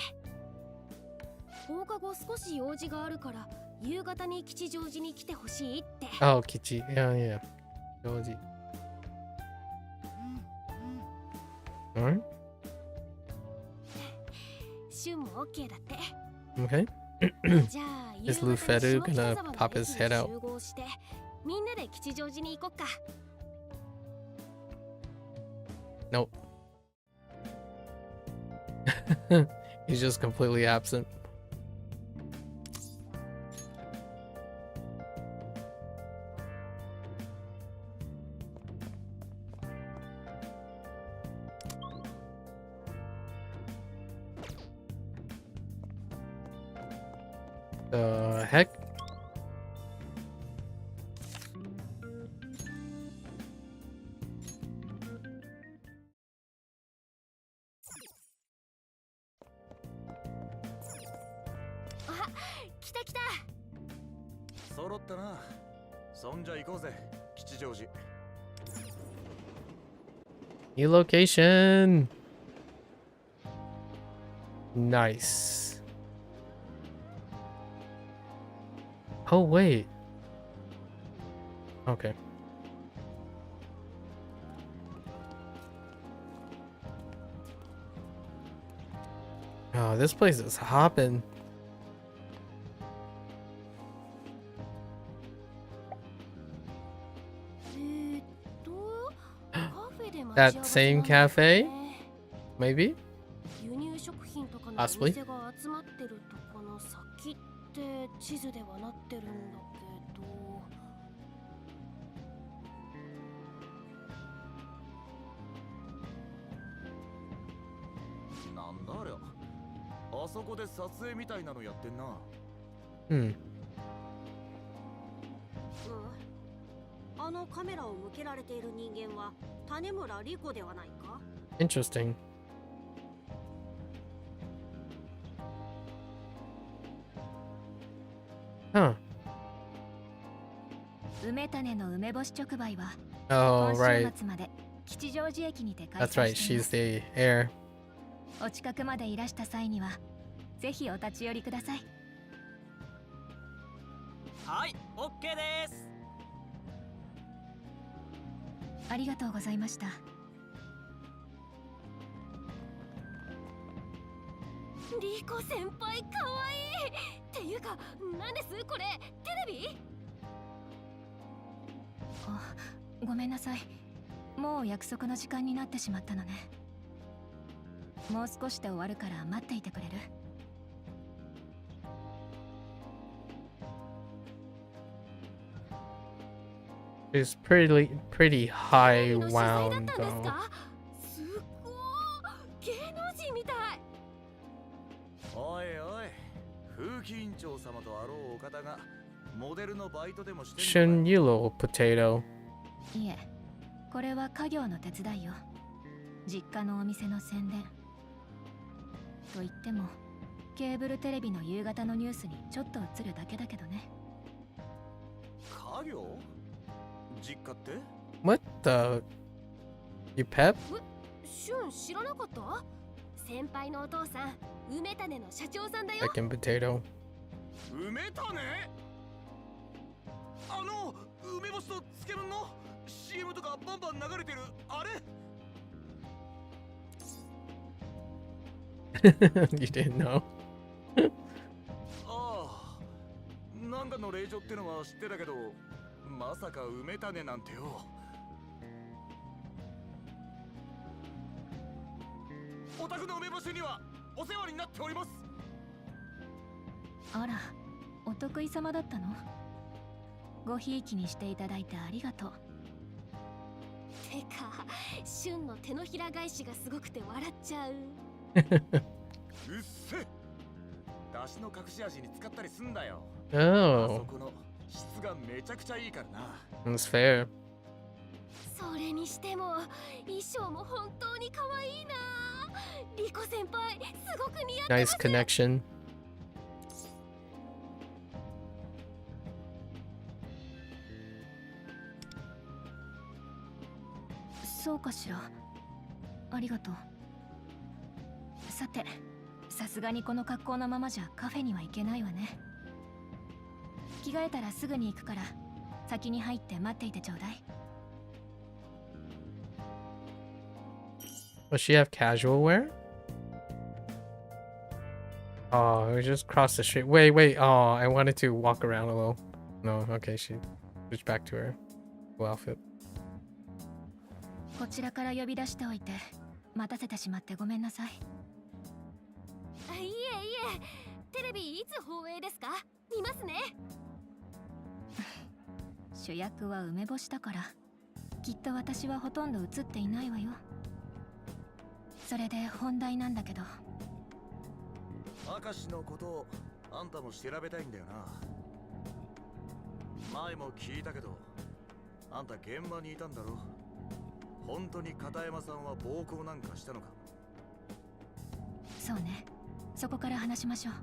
放課後少し用事があるから夕方に吉祥寺に来てほしいって。Oh, Kichi. Yeah, yeah. Joji. Alright. シュンも OK だって。Okay. じゃあ Is Luferu gonna pop his head out? 集合してみんなで吉祥寺に行こっか。Nope. He's just completely absent. The heck? Ah, 来た来た。揃ったな。そんじゃ行こうぜ、吉祥寺。New location. Nice. Oh wait. Okay. Oh, this place is hopping. That same cafe? Maybe? 輸入食品とかのお Possibly. 店が集まってるとこの先って地図ではなってるんだけど。なんだあれ。あそこで撮影みたいなのやってんな。Hmm. あのカメラを向けられている人間は種村莉子ではないか。 Interesting. Huh. 梅種の梅干し直売は Oh, 今 right. 週末まで吉祥寺駅にて開 That's 催 right. していま She's す。 the heir. お近くまでいらした際にはぜひお立ち寄りください。はい、OK です。ありがとうございました。リコ先輩かわいい。っていうか、なんですこれ？テレビ？あ、ごめんなさい。もう約束の時間になってしまったのね。もう少しで終わるから待っていてくれる？ She's pretty high wound though. すごい。芸能人みたい。おいおい、風紀委員長様とあろうお方がモデルのバイトでもしてる Shun you little potato. いえ、これは家業の手伝いよ。実家のお店の宣伝。と言っても、ケーブルテレビの夕方のニュースにちょっと映るだけだけどね。家業？実家って？ What the? You pep? シュン知らなかった？先輩のお父さん、梅種の社長さんだよ。 Chicken potato. 梅種？あの梅干しと漬物の CM とかバンバン流れてるあれ？ You didn't know? ああ、なんかの令状ってのは知ってたけど、まさか梅種なんてよ。お宅の梅干しにはお世話になっております。あら、お得意様だったの？ごひいきにしていただいてありがとう。てか、シュンの手のひら返しがすごくて笑っちゃう。うっせ。だしの隠し味に使ったりすんだよ。あ Oh. そこの質がめちゃくちゃいいからな。That's fair. それにしても衣装も本当に可愛いな。リコ先輩すごく似合ってます。 Nice connection. そうかしら。ありがとう。さて、さすがにこの格好のままじゃカフェには行けないわね。着替えたらすぐに行くから先に入って待っていてちょうだい。Does she have casual wear? Oh, we just crossed the street. Wait, wait. Oh, I wanted to walk around a little. No, okay, she switched back to her full outfit. こちらから呼び出しておいて待たせてしまってごめんなさい。いえいえ、テレビいつ放映ですか？見ますね。主役は梅干しだからきっと私はほとんど映っていないわよ。それで本題なんだけど、明石のことをあんたも調べたいんだよな。前も聞いたけどあんた現場にいたんだろ。本当に片山さんは暴行なんかしたのか？そうね、そこから話しましょう。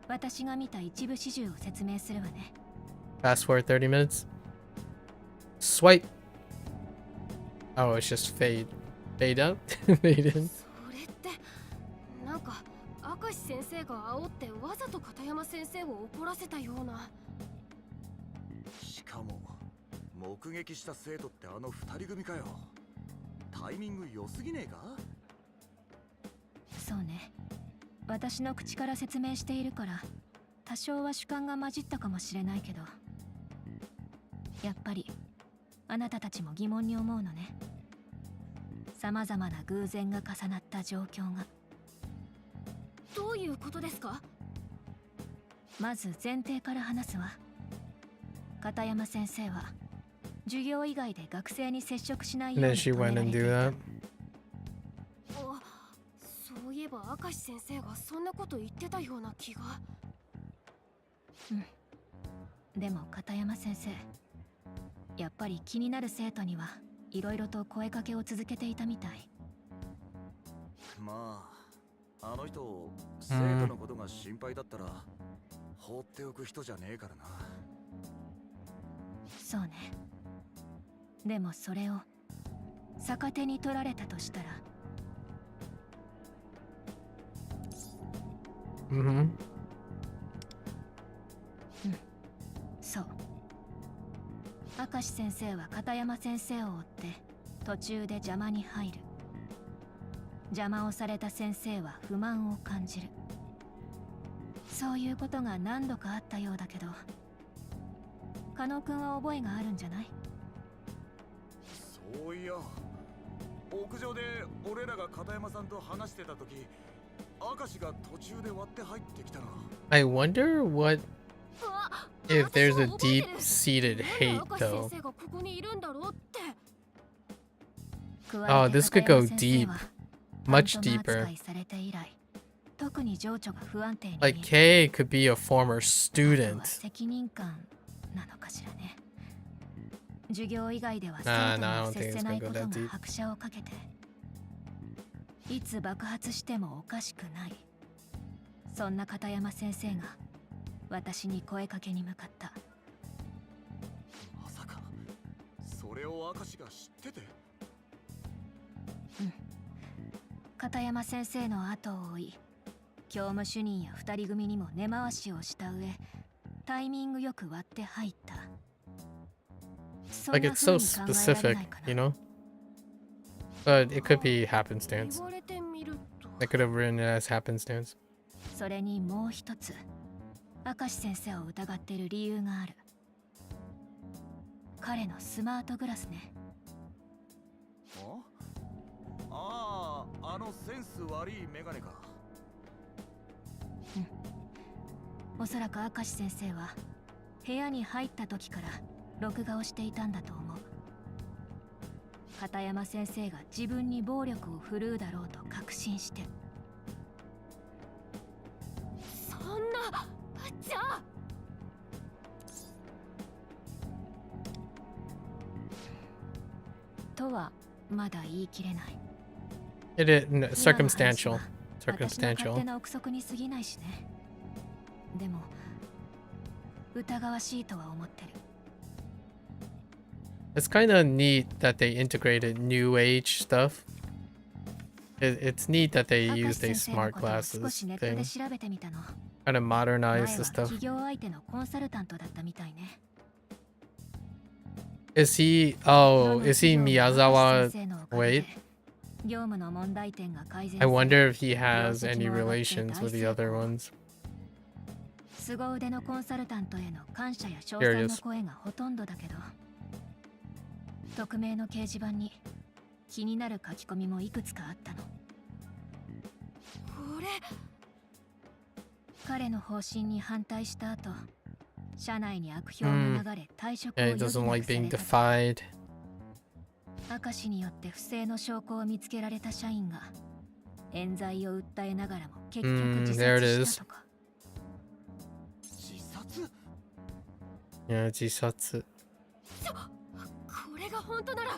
私が見た一部始終を説明するわね。 Fast forward 30 minutes. Swipe. Oh, it's just fade. Fade out? Fade in. それってなんか明石先生が煽ってわざと片山先生を怒らせたような。しかも目撃した生徒ってあの二人組かよ。タイミング良すぎねえか？そうね、私の口から説明しているから多少は主観が混じったかもしれないけど、やっぱりあなたたちも疑問に思うのね。様々な偶然が重なった状況が。どういうことですか？まず前提から話すわ。片山先生は授業以外で学生に接触しないよう And に then she 止め went られ and てい do た。 that. そういえば明石先生がそんなこと言ってたような気が。うん。でも片山先生、やっぱり気になる生徒にはいろいろと声かけを続けていたみたい。まあ、あの人生徒のことが心配だったら放っておく人じゃねえからな。そうね。でもそれを逆手に取られたとしたら。Mm-hmm. そう。明石先生は片山先生を追って途中で邪魔に入る。邪魔をされた先生は不満を感じる。そういうことが何度かあったようだけど、加納くんは覚えがあるんじゃない？そういや、屋上で俺らが片山さんと話してた時、明石が途中で割って入ってきたな。 I wonder what if there's a deep-seated hate though. Oh, this could go deep. Much deeper. Like Kay could be a former student. 授業以外では生徒に接せないことが拍車をかけて、いつ爆発してもおかしくない。そんな片山先生が私に声かけに向かった。まさかそれを明石が知ってて？うん。片山先生の後を追い、教務主任や二人組にも根回しをした上、タイミングよく割って入った。Like it's so specific, you know? But it could be happenstance. I could have written it as happenstance. それにもう一つ、明石先生を疑っている理由がある。彼のスマートグラスね。ああ、あのセンス悪いメガネか。うん。おそらく明石先生は部屋に入った時から録画をしていたんだと思う。片山先生が自分に暴力を振るうだろうと確信して。そんな、じゃあとはまだ言い切れない。 It is circumstantial. 私の勝 Circumstantial. 手な憶測に過ぎないしね。でも疑わしいとは思ってる。 It's kind of neat that they integrated new age stuff. It's neat that they used a smart glasses 少しネットで thing. 調べてみたの。 Kind of modernized the 前は stuff. 企業相手のコンサルタントだったみたいね。 Is he? Oh, is he Miyazawa? Wait. 業務の問題点が改善 I され wonder if he has any relations with the other ones. 凄腕のコンサルタントへの感謝や称 Here 賛 it の is. 声がほとんどだけど、匿名の掲示板に気になる書き込みもいくつかあったの。これ彼の方針に反対した後、社内に悪評が流れ退職を Yeah, 余 he 儀 doesn't な like くさ being れた。 defied. 明石によって不正の証拠を見つけられた社員が冤罪を訴えながらも結局自 There it 殺 is. したとか。 Yeah, 自殺. これが本当なら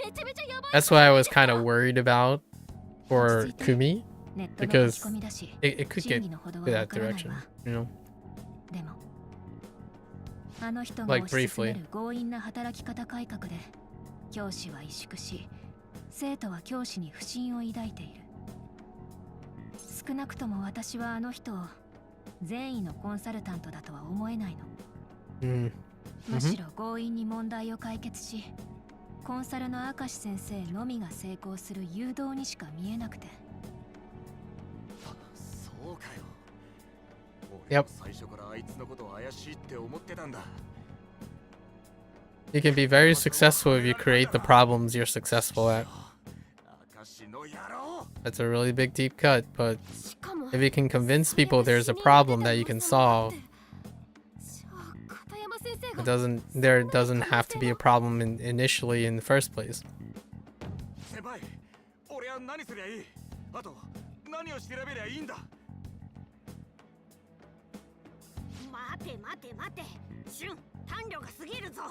めちゃめちゃやばい。 That's what I was kind of worried about for Kumi, ネットの because 書き込みだし、 it could 真 get 偽のほど to は that わからない direction, わ。 you know. でもあの人が Like 推し進め briefly. る強引な働き方改革で教師は萎縮し、生徒は教師に不信を抱いている。少なくとも私はあの人を善意のコンサルタントだとは思えないの。 Mm. むしろ強引に問題を解決し、コンサルの明石先生のみが成功する誘導にしか見えなくて。そうかよ。 Yep. 最初からあいつのことを怪しいって思ってたんだ。 You can be very successful if you create the problems you're successful at. That's a really big deep cut, but if you can convince people there's a problem that you can solve, there doesn't have to be a problem initially in the first place. 先輩、俺は何すりゃいい？あと何を調べりゃいいんだ？待て待て待て、シュン、短慮が過ぎるぞ。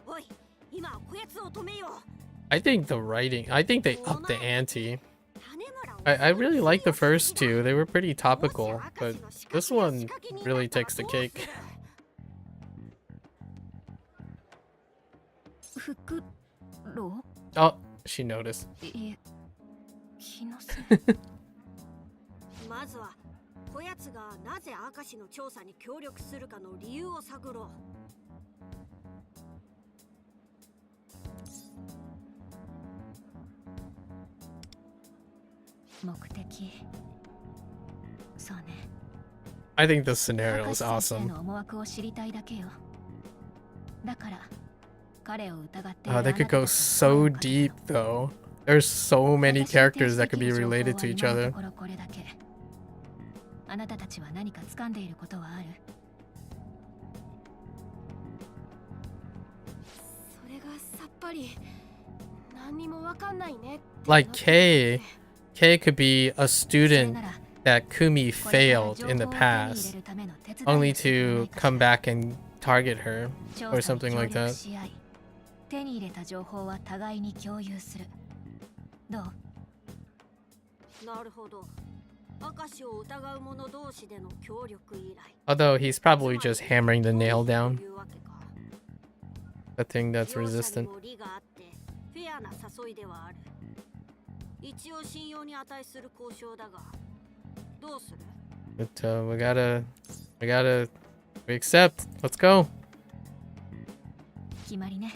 おい、今はこやつを止めよう。 I think the writing, I think they upped the ante. I really like the first two, they were pretty topical, but this one really takes the cake. フクロ Oh, she noticed. いえ、気のせい。まずはこやつがなぜ明石の調査に協力するかの理由を探ろう。目的。そうね。 I think this scenario 明 is 石先生 awesome. の思惑を知りたいだけよ。だから彼を疑ってい Oh, る they could go so deep though. There's so many characters that could be related to each other. これだけ。あなたたちは何か掴んでいることはある？それがさっぱり何にもわかんないね。 Like Kei could be a student that Kumi failed in the past, only to come back and target her or something like that. 手に入れた情報は互いに共有する。どう？なるほど。明石を疑う者同士での協力依頼。 Although he's probably just hammering the nail down. The thing that's resistant. フェアな誘いではある。一応信用に値する交渉だが、どうする？ But we accept. Let's go. 決まりね。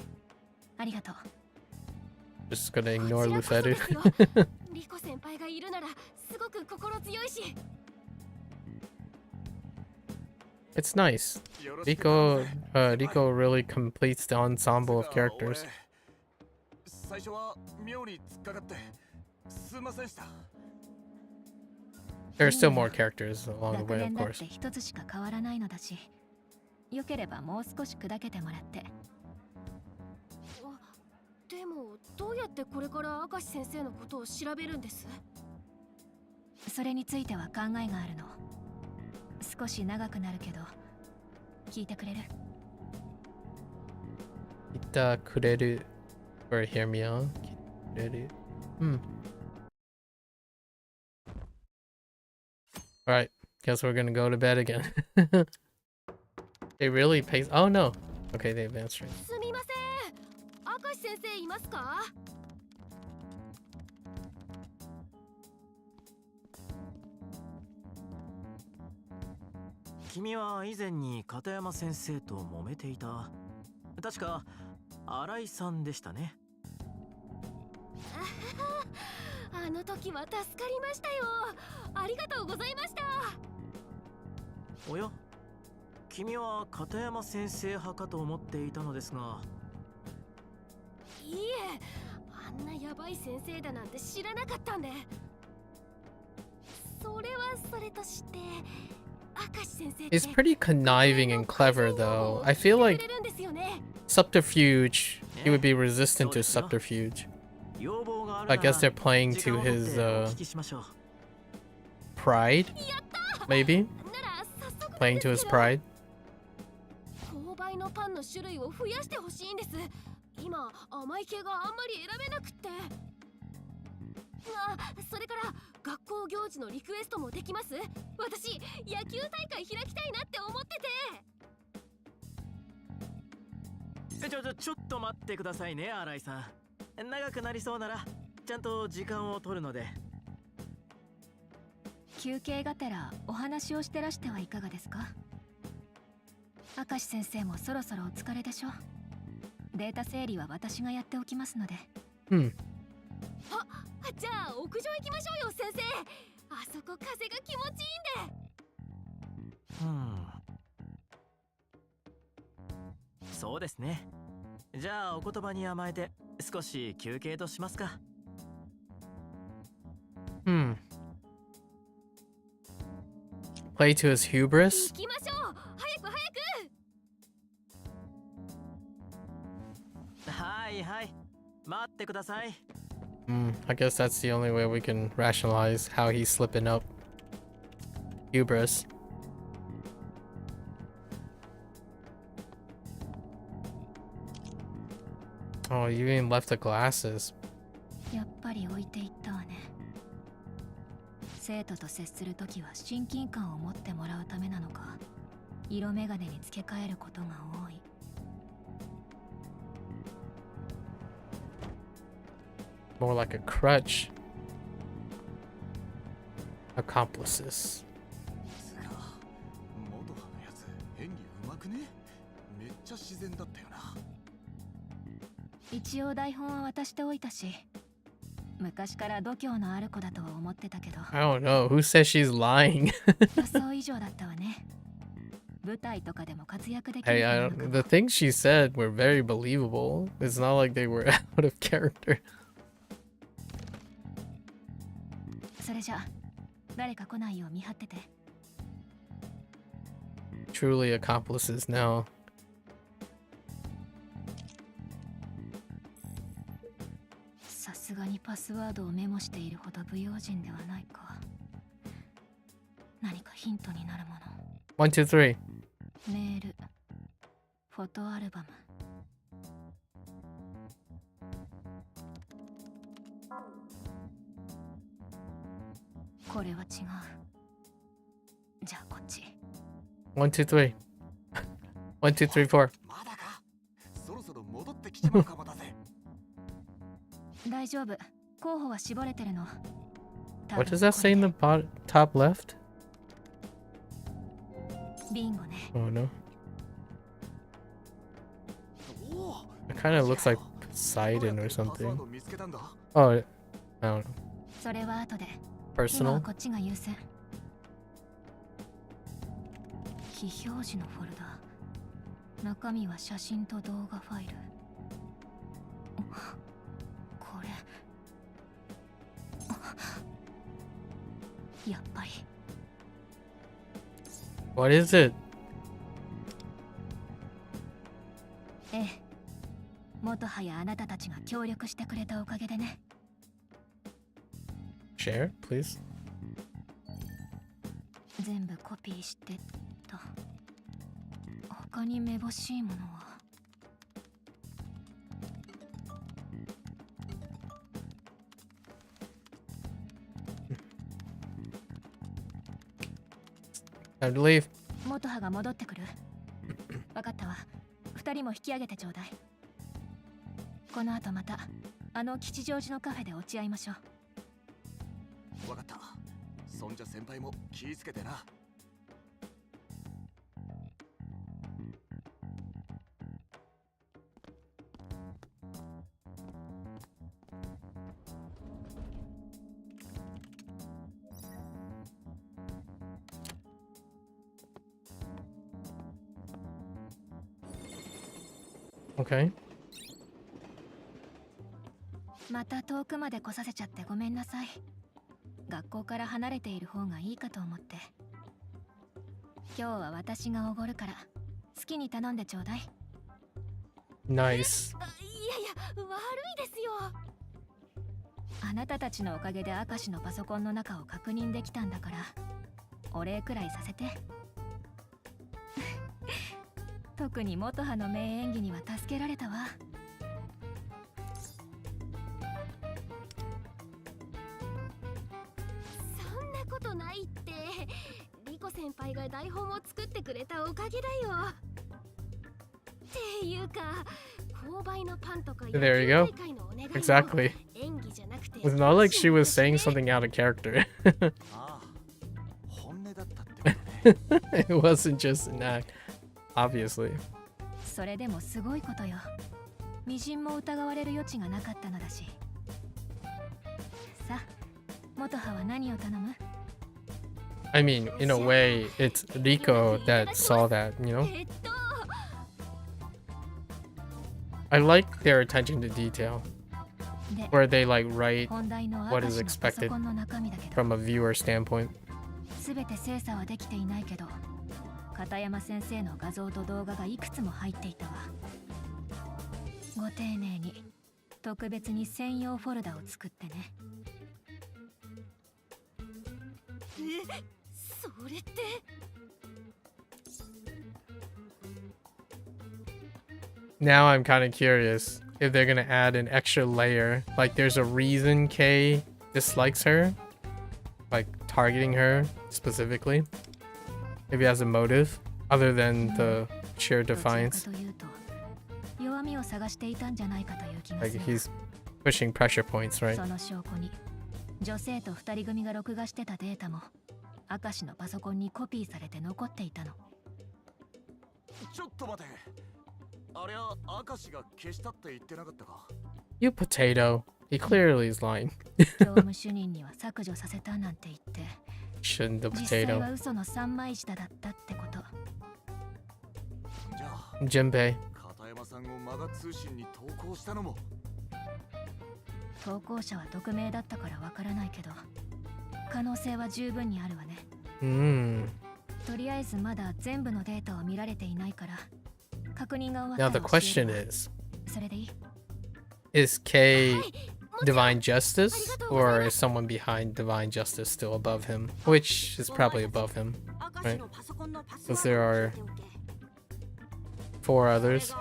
ありがとう。 Just gonna ignore Lufedu. リコ先輩がいるならすごく心強いし。 It's nice. Rico really completes the ensemble of characters. 最初は妙に突っかかってすいませんでした。 There are still more characters along the 学 way, 年 of だっ course. て一つしか変わらないのだし、よければもう少し砕けてもらって。でもどうやってこれから明石先生のことを調べるんです？それについては考えがあるの。少し長くなるけど、聞いてくれる？Ita kureru. Or hear me out. Alright, guess we're gonna go to bed again. They really pace. Oh no. Okay, they advanced stream. すみません。明石先生いますか？君は以前に片山先生と揉めていた。確か新井さんでしたね。あの時は助かりましたよ。ありがとうございました。おや、君は片山先生派かと思っていたのですが。いいえ、あんなヤバい先生だなんて知らなかったんで。それはそれとして、明石先生って It's pretty conniving and clever though. I feel like subterfuge, he would be resistant to subterfuge. I guess they're playing to his pride, maybe? Playing to his pride. 購買のパンの種類を増やしてほしいんです。今甘い系があんまり選べなくって。あ、それから学校行事のリクエストもできます？私野球大会開きたいなって思ってて。ちょっと待ってくださいね、新井さん。長くなりそうならちゃんと時間を取るので。休憩がてらお話をしてらしてはいかがですか？明石先生もそろそろお疲れでしょ。データ整理は私がやっておきますので。あ、じゃあ屋上行きましょうよ先生。あそこ風が気持ちいいんで。そうですね。じゃあお言葉に甘えて少し休憩としますか。Play to his hubris? 行きましょう。早く早く。はいはい。待ってください。I guess that's the only way we can rationalize how he's slipping up. Hubris. Oh, you even left the glasses. やっぱり置いていったわね。生徒と接するときは親近感を持ってもらうためなのか、色眼鏡に付け替えることが多い。More like a crutch. Accomplices. 元派のやつ演技うまくね？めっちゃ自然だったよな。一応台本は渡しておいたし、昔から度胸のある子だとは思ってたけど。I don't know. Who says she's lying? 予想以上だったわね。舞台とかでも活躍できる。Hey, I don't, the things she said were very believable. It's not like they were out of character. それじゃ誰か来ないよう見張ってて。Truly accomplices now. さすがにパスワードをメモしているほど不用心ではないか。何かヒントになるもの。1, 2, 3. メール、フォトアルバム。これは違う。じゃあこっち。1, 2, 3. 1, 2, 3, 4. まだか。そろそろ戻ってきちまうかもだぜ。大丈夫。候補は絞れてるの。What does that say in the top left? ビンゴね。Oh no. It kind of looks like Poseidon or something. Oh, I don't know. それは後で。 Personal? 今はこっちが優先。非表示のフォルダ。中身は写真と動画ファイル。これ。やっぱり。What is it? ええ。元はやあなたたちが協力してくれたおかげでね。Share, please. 全部コピーしてと。他にめぼしいものは。Time to leave. 元葉が戻ってくる。わかったわ。二人も引き上げてちょうだい。この後またあの吉祥寺のカフェで落ち合いましょう。わかった。そんじゃ先輩も気ぃつけてな。Okay. また遠くまで来させちゃってごめんなさい。学校から離れている方がいいかと思って。今日は私がおごるから好きに頼んでちょうだい。Nice. いやいや、悪いですよ。あなたたちのおかげで明石のパソコンの中を確認できたんだからお礼くらいさせて。特に元葉の名演技には助けられたわ。そんなことないって。リコ先輩が台本を作ってくれたおかげだよ。っていうか、購買のパンとか There you go. Exactly. It's not like she was saying something out of character. It wasn't just an act, obviously. それでもすごいことよ。微塵も疑われる余地がなかったのだし。さあ、元葉は何を頼む？ I mean, in a way, it's Rico that saw that, you know? I like their attention to detail, where they like write what is expected from a viewer standpoint. すべて精査はできていないけど、片山先生の画像と動画がいくつも入っていたわ。ご丁寧に特別に専用フォルダを作ってね。それって。Now I'm kind of curious if they're gonna add an extra layer. Like there's a reason Kay dislikes her, like targeting her specifically. Maybe has a motive other than the sheer defiance. Like he's pushing pressure points, right? その証拠に女性と二人組が録画してたデータも明石のパソコンにコピーされて残っていたの。ちょっと待て。あれは明石が消したって言ってなかったか。 You potato. He clearly is lying. 業務主任には削除させたなんて言って。Shouldn't the 実際 potato. は嘘の三枚舌だったってこと。じゃあ、 Jinbei. 片山さんをマガ通信に投稿したのも。投稿者は匿名だったからわからないけど、可能性は十分にあるわね。とりあえずまだ全部のデータを見られていないから、確認が終わったら Now the question is, それでいい？ is Kay Divine Justice, or is someone behind Divine Justice still above him? Which is probably above him, right? Because there are 4 others.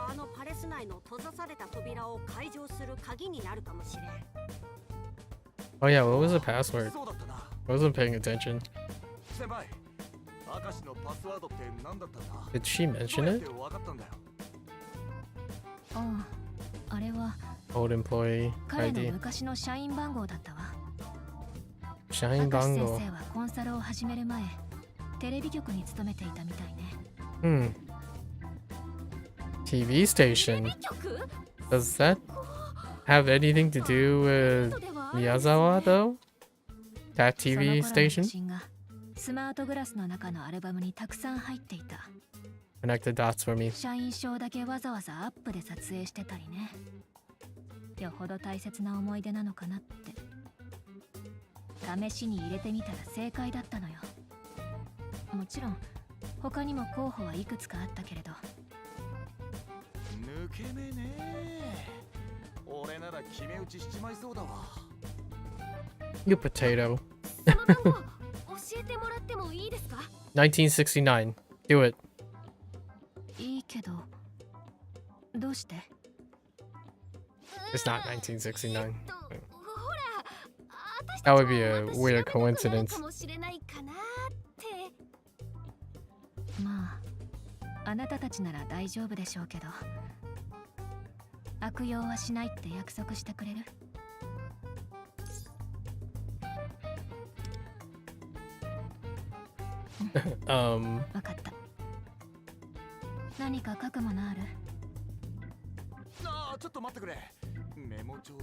Oh yeah, what was the password? I wasn't paying attention. Did she mention it? ああ、あれは Old employee 彼の ID. 昔の社員番号だったわ。社員番号。明石先生はコンサルを始める前、テレビ局に勤めていたみたいね。TV station. Does that have anything to do with Miyazawa though? That TV その頃の写 station? 真がスマートグラスの中のアルバムにたくさん入っていた。Connect the dots for me. 社員証だけわざわざアップで撮影してたりね。よほど大切な思い出なのかなって。試しに入れてみたら正解だったのよ。もちろん他にも候補はいくつかあったけれど。抜け目ね。俺なら決め打ちしちまいそうだわ。You potato. その番号教えてもらってもいいですか？ 1969. Do it. いいけど、どうして？ It's not 1969. That would be a weird coincidence. かもしれないかなって。まあ、あなたたちなら大丈夫でしょうけど、悪用はしないって約束してくれる？わかった。何か書くものある？ああ、ちょっと待ってくれ。メモ帳。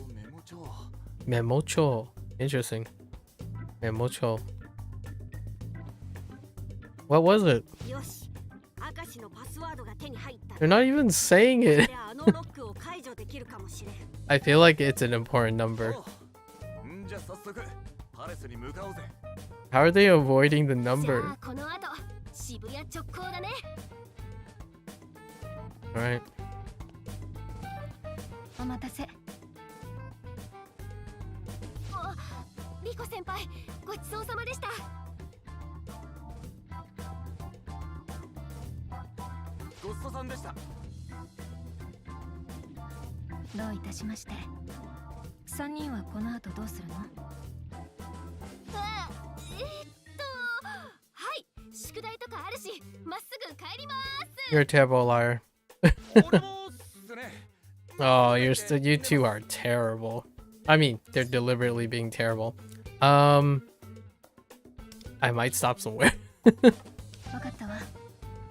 メモ帳 Interesting. メモ帳 What was it? よし、明石のパスワードが手に入った。They're not even saying it. あのロックを解除できるかもしれん。I feel like it's an important number. じゃあ早速パレスに向かおうぜ。 How are they avoiding the number? じゃあこの後渋谷直行だね。Alright. お待たせ。お、リコ先輩、ごちそうさまでした。ごちそうさんでした。どういたしまして。3人はこの後どうするの？はい、宿題とかあるし、まっすぐ帰ります。 You're a terrible liar. Oh, you two are terrible. I mean, they're deliberately being terrible. I might stop somewhere. わかったわ。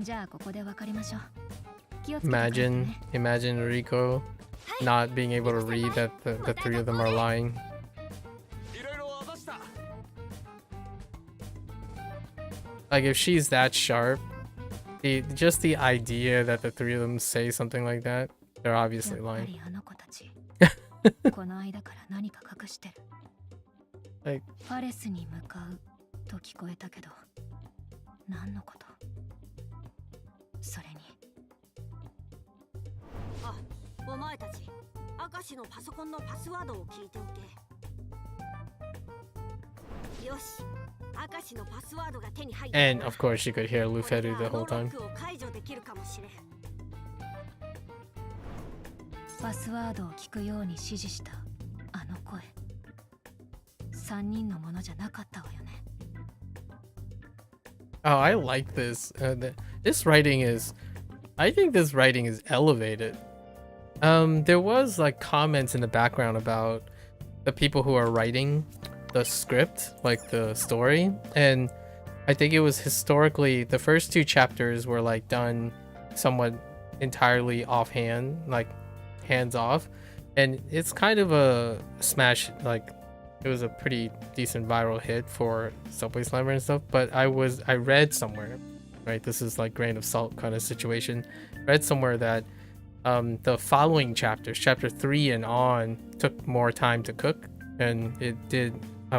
じゃあここで分かりましょう。気をつけて。 Imagine Rico not being able to read that the three of them are lying. Like if she's that sharp, just the idea that the three of them say something like that, they're obviously lying. あの子たちこの間から何か隠してる。Like パレスに向かうと聞こえたけど、何のこと？それに。あ、お前たち、明石のパソコンのパスワードを聞いておけ。よし、明石のパスワードが手に入った。 And of course you could hear Luferu the whole time. 解除できるかもしれん。パスワードを聞くように指示したあの声。3人のものじゃなかったわよね。Oh, I like this. This writing is, I think this writing is elevated. There was like comments in the background about the people who are writing the script, like the story, and I think it was historically the first 2 chapters were like done somewhat entirely offhand, like hands off, and it's kind of a smash. Like it was a pretty decent viral hit for Subway Slammer and stuff, but I read somewhere, right, this is like grain of salt kind of situation, read somewhere that the following chapters, chapter 3 and on, took more time to cook, and it did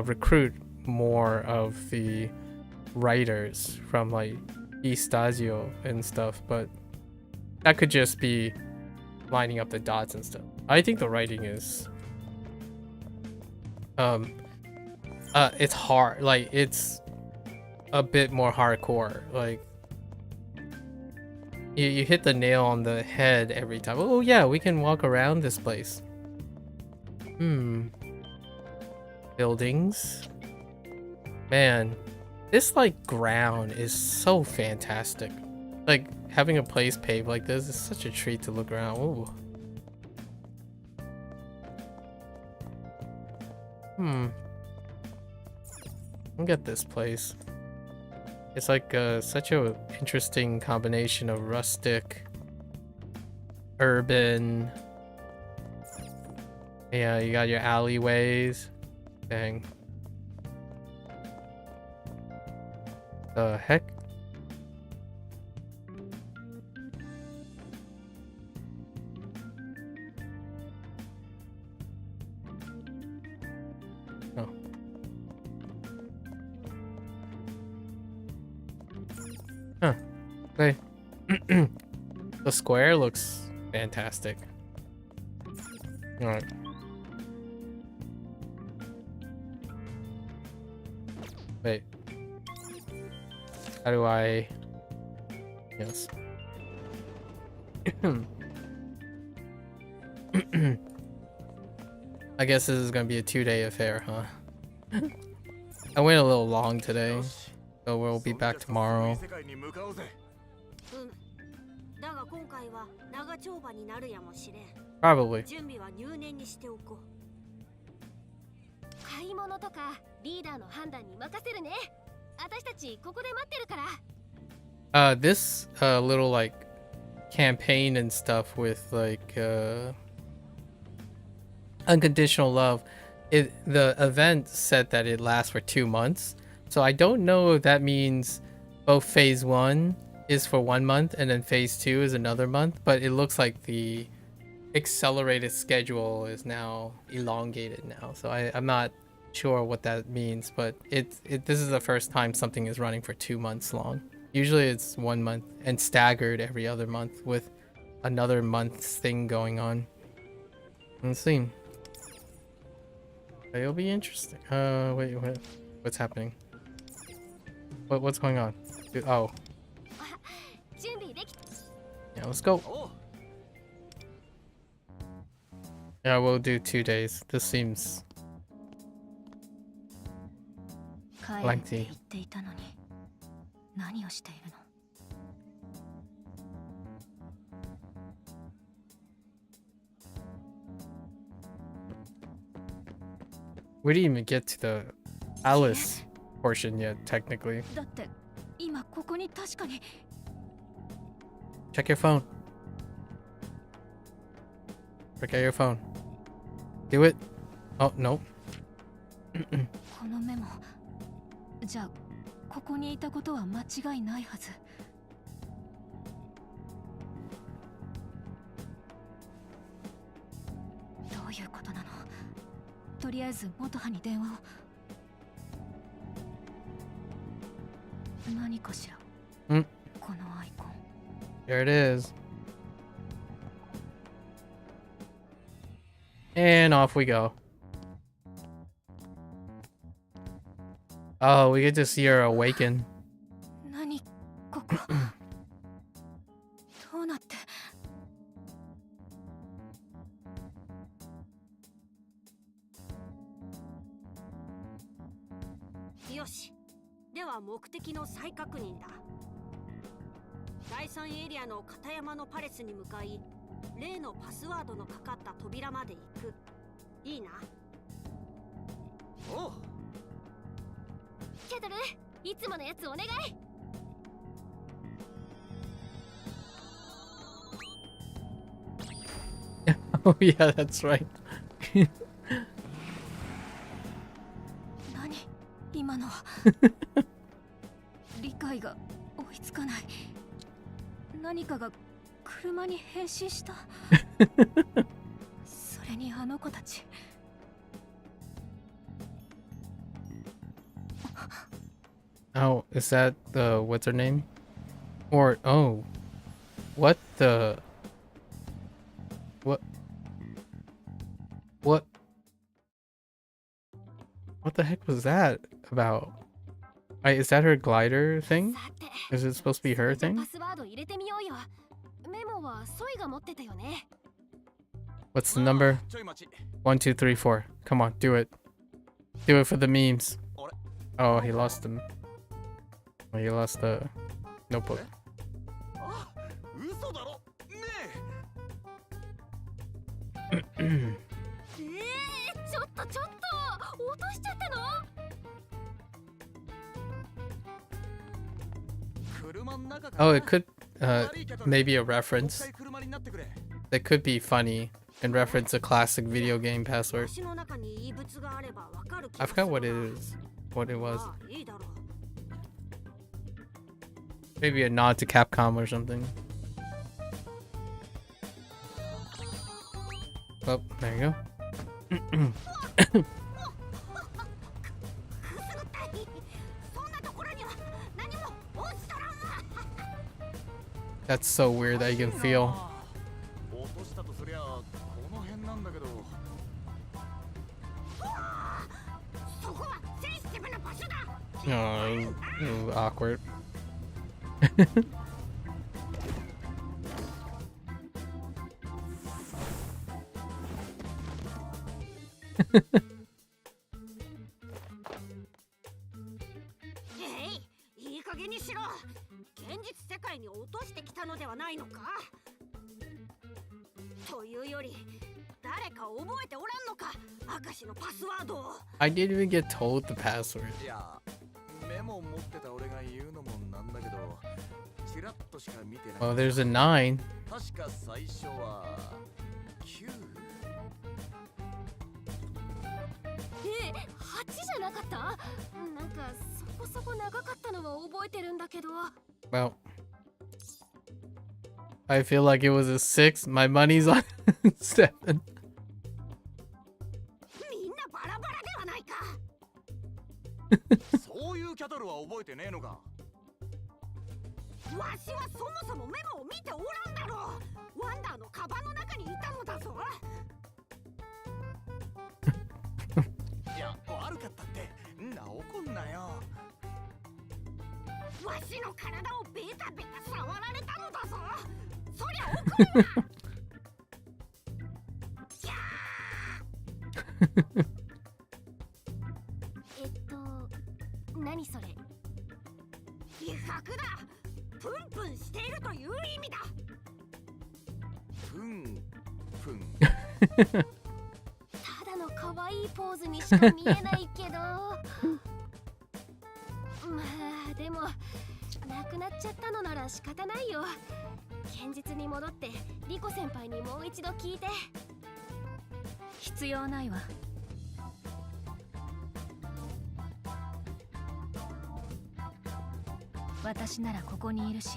recruit more of the writers from like Estasio and stuff, but that could just be lining up the dots and stuff. I think the writing is it's hard, like it's a bit more hardcore, like you hit the nail on the head every time. Oh yeah, we can walk around this place. Buildings. Man, this like ground is so fantastic. Like having a place paved like this is such a treat to look around. Ooh. Look at this place. It's like such a interesting combination of rustic, urban. Yeah, you got your alleyways. Dang. The heck? Oh. Huh. Hey. The square looks fantastic. Alright. Wait. How do I... Yes. I guess this is gonna be a 2-day affair, huh? I went a little long today, so we'll be back tomorrow. だが今回は長丁場になるやもしれん。 Probably. 準備は入念にしておこう。買い物とかリーダーの判断に任せるね。私たちここで待ってるから。This little like campaign and stuff with like unconditional love, the event said that it lasts for 2 months, so I don't know if that means both phase 1 is for 1 month and then phase 2 is another month, but it looks like the accelerated schedule is now elongated now, so I'm not sure what that means, but this is the first time something is running for 2 months long. Usually it's 1 month and staggered every other month with another month's thing going on. Let's see. It'll be interesting. Wait, what's happening? What's going on? Oh. Yeah, let's go. Yeah, we'll do 2 days. This seems lengthy. 何をしているの? We didn't even get to the ATLUS portion yet, technically. だって今ここに確かに Check your phone. Check out your phone. Do it. Oh, no. このメモじゃあここにいたことは間違いないはず。どういうことなの？とりあえず元葉に電話を。何かしら？このアイコン。There it is. And off we go. Oh, we get to see her awaken. 何ここ？どうなって？よし。では目的の再確認だ。第3エリアの片山のパレスに向かい、例のパスワードのかかった扉まで行く。いいな。おう。ケトル、いつものやつお願い。Oh yeah, that's right. 何今のは理解が追いつかない。何かが車に変身した。それにあの子たち。Oh, is that the what's her name? Or oh, what the what the heck was that about? Is that her glider thing? Is it supposed to be her thing? パスワード入れてみようよ。メモはソイが持ってたよね。What's the number? 1, 2, 3, 4. Come on, do it. Do it for the memes. Oh, he lost them. Oh, he lost the notebook. 嘘だろねちょっと落としちゃったの？ Oh, it could maybe a reference. That could be funny and reference a classic video game password. I forgot what it is. What it was. Maybe a nod to Capcom or something. Oh, there you go. That's so weird that you can feel. Oh, awkward. 現実世界に落としてきたのではないのか。というより誰か覚えておらんのか、明石のパスワードを。 I didn't even get told the password. いや、メモ持ってた俺が言うのもなんだけど、チラッとしか見てない。 Oh, there's a 9. 確か最初は9。8じゃなかった？なんかそこそこ長かったのは覚えてるんだけど。 Well, I feel like it was a 6. My money's on 7. みんなバラバラではないか。そういうキャトルは覚えてねえのか。わしはそもそもメモを見ておらんだろう。ワンダーのカバンの中にいたのだぞ。いや、悪かったってんな怒んなよ。わしの体をベタベタ触られたのだぞ。そりゃ怒るわ。何それ？威嚇だ。プンプンしているという意味だ。プンプン。ただの可愛いポーズにしか見えないけど。まあでもなくなっちゃったのなら仕方ないよ。現実に戻ってリコ先輩にもう一度聞いて。必要ないわ。私ならここにいるし、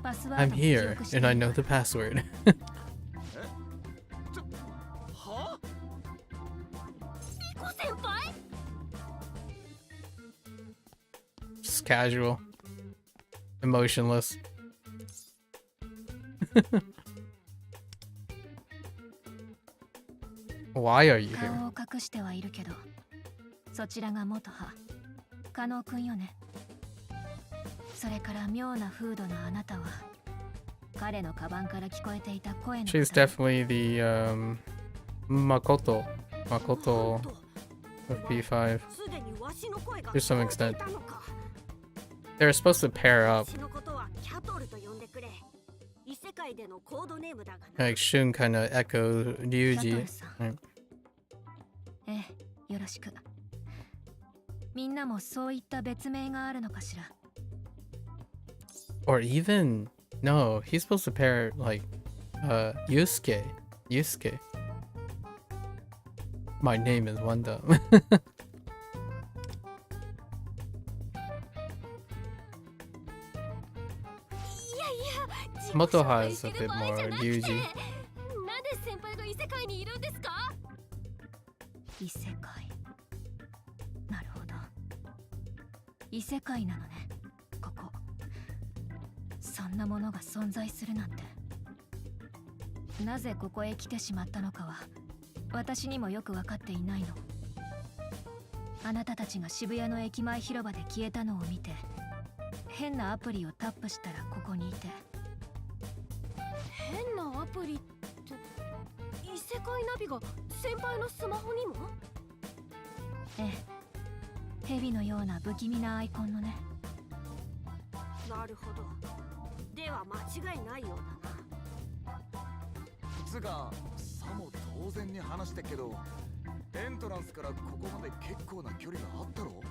パスワー I'm ドも記 here 憶して and I る。 know the password. は？リコ先輩？ Just casual. Emotionless. Why are you 顔 here? を隠してはいるけど、そちらが元派、加納くんよね。それから妙なフードのあなたは、彼のカバンから聞こえていた声の。 She's definitely the Makoto of P5 to some extent. They're supposed to pair up. Like Shun kind of echoed Ryuji. Right. ええ、よろしく。みんなもそういった別名があるのかしら。 Or even no, he's supposed to pair like Yusuke. My name is Wanda. Moto has a bit more Ryuji. なんで先輩が異世界にいるんですか？異世界。なるほど。異世界なのね、ここ。そんなものが存在するなんて。なぜここへ来てしまったのかは私にもよく分かっていないの。あなたたちが渋谷の駅前広場で消えたのを見て、変なアプリをタップしたらここにいて。変なアプリって異世界ナビが先輩のスマホにも？ええ、蛇のような不気味なアイコンのね。なるほど。では間違いないようだな。つがさも当然に話してっけど、エントランスからここまで結構な距離があったろ。よ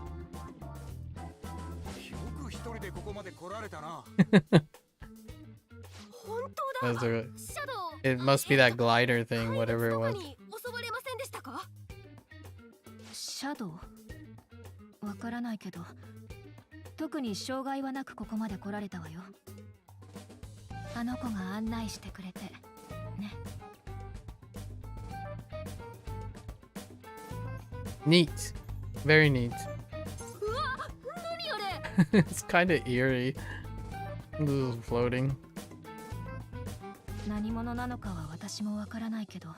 く一人でここまで来られたな。本当だ。 It must be that glider thing, whatever it was. 襲われませんでしたか？シャドウ？わからないけど、特に障害はなくここまで来られたわよ。あの子が案内してくれてね。Neat. Very neat. うわ、何あれ？ It's kind of eerie. This is floating. 何者なのかは私もわからないけど、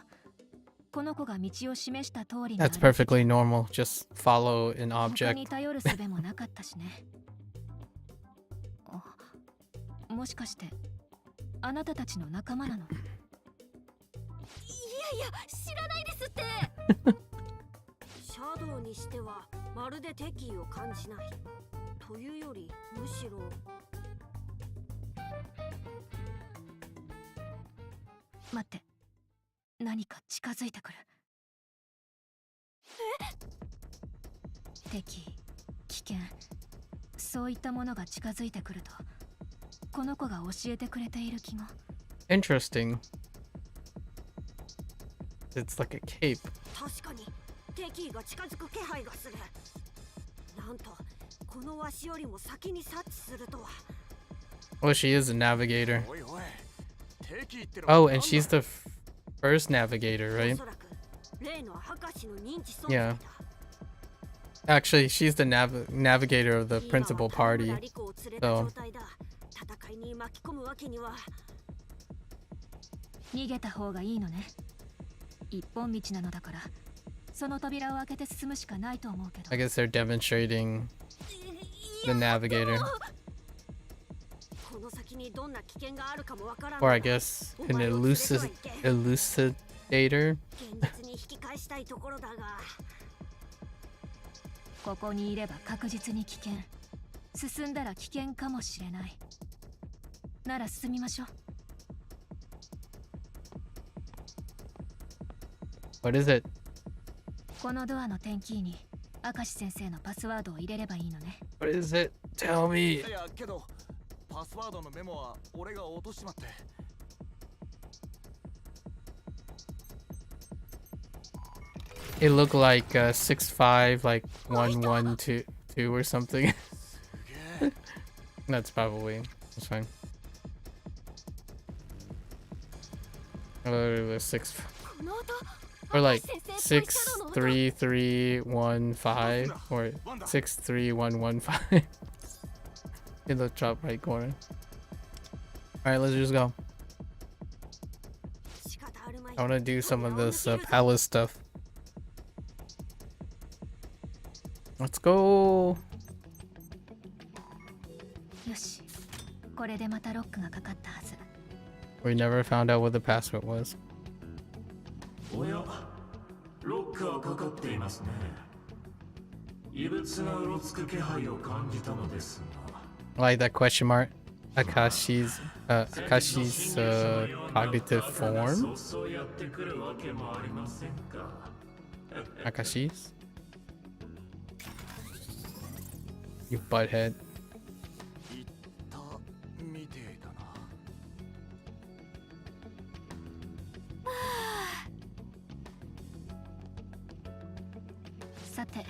この子が道を示した通りに That's perfectly normal. Just follow an 他 object. に頼る術もなかったしね。もしかしてあなたたちの仲間なの？いやいや、知らないですって。シャドウにしてはまるで敵意を感じない。というよりむしろ待って、何か近づいてくる。敵、危険、そういったものが近づいてくると、この子が教えてくれている気が。Interesting. It's like a cape. 確かに敵が近づく気配がする。なんとこのわしよりも先に察知するとは。Oh, she is a navigator. Oh, and she's the first navigator, right? Yeah. Actually, she's the navigator of the principal party. So. 逃げた方がいいのね。一本道なのだから、その扉を開けて進むしかないと思うけど。I guess they're demonstrating the navigator. Or I guess an elucidator. ここにいれば確実に危険。進んだら危険かもしれない。なら進みましょう。What is it? このドアの点キーに明石先生のパスワードを入れればいいのね。What is it? Tell me. いやけどパスワードのメモは俺が落としちまって。It looked like 65, like 1122 or something. That's probably that's fine. Or 6 or like 63315 or 63115 in the top right corner. All right, let's just go. I want to do some of this palace stuff. Let's go. よし、これでまたロックがかかったはず。We never found out what the password was. おや、ロックはかかっていますね。異物がうろつく気配を感じたのですが。I like that question mark. Akashi's cognitive form. Akashi's? You butthead. さて、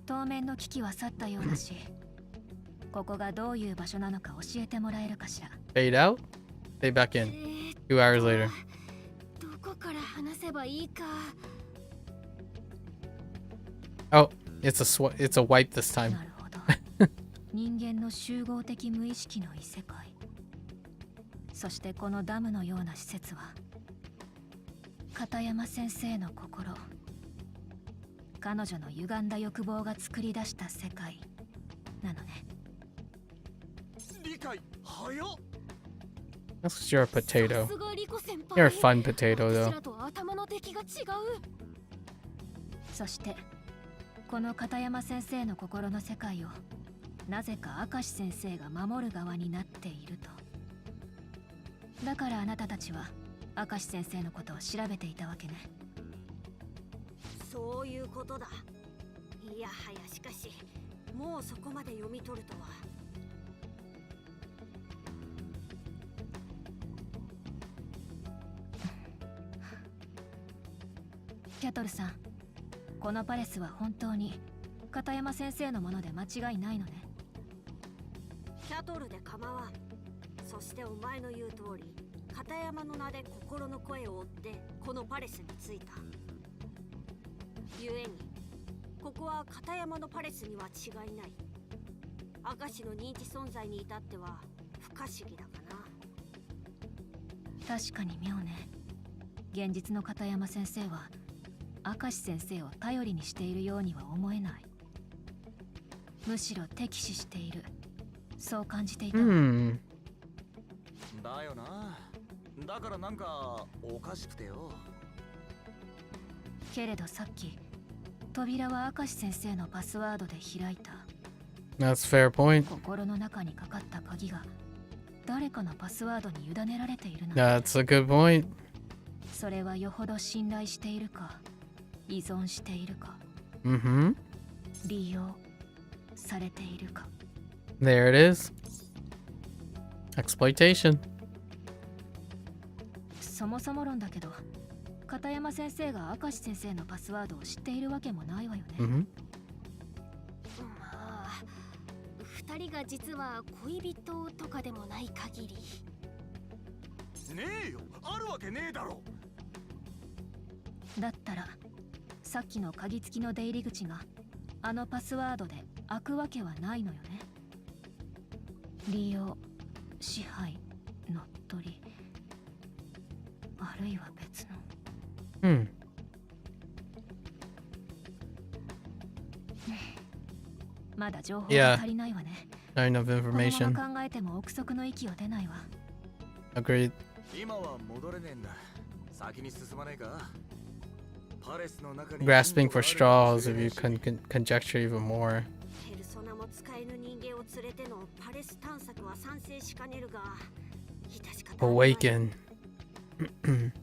当面の危機は去ったようだし、ここがどういう場所なのか教えてもらえるかしら。Fade out? Fade back in. 2 hours later. どこから話せばいいか。Oh, it's a wipe this time. なるほど。人間の集合的無意識の異世界。そしてこのダムのような施設は、片山先生の心。彼女の歪んだ欲望が作り出した世界なのね。理解早っ。 That's because you're a potato. You're a fun potato, though. そしてこの片山先生の心の世界をなぜか明石先生が守る側になっていると。だからあなたたちは明石先生のことを調べていたわけね。そういうことだ。いやはや、しかしもうそこまで読み取るとは。キャトルさん、このパレスは本当に片山先生のもので間違いないのね。キャトルで構わん。そしてお前の言う通り、片山の名で心の声を追ってこのパレスに着いた。故にここは片山のパレスには違いない。明石の認知存在に至っては不可思議だかな。確かに妙ね。現実の片山先生は明石先生を頼りにしているようには思えない。むしろ敵視している、そう感じていた。だよな。だからなんかおかしくてよ。けれどさっき扉は明石先生のパスワードで開いた。 That's fair point. 心の中にかかった鍵が誰かのパスワードに委ねられているの。 That's a good point. それはよほど信頼しているか依存しているか Mm-hmm. 利用されているか There it is. Exploitation. そもそも論だけど片山先生が明石先生のパスワードを知っているわけもないわよね。Mm-hmm. まあ二人が実は恋人とかでもない限りねえよ、あるわけねえだろ。だったらさっきの鍵付きの出入り口があのパスワードで開くわけはないのよね。利用、支配、乗っ取り、あるいは別の。Hmm. まだ情報が足りないわね。Not enough この information. まま考えても憶測の域を出ないわ。Agreed. 今は戻れねえんだ。先に進まねえか。パレスの中に Grasping for straws if you can conjecture even more. ペルソナも使えぬ人間を連れてのパレス探索は賛成しかねるが、致し方ない。 Awaken.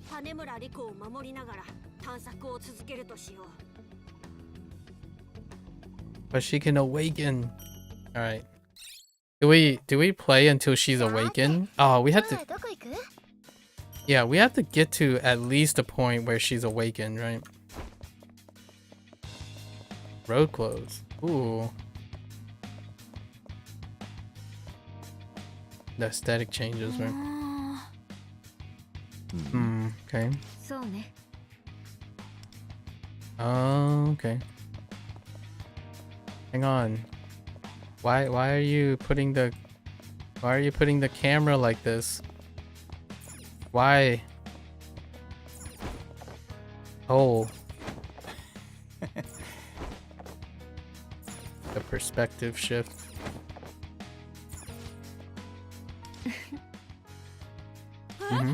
種村理子を守りながら探索を続けるとしよう。 But she can awaken. Alright. Do we play until she's awakened? Oh, we have to. Yeah, we have to get to at least a point where she's awakened, right? Road closed. Ooh. The aesthetic changes, right? Okay. そうね。 Oh, okay. Hang on. Why are you putting the camera like this? Why? Oh. The perspective shift. Mm-hmm.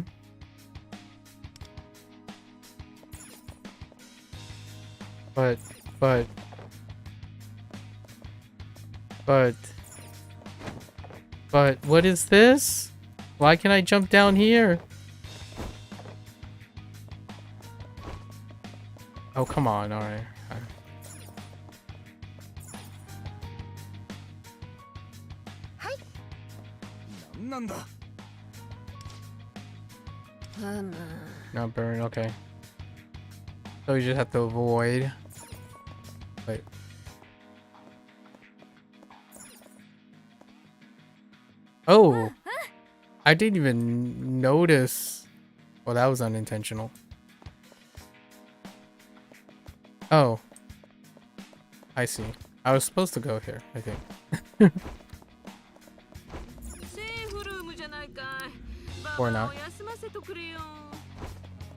But what is this? Why can I jump down here? Oh, come on. All right. Not burn. Okay. So you just have to avoid. Wait. Oh, I didn't even notice. Well, that was unintentional. Oh, I see. I was supposed to go here, I think. Or not.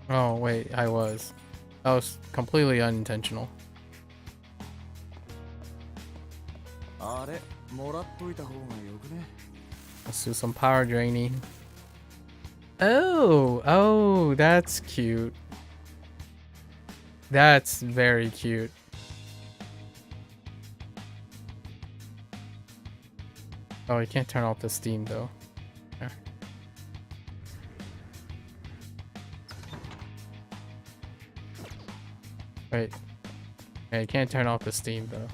Oh, wait, I was. That was completely unintentional. Let's do some power draining. Oh, that's cute. That's very cute. Oh, you can't turn off the steam though. Yeah. Wait. Yeah, you can't turn off the steam though.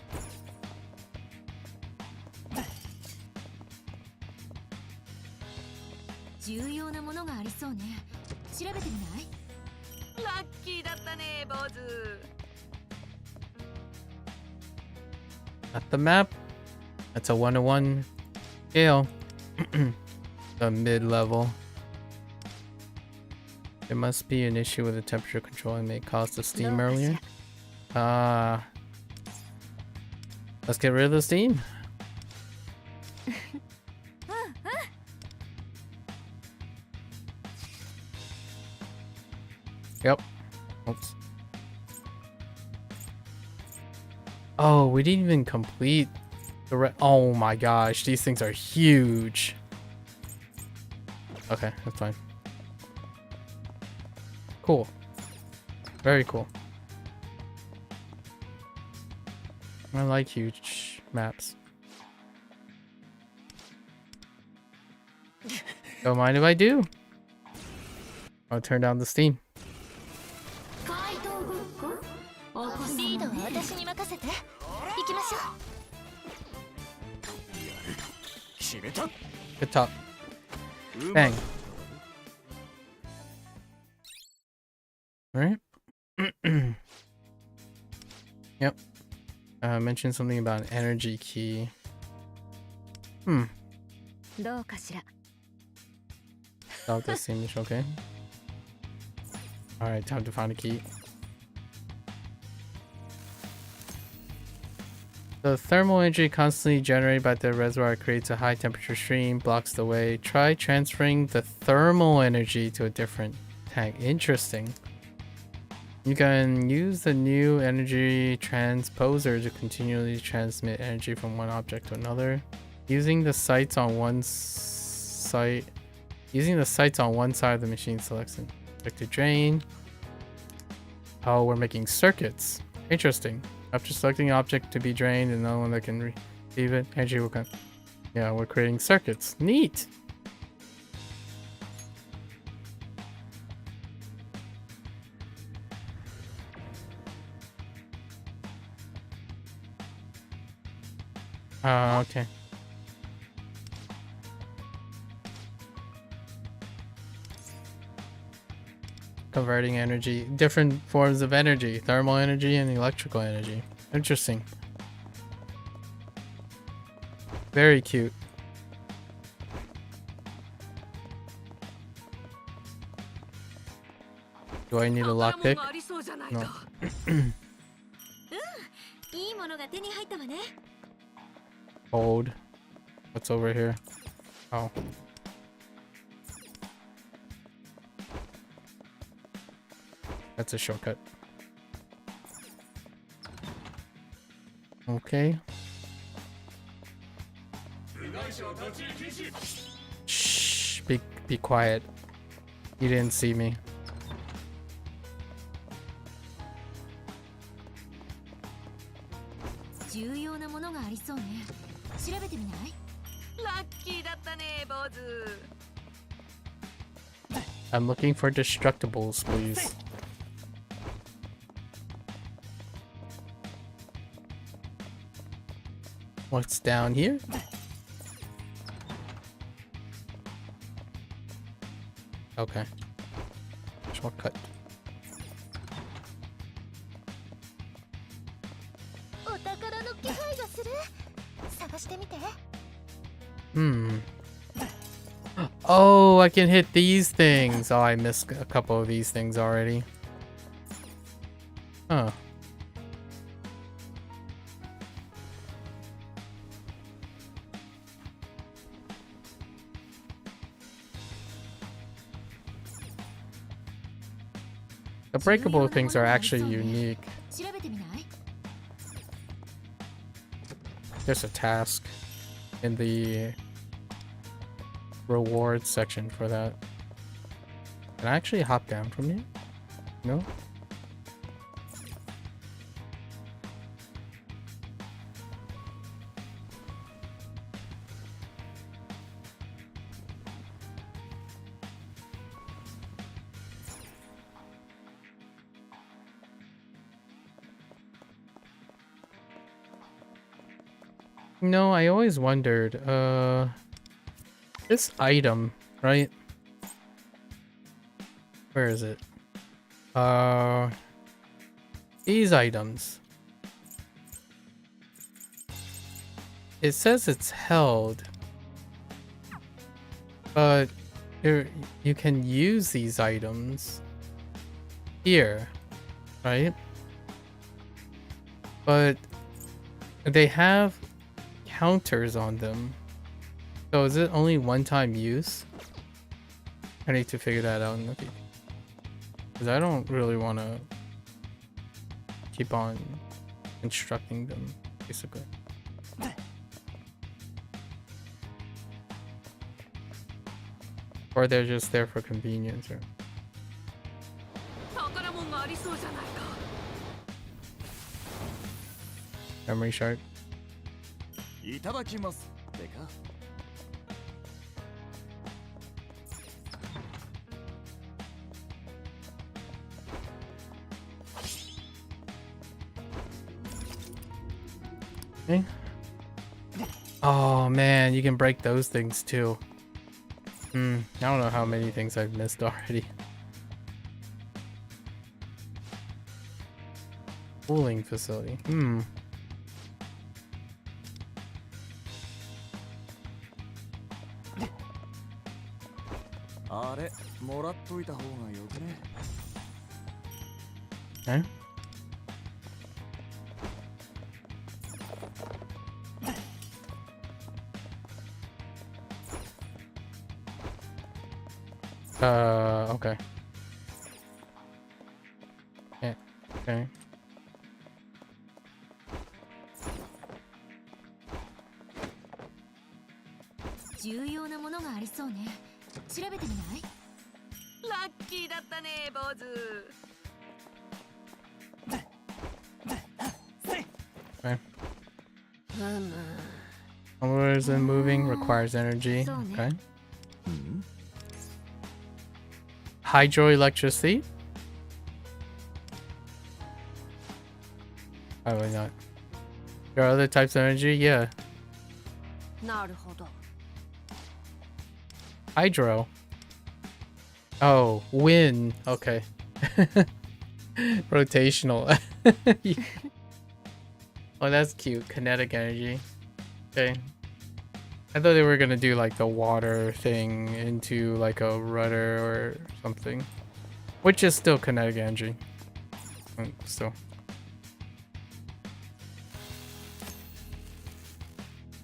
At the map, that's a 1-to-1 scale. The mid-level. There must be an issue with the temperature control and may cause the steam earlier. Let's get rid of the steam. Yep. Oops. Oh, we didn't even complete the oh my gosh, these things are huge. Okay, that's fine. Cool. Very cool. I like huge maps. Don't mind if I do. I'll turn down the steam. て行きましょう。 Good talk. Bang. Alright. Yep. Mentioned something about an energy key. どうかしら。 Thought this seemed okay. Alright, time to find a key. The thermal energy constantly generated by the reservoir creates a high temperature stream, blocks the way. Try transferring the thermal energy to a different tank. Interesting. You can use the new energy transposer to continually transmit energy from one object to another. Using the sights on one side of the machine selects an object to drain. Oh, we're making circuits. Interesting. After selecting an object to be drained and another one that can receive it, energy will come. Yeah, we're creating circuits. Neat! Okay. Converting energy, different forms of energy, thermal energy and electrical energy. Interesting. Very cute. Do I need a lockpick? No. いいものが手に入ったわね。 Hold. What's over here? Oh. That's a shortcut. Okay. Shh. Be quiet. You didn't see me. I'm looking for destructibles, please. What's down here? Okay. Shortcut. Oh, I can hit these things. Oh, I missed a couple of these things already. Huh. The breakable things are actually unique. There's a task in the reward section for that. Can I actually hop down from here? No? No, I always wondered, this item, right? Where is it? These items. It says it's held, but you can use these items here, right? But they have counters on them. So is it only one-time use? I need to figure that out in the future. Because I don't really want to keep on constructing them, basically. Or they're just there for convenience, or... Memory shard. いただきますってか。Okay. Oh man, you can break those things too. I don't know how many things I've missed already. Cooling facility. あれ、もらっといた方がよくね。Okay. Okay. Yeah, okay. 重要なものがありそうね。調べてみない？ラッキーだったね、坊主。Okay. Colors and moving requires energy. Okay. Hydroelectricity? Probably not. There are other types of energy? Yeah. なるほど。 Hydro. Oh, wind. Okay. Rotational. Oh, that's cute. Kinetic energy. Okay. I thought they were gonna do like the water thing into like a rudder or something. Which is still kinetic energy. Still.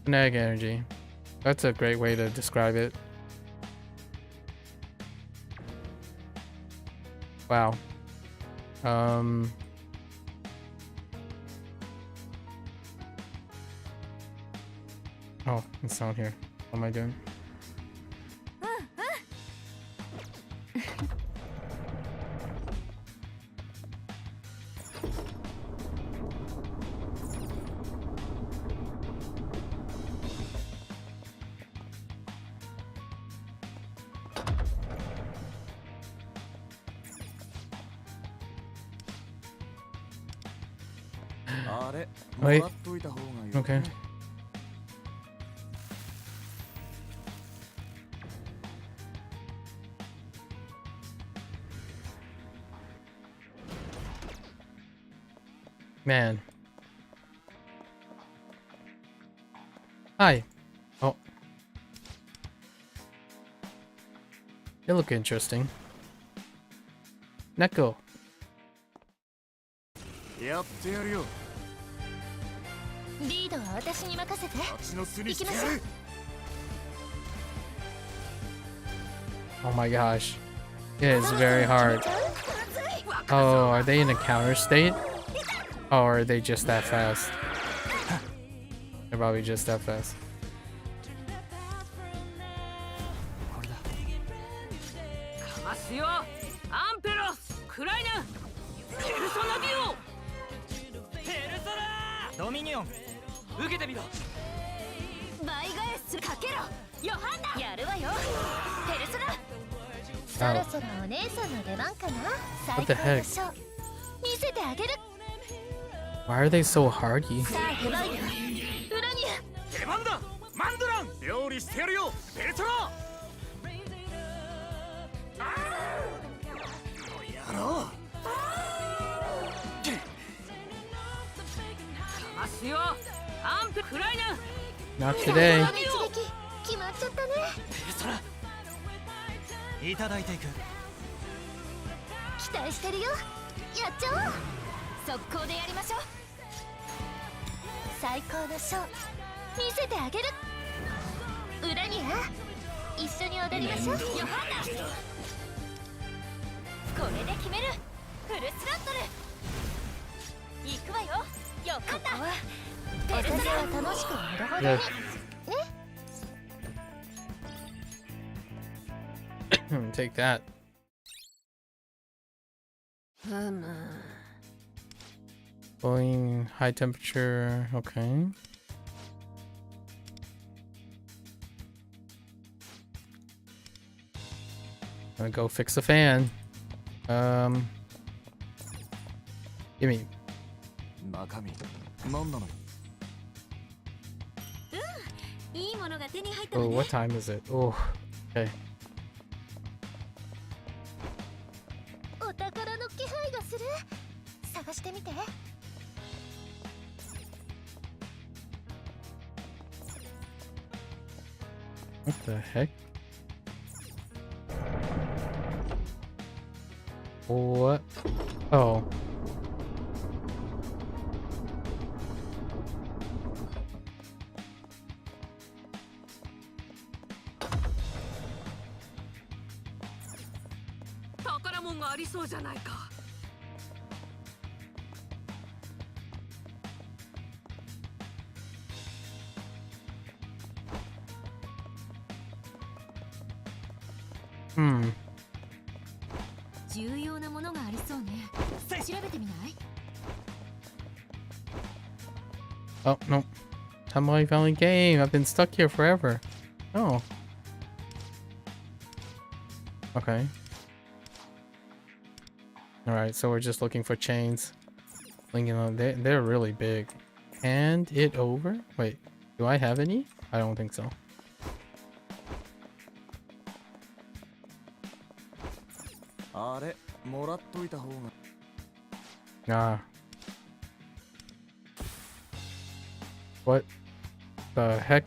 Kinetic energy. That's a great way to describe it. Wow. Oh, it's not here. What am I doing? Wait. Okay. Man. Hi. Oh. You look interesting. Neko. やってやるよ。リードは私に任せて。行きましょう。 Oh my gosh. It is very hard. Oh, are they in a counter state? Oh, or are they just that fast? They're probably just that fast. かますよ。アンペロス、クライナ、ペルソナデュオ。ペルソナ。ドミニオン。受けてみろ。倍返しかけろ。ヨハンナ。やるわよ。ペルソナ。 そ Oh. ろそろお姉さんの出番かな。 What the heck? 見せてあげる。 Why are they so hardy? さあ出番よ。裏に。出番だ。マンドラン。料理してやるよ。ペルソナ。やろう。かますよ。アンペクライナ。 Not today. 一撃決まっちゃったね。ペルソナ。 いただいていく。期待してるよ。やっちゃおう。速攻でやりましょう。最高のショー見せてあげる。裏には一緒に踊りましょう。ヨハンナ。これで決める。フルスロットル。行くわよ。ヨハンナ。ペルソナは楽しくほどほどに。ね。 Take that. Boiling high temperature. Okay. Gonna go fix the fan. Give me. 中身何なのよ。いいものが手に入った Oh, わね。 what time is it? Oh, okay. お宝の気配がする。探してみて。 What the heck? What? Oh. Hmm. 重要なものがありそうね。調べてみない？ Oh, no. Time Valley game. I've been stuck here forever. Oh. Okay. Alright, so we're just looking for chains. Linking on, they're really big. Hand it over? Wait, do I have any? I don't think so. Ah. What the heck?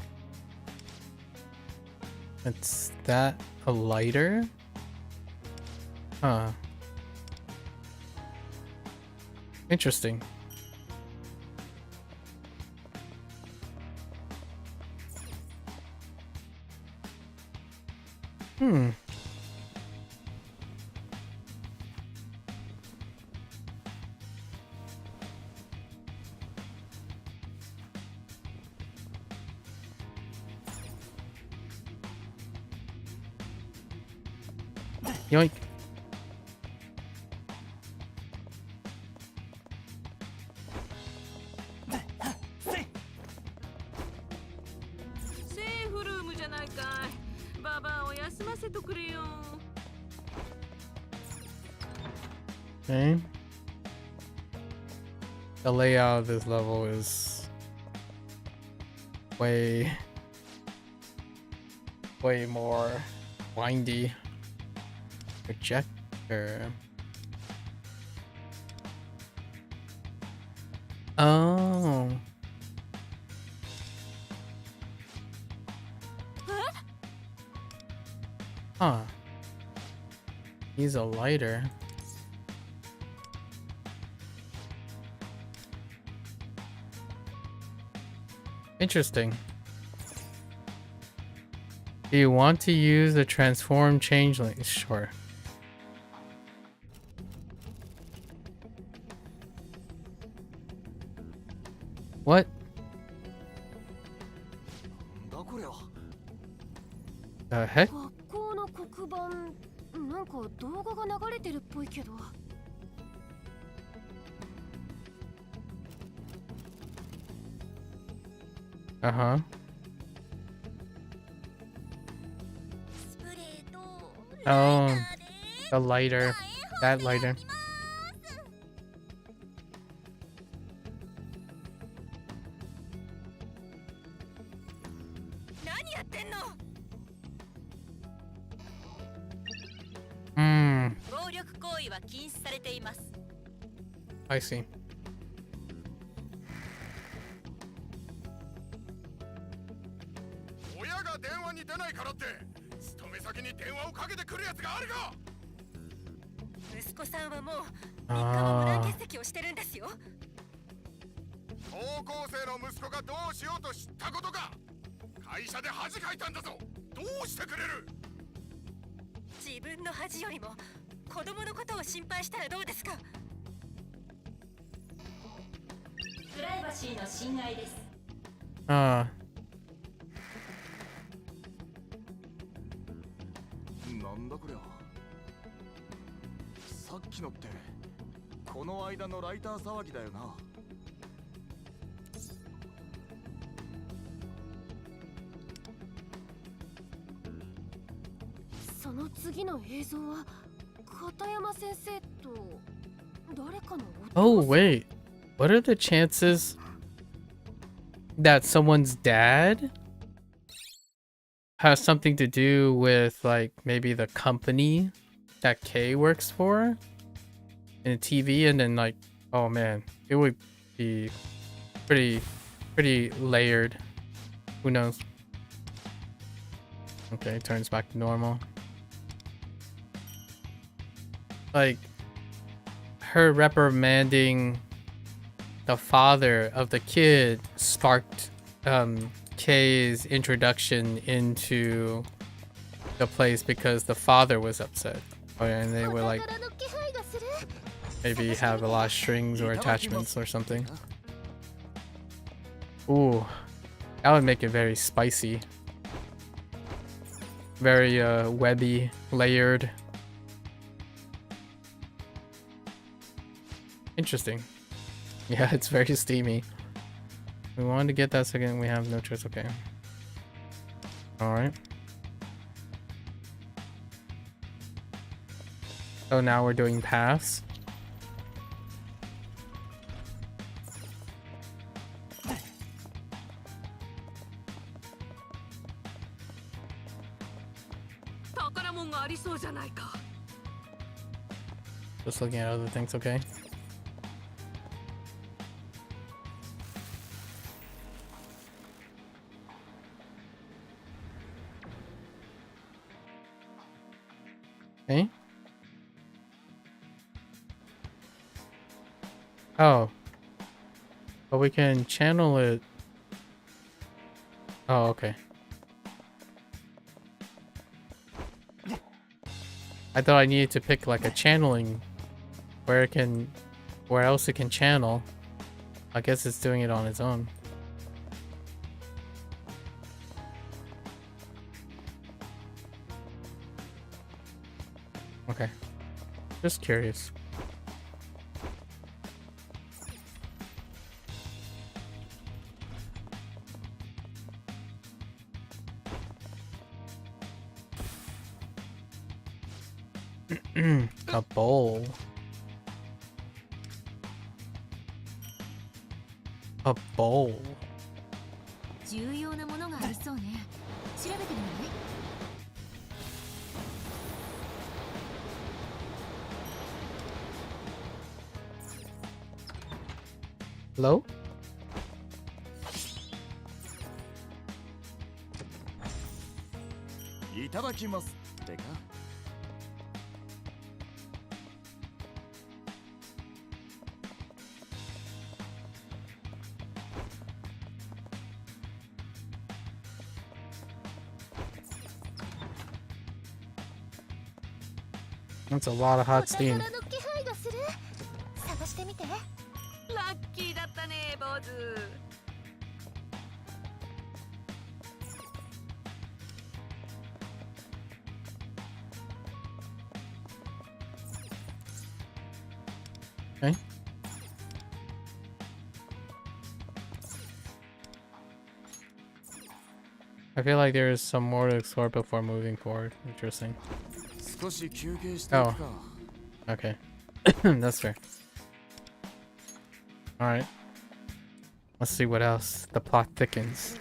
Is that a lighter? Huh. Interesting. Hmm. Yoink. Okay. The layout of this level is way more windy. Projector. Oh. Huh. He's a lighter. Interesting. Do you want to use the transform changeling? Sure. What? The heck? 学校の黒板、なんか動画が流れてるっぽいけど。Uh-huh. Oh, the lighter. That lighter. Hmm. I see. 息子さんはもう3日も無断欠席をしてるんですよ。高校生の息子がどうしようと知ったことか。会社で恥かいたんだぞ。どうしてくれる。自分の恥よりも子供のことを心配したらどうですか。プライバシーの侵害です。ああ。なんだこりゃ。さっきのってこの間のライター騒ぎだよな。その次の映像は片山先生と誰かの。 Oh wait, what are the chances that someone's dad has something to do with like maybe the company that Kay works for in TV, and then like, oh man, it would be pretty layered. Who knows? Okay, turns back to normal. Like her reprimanding the father of the kid sparked Kay's introduction into the place because the father was upset. Oh yeah, and they were like maybe have a lot of strings or attachments or something. Ooh, that would make it very spicy. Very webby, layered. Interesting. Yeah, it's very steamy. We wanted to get that second, we have no choice. Okay. Alright. So now we're doing paths. Just looking at other things, okay? Okay. Oh. But we can channel it. Oh, okay. I thought I needed to pick like a channeling where it can, where else it can channel. I guess it's doing it on its own. Okay. Just curious. A bowl. A bowl. 重要なものがありそうね。調べてみない？ Hello? That's a lot of hot steam. 探してみて。ラッキーだったね、坊主。Okay. I feel like there is some more to explore before moving forward. Interesting. Oh. Okay. That's fair. Alright. Let's see what else. The plot thickens.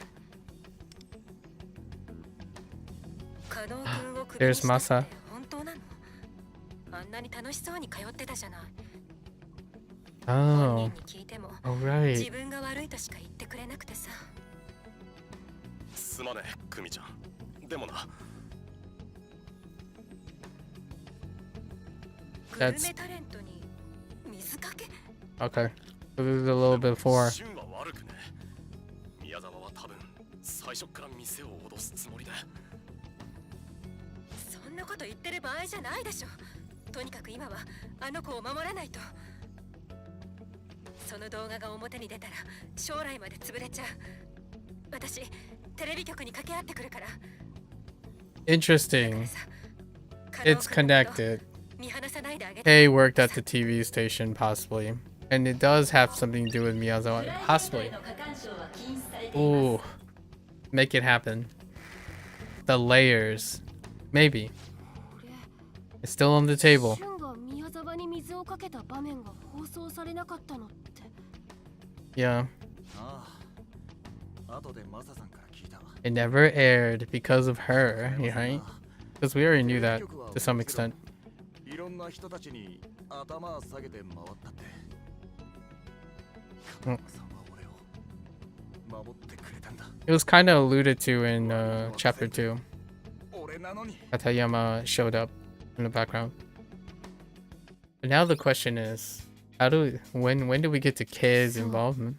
There's Masa. Oh. Oh, right. すまねえ、クミちゃん。でもな。That's okay. So this is a little bit before. 宮沢は多分最初から店を脅すつもりだ。そんなこと言ってる場合じゃないでしょ。とにかく今はあの子を守らないと。その動画が表に出たら将来まで潰れちゃう。私テレビ局に掛け合ってくるから。Interesting. It's connected. Hey worked at the TV station, possibly. And it does have something to do with Miyazawa, possibly. Ooh. Make it happen. The layers. Maybe. It's still on the table. Yeah. 後でマサさんから聞いた。It never aired because of her, right? Because we already knew that to some extent. いろんな人たちに頭を下げて回ったって。片山さんは俺を守ってくれたんだ。 It was kind of alluded to in chapter 2. Katayama showed up in the background. But now the question is, when do we get to Kei's involvement?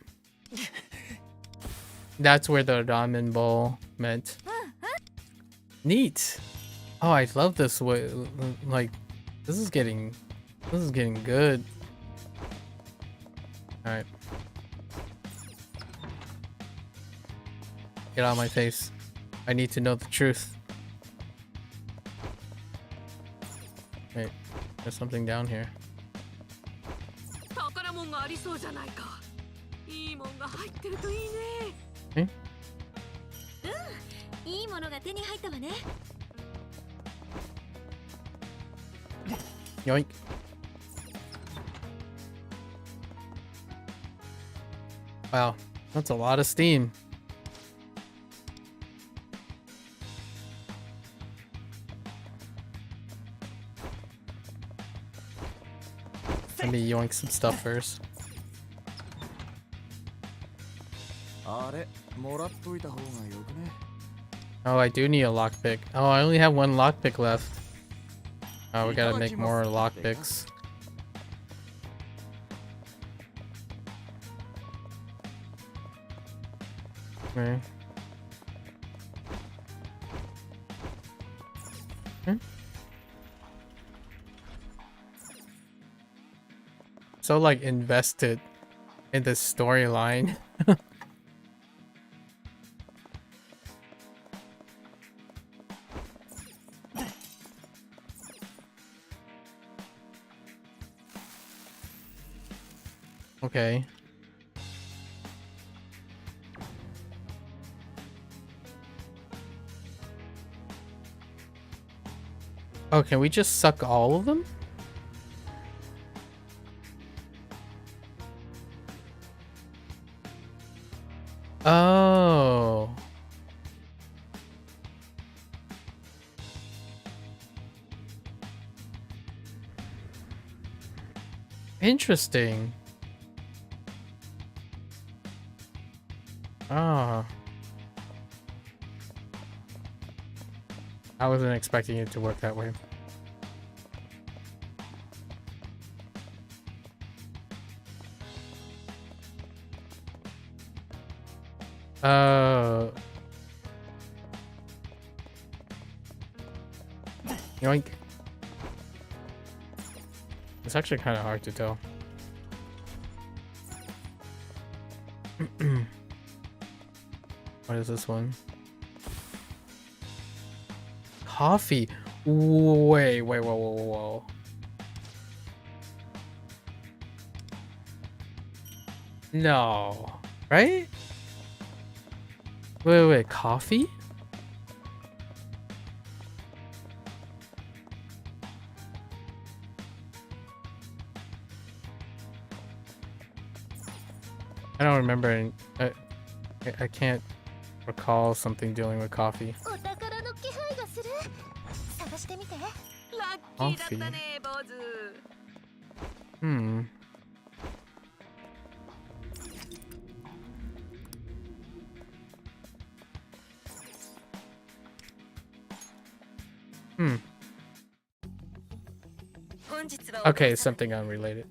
That's where the ramen bowl meant. Neat. Oh, I love this way. Like, this is getting good. All right. Get out of my face. I need to know the truth. Wait, there's something down here. 宝物がありそうじゃないか。いいもんが入ってるといいね。え？うん、いいものが手に入ったわね。Yoink. Wow, that's a lot of steam. Let me yoink some stuff first. Oh, I do need a lockpick. Oh, I only have one lockpick left. Oh, we gotta make more lockpicks. Okay. So like invested in the storyline. Okay. Oh, can we just suck all of them? Oh. Interesting. Ah. I wasn't expecting it to work that way. Yoink. It's actually kind of hard to tell. What is this one? Coffee. Wait, whoa. No. Right? Wait, coffee? I don't remember. I can't recall something dealing with coffee. Coffee. Hmm. Okay, something unrelated.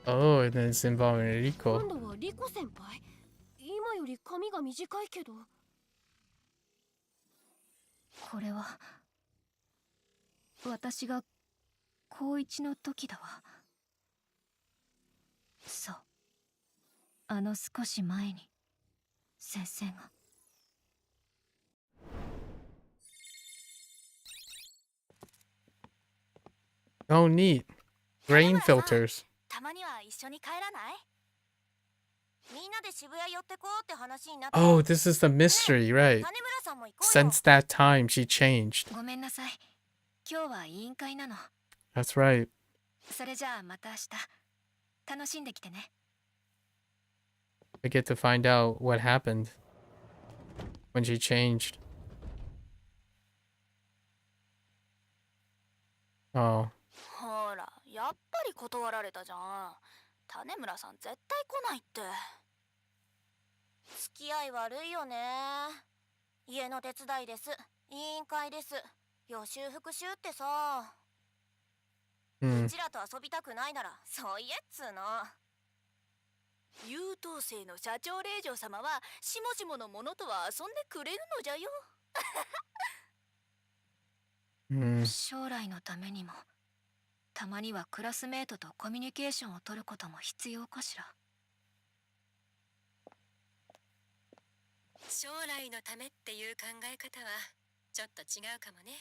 Oh, and then it's involving Riko. 今度はリコ先輩。今より髪が短いけど。これは私が高一の時だわ。そう。少し前に先生が。Oh, neat. Grain filters. たまには一緒に帰らない？みんなで渋谷寄ってこうって話になって。 Oh, this is the mystery, right? Since that time, she changed. ごめんなさい。今日は委員会なの。 That's right. それじゃあまた明日。楽しんできてね。I get to find out what happened when she changed. Oh. ほら、やっぱり断られたじゃん。種村さん絶対来ないって。付き合い悪いよね。家の手伝いです。委員会です。予習復習ってさ。うちらと遊びたくないならそう言えっつーの。優等生の社長令嬢様はしもしものものとは遊んでくれるのじゃよ。将来のためにもたまにはクラスメートとコミュニケーションを取ることも必要かしら。将来のためっていう考え方はちょっと違うかもね。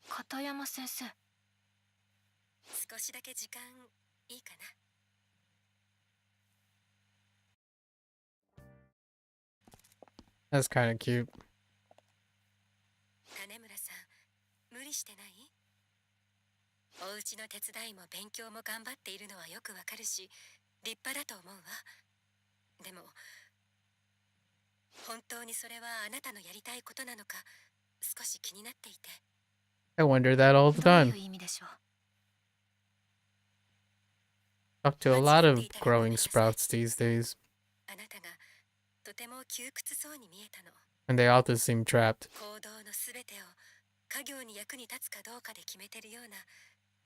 片山先生、少しだけ時間いいかな。That's kind of cute. 種村さん、無理してない？お家の手伝いも勉強も頑張っているのはよくわかるし、立派だと思うわ。でも、本当にそれはあなたのやりたいことなのか、少し気になっていて。I wonder that all the time. Talk to a lot of growing sprouts these days. あなたがとても窮屈そうに見えたの。And they all just seem trapped. 行動のすべてを家業に役に立つかどうかで決めてるような、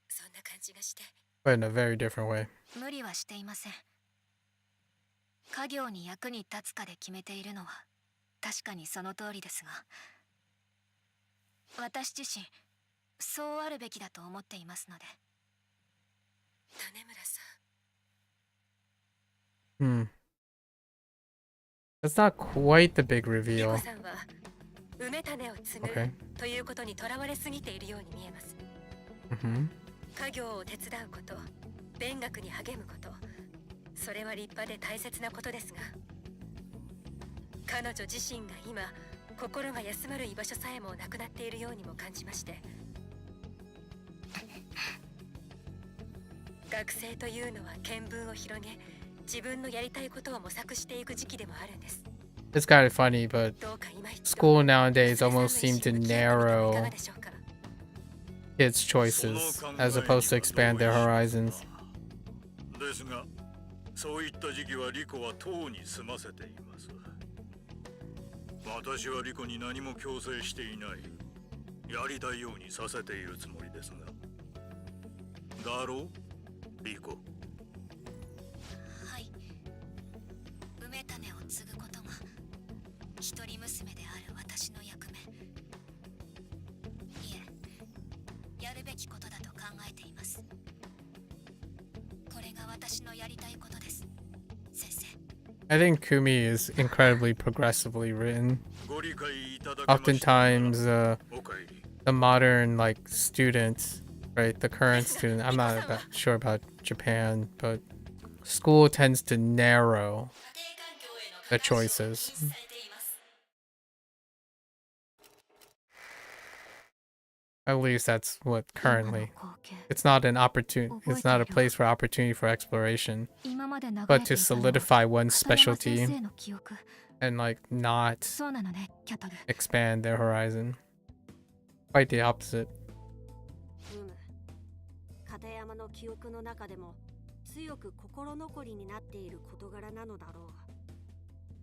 そんな感じがして。But in a very different way. 無理はしていません。家業に役に立つかで決めているのは確かにその通りですが、私自身そうあるべきだと思っていますので。種村さん。That's not quite the big reveal. さんは埋め種を継ぐということにとらわれすぎているように見えます。家業を手伝うこと、勉学に励むこと、それは立派で大切なことですが、彼女自身が今心が休まる居場所さえもなくなっているようにも感じまして。学生というのは見聞を広げ、自分のやりたいことを模索していく時期でもあるんです。It's kind of funny, but school nowadays almost seem to narrow kids' choices as opposed to expand their horizons. ですが、そういった時期はリコはとうに済ませています。私はリコに何も強制していない。やりたいようにさせているつもりですが。だろう、リコ。はい。埋め種を継ぐことが一人娘である私の役目。いえ、やるべきことだと考えています。これが私のやりたいことです、先生。I think Kumi is incredibly progressively written. Oftentimes, the modern student, right, the current student, I'm not sure about Japan, but school tends to narrow the choices. At least that's what currently. It's not an opportunity. It's not a place for opportunity for exploration, but to solidify one's specialty and not expand their horizon. Quite the opposite. 片山の記憶の中でも強く心残りになっている事柄なのだろ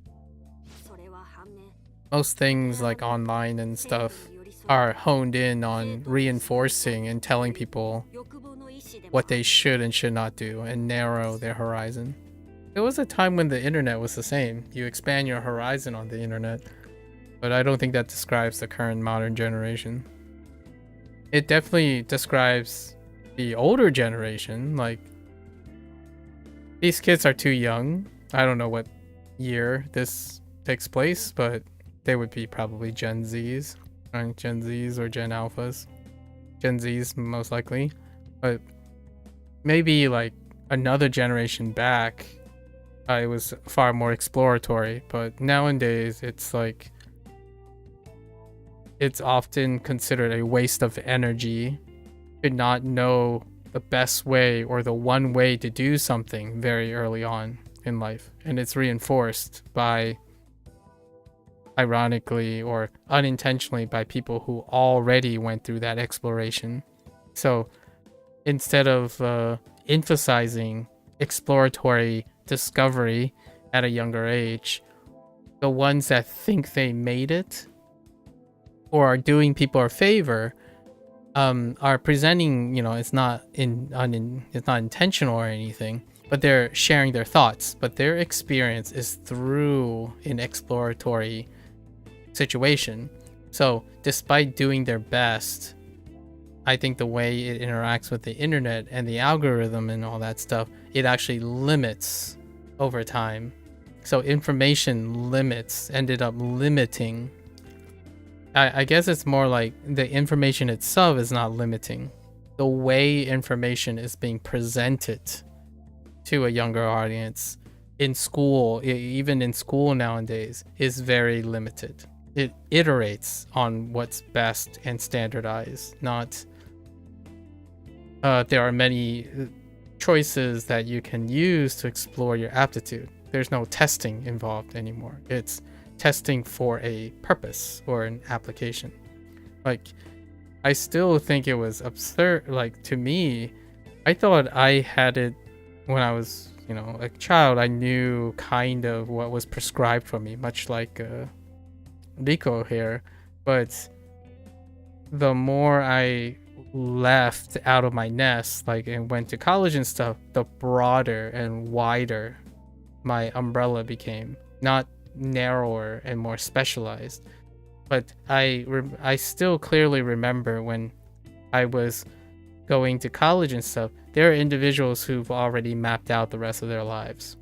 う。それは反面。Most things like online and stuff are honed in on reinforcing and telling people what they should and should not do and narrow their horizon. There was a time when the internet was the same. You expand your horizon on the internet, but I don't think that describes the current modern generation. It definitely describes the older generation. Like, these kids are too young. I don't know what year this takes place, but they would be probably Gen Zs, right? Gen Zs or Gen Alphas. Gen Zs most likely, but maybe another generation back, it was far more exploratory. But nowadays, it's it's often considered a waste of energy to not know the best way or the one way to do something very early on. in life, and it's reinforced by, ironically or unintentionally, by people who already went through that exploration. So instead of emphasizing exploratory discovery at a younger age, the ones that think they made it or are doing people a favor are presenting, you know, it's not intentional or anything, but they're sharing their thoughts, but their experience is through an exploratory situation. So despite doing their best, I think the way it interacts with the internet and the algorithm and all that stuff, it actually limits over time. So information limits ended up limiting. I guess it's more like the information itself is not limiting. The way information is being presented to a younger audience in school, even in school nowadays, is very limited. It iterates on what's best and standardized, not there are many choices that you can use to explore your aptitude. There's no testing involved anymore. It's testing for a purpose or an application. Like, I still think it was absurd. Like, to me, I thought I had it when I was, you know, a child. I knew kind of what was prescribed for me, much like Rico here. But the more I left out of my nest, like, and went to college and stuff, the broader and wider my umbrella became. Not narrower and more specialized. But I still clearly remember when I was going to college and stuff, there are individuals who've already mapped out the rest of their lives.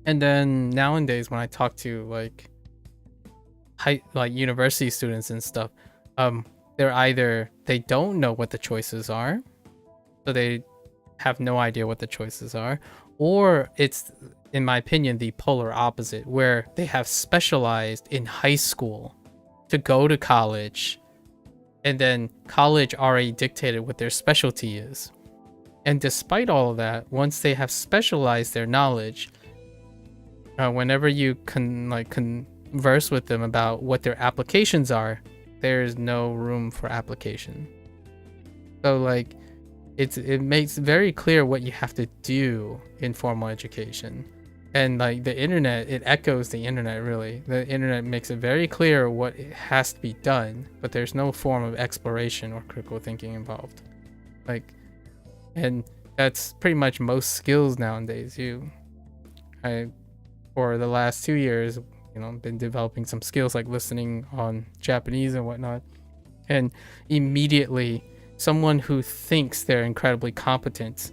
And then nowadays when I talk to like university students and stuff, they're either they don't know what the choices are, so they have no idea what the choices are, or it's, in my opinion, the polar opposite, where they have specialized in high school to go to college, and then college already dictated what their specialty is. And despite all of that, once they have specialized their knowledge, whenever you converse with them about what their applications are, there's no room for application. So like, it makes very clear what you have to do in formal education. And like the internet, it echoes the internet really. The internet makes it very clear what has to be done, but there's no form of exploration or critical thinking involved. Like, and that's pretty much most skills nowadays. For the last 2 years, you know, been developing some skills like listening on Japanese and whatnot. And immediately, someone who thinks they're incredibly competent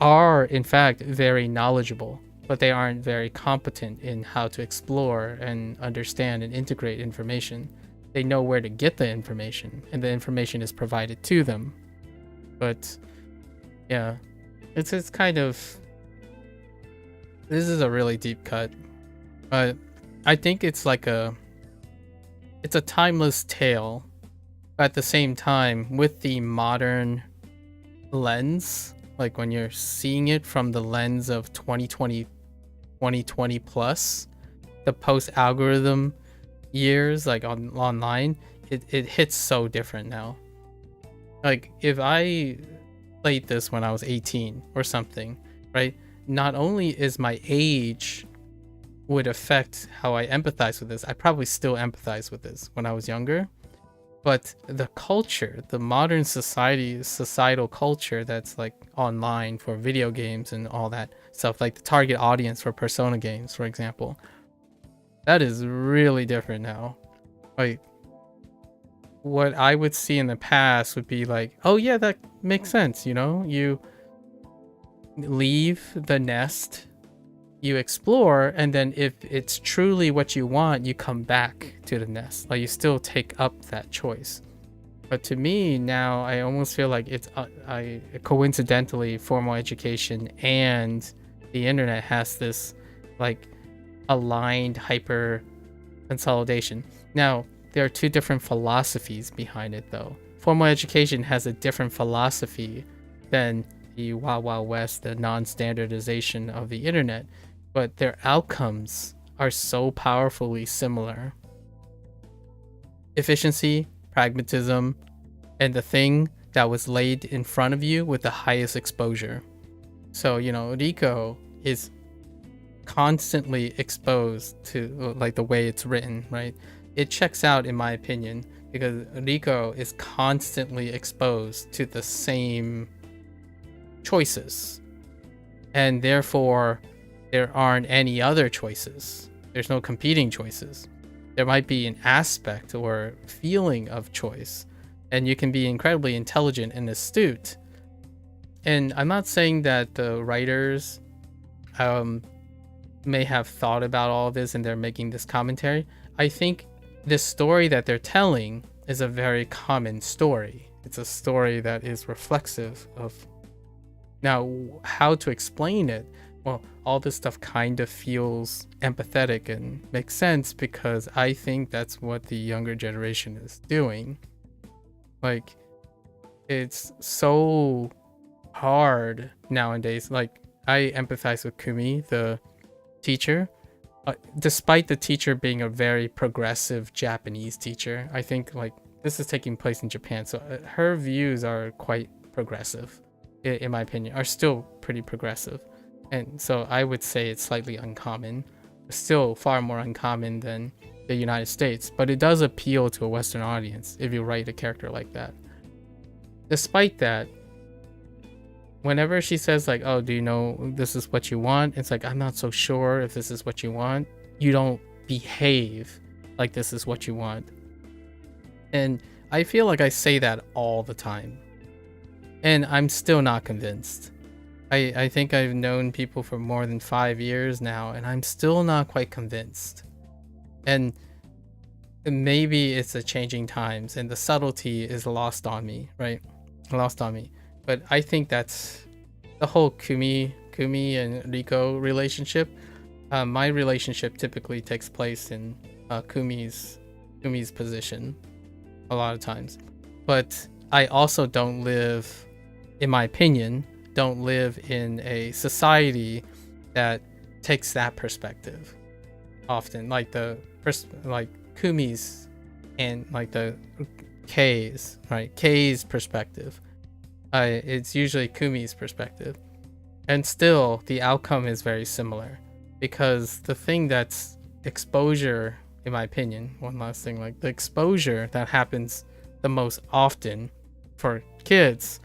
are in fact very knowledgeable, but they aren't very competent in how to explore and understand and integrate information. They know where to get the information, and the information is provided to them. But yeah, it's kind of, this is a really deep cut, but I think it's like it's a timeless tale, but at the same time with the modern lens, like when you're seeing it from the lens of 2020 plus, the post-algorithm years, like online, it hits so different now. Like if I played this when I was 18 or something, right? Not only is my age would affect how I empathize with this, I probably still empathize with this when I was younger, but the culture, the modern societal culture that's like online for video games and all that stuff, like the target audience for Persona games, for example, that is really different now. Like what I would see in the past would be like, oh yeah, that makes sense, you know, you leave the nest, you explore, and then if it's truly what you want, you come back to the nest. Like you still take up that choice. But to me now, I almost feel like it's coincidentally formal education and the internet has this like aligned hyper consolidation. Now there are two different philosophies behind it though. Formal education has a different philosophy than the Wild Wild West, the non-standardization of the internet. but their outcomes are so powerfully similar. Efficiency, pragmatism, and the thing that was laid in front of you with the highest exposure. So, you know, Rico is constantly exposed to like the way it's written, right? It checks out in my opinion because Rico is constantly exposed to the same choices, and therefore there aren't any other choices. There's no competing choices. There might be an aspect or feeling of choice, and you can be incredibly intelligent and astute. And I'm not saying that the writers may have thought about all of this and they're making this commentary. I think this story that they're telling is a very common story. It's a story that is reflexive of... Now, how to explain it? Well, all this stuff kind of feels empathetic and makes sense because I think that's what the younger generation is doing. Like, it's so hard nowadays. Like, I empathize with Kumi, the teacher. Despite the teacher being a very progressive Japanese teacher, I think like this is taking place in Japan, so her views are quite progressive, in my opinion, are still pretty progressive. And so I would say it's slightly uncommon, still far more uncommon than the United States, but it does appeal to a Western audience if you write a character like that. Despite that, whenever she says like, oh, do you know this is what you want? It's like, I'm not so sure if this is what you want. You don't behave like this is what you want. And I feel like I say that all the time. And I'm still not convinced. I think I've known people for more than 5 years now, and I'm still not quite convinced. And maybe it's the changing times and the subtlety is lost on me, right? Lost on me. But I think that's the whole Kumi and Riko relationship. My relationship typically takes place in Kumi's position a lot of times. But I also don't live, in my opinion, don't live in a society that takes that perspective often. Like like Kumi's and like the K's, right? K's perspective. It's usually Kumi's perspective. And still, the outcome is very similar. Because the thing that's exposure, in my opinion, one last thing, like the exposure that happens the most often for kids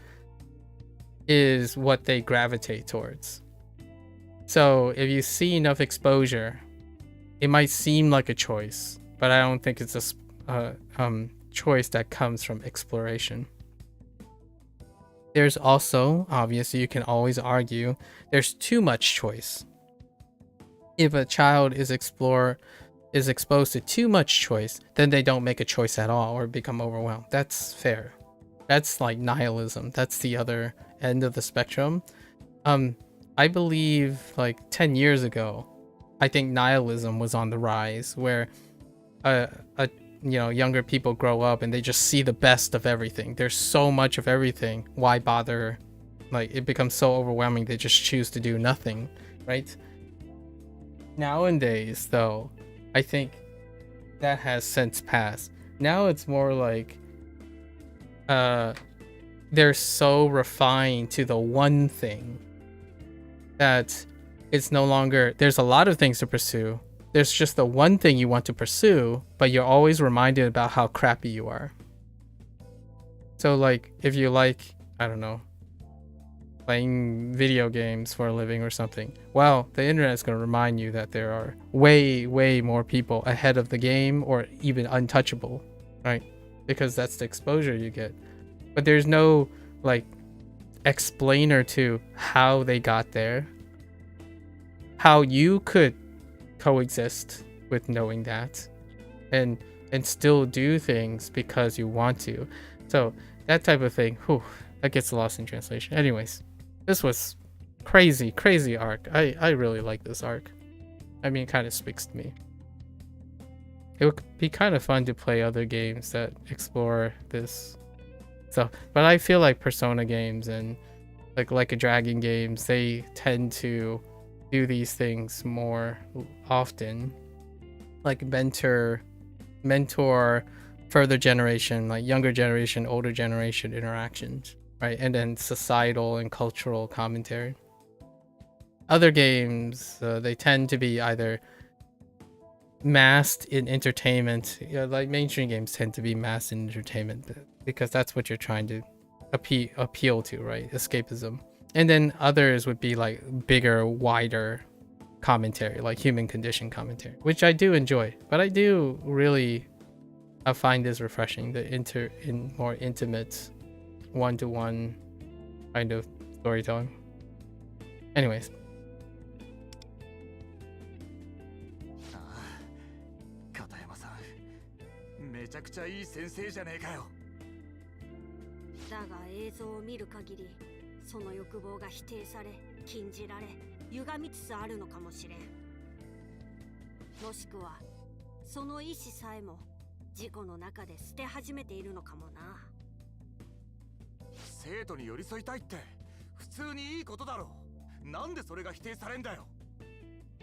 is what they gravitate towards. So if you see enough exposure, it might seem like a choice, but I don't think it's a choice that comes from exploration. There's also, obviously, you can always argue, there's too much choice. If a child is exposed to too much choice, then they don't make a choice at all or become overwhelmed. That's fair. That's like nihilism. That's the other end of the spectrum. I believe like 10 years ago, I think nihilism was on the rise, where younger people grow up and they just see the best of everything. There's so much of everything. Why bother? Like, it becomes so overwhelming, they just choose to do nothing, right? Nowadays, though, I think that has since passed. Now it's more like they're so refined to the one thing that it's no longer, there's a lot of things to pursue. There's just the one thing you want to pursue, but you're always reminded about how crappy you are. So like, if you like, I don't know, playing video games for a living or something, well, the internet is going to remind you that there are way, way more people ahead of the game or even untouchable, right? Because that's the exposure you get. But there's no like explainer to how they got there, how you could coexist with knowing that and still do things because you want to. So that type of thing, that gets lost in translation. Anyways, this was crazy arc. I really like this arc. I mean, it kind of speaks to me. It would be kind of fun to play other games that explore this. So, but I feel like Persona games and like a Dragon games, they tend to do these things more often, like mentor further generation, like younger generation, older generation interactions, right? And then societal and cultural commentary. Other games, they tend to be either masked in entertainment, like mainstream games tend to be masked in entertainment because that's what you're trying to appeal to, right? Escapism. And then others would be like bigger, wider commentary, like human condition commentary, which I do enjoy. But I do really find this refreshing, in more intimate, one-to-one kind of storytelling. Anyways. めちゃくちゃいい先生じゃねえかよ。だが映像を見る限り、その欲望が否定され、禁じられ、歪みつつあるのかもしれん。もしくは、その意志さえも事故の中で捨て始めているのかもな。生徒に寄り添いたいって普通にいいことだろう。なんでそれが否定されんだよ。で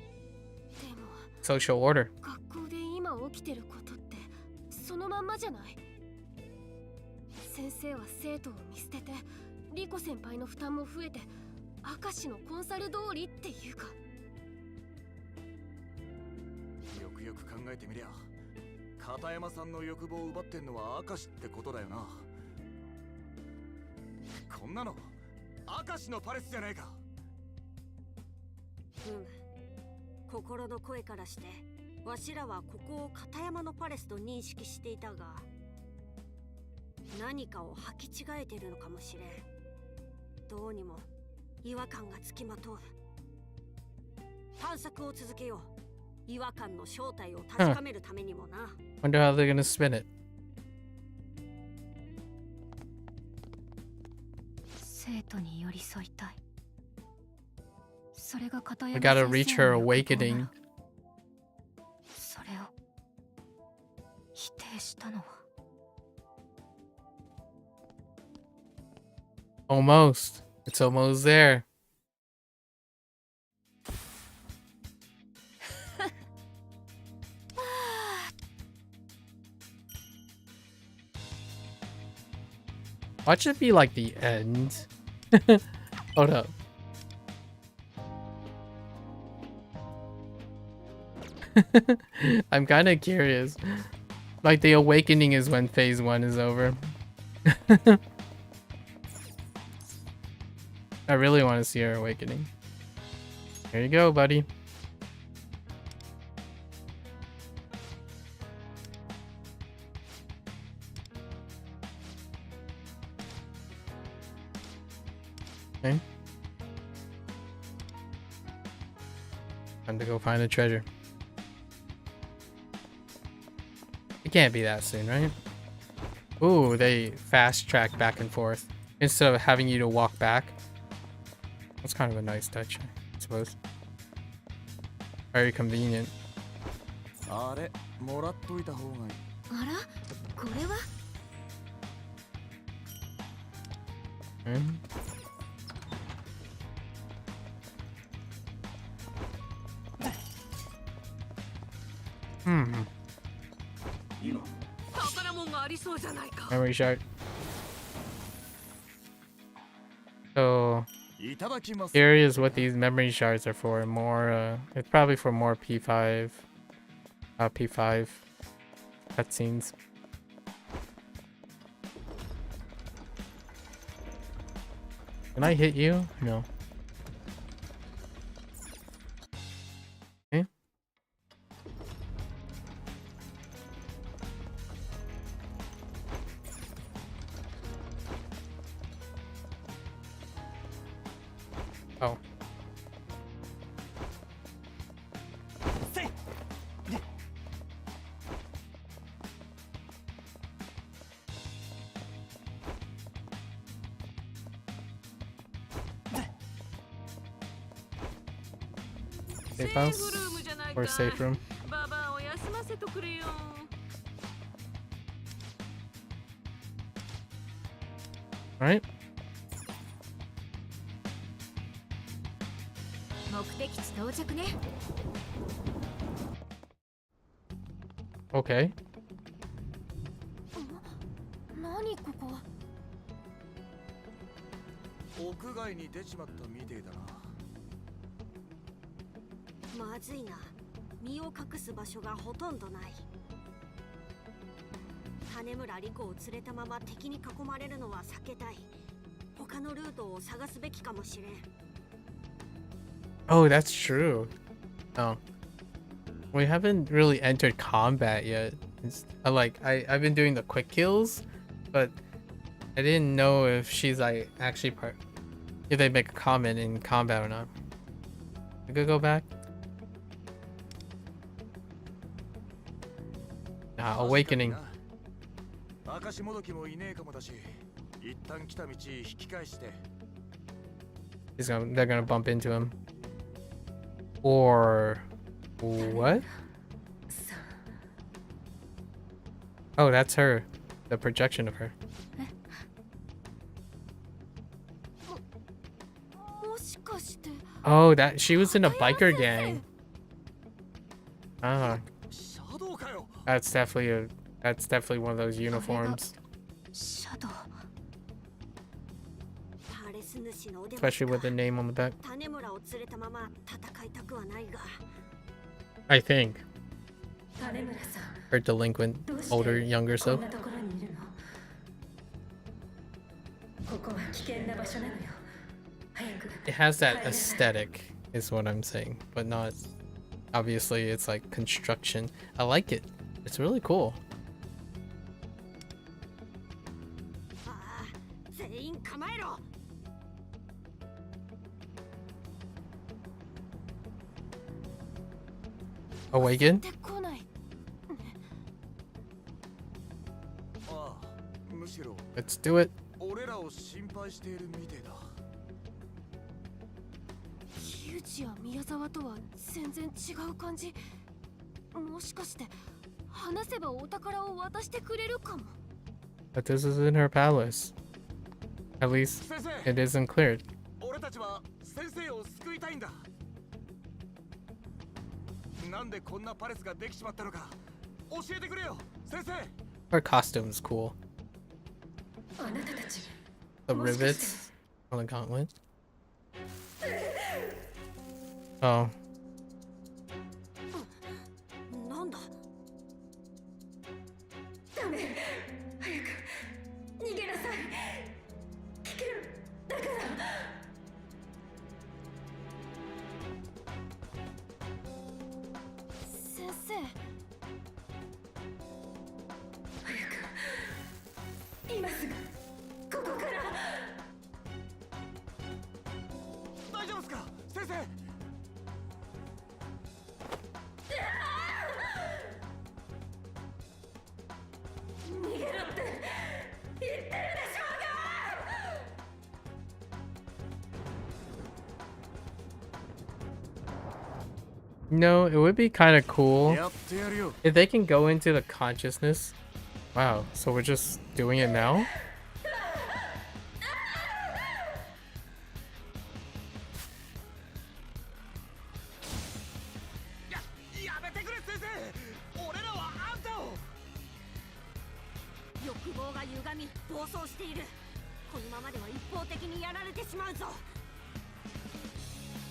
も、social order。学校で今起きてることってそのまんまじゃない。先生は生徒を見捨てて、リコ先輩の負担も増えて、明石のコンサル通りっていうか。よくよく考えてみりゃ、片山さんの欲望を奪ってんのは明石ってことだよな。こんなの明石のパレスじゃねえか。心の声からしてわしらはここを片山のパレスと認識していたが、何かを履き違えているのかもしれん。どうにも違和感がつきまとう。探索を続けよう。違和感の正体を確かめるためにもな。Wonder how they're gonna spin it. 生徒に寄り添いたい。それが片 We 山 gotta 先 reach 生 her の欲望なら awakening. それを否定したのは Almost. It's almost there. Watch it be like the end. Hold up. I'm kind of curious. Like the awakening is when phase 1 is over. I really want to see her awakening. Here you go, buddy. Okay. Time to go find the treasure. It can't be that soon, right? Ooh, they fast track back and forth instead of having you to walk back. That's kind of a nice touch, I suppose. Very convenient. あれ、もらっといた方がいい。あら、これは宝物がありそうじゃないか。 Memory shard. So here is what these memory shards are for. More, it's probably for more P5 cutscenes. Can I hit you? No. Okay. Oh. Safe house or safe room? ババアを休ませとくれよ。 All right. 目的地到着ね。 Okay. 何ここ。屋外に出ちまったみてえだな。まずいな。身を隠す場所がほとんどない。種村理子を連れたまま敵に囲まれるのは避けたい。他のルートを探すべきかもしれん。 Oh, that's true. Oh. We haven't really entered combat yet. I've been doing the quick kills, but I didn't know if she's like actually if they make a comment in combat or not. We could go back. Awakening. They're gonna bump into him. Or what? Oh, that's her. The projection of her. Oh, that she was in a biker gang. Ah. That's definitely one of those uniforms. Especially with the name on the back. I think. Her delinquent, older, younger self. It has that aesthetic, is what I'm saying, but not. Obviously, it's like construction. I like it. It's really cool. Awaken? Let's do it. 木内や宮沢とは全然違う感じ。もしかして話せばお宝を渡してくれるかも。 But this is in her palace. At least it isn't cleared. 俺たちは先生を救いたいんだ。なんでこんなパレスができちまったのか教えてくれよ、先生。 Her costume is cool. あなたたち。 The rivets on the gauntlet. Oh. なんだ。ダメ。早く逃げなさい。危険だから。先生。早く。今すぐここから。大丈夫ですか、先生。 逃げろって言ってるでしょうが。 No, it would be kind of cool if they can go into the consciousness. Wow, so we're just doing it now?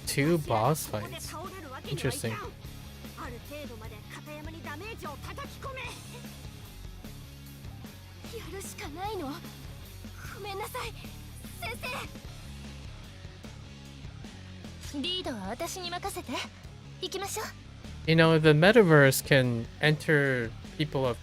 Two boss fights. Interesting. You know, the metaverse can enter people of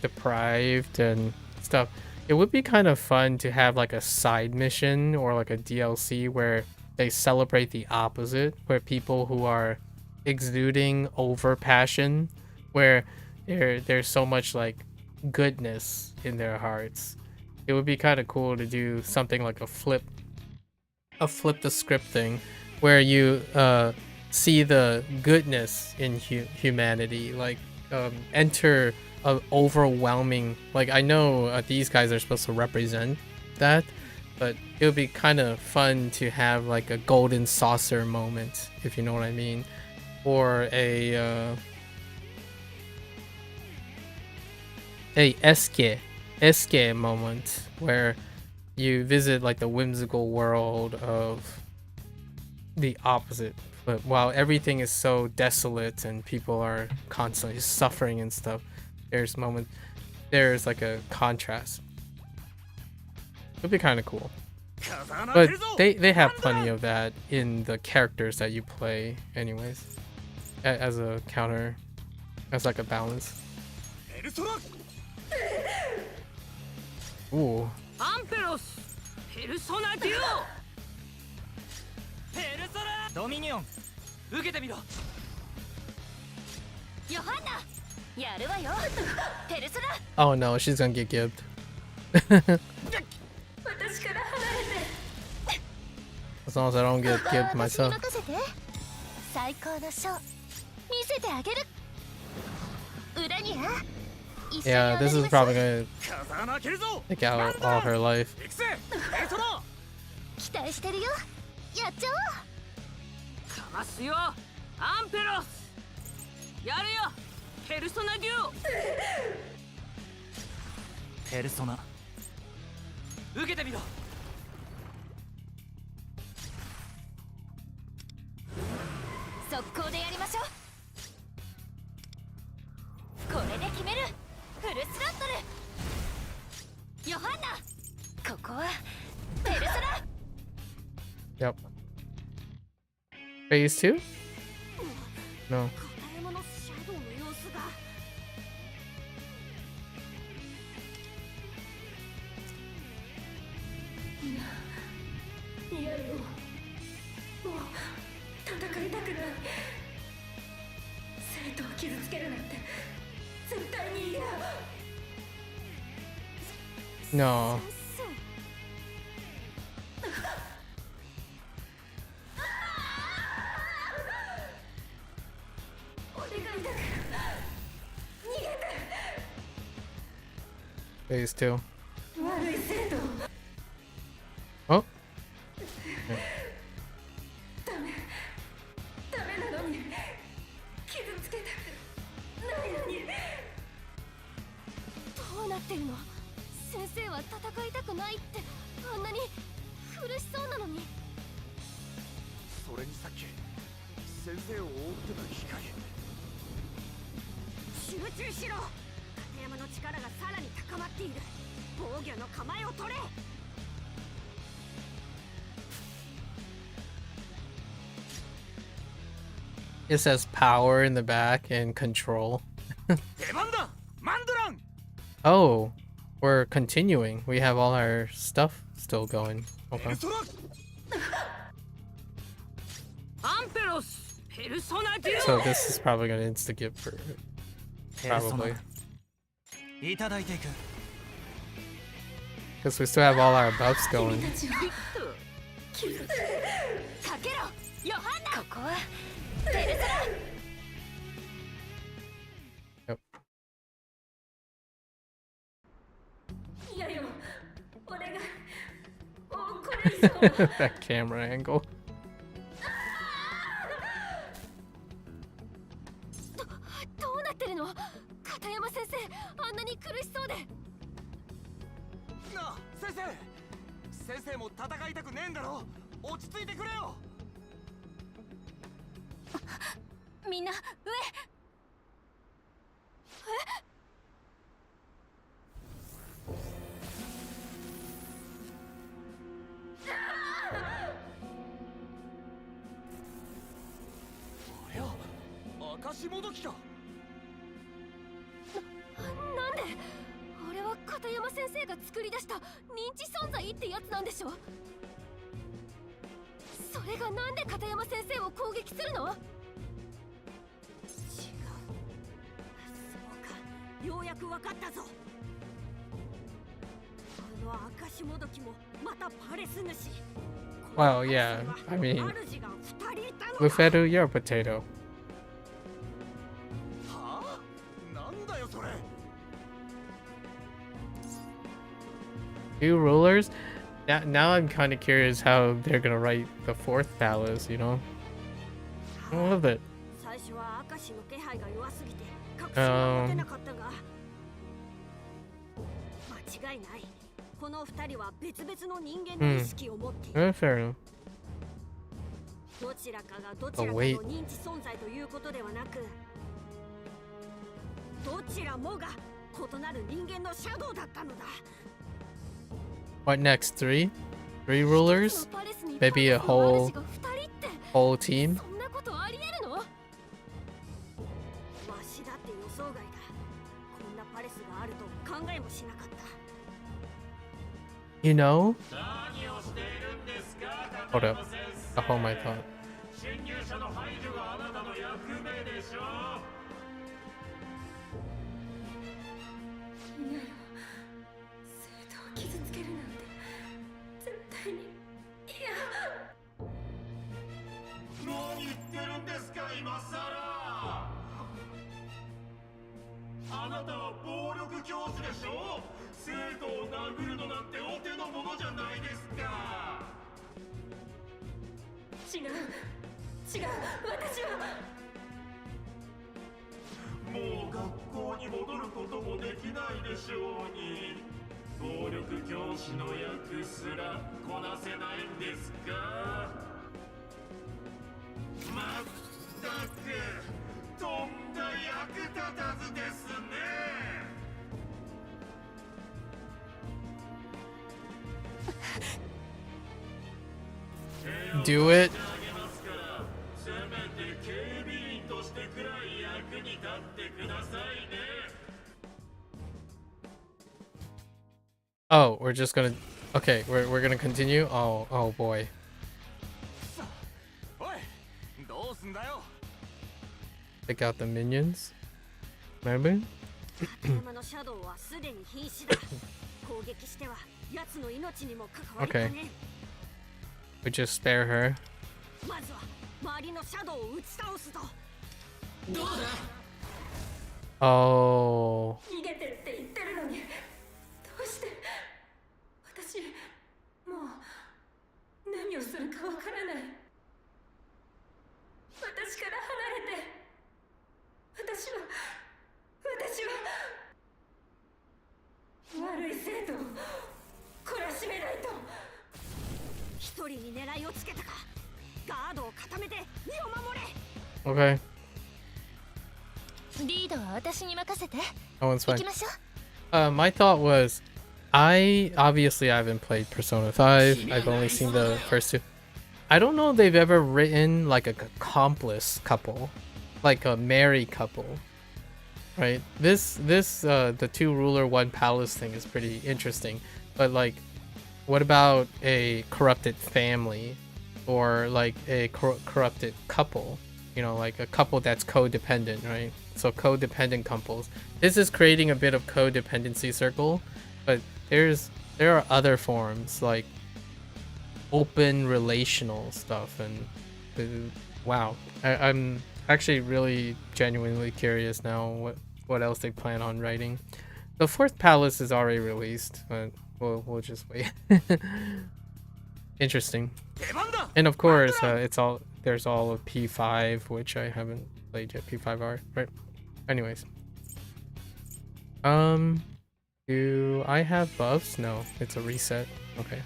deprived and stuff. It would be kind of fun to have like a side mission or like a DLC where they celebrate the opposite, where people who are exuding over passion, where there's so much like goodness in their hearts. It would be kind of cool to do something like a flip the script thing, where you see the goodness in humanity, like enter a overwhelming, like I know these guys are supposed to represent that, but it would be kind of fun to have like a golden saucer moment, if you know what I mean, or a escape moment where you visit like the whimsical world of the opposite, but while everything is so desolate and people are constantly suffering and stuff, there's like a contrast. It'd be kind of cool. But they have plenty of that in the characters that you play anyways, as a counter, as like a balance. Ooh. ATLUS ペルソナデュオペルソナドミニオン受けてみろヨハンナやるわよペルソナ Oh no, she's gonna get gibbed. 私から離れて As long as I don't get gibbed 私に myself. 任せて最高のショー見せてあげる裏には Yeah, this is probably gonna take out all her life. 期待してるよやっちゃおうかますよアンペロスやるよペルソナデュオペルソナ受けてみろ速攻でやりましょうこれで決めるフルスロットルヨハンナここはペルソナ Yep. Phase 2? No. 片山のシャドウの様子が嫌よもう戦いたくない生徒を傷つけるなんて絶対に嫌 No. お願いだから逃げて Phase 2. 悪い生徒 Oh. ダメなのに傷つけたくないのにどうなってるの先生は戦いたくないってあんなに苦しそうなのにそれにさっき先生を追ってた機械集中しろ片山の力がさらに高まっている防御の構えを取れ It says power in the back and control. Oh, we're continuing. We have all our stuff still going. Okay. アンペロスペルソナデュオ So this is probably gonna insta-give for probably. いただいていく Because we still have all our buffs going. かけろヨハンナここはペルソナ Yep. いやよお願いもうこれ以上は That camera angle. どうなってるの片山先生あんなに苦しそうでなあ先生も戦いたくねえんだろ落ち着いてくれよみんな上ありゃ証もどきかなんであれは片山先生が作り出した認知存在ってやつなんでしょそれがなんで片山先生を攻撃するの違うそうかようやく分かったぞあの証もどきもまたパレス主 Well, yeah. I mean, 主が2人いたの Lufedu, you're a potato. はあなんだよそれ Two rulers? Now I'm kind of curious how they're gonna write the fourth palace, you know? I love it. 最初は明石の気配が弱すぎて確信が持てなかったが、間違いない。この二人は別々の人間の意識を持っている。Fair enough. どちらかがどちらかの認知存在ということではなく、どちらもが異なる人間のシャドウだったのだ。What next? Three rulers? Maybe a whole team? そんなことありえるの？わしだって予想外だ。こんなパレスがあると考えもしなかった。You know? Hold up. I'll hold my thought. 侵入者の排除があなたの役目でしょう。いないよ。生徒を傷つけるなんて絶対に嫌。何言ってるんですか今さら。あなたは暴力教師でしょ。生徒を殴るのなんてお手の物じゃないですか。違う、私はもう学校に戻ることもできないでしょうに。暴力教師の役すらこなせないんですか。まったくとんだ役立たずですね。Do it. Oh, we're just gonna. Okay, we're gonna continue. Oh boy. Take out the minions. Maybe. Okay. We just spare her. Oh. 逃げてるって言ってるのに、どうして私もう何をするかわからない。私から離れて。私は悪い生徒を懲らしめないと。一人に狙いをつけたか。ガードを固めて身を守れ。 Okay. リードは私に任せて。 That one's fine. 行きましょう。 My thought was, I haven't played Persona 5. I've only seen the first two. I don't know if they've ever written like a accomplice couple, like a married couple, right? The two ruler, one palace thing is pretty interesting. But like, what about a corrupted family, or like a corrupted couple? You know, like a couple that's codependent, right? So codependent couples. This is creating a bit of codependency circle, but there are other forms like open relational stuff, and wow, I'm actually really genuinely curious now what else they plan on writing. The fourth palace is already released, but we'll just wait. Interesting. And of course, there's all of P5, which I haven't played yet. P5R, right? Anyways, do I have buffs? No, it's a reset. Okay.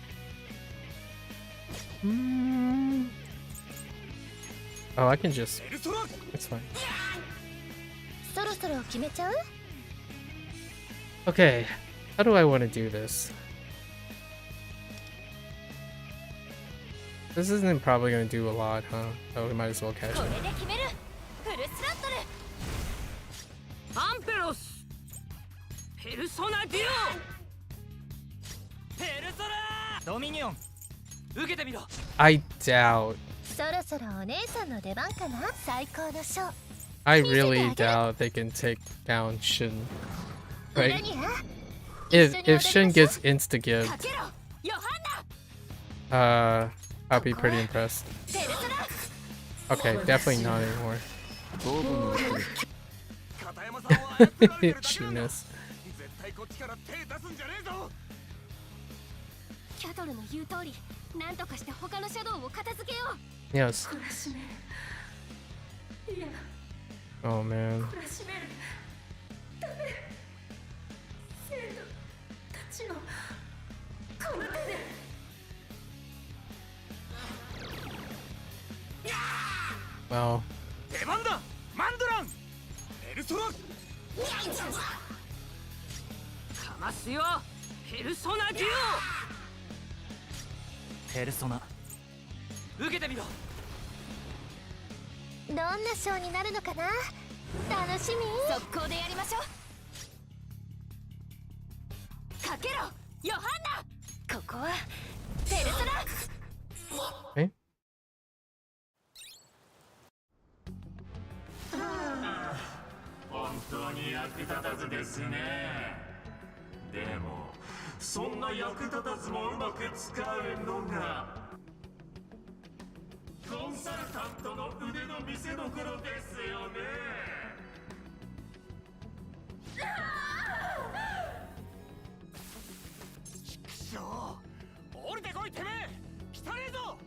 Oh, I can just. It's fine. Okay, how do I want to do this? This isn't probably going to do a lot, huh? Oh, we might as well catch it. I doubt. I really doubt they can take down Shin. Right? If Shin gets insta-gibbed, I'll be pretty impressed. Okay, definitely not anymore. She missed. キャトルの言う通り、なんとかして他のシャドウを片付けよう。 Yes. 懲らしめる。いや、 Oh man. 懲らしめる。ダメ。生徒たちのこの手で。Well. 出番だ、マンドラン。ペルソナ。かますよ、ペルソナデュオ。ペルソナ受けてみろ。どんなショーになるのかな、楽しみ。速攻でやりましょう。かけろヨハンナ。ここはペルソナ。え、本当に役立たずですね。でもそんな役立たずもうまく使うのがコンサルタントの腕の見せ所ですよね。くしょう、降りてこいてめえ。汚ねえぞ。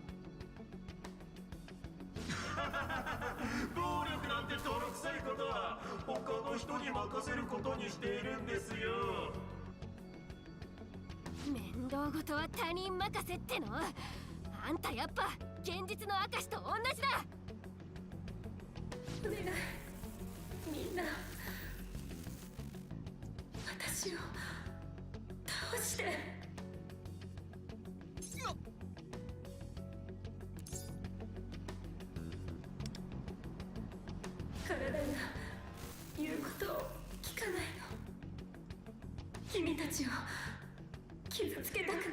暴力なんて泥臭いことは他の人に任せることにしているんですよ。面倒ごとは他人任せっての。あんたやっぱ現実の証と同じだ。お願い、みんな私を倒して。体が言うことを聞かないの。君たちを傷つけたくない。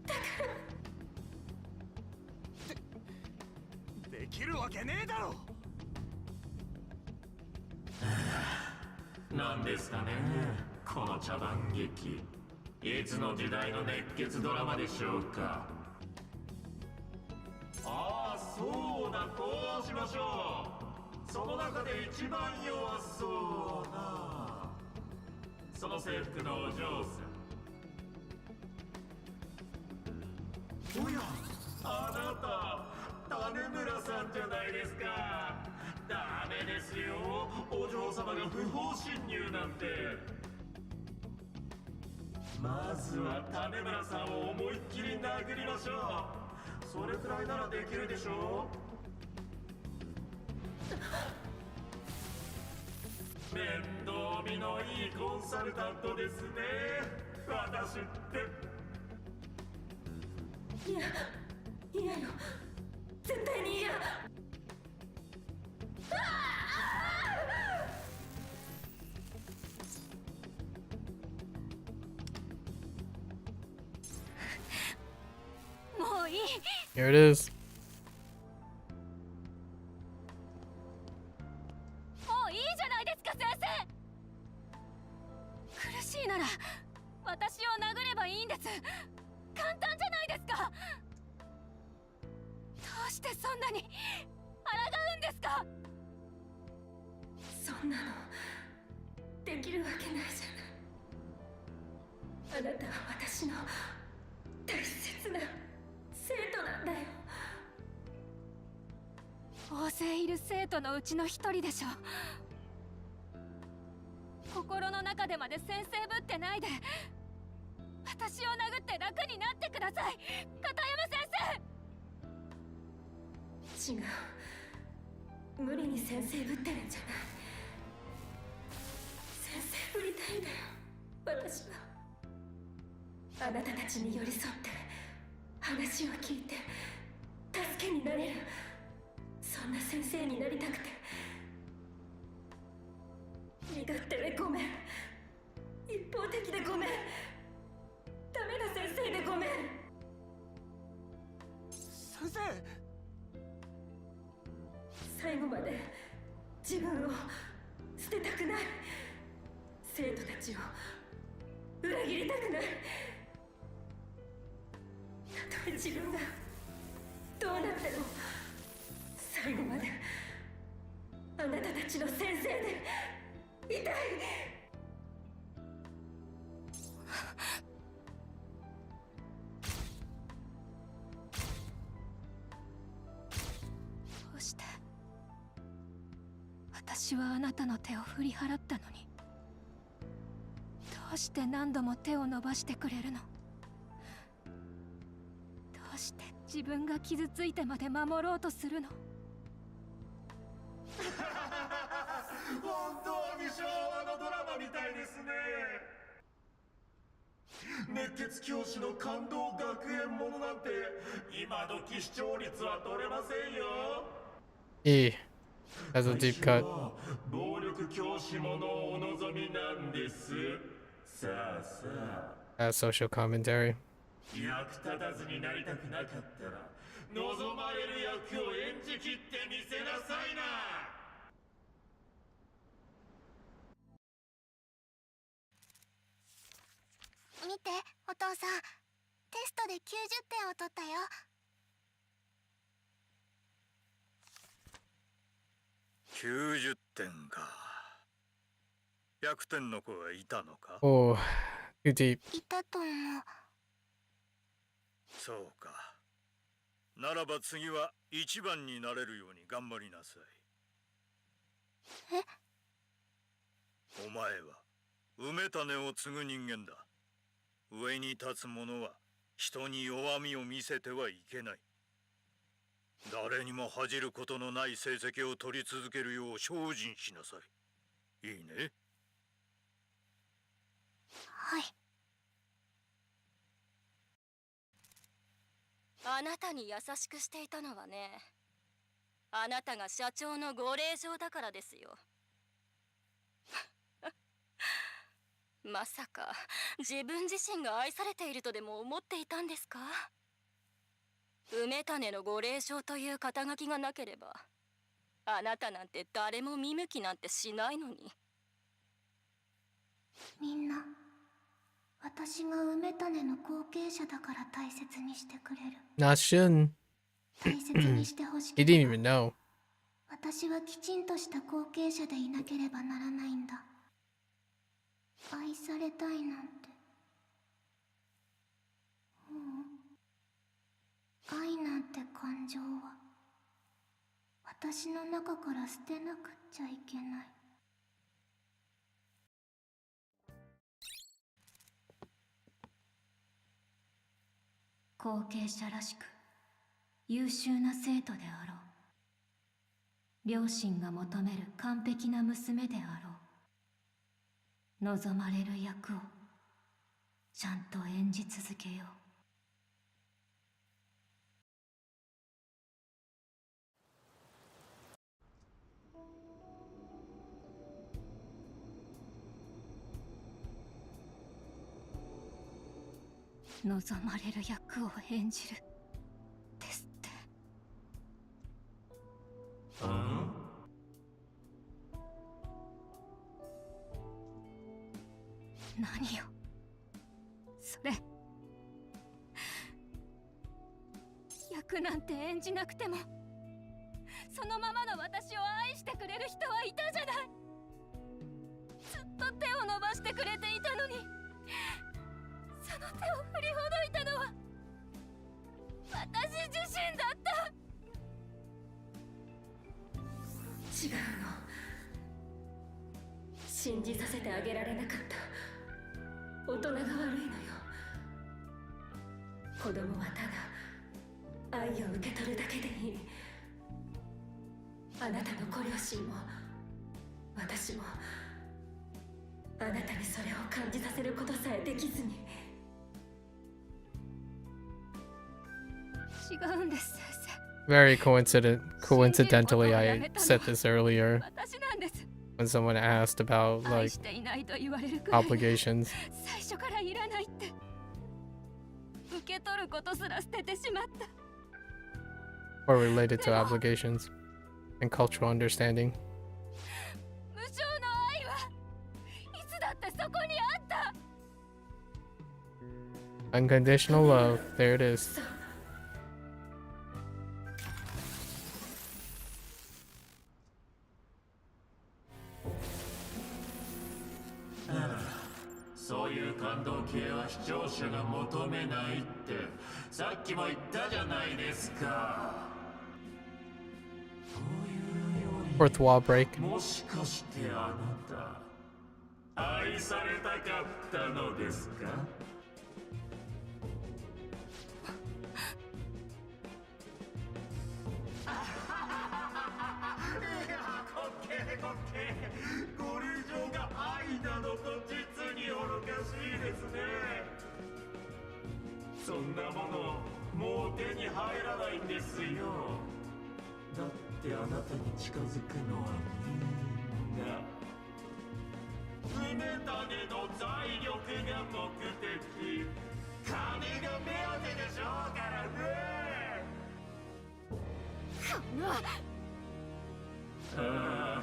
だからできるわけねえだろ。なんですかね、この茶番劇。いつの時代の熱血ドラマでしょうか。ああ、そうだ、こうしましょう。その中で一番弱そうなその制服のお嬢さん。おや、あなた種村さんじゃないですか。ダメですよ、お嬢様が不法侵入なんて。まずは種村さんを思いっきり殴りましょう。それくらいならできるでしょう。面倒見のいいコンサルタントですね、私って。いや、嫌よ、絶対に嫌。もういい。 Here it is. もういいじゃないですか先生。苦しいなら私を殴ればいいんです。簡単じゃないですか。どうしてそんなに抗うんですか。そんなのできるわけないじゃない。あなたは私の大切な生徒なんだよ。大勢いる生徒のうちの一人でしょ。心の中でまで先生ぶってないで私を殴って楽になってください、片山先生。違う、無理に先生ぶってるんじゃない。先生ぶりたいんだよ、私は。あなたたちに寄り添って話を聞いて助けになれる、そんな先生になりたくて。身勝手でごめん、一方的でごめん、ダメな先生でごめん。先生、最後まで自分を捨てたくない。生徒たちを裏切りたくない。たとえ自分がどうなっても最後まであなたたちの先生でいたい。私はあなたの手を振り払ったのに、どうして何度も手を伸ばしてくれるの？どうして自分が傷ついてまで守ろうとするの？本当に昭和のドラマみたいですね。熱血教師の感動学園ものなんて今時視聴率は取れませんよ。That's a deep cut. 暴力教師ものをお望みなんです。さあさあ。That's social commentary. 役立たずになりたくなかったら望まれる役を演じきってみせなさいな。見て、お父さん。テストで90点を取ったよ。90点か。100点の子がいたのか？ Oh, too deep. いたと思う。そうか。ならば次は一番になれるように頑張りなさい。お前は埋め種を継ぐ人間だ。上に立つ者は人に弱みを見せてはいけない。誰にも恥じることのない成績を取り続けるよう精進しなさい。いいね？はい。あなたに優しくしていたのはね、あなたが社長のご令嬢だからですよ。まさか自分自身が愛されているとでも思っていたんですか？梅種のご令嬢という肩書きがなければ、あなたなんて誰も見向きなんてしないのに。みんな、私が梅種の後継者だから大切にしてくれる。Not Shun. 大切にしてほし He けれ didn't ば even know. 私はきちんとした後継者でいなければならないんだ。愛されたいなんて。愛なんて感情は私の中から捨てなくっちゃいけない。後継者らしく優秀な生徒であろう。両親が求める完璧な娘であろう。望まれる役をちゃんと演じ続けよう。望まれる役を演じるですって。何よそれ。役なんて演じなくてもそのままの私を愛してくれる人はいたじゃない。ずっと手を伸ばしてくれていたのに、その手を振りほどいたのは私自身だった。違うの。信じさせてあげられなかった。大人が悪いのよ。子供はただ愛を受け取るだけでいい。あなたのご両親も私もあなたにそれを感じさせることさえできずに。違うんです先生。 Very coincidentally, I said this earlier 私なんです。 when someone asked about 愛 like していないと言われるくらい obligations 最初からいらないって受け取ることすら捨ててしまった。 or related to obligations and cultural understanding. 無償の愛はいつだってそこにあった。 Unconditional love, there it is. そういう感動系は視聴者が求めないってさっきも言ったじゃないですか。というより Fourth wall break. もしかしてあなた愛されたかったのですか？いや、滑稽滑稽。これ以上が愛なのと実に愚かしいですね。そんなものもう手に入らないんですよ。だってあなたに近づくのはみんな船種の財力が目的、金が目当てでしょうからね。あ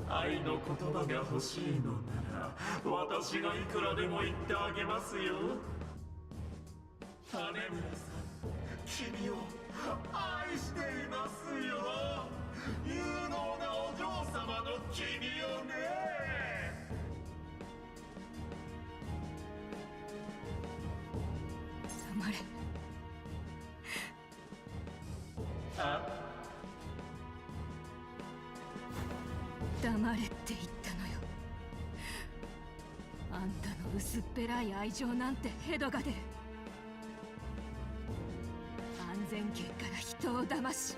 あ、愛の言葉が欲しいのなら私がいくらでも言ってあげますよ。羽村さん、君を愛していますよ。有能なお嬢様の君をね。黙れ。あ、黙れって言ったのよ。あんたの薄っぺらい愛情なんてヘドが出る。安全圏から人を騙し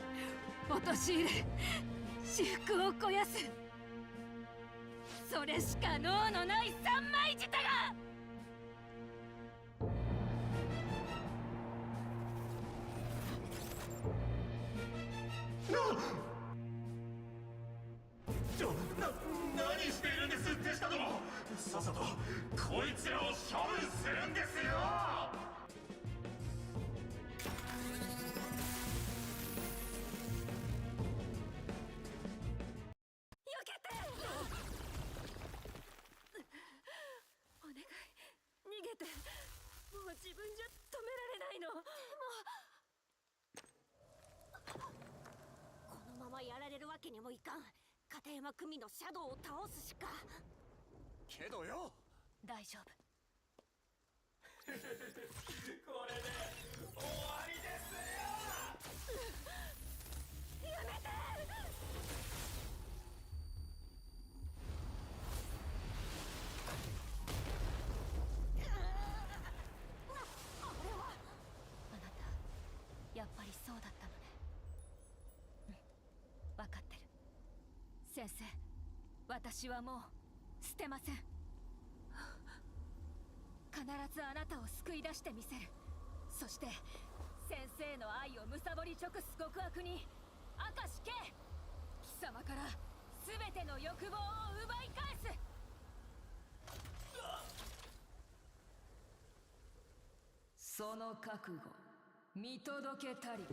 陥れ私腹を肥やす、それしか能のない三枚舌が。何しているんです手下ども。さっさとこいつらを処分するんですよ。お願い逃げて。もう自分じゃ止められないの。このままやられるわけにもいかん。片山組のシャドウを倒すしか。けどよ、大丈夫。これで終わりですよ。やめて。あなたやっぱりそうだったのね。分かってる。先生、私はもう捨てません。必ずあなたを救い出してみせる。そして先生の愛を貪り直す極悪に明石圭、貴様から全ての欲望を奪い返す。その覚悟見届けたり。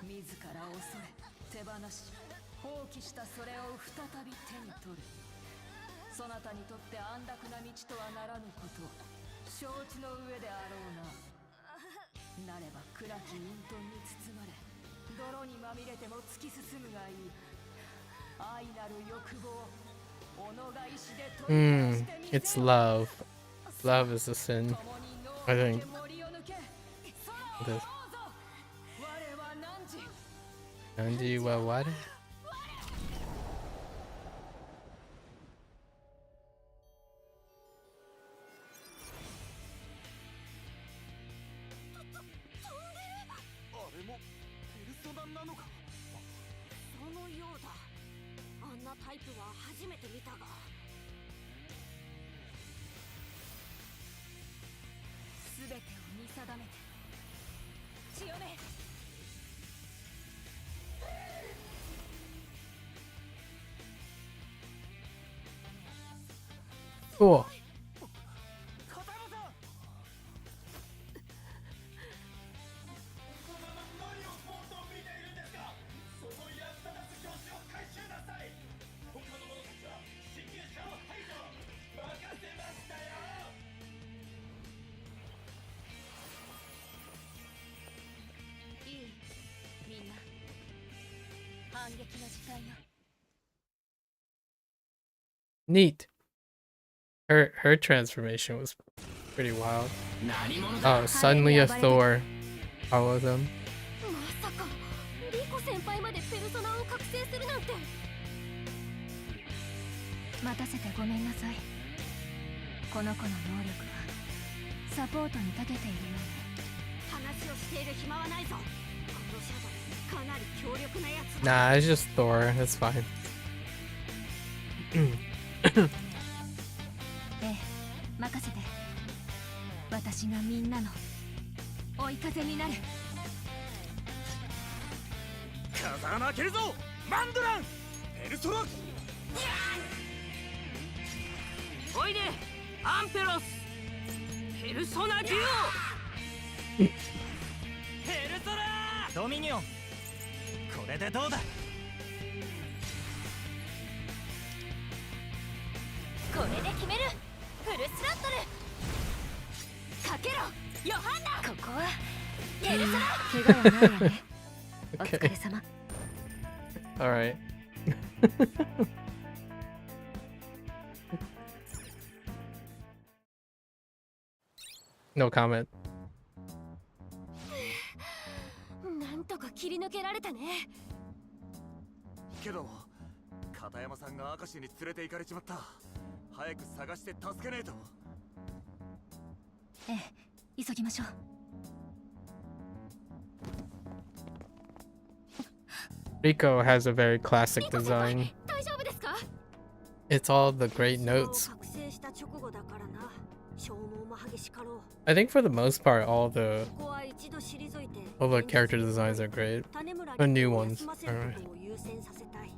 自ら恐れ手放し放棄したそれを再び手に取る。そなたにとって安楽な道とはならぬこと承知の上であろうな。なれば暗き隠遁に包まれ泥にまみれても突き進むがいい。愛なる欲望己が意志で取り返してみせよ。It's love. Love is a sin. I think. Nanji wa what? そのようだ。あんなタイプは初めて見たが。全てを見定めて千代目。Cool. いい、みんな。反撃の時間よ。 Neat. Her transformation was pretty wild. Oh, suddenly a Thor. All of them. まさかリコ先輩までペルソナを隠するなんて。待たせてごめんなさい。この子の能力はサポートに長けているようね。話をしている暇はないぞ。このシャドウかなり強力なやつ。 Nah, it's just Thor. That's fine. ええ、任せて。私がみんなの追い風になる。風穴開けるぞマンドランペルソナ。おいでアンペロスペルソナデュオ。ペルソナドミニオン、これでどうだ。これで決める。フルスロットルかけろヨハンナ。ここはペルソナ。怪我はないわね。お疲れ様。All right. No comment. なんとか切り抜けられたね。けど片山さんが明石に連れて行かれちまった。早く探して助けねえと。ええ、急ぎましょう。Rico has a very classic design. 大丈夫ですか。 It's all the great notes. 覚醒した直後だからな。消耗も激しかろう。 I think for the most part, all the ここは一度退いて character designs are great. 種村 The に new 休 ones. ませる Alright. ことを優先させたい。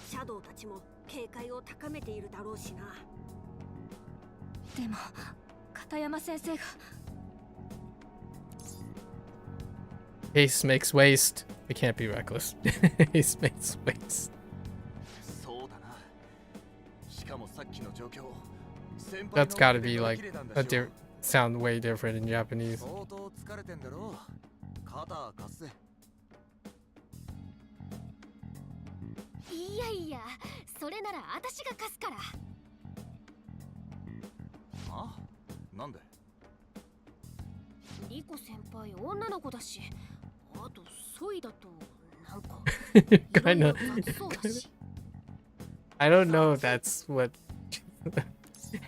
シャドウたちも警戒を高めているだろうしな。でも片山先生が。Haste makes waste. We can't be reckless. Haste makes waste. そうだな。しかもさっきの状況。 That's gotta be like a sound way different in Japanese. 相当疲れてんだろう。肩貸せ。いやいや、それなら私が貸すから。あ？なんで？リコ先輩女の子だし、あとソイだとなんか Kinda. I don't know if that's what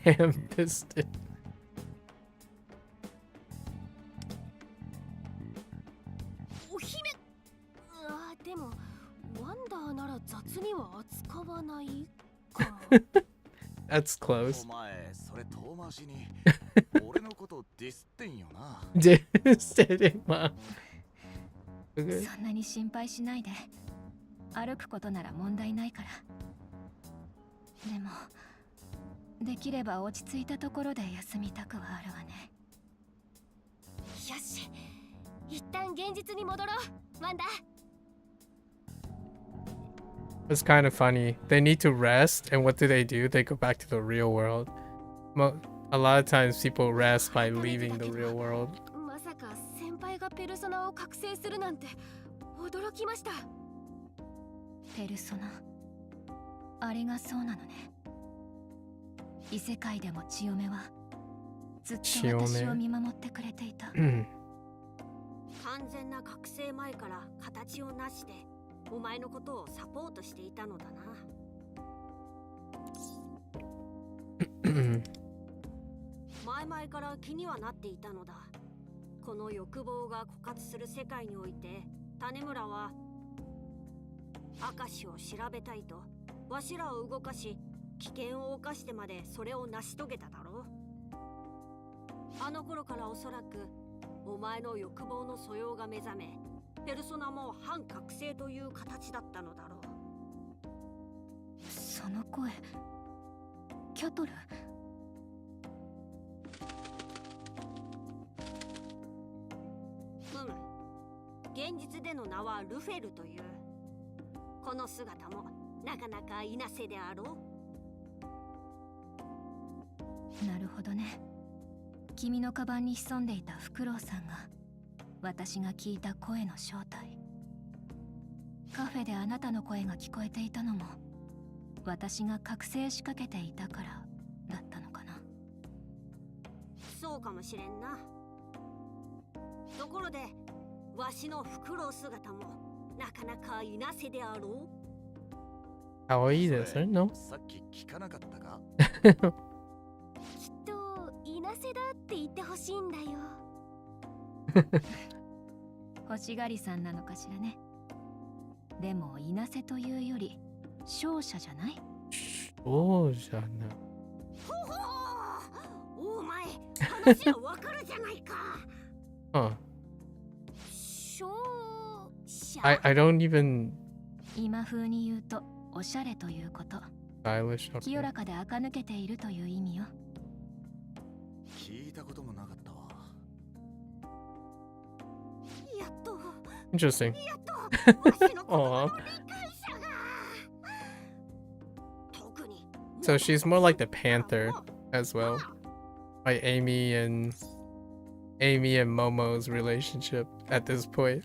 ham-fisted. お姫。あ、でもワンダーなら雑には扱わないかも。That's close. お前それ遠回しに俺のことディスってんよな。Did ma. そんなに心配しないで。歩くことなら問題ないから。でもできれば落ち着いたところで休みたくはあるわね。よし、一旦現実に戻ろう、ワンダ。 It's kind of funny. They need to rest, and what do? They go back to the real world. A lot of times people rest by leaving the real world. まさか先輩がペルソナを覚醒するなんて驚きました。ペルソナ、あれがそうなのね。異世界でも千代目はずっと私を見守ってくれていた。完全な覚醒前から形を成してお前のことをサポートしていたのだな。前々から気にはなっていたのだ。この欲望が枯渇する世界において種村は明石を調べたいとわしらを動かし、危険を冒してまでそれを成し遂げただろう。あの頃からおそらくお前の欲望の素養が目覚め、ペルソナも反覚醒という形だったのだろう。その声、キャトル。現実での名はルフェルという。この姿もなかなかいなせであろう。なるほどね。君のカバンに潜んでいたフクロウさんが私が聞いた声の正体。カフェであなたの声が聞こえていたのも私が覚醒しかけていたからだったのかな。そうかもしれんな。ところでわしのフクロウ姿もなかなかいなせであろう。かわいいですね。No? さっき聞かなかったか？きっといなせだって言ってほしいんだよ。欲しがりさんなのかしらね。でもいなせというより勝者じゃない？そうじゃない。ほほお前話はわかるじゃないか。Huh. 勝者 I don't even 今風に言うとおしゃれということ。stylish. 清 Okay. らかで垢抜けているという意味よ。聞いたこともなかったわ。やっと Interesting. やっとわしの言葉 Aw. の理解者が。特に So she's more like the Panther as well. Like Amy and Momo's relationship at this point.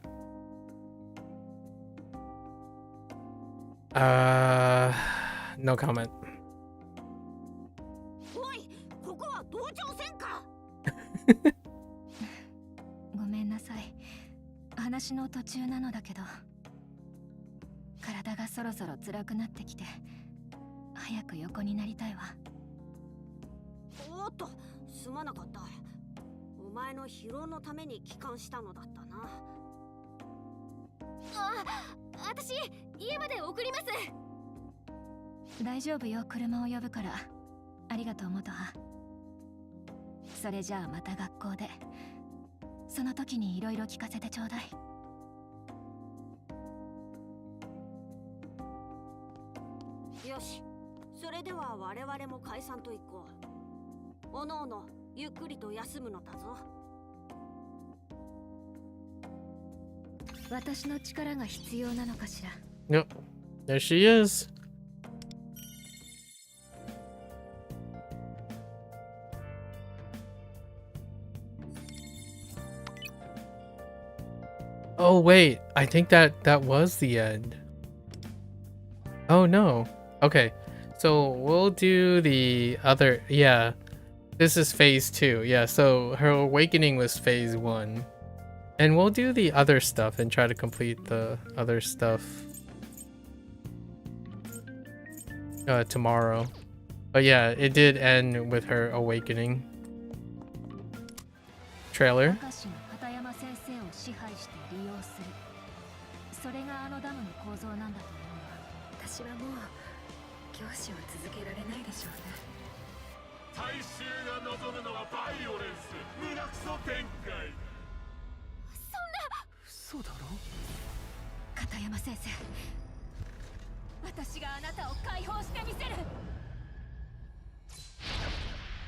No comment. おい、ここは同調せんか。ごめんなさい。話の途中なのだけど、体がそろそろ辛くなってきて、早く横になりたいわ。おっと、すまなかった。お前の疲労のために帰還したのだったな。あ、私家まで送ります。大丈夫よ、車を呼ぶから。ありがとう、元葉。それじゃあまた学校で。その時にいろいろ聞かせてちょうだい。よし、それでは我々も解散といこう。おのおのゆっくりと休むのだぞ。私の力が必要なのかしら。 Yep. There she is. Oh wait, I think that was the end. Oh no. Okay. So we'll do the other, yeah. This is phase 2. Yeah, so her awakening was phase 1. And we'll do the other stuff and try to complete the other stuff tomorrow. But yeah, it did end with her awakening. Trailer. それがあのダムの構造なんだと思うわ。私はもう教師を続けられないでしょうね。大衆が望むのはバイオレンス、胸クソ展開。そんな。嘘だろ。片山先生、私があなたを解放してみせる。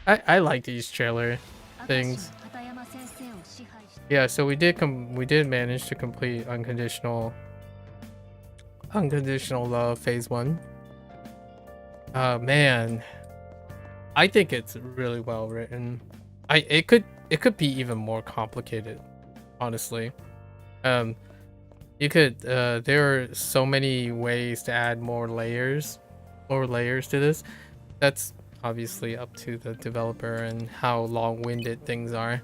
I like these trailer things. Yeah, so we did manage to complete unconditional love phase 1. Man, I think it's really well written. It could be even more complicated, honestly. You could there are so many ways to add more layers to this. That's obviously up to the developer and how long-winded things are.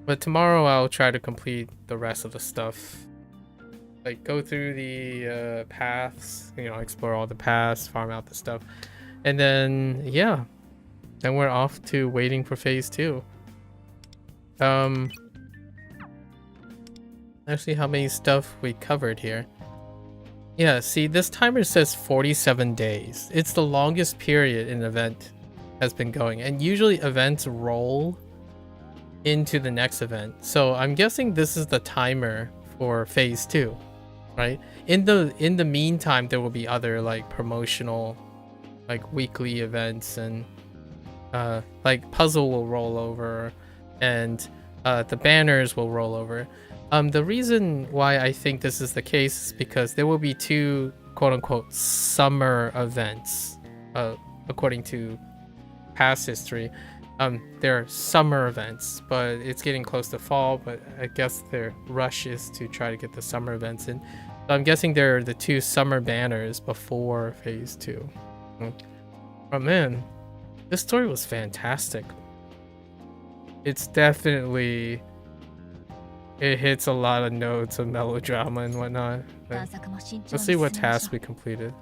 But tomorrow I'll try to complete the rest of the stuff. Like go through the paths, you know, explore all the paths, farm out the stuff. And then yeah. Then we're off to waiting for phase 2. Let's see how many stuff we covered here. Yeah, see, this timer says 47 days. It's the longest period an event has been going, and usually events roll into the next event. So I'm guessing this is the timer for phase 2, right? In the meantime, there will be other like promotional, like weekly events, and like puzzle will roll over, and the banners will roll over. The reason why I think this is the case is because there will be 2 quote-unquote summer events, according to past history. There are summer events, but it's getting close to fall, but I guess their rush is to try to get the summer events in. So I'm guessing there are the 2 summer banners before phase 2. But man, this story was fantastic. It's definitely it hits a lot of notes of melodrama and whatnot. But let's see what tasks we completed.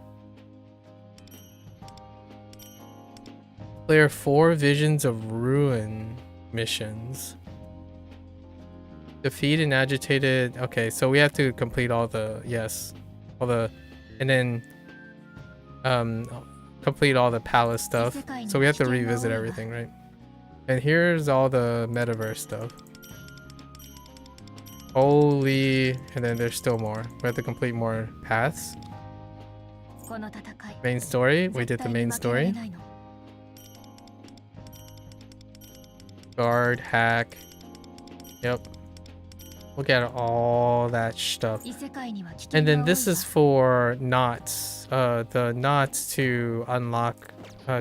Clear 4 Visions of Ruin missions. Defeat an agitated. Okay, so we have to complete all the and then complete all the palace stuff. So we have to revisit everything, right? And here's all the metaverse stuff. Holy, and then there's still more. We have to complete more paths. Main story. We did the main story. Guard, hack. Yep. Look at all that stuff. And then this is for knots. The knots to unlock,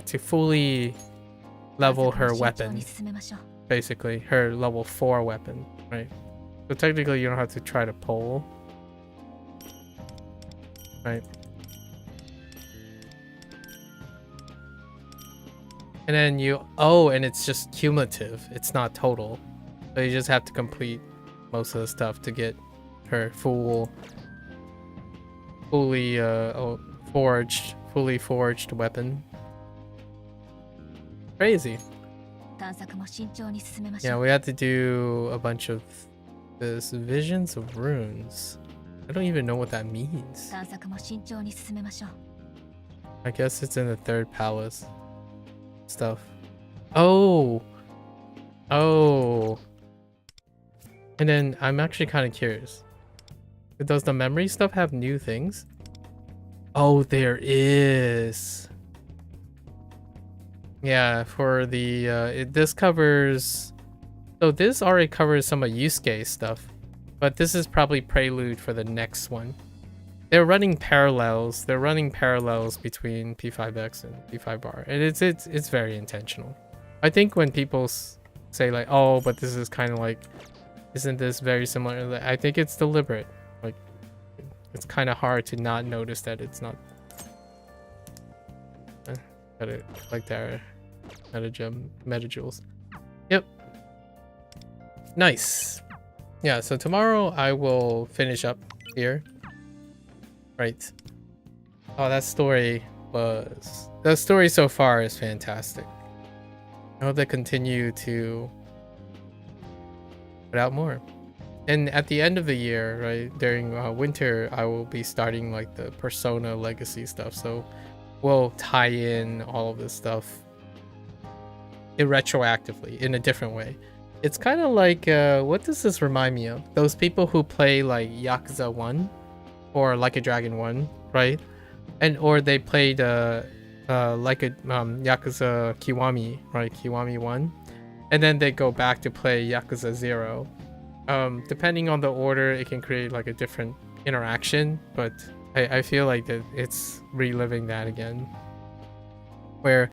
to fully level her weapon. Basically, her level 4 weapon, right? So technically you don't have to try to pull. Right. And then and it's just cumulative. It's not total. So you just have to complete most of the stuff to get her fully forged weapon. Crazy. Yeah, we had to do a bunch of this Visions of Runes. I don't even know what that means. I guess it's in the 3rd palace stuff. Oh. And then I'm actually kind of curious. Does the memory stuff have new things? Oh, there is. Yeah, for the this covers. So this already covers some of Yusuke stuff, but this is probably prelude for the next one. They're running parallels. They're running parallels between P5X and P5R, and it's very intentional. I think when people say like, "Oh, but this is kind of like, isn't this very similar?" I think it's deliberate. Like, it's kind of hard to not notice that it's not. Got it like that. Meta jewels. Yep. Nice. Yeah, so tomorrow I will finish up here. Right. Oh, that story so far is fantastic. I hope they continue to put out more. And at the end of the year, right, during winter, I will be starting like the Persona Legacy stuff. So we'll tie in all of this stuff retroactively in a different way. It's kind of like, what does this remind me of? Those people who play like Yakuza 1 or Like a Dragon 1, right? Or they played like a Yakuza Kiwami, right? Kiwami 1. And then they go back to play Yakuza 0. Depending on the order, it can create like a different interaction, but I feel like that it's reliving that again. Where